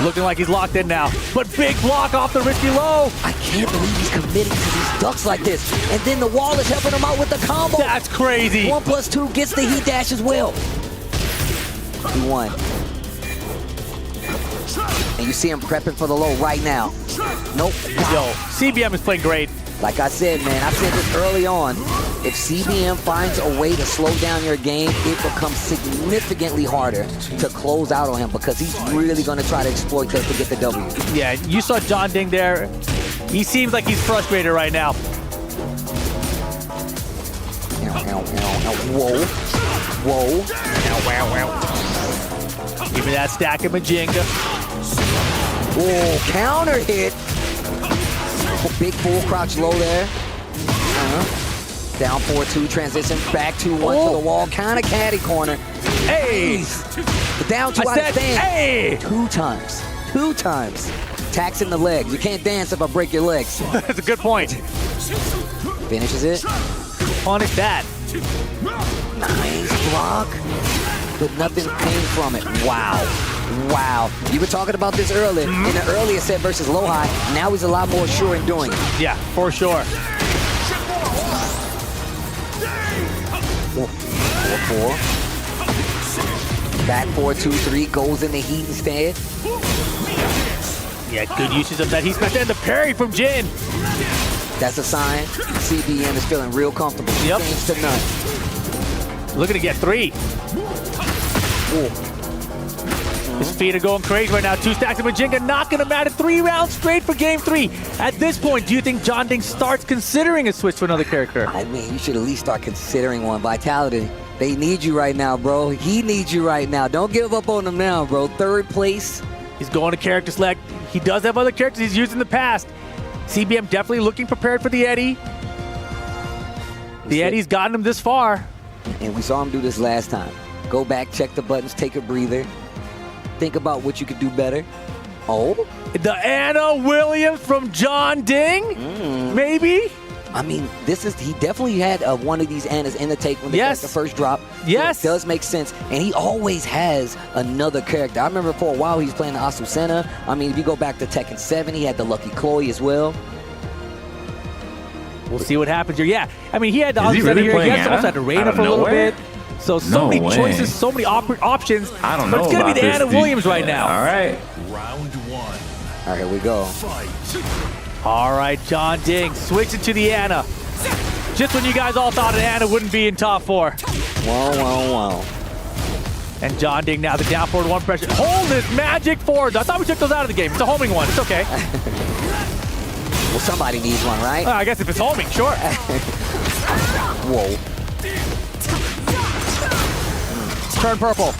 S16: looking like he's locked in now. But big block off the risky low.
S17: I can't believe he's committing to these ducks like this. And then the wall is helping him out with the combo.
S16: That's crazy.
S17: 1+2 gets the heat dash as well. He won. And you see him prepping for the low right now. Nope.
S16: Yo, CBM is playing great.
S17: Like I said, man, I said this early on. If CBM finds a way to slow down your game, it becomes significantly harder to close out on him because he's really going to try to exploit that to get the W.
S16: Yeah, you saw Jeonding there. He seems like he's frustrated right now.
S17: Whoa. Whoa.
S16: Give me that stack of Majinga.
S17: Oh, counter hit. Big full crouch low there. Down 4-2, transition back 2-1 to the wall. Kind of caddy corner.
S16: Hey!
S17: But down 2 out of stand.
S16: Hey!
S17: 2 times. 2 times. Taxing the legs. You can't dance if I break your legs.
S16: That's a good point.
S17: Finishes it.
S16: Punish that.
S17: Nice block. But nothing came from it. Wow. Wow. You were talking about this earlier. In the earlier set versus low high, now he's a lot more sure in doing it.
S16: Yeah, for sure.
S17: 4-4. Back 4-2-3 goes in the heat instead.
S16: Yeah, good usage of that heat smash and the parry from Jin.
S17: That's a sign. CBM is feeling real comfortable.
S16: Yep.
S17: Games to none.
S16: Looking to get 3. His feet are going crazy right now. 2 stacks of Majinga knocking him out of 3 rounds straight for game 3. At this point, do you think Jeonding starts considering a switch to another character?
S17: I mean, you should at least start considering one. Vitality. They need you right now, bro. He needs you right now. Don't give up on him now, bro. 3rd place.
S16: He's going to character select. He does have other characters he's used in the past. CBM definitely looking prepared for the Eddie. The Eddie's gotten him this far.
S17: And we saw him do this last time. Go back, check the buttons, take a breather. Think about what you could do better. Oh?
S16: The Anna Williams from Jeonding? Maybe?
S17: I mean, he definitely had one of these Annas in the take when they got the first drop.
S16: Yes.
S17: So it does make sense. And he always has another character. I remember for a while he was playing the Asusena. I mean, if you go back to Tekken 7, he had the Lucky Chloe as well.
S16: We'll see what happens here. Yeah, I mean, he had the
S19: Is he really
S16: here. He
S19: playing
S16: also had the
S19: Anna?
S16: Reina
S19: Out of
S16: for a little
S19: nowhere?
S16: bit. So many
S19: way.
S16: choices, so many options.
S19: I don't
S16: But
S19: know
S16: it's going to
S19: about
S16: be the
S19: this,
S16: Anna
S19: dude.
S16: Williams right now.
S19: All right.
S11: Round 1.
S17: All right, here we go.
S16: All right, Jeonding switching to the Anna. Just when you guys all thought an Anna wouldn't be in top 4.
S17: Wow.
S16: And Jeonding now the down forward one pressure. Hold this magic forward. I thought we took those out of the game. It's a homing one. It's okay.
S17: Well, somebody needs one, right?
S16: I guess if it's homing, sure.
S17: Whoa.
S16: Turn purple.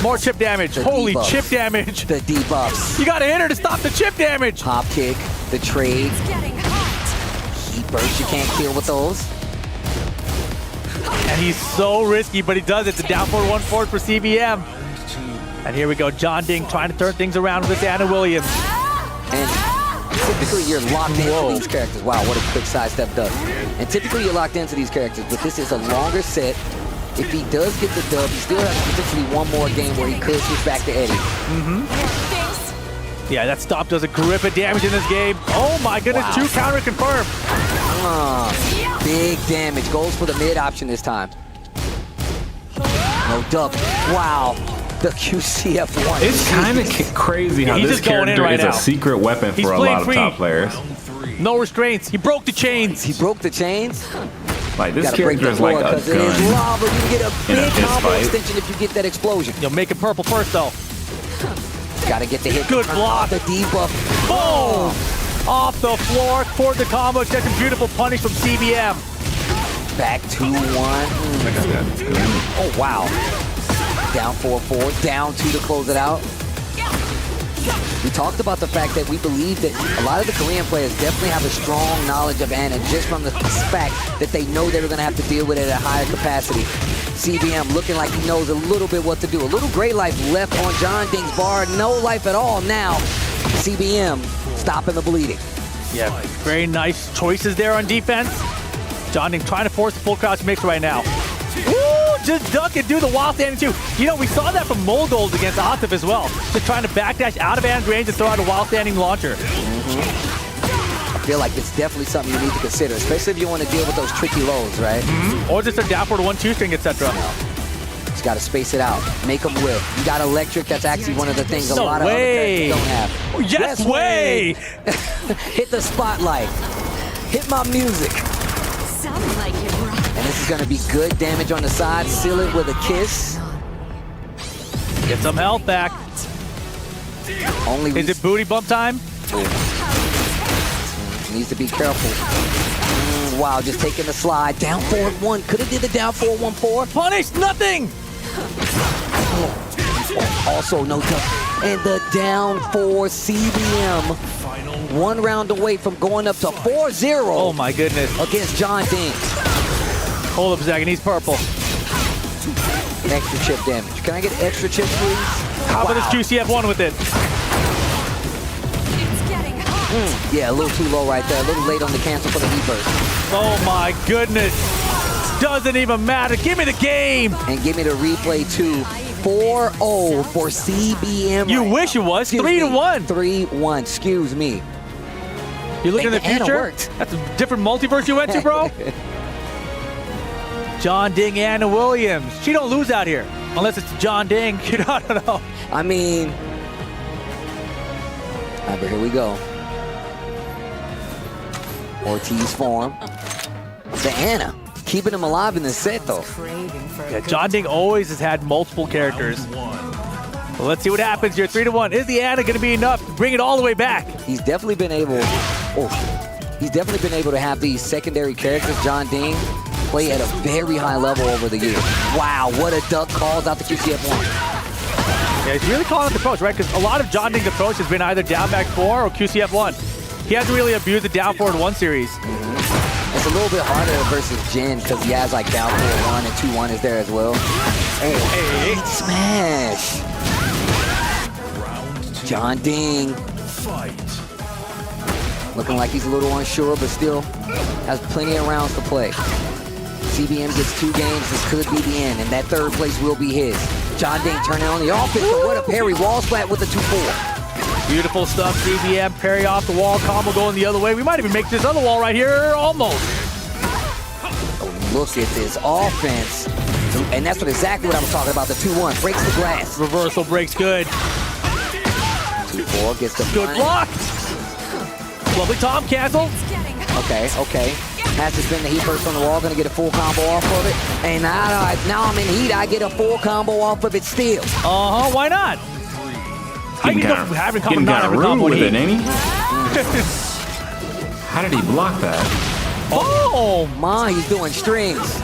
S16: More chip damage. Holy
S17: debuffs.
S16: chip damage.
S17: The debuffs.
S16: You gotta hit her to stop the chip damage.
S17: Hop kick, the trade. Heat burst, you can't kill with those.
S16: And he's so risky, but he does it. The down forward one forward for CBM. And here we go. Jeonding trying to turn things around with Anna Williams.
S17: And typically you're locked into these characters. Wow, what a quick sidestep does. And typically you're locked into these characters, but this is a longer set. If he does get the dub, he still has potentially one more game where he could switch back to Eddie.
S16: Yeah, that stop does a grip of damage in this game. Oh my goodness,
S17: Wow.
S16: 2 counter confirmed.
S17: Big damage. Goes for the mid option this time. No duck. Wow. The QCF1.
S19: It's kind of crazy how
S16: he's
S19: this
S16: just going in
S19: character
S16: right
S19: is
S16: now.
S19: a secret weapon
S16: He's
S19: for a
S16: playing
S19: lot of
S16: free.
S19: top players.
S16: No restraints. He broke the chains.
S17: He broke the chains?
S19: Like, this
S17: Gotta break
S19: character
S17: the
S19: is like
S17: floor
S19: a
S17: 'cause it is
S19: gun
S17: lava. You can get a
S19: in a
S17: big
S19: fist
S17: combo
S19: fight.
S17: extension if you get that explosion.
S16: You'll make it purple first, though.
S17: Gotta get the hit.
S16: Good block.
S17: The debuff.
S16: Boom! Off the floor for the combo extension. Beautiful punish from CBM.
S17: Back 2-1. Oh, wow. Down 4-4. Down 2 to close it out. We talked about the fact that we believe that a lot of the Korean players definitely have a strong knowledge of Anna just from the fact that they know they were going to have to deal with it at a higher capacity. CBM looking like he knows a little bit what to do. A little gray life left on Jeonding's bar. No life at all now. CBM stopping the bleeding.
S16: Yeah, very nice choices there on defense. Jeonding trying to force the full crouch mix right now. Woo! Just duck and do the wild standing too. You know, we saw that from Molgold against Atif as well. Just trying to backdash out of Anna's range and throw out a wild standing launcher.
S17: I feel like it's definitely something you need to consider, especially if you want to deal with those tricky lows, right?
S16: Or just a downward 1-2 string, etc.
S17: Just got to space it out. Make them whip. You got electric. That's actually one of the things a lot of other characters don't have.
S16: Yes, way!
S17: Hit the spotlight. Hit my music.
S15: Sounds like you're right.
S17: And this is going to be good damage on the side. Seal it with a kiss.
S16: Get some health back. Is it booty bump time?
S17: Needs to be careful. Wow, just taking the slide. Down forward 1. Could have did the down forward 1-4.
S16: Punish nothing!
S17: Also no touch. And the down 4 CBM. 1 round away from going up to 4-0.
S16: Oh my goodness.
S17: Against Jeonding.
S16: Hold up a second, he's purple.
S17: Extra chip damage. Can I get extra chips, please?
S16: How about this QCF1 with it?
S17: Yeah, a little too low right there. A little late on the cancel for the heat burst.
S16: Oh my goodness. Doesn't even matter. Give me the game.
S17: And give me the replay too. 4-0 for CBM.
S16: You wish it was. 3-1.
S17: 3-1. Excuse me.
S16: You look in the
S17: Anna
S16: future?
S17: worked.
S16: That's a different multiverse you went to, bro? Jeonding, Anna Williams. She don't lose out here. Unless it's Jeonding. You know, I don't know.
S17: I mean, but here we go. Ortiz form. The Anna. Keeping him alive in the set, though.
S16: Yeah, Jeonding always has had multiple characters. Well, let's see what happens here. 3-1. Is the Anna going to be enough to bring it all the way back?
S17: He's definitely been able. He's definitely been able to have these secondary characters, Jeonding, play at a very high level over the years. Wow, what a duck calls out the QCF1.
S16: Yeah, he's really calling out the approach, right? Because a lot of Jeonding's approach has been either down back 4 or QCF1. He hasn't really abused the down forward 1 series.
S17: It's a little bit harder versus Jin because he has like down 4-1 and 2-1 is there as well. Hey. Smash. Jeonding. Looking like he's a little unsure, but still has plenty of rounds to play. CBM gets 2 games. This could be the end, and that 3rd place will be his. Jeonding turning on the offense, but what a parry. Wall splat with the 2-4.
S16: Beautiful stuff, CBM. Parry off the wall, combo going the other way. We might even make this other wall right here, almost.
S17: Look at this offense. And that's exactly what I was talking about, the 2-1. Breaks the glass.
S16: Reversal breaks good.
S17: 2-4 gets the
S16: good block. Lovely Tom cancel.
S17: Okay. Has to spin the heat burst on the wall, gonna get a full combo off of it. And now I'm in heat, I get a full combo off of it still.
S16: Why not?
S19: Getting kind of rude with it, ain't he? How did he block that?
S17: Oh my, he's doing strings.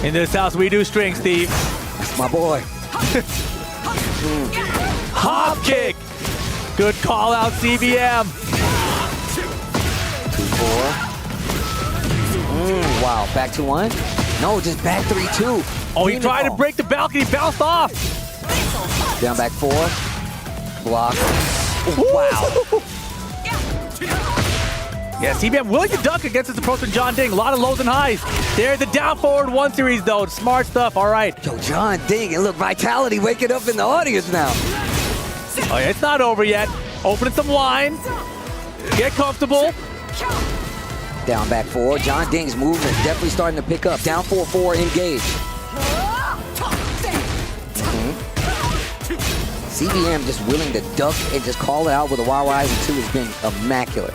S16: In this house, we do strings, Steve.
S17: That's my boy.
S16: Hop kick. Good call out, CBM.
S17: 2-4. Wow, back to 1. No, just back 3-2.
S16: Oh, he tried to break the balcony, bounced off.
S17: Down back 4. Block. Wow.
S16: Yeah, CBM willing to duck against his approach from Jeonding. A lot of lows and highs. There's the down forward 1 series though. Smart stuff. All right.
S17: Yo, Jeonding, and look, Vitality waking up in the audience now.
S16: Oh yeah, it's not over yet. Opening some line. Get comfortable.
S17: Down back 4. Jeonding's movement definitely starting to pick up. Down 4-4, engage. CBM just willing to duck and just call it out with a wild rising 2 has been immaculate.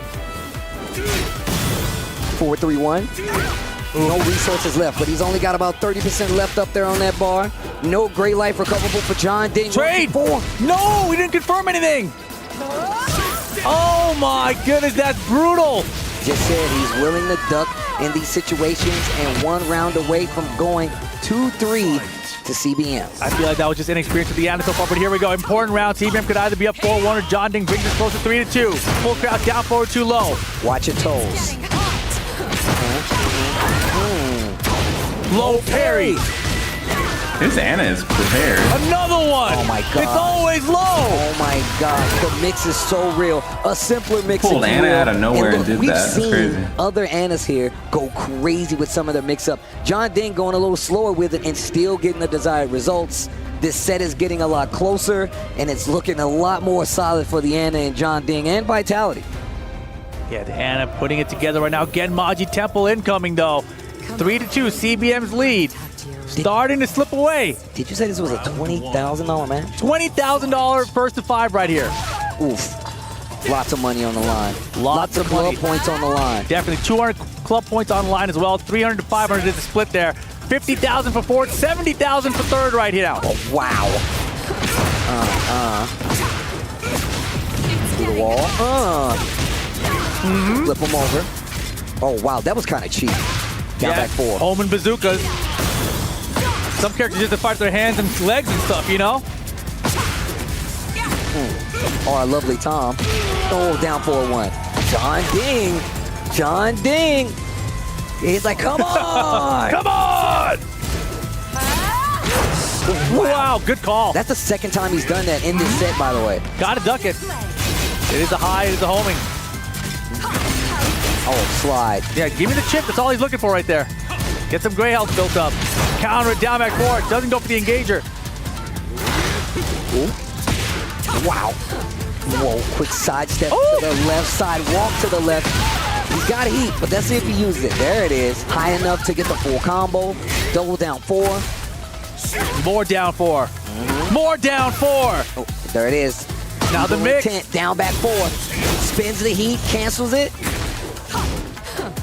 S17: 4-3-1. No resources left, but he's only got about 30% left up there on that bar. No great life recoverable for Jeonding.
S16: Trade! No, we didn't confirm anything. Oh my goodness, that's brutal.
S17: Just said he's willing to duck in these situations and 1 round away from going 2-3 to CBM.
S16: I feel like that was just inexperience with the Ana so far, but here we go. Important round. CBM could either be up 4-1 or Jeonding brings us close to 3-2. Full crowd down forward too low.
S17: Watch your toes.
S16: Low parry.
S19: This Ana is prepared.
S16: Another one.
S17: Oh my god.
S16: It's always low.
S17: Oh my god. The mix is so real. A simpler mix.
S19: Pulled Ana out of nowhere and did that. That's crazy.
S17: We've seen other Anas here go crazy with some of their mix up. Jeonding going a little slower with it and still getting the desired results. This set is getting a lot closer and it's looking a lot more solid for the Ana and Jeonding and Vitality.
S16: Yeah, the Ana putting it together right now. Genmaji Temple incoming though. 3-2, CBM's lead. Starting to slip away.
S17: Did you say this was a $20,000 match?
S16: $20,000 first to 5 right here.
S17: Oof. Lots of money on the line.
S16: Lots of
S17: club
S16: money.
S17: points on the line.
S16: Definitely 200 club points on the line as well. 300 to 500 is the split there. 50,000 for fourth, 70,000 for third right here now.
S17: Oh, wow. To the wall. Flip them over. Oh, wow. That was kind of cheap. Down back 4.
S16: Omen bazookas. Some characters just fight their hands and legs and stuff, you know?
S17: Oh, our lovely Tom. Oh, down 4-1. Jeonding. He's like, come on.
S16: Come on. Wow, good call.
S17: That's the second time he's done that in this set, by the way.
S16: Gotta duck it. It is a high, it is a homing.
S17: Oh, slide.
S16: Yeah, give me the chip. That's all he's looking for right there. Get some gray health built up. Counter it down back forward. Doesn't go for the engager.
S17: Ooh. Wow. Whoa, quick sidestep to the left side. Walk to the left. He's got heat, but let's see if he uses it. There it is. High enough to get the full combo. Double down 4.
S16: More down 4. More down 4.
S17: Oh, there it is.
S16: Now the mix.
S17: Down back 4. Spins the heat, cancels it.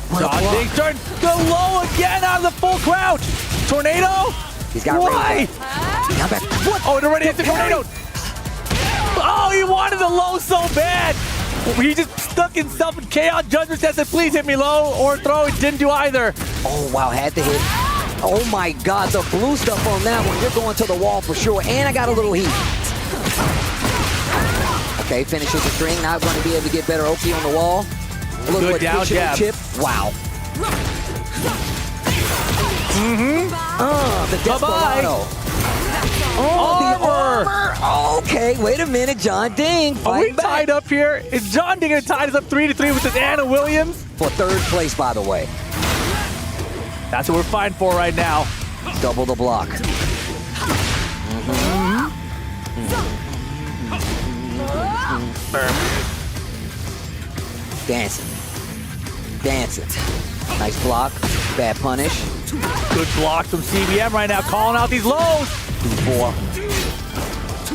S16: Jeonding turn go low again out of the full crouch. Tornado?
S17: He's got
S16: why?
S17: Down back. What?
S16: Oh, it already hit the tornado. Oh, he wanted the low so bad. He just stuck himself in chaos. Judgment said, please hit me low or throw. It didn't do either.
S17: Oh, wow, had to hit. Oh my God, the blue stuff on that one. You're going to the wall for sure. And I got a little heat. Okay, finishes the string. Not going to be able to get better Oki on the wall. A little
S16: good down jab.
S17: Chip. Wow. The Desperado. Oh, the armor. Okay, wait a minute, Jeonding.
S16: Are we tied up here? Is Jeonding going to tie us up 3-3 with this Ana Williams?
S17: For third place, by the way.
S16: That's what we're fighting for right now.
S17: Double the block. Dancing. Nice block. Bad punish.
S16: Good block from CBM right now, calling out these lows.
S17: 2-4.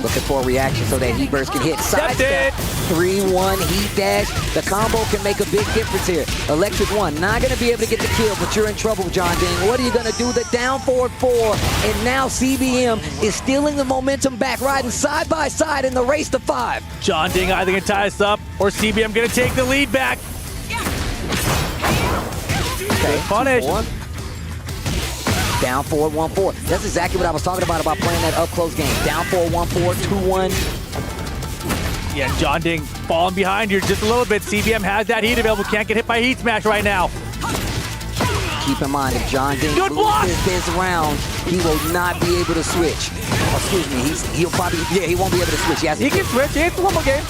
S17: Looking for a reaction so that heat burst can hit. Side step. 3-1 heat dash. The combo can make a big difference here. Electric 1, not going to be able to get the kill, but you're in trouble, Jeonding. What are you going to do? The down forward 4, and now CBM is stealing the momentum back, riding side by side in the race to 5.
S16: Jeonding either going to tie us up, or CBM going to take the lead back.
S17: Okay,
S16: punish.
S17: Down forward 1-4. That's exactly what I was talking about playing that up close game. Down forward 1-4, 2-1.
S16: Yeah, Jeonding falling behind here just a little bit. CBM has that heat available. Can't get hit by heat smash right now.
S17: Keep in mind, if Jeonding loses this round, he will not be able to switch. Excuse me, he won't be able to switch.
S16: He can switch. It's one more game.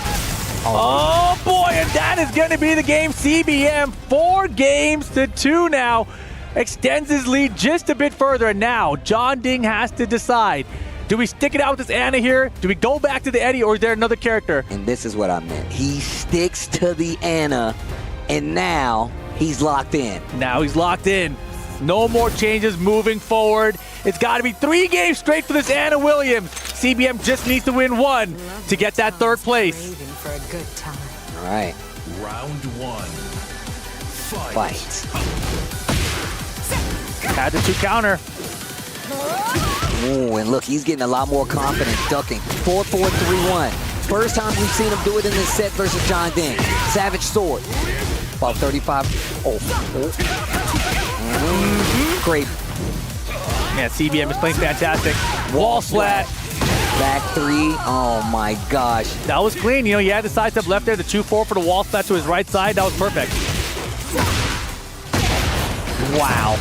S16: Oh boy, and that is going to be the game. CBM 4-2 now. Extends his lead just a bit further, and now Jeonding has to decide. Do we stick it out with this Ana here? Do we go back to the Eddie, or is there another character?
S17: And this is what I meant. He sticks to the Ana, and now he's locked in.
S16: Now he's locked in. No more changes moving forward. It's got to be 3 games straight for this Ana Williams. CBM just needs to win 1 to get that 3rd place.
S15: For a good time.
S17: All right.
S11: Round 1.
S17: Fight.
S16: Had the 2 counter.
S17: Ooh, and look, he's getting a lot more confidence ducking. 4-4, 3-1. First time we've seen him do it in this set versus Jeonding. Savage sword. About 35. Great.
S16: Yeah, CBM is playing fantastic. Wall splat.
S17: Back 3. Oh my gosh.
S16: That was clean. You know, he had the side step left there, the 2-4 for the wall splat to his right side. That was perfect.
S17: Wow.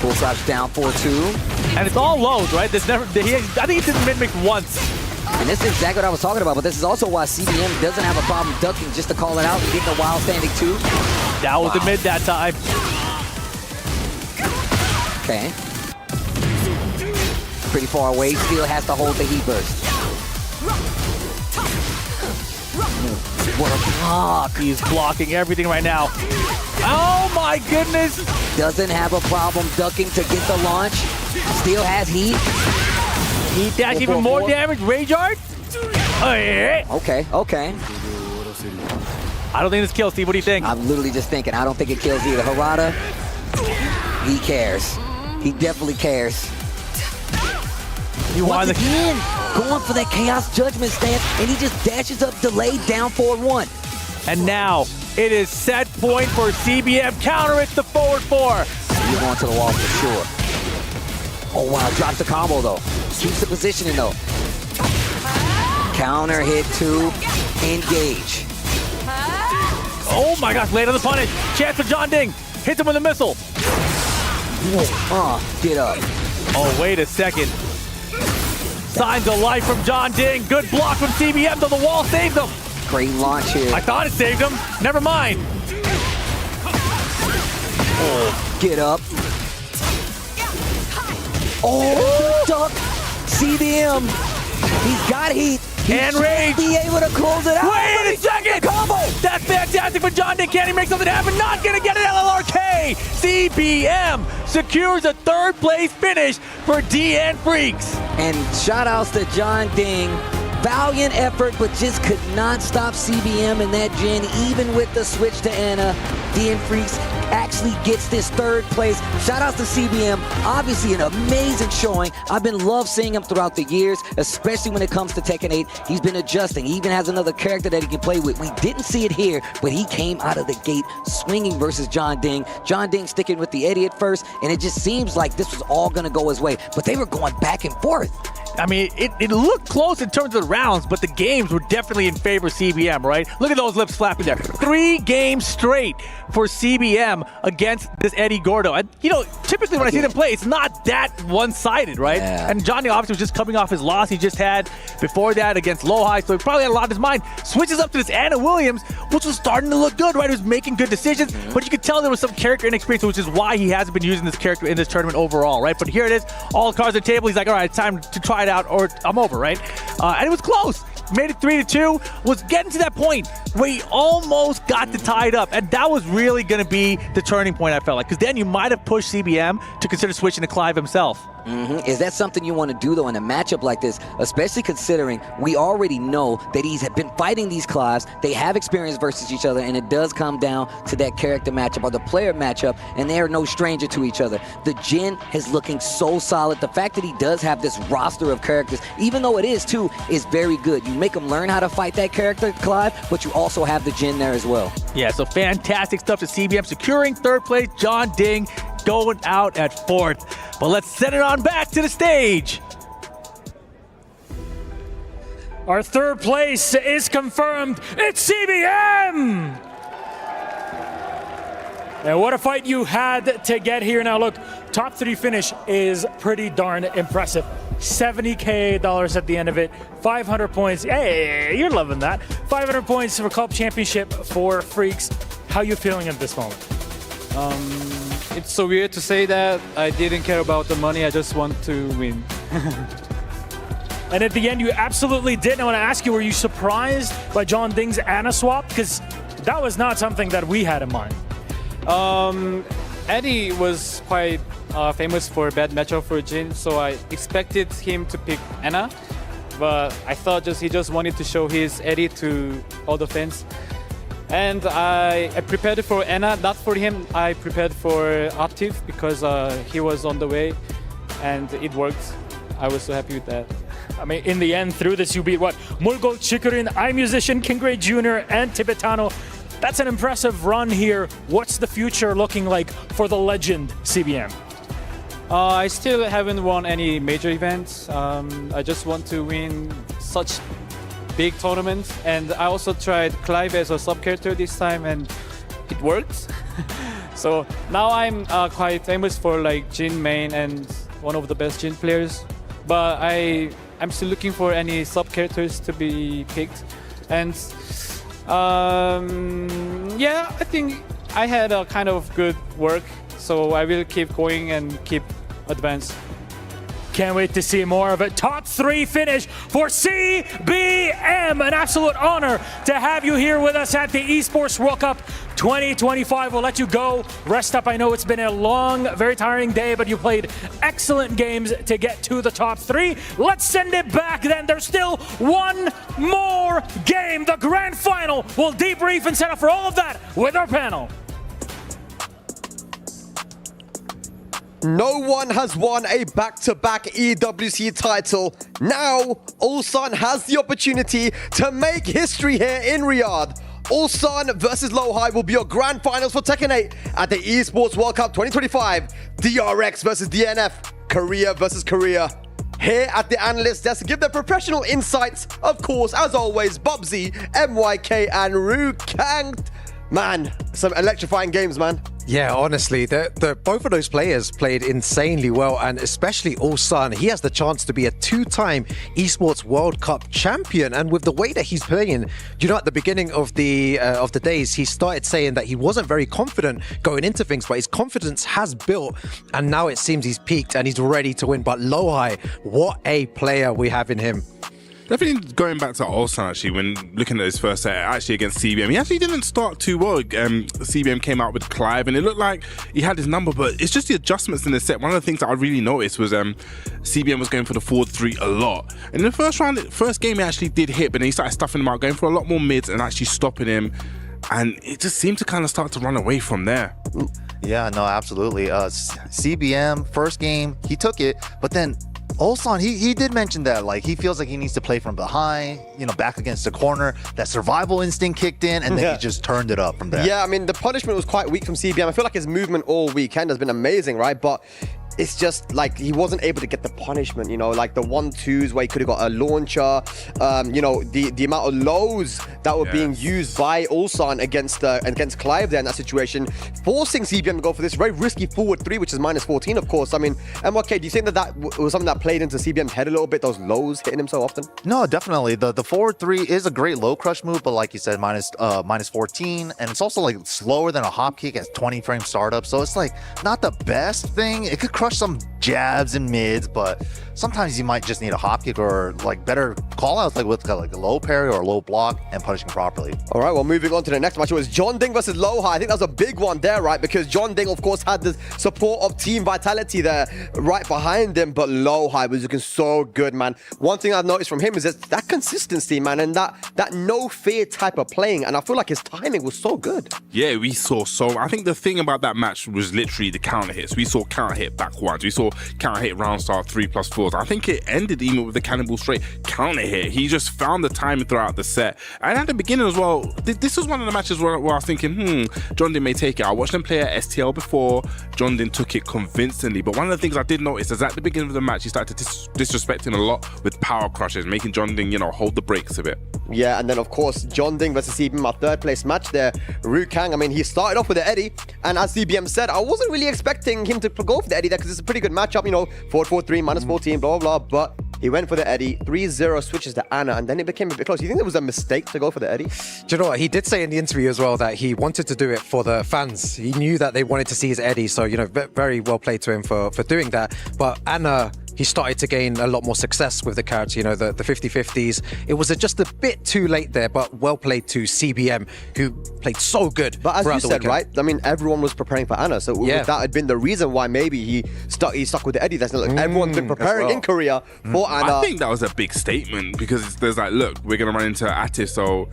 S17: Full slaps down 4-2.
S16: And it's all lows, right? There's never. I think he did the mid-mix once.
S17: And this is exactly what I was talking about, but this is also why CBM doesn't have a problem ducking just to call it out and getting a wild standing 2.
S16: That was the mid that time.
S17: Okay. Pretty far away, still has to hold the heat burst. What a block.
S16: He's blocking everything right now. Oh my goodness.
S17: Doesn't have a problem ducking to get the launch. Still has heat.
S16: Heat dash, even more damage. Rage art.
S17: Okay.
S16: I don't think this kills, Steve. What do you think?
S17: I'm literally just thinking. I don't think it kills either. Harada, he cares. He definitely cares. Once again, going for that Chaos Judgment stance, and he just dashes up delayed down 4-1.
S16: And now it is set point for CBM. Counter it to forward 4.
S17: He's going to the wall for sure. Oh wow, drops the combo though. Keeps the positioning though. Counter hit 2, engage.
S16: Oh my gosh, late on the punish. Chance for Jeonding. Hits him with a missile.
S17: Get up.
S16: Oh, wait a second. Signs of life from Jeonding. Good block from CBM, though the wall saved him.
S17: Great launch here.
S16: I thought it saved him. Never mind.
S17: Get up. Oh, duck. CBM. He's got heat.
S16: And rage.
S17: Be able to close it out.
S16: Wait a second.
S17: Combo.
S16: That's fantastic for Jeonding. Can he make something happen? Not going to get an LLRK. CBM secures a 3rd place finish for DN Freaks.
S17: And shout outs to Jeonding. Valiant effort, but just could not stop CBM in that gen, even with the switch to Ana. DN Freaks actually gets this 3rd place. Shout outs to CBM. Obviously an amazing showing. I've been love seeing him throughout the years, especially when it comes to Tekken 8. He's been adjusting. He even has another character that he can play with. We didn't see it here, but he came out of the gate swinging versus Jeonding. Jeonding sticking with the Eddie at first, and it just seems like this was all going to go his way. But they were going back and forth.
S16: I mean, it looked close in terms of the rounds, but the games were definitely in favor of CBM, right? Look at those lips flapping there. 3 games straight for CBM against this Eddie Gordo. And, you know, typically when I see them play, it's not that one-sided, right?
S17: Yeah.
S16: And Jeonding obviously was just coming off his loss he just had before that against Lowhigh, so he probably had a lot on his mind. Switches up to this Ana Williams, which was starting to look good, right? He was making good decisions, but you could tell there was some character inexperience, which is why he hasn't been using this character in this tournament overall, right? But here it is, all the cards on the table. He's like, all right, it's time to try it out, or I'm over, right? And it was close. Made it 3-2, was getting to that point where he almost got to tie it up. And that was really going to be the turning point, I felt like. Because then you might have pushed CBM to consider switching to Clive himself.
S17: Is that something you want to do, though, in a matchup like this, especially considering we already know that he's been fighting these Clives, they have experience versus each other, and it does come down to that character matchup or the player matchup, and they are no stranger to each other. The Jin is looking so solid. The fact that he does have this roster of characters, even though it is too, is very good. You make him learn how to fight that character, Clive, but you also have the Jin there as well.
S16: Yeah, so fantastic stuff to CBM, securing third place. Jeonding going out at fourth. But let's send it on back to the stage.
S8: Our third place is confirmed. It's CBM! And what a fight you had to get here. Now look, top 3 finish is pretty darn impressive. $70K at the end of it, 500 points. Hey, you're loving that. 500 points for club championship for Freaks. How you feeling at this moment?
S21: It's so weird to say that. I didn't care about the money. I just want to win.
S8: And at the end, you absolutely did. I want to ask you, were you surprised by Jeonding's Ana swap? Because that was not something that we had in mind.
S21: Eddie was quite famous for a bad matchup for Jin, so I expected him to pick Ana. But I thought he just wanted to show his Eddie to all the fans. And I prepared for Ana, not for him. I prepared for Optiv because he was on the way, and it worked. I was so happy with that.
S8: I mean, in the end, through this, you beat what? Mulgold, Chikurin, iMusician, Kingray Jr., and Tibetano. That's an impressive run here. What's the future looking like for the legend CBM?
S21: I still haven't won any major events. I just want to win such big tournaments, and I also tried Clive as a sub-character this time, and it worked. So now I'm quite famous for like Jin main and one of the best Jin players, but I'm still looking for any sub-characters to be picked. And yeah, I think I had a kind of good work, so I will keep going and keep advance.
S8: Can't wait to see more of it. Top 3 finish for CBM. An absolute honor to have you here with us at the Esports World Cup 2025. We'll let you go. Rest up. I know it's been a long, very tiring day, but you played excellent games to get to the top 3. Let's send it back then. There's still one more game. The grand final. We'll debrief and set up for all of that with our panel.
S4: No one has won a back-to-back EWC title. Now, Ulsan has the opportunity to make history here in Riyadh. Ulsan versus Lohai will be your grand finals for Tekken 8 at the Esports World Cup 2025. DRX versus DNF. Korea versus Korea. Here at the analyst desk to give their professional insights, of course, as always, Bubsy, MYK, and Rukang. Man, some electrifying games, man.
S1: Yeah, honestly, both of those players played insanely well, and especially Ulsan. He has the chance to be a 2-time Esports World Cup champion, and with the way that he's playing, you know, at the beginning of the days, he started saying that he wasn't very confident going into things, but his confidence has built, and now it seems he's peaked and he's ready to win. But Lohai, what a player we have in him.
S2: Definitely going back to Arslan, actually, when looking at his first set, actually against CBM, he actually didn't start too well. CBM came out with Clive, and it looked like he had his number, but it's just the adjustments in the set. One of the things that I really noticed was CBM was going for the forward 3 a lot. And in the first game, he actually did hit, but then he started stuffing him out, going for a lot more mids and actually stopping him. And it just seemed to kind of start to run away from there.
S3: Yeah, no, absolutely. CBM, first game, he took it, but then Ulsan, he did mention that like he feels like he needs to play from behind, you know, back against the corner. That survival instinct kicked in, and then he just turned it up from there.
S4: Yeah, I mean, the punishment was quite weak from CBM. I feel like his movement all weekend has been amazing, right? But it's just like he wasn't able to get the punishment, you know, like the 1-2s where he could have got a launcher, you know, the amount of lows that were being used by Ulsan against Clive there in that situation, forcing CBM to go for this very risky forward 3, which is -14, of course. I mean, MYK, do you think that was something that played into CBM's head a little bit, those lows hitting him so often?
S3: No, definitely. The forward 3 is a great low crush move, but like you said, -14, and it's also like slower than a hop kick at 20 frame startup, so it's like not the best thing. It could crush some jabs and mids, but sometimes you might just need a hop kick or like better call outs like with like a low parry or a low block and punishing properly.
S4: All right, well, moving on to the next match, it was Jeonding versus Lohai. I think that was a big one there, right? Because Jeonding, of course, had the support of Team Vitality there right behind him, but Lohai was looking so good, man. One thing I've noticed from him is that consistency, man, and that no fear type of playing, and I feel like his timing was so good.
S2: Yeah, we saw I think the thing about that match was literally the counter hits. We saw counter hit back ones. We saw counter hit round start 3+4s. I think it ended even with the cannonball straight counter hit. He just found the timing throughout the set. And at the beginning as well, this was one of the matches where I was thinking, Jeonding may take it. I watched him play at STL before. Jeonding took it convincingly. But one of the things I did notice is at the beginning of the match, he started disrespecting a lot with power crushes, making Jeonding, hold the brakes a bit.
S4: Yeah, and then of course, Jeonding versus CBM, our third place match there. Rukang, I mean, he started off with the Eddie, and as CBM said, I wasn't really expecting him to go for the Eddie there because it's a pretty good matchup, 4-4-3, -14, blah, blah, blah, but he went for the Eddie, 3-0 switches to Anna, and then it became a bit close. You think it was a mistake to go for the Eddie?
S1: Do you know what? He did say in the interview as well that he wanted to do it for the fans. He knew that they wanted to see his Eddie, so, very well played to him for doing that. But Anna, he started to gain a lot more success with the character, the 50-50s. It was just a bit too late there, but well played to CBM, who played so good.
S4: But as you said,
S1: weekend.
S4: right? I mean, everyone was preparing for Anna, so that had been the reason why maybe he stuck with the Eddie. That's like everyone's been preparing in Korea for Anna.
S2: I think that was a big statement because there's like, look, we're gonna run into Atif, so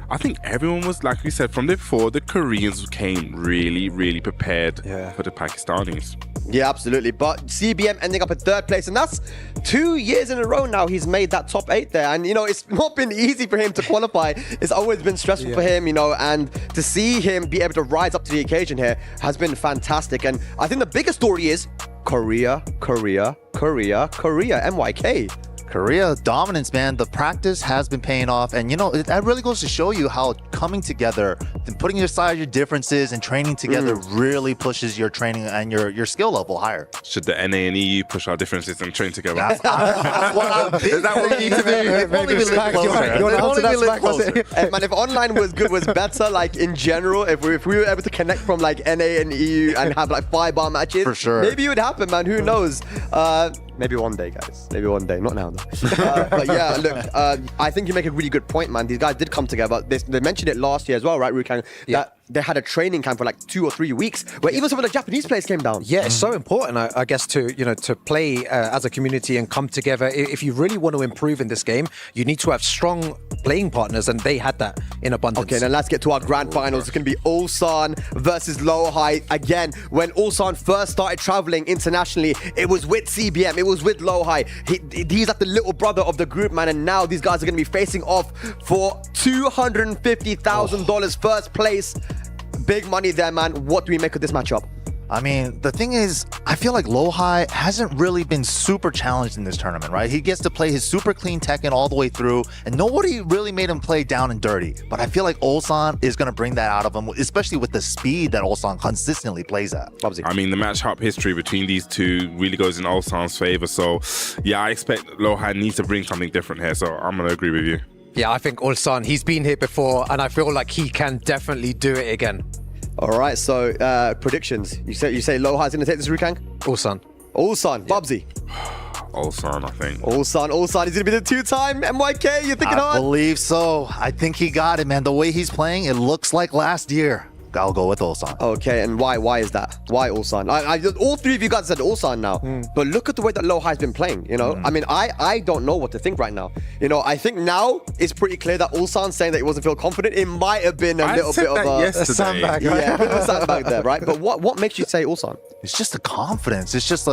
S2: I think everyone was, like we said from before, the Koreans came really, really prepared for the Pakistanis.
S4: Yeah, absolutely. But CBM ending up at third place, and that's 2 years in a row now he's made that top 8 there. And, it's not been easy for him to qualify. It's always been stressful for him, and to see him be able to rise up to the occasion here has been fantastic. And I think the biggest story is Korea, MYK.
S3: Korea dominance, man. The practice has been paying off, and that really goes to show you how coming together and putting aside your differences and training together really pushes your training and your skill level higher.
S2: Should the NA and EU push our differences and train together?
S3: Is that what we need to do?
S4: Man, if online was better, like in general, if we were able to connect from like NA and EU and have like 5-bar matches,
S3: for sure,
S4: maybe it would happen, man. Who knows? Maybe one day, guys. Maybe one day. Not now, though. But yeah, look, I think you make a really good point, man. These guys did come together. They mentioned it last year as well, right, Rukang? That they had a training camp for like 2 or 3 weeks where even some of the Japanese players came down.
S1: Yeah, it's so important, I guess, to play as a community and come together. If you really want to improve in this game, you need to have strong playing partners, and they had that in abundance.
S4: Okay, then let's get to our grand finals. It's going to be Ulsan versus Lohai. Again, when Ulsan first started traveling internationally, it was with CBM, it was with Lohai. He's like the little brother of the group, man, and now these guys are going to be facing off for $250,000 first place. Big money there, man. What do we make of this matchup?
S3: I mean, the thing is, I feel like Lohai hasn't really been super challenged in this tournament, right? He gets to play his super clean Tekken all the way through, and nobody really made him play down and dirty. But I feel like Ulsan is going to bring that out of him, especially with the speed that Ulsan consistently plays at.
S2: I mean, the matchup history between these two really goes in Ulsan's favor. So, yeah, I expect Lohai needs to bring something different here. So I'm going to agree with you.
S1: Yeah, I think Ulsan, he's been here before, and I feel like he can definitely do it again.
S4: All right, so predictions. You say Lohai's going to take this, Rukang?
S1: Ulsan,
S4: Bubsy.
S2: Ulsan, I think.
S4: Ulsan. He's going to be the 2-time MYK. You thinking hard?
S3: I believe so. I think he got it, man. The way he's playing, it looks like last year. I'll go with Ulsan.
S4: Okay, and why? Why is that? Why Ulsan? All three of you guys said Ulsan now, but look at the way that Lohai's been playing. I mean, I don't know what to think right now. I think now it's pretty clear that Ulsan saying that he wasn't feel confident. It might have been a little bit of a
S3: sandbag, right?
S4: Yeah, a bit of a sandbag there, right? But what makes you say Ulsan?
S3: It's just the confidence. It's just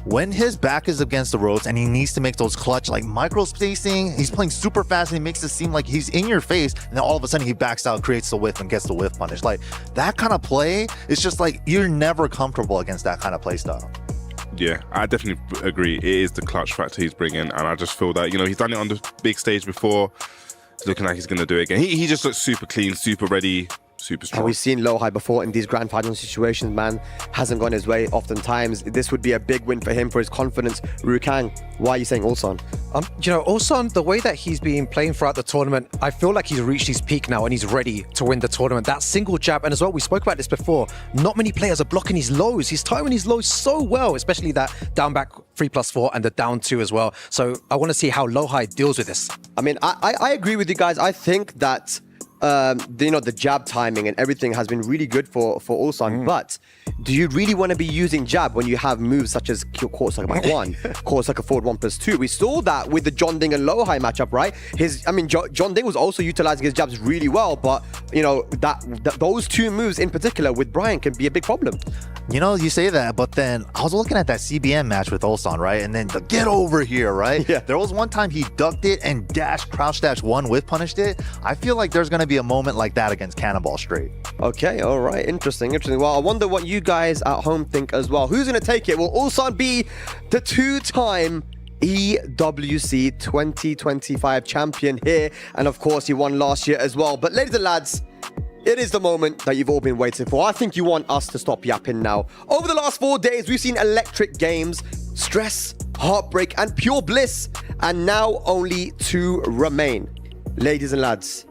S3: when his back is against the ropes and he needs to make those clutch, like micro spacing, he's playing super fast and he makes it seem like he's in your face, and then all of a sudden he backs out, creates the whiff, and gets the whiff punish. Like that kind of play, it's just like you're never comfortable against that kind of play style.
S2: Yeah, I definitely agree. It is the clutch factor he's bringing, and I just feel that, he's done it on the big stage before. It's looking like he's going to do it again. He just looks super clean, super ready, super
S4: And
S2: strong.
S4: we've seen Lohai before in these grand final situations, man. Hasn't gone his way oftentimes. This would be a big win for him, for his confidence. Rukang, why are you saying Ulsan?
S1: Ulsan, the way that he's been playing throughout the tournament, I feel like he's reached his peak now and he's ready to win the tournament. That single jab, and as well, we spoke about this before, not many players are blocking his lows. He's timing his lows so well, especially that down back 3+4 and the down 2 as well. So I want to see how Lohai deals with this.
S4: I mean, I agree with you guys. I think that the jab timing and everything has been really good for Ulsan. But do you really want to be using jab when you have moves such as Court Sucker back 1, Court Sucker forward 1+2? We saw that with the Jeonding and Lohai matchup, right? Jeonding was also utilizing his jabs really well, but those two moves in particular with Brian can be a big problem.
S3: You know, you say that, but then I was looking at that CBN match with Ulsan, right? And then the get over here, right?
S4: Yeah.
S3: There was one time he ducked it and crouch dash 1 with punished it. I feel like there's going to be a moment like that against Cannonball Straight.
S4: Okay, all right. Interesting. Well, I wonder what you guys at home think as well. Who's going to take it? Will Ulsan be the 2-time EWC 2025 champion here? And of course, he won last year as well. But ladies and lads, it is the moment that you've all been waiting for. I think you want us to stop yapping now. Over the last 4 days, we've seen electric games, stress, heartbreak, and pure bliss. And now only 2 remain. Ladies and lads,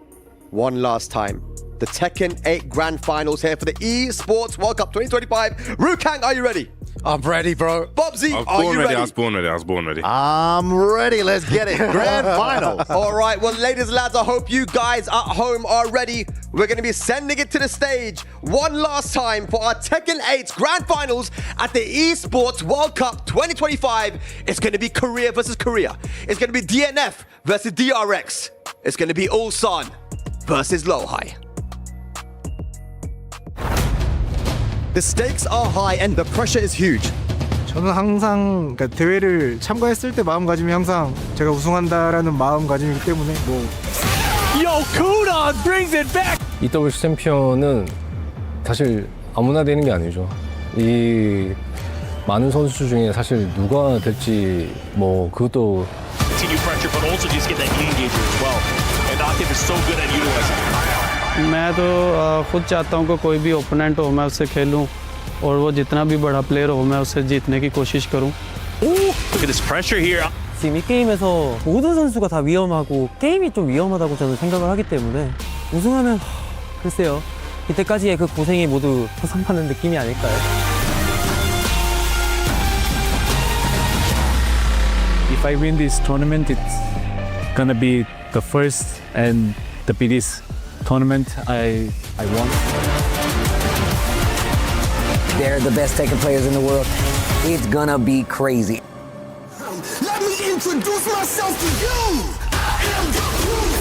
S4: one last time. The Tekken 8 Grand Finals here for the Esports World Cup 2025. Rukang, are you ready?
S1: I'm ready, bro.
S4: Bobsy, are you ready?
S2: I was born ready.
S3: I'm ready. Let's get it. Grand Finals.
S4: All right. Well, ladies and lads, I hope you guys at home are ready. We're going to be sending it to the stage one last time for our Tekken 8 Grand Finals at the Esports World Cup 2025. It's going to be Korea versus Korea. It's going to be DNF versus DRX. It's going to be Ulsan versus Lohai. The stakes are high and the pressure is huge.
S5: 저는 항상 대회를 참가했을 때 마음가짐이 항상 제가 우승한다라는 마음가짐이기 때문에
S16: Yo, Kudans brings it back!
S14: EWC 챔피언은 사실 아무나 되는 게 아니죠. 이 많은 선수 중에 사실 누가 될지 그것도
S9: Continue pressure, but also just get that knee engager as well. And Atif is so good at utilizing it.
S6: मैं तो खुद चाहता हूँ कि कोई भी opponent हो मैं उससे खेलूँ और वो जितना भी बड़ा प्लेयर हो मैं उससे जीतने की कोशिश करूँ.
S9: Look at this pressure here.
S22: 지금 이 게임에서 모든 선수가 다 위험하고 게임이 좀 위험하다고 저는 생각을 하기 때문에 우승하면 글쎄요. 이때까지의 그 고생이 모두 보상받는 느낌이 아닐까요?
S21: If I win this tournament, it's gonna be the first and the biggest tournament I won.
S17: They're the best Tekken players in the world. It's gonna be crazy.
S11: Let me introduce myself to you. I am the proof.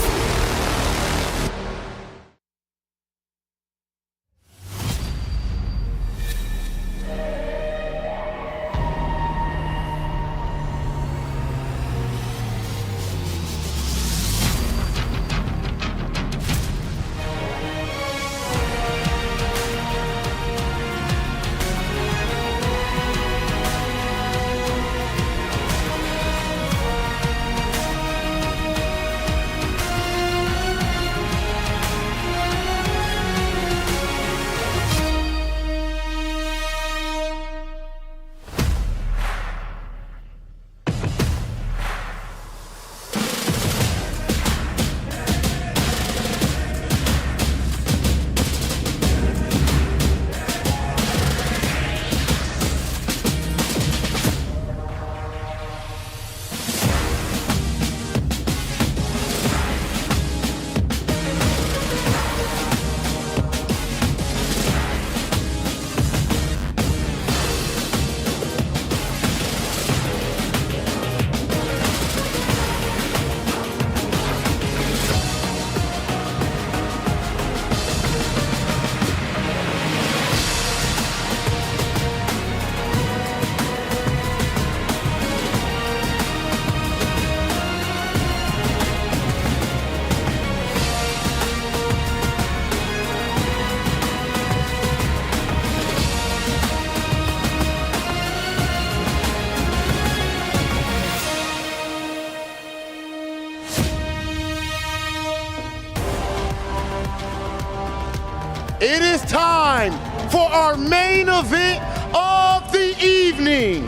S7: It is time for our main event of the evening.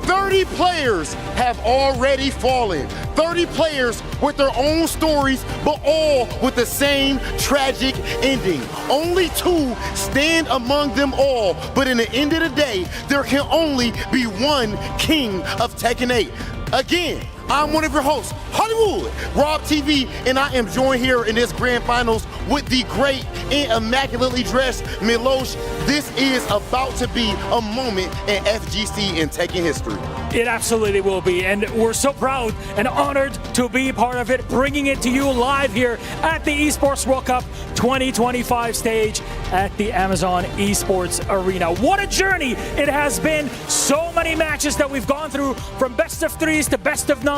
S7: 30 players have already fallen. 30 players with their own stories, but all with the same tragic ending. Only 2 stand among them all, but in the end of the day, there can only be one king of Tekken 8. Again, I'm one of your hosts, Hollywood, Rob TV, and I am joined here in this grand finals with the great and immaculately dressed Milosh. This is about to be a moment in FGC and Tekken history.
S8: It absolutely will be, and we're so proud and honored to be part of it, bringing it to you live here at the Esports World Cup 2025 stage at the Amazon Esports Arena. What a journey it has been. So many matches that we've gone through, from best of 3s to best of 9s.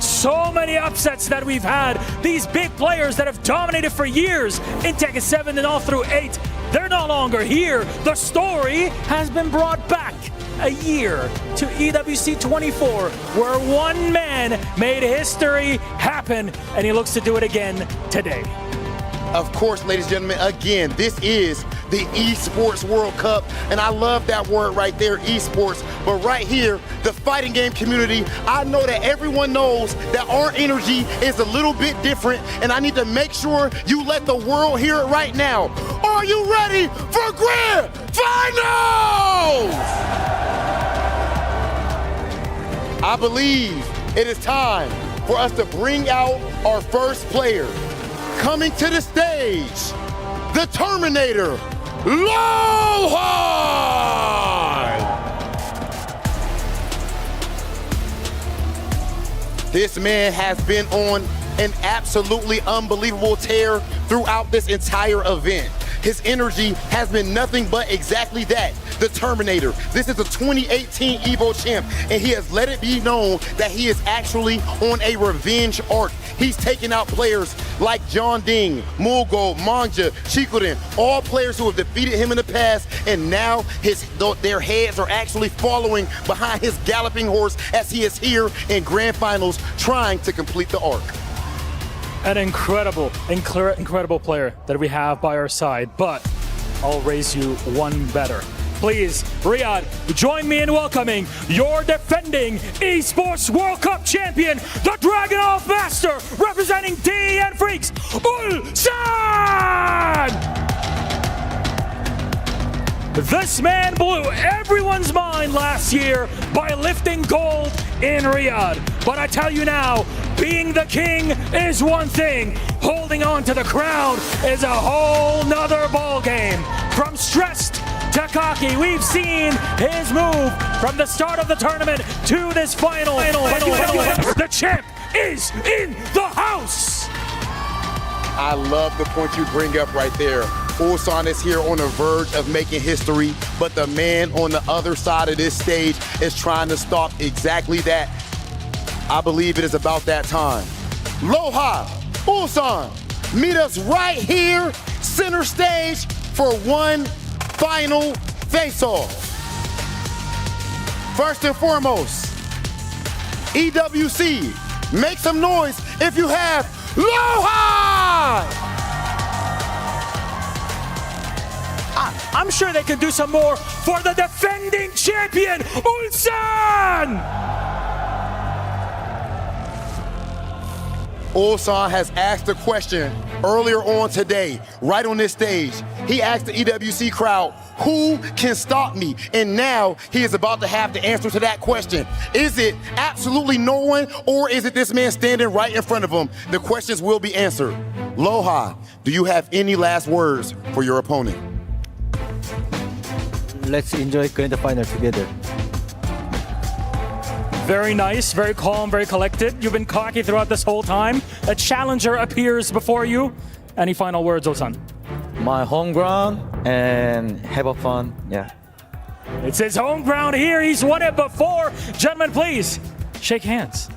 S8: So many upsets that we've had. These big players that have dominated for years in Tekken 7 and all through 8, they're no longer here. The story has been brought back a year to EWC 24, where one man made history happen, and he looks to do it again today.
S7: Of course, ladies and gentlemen, again, this is the Esports World Cup, and I love that word right there, esports. But right here, the fighting game community, I know that everyone knows that our energy is a little bit different, and I need to make sure you let the world hear it right now. Are you ready for grand finals? I believe it is time for us to bring out our first player. Coming to the stage, the Terminator, Lohan! This man has been on an absolutely unbelievable tear throughout this entire event. His energy has been nothing but exactly that, the Terminator. This is the 2018 EVO champ, and he has let it be known that he is actually on a revenge arc. He's taken out players like Jeonding, Mulgo, Manja, Chikurin, all players who have defeated him in the past, and now their heads are actually following behind his galloping horse as he is here in grand finals trying to complete the arc.
S8: An incredible player that we have by our side, but I'll raise you one better. Please, Riyadh, join me in welcoming your defending Esports World Cup champion, the Dragunov Master, representing DN Freaks, Ulsan! This man blew everyone's mind last year by lifting gold in Riyadh. But I tell you now, being the king is one thing. Holding on to the crown is a whole nother ball game. From stressed to cocky, we've seen his move from the start of the tournament to this final. The champ is in the house.
S7: I love the point you bring up right there. Ulsan is here on the verge of making history, but the man on the other side of this stage is trying to stop exactly that. I believe it is about that time. Lohan, Ulsan, meet us right here, center stage, for one final face-off. First and foremost, EWC, make some noise if you have Lohan!
S8: I'm sure they can do some more for the defending champion, Ulsan!
S7: Ulsan has asked a question earlier on today, right on this stage. He asked the EWC crowd, who can stop me? And now he is about to have the answer to that question. Is it absolutely no one, or is it this man standing right in front of him? The questions will be answered. Lohan, do you have any last words for your opponent?
S22: Let's enjoy grand final together.
S8: Very nice, very calm, very collected. You've been cocky throughout this whole time. A challenger appears before you. Any final words, Ulsan?
S12: My home ground and have a fun. Yeah.
S8: It's his home ground here. He's won it before. Gentlemen, please shake hands.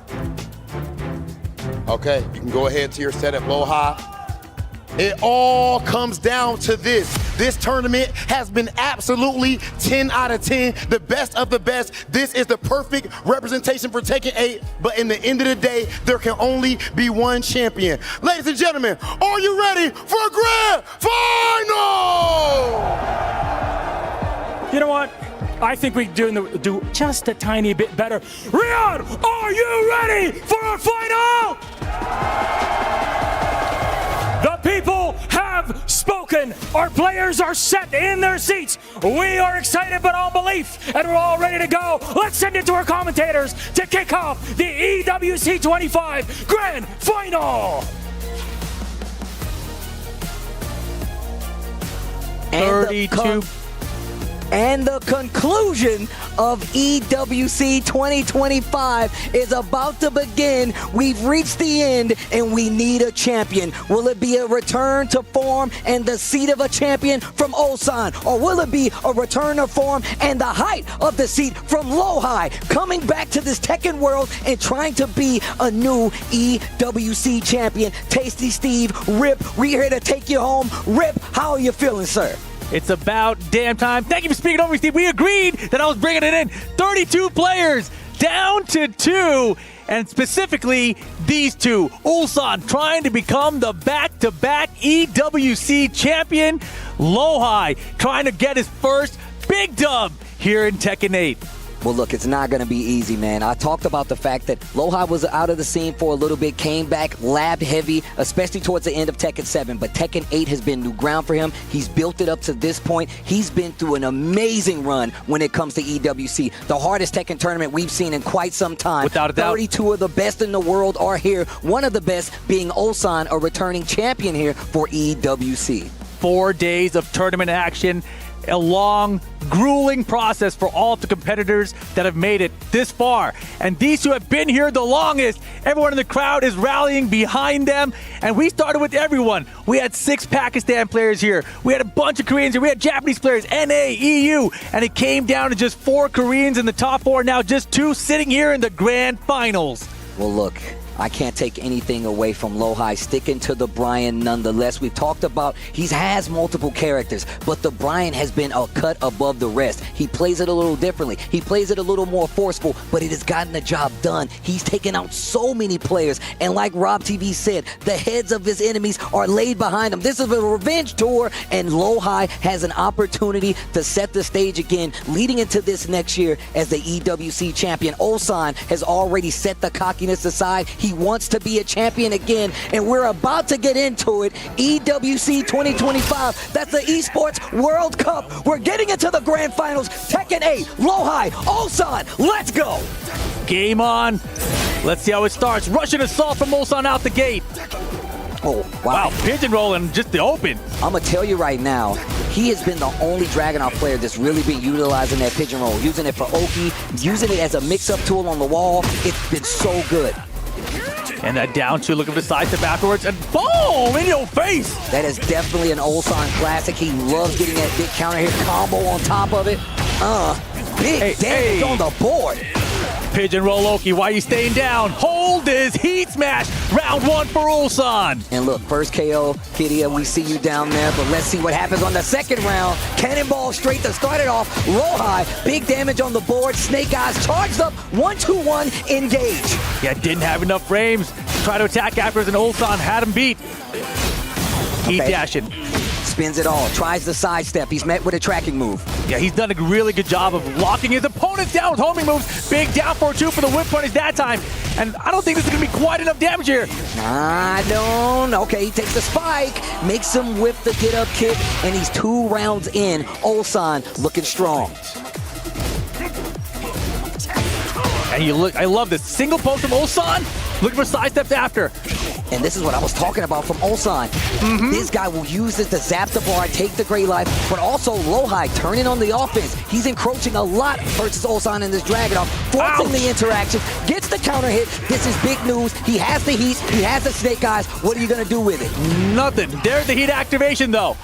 S7: Okay, you can go ahead to your setup, Lohan. It all comes down to this. This tournament has been absolutely 10 out of 10, the best of the best. This is the perfect representation for Tekken 8, but in the end of the day, there can only be one champion. Ladies and gentlemen, are you ready for grand finals?
S8: know what? I think we do just a tiny bit better. Riyadh, are you ready for our final? The people have spoken. Our players are set in their seats. We are excited beyond belief, and we're all ready to go. Let's send it to our commentators to kick off the EWC 25 Grand Final.
S16: 32.
S17: And the conclusion of EWC 2025 is about to begin. We've reached the end, and we need a champion. Will it be a return to form and the seat of a champion from Ulsan? Or will it be a return to form and the height of the seat from Lowhigh? Coming back to this Tekken world and trying to be a new EWC champion. Tasty Steve, Rip, we're here to take you home. Rip, how are you feeling, sir?
S16: It's about damn time. Thank you for speaking over me, Steve. We agreed that I was bringing it in. 32 players down to 2, and specifically these two. Ulsan trying to become the back-to-back EWC champion. Lowhigh trying to get his first big dub here in Tekken 8.
S17: Well, look, it's not going to be easy, man. I talked about the fact that Lowhigh was out of the scene for a little bit, came back, labbed heavy, especially towards the end of Tekken 7. But Tekken 8 has been new ground for him. He's built it up to this point. He's been through an amazing run when it comes to EWC. The hardest Tekken tournament we've seen in quite some time.
S16: Without a doubt.
S17: 32 of the best in the world are here. One of the best being Ulsan, a returning champion here for EWC.
S16: 4 days of tournament action. A long, grueling process for all of the competitors that have made it this far. And these who have been here the longest, everyone in the crowd is rallying behind them. And we started with everyone. We had 6 Pakistan players here. We had a bunch of Koreans here. We had Japanese players, NA, EU. And it came down to just 4 Koreans in the top 4. Now just 2 sitting here in the grand finals.
S17: Well, look, I can't take anything away from Lowhigh, sticking to the Brian nonetheless. We've talked about he has multiple characters, but the Brian has been a cut above the rest. He plays it a little differently. He plays it a little more forceful, but it has gotten the job done. He's taken out so many players, and like Rob TV said, the heads of his enemies are laid behind him. This is a revenge tour, and Lowhigh has an opportunity to set the stage again, leading into this next year as the EWC champion. Ulsan has already set the cockiness aside. He wants to be a champion again, and we're about to get into it. EWC 2025, that's the Esports World Cup. We're getting into the grand finals. Tekken 8, Lowhigh, Ulsan, let's go.
S16: Game on. Let's see how it starts. Russian assault from Ulsan out the gate.
S17: Oh, wow.
S16: Pigeon rolling just the open.
S17: I'm going to tell you right now, he has been the only Dragunov player that's really been utilizing that pigeon roll, using it for Oki, using it as a mix-up tool on the wall. It's been so good.
S16: And that down 2, looking for the side step afterwards, and boom, in your face.
S17: That is definitely an Ulsan classic. He loves getting that big counter hit combo on top of it. Big damage on the board.
S16: Pigeon roll Oki, why are you staying down? Hold his heat smash. Round 1 for Ulsan.
S17: And look, first KO, Kidia, we see you down there, but let's see what happens on the second round. Cannonball straight to start it off. Lowhigh, big damage on the board. Snake Eyes charged up, 1-2-1, engage.
S16: Yeah, didn't have enough frames. Try to attack afterwards, and Ulsan had him beat. Heat dashing.
S17: Spins it all, tries the sidestep. He's met with a tracking move.
S16: Yeah, he's done a really good job of locking his opponents down with homing moves. Big down 4-2 for the whip punish that time. And I don't think this is going to be quite enough damage here.
S17: I don't. Okay, he takes the spike, makes him whip the get-up kick, and he's 2 rounds in. Ulsan looking strong.
S16: And you look, I love this. Single post from Ulsan, looking for side steps after.
S17: And this is what I was talking about from Ulsan. This guy will use this to zap the bar, take the gray life, but also Lowhigh turning on the offense. He's encroaching a lot versus Ulsan in this Dragunov, forcing the interaction, gets the counter hit. This is big news. He has the heat, he has the snake eyes. What are you going to do with it?
S16: Nothing. There's the heat activation though.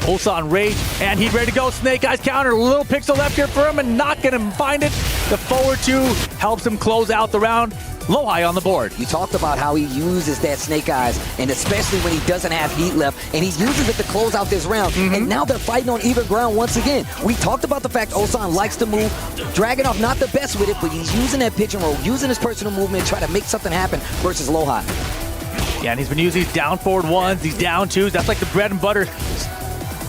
S16: Ulsan rage, and he's ready to go. Snake Eyes counter, little pixel left here for him, and not going to find it. The forward 2 helps him close out the round. Lowhigh on the board.
S17: You talked about how he uses that Snake Eyes, and especially when he doesn't have heat left, and he uses it to close out this round. And now they're fighting on even ground once again. We talked about the fact Ulsan likes to move. Dragunov not the best with it, but he's using that pigeon roll, using his personal movement to try to make something happen versus Lowhigh.
S16: Yeah, and he's been using these down forward 1s, these down 2s. That's like the bread and butter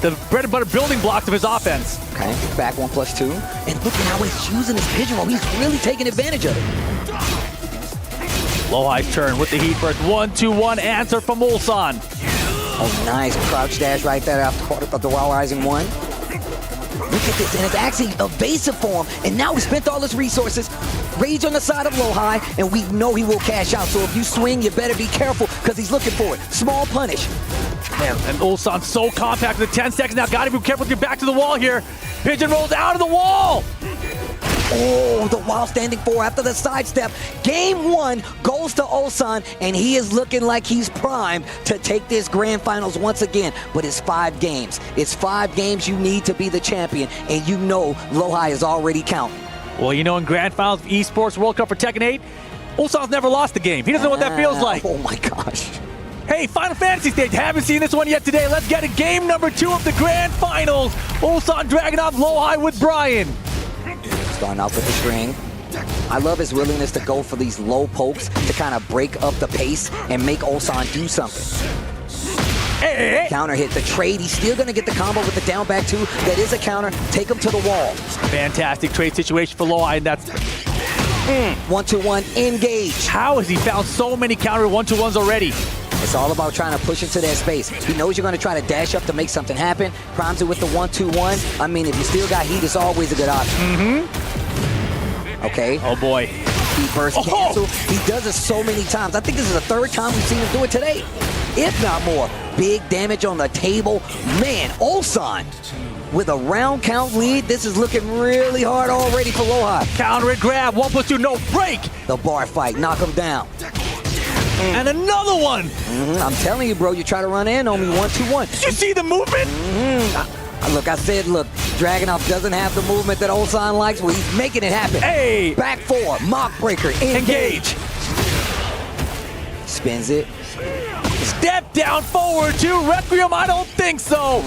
S16: the bread and butter building blocks of his offense.
S17: Okay, back 1+2. And look at how he's using his pigeon roll. He's really taking advantage of it.
S16: Lowhigh's turn with the heat first. 1-2-1 answer from Ulsan.
S17: Oh, nice crouch dash right there after the Wild Rising 1. Look at this, and it's actually evasive for him. And now he spent all his resources. Rage on the side of Lowhigh, and we know he will cash out. So if you swing, you better be careful because he's looking for it. Small punish.
S16: Man, and Ulsan so compact with 10 seconds now. Gotta be careful with your back to the wall here. Pigeon rolls out of the wall.
S17: Oh, the wild standing 4 after the sidestep. Game 1 goes to Ulsan, and he is looking like he's primed to take this grand finals once again. But it's 5 games. It's 5 games you need to be the champion, and you know Lowhigh is already counting.
S16: Well, you know, in grand finals of Esports World Cup for Tekken 8, Ulsan's never lost the game. He doesn't know what that feels like.
S17: Oh my gosh.
S16: Hey, Final Fantasy stage, haven't seen this one yet today. Let's get it. Game number 2 of the grand finals. Ulsan dragging off Lowhigh with Brian.
S17: Starting off with the string. I love his willingness to go for these low pokes to kind of break up the pace and make Ulsan do something.
S16: Hey.
S17: Counter hit the trade. He's still going to get the combo with the down back 2. That is a counter. Take him to the wall.
S16: Fantastic trade situation for Lowhigh, and that's
S17: 1-2-1 engage.
S16: How has he found so many counter 1-2-1s already?
S17: It's all about trying to push into that space. He knows you're going to try to dash up to make something happen. Primes it with the 1-2-1. I mean, if you still got heat, it's always a good option. Okay.
S16: Oh boy.
S17: Heat burst cancel. He does it so many times. I think this is the 3rd time we've seen him do it today, if not more. Big damage on the table. Man, Ulsan with a round count lead. This is looking really hard already for Lowhigh.
S16: Counter and grab. 1+2, no break.
S17: The bar fight. Knock him down.
S16: And another one.
S17: I'm telling you, bro, you try to run in on me 1-2-1.
S16: Did you see the movement?
S17: Look, I said, look, Dragunov doesn't have the movement that Ulsan likes. Well, he's making it happen.
S16: Hey!
S17: Back 4, mock breaker, engage. Spins it.
S16: Step down forward to Requiem. I don't think so.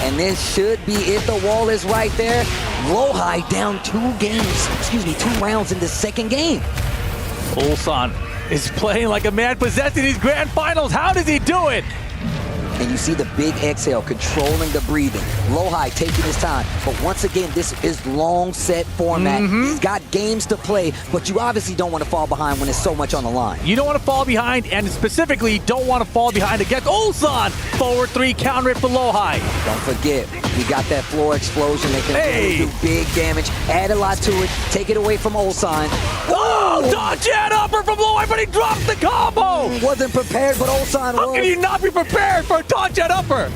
S17: And this should be it. The wall is right there. Lowhigh down 2 rounds in the 2nd game.
S16: Ulsan is playing like a man possessed in these grand finals. How does he do it?
S17: And you see the big exhale, controlling the breathing. Lowhigh taking his time. But once again, this is long set format. He's got games to play, but you obviously don't want to fall behind when there's so much on the line.
S16: You don't want to fall behind, and specifically, don't want to fall behind against Ulsan. Forward 3, counter it for Lowhigh.
S17: Don't forget, we got that floor explosion that can really do big damage. Add a lot to it. Take it away from Ulsan.
S16: Oh, dodge and upper from Lowhigh, but he drops the combo.
S17: Wasn't prepared, but Ulsan was.
S16: How can you not be prepared for a dodge and upper?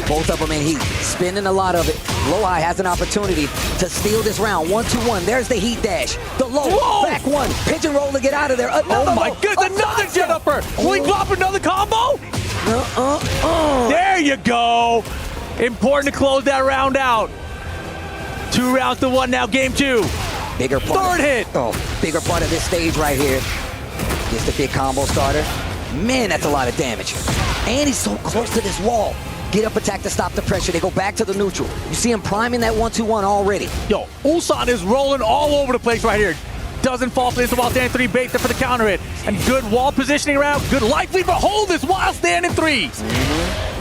S17: Both of them in heat, spending a lot of it. Lowhigh has an opportunity to steal this round. 1-2-1. There's the heat dash. The low, back 1. Pigeon roll to get out of there.
S16: Oh my goodness, another jet upper. Will he drop another combo? There you go. Important to close that round out. 2 rounds to 1 now, game 2.
S17: Bigger part.
S16: 3rd hit.
S17: Bigger part of this stage right here. Gets the big combo starter. Man, that's a lot of damage. And he's so close to this wall. Get up attack to stop the pressure. They go back to the neutral. You see him priming that 1-2-1 already.
S16: Yo, Ulsan is rolling all over the place right here. Doesn't fall for this while standing 3 bait there for the counter hit. And good wall positioning around. Good life lead, but hold this while standing 3.
S17: You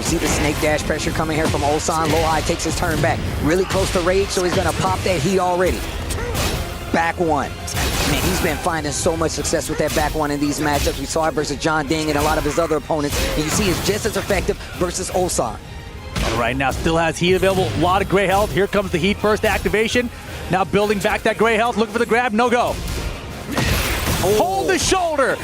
S17: see the snake dash pressure coming here from Ulsan. Lowhigh takes his turn back. Really close to rage, so he's going to pop that heat already. Back 1. Man, he's been finding so much success with that back 1 in these matchups. We saw it versus Jeonding and a lot of his other opponents. And you see it's just as effective versus Ulsan.
S16: And right now still has heat available. A lot of gray health. Here comes the heat burst activation. Now building back that gray health. Looking for the grab. No go. Hold the shoulder.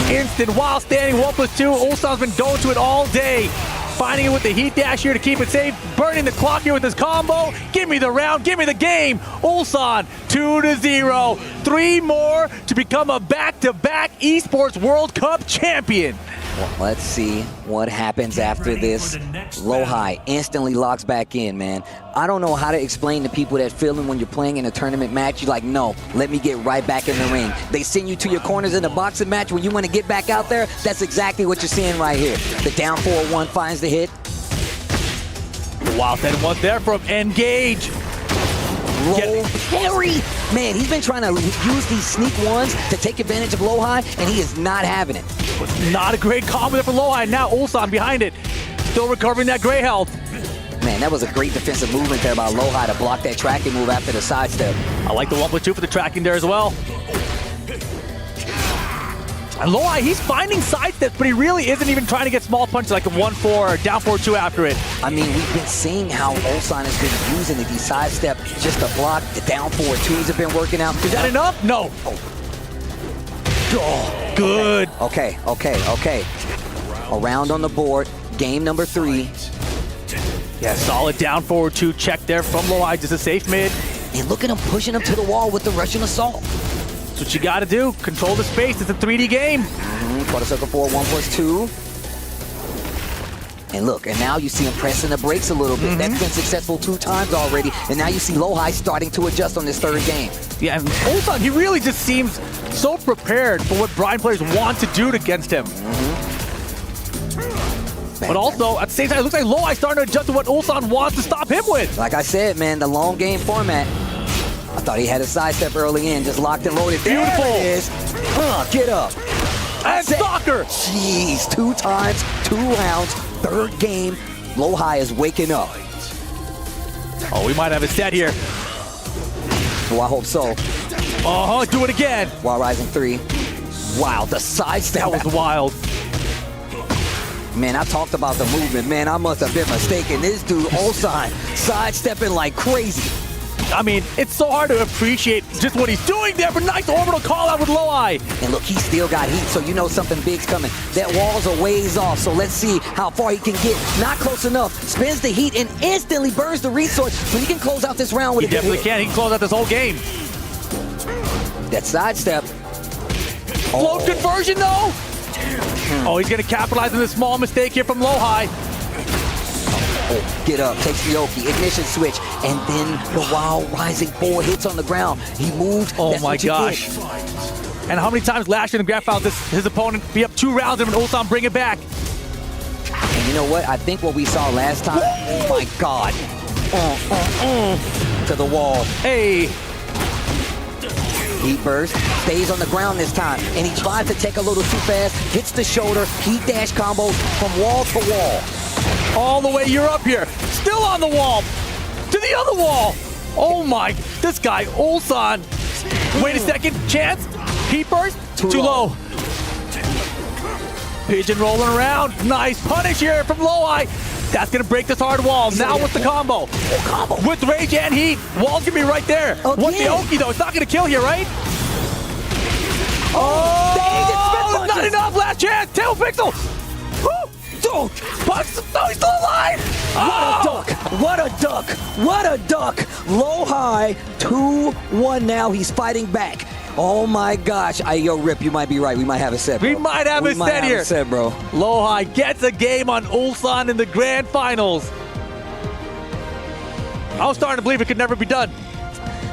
S16: Instant while standing 1+2. Ulsan's been going to it all day. Finding it with the heat dash here to keep it safe. Burning the clock here with his combo. Give me the round. Give me the game. Ulsan 2-0. 3 more to become a back-to-back Esports World Cup champion.
S17: Well, let's see what happens after this. Lowhigh instantly locks back in, man. I don't know how to explain to people that feeling when you're playing in a tournament match. You're like, no, let me get right back in the ring. They send you to your corners in a boxing match when you want to get back out there. That's exactly what you're seeing right here. The down 4-1 finds the hit.
S16: Wow, that one there from Engage.
S17: Low parry. Man, he's been trying to use these sneak ones to take advantage of Lowhigh, and he is not having it.
S16: Not a great combo there for Lowhigh. Now Ulsan behind it. Still recovering that gray health.
S17: Man, that was a great defensive movement there by Lohai to block that tracking move after the sidestep.
S16: I like the 1+2 for the tracking there as well. And Lohai, he's finding sidesteps, but he really isn't even trying to get small punches like a 1-4 or down 4-2 after it.
S17: I mean, we've been seeing how Ulsan has been using it. These sidestep just to block. The down 4-2s have been working out.
S16: Is that enough? No.
S17: Oh,
S16: good.
S17: Okay. Around on the board. Game number 3.
S16: Yeah, solid down 4-2 check there from Lohai. Just a safe mid.
S17: And look at him pushing him to the wall with the Russian assault.
S16: That's what you got to do. Control the space. It's a 3D game.
S17: Quarter circle 4, 1+2. And look, and now you see him pressing the brakes a little bit. That's been successful 2 times already. And now you see Lohai starting to adjust on this 3rd game.
S16: Yeah, and Ulsan, he really just seems so prepared for what Brine players want to do against him. But also, at the same time, it looks like Lohai starting to adjust to what Ulsan wants to stop him with.
S17: Like I said, man, the long game format. I thought he had a sidestep early in, just locked and loaded.
S16: Beautiful.
S17: There it is. Get up.
S16: And soccer.
S17: Jeez, 2 times, 2 rounds, 3rd game. Lohai is waking up.
S16: Oh, we might have a set here.
S17: Oh, I hope so.
S16: Do it again.
S17: While rising 3. Wow, the sidestep.
S16: That was wild.
S17: Man, I talked about the movement. Man, I must have been mistaken. This dude, Ulsan, sidestepping like crazy.
S16: I mean, it's so hard to appreciate just what he's doing there, but nice orbital call out with Lohai.
S17: And look, he still got heat, so you know something big's coming. That wall's a ways off, so let's see how far he can get. Not close enough. Spins the heat and instantly burns the resource, so he can close out this round with
S16: He definitely can. He can close out this whole game.
S17: That sidestep.
S16: Float conversion, though. Oh, he's going to capitalize on this small mistake here from Lohai.
S17: Get up, takes the Oki, ignition switch, and then the wild rising 4 hits on the ground. He moved.
S16: Oh
S17: That's
S16: my
S17: what you
S16: gosh.
S17: get.
S16: And how many times last year in the grand finals his opponent be up 2 rounds and Ulsan bring it back?
S17: And you know what? I think what we saw last time, oh my God. To the wall.
S16: Hey.
S17: Heat burst, stays on the ground this time, and he tries to take a little too fast, hits the shoulder, heat dash combos from wall to wall.
S16: All the way, you're up here. Still on the wall. To the other wall. Oh my, this guy, Ulsan. Wait a second, chance. Heat burst, too low. Pigeon rolling around. Nice punish here from Lohai. That's gonna break this hard wall. Now what's the combo? With rage and heat. Wall's gonna be right there. What's the Oki though? It's not gonna kill here, right? Oh, it's not enough. Last chance. Tail pixel. No, he's still alive.
S17: What a duck. What a duck. Lohai 2-1 now. He's fighting back. Oh my gosh. Yo, Rip, you might be right. We might have a set, bro.
S16: We might have a set here.
S17: Bro.
S16: Lohai gets a game on Ulsan in the grand finals. I was starting to believe it could never be done.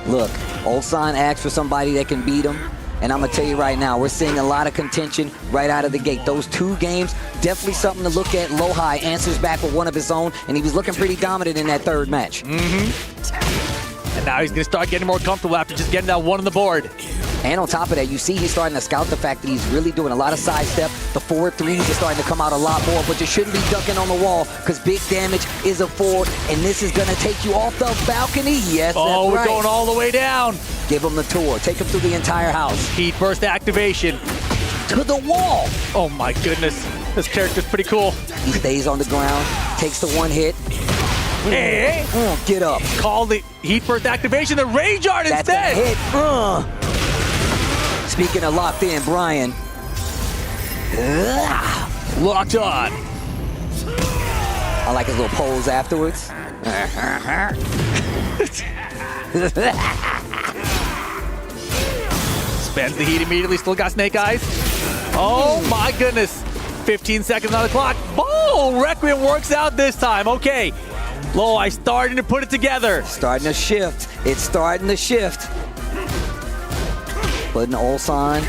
S17: Look, Ulsan asked for somebody that can beat him. And I'm going to tell you right now, we're seeing a lot of contention right out of the gate. Those 2 games, definitely something to look at. Lohai answers back with one of his own, and he was looking pretty dominant in that 3rd match.
S16: And now he's going to start getting more comfortable after just getting that 1 on the board.
S17: And on top of that, you see he's starting to scout the fact that he's really doing a lot of sidestep. The 4-3s are starting to come out a lot more, but you shouldn't be ducking on the wall because big damage is a 4, and this is going to take you off the balcony. Yes,
S16: oh,
S17: that's right.
S16: We're going all the way down.
S17: Give him the tour. Take him through the entire house.
S16: Heat burst activation.
S17: To the wall.
S16: Oh my goodness. This character's pretty cool.
S17: He stays on the ground, takes the 1 hit.
S16: Hey.
S17: Get up.
S16: Call the heat burst activation, the rage art
S17: That's
S16: instead.
S17: A hit. Speaking of locked in, Brian.
S16: Locked on.
S17: I like his little pose afterwards.
S16: Spends the heat immediately, still got snake eyes. Oh my goodness. 15 seconds on the clock. Oh, Requiem works out this time. Okay. Lohai starting to put it together.
S17: Starting to shift. It's starting to shift. Putting Ulsan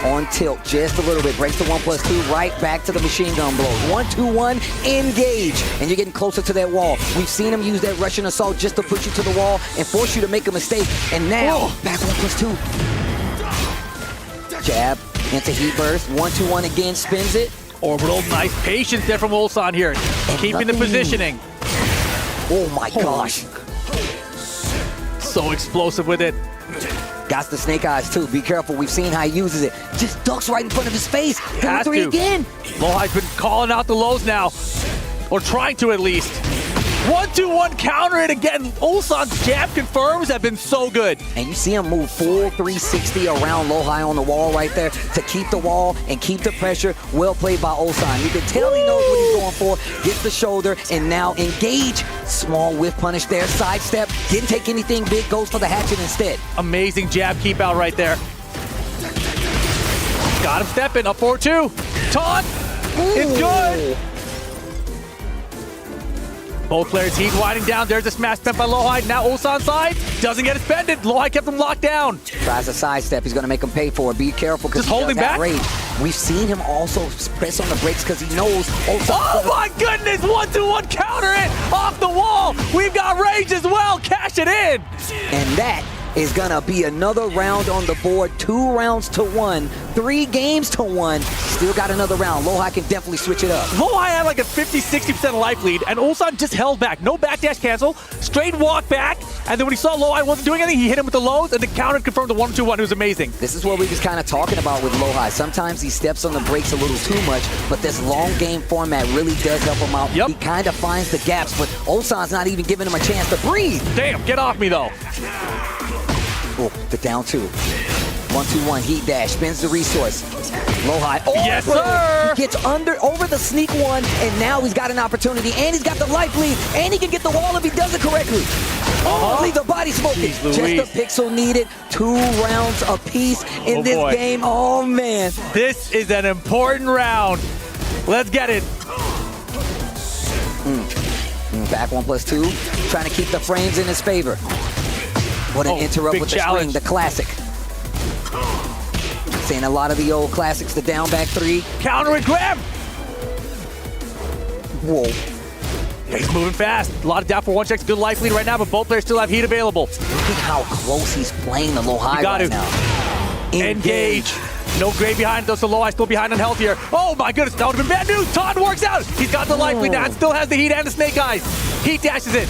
S17: on tilt just a little bit. Breaks the 1+2 right back to the machine gun blows. 1-2-1, engage. And you're getting closer to that wall. We've seen him use that Russian assault just to push you to the wall and force you to make a mistake. And now, back 1+2. Jab into heat burst. 1-2-1 again, spins it.
S16: Orbital, nice patience there from Ulsan here. Keeping the positioning.
S17: Oh my gosh.
S16: So explosive with it.
S17: Got the snake eyes too. Be careful. We've seen how he uses it. Just ducks right in front of his face.
S16: Has
S17: Three
S16: to.
S17: again.
S16: Lohai's been calling out the lows now. Or trying to at least. 1-2-1 counter it again. Ulsan's jab confirms have been so good.
S17: And you see him move full 360 around Lohai on the wall right there to keep the wall and keep the pressure. Well played by Ulsan. You can tell he knows what he's going for. Gets the shoulder and now engage. Small whiff punish there. Sidestep. Didn't take anything big. Goes for the hatchet instead.
S16: Amazing jab keep out right there. Got him stepping. Up 4-2. Taunt. It's good. Both players heat winding down. There's a smash step by Lohai. Now Ulsan side. Doesn't get it suspended. Lohai kept him locked down.
S17: Tries a sidestep. He's going to make him pay for it. Be careful because
S16: Just holding back.
S17: Rage. We've seen him also press on the brakes because he knows Ulsan.
S16: Oh my goodness! 1-2-1 counter it off the wall. We've got Rage as well. Cash it in.
S17: And that is going to be another round on the board. 2 rounds to 1. 3 games to 1. Still got another round. Lohai can definitely switch it up.
S16: Lohai had like a 50-60% life lead, and Ulsan just held back. No backdash cancel. Straight walk back. And then when he saw Lohai wasn't doing anything, he hit him with the lows, and the counter confirmed the 1-2-1. It was amazing.
S17: This is what we was kind of talking about with Lohai. Sometimes he steps on the brakes a little too much, but this long game format really does help him out.
S16: Yep.
S17: He kind of finds the gaps, but Ulsan's not even giving him a chance to breathe.
S16: Damn, get off me though.
S17: Oh, the down 2. 1-2-1 heat dash, spins the resource. Lohai, oh,
S16: yes, sir!
S17: He gets over the sneak 1, and now he's got an opportunity, and he's got the life lead, and he can get the wall if he does it correctly. Oh, leave the body smoking. Just a pixel needed. 2 rounds apiece in this game. Oh, man.
S16: This is an important round. Let's get it.
S17: Back 1+2, trying to keep the frames in his favor. What an interrupt with the string, the classic. Seeing a lot of the old classics, the down back 3.
S16: Counter and grab.
S17: Whoa.
S16: Yeah, he's moving fast. A lot of down for 1 checks. Good life lead right now, but both players still have heat available.
S17: Look at how close he's playing the Lohai right now.
S16: Engage. No gray behind though, so Lohai still behind on health here. Oh my goodness, that would have been bad news. Todd works out. He's got the life lead now and still has the heat and the snake eyes. Heat dashes in.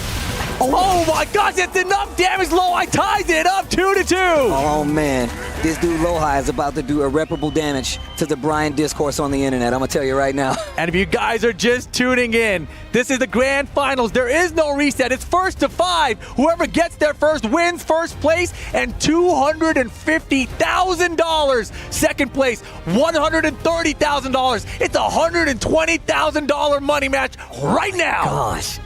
S16: Oh my gosh, it's enough damage. Lohai ties it up 2-2.
S17: Oh man, this dude Lohai is about to do irreparable damage to the Brian discourse on the internet. I'm gonna tell you right now.
S16: And if you guys are just tuning in, this is the grand finals. There is no reset. It's first to 5. Whoever gets there first wins first place and $250,000. Second place, $130,000. It's a $120,000 money match right now.
S17: Gosh.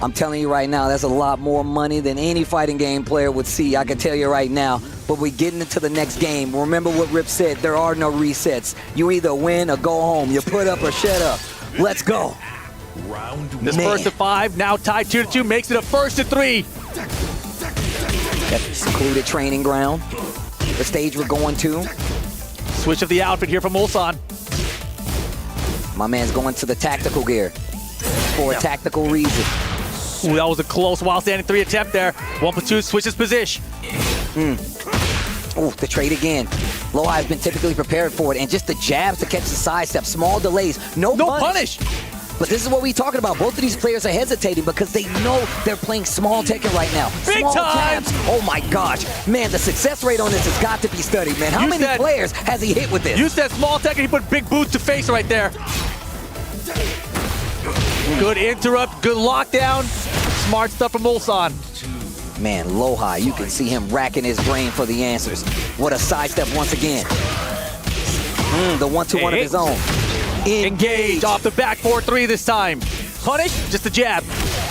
S17: I'm telling you right now, that's a lot more money than any fighting game player would see. I can tell you right now. But we're getting into the next game. Remember what Rip said, there are no resets. You either win or go home. You put up or shut up. Let's go.
S16: This first to 5, now tied 2-2, makes it a first to 3.
S17: That's secluded training ground. The stage we're going to.
S16: Switch of the outfit here from Ulsan.
S17: My man's going to the tactical gear for a tactical reason.
S16: Ooh, that was a close while standing 3 attempt there. 1+2 switches position.
S17: Oh, the trade again. Lohai has been typically prepared for it, and just the jabs to catch the sidestep. Small delays. No punish. But this is what we're talking about. Both of these players are hesitating because they know they're playing small Tekken right now.
S16: Big
S17: small
S16: time.
S17: jabs. Oh my gosh. Man, the success rate on this has got to be studied, man. How many players has he hit with this?
S16: You said small Tekken, he put big boots to face right there. Good interrupt, good lockdown. Smart stuff from Ulsan.
S17: Man, Lohai, you can see him racking his brain for the answers. What a sidestep once again. The 1-2-1 of his own.
S16: Engage off the back 4-3 this time. Punish, just a jab.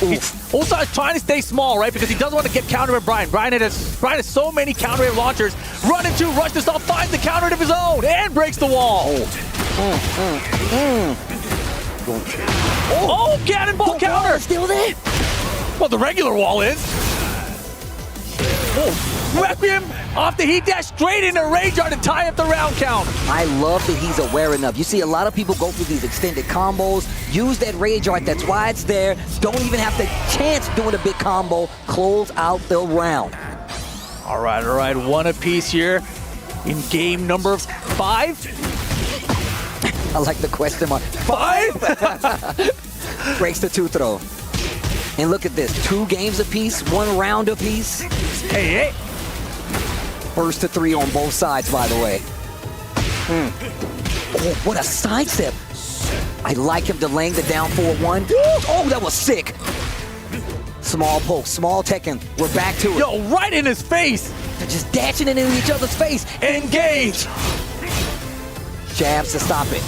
S16: Ulsan is trying to stay small, right? Because he doesn't want to get countered by Brian. Brian has so many counter hit launchers. Run into, rush this off, finds the counter hit of his own, and breaks the wall. Oh, cannonball counter!
S17: Still there?
S16: Well, the regular wall is. Oh, Requiem off the heat dash straight into Rage Art to tie up the round count.
S17: I love that he's aware enough. You see a lot of people go through these extended combos, use that Rage Art, that's why it's there. Don't even have the chance doing a big combo. Close out the round.
S16: All right, 1 apiece here in game number 5.
S17: I like the question mark. 5? Breaks the 2 throw. And look at this, 2 games apiece, 1 round apiece.
S16: Hey.
S17: First to 3 on both sides, by the way. Oh, what a sidestep. I like him delaying the down 4-1. Oh, that was sick. Small poke, small Tekken. We're back to it.
S16: Yo, right in his face.
S17: They're just dashing it into each other's face.
S16: Engage.
S17: Jabs to stop it.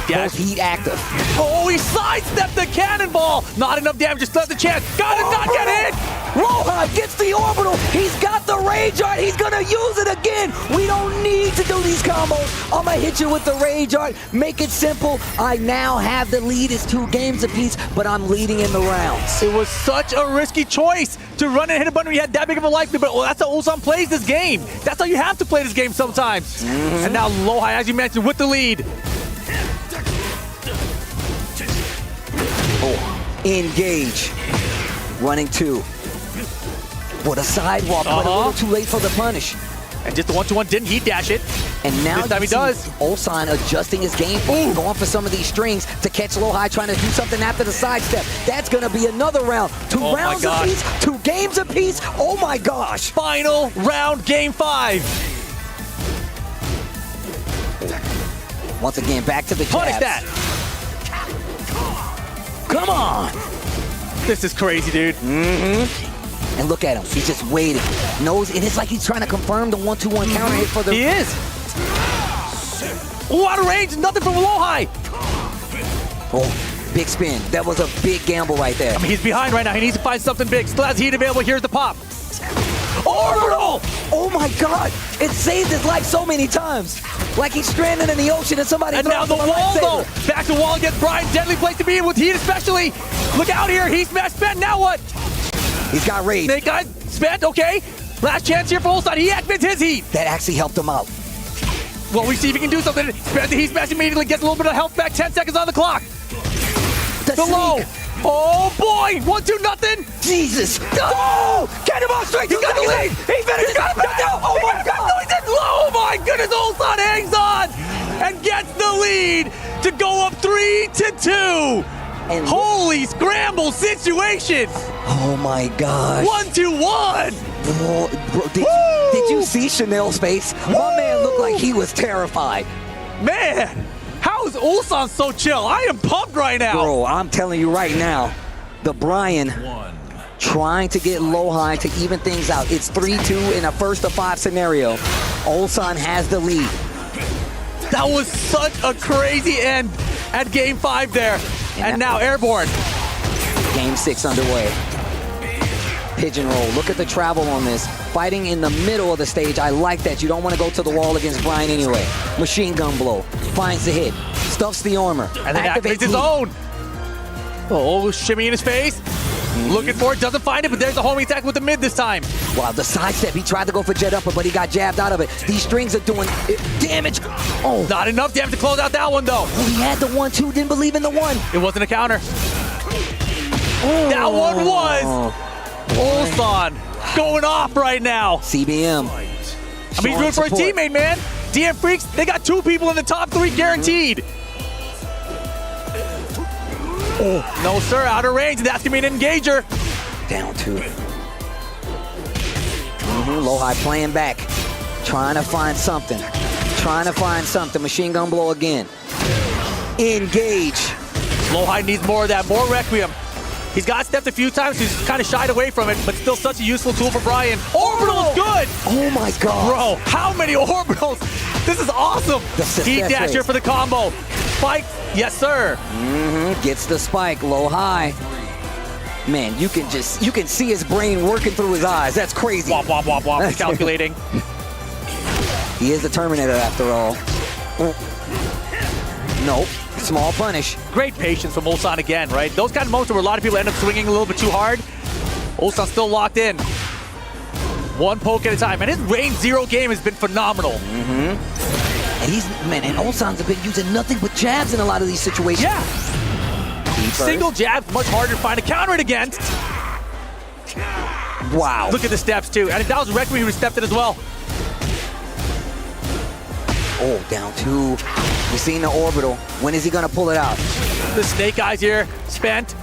S17: Both heat active.
S16: Oh, he sidestepped the cannonball. Not enough damage, just left the chance. Got it, not get hit.
S17: Rohan gets the orbital. He's got the rage art. He's gonna use it again. We don't need to do these combos. I'm gonna hit you with the rage art. Make it simple. I now have the lead. It's 2 games apiece, but I'm leading in the rounds.
S16: It was such a risky choice to run and hit a button when you had that big of a life, but well, that's how Ulsan plays this game. That's how you have to play this game sometimes. And now Lohai, as you mentioned, with the lead.
S17: Engage. Running 2. What a sidewalk, but a little too late for the punish.
S16: And just the 1-2-1 didn't heat dash it.
S17: And now
S16: this time he does.
S17: Ulsan adjusting his game plan, going for some of these strings to catch Lohai, trying to do something after the sidestep. That's gonna be another round. 2 rounds apiece, 2 games apiece. Oh my gosh.
S16: Final round, game 5.
S17: Once again, back to the jabs.
S16: Punish that.
S17: Come on.
S16: This is crazy, dude.
S17: And look at him. He's just waiting. Knows, and it's like he's trying to confirm the 1-2-1 counter hit for the...
S16: He is. Oh, out of range. Nothing from Lohai.
S17: Oh, big spin. That was a big gamble right there.
S16: I mean, he's behind right now. He needs to find something big. Still has heat available. Here's the pop. Orbital!
S17: Oh my God! It saved his life so many times. Like he's stranded in the ocean and somebody.
S16: And now the wall, though. Back to wall against Brian. Deadly place to be in with heat, especially. Look out here. Heat smash spent. Now what?
S17: He's got rage.
S16: Snake Eyes spent. Okay. Last chance here for Ulsan. He activates his heat.
S17: That actually helped him out.
S16: Well, we see if he can do something. Spent the heat smash immediately. Gets a little bit of health back. 10 seconds on the clock.
S17: The
S16: low. Oh boy! 1-2-0.
S17: Jesus! Oh! Cannonball straight! He got the lead! He finishes! Oh my God!
S16: Oh my goodness! Ulsan hangs on and gets the lead to go up 3-2. And holy scramble situation!
S17: Oh my gosh!
S16: 1-2-1.
S17: Bro, did you see Chanel's face? My man looked like he was terrified.
S16: Man! How is Ulsan so chill? I am pumped right now.
S17: Bro, I'm telling you right now, the Brian trying to get Lohai to even things out. It's 3-2 in a 1st-to-5 scenario. Ulsan has the lead.
S16: That was such a crazy end at Game 5 there. And now Airborne.
S17: Game 6 underway. Pigeon roll. Look at the travel on this. Fighting in the middle of the stage. I like that. You don't want to go to the wall against Brian anyway. Machine gun blow. Finds the hit. Stuffs the armor.
S16: And then activates his own. Oh, shimmy in his face. Looking for it. Doesn't find it, but there's a homing attack with the mid this time.
S17: Wow, the sidestep. He tried to go for jet upper, but he got jabbed out of it. These strings are doing damage. Oh.
S16: Not enough damage to close out that one, though.
S17: Well, he had the 1-2. Didn't believe in the 1.
S16: It wasn't a counter. That one was. Ulsan going off right now.
S17: CBM.
S16: I mean, he's doing for his teammate, man. DM Freaks, they got 2 people in the top 3 guaranteed. Oh, no, sir, out of range. That's going to be an engager.
S17: Down 2. Lohai playing back. Trying to find something. Machine gun blow again. Engage.
S16: Lohai needs more of that, more Requiem. He's got stepped a few times. He's kind of shied away from it, but still such a useful tool for Brian. Orbital is good.
S17: Oh my God.
S16: Bro, how many orbitals? This is awesome. Heat dash here for the combo. Spike, yes sir.
S17: Gets the spike, Lohai. Man, you can see his brain working through his eyes. That's crazy.
S16: Wop, wop, wop, wop. He's calculating.
S17: He is the Terminator after all. Nope. Small punish.
S16: Great patience from Ulsan again, right? Those kind of moments where a lot of people end up swinging a little bit too hard. Ulsan still locked in. 1 poke at a time. And his range 0 game has been phenomenal.
S17: And and Ulsan's been using nothing but jabs in a lot of these situations.
S16: Yeah. Single jab, much harder to find a counter it against.
S17: Wow.
S16: Look at the steps too. And if that was Requiem, he would have stepped it as well.
S17: Oh, down 2. We've seen the orbital. When is he gonna pull it out?
S16: The snake eyes here, spent.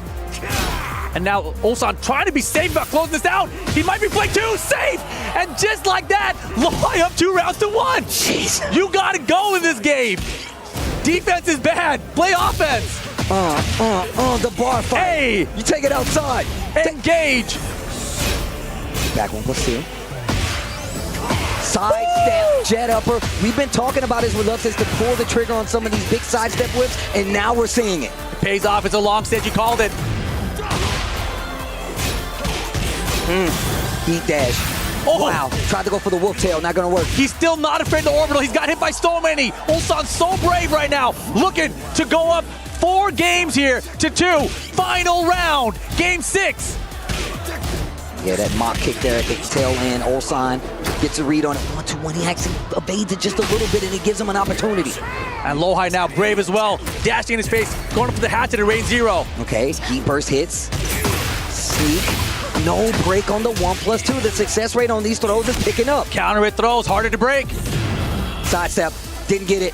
S16: And now Ulsan trying to be safe about closing this out. He might be playing two, safe! And just like that, Loy up 2 rounds to 1.
S17: Jeez.
S16: You gotta go in this game. Defense is bad, play offense.
S17: The bar fight.
S16: Hey!
S17: You take it outside.
S16: Engage.
S17: Back 1+2. Side step, jet upper. We've been talking about his reluctance to pull the trigger on some of these big side step whips, and now we're seeing it.
S16: It pays off, it's a long stage, you called it.
S17: Heat dash.
S16: Oh.
S17: Wow, tried to go for the wolf tail, not gonna work.
S16: He's still not afraid of the orbital. He's got hit by so many. Ulsan's so brave right now, looking to go up 4 games here to 2. Final round, game 6.
S17: Yeah, that mock kick there at the tail end. Ulsan gets a read on it. 1-2-1. He actually evades it just a little bit, and it gives him an opportunity.
S16: And Lohai now brave as well, dashing in his face, going up for the hatchet at range 0.
S17: Okay, heat burst hits. Sneak. No break on the 1+2. The success rate on these throws is picking up.
S16: Counter it throws, harder to break.
S17: Sidestep, didn't get it.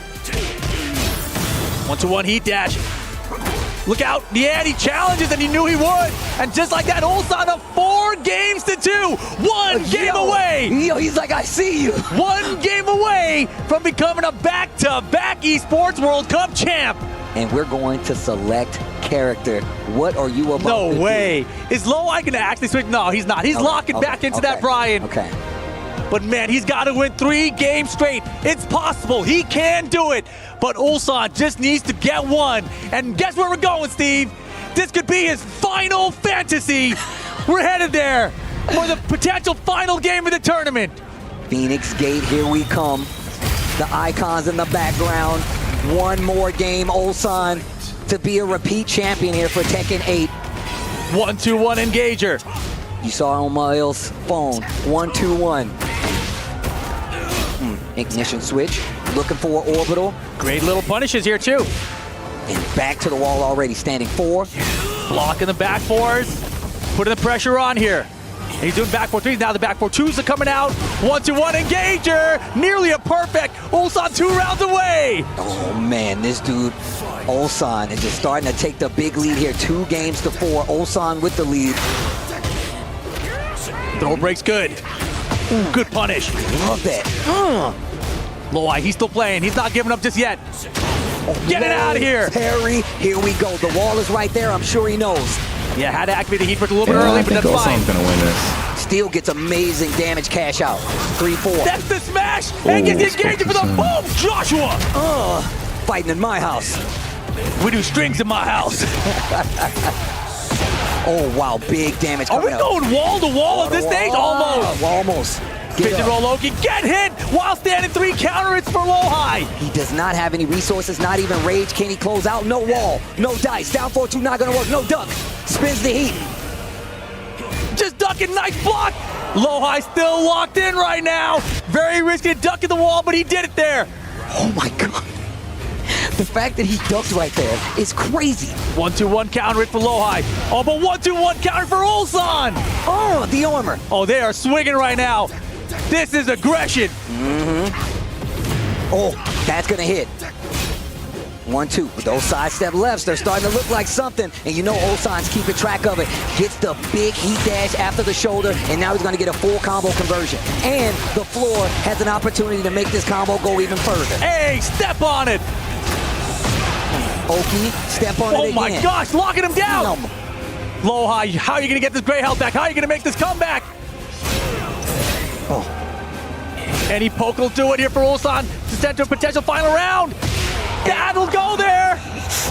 S16: 1-2-1 heat dash. Look out, yeah, he challenges and he knew he would. And just like that, Ulsan up 4 games to 2. 1 game away.
S17: Yo, he's like, I see you.
S16: 1 game away from becoming a back-to-back Esports World Cup champ.
S17: And we're going to select character. What are you about
S16: No
S17: to
S16: way.
S17: do?
S16: Is Lohai going to actually switch? No, he's not. He's locking back into that Brian.
S17: Okay.
S16: But man, he's got to win 3 games straight. It's possible. He can do it. But Ulsan just needs to get 1. And guess where we're going, Steve? This could be his final fantasy. We're headed there for the potential final game of the tournament.
S17: Phoenix Gate, here we come. The icons in the background. 1 more game, Ulsan, to be a repeat champion here for Tekken 8.
S16: 1-2-1 engager.
S17: You saw on Miles' phone. 1-2-1. Ignition switch. Looking for orbital.
S16: Great little punishes here too.
S17: And back to the wall already. Standing 4.
S16: Blocking the back 4s. Putting the pressure on here. And he's doing back 4-3s. Now the back 4-2s are coming out. 1-2-1 engager. Nearly a perfect. Ulsan 2 rounds away.
S17: Oh man, this dude, Ulsan, is just starting to take the big lead here. 2 games to 4. Ulsan with the lead.
S16: Throw breaks good. Ooh, good punish.
S17: Love that.
S16: Lohai, he's still playing. He's not giving up just yet. Get it out of here.
S17: Terry, here we go. The wall is right there. I'm sure he knows.
S16: Yeah, had to activate the heat burst a little bit early, but that's fine.
S19: Ulsan's gonna win this.
S17: Steel gets amazing damage cash out. 3-4.
S16: That's the smash. And gets the engagement for the boom. Joshua.
S17: Fighting in my house.
S16: We do strings in my house.
S17: Oh, wow. Big damage
S16: Are we
S17: coming
S16: going wall to wall at this stage? Almost.
S17: Almost.
S16: Pigeon roll Loki. Get hit while standing 3 counter hits for Lohai.
S17: He does not have any resources, not even rage. Can he close out? No wall. No dice. Down 4-2, not going to work. No duck. Spins the heat.
S16: Just ducking, nice block. Lohai still locked in right now. Very risky to duck at the wall, but he did it there.
S17: Oh my God. The fact that he ducked right there is crazy.
S16: 1-2-1 counter hit for Lohai. Oh, but 1-2-1 counter for Ulsan.
S17: Oh, the armor.
S16: Oh, they are swinging right now. This is aggression.
S17: Oh, that's going to hit. 1-2. With those sidestep lefts, they're starting to look like something. And you know Ulsan's keeping track of it. Gets the big heat dash after the shoulder, and now he's going to get a full combo conversion. And the floor has an opportunity to make this combo go even further.
S16: Hey, step on it.
S17: Oki, step on it again.
S16: Oh my gosh, locking him down. Lohai, how are you going to get this gray health back? How are you going to make this comeback?
S17: Oh.
S16: And he poke will do it here for Ulsan to send to a potential final round. That'll go there.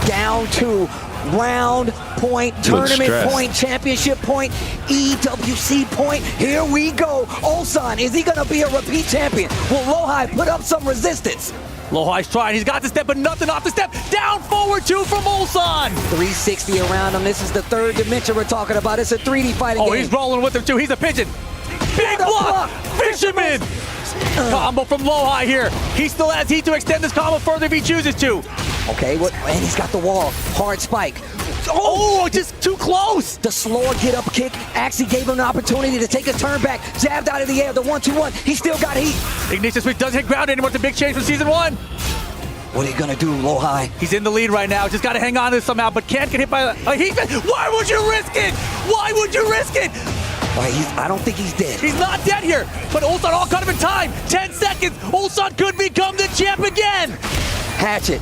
S17: Down to round point, tournament point, championship point, EWC point. Here we go. Ulsan, is he going to be a repeat champion? Will Lohai put up some resistance?
S16: Lohai's trying. He's got the step, but nothing off the step. Down forward 2 from Ulsan.
S17: 360 around him. This is the 3rd dimension we're talking about. It's a 3D fighting game.
S16: Oh, he's rolling with him too. He's a pigeon. Big block. Fisherman. Combo from Lohai here. He still has heat to extend this combo further if he chooses to.
S17: Okay, and he's got the wall. Hard spike.
S16: Oh, just too close.
S17: The slower get up kick actually gave him an opportunity to take a turn back. Jabbed out of the air, the 1-2-1. He still got heat.
S16: Ignition switch doesn't hit ground anymore. It's a big change from season 1.
S17: What are you gonna do, Lohai?
S16: He's in the lead right now. Just gotta hang on to this somehow, but can't get hit by a heat. Why would you risk it? Why would you risk it?
S17: I don't think he's dead.
S16: He's not dead here, but Ulsan all caught him in time. 10 seconds. Ulsan could become the champ again.
S17: Hatchet.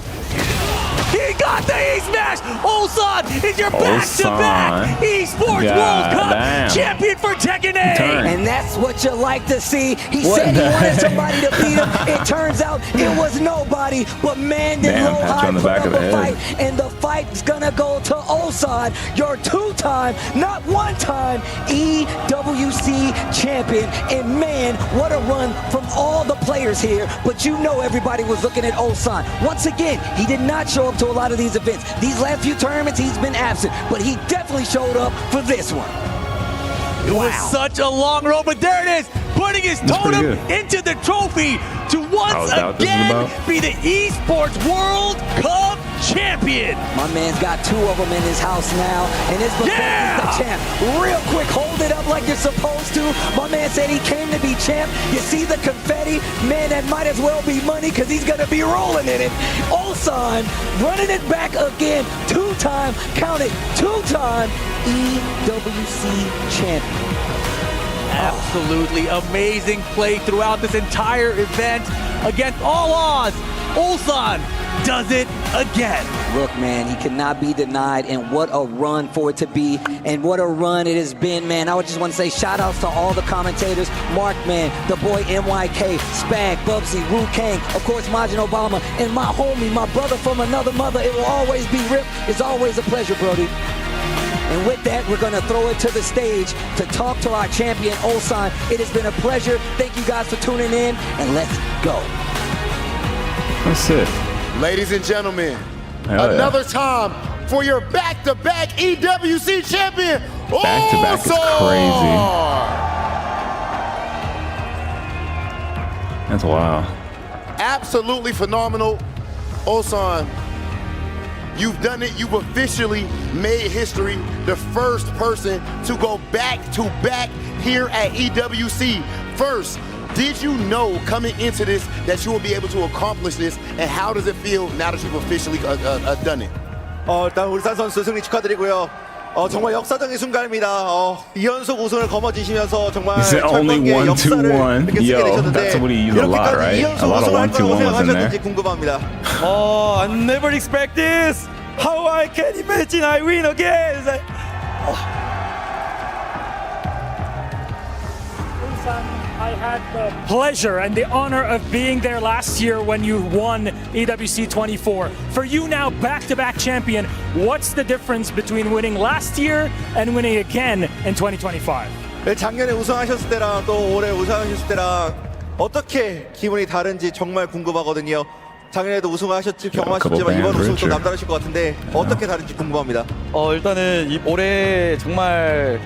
S16: He got the E-Smash! Ulsan is your back-to-back Esports World Cup champion for Tekken 8!
S17: And that's what you like to see. He said he wanted somebody to beat him. It turns out it was nobody, but man, did Lohai put up a fight. And the fight's gonna go to Ulsan, your two-time, not one-time, EWC champion. And man, what a run from all the players here. But you know everybody was looking at Ulsan. Once again, he did not show up to a lot of these events. These last few tournaments, he's been absent, but he definitely showed up for this one.
S16: It was such a long road, but there it is, putting his totem into the trophy to once again be the Esports World Cup champion.
S17: My man's got two of them in his house now, and it's because he's the champ. Real quick, hold it up like you're supposed to. My man said he came to be champ. You see the confetti? Man, that might as well be money because he's going to be rolling in it. Ulsan running it back again. Two-time, count it, two-time EWC champion.
S16: Absolutely amazing play throughout this entire event. Against all odds, Ulsan does it again.
S17: Look, man, he cannot be denied, and what a run for it to be, and what a run it has been, man. I would just want to say shout outs to all the commentators, Mark, man, the boy MYK, Spag, Bubsy, Wu Kang, of course, Majin Obama, and my homie, my brother from another mother. It will always be Rip. It's always a pleasure, Brody. And with that, we're going to throw it to the stage to talk to our champion, Ulsan. It has been a pleasure. Thank you guys for tuning in, and let's go.
S19: That's it.
S7: Ladies and gentlemen, another time for your back-to-back EWC champion,
S19: Back-to-back is crazy. That's wild.
S7: Absolutely phenomenal. Ulsan, you've done it. You've officially made history. The first person to go back-to-back here at EWC. First, did you know coming into this that you will be able to accomplish this, and how does it feel now that you've officially done it?
S13: 일단 울산 선수 승리 축하드리고요. 정말 역사적인 순간입니다. 2연속 우승을 거머쥐시면서 정말 철권계의 역사를 이렇게 쓰게 되셨는데 이렇게까지 2연속 우승을 할 거라고 생각하셨는지 궁금합니다.
S12: I never expect this. How I can imagine I win again.
S8: I had the pleasure and the honor of being there last year when you won EWC 24. For you now, back-to-back champion, what's the difference between winning last year and winning again in 2025?
S13: 작년에 우승하셨을 때랑 또 올해 우승하셨을 때랑 어떻게 기분이 다른지 정말 궁금하거든요. 작년에도 우승하셨지 경험하셨지만 이번 우승은 또 남다르실 것 같은데 어떻게 다른지 궁금합니다.
S12: 일단은 올해 정말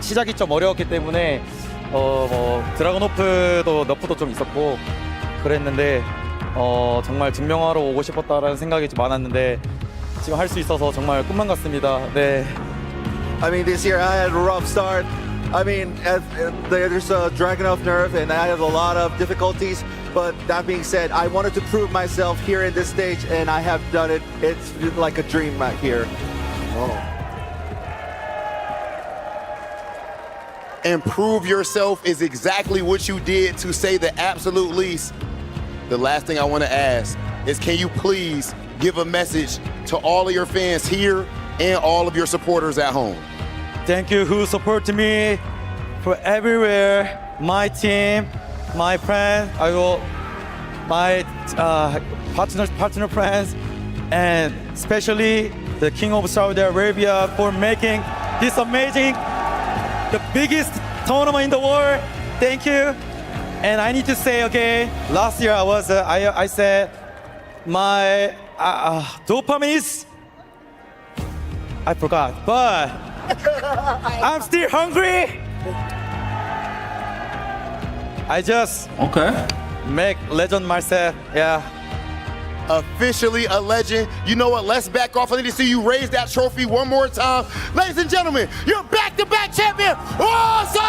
S12: 시작이 좀 어려웠기 때문에 뭐 드래곤 오프도 너프도 좀 있었고 그랬는데 정말 증명하러 오고 싶었다라는 생각이 좀 많았는데 지금 할 수 있어서 정말 꿈만 같습니다. 네.
S13: I mean, this year I had a rough start. I mean, there's a Dragon of Nerf and I had a lot of difficulties. But that being said, I wanted to prove myself here in this stage, and I have done it. It's like a dream right here.
S7: And prove yourself is exactly what you did, to say the absolute least. The last thing I want to ask is, can you please give a message to all of your fans here and all of your supporters at home?
S12: Thank you who support me for everywhere. My team, my friends, my partner friends, and especially the King of Saudi Arabia for making this amazing, the biggest tournament in the world. Thank you. And I need to say, okay, last year I said my dopamine is, I forgot, but I'm still hungry. I just make legend myself, yeah.
S7: Officially a legend. You know what? Let's back off. I need to see you raise that trophy one more time. Ladies and gentlemen, your back-to-back champion, Arslan!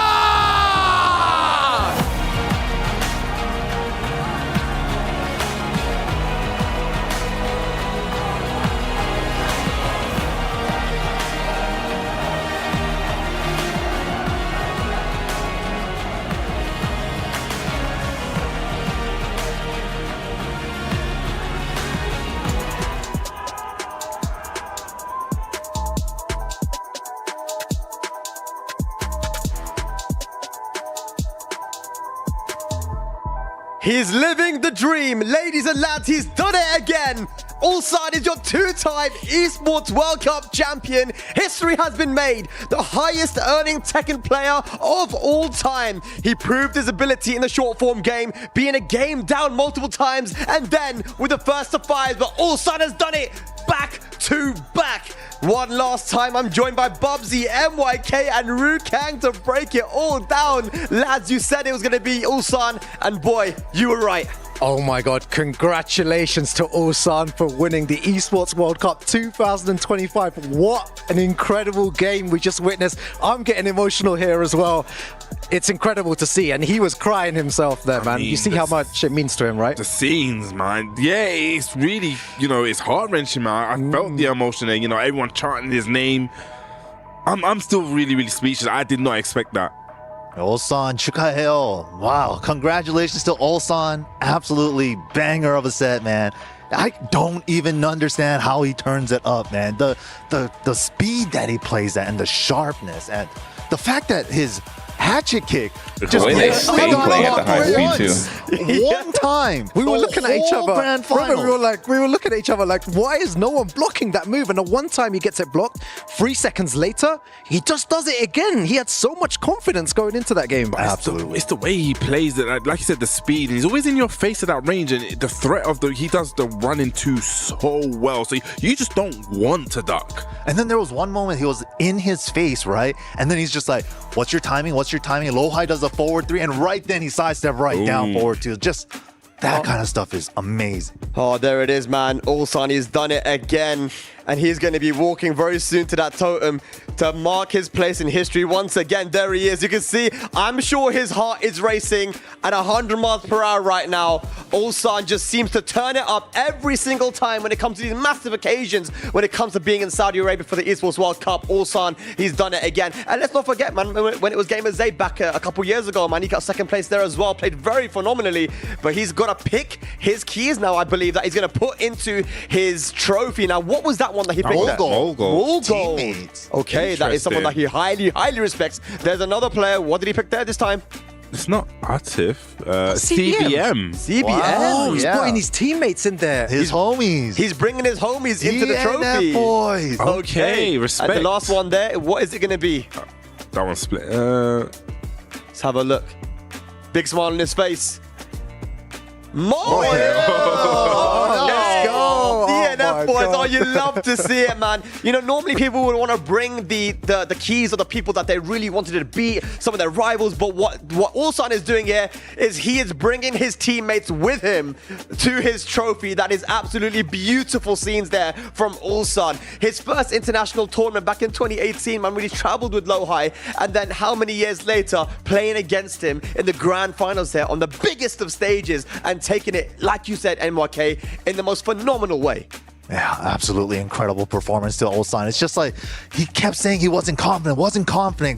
S4: He's living the dream. Ladies and lads, he's done it again. Ulsan is your two-time Esports World Cup champion. History has been made. The highest earning Tekken player of all time. He proved his ability in the short form game, being a game down multiple times, and then with the first to five, but Ulsan has done it back to back. One last time, I'm joined by Bubsy, MYK, and Rukang to break it all down. Lads, you said it was going to be Ulsan, and boy, you were right.
S1: Oh my God, congratulations to Ulsan for winning the Esports World Cup 2025. What an incredible game we just witnessed. I'm getting emotional here as well. It's incredible to see, and he was crying himself there, man. You see how much it means to him, right?
S2: The scenes, man. Yeah, it's really, it's heart-wrenching, man. I felt the emotion there, everyone chanting his name. I'm still really, really speechless. I did not expect that.
S3: Ulsan, 축하해요. Wow, congratulations to Ulsan. Absolutely banger of a set, man. I don't even understand how he turns it up, man. The speed that he plays at and the sharpness and the fact that his hatchet kick
S19: just way they stay playing at the high speed too.
S3: One time.
S1: We were looking at each other.
S3: Grand final.
S1: We were looking at each other like, why is no one blocking that move? And the one time he gets it blocked, 3 seconds later, he just does it again. He had so much confidence going into that game.
S2: Absolutely. It's the way he plays it. Like you said, the speed. And he's always in your face at that range. And the threat of he does the run into so well. So you just don't want to duck.
S3: And then there was one moment he was in his face, right? And then he's just like, what's your timing? What's your timing? Lohai does a forward 3, and right then he sidestepped right down forward 2. Just that kind of stuff is amazing.
S4: Oh, there it is, man. Ulsan, he's done it again. And he's going to be walking very soon to that totem to mark his place in history. Once again, there he is. You can see, I'm sure his heart is racing at 100 miles per hour right now. Ulsan just seems to turn it up every single time when it comes to these massive occasions, when it comes to being in Saudi Arabia for the Esports World Cup. Ulsan, he's done it again. And let's not forget, man, when it was Gamer Zaid back a couple years ago, man, he got second place there as well, played very phenomenally. But he's got to pick his keys now, I believe, that he's going to put into his trophy. Now, what was that one that he picked?
S3: Mulgold.
S4: Teammates. Okay, that is someone that he highly, highly respects. There's another player. What did he pick there this time?
S2: It's not Atif. CBM.
S4: CBM.
S1: Wow, he's putting his teammates in there.
S3: His homies.
S4: He's bringing his homies into the trophy.
S3: Boys.
S2: Okay, respect.
S4: And the last one there, what is it going to be?
S2: That one's split.
S4: Let's have a look. Big smile on his face. Mo!
S1: Let's go.
S4: DNF boys,
S1: God.
S4: oh, you love to see it, man. Normally people would want to bring the keys of the people that they really wanted to beat, some of their rivals, but what Ulsan is doing here is he is bringing his teammates with him to his trophy. That is absolutely beautiful scenes there from Ulsan. His first international tournament back in 2018, man, when he traveled with Lohai, and then how many years later, playing against him in the grand finals there on the biggest of stages and taking it, like you said, NYK, in the most phenomenal way.
S3: Yeah, absolutely incredible performance to Ulsan. It's just like he kept saying he wasn't confident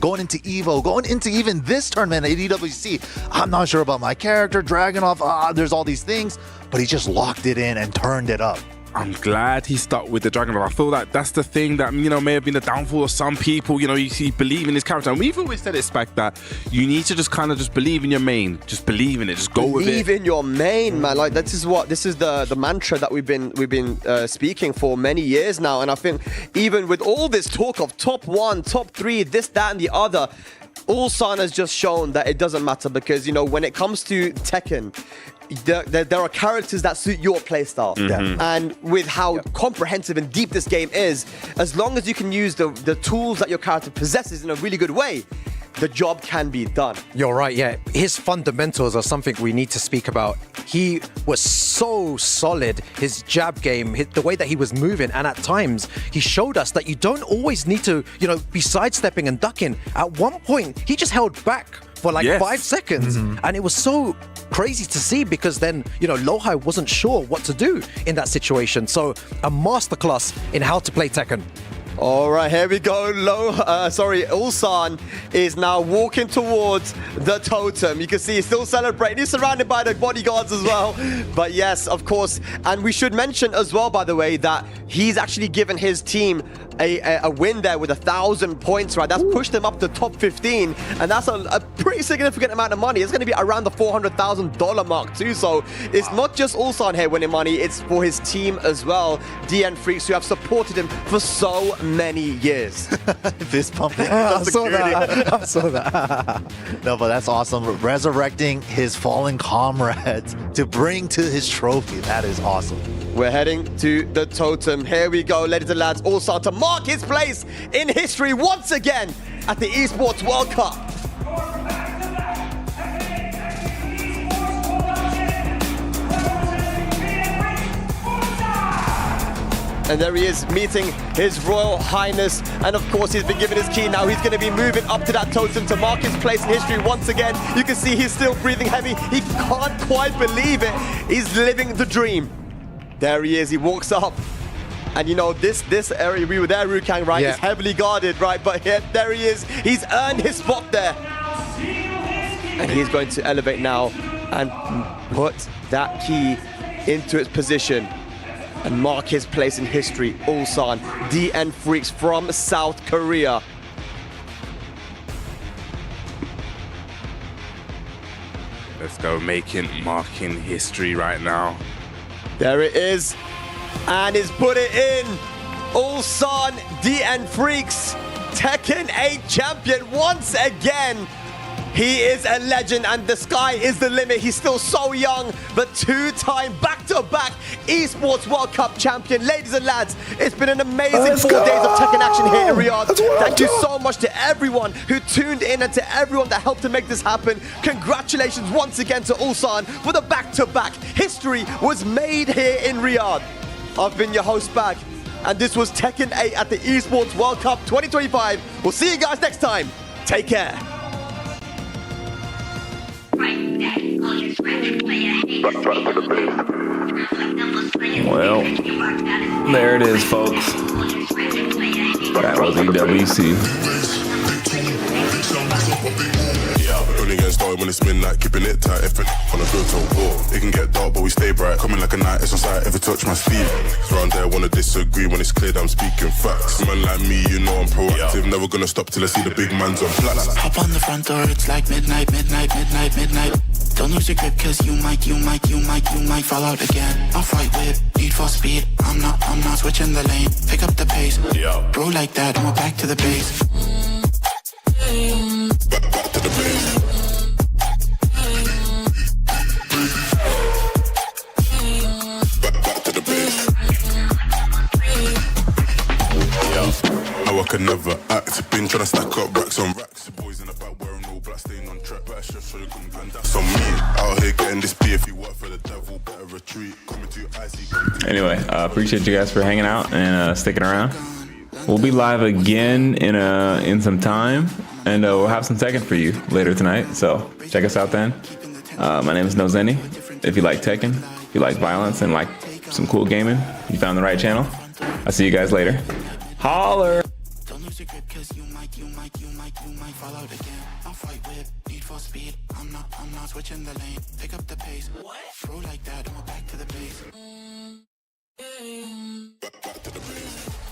S3: going into Evo, going into even this tournament at EWC. I'm not sure about my character, Dragunov, there's all these things, but he just locked it in and turned it up.
S2: I'm glad he stuck with the Dragon. I feel like that's the thing that, may have been the downfall of some people. You believe in his character. And we've always said it, Spec, that you need to just believe in your main. Just believe in it. Just go with it.
S4: Believe in your main, man. Like, this is the mantra that we've been speaking for many years now. And I think even with all this talk of top 1, top 3, this, that, and the other, Ulsan has just shown that it doesn't matter because, when it comes to Tekken, there are characters that suit your playstyle.
S2: Mm-hmm.
S4: And with how comprehensive and deep this game is, as long as you can use the tools that your character possesses in a really good way, the job can be done.
S1: You're right, yeah. His fundamentals are something we need to speak about. He was so solid, his jab game, the way that he was moving, and at times he showed us that you don't always need to, be sidestepping and ducking. At one point, he just held back for 5 seconds, and it was so crazy to see because then, Lohai wasn't sure what to do in that situation. So a masterclass in how to play Tekken.
S4: All right, here we go. Ulsan is now walking towards the totem. You can see he's still celebrating. He's surrounded by the bodyguards as well. But yes, of course. And we should mention as well, by the way, that he's actually given his team a win there with 1,000 points, right? That's pushed them up to top 15, and that's a pretty significant amount of money. It's going to be around the $400,000 mark too. So it's not just Ulsan here winning money, it's for his team as well. DN Freaks, who have supported him for so many years.
S3: Fist pumping.
S1: I saw that.
S3: No, but that's awesome. Resurrecting his fallen comrades to bring to his trophy. That is awesome.
S4: We're heading to the totem. Here we go, ladies and lads. Ulsan to mark his place in history once again at the Esports World Cup. And there he is, meeting his Royal Highness. And of course, he's been given his key now. He's going to be moving up to that totem to mark his place in history once again. You can see he's still breathing heavy. He can't quite believe it. He's living the dream. There he is, he walks up. And you know, this area, we were there, Rukang, right?
S1: Yeah.
S4: It's heavily guarded, right? But here, there he is. He's earned his spot there. And he's going to elevate now and put that key into its position and mark his place in history. Ulsan, DN Freaks from South Korea.
S2: Let's go, marking history right now.
S4: There it is. And he's put it in. Ulsan, DN Freaks, Tekken 8 champion once again. He is a legend and the sky is the limit. He's still so young, but two-time back-to-back Esports World Cup champion. Ladies and lads, it's been an amazing 4 days of Tekken action here in Riyadh. Thank you so much to everyone who tuned in and to everyone that helped to make this happen. Congratulations once again to Ulsan for the back-to-back. History was made here in Riyadh. I've been your host, Bag, and this was Tekken 8 at the Esports World Cup 2025. We'll see you guys next time. Take care.
S19: Well, there it is, folks. That was EWC.
S10: Only getting started when it's midnight, keeping it tight. If it on a good to war, it can get dark, but we stay bright. Coming like a night, it's on sight. If it touch my sleeve, it's around there, wanna disagree when it's clear that I'm speaking facts. Man like me, you know I'm proactive. Never gonna stop till I see the big man's on flats.
S20: Hop on the front door, it's like midnight. Don't lose your grip, cause you might fall out again. Off right whip, need for speed. I'm not switching the lane. Pick up the pace. Bro like that, and we're back to the base.
S10: Back to the base. Back to the base. How I can never act. Been trying to stack up racks on racks. Boys in the back wearing all black, staying on track. Better show you come and that's on me. Out here getting this beer. If you work for the devil, better retreat. Coming to icy.
S19: Anyway, appreciate you guys for hanging out and sticking around. We'll be live again in some time, and we'll have some Tekken for you later tonight. So check us out then. My name is Nozeni. If you like Tekken, if you like violence and like some cool gaming, you found the right channel. I'll see you guys later. Holler!
S20: Don't lose your grip, cause you might fall out again. Off right whip, need for speed. I'm not switching the lane. Pick up the pace. Bro like that, and we're back to the base.
S10: Back to the base.